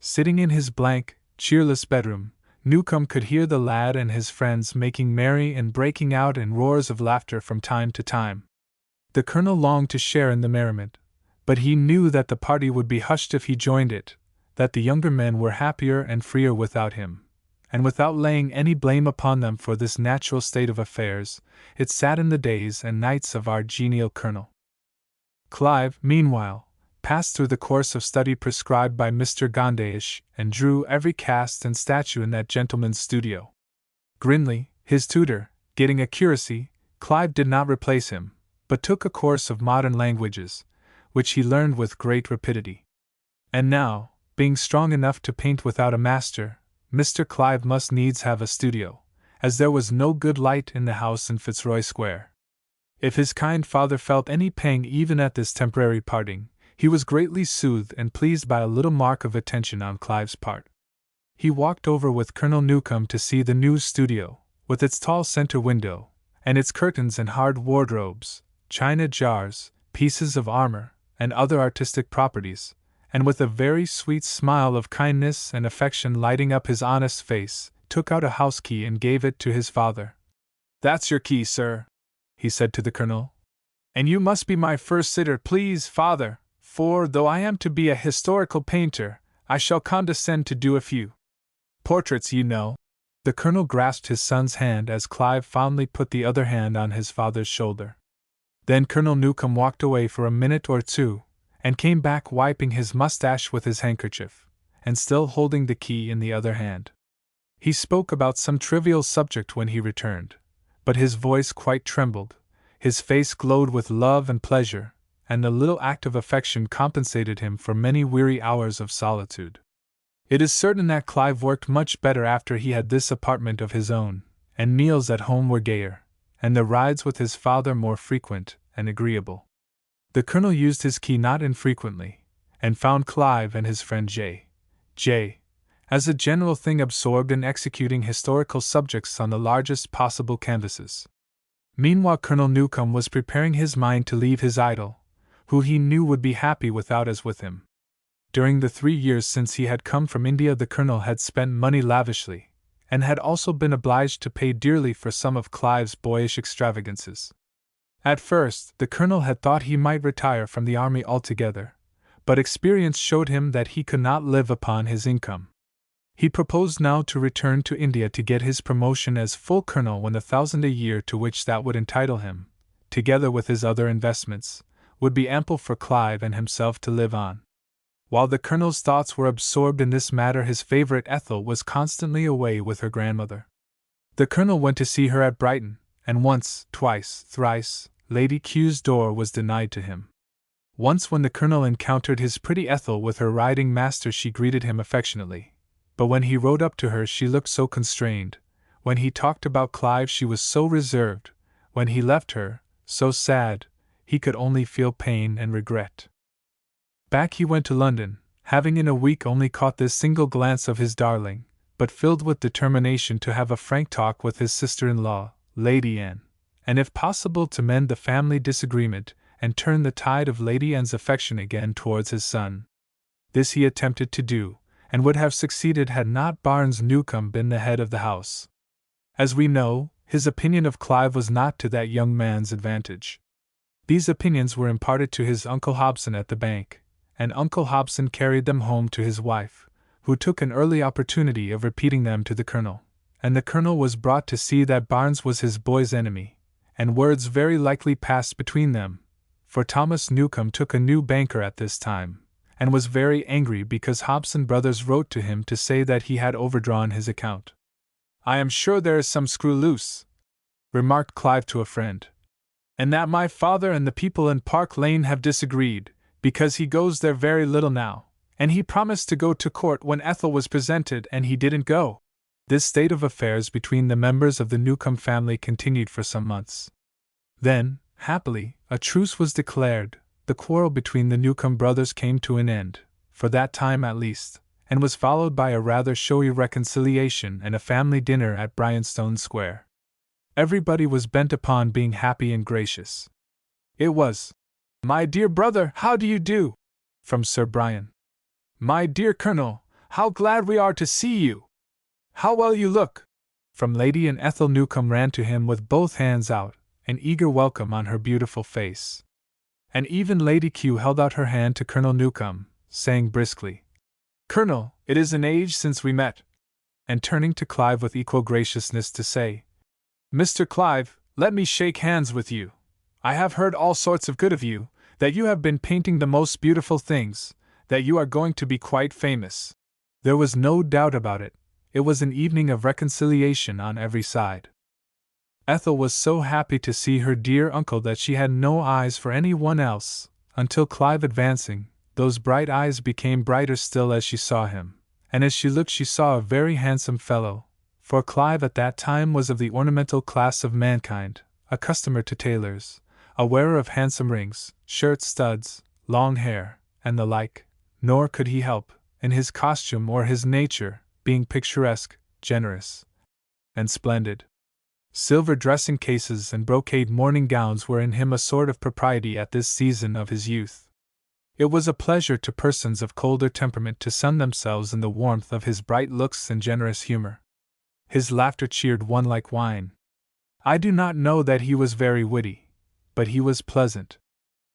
Sitting in his blank, cheerless bedroom, Newcombe could hear the lad and his friends making merry and breaking out in roars of laughter from time to time. The Colonel longed to share in the merriment, but he knew that the party would be hushed if he joined it, that the younger men were happier and freer without him, and without laying any blame upon them for this natural state of affairs, it saddened the days and nights of our genial Colonel. Clive, meanwhile, passed through the course of study prescribed by Mr. Gondaish, and drew every cast and statue in that gentleman's studio. Grinley, his tutor, getting a curacy, Clive did not replace him, but took a course of modern languages, which he learned with great rapidity. And now, being strong enough to paint without a master, Mr. Clive must needs have a studio, as there was no good light in the house in Fitzroy Square. If his kind father felt any pang even at this temporary parting, he was greatly soothed and pleased by a little mark of attention on Clive's part. He walked over with Colonel Newcombe to see the new studio, with its tall center window, and its curtains and hard wardrobes, china jars, pieces of armor, and other artistic properties, and with a very sweet smile of kindness and affection lighting up his honest face, took out a house key and gave it to his father. "That's your key, sir," he said to the colonel. "And you must be my first sitter, please, father, for, though I am to be a historical painter, I shall condescend to do a few portraits, you know." The colonel grasped his son's hand as Clive fondly put the other hand on his father's shoulder. Then Colonel Newcome walked away for a minute or two, and came back wiping his mustache with his handkerchief, and still holding the key in the other hand. He spoke about some trivial subject when he returned, but his voice quite trembled, his face glowed with love and pleasure, and the little act of affection compensated him for many weary hours of solitude. It is certain that Clive worked much better after he had this apartment of his own, and meals at home were gayer, and the rides with his father more frequent and agreeable. The colonel used his key not infrequently, and found Clive and his friend J. as a general thing absorbed in executing historical subjects on the largest possible canvases. Meanwhile Colonel Newcome was preparing his mind to leave his idol, who he knew would be happy without as with him. During the 3 years since he had come from India the colonel had spent money lavishly, and had also been obliged to pay dearly for some of Clive's boyish extravagances. At first, the colonel had thought he might retire from the army altogether, but experience showed him that he could not live upon his income. He proposed now to return to India to get his promotion as full colonel when the 1,000 a year to which that would entitle him, together with his other investments, would be ample for Clive and himself to live on. While the colonel's thoughts were absorbed in this matter, his favorite Ethel was constantly away with her grandmother. The colonel went to see her at Brighton, and once, twice, thrice, Lady Q's door was denied to him. Once when the colonel encountered his pretty Ethel with her riding master she greeted him affectionately, but when he rode up to her she looked so constrained, when he talked about Clive she was so reserved, when he left her, so sad, he could only feel pain and regret. Back he went to London, having in a week only caught this single glance of his darling, but filled with determination to have a frank talk with his sister-in-law, Lady Anne, and if possible to mend the family disagreement and turn the tide of Lady Anne's affection again towards his son. This he attempted to do, and would have succeeded had not Barnes Newcome been the head of the house. As we know, his opinion of Clive was not to that young man's advantage. These opinions were imparted to his Uncle Hobson at the bank, and Uncle Hobson carried them home to his wife, who took an early opportunity of repeating them to the colonel, and the colonel was brought to see that Barnes was his boy's enemy, and words very likely passed between them, for Thomas Newcome took a new banker at this time, and was very angry because Hobson Brothers wrote to him to say that he had overdrawn his account. "I am sure there is some screw loose," remarked Clive to a friend, "and that my father and the people in Park Lane have disagreed, because he goes there very little now, and he promised to go to court when Ethel was presented and he didn't go." This state of affairs between the members of the Newcome family continued for some months. Then, happily, a truce was declared, the quarrel between the Newcome brothers came to an end, for that time at least, and was followed by a rather showy reconciliation and a family dinner at Bryanstone Square. Everybody was bent upon being happy and gracious. It was, "My dear brother, how do you do?" from Sir Brian. "My dear Colonel, how glad we are to see you! How well you look!" from Lady Anne. Ethel Newcome ran to him with both hands out, an eager welcome on her beautiful face. And even Lady Q held out her hand to Colonel Newcome, saying briskly, "Colonel, it is an age since we met," and turning to Clive with equal graciousness to say, "Mr. Clive, let me shake hands with you. I have heard all sorts of good of you, that you have been painting the most beautiful things, that you are going to be quite famous." There was no doubt about it. It was an evening of reconciliation on every side. Ethel was so happy to see her dear uncle that she had no eyes for any one else, until Clive advancing, those bright eyes became brighter still as she saw him, and as she looked she saw a very handsome fellow, for Clive at that time was of the ornamental class of mankind, a customer to tailors, a wearer of handsome rings, shirt studs, long hair, and the like, nor could he help, in his costume or his nature, being picturesque, generous, and splendid. Silver dressing cases and brocade morning gowns were in him a sort of propriety at this season of his youth. It was a pleasure to persons of colder temperament to sun themselves in the warmth of his bright looks and generous humor. His laughter cheered one like wine. I do not know that he was very witty, but he was pleasant.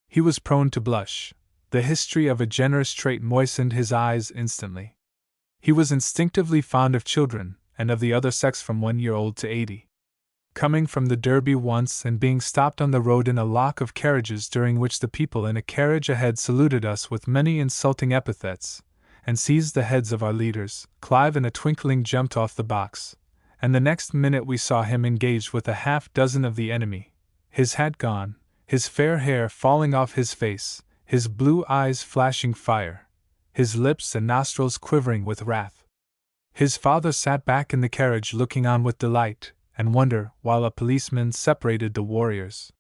He was prone to blush. The history of a generous trait moistened his eyes instantly. He was instinctively fond of children, and of the other sex from 1 year old to 80. Coming from the Derby once and being stopped on the road in a lock of carriages during which the people in a carriage ahead saluted us with many insulting epithets, and seized the heads of our leaders, Clive in a twinkling jumped off the box, and the next minute we saw him engaged with a half-dozen of the enemy, his hat gone, his fair hair falling off his face, his blue eyes flashing fire, his lips and nostrils quivering with wrath. His father sat back in the carriage looking on with delight and wonder while a policeman separated the warriors.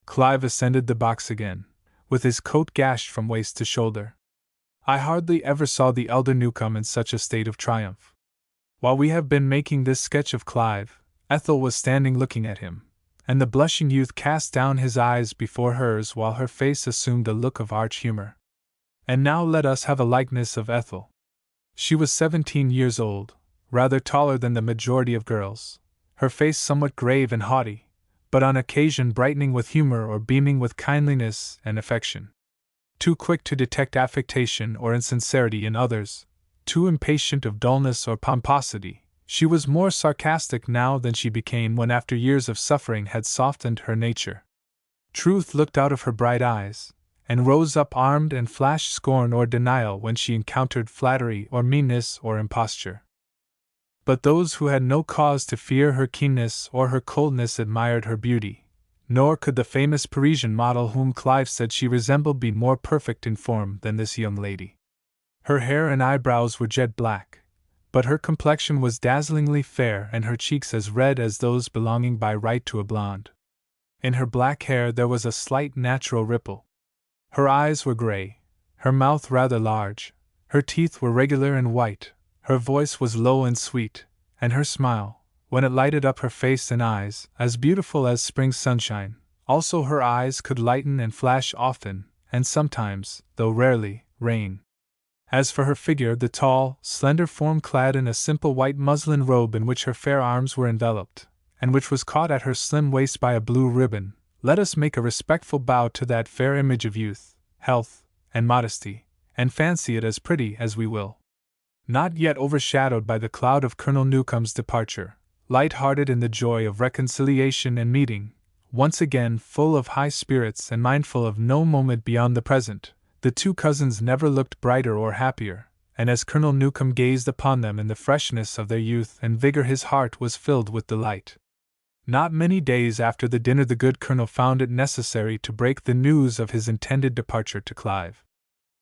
Clive ascended the box again, with his coat gashed from waist to shoulder. I hardly ever saw the elder Newcome in such a state of triumph. While we have been making this sketch of Clive, Ethel was standing looking at him, and the blushing youth cast down his eyes before hers while her face assumed a look of arch humor. And now let us have a likeness of Ethel. She was 17 years old, rather taller than the majority of girls, her face somewhat grave and haughty, but on occasion brightening with humor or beaming with kindliness and affection. Too quick to detect affectation or insincerity in others, too impatient of dullness or pomposity, she was more sarcastic now than she became when after years of suffering had softened her nature. Truth looked out of her bright eyes, and rose up armed and flashed scorn or denial when she encountered flattery or meanness or imposture. But those who had no cause to fear her keenness or her coldness admired her beauty, nor could the famous Parisian model whom Clive said she resembled be more perfect in form than this young lady. Her hair and eyebrows were jet black, but her complexion was dazzlingly fair and her cheeks as red as those belonging by right to a blonde. In her black hair there was a slight natural ripple. Her eyes were gray, her mouth rather large, her teeth were regular and white, her voice was low and sweet, and her smile, when it lighted up her face and eyes, as beautiful as spring sunshine. Also her eyes could lighten and flash often, and sometimes, though rarely, rain. As for her figure, the tall, slender form clad in a simple white muslin robe in which her fair arms were enveloped, and which was caught at her slim waist by a blue ribbon, let us make a respectful bow to that fair image of youth, health, and modesty, and fancy it as pretty as we will. Not yet overshadowed by the cloud of Colonel Newcome's departure, light-hearted in the joy of reconciliation and meeting, once again full of high spirits and mindful of no moment beyond the present, the two cousins never looked brighter or happier, and as Colonel Newcome gazed upon them in the freshness of their youth and vigor his heart was filled with delight. Not many days after the dinner the good colonel found it necessary to break the news of his intended departure to Clive.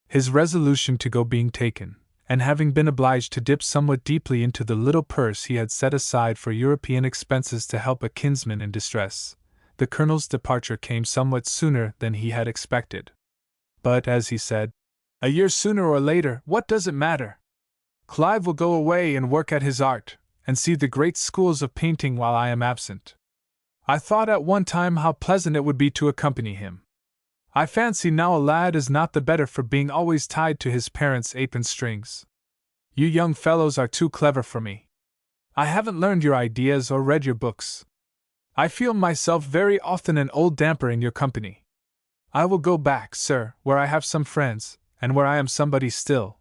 His resolution to go being taken, and having been obliged to dip somewhat deeply into the little purse he had set aside for European expenses to help a kinsman in distress, the colonel's departure came somewhat sooner than he had expected. But, as he said, "A year sooner or later, what does it matter? Clive will go away and work at his art, and see the great schools of painting while I am absent. I thought at one time how pleasant it would be to accompany him. I fancy now a lad is not the better for being always tied to his parents' apron strings. You young fellows are too clever for me. I haven't learned your ideas or read your books. I feel myself very often an old damper in your company. I will go back, sir, where I have some friends, and where I am somebody still.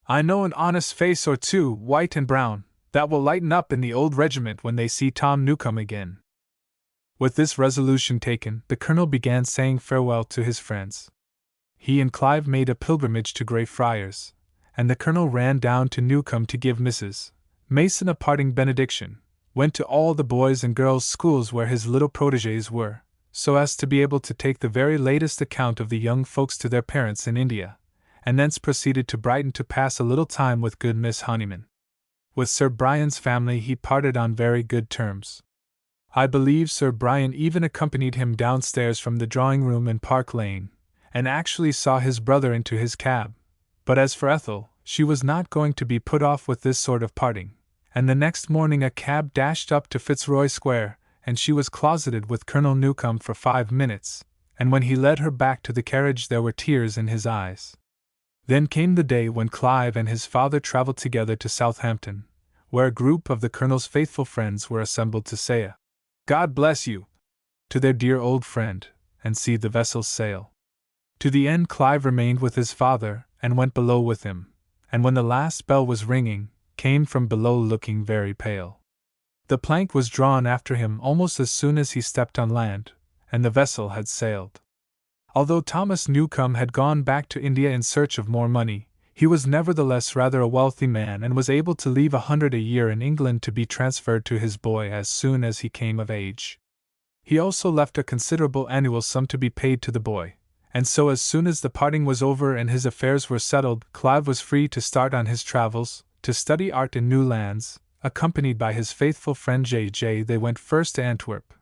I know an honest face or two, white and brown, that will lighten up in the old regiment when they see Tom Newcome again." With this resolution taken, the colonel began saying farewell to his friends. He and Clive made a pilgrimage to Greyfriars, and the colonel ran down to Newcombe to give Mrs. Mason a parting benediction, went to all the boys' and girls' schools where his little protégés were, so as to be able to take the very latest account of the young folks to their parents in India, and thence proceeded to Brighton to pass a little time with good Miss Honeyman. With Sir Brian's family he parted on very good terms. I believe Sir Brian even accompanied him downstairs from the drawing-room in Park Lane, and actually saw his brother into his cab. But as for Ethel, she was not going to be put off with this sort of parting, and the next morning a cab dashed up to Fitzroy Square, and she was closeted with Colonel Newcome for 5 minutes, and when he led her back to the carriage there were tears in his eyes. Then came the day when Clive and his father travelled together to Southampton, where a group of the Colonel's faithful friends were assembled to say a "God bless you" to their dear old friend, and see the vessel sail. To the end Clive remained with his father, and went below with him, and when the last bell was ringing, came from below looking very pale. The plank was drawn after him almost as soon as he stepped on land, and the vessel had sailed. Although Thomas Newcombe had gone back to India in search of more money, he was nevertheless rather a wealthy man and was able to leave 100 a year in England to be transferred to his boy as soon as he came of age. He also left a considerable annual sum to be paid to the boy, and so as soon as the parting was over and his affairs were settled, Clive was free to start on his travels, to study art in new lands. Accompanied by his faithful friend J.J., they went first to Antwerp,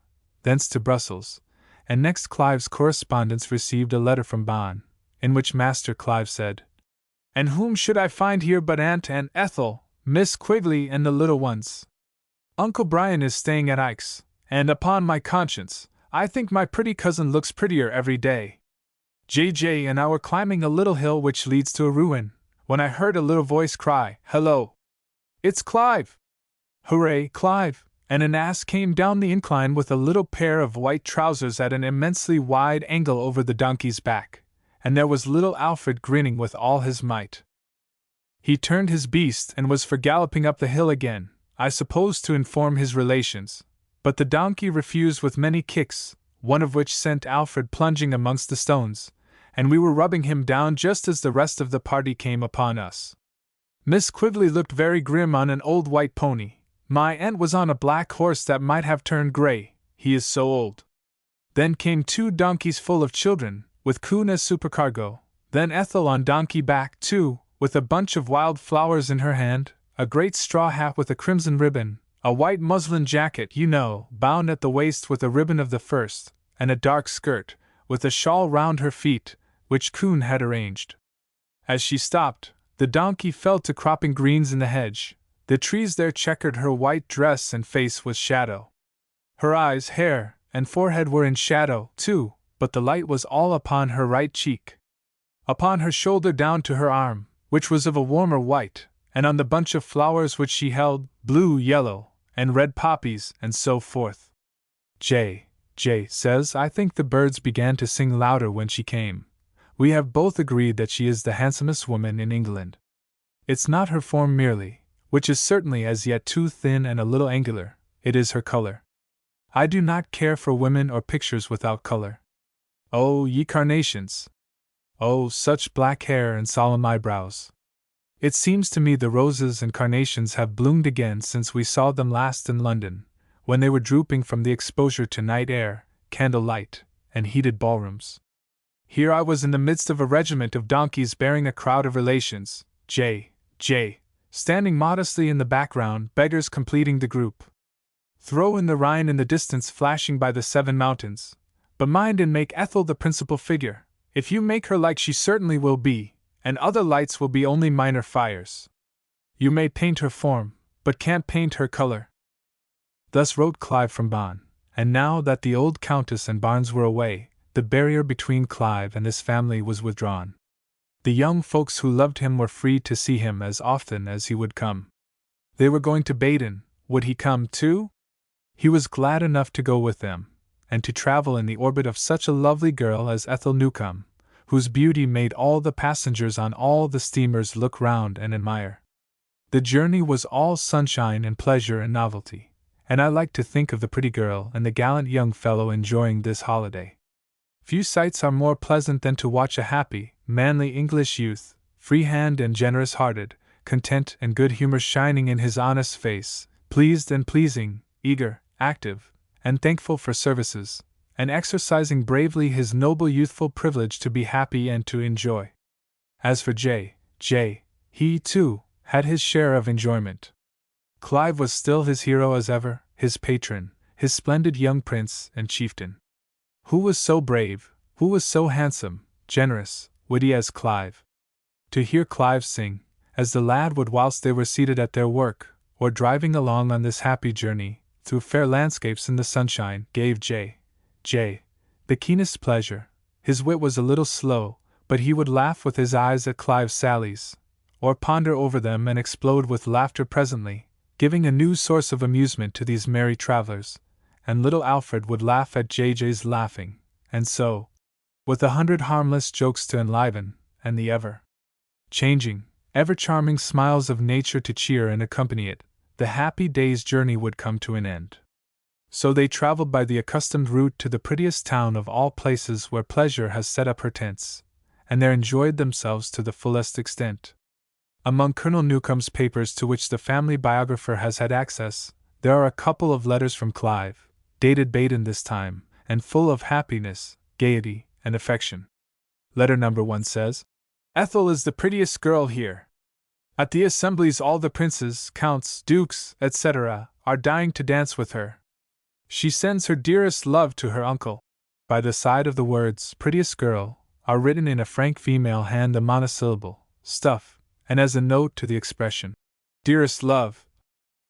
thence to Brussels, and next Clive's correspondents received a letter from Bonn, in which Master Clive said, "And whom should I find here but Aunt and Ethel, Miss Quigley and the little ones? Uncle Brian is staying at Ike's, and upon my conscience, I think my pretty cousin looks prettier every day. J.J. and I were climbing a little hill which leads to a ruin, when I heard a little voice cry, 'Hello! It's Clive!' Hooray, Clive!" And an ass came down the incline with a little pair of white trousers at an immensely wide angle over the donkey's back, and there was little Alfred grinning with all his might. He turned his beast and was for galloping up the hill again, I suppose to inform his relations, but the donkey refused with many kicks, one of which sent Alfred plunging amongst the stones, and we were rubbing him down just as the rest of the party came upon us. Miss Quigley looked very grim on an old white pony. My aunt was on a black horse that might have turned grey, he is so old. Then came 2 donkeys full of children, with Coon as supercargo, then Ethel on donkey back too, with a bunch of wild flowers in her hand, a great straw hat with a crimson ribbon, a white muslin jacket, you know, bound at the waist with a ribbon of the first, and a dark skirt, with a shawl round her feet, which Coon had arranged. As she stopped, the donkey fell to cropping greens in the hedge. The trees there checkered her white dress and face with shadow. Her eyes, hair, and forehead were in shadow, too, but the light was all upon her right cheek, upon her shoulder down to her arm, which was of a warmer white, and on the bunch of flowers which she held, blue, yellow, and red poppies, and so forth. J. says, I think the birds began to sing louder when she came. We have both agreed that she is the handsomest woman in England. It's not her form merely, which is certainly as yet too thin and a little angular, it is her color. I do not care for women or pictures without color. Oh, ye carnations! Oh, such black hair and solemn eyebrows! It seems to me the roses and carnations have bloomed again since we saw them last in London, when they were drooping from the exposure to night air, candle light, and heated ballrooms. Here I was in the midst of a regiment of donkeys bearing a crowd of relations, J. Standing modestly in the background, beggars completing the group. Throw in the Rhine in the distance flashing by the 7 mountains, but mind and make Ethel the principal figure. If you make her like she certainly will be, and other lights will be only minor fires. You may paint her form, but can't paint her color. Thus wrote Clive from Bonn, and now that the old Countess and Barnes were away, the barrier between Clive and his family was withdrawn. The young folks who loved him were free to see him as often as he would come. They were going to Baden, would he come too? He was glad enough to go with them, and to travel in the orbit of such a lovely girl as Ethel Newcombe, whose beauty made all the passengers on all the steamers look round and admire. The journey was all sunshine and pleasure and novelty, and I liked to think of the pretty girl and the gallant young fellow enjoying this holiday. Few sights are more pleasant than to watch a happy, manly English youth, free-handed and generous-hearted, content and good-humor shining in his honest face, pleased and pleasing, eager, active, and thankful for services, and exercising bravely his noble youthful privilege to be happy and to enjoy. As for J., he, too, had his share of enjoyment. Clive was still his hero as ever, his patron, his splendid young prince and chieftain. Who was so brave, who was so handsome, generous, witty as Clive? To hear Clive sing, as the lad would whilst they were seated at their work, or driving along on this happy journey, through fair landscapes in the sunshine, gave J. the keenest pleasure. His wit was a little slow, but he would laugh with his eyes at Clive's sallies, or ponder over them and explode with laughter presently, giving a new source of amusement to these merry travelers, and little Alfred would laugh at JJ's laughing, and so, with 100 harmless jokes to enliven, and the ever-changing, ever-charming smiles of nature to cheer and accompany it, the happy day's journey would come to an end. So they traveled by the accustomed route to the prettiest town of all places where pleasure has set up her tents, and there enjoyed themselves to the fullest extent. Among Colonel Newcome's papers to which the family biographer has had access, there are a couple of letters from Clive, dated Baden this time, and full of happiness, gaiety, and affection. Letter number 1 says, "Ethel is the prettiest girl here. At the assemblies all the princes, counts, dukes, etc., are dying to dance with her. She sends her dearest love to her uncle." By the side of the words "prettiest girl" are written in a frank female hand the monosyllable "stuff," and as a note to the expression "dearest love,"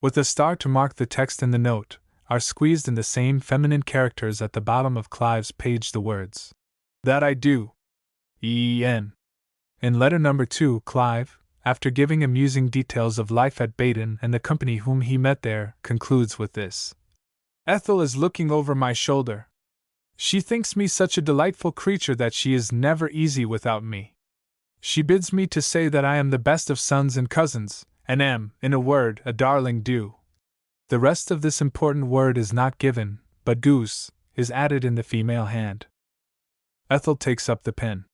with a star to mark the text in the note, are squeezed in the same feminine characters at the bottom of Clive's page the words "that I do." En. In letter number 2, Clive, after giving amusing details of life at Baden and the company whom he met there, concludes with this: "Ethel is looking over my shoulder. She thinks me such a delightful creature that she is never easy without me. She bids me to say that I am the best of sons and cousins, and am, in a word, a darling do." The rest of this important word is not given, but goose is added in the female hand. Ethel takes up the pen.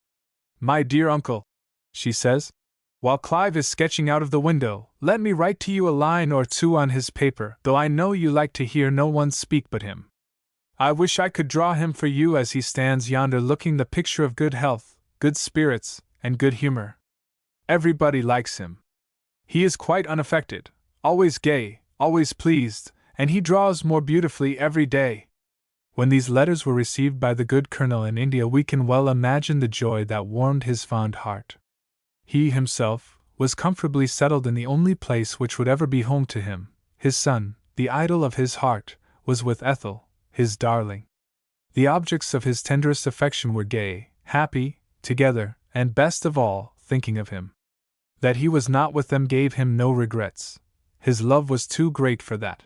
"My dear uncle," she says, "while Clive is sketching out of the window, let me write to you a line or two on his paper, though I know you like to hear no one speak but him. I wish I could draw him for you as he stands yonder looking the picture of good health, good spirits, and good humor. Everybody likes him. He is quite unaffected, always gay, always pleased, and he draws more beautifully every day." When these letters were received by the good colonel in India, we can well imagine the joy that warmed his fond heart. He himself was comfortably settled in the only place which would ever be home to him. His son, the idol of his heart, was with Ethel, his darling. The objects of his tenderest affection were gay, happy, together, and best of all, thinking of him. That he was not with them gave him no regrets. His love was too great for that.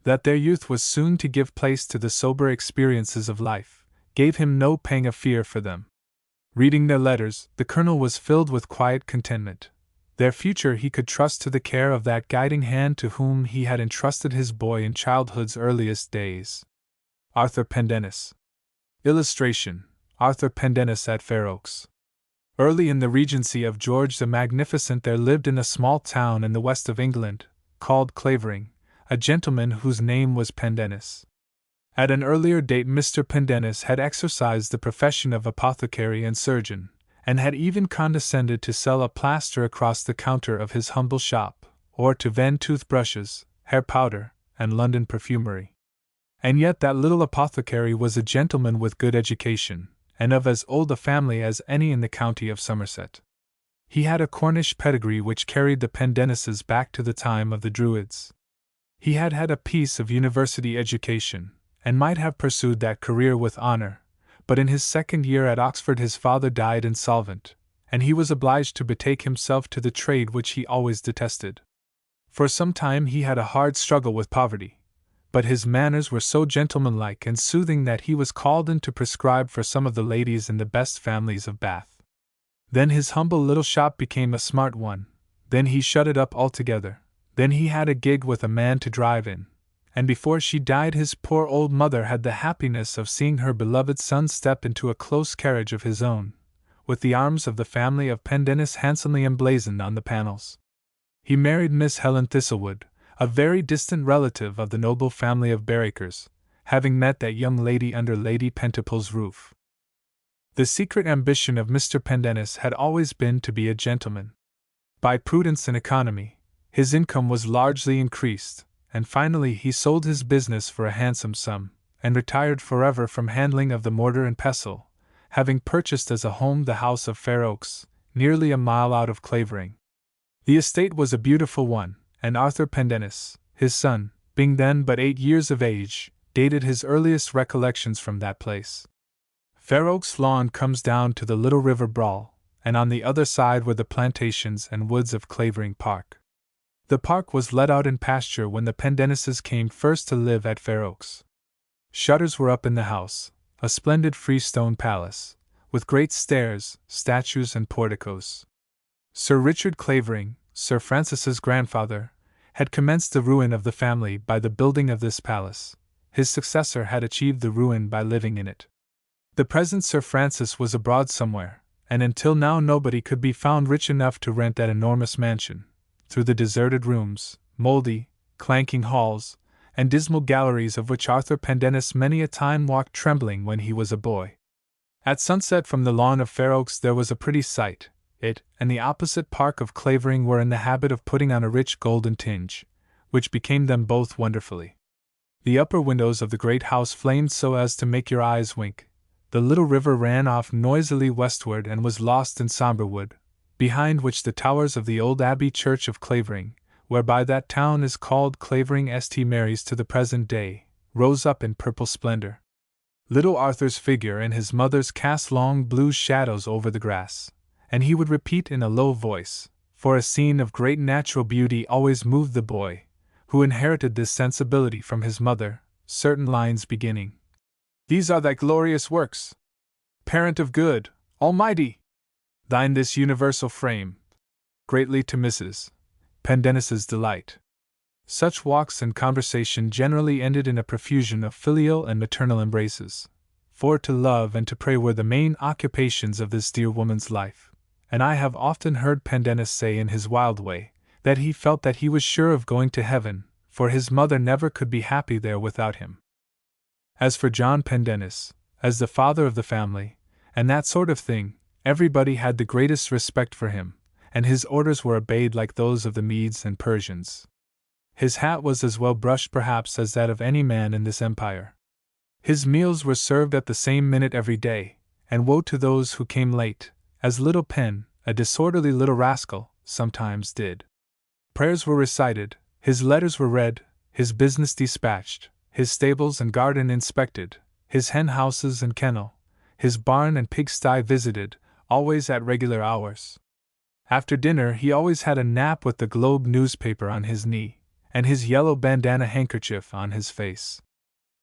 That their youth was soon to give place to the sober experiences of life gave him no pang of fear for them. Reading their letters, the colonel was filled with quiet contentment. Their future he could trust to the care of that guiding hand to whom he had entrusted his boy in childhood's earliest days. Arthur Pendennis. Illustration: Arthur Pendennis at Fair Oaks. Early in the regency of George the Magnificent there lived in a small town in the west of England, called Clavering, a gentleman whose name was Pendennis. At an earlier date Mr. Pendennis had exercised the profession of apothecary and surgeon, and had even condescended to sell a plaster across the counter of his humble shop, or to vend toothbrushes, hair powder, and London perfumery. And yet that little apothecary was a gentleman with good education, and of as old a family as any in the county of Somerset. He had a Cornish pedigree which carried the Pendennises back to the time of the Druids. He had had a piece of university education, and might have pursued that career with honor, but in his second year at Oxford his father died insolvent, and he was obliged to betake himself to the trade which he always detested. For some time he had a hard struggle with poverty, but his manners were so gentlemanlike and soothing that he was called in to prescribe for some of the ladies in the best families of Bath. Then his humble little shop became a smart one, then he shut it up altogether, then he had a gig with a man to drive in, and before she died his poor old mother had the happiness of seeing her beloved son step into a close carriage of his own, with the arms of the family of Pendennis handsomely emblazoned on the panels. He married Miss Helen Thistlewood, a very distant relative of the noble family of Baracres, having met that young lady under Lady Pentaple's roof. The secret ambition of Mr. Pendennis had always been to be a gentleman. By prudence and economy, his income was largely increased, and finally he sold his business for a handsome sum, and retired forever from handling of the mortar and pestle, having purchased as a home the house of Fair Oaks, nearly a mile out of Clavering. The estate was a beautiful one, and Arthur Pendennis, his son, being then but 8 years of age, dated his earliest recollections from that place. Fair Oaks lawn comes down to the little river Brawl, and on the other side were the plantations and woods of Clavering Park. The park was let out in pasture when the Pendennises came first to live at Fair Oaks. Shutters were up in the house, a splendid freestone palace, with great stairs, statues, and porticos. Sir Richard Clavering, Sir Francis's grandfather, had commenced the ruin of the family by the building of this palace. His successor had achieved the ruin by living in it. The present Sir Francis was abroad somewhere, and until now nobody could be found rich enough to rent that enormous mansion. Through the deserted rooms, mouldy, clanking halls, and dismal galleries of which Arthur Pendennis many a time walked trembling when he was a boy. At sunset from the lawn of Fair Oaks there was a pretty sight. It and the opposite park of Clavering were in the habit of putting on a rich golden tinge, which became them both wonderfully. The upper windows of the great house flamed so as to make your eyes wink. The little river ran off noisily westward and was lost in sombre wood, behind which the towers of the old Abbey Church of Clavering, whereby that town is called Clavering St. Mary's to the present day, rose up in purple splendor. Little Arthur's figure and his mother's cast long blue shadows over the grass, and he would repeat in a low voice, for a scene of great natural beauty always moved the boy, who inherited this sensibility from his mother, certain lines beginning, "These are thy glorious works, Parent of good, Almighty! Thine this universal frame," greatly to Mrs. Pendennis's delight. Such walks and conversation generally ended in a profusion of filial and maternal embraces, for to love and to pray were the main occupations of this dear woman's life, and I have often heard Pendennis say in his wild way, that he felt that he was sure of going to heaven, for his mother never could be happy there without him. As for John Pendennis, as the father of the family, and that sort of thing, everybody had the greatest respect for him, and his orders were obeyed like those of the Medes and Persians. His hat was as well brushed perhaps as that of any man in this empire. His meals were served at the same minute every day, and woe to those who came late, as little Pen, a disorderly little rascal, sometimes did. Prayers were recited, his letters were read, his business dispatched, his stables and garden inspected, his hen houses and kennel, his barn and pigsty visited, always at regular hours. After dinner he always had a nap with the Globe newspaper on his knee, and his yellow bandana handkerchief on his face.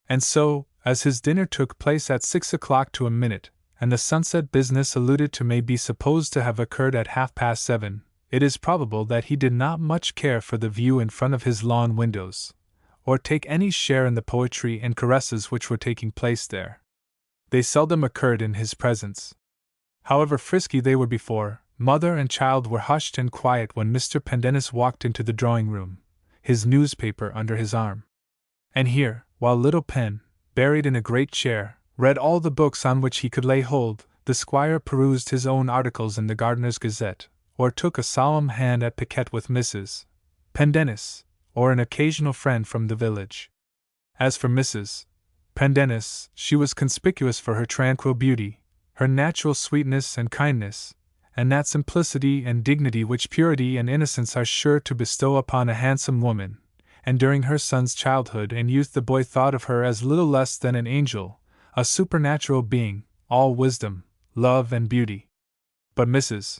And so, as his dinner took place at 6 o'clock to a minute, and the sunset business alluded to may be supposed to have occurred at 7:30, it is probable that he did not much care for the view in front of his lawn windows, or take any share in the poetry and caresses which were taking place there. They seldom occurred in his presence. However frisky they were before, mother and child were hushed and quiet when Mr. Pendennis walked into the drawing-room, his newspaper under his arm. And here, while little Pen, buried in a great chair, read all the books on which he could lay hold, the squire perused his own articles in the Gardener's Gazette, or took a solemn hand at piquet with Mrs. Pendennis, or an occasional friend from the village. As for Mrs. Pendennis, she was conspicuous for her tranquil beauty, her natural sweetness and kindness, and that simplicity and dignity which purity and innocence are sure to bestow upon a handsome woman, and during her son's childhood and youth the boy thought of her as little less than an angel, a supernatural being, all wisdom, love, and beauty. But Mrs.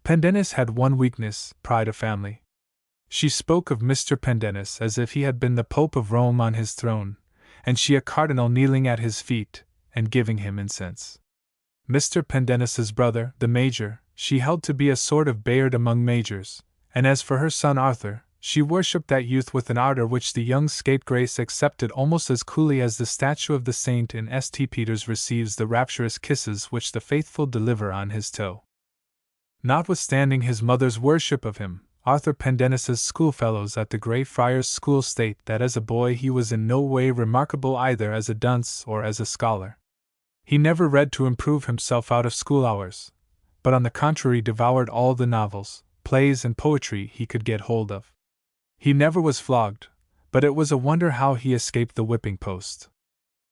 Pendennis had one weakness, pride of family. She spoke of Mr. Pendennis as if he had been the Pope of Rome on his throne, and she a cardinal kneeling at his feet, and giving him incense. Mr. Pendennis's brother, the Major, she held to be a sort of Bayard among majors, and as for her son Arthur, she worshipped that youth with an ardor which the young scapegrace accepted almost as coolly as the statue of the saint in St. Peter's receives the rapturous kisses which the faithful deliver on his toe. Notwithstanding his mother's worship of him, Arthur Pendennis's schoolfellows at the Grey Friars School state that as a boy he was in no way remarkable either as a dunce or as a scholar. He never read to improve himself out of school hours, but on the contrary devoured all the novels, plays, and poetry he could get hold of. He never was flogged, but it was a wonder how he escaped the whipping post.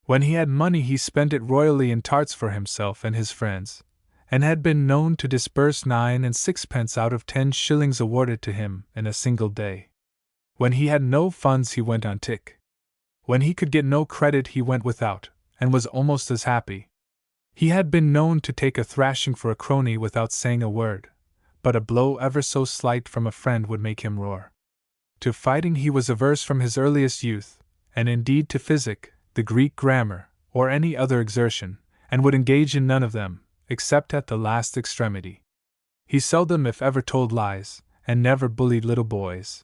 When he had money he spent it royally in tarts for himself and his friends, and had been known to disburse 9 and 6 out of 10 shillings awarded to him in a single day. When he had no funds he went on tick. When he could get no credit he went without, and was almost as happy. He had been known to take a thrashing for a crony without saying a word, but a blow ever so slight from a friend would make him roar. To fighting he was averse from his earliest youth, and indeed to physic, the Greek grammar, or any other exertion, and would engage in none of them, except at the last extremity. He seldom if ever told lies, and never bullied little boys.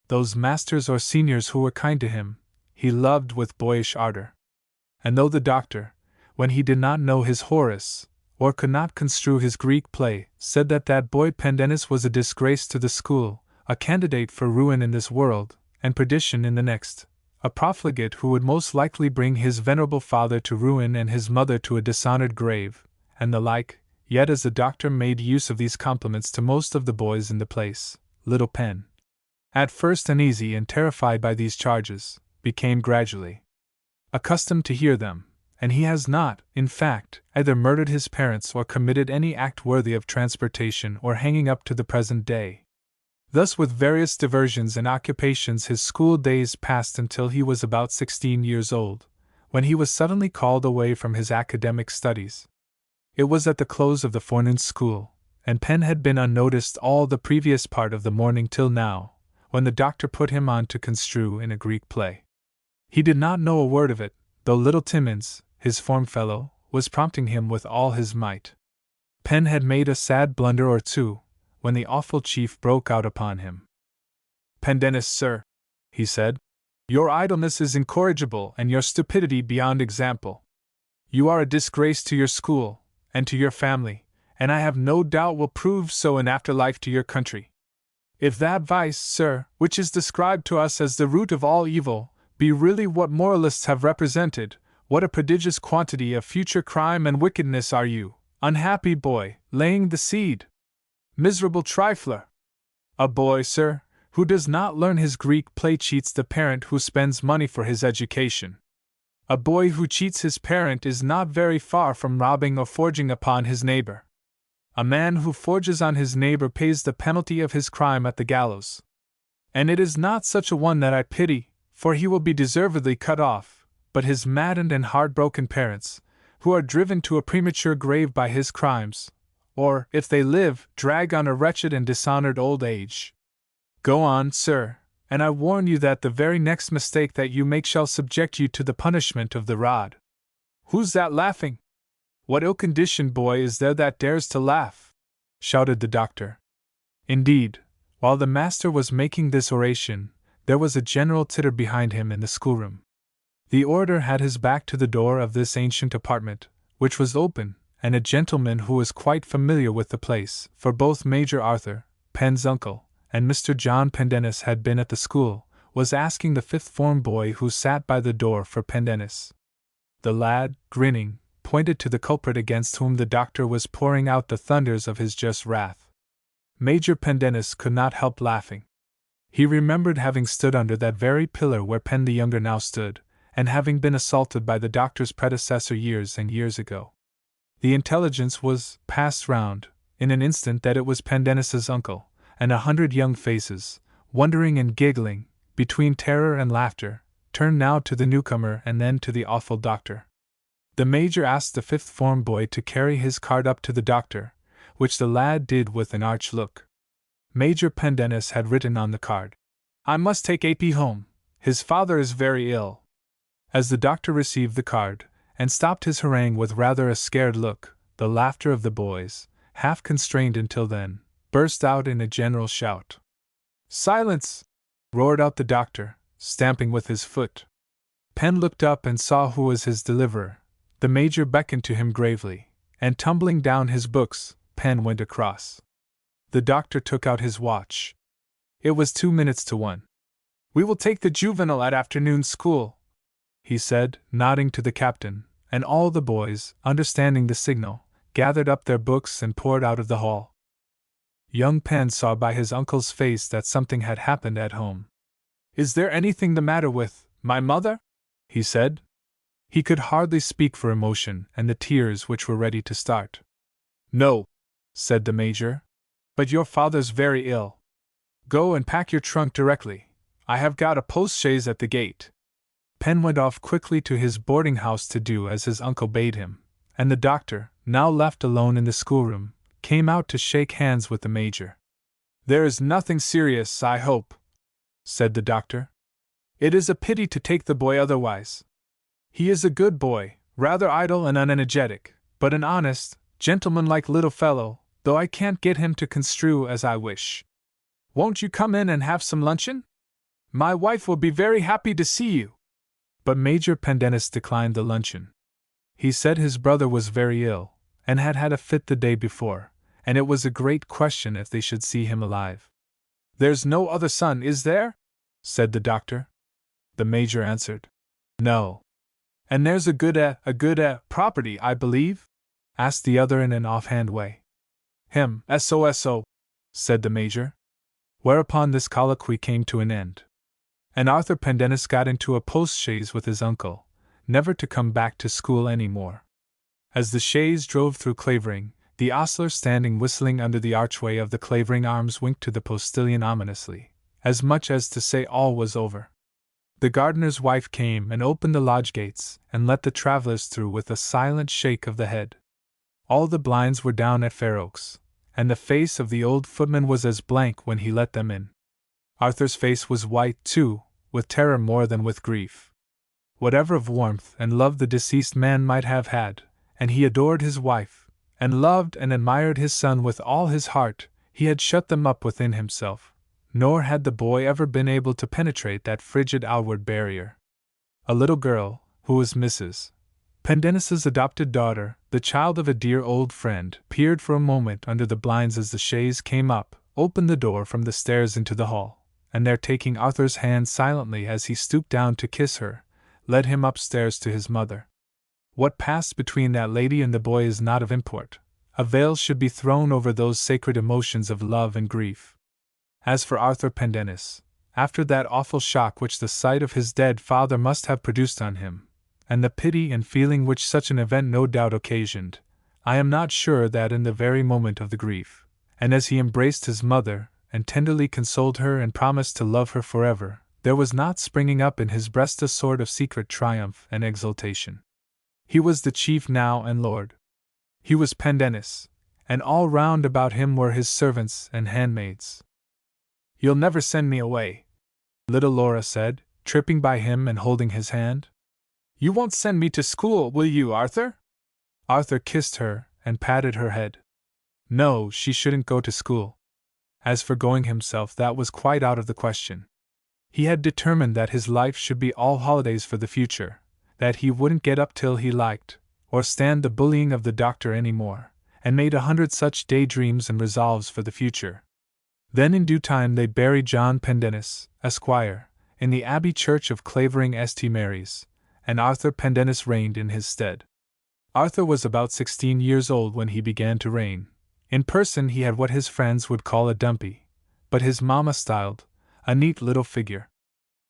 Those masters or seniors who were kind to him, he loved with boyish ardor. And though the doctor, when he did not know his Horace, or could not construe his Greek play, said that boy Pendennis was a disgrace to the school, a candidate for ruin in this world, and perdition in the next, a profligate who would most likely bring his venerable father to ruin and his mother to a dishonored grave, and the like, yet as the doctor made use of these compliments to most of the boys in the place, little Pen, at first uneasy and terrified by these charges, became gradually accustomed to hear them, and he has not, in fact, either murdered his parents or committed any act worthy of transportation or hanging up to the present day. Thus, with various diversions and occupations, his school days passed until he was about 16 years old, when he was suddenly called away from his academic studies. It was at the close of the forenoon school, and Pen had been unnoticed all the previous part of the morning till now, when the doctor put him on to construe in a Greek play. He did not know a word of it, though little Timmins, his form fellow, was prompting him with all his might. Pen had made a sad blunder or two, when the awful chief broke out upon him. "Pendennis, sir," he said, "your idleness is incorrigible and your stupidity beyond example. You are a disgrace to your school, and to your family, and I have no doubt will prove so in after life to your country. If that vice, sir, which is described to us as the root of all evil, be really what moralists have represented, what a prodigious quantity of future crime and wickedness are you, unhappy boy, laying the seed! Miserable trifler! A boy, sir, who does not learn his Greek play cheats the parent who spends money for his education. A boy who cheats his parent is not very far from robbing or forging upon his neighbor. A man who forges on his neighbor pays the penalty of his crime at the gallows. And it is not such a one that I pity, for he will be deservedly cut off, but his maddened and heartbroken parents, who are driven to a premature grave by his crimes, or, if they live, drag on a wretched and dishonored old age. Go on, sir, and I warn you that the very next mistake that you make shall subject you to the punishment of the rod. Who's that laughing? What ill-conditioned boy is there that dares to laugh?" shouted the doctor. Indeed, while the master was making this oration, there was a general titter behind him in the schoolroom. The orator had his back to the door of this ancient apartment, which was open, and a gentleman who was quite familiar with the place, for both Major Arthur, Pen's uncle, and Mr. John Pendennis had been at the school, was asking the fifth-form boy who sat by the door for Pendennis. The lad, grinning, pointed to the culprit against whom the doctor was pouring out the thunders of his just wrath. Major Pendennis could not help laughing. He remembered having stood under that very pillar where Pen the younger now stood, and having been assaulted by the doctor's predecessor years and years ago. The intelligence was passed round, in an instant, that it was Pendennis's uncle, and 100 young faces, wondering and giggling, between terror and laughter, turned now to the newcomer and then to the awful doctor. The major asked the fifth-form boy to carry his card up to the doctor, which the lad did with an arch look. Major Pendennis had written on the card, "I must take AP home. His father is very ill." As the doctor received the card, and stopped his harangue with rather a scared look, the laughter of the boys, half constrained until then, burst out in a general shout. "Silence!" roared out the doctor, stamping with his foot. Pen looked up and saw who was his deliverer. The major beckoned to him gravely, and tumbling down his books, Pen went across. The doctor took out his watch. It was 2 minutes to 1. "We will take the juvenile at afternoon school," he said, nodding to the captain, and all the boys, understanding the signal, gathered up their books and poured out of the hall. Young Pen saw by his uncle's face that something had happened at home. "Is there anything the matter with my mother?" he said. He could hardly speak for emotion and the tears which were ready to start. "No," said the major, "but your father's very ill. Go and pack your trunk directly. I have got a post-chaise at the gate." Pen went off quickly to his boarding-house to do as his uncle bade him, and the doctor, now left alone in the schoolroom, came out to shake hands with the major. "There is nothing serious, I hope?" said the doctor. "It is a pity to take the boy otherwise. He is a good boy, rather idle and unenergetic, but an honest, gentlemanlike little fellow, though I can't get him to construe as I wish. Won't you come in and have some luncheon? My wife will be very happy to see you." But Major Pendennis declined the luncheon. He said his brother was very ill, and had had a fit the day before, and it was a great question if they should see him alive. "There's no other son, is there?" said the doctor. The Major answered, "No." "And there's a good property, I believe?" asked the other in an offhand way. "So," said the Major. Whereupon this colloquy came to an end, and Arthur Pendennis got into a post-chaise with his uncle, never to come back to school any more. As the chaise drove through Clavering, the ostler standing whistling under the archway of the Clavering Arms winked to the postilion ominously, as much as to say all was over. The gardener's wife came and opened the lodge gates and let the travellers through with a silent shake of the head. All the blinds were down at Fair Oaks, and the face of the old footman was as blank when he let them in. Arthur's face was white, too, with terror more than with grief. Whatever of warmth and love the deceased man might have had, and he adored his wife, and loved and admired his son with all his heart, he had shut them up within himself, nor had the boy ever been able to penetrate that frigid outward barrier. A little girl, who was Mrs. Pendennis's adopted daughter, the child of a dear old friend, peered for a moment under the blinds as the chaise came up, opened the door from the stairs into the hall, and there taking Arthur's hand silently as he stooped down to kiss her, led him upstairs to his mother. What passed between that lady and the boy is not of import. A veil should be thrown over those sacred emotions of love and grief. As for Arthur Pendennis, after that awful shock which the sight of his dead father must have produced on him, and the pity and feeling which such an event no doubt occasioned, I am not sure that in the very moment of the grief, and as he embraced his mother, and tenderly consoled her and promised to love her forever, there was not springing up in his breast a sort of secret triumph and exultation. He was the chief now and lord. He was Pendennis, and all round about him were his servants and handmaids. "You'll never send me away," little Laura said, tripping by him and holding his hand. "You won't send me to school, will you, Arthur?" Arthur kissed her and patted her head. No, she shouldn't go to school. As for going himself, that was quite out of the question. He had determined that his life should be all holidays for the future, that he wouldn't get up till he liked, or stand the bullying of the doctor any more, and made 100 such daydreams and resolves for the future. Then in due time they buried John Pendennis, Esquire, in the Abbey Church of Clavering St. Mary's, and Arthur Pendennis reigned in his stead. Arthur was about 16 years old when he began to reign. In person he had what his friends would call a dumpy, but his mamma styled a neat little figure.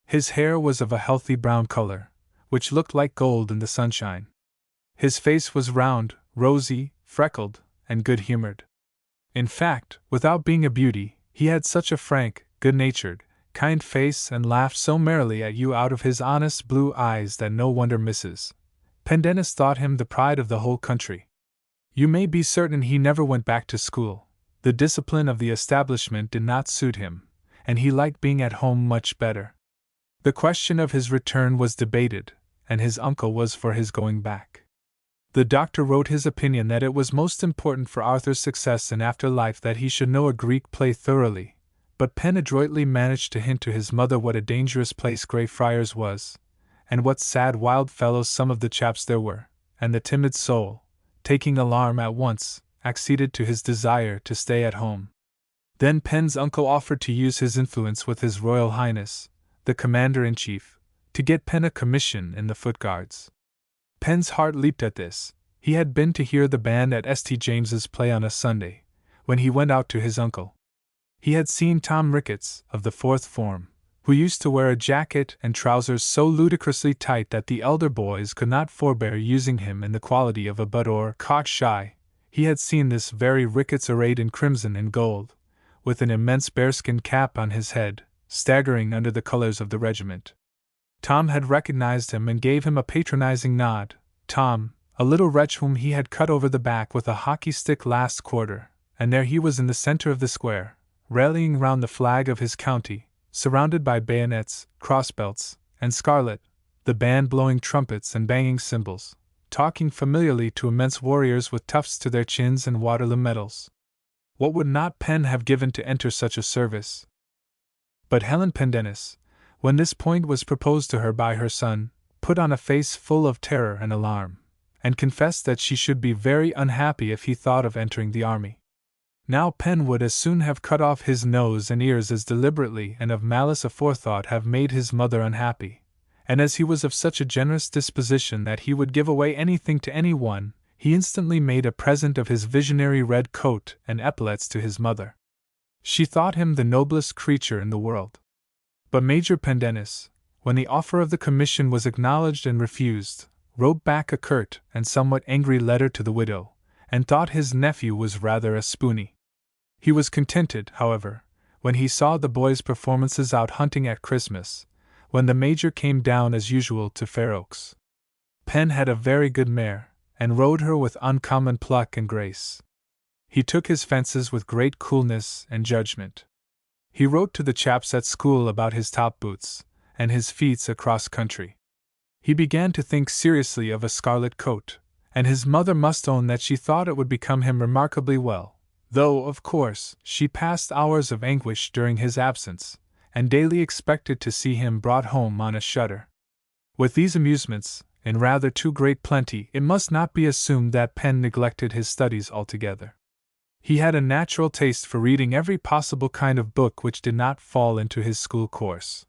His hair was of a healthy brown color, which looked like gold in the sunshine. His face was round, rosy, freckled, and good-humored. In fact, without being a beauty, he had such a frank, good-natured, kind face and laughed so merrily at you out of his honest blue eyes that no wonder Mrs. Pendennis thought him the pride of the whole country. You may be certain he never went back to school. The discipline of the establishment did not suit him, and he liked being at home much better. The question of his return was debated, and his uncle was for his going back. The doctor wrote his opinion that it was most important for Arthur's success in after life that he should know a Greek play thoroughly, but Penn adroitly managed to hint to his mother what a dangerous place Greyfriars was, and what sad wild fellows some of the chaps there were, and the timid soul, taking alarm at once, acceded to his desire to stay at home. Then Penn's uncle offered to use his influence with His Royal Highness, the Commander-in-Chief, to get Penn a commission in the Foot Guards. Penn's heart leaped at this. He had been to hear the band at St. James's play on a Sunday, when he went out to his uncle. He had seen Tom Ricketts, of the 4th form, who used to wear a jacket and trousers so ludicrously tight that the elder boys could not forbear using him in the quality of a butt or cock-shy. He had seen this very Ricketts arrayed in crimson and gold, with an immense bearskin cap on his head, staggering under the colors of the regiment. Tom had recognized him and gave him a patronizing nod. Tom, a little wretch whom he had cut over the back with a hockey stick last quarter, and there he was in the center of the square, rallying round the flag of his county, surrounded by bayonets, crossbelts, and scarlet, the band blowing trumpets and banging cymbals, talking familiarly to immense warriors with tufts to their chins and Waterloo medals. What would not Penn have given to enter such a service? But Helen Pendennis, when this point was proposed to her by her son, put on a face full of terror and alarm, and confessed that she should be very unhappy if he thought of entering the army. Now Penn would as soon have cut off his nose and ears as deliberately and of malice aforethought have made his mother unhappy, and as he was of such a generous disposition that he would give away anything to any one, he instantly made a present of his visionary red coat and epaulets to his mother. She thought him the noblest creature in the world. But Major Pendennis, when the offer of the commission was acknowledged and refused, wrote back a curt and somewhat angry letter to the widow, and thought his nephew was rather a spoony. He was contented, however, when he saw the boys' performances out hunting at Christmas, when the Major came down as usual to Fair Oaks. Penn had a very good mare, and rode her with uncommon pluck and grace. He took his fences with great coolness and judgment. He wrote to the chaps at school about his top boots, and his feats across country. He began to think seriously of a scarlet coat, and his mother must own that she thought it would become him remarkably well, though, of course, she passed hours of anguish during his absence, and daily expected to see him brought home on a shutter. With these amusements, in rather too great plenty, it must not be assumed that Penn neglected his studies altogether. He had a natural taste for reading every possible kind of book which did not fall into his school course.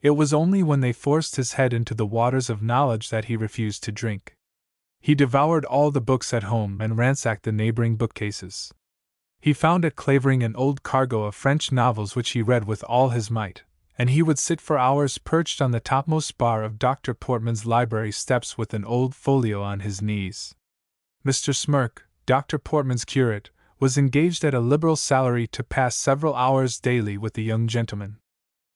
It was only when they forced his head into the waters of knowledge that he refused to drink. He devoured all the books at home and ransacked the neighboring bookcases. He found at Clavering an old cargo of French novels which he read with all his might, and he would sit for hours perched on the topmost bar of Dr. Portman's library steps with an old folio on his knees. Mr. Smirk, Dr. Portman's curate, was engaged at a liberal salary to pass several hours daily with the young gentleman.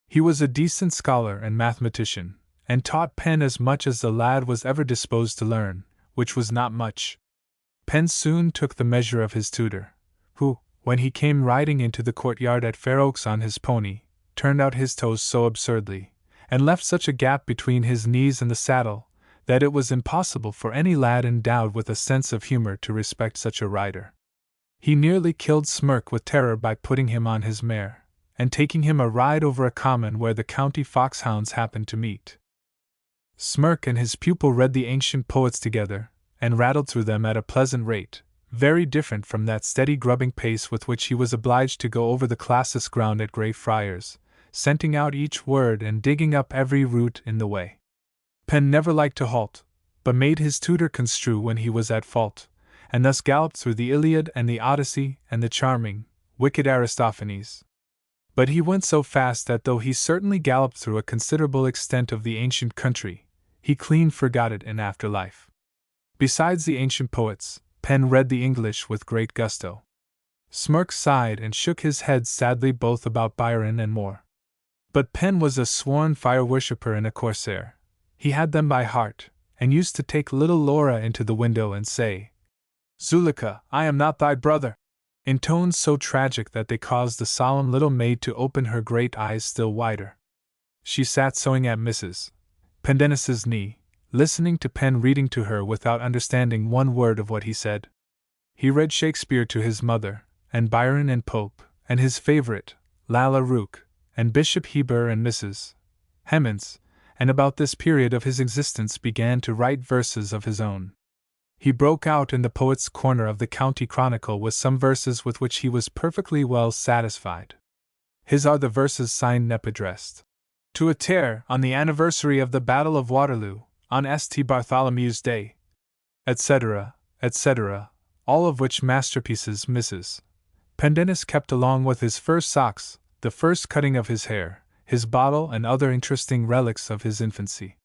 He was a decent scholar and mathematician, and taught Penn as much as the lad was ever disposed to learn, which was not much. Penn soon took the measure of his tutor, who, when he came riding into the courtyard at Fair Oaks on his pony, turned out his toes so absurdly, and left such a gap between his knees and the saddle, that it was impossible for any lad endowed with a sense of humor to respect such a rider. He nearly killed Smirk with terror by putting him on his mare, and taking him a ride over a common where the county foxhounds happened to meet. Smirk and his pupil read the ancient poets together, and rattled through them at a pleasant rate, very different from that steady grubbing pace with which he was obliged to go over the classis ground at Grey Friars, scenting out each word and digging up every root in the way. Penn never liked to halt, but made his tutor construe when he was at fault, and thus galloped through the Iliad and the Odyssey and the charming, wicked Aristophanes. But he went so fast that though he certainly galloped through a considerable extent of the ancient country, he clean forgot it in after life. Besides the ancient poets, Penn read the English with great gusto. Smirk sighed and shook his head sadly both about Byron and Moore. But Penn was a sworn fire-worshipper and a corsair. He had them by heart, and used to take little Laura into the window and say, "Zuleika, I am not thy brother," in tones so tragic that they caused the solemn little maid to open her great eyes still wider. She sat sewing at Mrs. Pendennis's knee, listening to Penn reading to her without understanding one word of what he said. He read Shakespeare to his mother, and Byron and Pope, and his favorite, Lalla Rookh, and Bishop Heber and Mrs. Hemans, and about this period of his existence began to write verses of his own. He broke out in the Poet's Corner of the County Chronicle with some verses with which he was perfectly well satisfied. His are the verses signed Nepaddressed. To a tear, on the anniversary of the Battle of Waterloo, on St. Bartholomew's Day, etc., etc., all of which masterpieces Mrs. Pendennis kept along with his first socks, the first cutting of his hair, his bottle, and other interesting relics of his infancy.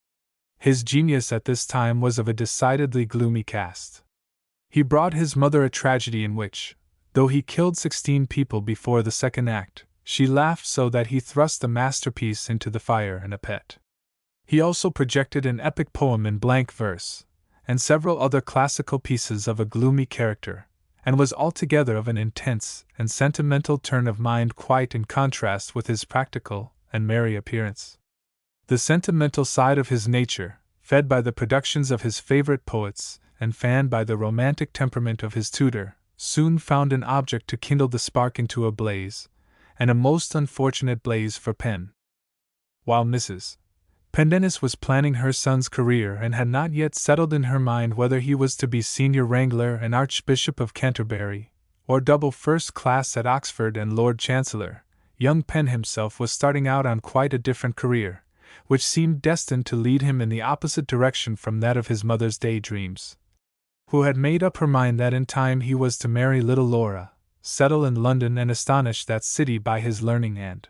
His genius at this time was of a decidedly gloomy cast. He brought his mother a tragedy in which, though he killed 16 people before the second act, she laughed so that he thrust the masterpiece into the fire in a pet. He also projected an epic poem in blank verse, and several other classical pieces of a gloomy character, and was altogether of an intense and sentimental turn of mind, quite in contrast with his practical and merry appearance. The sentimental side of his nature, fed by the productions of his favorite poets, and fanned by the romantic temperament of his tutor, soon found an object to kindle the spark into a blaze, and a most unfortunate blaze for Penn. While Mrs. Pendennis was planning her son's career and had not yet settled in her mind whether he was to be Senior Wrangler and Archbishop of Canterbury, or double first class at Oxford and Lord Chancellor, young Penn himself was starting out on quite a different career, which seemed destined to lead him in the opposite direction from that of his mother's daydreams. Who had made up her mind that in time he was to marry little Laura, settle in London and astonish that city by his learning and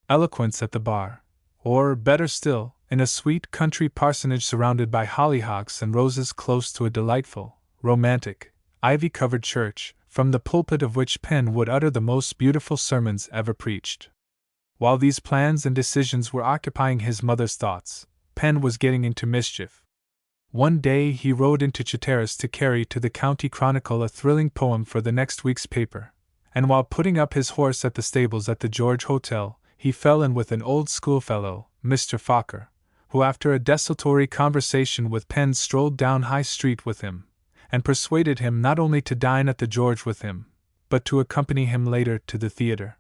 eloquence at the bar, or, better still, in a sweet country parsonage surrounded by hollyhocks and roses close to a delightful, romantic, ivy-covered church, from the pulpit of which Penn would utter the most beautiful sermons ever preached. While these plans and decisions were occupying his mother's thoughts, Penn was getting into mischief. One day he rode into Chatteris to carry to the County Chronicle a thrilling poem for the next week's paper, and while putting up his horse at the stables at the George Hotel, he fell in with an old schoolfellow, Mr. Fokker, who after a desultory conversation with Penn strolled down High Street with him, and persuaded him not only to dine at the George with him, but to accompany him later to the theatre.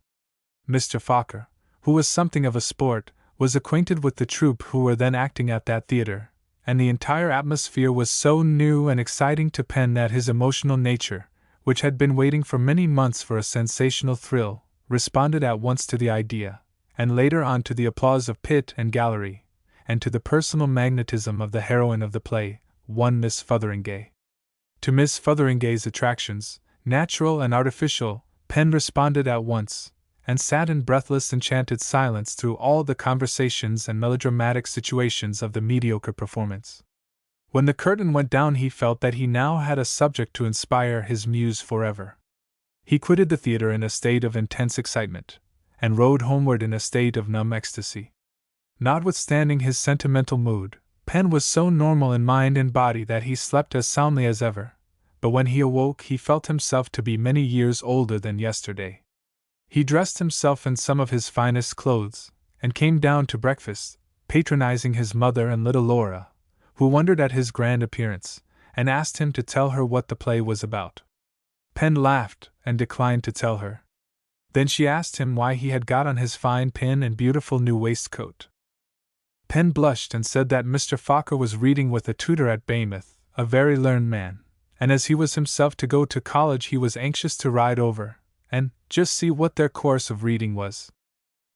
Mr. Fokker, who was something of a sport, was acquainted with the troupe who were then acting at that theatre, and the entire atmosphere was so new and exciting to Penn that his emotional nature, which had been waiting for many months for a sensational thrill, responded at once to the idea, and later on to the applause of pit and gallery, and to the personal magnetism of the heroine of the play, one Miss Fotheringay. To Miss Fotheringay's attractions, natural and artificial, Penn responded at once, and sat in breathless enchanted silence through all the conversations and melodramatic situations of the mediocre performance. When the curtain went down he felt that he now had a subject to inspire his muse forever. He quitted the theatre in a state of intense excitement, and rode homeward in a state of numb ecstasy. Notwithstanding his sentimental mood, Penn was so normal in mind and body that he slept as soundly as ever, but when he awoke he felt himself to be many years older than yesterday. He dressed himself in some of his finest clothes, and came down to breakfast, patronizing his mother and little Laura, who wondered at his grand appearance, and asked him to tell her what the play was about. Penn laughed, and declined to tell her. Then she asked him why he had got on his fine pin and beautiful new waistcoat. Penn blushed and said that Mr. Fokker was reading with a tutor at Weymouth, a very learned man, and as he was himself to go to college he was anxious to ride over, and just see what their course of reading was.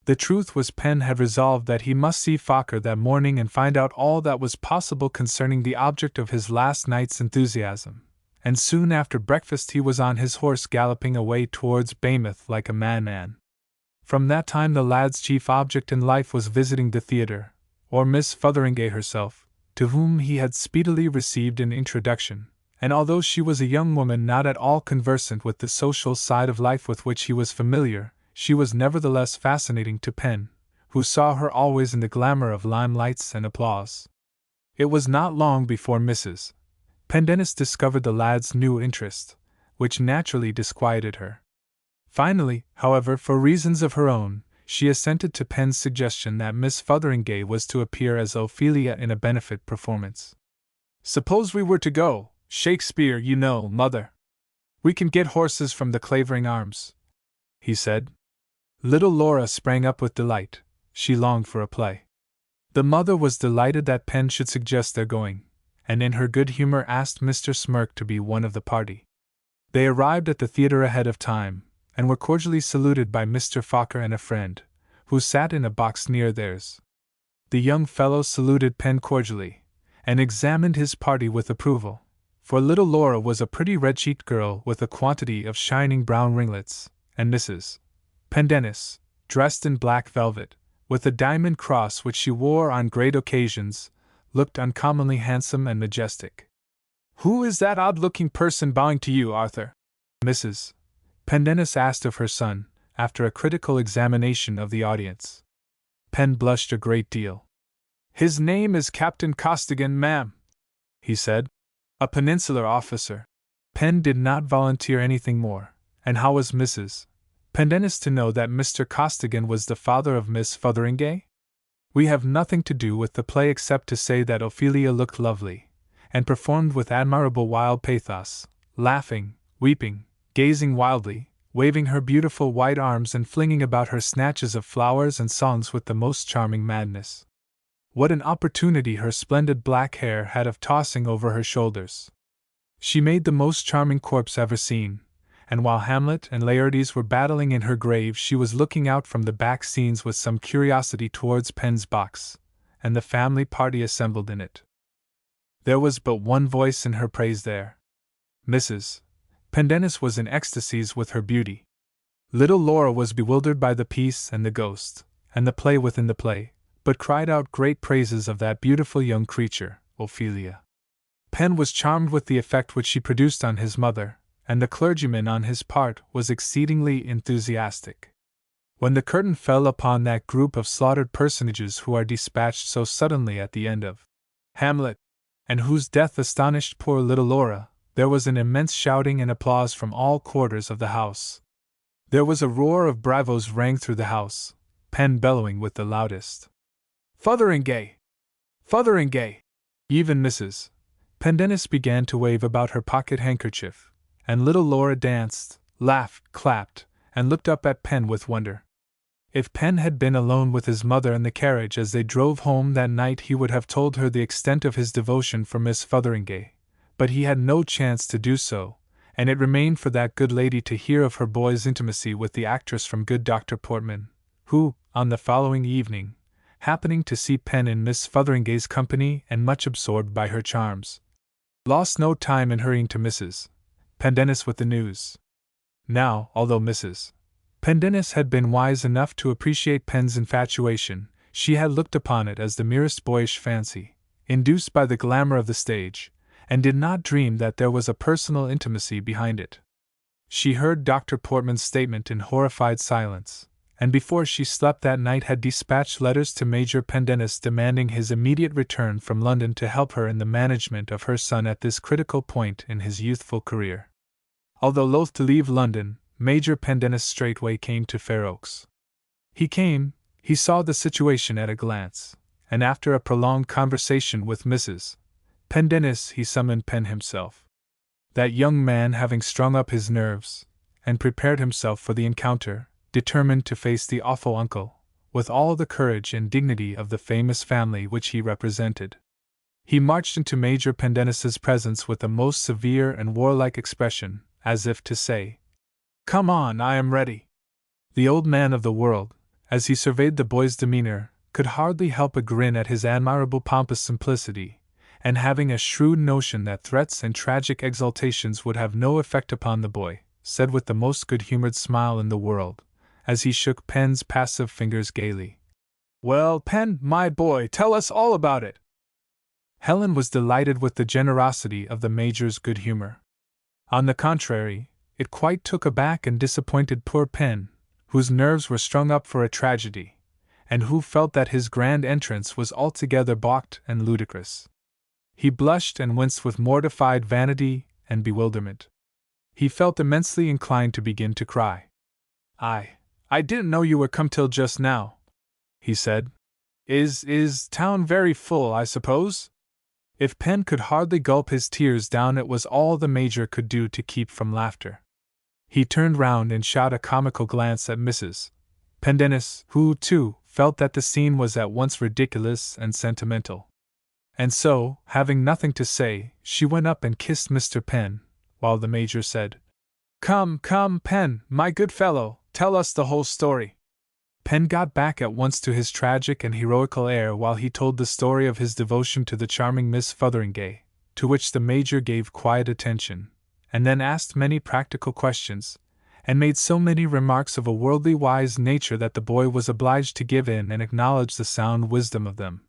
The truth was Penn had resolved that he must see Fokker that morning and find out all that was possible concerning the object of his last night's enthusiasm, and soon after breakfast he was on his horse galloping away towards Weymouth like a madman. From that time the lad's chief object in life was visiting the theatre, or Miss Fotheringay herself, to whom he had speedily received an introduction, and although she was a young woman not at all conversant with the social side of life with which he was familiar, she was nevertheless fascinating to Penn, who saw her always in the glamour of limelights and applause. It was not long before Mrs. Pendennis discovered the lad's new interest, which naturally disquieted her. Finally, however, for reasons of her own, she assented to Penn's suggestion that Miss Fotheringay was to appear as Ophelia in a benefit performance. "Suppose we were to go, Shakespeare, you know, mother. We can get horses from the Clavering Arms," he said. Little Laura sprang up with delight. She longed for a play. The mother was delighted that Penn should suggest their going, and in her good humor asked Mr. Smirk to be one of the party. They arrived at the theatre ahead of time, and were cordially saluted by Mr. Fokker and a friend, who sat in a box near theirs. The young fellow saluted Penn cordially, and examined his party with approval, for little Laura was a pretty red-cheeked girl with a quantity of shining brown ringlets, and Mrs. Pendennis, dressed in black velvet, with a diamond cross which she wore on great occasions, looked uncommonly handsome and majestic. "Who is that odd-looking person bowing to you, Arthur?" Mrs. Pendennis asked of her son, after a critical examination of the audience. Penn blushed a great deal. "His name is Captain Costigan, ma'am," he said. "A peninsular officer." Penn did not volunteer anything more. "And how was Mrs. Pendennis to know that Mr. Costigan was the father of Miss Fotheringay? We have nothing to do with the play except to say that Ophelia looked lovely, and performed with admirable wild pathos, laughing, weeping, gazing wildly, waving her beautiful white arms and flinging about her snatches of flowers and songs with the most charming madness. What an opportunity her splendid black hair had of tossing over her shoulders! She made the most charming corpse ever seen, and while Hamlet and Laertes were battling in her grave she was looking out from the back scenes with some curiosity towards Penn's box, and the family party assembled in it. There was but one voice in her praise there. Mrs. Pendennis was in ecstasies with her beauty. Little Laura was bewildered by the piece and the ghost, and the play within the play, but cried out great praises of that beautiful young creature, Ophelia. Penn was charmed with the effect which she produced on his mother, and the clergyman on his part was exceedingly enthusiastic. When the curtain fell upon that group of slaughtered personages who are dispatched so suddenly at the end of Hamlet, and whose death astonished poor little Laura, there was an immense shouting and applause from all quarters of the house. There was a roar of bravos rang through the house, Penn bellowing with the loudest, "Fotheringay! Fotheringay!" Even Mrs. Pendennis began to wave about her pocket handkerchief, and little Laura danced, laughed, clapped, and looked up at Penn with wonder. If Penn had been alone with his mother in the carriage as they drove home that night he would have told her the extent of his devotion for Miss Fotheringay, but he had no chance to do so, and it remained for that good lady to hear of her boy's intimacy with the actress from good Dr. Portman, who, on the following evening, happening to see Penn in Miss Fotheringay's company and much absorbed by her charms, lost no time in hurrying to Mrs. Pendennis with the news. Now, although Mrs. Pendennis had been wise enough to appreciate Penn's infatuation, she had looked upon it as the merest boyish fancy, induced by the glamour of the stage, and did not dream that there was a personal intimacy behind it. She heard Dr. Portman's statement in horrified silence, and before she slept that night had dispatched letters to Major Pendennis demanding his immediate return from London to help her in the management of her son at this critical point in his youthful career. Although loath to leave London, Major Pendennis straightway came to Fair Oaks. He saw the situation at a glance, and after a prolonged conversation with Mrs. Pendennis he summoned Penn himself. That young man, having strung up his nerves, and prepared himself for the encounter, determined to face the awful uncle, with all the courage and dignity of the famous family which he represented. He marched into Major Pendennis's presence with a most severe and warlike expression, as if to say, "Come on, I am ready." The old man of the world, as he surveyed the boy's demeanor, could hardly help a grin at his admirable pompous simplicity, and having a shrewd notion that threats and tragic exultations would have no effect upon the boy, said with the most good-humored smile in the world, as he shook Penn's passive fingers gaily, "Well, Penn, my boy, tell us all about it." Helen was delighted with the generosity of the Major's good humor. On the contrary, it quite took aback and disappointed poor Penn, whose nerves were strung up for a tragedy, and who felt that his grand entrance was altogether balked and ludicrous. He blushed and winced with mortified vanity and bewilderment. He felt immensely inclined to begin to cry. I didn't know you were come till just now," he said. Is town very full, I suppose?" If Penn could hardly gulp his tears down, it was all the Major could do to keep from laughter. He turned round and shot a comical glance at Mrs. Pendennis, who, too, felt that the scene was at once ridiculous and sentimental. And so, having nothing to say, she went up and kissed Mr. Penn, while the Major said, Come, Penn, my good fellow, tell us the whole story." Penn got back at once to his tragic and heroical air while he told the story of his devotion to the charming Miss Fotheringay, to which the Major gave quiet attention, and then asked many practical questions, and made so many remarks of a worldly wise nature that the boy was obliged to give in and acknowledge the sound wisdom of them.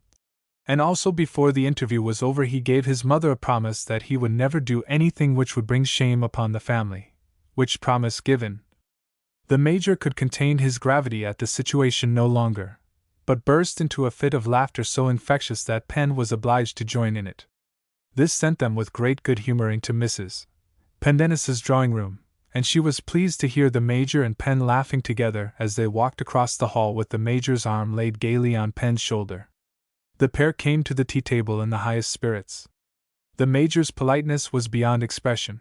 And also before the interview was over he gave his mother a promise that he would never do anything which would bring shame upon the family, which promise given, the Major could contain his gravity at the situation no longer, but burst into a fit of laughter so infectious that Penn was obliged to join in it. This sent them with great good humor into Mrs. Pendennis's drawing-room, and she was pleased to hear the Major and Pen laughing together as they walked across the hall with the Major's arm laid gaily on Pen's shoulder. The pair came to the tea table in the highest spirits. The Major's politeness was beyond expression.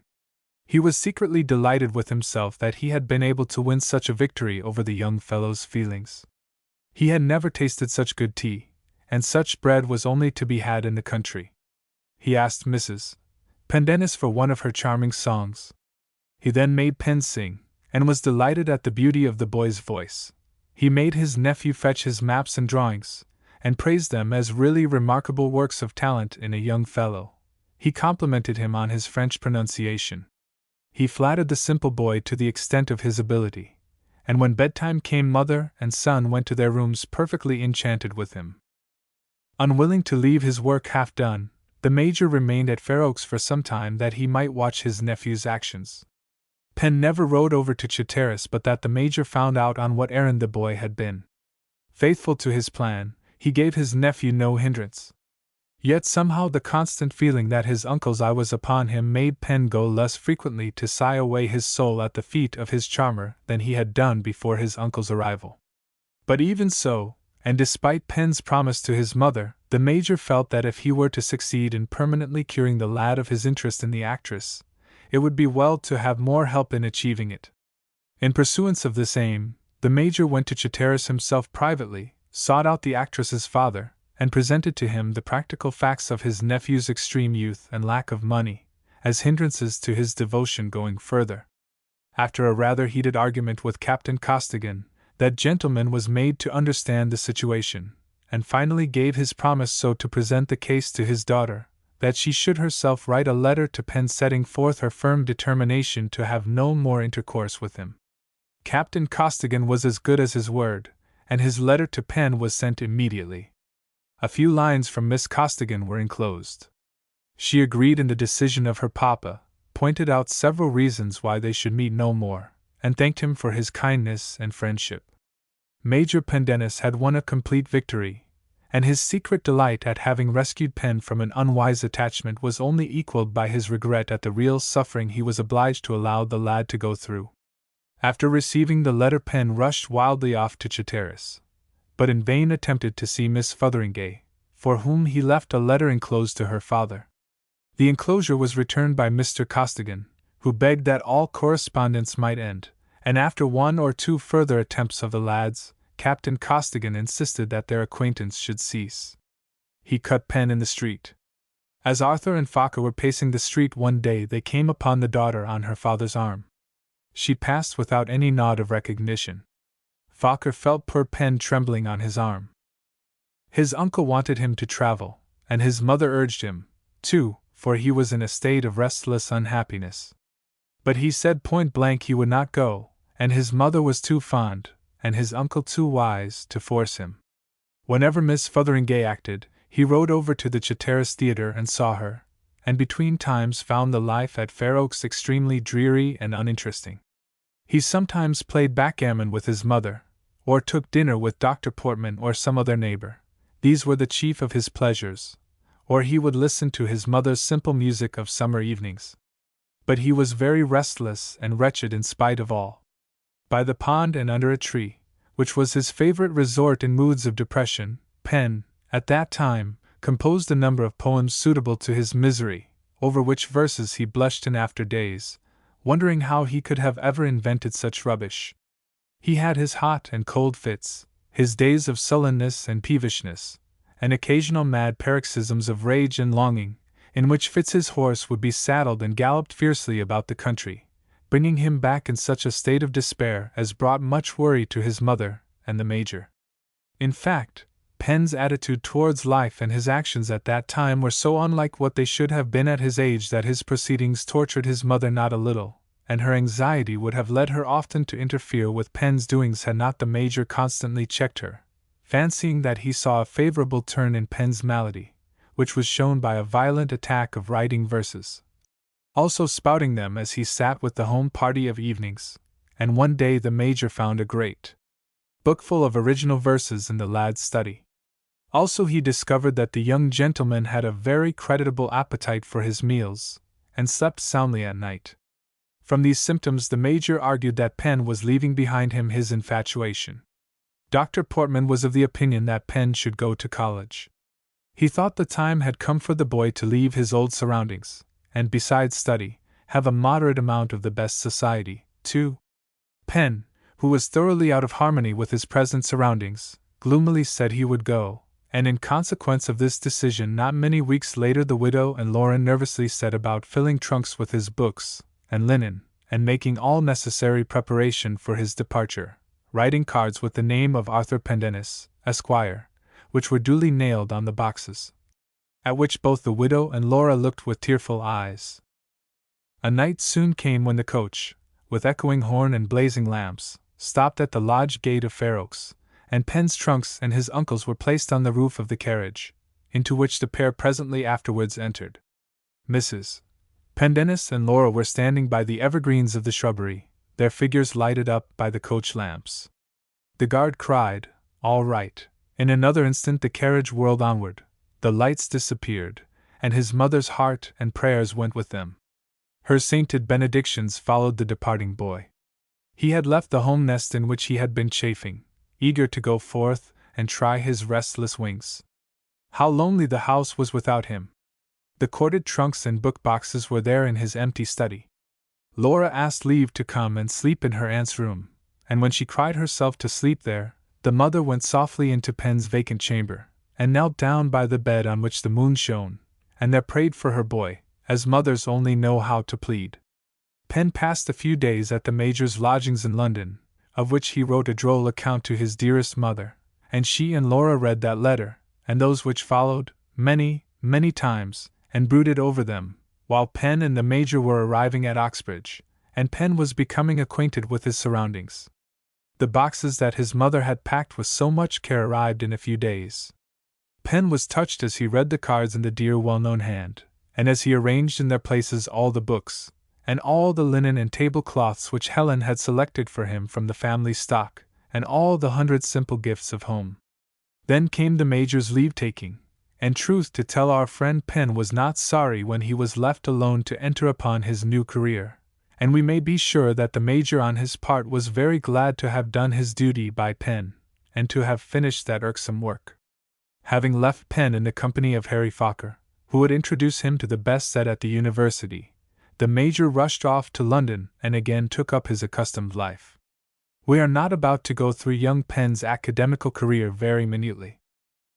He was secretly delighted with himself that he had been able to win such a victory over the young fellow's feelings. He had never tasted such good tea, and such bread was only to be had in the country. He asked Mrs. Pendennis for one of her charming songs. He then made Pen sing, and was delighted at the beauty of the boy's voice. He made his nephew fetch his maps and drawings, and praised them as really remarkable works of talent in a young fellow. He complimented him on his French pronunciation. He flattered the simple boy to the extent of his ability, and when bedtime came mother and son went to their rooms perfectly enchanted with him. Unwilling to leave his work half done, the Major remained at Fair Oaks for some time that he might watch his nephew's actions. Pen never rode over to Chatteris but that the Major found out on what errand the boy had been. Faithful to his plan, he gave his nephew no hindrance. Yet somehow the constant feeling that his uncle's eye was upon him made Pen go less frequently to sigh away his soul at the feet of his charmer than he had done before his uncle's arrival. But even so, and despite Pen's promise to his mother, the Major felt that if he were to succeed in permanently curing the lad of his interest in the actress, it would be well to have more help in achieving it. In pursuance of this aim, the Major went to Chatteris himself privately, sought out the actress's father, and presented to him the practical facts of his nephew's extreme youth and lack of money, as hindrances to his devotion going further. After a rather heated argument with Captain Costigan, that gentleman was made to understand the situation, and finally gave his promise so to present the case to his daughter, that she should herself write a letter to Pen setting forth her firm determination to have no more intercourse with him. Captain Costigan was as good as his word, and his letter to Pen was sent immediately. A few lines from Miss Costigan were enclosed. She agreed in the decision of her papa, pointed out several reasons why they should meet no more, and thanked him for his kindness and friendship. Major Pendennis had won a complete victory, and his secret delight at having rescued Pen from an unwise attachment was only equaled by his regret at the real suffering he was obliged to allow the lad to go through. After receiving the letter, Pen rushed wildly off to Chatteris, but in vain attempted to see Miss Fotheringay, for whom he left a letter enclosed to her father. The enclosure was returned by Mr. Costigan, who begged that all correspondence might end, and after one or two further attempts of the lad's, Captain Costigan insisted that their acquaintance should cease. He cut Pen in the street. As Arthur and Thackeray were pacing the street one day, they came upon the daughter on her father's arm. She passed without any nod of recognition. Thackeray felt poor Pen trembling on his arm. His uncle wanted him to travel, and his mother urged him, too, for he was in a state of restless unhappiness. But he said point blank he would not go, and his mother was too fond, and his uncle too wise, to force him. Whenever Miss Fotheringay acted, he rode over to the Chatteris Theatre and saw her, and between times found the life at Fair Oaks extremely dreary and uninteresting. He sometimes played backgammon with his mother, or took dinner with Dr. Portman or some other neighbor. These were the chief of his pleasures, or he would listen to his mother's simple music of summer evenings. But he was very restless and wretched in spite of all. By the pond and under a tree, which was his favorite resort in moods of depression, Pen, at that time, composed a number of poems suitable to his misery, over which verses he blushed in after days, wondering how he could have ever invented such rubbish. He had his hot and cold fits, his days of sullenness and peevishness, and occasional mad paroxysms of rage and longing, in which fits his horse would be saddled and galloped fiercely about the country, bringing him back in such a state of despair as brought much worry to his mother and the Major. In fact, Pen's attitude towards life and his actions at that time were so unlike what they should have been at his age that his proceedings tortured his mother not a little, and her anxiety would have led her often to interfere with Pen's doings had not the Major constantly checked her, fancying that he saw a favorable turn in Pen's malady, which was shown by a violent attack of writing verses, also spouting them as he sat with the home party of evenings, and one day the Major found a great bookful of original verses in the lad's study. Also he discovered that the young gentleman had a very creditable appetite for his meals, and slept soundly at night. From these symptoms the Major argued that Penn was leaving behind him his infatuation. Dr. Portman was of the opinion that Penn should go to college. He thought the time had come for the boy to leave his old surroundings, and besides study, have a moderate amount of the best society, too. Penn, who was thoroughly out of harmony with his present surroundings, gloomily said he would go, and in consequence of this decision not many weeks later the widow and Laura nervously set about filling trunks with his books and linen, and making all necessary preparation for his departure, writing cards with the name of Arthur Pendennis, Esquire, which were duly nailed on the boxes. At which both the widow and Laura looked with tearful eyes. A night soon came when the coach, with echoing horn and blazing lamps, stopped at the lodge gate of Fair Oaks, and Penn's trunks and his uncle's were placed on the roof of the carriage, into which the pair presently afterwards entered. Mrs. Pendennis and Laura were standing by the evergreens of the shrubbery, their figures lighted up by the coach lamps. The guard cried, "All right." In another instant the carriage whirled onward, the lights disappeared, and his mother's heart and prayers went with them. Her sainted benedictions followed the departing boy. He had left the home nest in which he had been chafing, eager to go forth and try his restless wings. How lonely the house was without him! The corded trunks and book boxes were there in his empty study. Laura asked leave to come and sleep in her aunt's room, and when she cried herself to sleep there, the mother went softly into Penn's vacant chamber, and knelt down by the bed on which the moon shone, and there prayed for her boy, as mothers only know how to plead. Penn passed a few days at the Major's lodgings in London, of which he wrote a droll account to his dearest mother, and she and Laura read that letter, and those which followed, many times, and brooded over them, while Penn and the Major were arriving at Oxbridge, and Penn was becoming acquainted with his surroundings. The boxes that his mother had packed with so much care arrived in a few days. Penn was touched as he read the cards in the dear well-known hand, and as he arranged in their places all the books, and all the linen and tablecloths which Helen had selected for him from the family stock, and all the 100 simple gifts of home. Then came the Major's leave-taking, and truth to tell our friend Penn was not sorry when he was left alone to enter upon his new career, and we may be sure that the Major on his part was very glad to have done his duty by Penn, and to have finished that irksome work. Having left Penn in the company of Harry Fokker, who would introduce him to the best set at the university, the Major rushed off to London and again took up his accustomed life. We are not about to go through young Penn's academical career very minutely.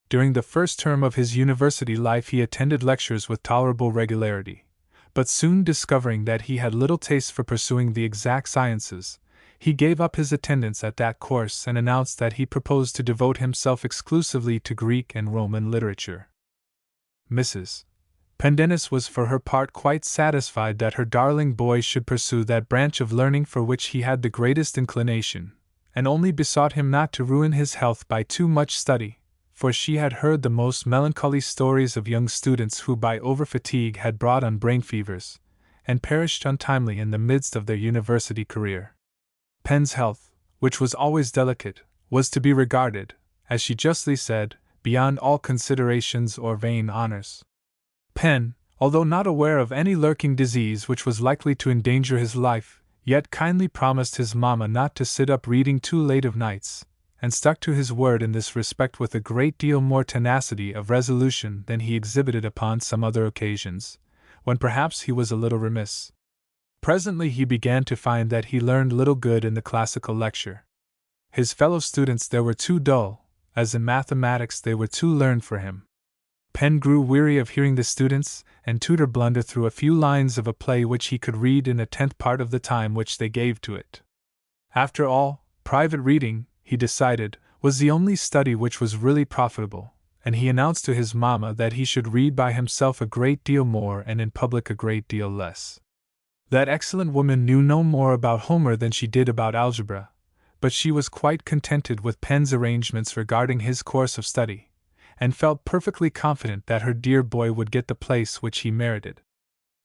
During the first term of his university life he attended lectures with tolerable regularity, but soon discovering that he had little taste for pursuing the exact sciences, he gave up his attendance at that course and announced that he proposed to devote himself exclusively to Greek and Roman literature. Mrs. Pendennis was for her part quite satisfied that her darling boy should pursue that branch of learning for which he had the greatest inclination, and only besought him not to ruin his health by too much study, for she had heard the most melancholy stories of young students who by over-fatigue had brought on brain fevers, and perished untimely in the midst of their university career. Penn's health, which was always delicate, was to be regarded, as she justly said, beyond all considerations or vain honors. Penn, although not aware of any lurking disease which was likely to endanger his life, yet kindly promised his mamma not to sit up reading too late of nights, and stuck to his word in this respect with a great deal more tenacity of resolution than he exhibited upon some other occasions, when perhaps he was a little remiss. Presently he began to find that he learned little good in the classical lecture. His fellow students there were too dull, as in mathematics they were too learned for him. Penn grew weary of hearing the students and tutor blunder through a few lines of a play which he could read in a 10th part of the time which they gave to it. After all, private reading, he decided, was the only study which was really profitable, and he announced to his mamma that he should read by himself a great deal more and in public a great deal less. That excellent woman knew no more about Homer than she did about algebra, but she was quite contented with Penn's arrangements regarding his course of study, and felt perfectly confident that her dear boy would get the place which he merited.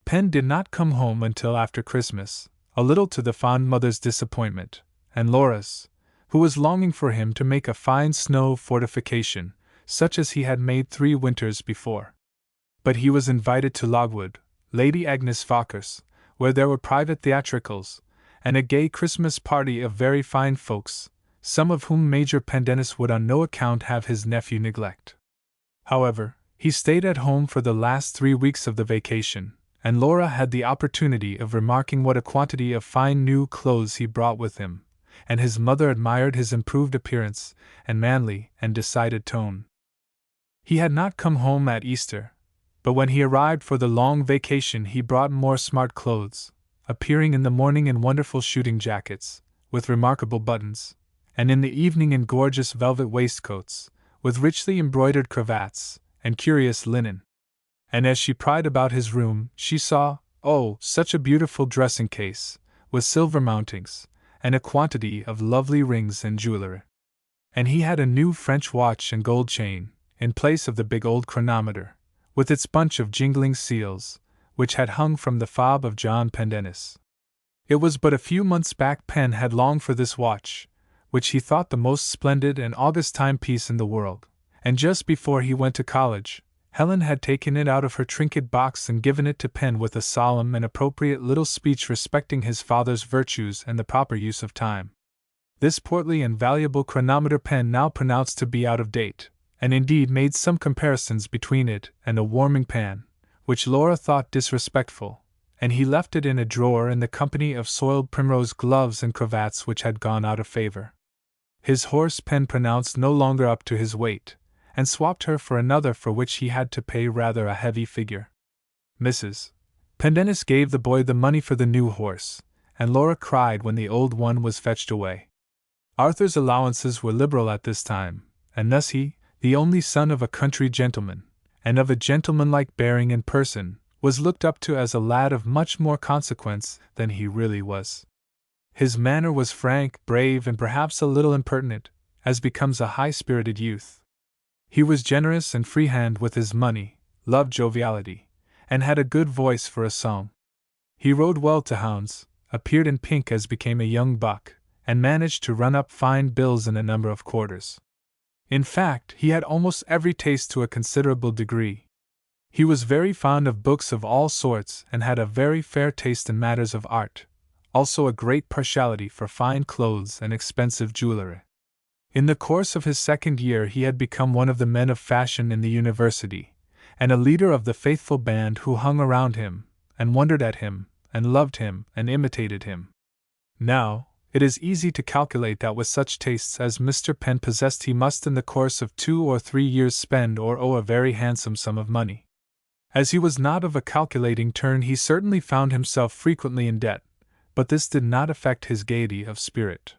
Penn did not come home until after Christmas, a little to the fond mother's disappointment, and Laura's, who was longing for him to make a fine snow fortification, such as he had made 3 winters before. But he was invited to Logwood, Lady Agnes Fokker's, where there were private theatricals, and a gay Christmas party of very fine folks, some of whom Major Pendennis would on no account have his nephew neglect. However, he stayed at home for the last 3 weeks of the vacation, and Laura had the opportunity of remarking what a quantity of fine new clothes he brought with him, and his mother admired his improved appearance and manly and decided tone. He had not come home at Easter, but when he arrived for the long vacation he brought more smart clothes, appearing in the morning in wonderful shooting jackets, with remarkable buttons, and in the evening in gorgeous velvet waistcoats, with richly embroidered cravats, and curious linen. And as she pried about his room, she saw, oh, such a beautiful dressing case, with silver mountings, and a quantity of lovely rings and jewellery. And he had a new French watch and gold chain, in place of the big old chronometer, with its bunch of jingling seals, which had hung from the fob of John Pendennis. It was but a few months back Penn had longed for this watch, which he thought the most splendid and august timepiece in the world, and just before he went to college, Helen had taken it out of her trinket box and given it to Penn with a solemn and appropriate little speech respecting his father's virtues and the proper use of time. This portly and valuable chronometer Penn now pronounced to be out of date, and indeed made some comparisons between it and a warming pan, which Laura thought disrespectful, and he left it in a drawer in the company of soiled primrose gloves and cravats which had gone out of favor. His horse Penn pronounced no longer up to his weight, and swapped her for another for which he had to pay rather a heavy figure. Mrs. Pendennis gave the boy the money for the new horse, and Laura cried when the old one was fetched away. Arthur's allowances were liberal at this time, and thus he, the only son of a country gentleman, and of a gentlemanlike bearing and person, was looked up to as a lad of much more consequence than he really was. His manner was frank, brave, and perhaps a little impertinent, as becomes a high-spirited youth. He was generous and freehand with his money, loved joviality, and had a good voice for a song. He rode well to hounds, appeared in pink as became a young buck, and managed to run up fine bills in a number of quarters. In fact, he had almost every taste to a considerable degree. He was very fond of books of all sorts and had a very fair taste in matters of art, also a great partiality for fine clothes and expensive jewellery. In the course of his second year he had become one of the men of fashion in the university, and a leader of the faithful band who hung around him, and wondered at him, and loved him, and imitated him. Now, it is easy to calculate that with such tastes as Mr. Penn possessed he must in the course of 2 or 3 years spend or owe a very handsome sum of money. As he was not of a calculating turn he certainly found himself frequently in debt, but this did not affect his gaiety of spirit.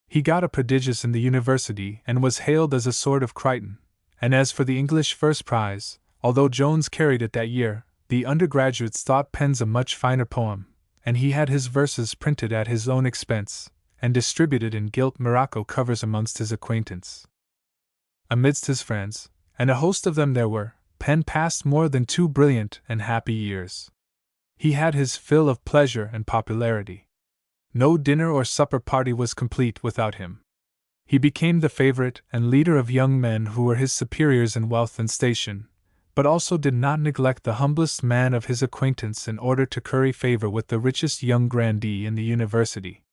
He got a prodigious in the university and was hailed as a sort of Crichton, and as for the English first prize, although Jones carried it that year, the undergraduates thought Penn's a much finer poem, and he had his verses printed at his own expense, and distributed in gilt morocco covers amongst his acquaintance. Amidst his friends, and a host of them there were, Penn passed more than 2 brilliant and happy years. He had his fill of pleasure and popularity. No dinner or supper party was complete without him. He became the favorite and leader of young men who were his superiors in wealth and station, but also did not neglect the humblest man of his acquaintance in order to curry favor with the richest young grandee in the university.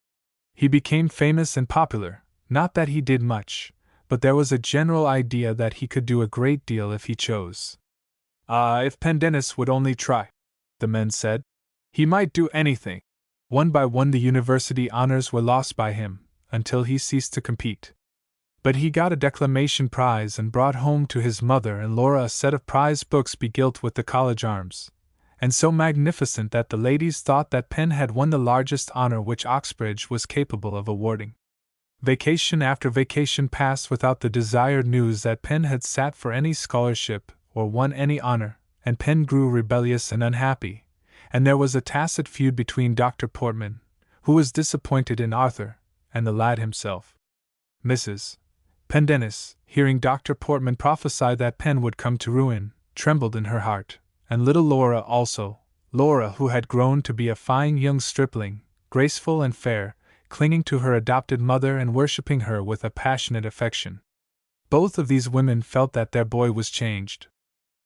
He became famous and popular, not that he did much, but there was a general idea that he could do a great deal if he chose. Ah, if Pendennis would only try, the men said. He might do anything. One by one the university honors were lost by him, until he ceased to compete. But he got a declamation prize and brought home to his mother and Laura a set of prize books begilt with the college arms, and so magnificent that the ladies thought that Penn had won the largest honor which Oxbridge was capable of awarding. Vacation after vacation passed without the desired news that Penn had sat for any scholarship or won any honor, and Penn grew rebellious and unhappy, and there was a tacit feud between Dr. Portman, who was disappointed in Arthur, and the lad himself. Mrs. Pendennis, hearing Dr. Portman prophesy that Penn would come to ruin, trembled in her heart, and little Laura also, Laura who had grown to be a fine young stripling, graceful and fair, clinging to her adopted mother and worshipping her with a passionate affection. Both of these women felt that their boy was changed.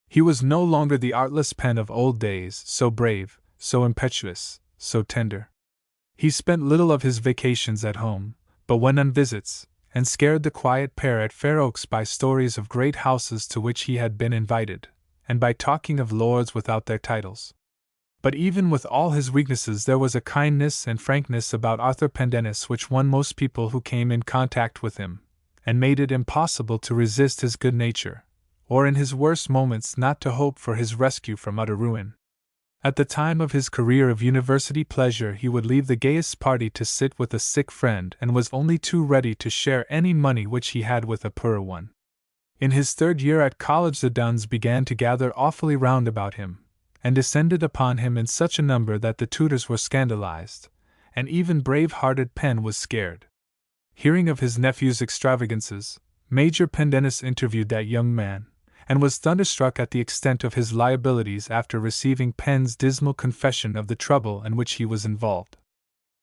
He was no longer the artless Penn of old days, so brave, so impetuous, so tender. He spent little of his vacations at home, but went on visits, and scared the quiet pair at Fair Oaks by stories of great houses to which he had been invited, and by talking of lords without their titles. But even with all his weaknesses there was a kindness and frankness about Arthur Pendennis which won most people who came in contact with him, and made it impossible to resist his good nature, or in his worst moments not to hope for his rescue from utter ruin. At the time of his career of university pleasure he would leave the gayest party to sit with a sick friend and was only too ready to share any money which he had with a poorer one. In his third year at college the duns began to gather awfully round about him, and descended upon him in such a number that the tutors were scandalized, and even brave-hearted Penn was scared. Hearing of his nephew's extravagances, Major Pendennis interviewed that young man, and was thunderstruck at the extent of his liabilities after receiving Penn's dismal confession of the trouble in which he was involved.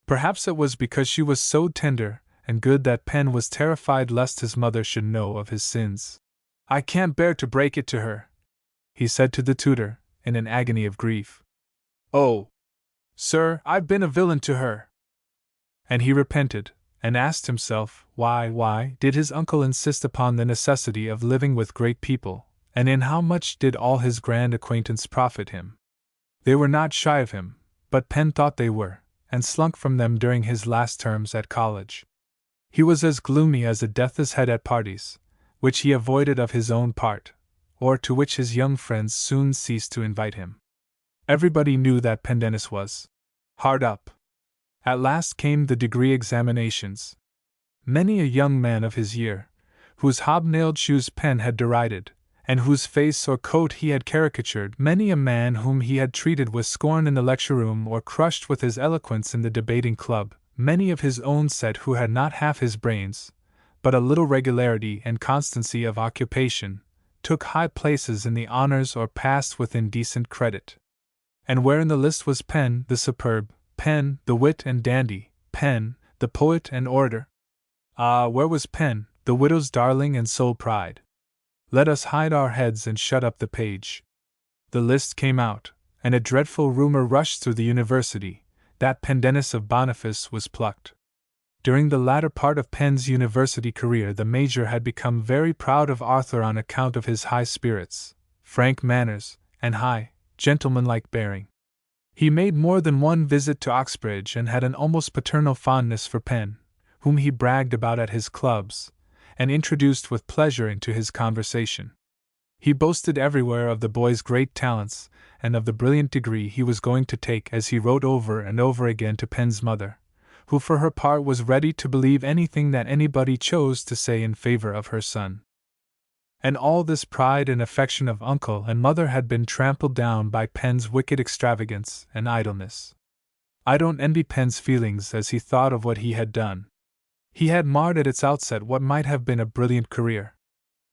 Perhaps it was because she was so tender and good that Penn was terrified lest his mother should know of his sins. "I can't bear to break it to her," he said to the tutor, in an agony of grief. "Oh, sir, I've been a villain to her." And he repented, and asked himself, why did his uncle insist upon the necessity of living with great people, and in how much did all his grand acquaintance profit him? They were not shy of him, but Penn thought they were, and slunk from them during his last terms at college. He was as gloomy as a death's head at parties, which he avoided of his own part, or to which his young friends soon ceased to invite him. Everybody knew that Pendennis was hard up. At last came the degree examinations. Many a young man of his year, whose hobnailed shoes Penn had derided, and whose face or coat he had caricatured, many a man whom he had treated with scorn in the lecture-room or crushed with his eloquence in the debating club, many of his own set who had not half his brains, but a little regularity and constancy of occupation, took high places in the honors or passed with indecent credit. And where in the list was Penn, the superb, Penn, the wit and dandy, Penn, the poet and orator? Ah, where was Penn, the widow's darling and sole pride? Let us hide our heads and shut up the page. The list came out, and a dreadful rumor rushed through the university, that Pendennis of Boniface was plucked. During the latter part of Penn's university career the Major had become very proud of Arthur on account of his high spirits, frank manners, and high, gentlemanlike bearing. He made more than one visit to Oxbridge and had an almost paternal fondness for Penn, whom he bragged about at his clubs, and introduced with pleasure into his conversation. He boasted everywhere of the boy's great talents and of the brilliant degree he was going to take, as he wrote over and over again to Penn's mother, who for her part was ready to believe anything that anybody chose to say in favor of her son. And all this pride and affection of uncle and mother had been trampled down by Penn's wicked extravagance and idleness. I don't envy Penn's feelings as he thought of what he had done. He had marred at its outset what might have been a brilliant career.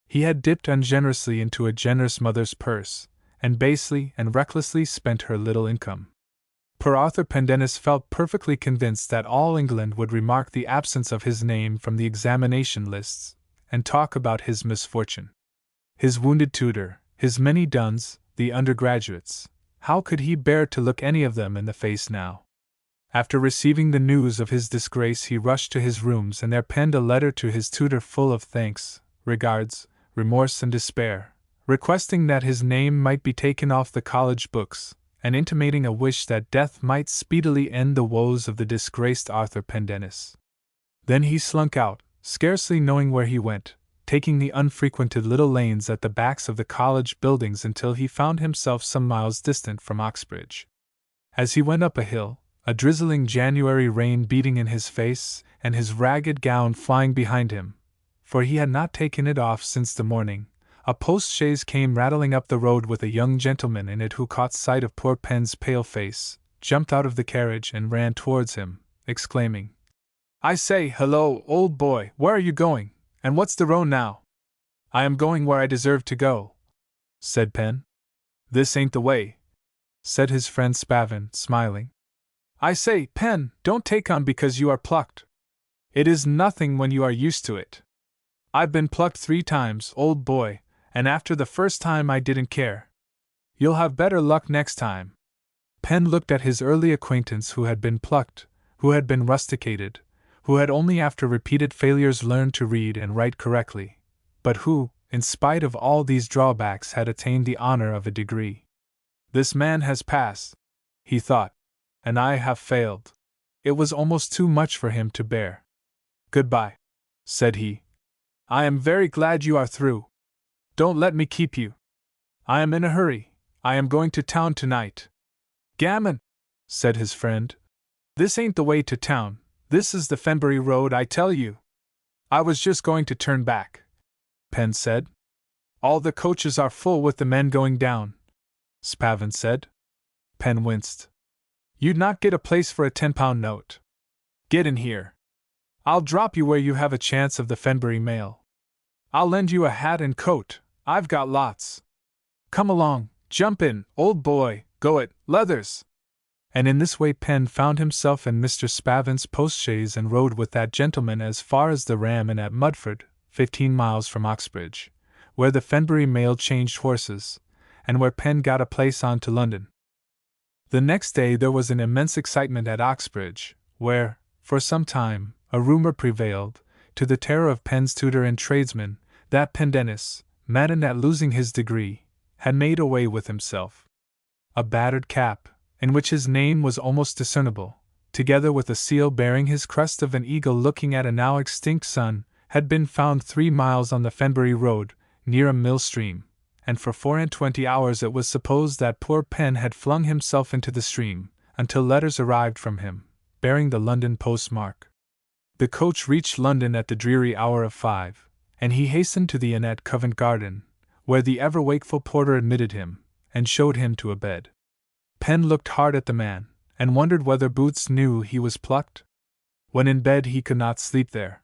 He had dipped ungenerously into a generous mother's purse, and basely and recklessly spent her little income. Poor Arthur Pendennis felt perfectly convinced that all England would remark the absence of his name from the examination lists, and talk about his misfortune. His wounded tutor, his many duns, the undergraduates, how could he bear to look any of them in the face now? After receiving the news of his disgrace he rushed to his rooms and there penned a letter to his tutor full of thanks, regards, remorse and despair, requesting that his name might be taken off the college books, and intimating a wish that death might speedily end the woes of the disgraced Arthur Pendennis. Then he slunk out, scarcely knowing where he went, taking the unfrequented little lanes at the backs of the college buildings until he found himself some miles distant from Oxbridge. As he went up a hill, a drizzling January rain beating in his face, and his ragged gown flying behind him, for he had not taken it off since the morning, a post-chaise came rattling up the road with a young gentleman in it who caught sight of poor Penn's pale face, jumped out of the carriage and ran towards him, exclaiming, "I say, hello, old boy, where are you going, and what's the row now?" "I am going where I deserve to go," said Penn. "This ain't the way," said his friend Spavin, smiling. "I say, Penn, don't take on because you are plucked. It is nothing when you are used to it. I've been plucked 3 times, old boy, and after the first time I didn't care. You'll have better luck next time." Penn looked at his early acquaintance who had been plucked, who had been rusticated, who had only after repeated failures learned to read and write correctly, but who, in spite of all these drawbacks, had attained the honor of a degree. This man has passed, he thought, and I have failed. It was almost too much for him to bear. Goodbye, said he. I am very glad you are through. Don't let me keep you. I am in a hurry. I am going to town tonight. Gammon, said his friend. This ain't the way to town. This is the Fenbury Road, I tell you. I was just going to turn back, Penn said. All the coaches are full with the men going down, Spavin said. Penn winced. You'd not get a place for a 10-pound note. Get in here. I'll drop you where you have a chance of the Fenbury mail. I'll lend you a hat and coat, I've got lots. Come along, jump in, old boy, go it, leathers. And in this way Penn found himself in Mr. Spavin's postchaise and rode with that gentleman as far as the Ram Inn at Mudford, 15 miles from Oxbridge, where the Fenbury mail changed horses, and where Penn got a place on to London. The next day there was an immense excitement at Oxbridge, where, for some time, a rumor prevailed, to the terror of Penn's tutor and tradesmen, that Pendennis, maddened at losing his degree, had made away with himself. A battered cap, in which his name was almost discernible, together with a seal bearing his crest of an eagle looking at a now extinct sun, had been found 3 miles on the Fenbury Road, near a mill stream, and for 24 hours it was supposed that poor Penn had flung himself into the stream, until letters arrived from him, bearing the London postmark. The coach reached London at the dreary hour of 5, and he hastened to the inn at Covent Garden, where the ever-wakeful porter admitted him, and showed him to a bed. Penn looked hard at the man, and wondered whether Boots knew he was plucked. When in bed he could not sleep there.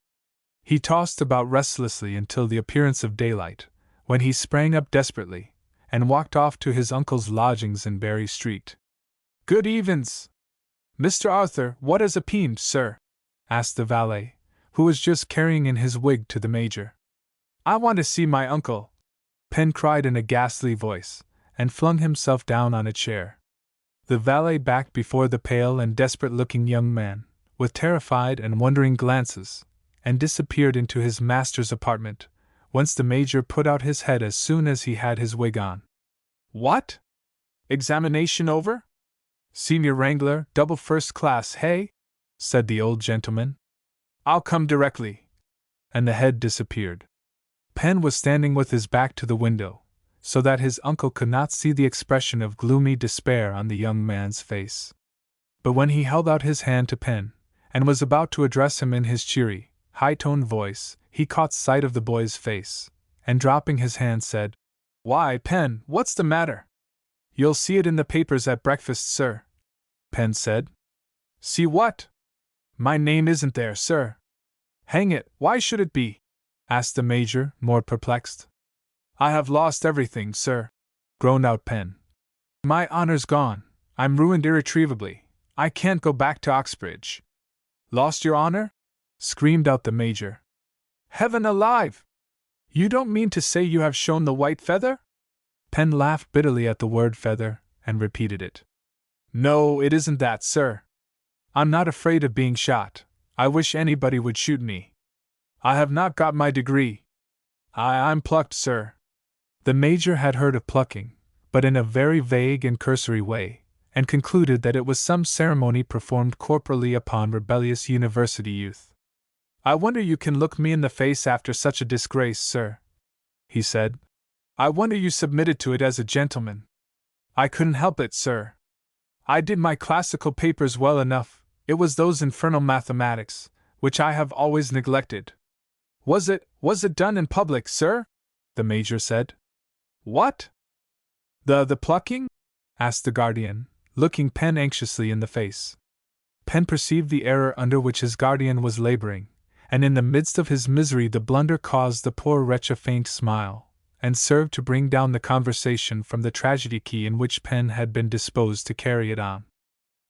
He tossed about restlessly until the appearance of daylight, when he sprang up desperately, and walked off to his uncle's lodgings in Berry Street. Good evens! Mr. Arthur, what has appeared, sir? Asked the valet, who was just carrying in his wig to the Major. I want to see my uncle, Penn cried in a ghastly voice, and flung himself down on a chair. The valet backed before the pale and desperate-looking young man, with terrified and wondering glances, and disappeared into his master's apartment, whence the Major put out his head as soon as he had his wig on. What? Examination over? Senior Wrangler, double first class, hey? Said the old gentleman. I'll come directly. And the head disappeared. Penn was standing with his back to the window, so that his uncle could not see the expression of gloomy despair on the young man's face. But when he held out his hand to Penn, and was about to address him in his cheery, high-toned voice, he caught sight of the boy's face, and dropping his hand said, Why, Penn, what's the matter? You'll see it in the papers at breakfast, sir, Penn said. See what? My name isn't there, sir. Hang it, why should it be? Asked the Major, more perplexed. I have lost everything, sir, groaned out Penn. My honor's gone. I'm ruined irretrievably. I can't go back to Oxbridge. Lost your honor? Screamed out the Major. Heaven alive! You don't mean to say you have shown the white feather? Penn laughed bitterly at the word feather, and repeated it. No, it isn't that, sir. I'm not afraid of being shot. I wish anybody would shoot me. I have not got my degree. I'm plucked, sir. The Major had heard of plucking, but in a very vague and cursory way, and concluded that it was some ceremony performed corporally upon rebellious university youth. I wonder you can look me in the face after such a disgrace, sir, he said. I wonder you submitted to it as a gentleman. I couldn't help it, sir. I did my classical papers well enough. It was those infernal mathematics, which I have always neglected. Was it done in public, sir? The Major said. What? The plucking? Asked the guardian, looking Penn anxiously in the face. Penn perceived the error under which his guardian was laboring, and in the midst of his misery the blunder caused the poor wretch a faint smile, and served to bring down the conversation from the tragedy key in which Penn had been disposed to carry it on.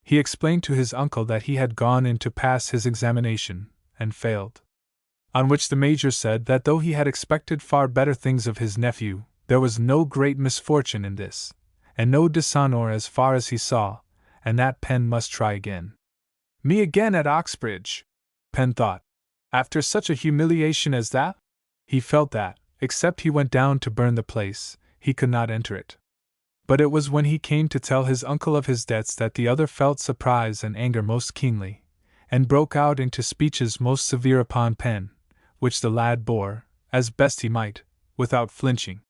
He explained to his uncle that he had gone in to pass his examination, and failed. On which the Major said that though he had expected far better things of his nephew, there was no great misfortune in this, and no dishonor as far as he saw, and that Pen must try again. Me again at Oxbridge, Pen thought. After such a humiliation as that? He felt that, except he went down to burn the place, he could not enter it. But it was when he came to tell his uncle of his debts that the other felt surprise and anger most keenly, and broke out into speeches most severe upon Pen, which the lad bore, as best he might, without flinching.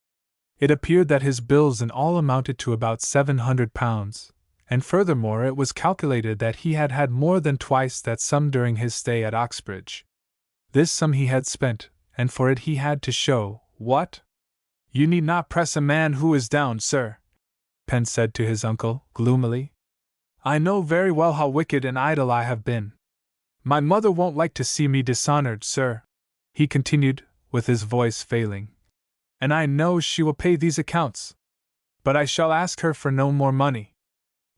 It appeared that his bills in all amounted to about £700, and furthermore it was calculated that he had had more than twice that sum during his stay at Oxbridge. This sum he had spent, and for it he had to show, what? You need not press a man who is down, sir, Pen said to his uncle, gloomily. I know very well how wicked and idle I have been. My mother won't like to see me dishonored, sir, he continued, with his voice failing. And I know she will pay these accounts. But I shall ask her for no more money.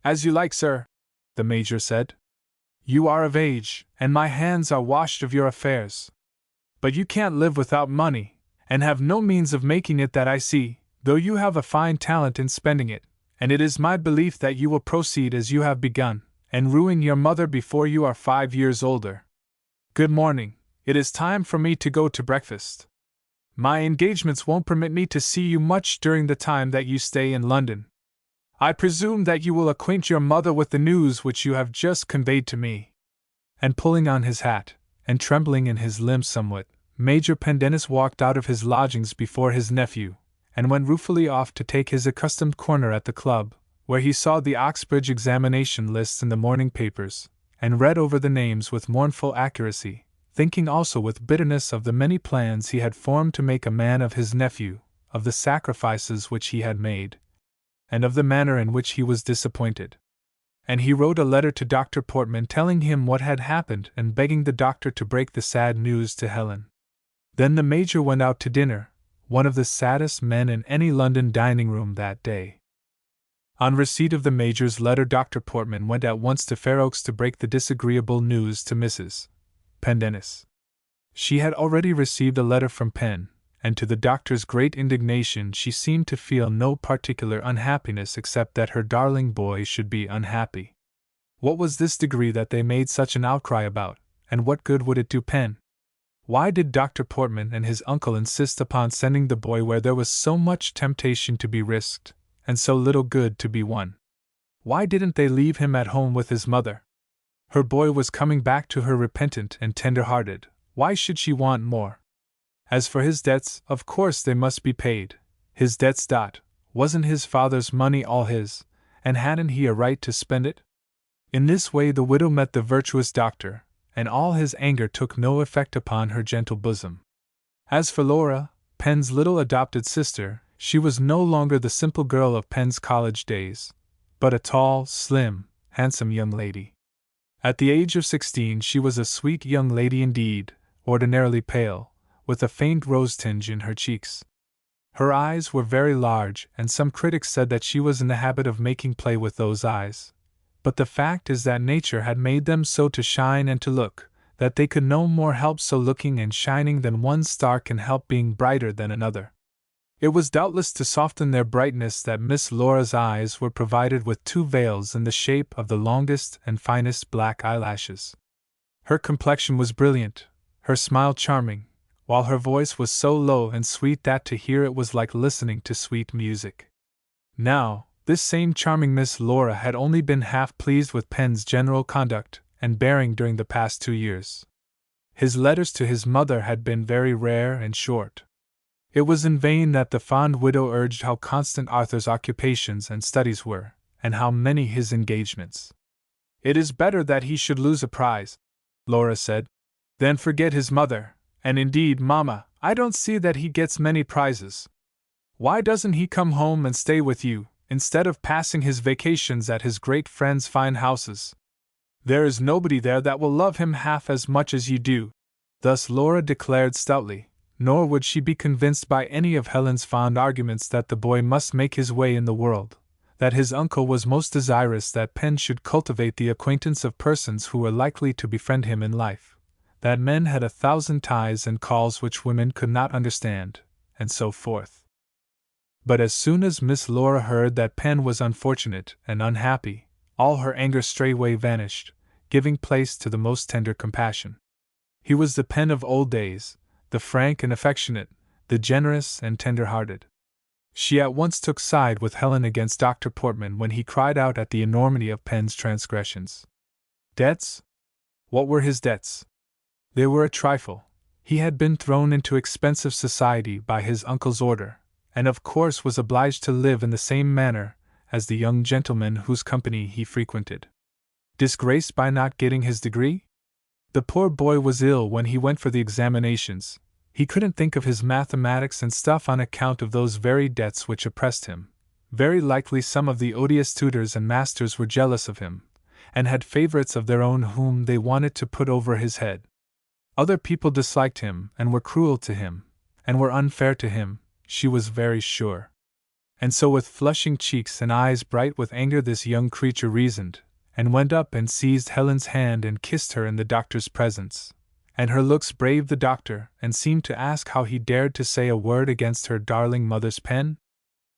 As you like, sir, the Major said. You are of age, and my hands are washed of your affairs. But you can't live without money, and have no means of making it that I see, though you have a fine talent in spending it, and it is my belief that you will proceed as you have begun, and ruin your mother before you are 5 years older. Good morning, it is time for me to go to breakfast. My engagements won't permit me to see you much during the time that you stay in London. I presume that you will acquaint your mother with the news which you have just conveyed to me. And pulling on his hat, and trembling in his limbs somewhat, Major Pendennis walked out of his lodgings before his nephew, and went ruefully off to take his accustomed corner at the club, where he saw the Oxbridge examination lists in the morning papers, and read over the names with mournful accuracy, thinking also with bitterness of the many plans he had formed to make a man of his nephew, of the sacrifices which he had made, and of the manner in which he was disappointed. And he wrote a letter to Dr. Portman telling him what had happened and begging the doctor to break the sad news to Helen. Then the Major went out to dinner, one of the saddest men in any London dining-room that day. On receipt of the Major's letter, Dr. Portman went at once to Fair Oaks to break the disagreeable news to Mrs. Pendennis. She had already received a letter from Pen, and to the doctor's great indignation she seemed to feel no particular unhappiness except that her darling boy should be unhappy. What was this degree that they made such an outcry about, and what good would it do Pen? Why did Dr. Portman and his uncle insist upon sending the boy where there was so much temptation to be risked, and so little good to be won? Why didn't they leave him at home with his mother? Her boy was coming back to her repentant and tender-hearted. Why should she want more? As for his debts, of course they must be paid. His debts. Wasn't his father's money all his, and hadn't he a right to spend it? In this way the widow met the virtuous doctor, and all his anger took no effect upon her gentle bosom. As for Laura, Pen's little adopted sister, she was no longer the simple girl of Pen's college days, but a tall, slim, handsome young lady. At the age of 16 she was a sweet young lady indeed, ordinarily pale, with a faint rose tinge in her cheeks. Her eyes were very large, and some critics said that she was in the habit of making play with those eyes. But the fact is that nature had made them so to shine and to look, that they could no more help so looking and shining than one star can help being brighter than another. It was doubtless to soften their brightness that Miss Laura's eyes were provided with 2 veils in the shape of the longest and finest black eyelashes. Her complexion was brilliant, her smile charming, while her voice was so low and sweet that to hear it was like listening to sweet music. Now, this same charming Miss Laura had only been half pleased with Pen's general conduct and bearing during the past 2 years. His letters to his mother had been very rare and short. It was in vain that the fond widow urged how constant Arthur's occupations and studies were, and how many his engagements. It is better that he should lose a prize, Laura said, than forget his mother, and indeed, Mamma, I don't see that he gets many prizes. Why doesn't he come home and stay with you, instead of passing his vacations at his great friends' fine houses? There is nobody there that will love him half as much as you do. Thus Laura declared stoutly, nor would she be convinced by any of Helen's fond arguments that the boy must make his way in the world, that his uncle was most desirous that Pen should cultivate the acquaintance of persons who were likely to befriend him in life, that men had 1,000 ties and calls which women could not understand, and so forth. But as soon as Miss Laura heard that Pen was unfortunate and unhappy, all her anger straightway vanished, giving place to the most tender compassion. He was the Pen of old days, the frank and affectionate, the generous and tender-hearted. She at once took side with Helen against Dr. Portman when he cried out at the enormity of Pen's transgressions. Debts? What were his debts? They were a trifle. He had been thrown into expensive society by his uncle's order, and of course was obliged to live in the same manner as the young gentlemen whose company he frequented. Disgraced by not getting his degree? The poor boy was ill when he went for the examinations. He couldn't think of his mathematics and stuff on account of those very debts which oppressed him. Very likely some of the odious tutors and masters were jealous of him, and had favorites of their own whom they wanted to put over his head. Other people disliked him, and were cruel to him, and were unfair to him, she was very sure. And so with flushing cheeks and eyes bright with anger this young creature reasoned, and went up and seized Helen's hand and kissed her in the doctor's presence. And her looks braved the doctor, and seemed to ask how he dared to say a word against her darling mother's pen.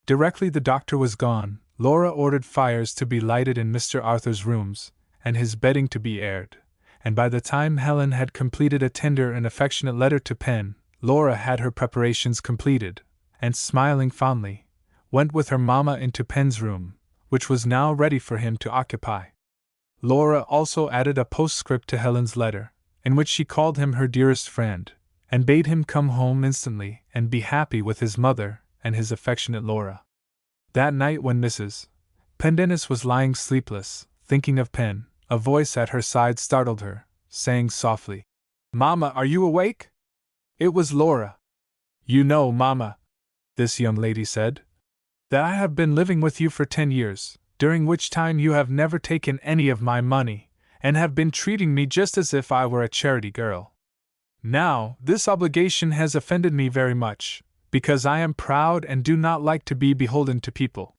Directly the doctor was gone, Laura ordered fires to be lighted in Mr. Arthur's rooms, and his bedding to be aired, and by the time Helen had completed a tender and affectionate letter to Pen, Laura had her preparations completed, and smiling fondly, went with her mamma into Pen's room, which was now ready for him to occupy. Laura also added a postscript to Helen's letter, in which she called him her dearest friend, and bade him come home instantly and be happy with his mother and his affectionate Laura. That night when Mrs. Pendennis was lying sleepless, thinking of Pen, a voice at her side startled her, saying softly, "Mamma, are you awake?" It was Laura. "You know, Mamma," this young lady said, "that I have been living with you for 10 years, during which time you have never taken any of my money, and have been treating me just as if I were a charity girl. Now, this obligation has offended me very much, because I am proud and do not like to be beholden to people.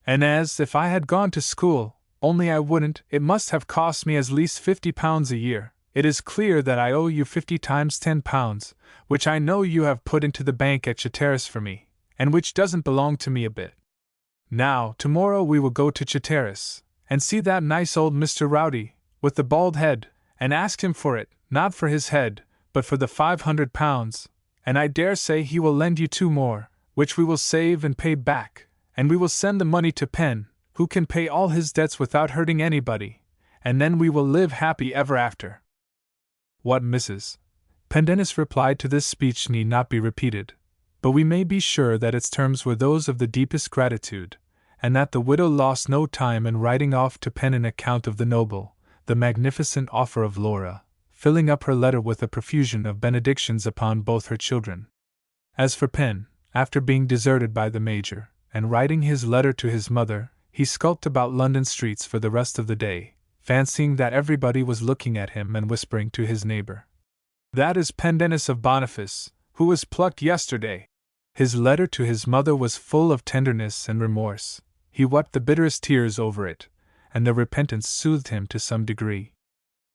And as if I had gone to school, only I wouldn't, it must have cost me at least £50 a year. It is clear that I owe you 50 times £10, which I know you have put into the bank at Chatteris for me, and which doesn't belong to me a bit. Now, tomorrow we will go to Chatteris, and see that nice old Mr. Rowdy, with the bald head, and ask him for it, not for his head, but for the £500, and I dare say he will lend you 2 more, which we will save and pay back, and we will send the money to Pen, who can pay all his debts without hurting anybody, and then we will live happy ever after." What Mrs. Pendennis replied to this speech need not be repeated, but we may be sure that its terms were those of the deepest gratitude, and that the widow lost no time in writing off to Pen an account of the noble, the magnificent offer of Laura, filling up her letter with a profusion of benedictions upon both her children. As for Pen, after being deserted by the Major, and writing his letter to his mother, he skulked about London streets for the rest of the day, fancying that everybody was looking at him and whispering to his neighbor, "That is Pendennis of Boniface, who was plucked yesterday." His letter to his mother was full of tenderness and remorse. He wept the bitterest tears over it, and the repentance soothed him to some degree.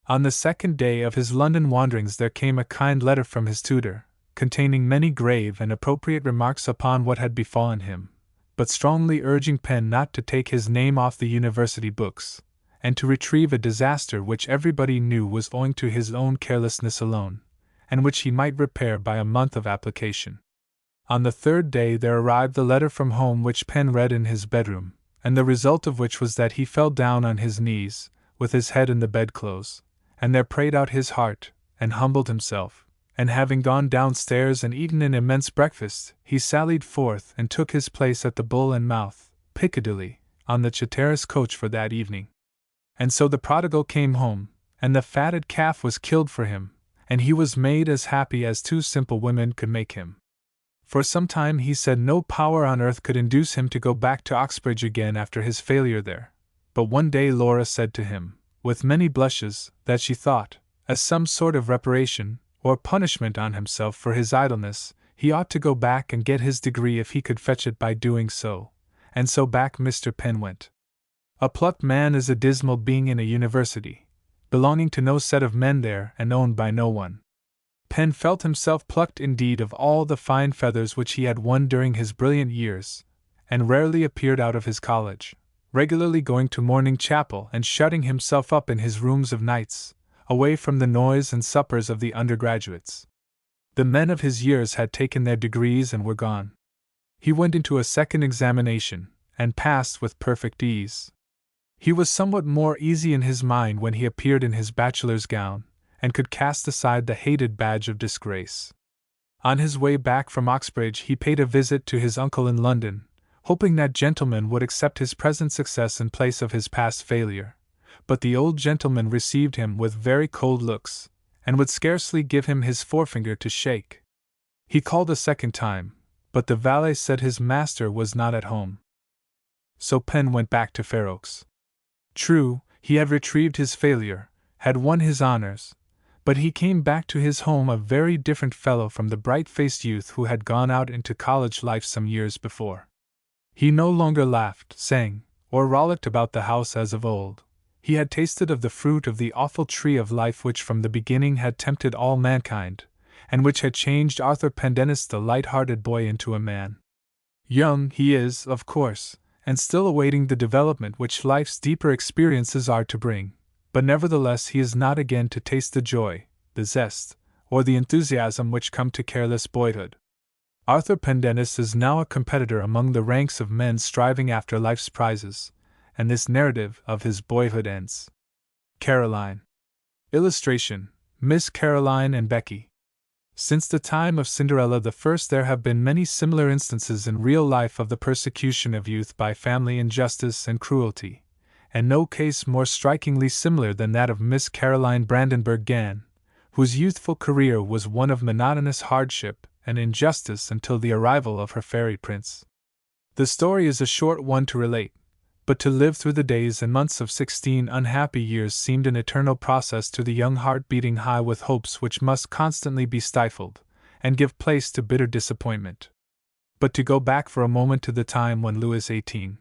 On the second day of his London wanderings there came a kind letter from his tutor, containing many grave and appropriate remarks upon what had befallen him, but strongly urging Pen not to take his name off the university books, and to retrieve a disaster which everybody knew was owing to his own carelessness alone, and which he might repair by a month of application. On the third day there arrived the letter from home which Pen read in his bedroom, and the result of which was that he fell down on his knees, with his head in the bedclothes, and there prayed out his heart, and humbled himself, and having gone downstairs and eaten an immense breakfast, he sallied forth and took his place at the Bull and Mouth, Piccadilly, on the Chatteris coach for that evening. And so the prodigal came home, and the fatted calf was killed for him, and he was made as happy as 2 simple women could make him. For some time he said no power on earth could induce him to go back to Oxbridge again after his failure there. But one day Laura said to him, with many blushes, that she thought, as some sort of reparation, or punishment on himself for his idleness, he ought to go back and get his degree if he could fetch it by doing so, and so back Mr. Pen went. A plucked man is a dismal being in a university, belonging to no set of men there and owned by no one. Pen felt himself plucked indeed of all the fine feathers which he had won during his brilliant years, and rarely appeared out of his college, regularly going to morning chapel and shutting himself up in his rooms of nights, away from the noise and suppers of the undergraduates. The men of his years had taken their degrees and were gone. He went into a second examination, and passed with perfect ease. He was somewhat more easy in his mind when he appeared in his bachelor's gown, and could cast aside the hated badge of disgrace. On his way back from Oxbridge he paid a visit to his uncle in London, hoping that gentleman would accept his present success in place of his past failure, but the old gentleman received him with very cold looks, and would scarcely give him his forefinger to shake. He called a second time, but the valet said his master was not at home. So Penn went back to Fair Oaks. True, he had retrieved his failure, had won his honors, but he came back to his home a very different fellow from the bright-faced youth who had gone out into college life some years before. He no longer laughed, sang, or rollicked about the house as of old. He had tasted of the fruit of the awful tree of life which from the beginning had tempted all mankind, and which had changed Arthur Pendennis the light-hearted boy into a man. Young he is, of course, and still awaiting the development which life's deeper experiences are to bring, but nevertheless he is not again to taste the joy, the zest, or the enthusiasm which come to careless boyhood. Arthur Pendennis is now a competitor among the ranks of men striving after life's prizes, and this narrative of his boyhood ends. Caroline. Illustration: Miss Caroline and Becky. Since the time of Cinderella the First there have been many similar instances in real life of the persecution of youth by family injustice and cruelty, and no case more strikingly similar than that of Miss Caroline Brandenburg Gann, whose youthful career was one of monotonous hardship and injustice until the arrival of her fairy prince. The story is a short one to relate, but to live through the days and months of 16 unhappy years seemed an eternal process to the young heart beating high with hopes which must constantly be stifled, and give place to bitter disappointment. But to go back for a moment to the time when Louis XVIII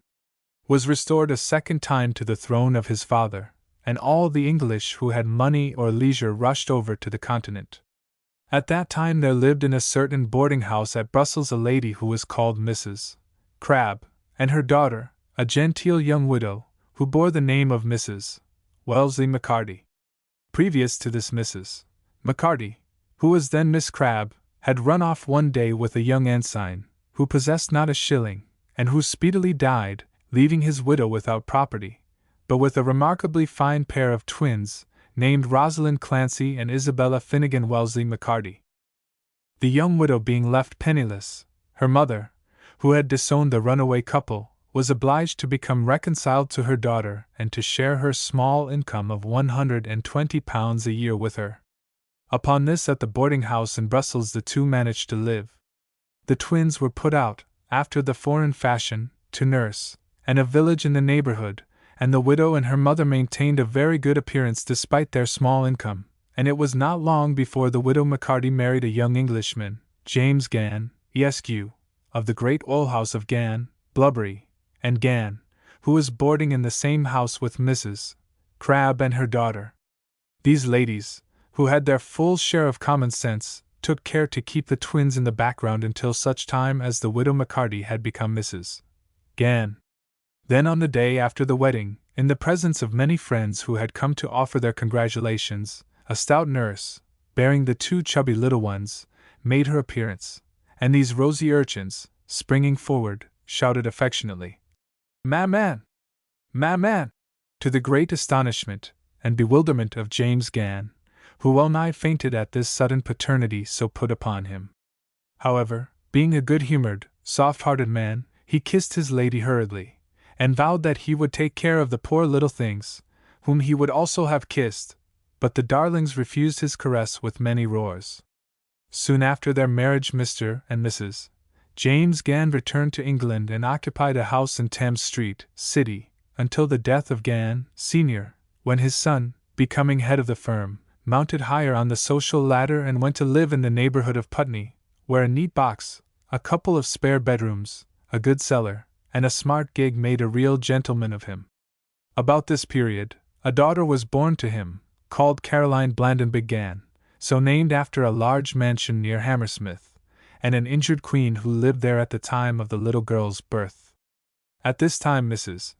was restored a second time to the throne of his father, and all the English who had money or leisure rushed over to the continent. At that time there lived in a certain boarding-house at Brussels a lady who was called Mrs. Crabbe, and her daughter, a genteel young widow, who bore the name of Mrs. Wellesley Maccarty. Previous to this Mrs. Maccarty, who was then Miss Crabbe, had run off one day with a young ensign, who possessed not a shilling, and who speedily died, leaving his widow without property, but with a remarkably fine pair of twins, named Rosalind Clancy and Isabella Finnegan Wellesley Maccarty. The young widow being left penniless, her mother, who had disowned the runaway couple, was obliged to become reconciled to her daughter and to share her small income of £120 a year with her. Upon this at the boarding-house in Brussels the two managed to live. The twins were put out, after the foreign fashion, to nurse, and a village in the neighborhood, and the widow and her mother maintained a very good appearance despite their small income, and it was not long before the widow Maccarty married a young Englishman, James Gann, Esq., of the great oil house of Gann, Blubbery, and Gann, who was boarding in the same house with Mrs. Crabbe and her daughter. These ladies, who had their full share of common sense, took care to keep the twins in the background until such time as the widow Maccarty had become Mrs. Gann. Then on the day after the wedding, in the presence of many friends who had come to offer their congratulations, a stout nurse, bearing the two chubby little ones, made her appearance, and these rosy urchins, springing forward, shouted affectionately, "Maman! Maman!" to the great astonishment and bewilderment of James Gann, who well-nigh fainted at this sudden paternity so put upon him. However, being a good-humored, soft-hearted man, he kissed his lady hurriedly, and vowed that he would take care of the poor little things, whom he would also have kissed, but the darlings refused his caress with many roars. Soon after their marriage Mr. and Mrs. James Gann returned to England and occupied a house in Thames Street, City, until the death of Gann, Sr., when his son, becoming head of the firm, mounted higher on the social ladder and went to live in the neighborhood of Putney, where a neat box, a couple of spare bedrooms, a good cellar, and a smart gig made a real gentleman of him. About this period, a daughter was born to him, called Caroline Blandenberg Gann, so named after a large mansion near Hammersmith, and an injured queen who lived there at the time of the little girl's birth. At this time Mrs.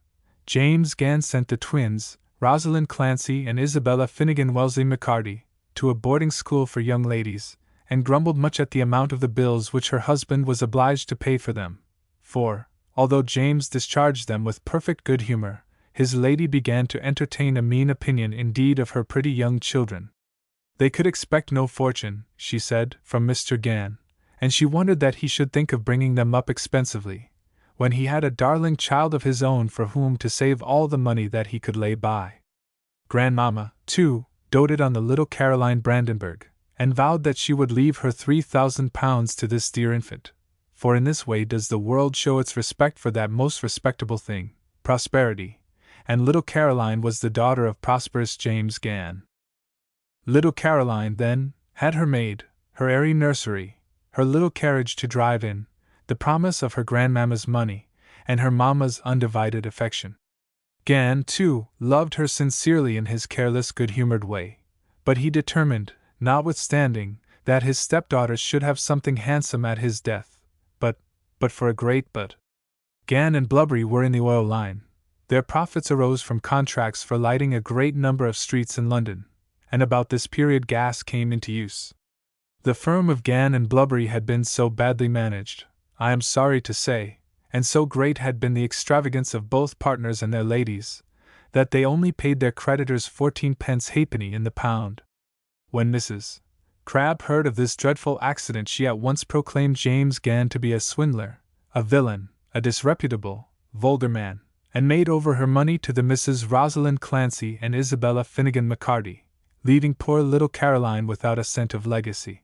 James Gann sent the twins, Rosalind Clancy and Isabella Finnegan Wellesley McCarty, to a boarding school for young ladies, and grumbled much at the amount of the bills which her husband was obliged to pay for them. For, although James discharged them with perfect good humor, his lady began to entertain a mean opinion indeed of her pretty young children. They could expect no fortune, she said, from Mr. Gann, and she wondered that he should think of bringing them up expensively, when he had a darling child of his own for whom to save all the money that he could lay by. Grandmamma, too, doted on the little Caroline Brandenburg, and vowed that she would leave her £3,000 to this dear infant, for in this way does the world show its respect for that most respectable thing, prosperity, and little Caroline was the daughter of prosperous James Gann. Little Caroline, then, had her maid, her airy nursery, her little carriage to drive in, the promise of her grandmamma's money, and her mamma's undivided affection. Gann, too, loved her sincerely in his careless, good-humored way, but he determined, notwithstanding, that his stepdaughters should have something handsome at his death, but for a great but. Gann and Blubbery were in the oil line. Their profits arose from contracts for lighting a great number of streets in London, and about this period gas came into use. The firm of Gann and Blubbery had been so badly managed, I am sorry to say, and so great had been the extravagance of both partners and their ladies, that they only paid their creditors 14 pence halfpenny in the pound. When Mrs. Crabbe heard of this dreadful accident, she at once proclaimed James Gann to be a swindler, a villain, a disreputable, vulgar man, and made over her money to the Misses Rosalind Clancy and Isabella Finnegan McCarty, leaving poor little Caroline without a cent of legacy.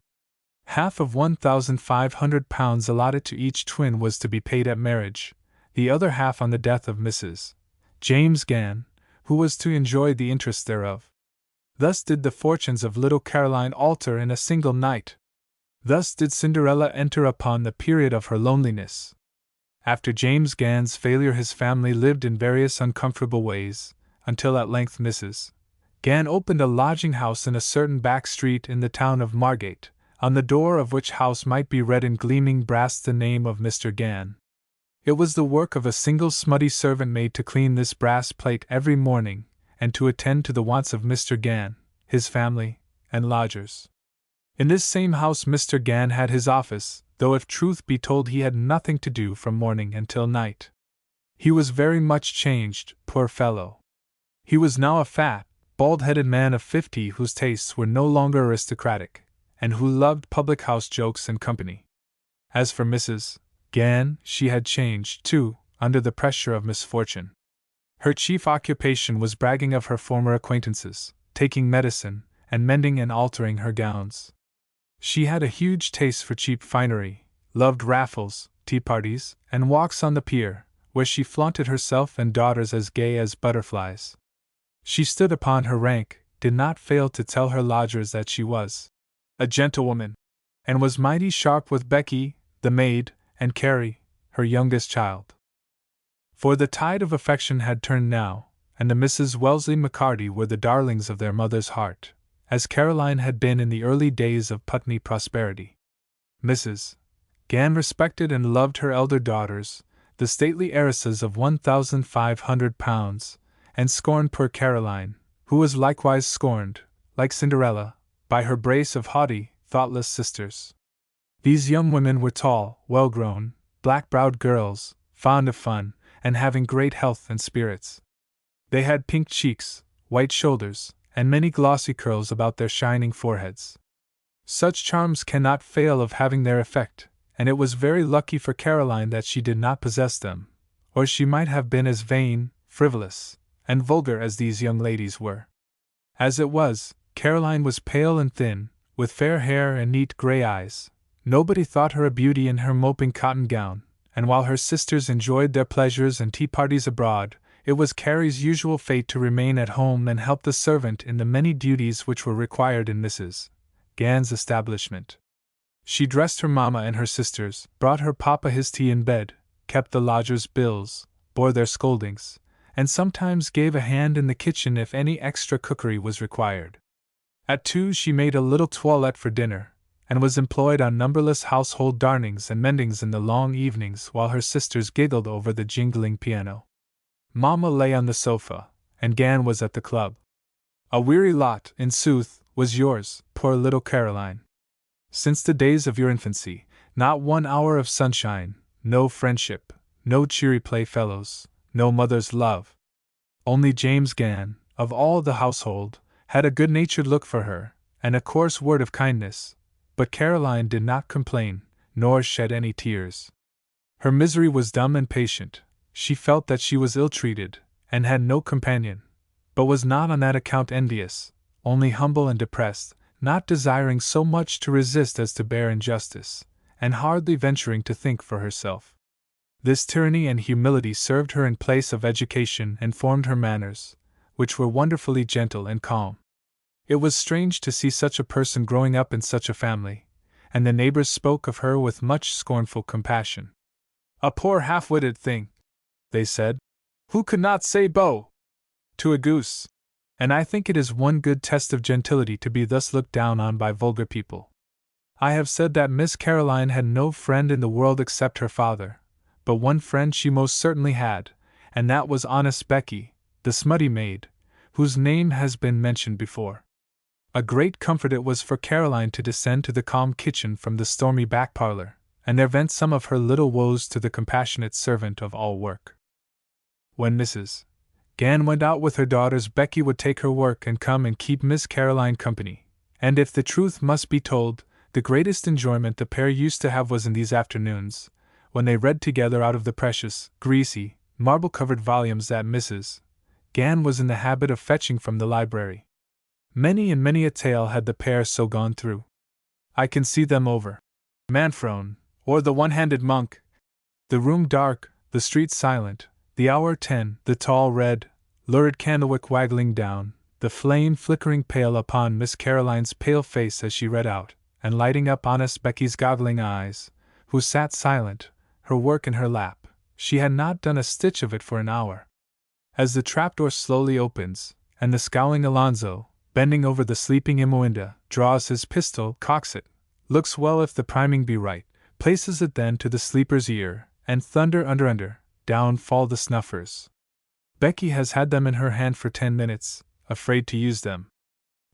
Half of £1,500 allotted to each twin was to be paid at marriage, the other half on the death of Mrs. James Gann, who was to enjoy the interest thereof. Thus did the fortunes of little Caroline alter in a single night. Thus did Cinderella enter upon the period of her loneliness. After James Gann's failure his family lived in various uncomfortable ways, until at length Mrs. Gann opened a lodging-house in a certain back street in the town of Margate, on the door of which house might be read in gleaming brass the name of Mr. Gann. It was the work of a single smutty servant maid to clean this brass plate every morning, and to attend to the wants of Mr. Gann, his family, and lodgers. In this same house Mr. Gann had his office, though if truth be told he had nothing to do from morning until night. He was very much changed, poor fellow. He was now a fat, bald-headed man of 50 whose tastes were no longer aristocratic, and who loved public-house jokes and company. As for Mrs. Gann, she had changed, too, under the pressure of misfortune. Her chief occupation was bragging of her former acquaintances, taking medicine, and mending and altering her gowns. She had a huge taste for cheap finery, loved raffles, tea-parties, and walks on the pier, where she flaunted herself and daughters as gay as butterflies. She stood upon her rank, did not fail to tell her lodgers that she was a gentlewoman, and was mighty sharp with Becky, the maid, and Carrie, her youngest child. For the tide of affection had turned now, and the Misses Wellesley McCarty were the darlings of their mother's heart, as Caroline had been in the early days of Putney prosperity. Mrs. Gann respected and loved her elder daughters, the stately heiresses of £1,500, and scorned poor Caroline, who was likewise scorned, like Cinderella, by her brace of haughty, thoughtless sisters. These young women were tall, well-grown, black-browed girls, fond of fun, and having great health and spirits. They had pink cheeks, white shoulders, and many glossy curls about their shining foreheads. Such charms cannot fail of having their effect, and it was very lucky for Caroline that she did not possess them, or she might have been as vain, frivolous, and vulgar as these young ladies were. As it was, Caroline was pale and thin, with fair hair and neat grey eyes. Nobody thought her a beauty in her moping cotton gown, and while her sisters enjoyed their pleasures and tea-parties abroad, it was Carrie's usual fate to remain at home and help the servant in the many duties which were required in Mrs. Gann's establishment. She dressed her mamma and her sisters, brought her papa his tea in bed, kept the lodgers' bills, bore their scoldings, and sometimes gave a hand in the kitchen if any extra cookery was required. At 2 she made a little toilette for dinner, and was employed on numberless household darnings and mendings in the long evenings while her sisters giggled over the jingling piano. Mamma lay on the sofa, and Gan was at the club. A weary lot, in sooth, was yours, poor little Caroline. Since the days of your infancy, not 1 hour of sunshine, no friendship, no cheery playfellows, no mother's love. Only James Gan, of all the household, had a good-natured look for her, and a coarse word of kindness, but Caroline did not complain, nor shed any tears. Her misery was dumb and patient. She felt that she was ill-treated, and had no companion, but was not on that account envious, only humble and depressed, not desiring so much to resist as to bear injustice, and hardly venturing to think for herself. This tyranny and humility served her in place of education and formed her manners, which were wonderfully gentle and calm. It was strange to see such a person growing up in such a family, and the neighbors spoke of her with much scornful compassion. "A poor half-witted thing," they said, "who could not say bo to a goose." And I think it is one good test of gentility to be thus looked down on by vulgar people. I have said that Miss Caroline had no friend in the world except her father, but one friend she most certainly had, and that was honest Becky, the smutty maid, whose name has been mentioned before. A great comfort it was for Caroline to descend to the calm kitchen from the stormy back parlor, and there vent some of her little woes to the compassionate servant of all work. When Mrs. Gan went out with her daughters, Becky would take her work and come and keep Miss Caroline company, and if the truth must be told, the greatest enjoyment the pair used to have was in these afternoons, when they read together out of the precious, greasy, marble-covered volumes that Mrs. Gan was in the habit of fetching from the library. Many and many a tale had the pair so gone through. I can see them over Manfrone, or the One-Handed Monk, the room dark, the street silent, the hour 10, the tall red, lurid candlewick waggling down, the flame flickering pale upon Miss Caroline's pale face as she read out, and lighting up honest Becky's goggling eyes, who sat silent, her work in her lap. She had not done a stitch of it for an hour. As the trapdoor slowly opens, and the scowling Alonzo, bending over the sleeping Imoinda, draws his pistol, cocks it, looks well if the priming be right, places it then to the sleeper's ear, and thunder under, down fall the snuffers. Becky has had them in her hand for 10 minutes, afraid to use them.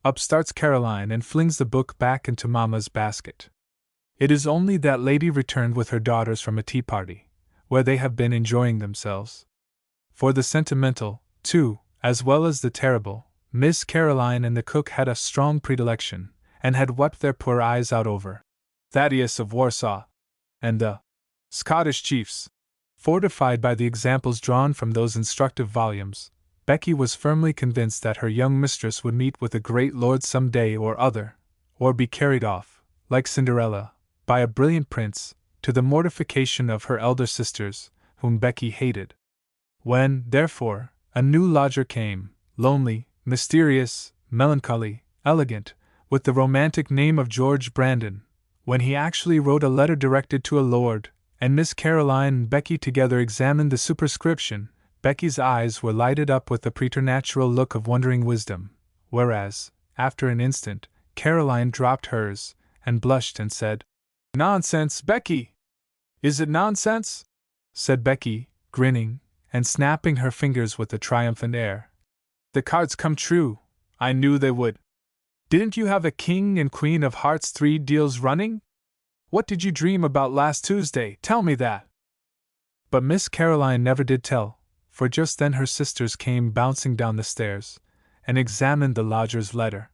Up starts Caroline and flings the book back into Mamma's basket. It is only that lady returned with her daughters from a tea party, where they have been enjoying themselves. For the sentimental, too, as well as the terrible, Miss Caroline and the cook had a strong predilection, and had wept their poor eyes out over Thaddeus of Warsaw, and the Scottish chiefs. Fortified by the examples drawn from those instructive volumes, Becky was firmly convinced that her young mistress would meet with a great lord some day or other, or be carried off, like Cinderella, by a brilliant prince, to the mortification of her elder sisters, whom Becky hated. When, therefore, a new lodger came, lonely, mysterious, melancholy, elegant, with the romantic name of George Brandon, when he actually wrote a letter directed to a lord, and Miss Caroline and Becky together examined the superscription, Becky's eyes were lighted up with the preternatural look of wondering wisdom, whereas, after an instant, Caroline dropped hers, and blushed and said, "Nonsense, Becky!" "Is it nonsense?" said Becky, grinning, and snapping her fingers with a triumphant air. "The cards come true, I knew they would. Didn't you have a king and queen of hearts 3 deals running? What did you dream about last Tuesday? Tell me that." But Miss Caroline never did tell, for just then her sisters came bouncing down the stairs, and examined the lodger's letter.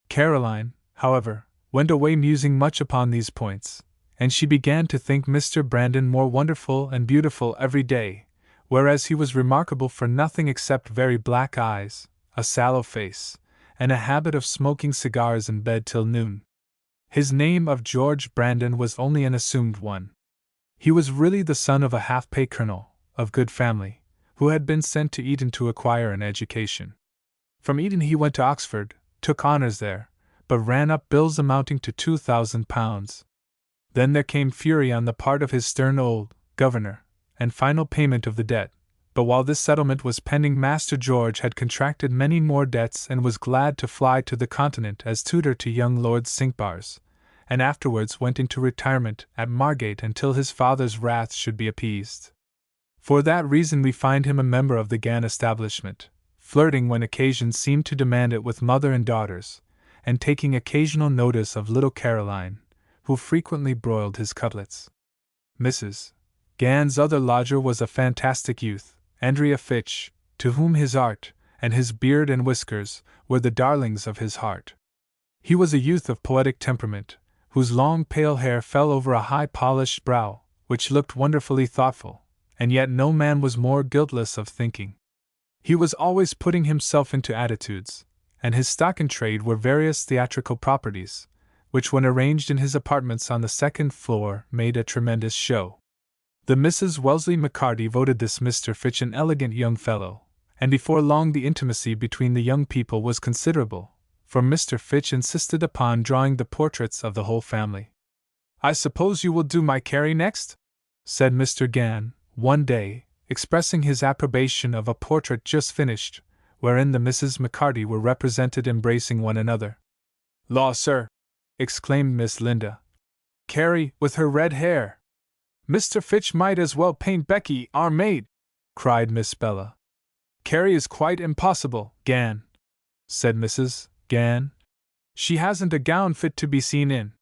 Caroline, however, went away musing much upon these points, and she began to think Mr. Brandon more wonderful and beautiful every day, whereas he was remarkable for nothing except very black eyes, a sallow face, and a habit of smoking cigars in bed till noon. His name of George Brandon was only an assumed one. He was really the son of a half-pay colonel, of good family, who had been sent to Eton to acquire an education. From Eton he went to Oxford, took honours there, but ran up bills amounting to £2,000. Then there came fury on the part of his stern old governor, and final payment of the debt. But while this settlement was pending, Master George had contracted many more debts and was glad to fly to the Continent as tutor to young Lord Cinqbars, and afterwards went into retirement at Margate until his father's wrath should be appeased. For that reason we find him a member of the Gann establishment, flirting when occasion seemed to demand it with mother and daughters, and taking occasional notice of little Caroline, who frequently broiled his cutlets. Mrs. Gann's other lodger was a fantastic youth, Andrea Fitch, to whom his art, and his beard and whiskers, were the darlings of his heart. He was a youth of poetic temperament, whose long pale hair fell over a high polished brow, which looked wonderfully thoughtful, and yet no man was more guiltless of thinking. He was always putting himself into attitudes, and his stock in trade were various theatrical properties, which when arranged in his apartments on the second floor made a tremendous show. The Mrs. Wellesley McCarty voted this Mr. Fitch an elegant young fellow, and before long the intimacy between the young people was considerable, for Mr. Fitch insisted upon drawing the portraits of the whole family. "I suppose you will do my Carrie next?" said Mr. Gann, one day, expressing his approbation of a portrait just finished, wherein the Misses McCarty were represented embracing one another. "Law, sir!" exclaimed Miss Linda. "Carrie, with her red hair!" "Mr. Fitch might as well paint Becky, our maid!" cried Miss Bella. "Carrie is quite impossible, Gann," said Mrs. Gann. "She hasn't a gown fit to be seen in.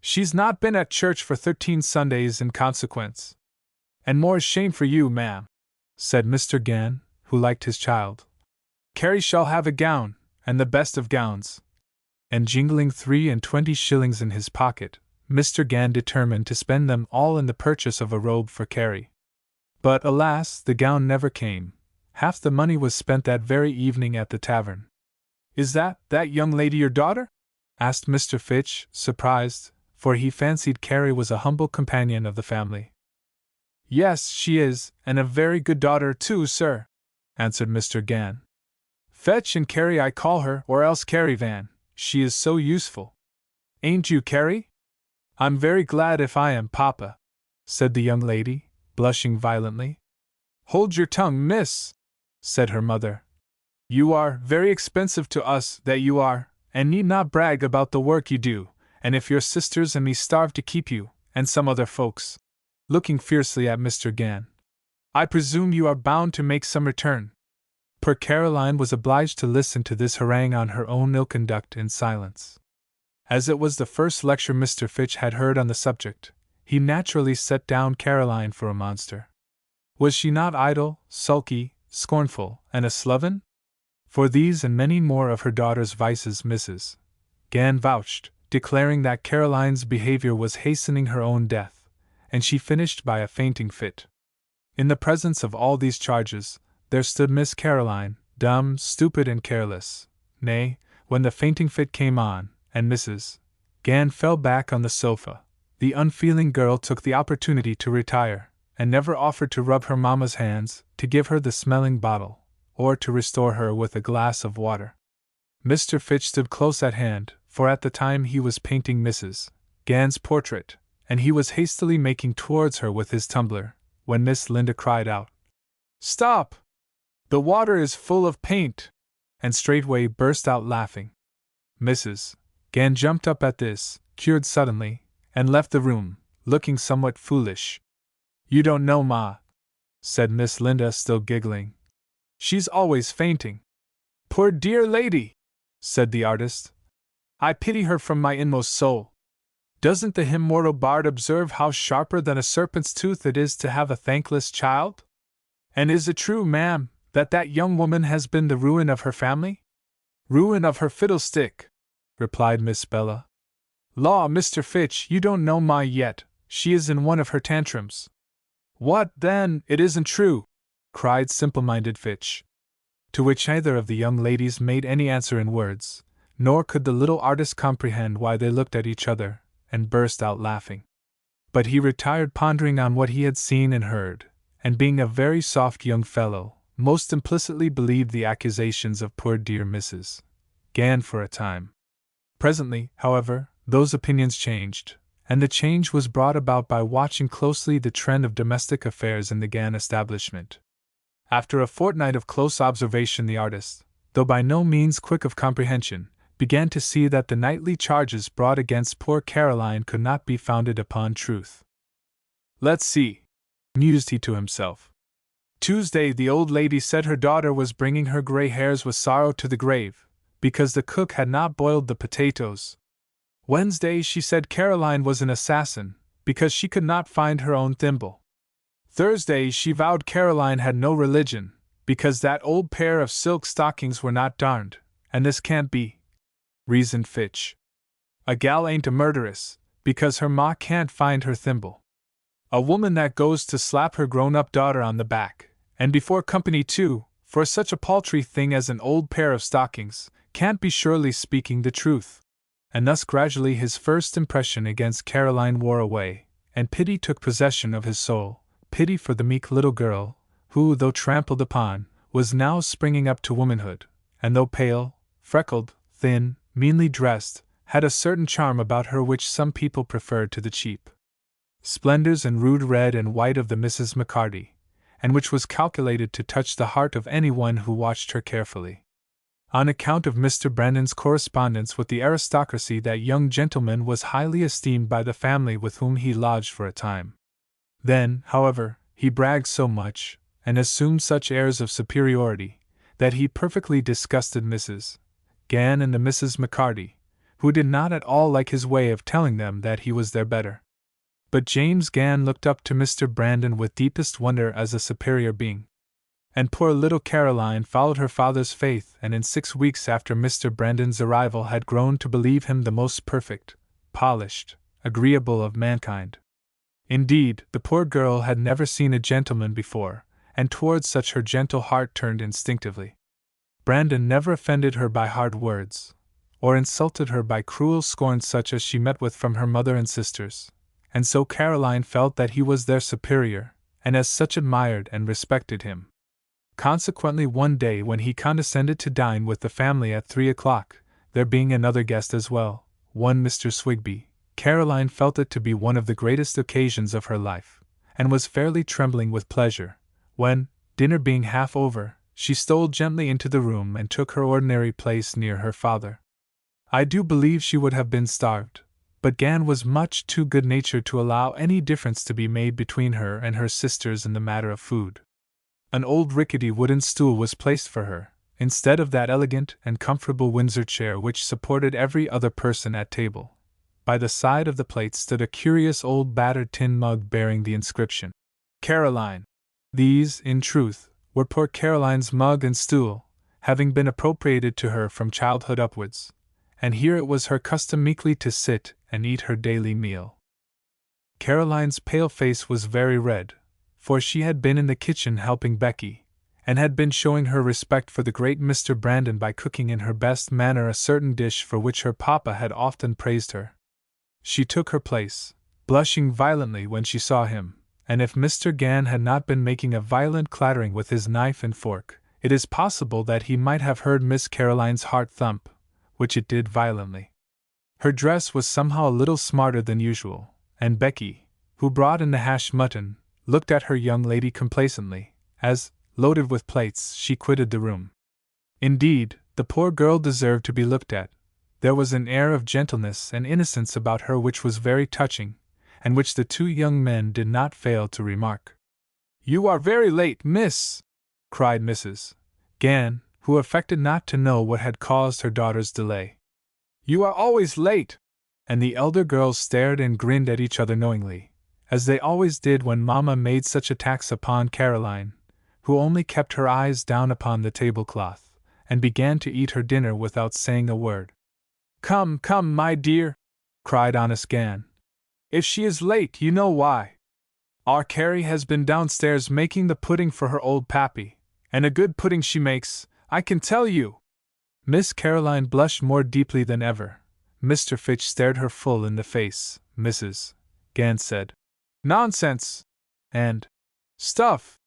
She's not been at church for 13 Sundays in consequence." "And more shame for you, ma'am," said Mr. Gann, who liked his child. "Carrie shall have a gown, and the best of gowns." And jingling 23 shillings in his pocket, Mr. Gann determined to spend them all in the purchase of a robe for Carrie. But alas, the gown never came. Half the money was spent that very evening at the tavern. "Is that young lady your daughter?" asked Mr. Fitch, surprised, for he fancied Carrie was a humble companion of the family. "Yes, she is, and a very good daughter too, sir," answered Mr. Gann. "Fetch and Carrie I call her, or else Carrie Van, she is so useful. Ain't you, Carrie?" "I'm very glad if I am, Papa," said the young lady, blushing violently. "Hold your tongue, miss," said her mother. "You are very expensive to us, that you are, and need not brag about the work you do, and if your sisters and me starve to keep you, and some other folks," looking fiercely at Mr. Gann, "I presume you are bound to make some return." Poor Caroline was obliged to listen to this harangue on her own ill conduct in silence. As it was the first lecture Mr. Fitch had heard on the subject, he naturally set down Caroline for a monster. Was she not idle, sulky, scornful, and a sloven? For these and many more of her daughter's vices Mrs. Gann vouched, declaring that Caroline's behavior was hastening her own death, and she finished by a fainting fit. In the presence of all these charges, there stood Miss Caroline, dumb, stupid, and careless. Nay, when the fainting fit came on, and Mrs. Gann fell back on the sofa, the unfeeling girl took the opportunity to retire, and never offered to rub her mamma's hands, to give her the smelling bottle, or to restore her with a glass of water. Mr. Fitch stood close at hand, for at the time he was painting Mrs. Gann's portrait, and he was hastily making towards her with his tumbler, when Miss Linda cried out, "Stop! The water is full of paint!" and straightway burst out laughing. Mrs. Gann jumped up at this, cured suddenly, and left the room, looking somewhat foolish. "You don't know, Ma," said Miss Linda, still giggling. "She's always fainting." "Poor dear lady," said the artist. "I pity her from my inmost soul. Doesn't the immortal bard observe how sharper than a serpent's tooth it is to have a thankless child? And is it true, ma'am, that young woman has been the ruin of her family?" "Ruin of her fiddlestick," replied Miss Bella. "Law, Mr. Fitch, you don't know Ma yet, she is in one of her tantrums." "What, then, it isn't true?" cried simple-minded Fitch. To which neither of the young ladies made any answer in words, nor could the little artist comprehend why they looked at each other, and burst out laughing. But he retired pondering on what he had seen and heard, and being a very soft young fellow, most implicitly believed the accusations of poor dear Mrs. Gann for a time. Presently, however, those opinions changed, and the change was brought about by watching closely the trend of domestic affairs in the Gann establishment. After a fortnight of close observation, the artist, though by no means quick of comprehension, began to see that the nightly charges brought against poor Caroline could not be founded upon truth. "Let's see," mused he to himself. Tuesday, the old lady said her daughter was bringing her gray hairs with sorrow to the grave, because the cook had not boiled the potatoes. Wednesday, she said Caroline was an assassin, because she could not find her own thimble. Thursday, she vowed Caroline had no religion, because that old pair of silk stockings were not darned, and this can't be, reasoned Fitch. A gal ain't a murderess, because her ma can't find her thimble. A woman that goes to slap her grown-up daughter on the back, and before company too, for such a paltry thing as an old pair of stockings, can't be surely speaking the truth. And thus gradually his first impression against Caroline wore away, and pity took possession of his soul, pity for the meek little girl, who, though trampled upon, was now springing up to womanhood, and though pale, freckled, thin, meanly dressed, had a certain charm about her which some people preferred to the cheap splendors and rude red and white of the Mrs. McCarty, and which was calculated to touch the heart of anyone who watched her carefully. On account of Mr. Brandon's correspondence with the aristocracy, that young gentleman was highly esteemed by the family with whom he lodged for a time. Then, however, he bragged so much, and assumed such airs of superiority, that he perfectly disgusted Mrs. Gann and the Misses McCarty, who did not at all like his way of telling them that he was their better. But James Gann looked up to Mr. Brandon with deepest wonder as a superior being. And poor little Caroline followed her father's faith, and in 6 weeks after Mr. Brandon's arrival had grown to believe him the most perfect, polished, agreeable of mankind. Indeed, the poor girl had never seen a gentleman before, and towards such her gentle heart turned instinctively. Brandon never offended her by hard words, or insulted her by cruel scorn such as she met with from her mother and sisters, and so Caroline felt that he was their superior, and as such admired and respected him. Consequently, one day when he condescended to dine with the family at 3 o'clock, there being another guest as well, one Mr. Swigby, Caroline felt it to be one of the greatest occasions of her life, and was fairly trembling with pleasure, when, dinner being half over, she stole gently into the room and took her ordinary place near her father. I do believe she would have been starved, but Gann was much too good-natured to allow any difference to be made between her and her sisters in the matter of food. An old rickety wooden stool was placed for her, instead of that elegant and comfortable Windsor chair which supported every other person at table. By the side of the plate stood a curious old battered tin mug bearing the inscription, Caroline. These, in truth, were poor Caroline's mug and stool, having been appropriated to her from childhood upwards, and here it was her custom meekly to sit and eat her daily meal. Caroline's pale face was very red, for she had been in the kitchen helping Becky, and had been showing her respect for the great Mr. Brandon by cooking in her best manner a certain dish for which her papa had often praised her. She took her place, blushing violently when she saw him, and if Mr. Gann had not been making a violent clattering with his knife and fork, it is possible that he might have heard Miss Caroline's heart thump, which it did violently. Her dress was somehow a little smarter than usual, and Becky, who brought in the hashed mutton, looked at her young lady complacently, as, loaded with plates, she quitted the room. Indeed, the poor girl deserved to be looked at. There was an air of gentleness and innocence about her which was very touching, and which the two young men did not fail to remark. "You are very late, miss!" cried Mrs. Gann, who affected not to know what had caused her daughter's delay. "You are always late!" And the elder girls stared and grinned at each other knowingly, as they always did when Mamma made such attacks upon Caroline, who only kept her eyes down upon the tablecloth, and began to eat her dinner without saying a word. "Come, come, my dear!" cried honest Gann. "If she is late, you know why. Our Carrie has been downstairs making the pudding for her old pappy, and a good pudding she makes, I can tell you!" Miss Caroline blushed more deeply than ever. Mr. Fitch stared her full in the face. Mrs. Gann said, "Nonsense!" and "Stuff!"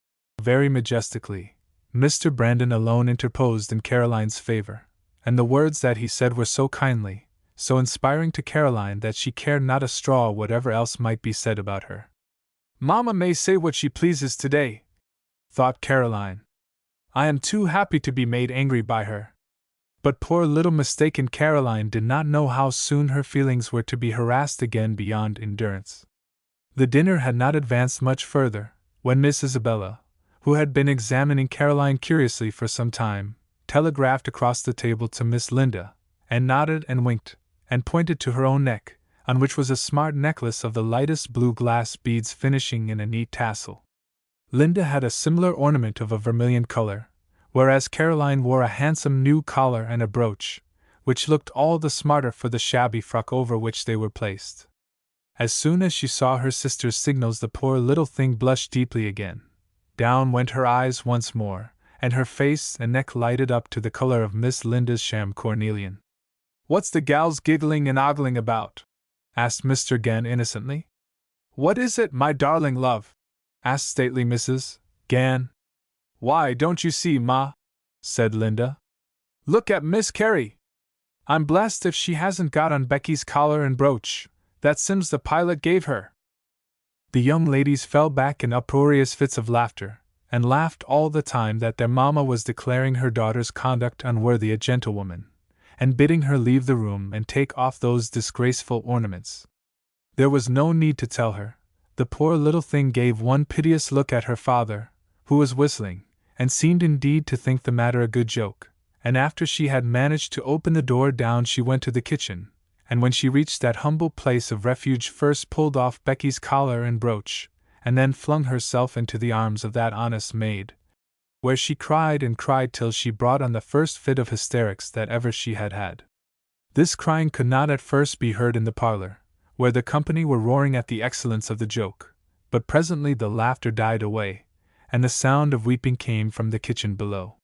very majestically. Mr. Brandon alone interposed in Caroline's favor, and the words that he said were so kindly, so inspiring to Caroline that she cared not a straw whatever else might be said about her. "Mamma may say what she pleases today," thought Caroline. "I am too happy to be made angry by her." But poor little mistaken Caroline did not know how soon her feelings were to be harassed again beyond endurance. The dinner had not advanced much further, when Miss Isabella, who had been examining Caroline curiously for some time, telegraphed across the table to Miss Linda, and nodded and winked, and pointed to her own neck, on which was a smart necklace of the lightest blue glass beads finishing in a neat tassel. Linda had a similar ornament of a vermilion color, whereas Caroline wore a handsome new collar and a brooch, which looked all the smarter for the shabby frock over which they were placed. As soon as she saw her sister's signals, the poor little thing blushed deeply again. Down went her eyes once more, and her face and neck lighted up to the color of Miss Linda's sham cornelian. "What's the gals giggling and ogling about?" asked Mr. Gann innocently. "What is it, my darling love?" asked stately Mrs. Gann. "Why, don't you see, Ma?" said Linda. "Look at Miss Carey! I'm blessed if she hasn't got on Becky's collar and brooch that Sims the pilot gave her." The young ladies fell back in uproarious fits of laughter, and laughed all the time that their mamma was declaring her daughter's conduct unworthy a gentlewoman, and bidding her leave the room and take off those disgraceful ornaments. There was no need to tell her. The poor little thing gave one piteous look at her father, who was whistling, and seemed indeed to think the matter a good joke, and after she had managed to open the door, down she went to the kitchen, and when she reached that humble place of refuge first pulled off Becky's collar and brooch, and then flung herself into the arms of that honest maid, where she cried and cried till she brought on the first fit of hysterics that ever she had had. This crying could not at first be heard in the parlor, where the company were roaring at the excellence of the joke, but presently the laughter died away, and the sound of weeping came from the kitchen below.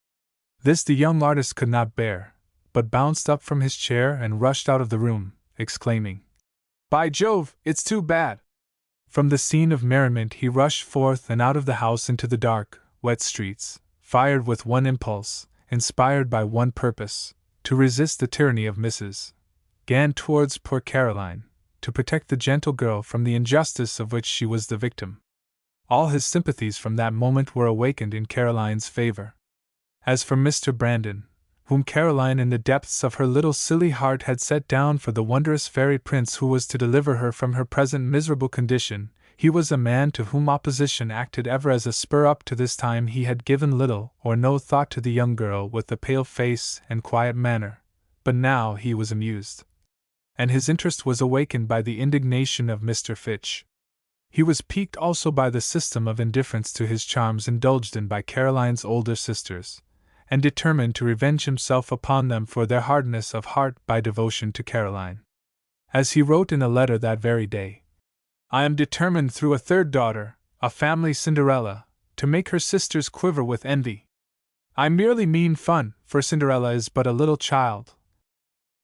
This the young artist could not bear, but bounced up from his chair and rushed out of the room, exclaiming, "By Jove, it's too bad!" From the scene of merriment he rushed forth and out of the house into the dark, wet streets, fired with one impulse, inspired by one purpose, to resist the tyranny of Mrs. Gann towards poor Caroline, to protect the gentle girl from the injustice of which she was the victim. All his sympathies from that moment were awakened in Caroline's favor. As for Mr. Brandon, whom Caroline in the depths of her little silly heart had set down for the wondrous fairy prince who was to deliver her from her present miserable condition, he was a man to whom opposition acted ever as a spur. Up to this time he had given little or no thought to the young girl with the pale face and quiet manner, but now he was amused, and his interest was awakened by the indignation of Mr. Fitch. He was piqued also by the system of indifference to his charms indulged in by Caroline's older sisters, and determined to revenge himself upon them for their hardness of heart by devotion to Caroline. As he wrote in a letter that very day, "I am determined through a third daughter, a family Cinderella, to make her sisters quiver with envy. I merely mean fun, for Cinderella is but a little child.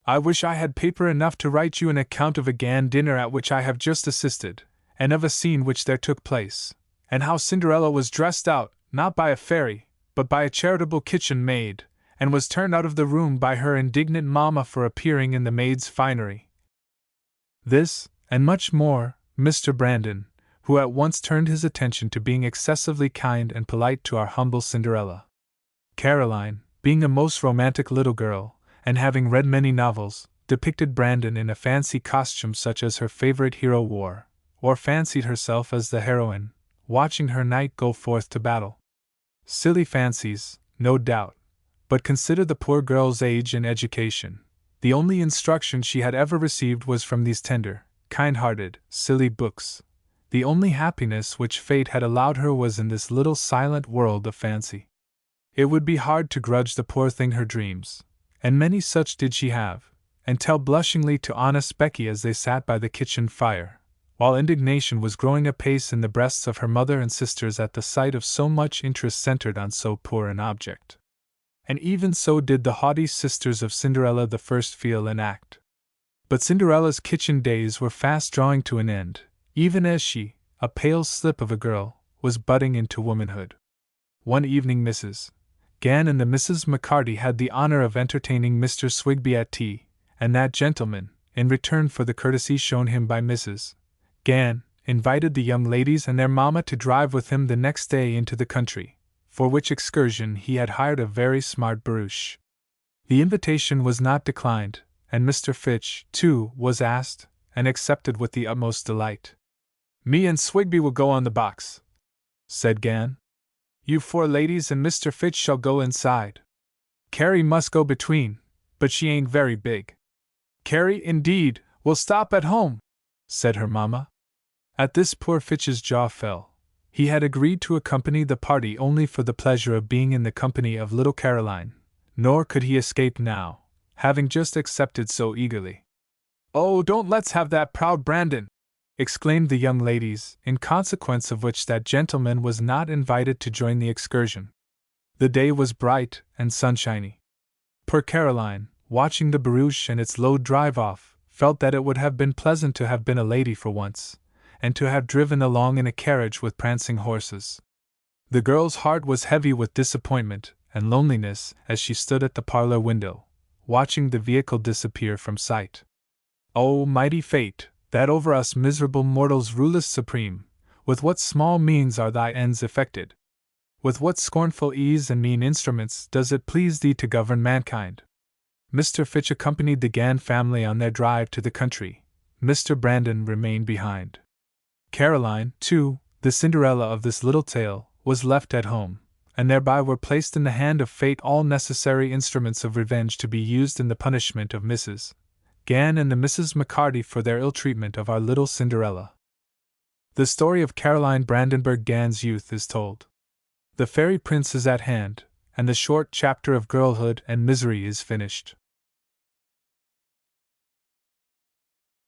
I wish I had paper enough to write you an account of a Gann dinner at which I have just assisted, and of a scene which there took place, and how Cinderella was dressed out, not by a fairy, but by a charitable kitchen maid, and was turned out of the room by her indignant mamma for appearing in the maid's finery." This, and much more, Mr. Brandon, who at once turned his attention to being excessively kind and polite to our humble Cinderella. Caroline, being a most romantic little girl, and having read many novels, depicted Brandon in a fancy costume such as her favorite hero wore, or fancied herself as the heroine, watching her knight go forth to battle. Silly fancies, no doubt, but consider the poor girl's age and education. The only instruction she had ever received was from these tender, kind-hearted, silly books. The only happiness which fate had allowed her was in this little silent world of fancy. It would be hard to grudge the poor thing her dreams, and many such did she have, and tell blushingly to honest Becky as they sat by the kitchen fire, while indignation was growing apace in the breasts of her mother and sisters at the sight of so much interest centered on so poor an object. And even so did the haughty sisters of Cinderella the first feel and act. But Cinderella's kitchen days were fast drawing to an end, even as she, a pale slip of a girl, was budding into womanhood. One evening Mrs. Gann and the Misses McCarty had the honor of entertaining Mr. Swigby at tea, and that gentleman, in return for the courtesy shown him by Mrs. Gann, invited the young ladies and their mamma to drive with him the next day into the country, for which excursion he had hired a very smart barouche. The invitation was not declined, and Mr. Fitch, too, was asked, and accepted with the utmost delight. "Me and Swigby will go on the box," said Gann. You 4 ladies and Mr. Fitch shall go inside. Carrie must go between, but she ain't very big. Carrie, indeed, will stop at home, said her mamma. At this poor Fitch's jaw fell. He had agreed to accompany the party only for the pleasure of being in the company of little Caroline, nor could he escape now, having just accepted so eagerly. Oh, don't let's have that proud Brandon! Exclaimed the young ladies, in consequence of which that gentleman was not invited to join the excursion. The day was bright and sunshiny. Poor Caroline, watching the barouche and its load drive off, felt that it would have been pleasant to have been a lady for once, and to have driven along in a carriage with prancing horses. The girl's heart was heavy with disappointment and loneliness as she stood at the parlor window, watching the vehicle disappear from sight. O mighty fate, that over us miserable mortals rulest supreme, with what small means are thy ends effected? With what scornful ease and mean instruments does it please thee to govern mankind? Mr. Fitch accompanied the Gann family on their drive to the country. Mr. Brandon remained behind. Caroline, too, the Cinderella of this little tale, was left at home, and thereby were placed in the hand of fate all necessary instruments of revenge to be used in the punishment of Mrs. Gann and the Misses McCarty for their ill treatment of our little Cinderella. The story of Caroline Brandenburg Gann's youth is told. The fairy prince is at hand, and the short chapter of girlhood and misery is finished.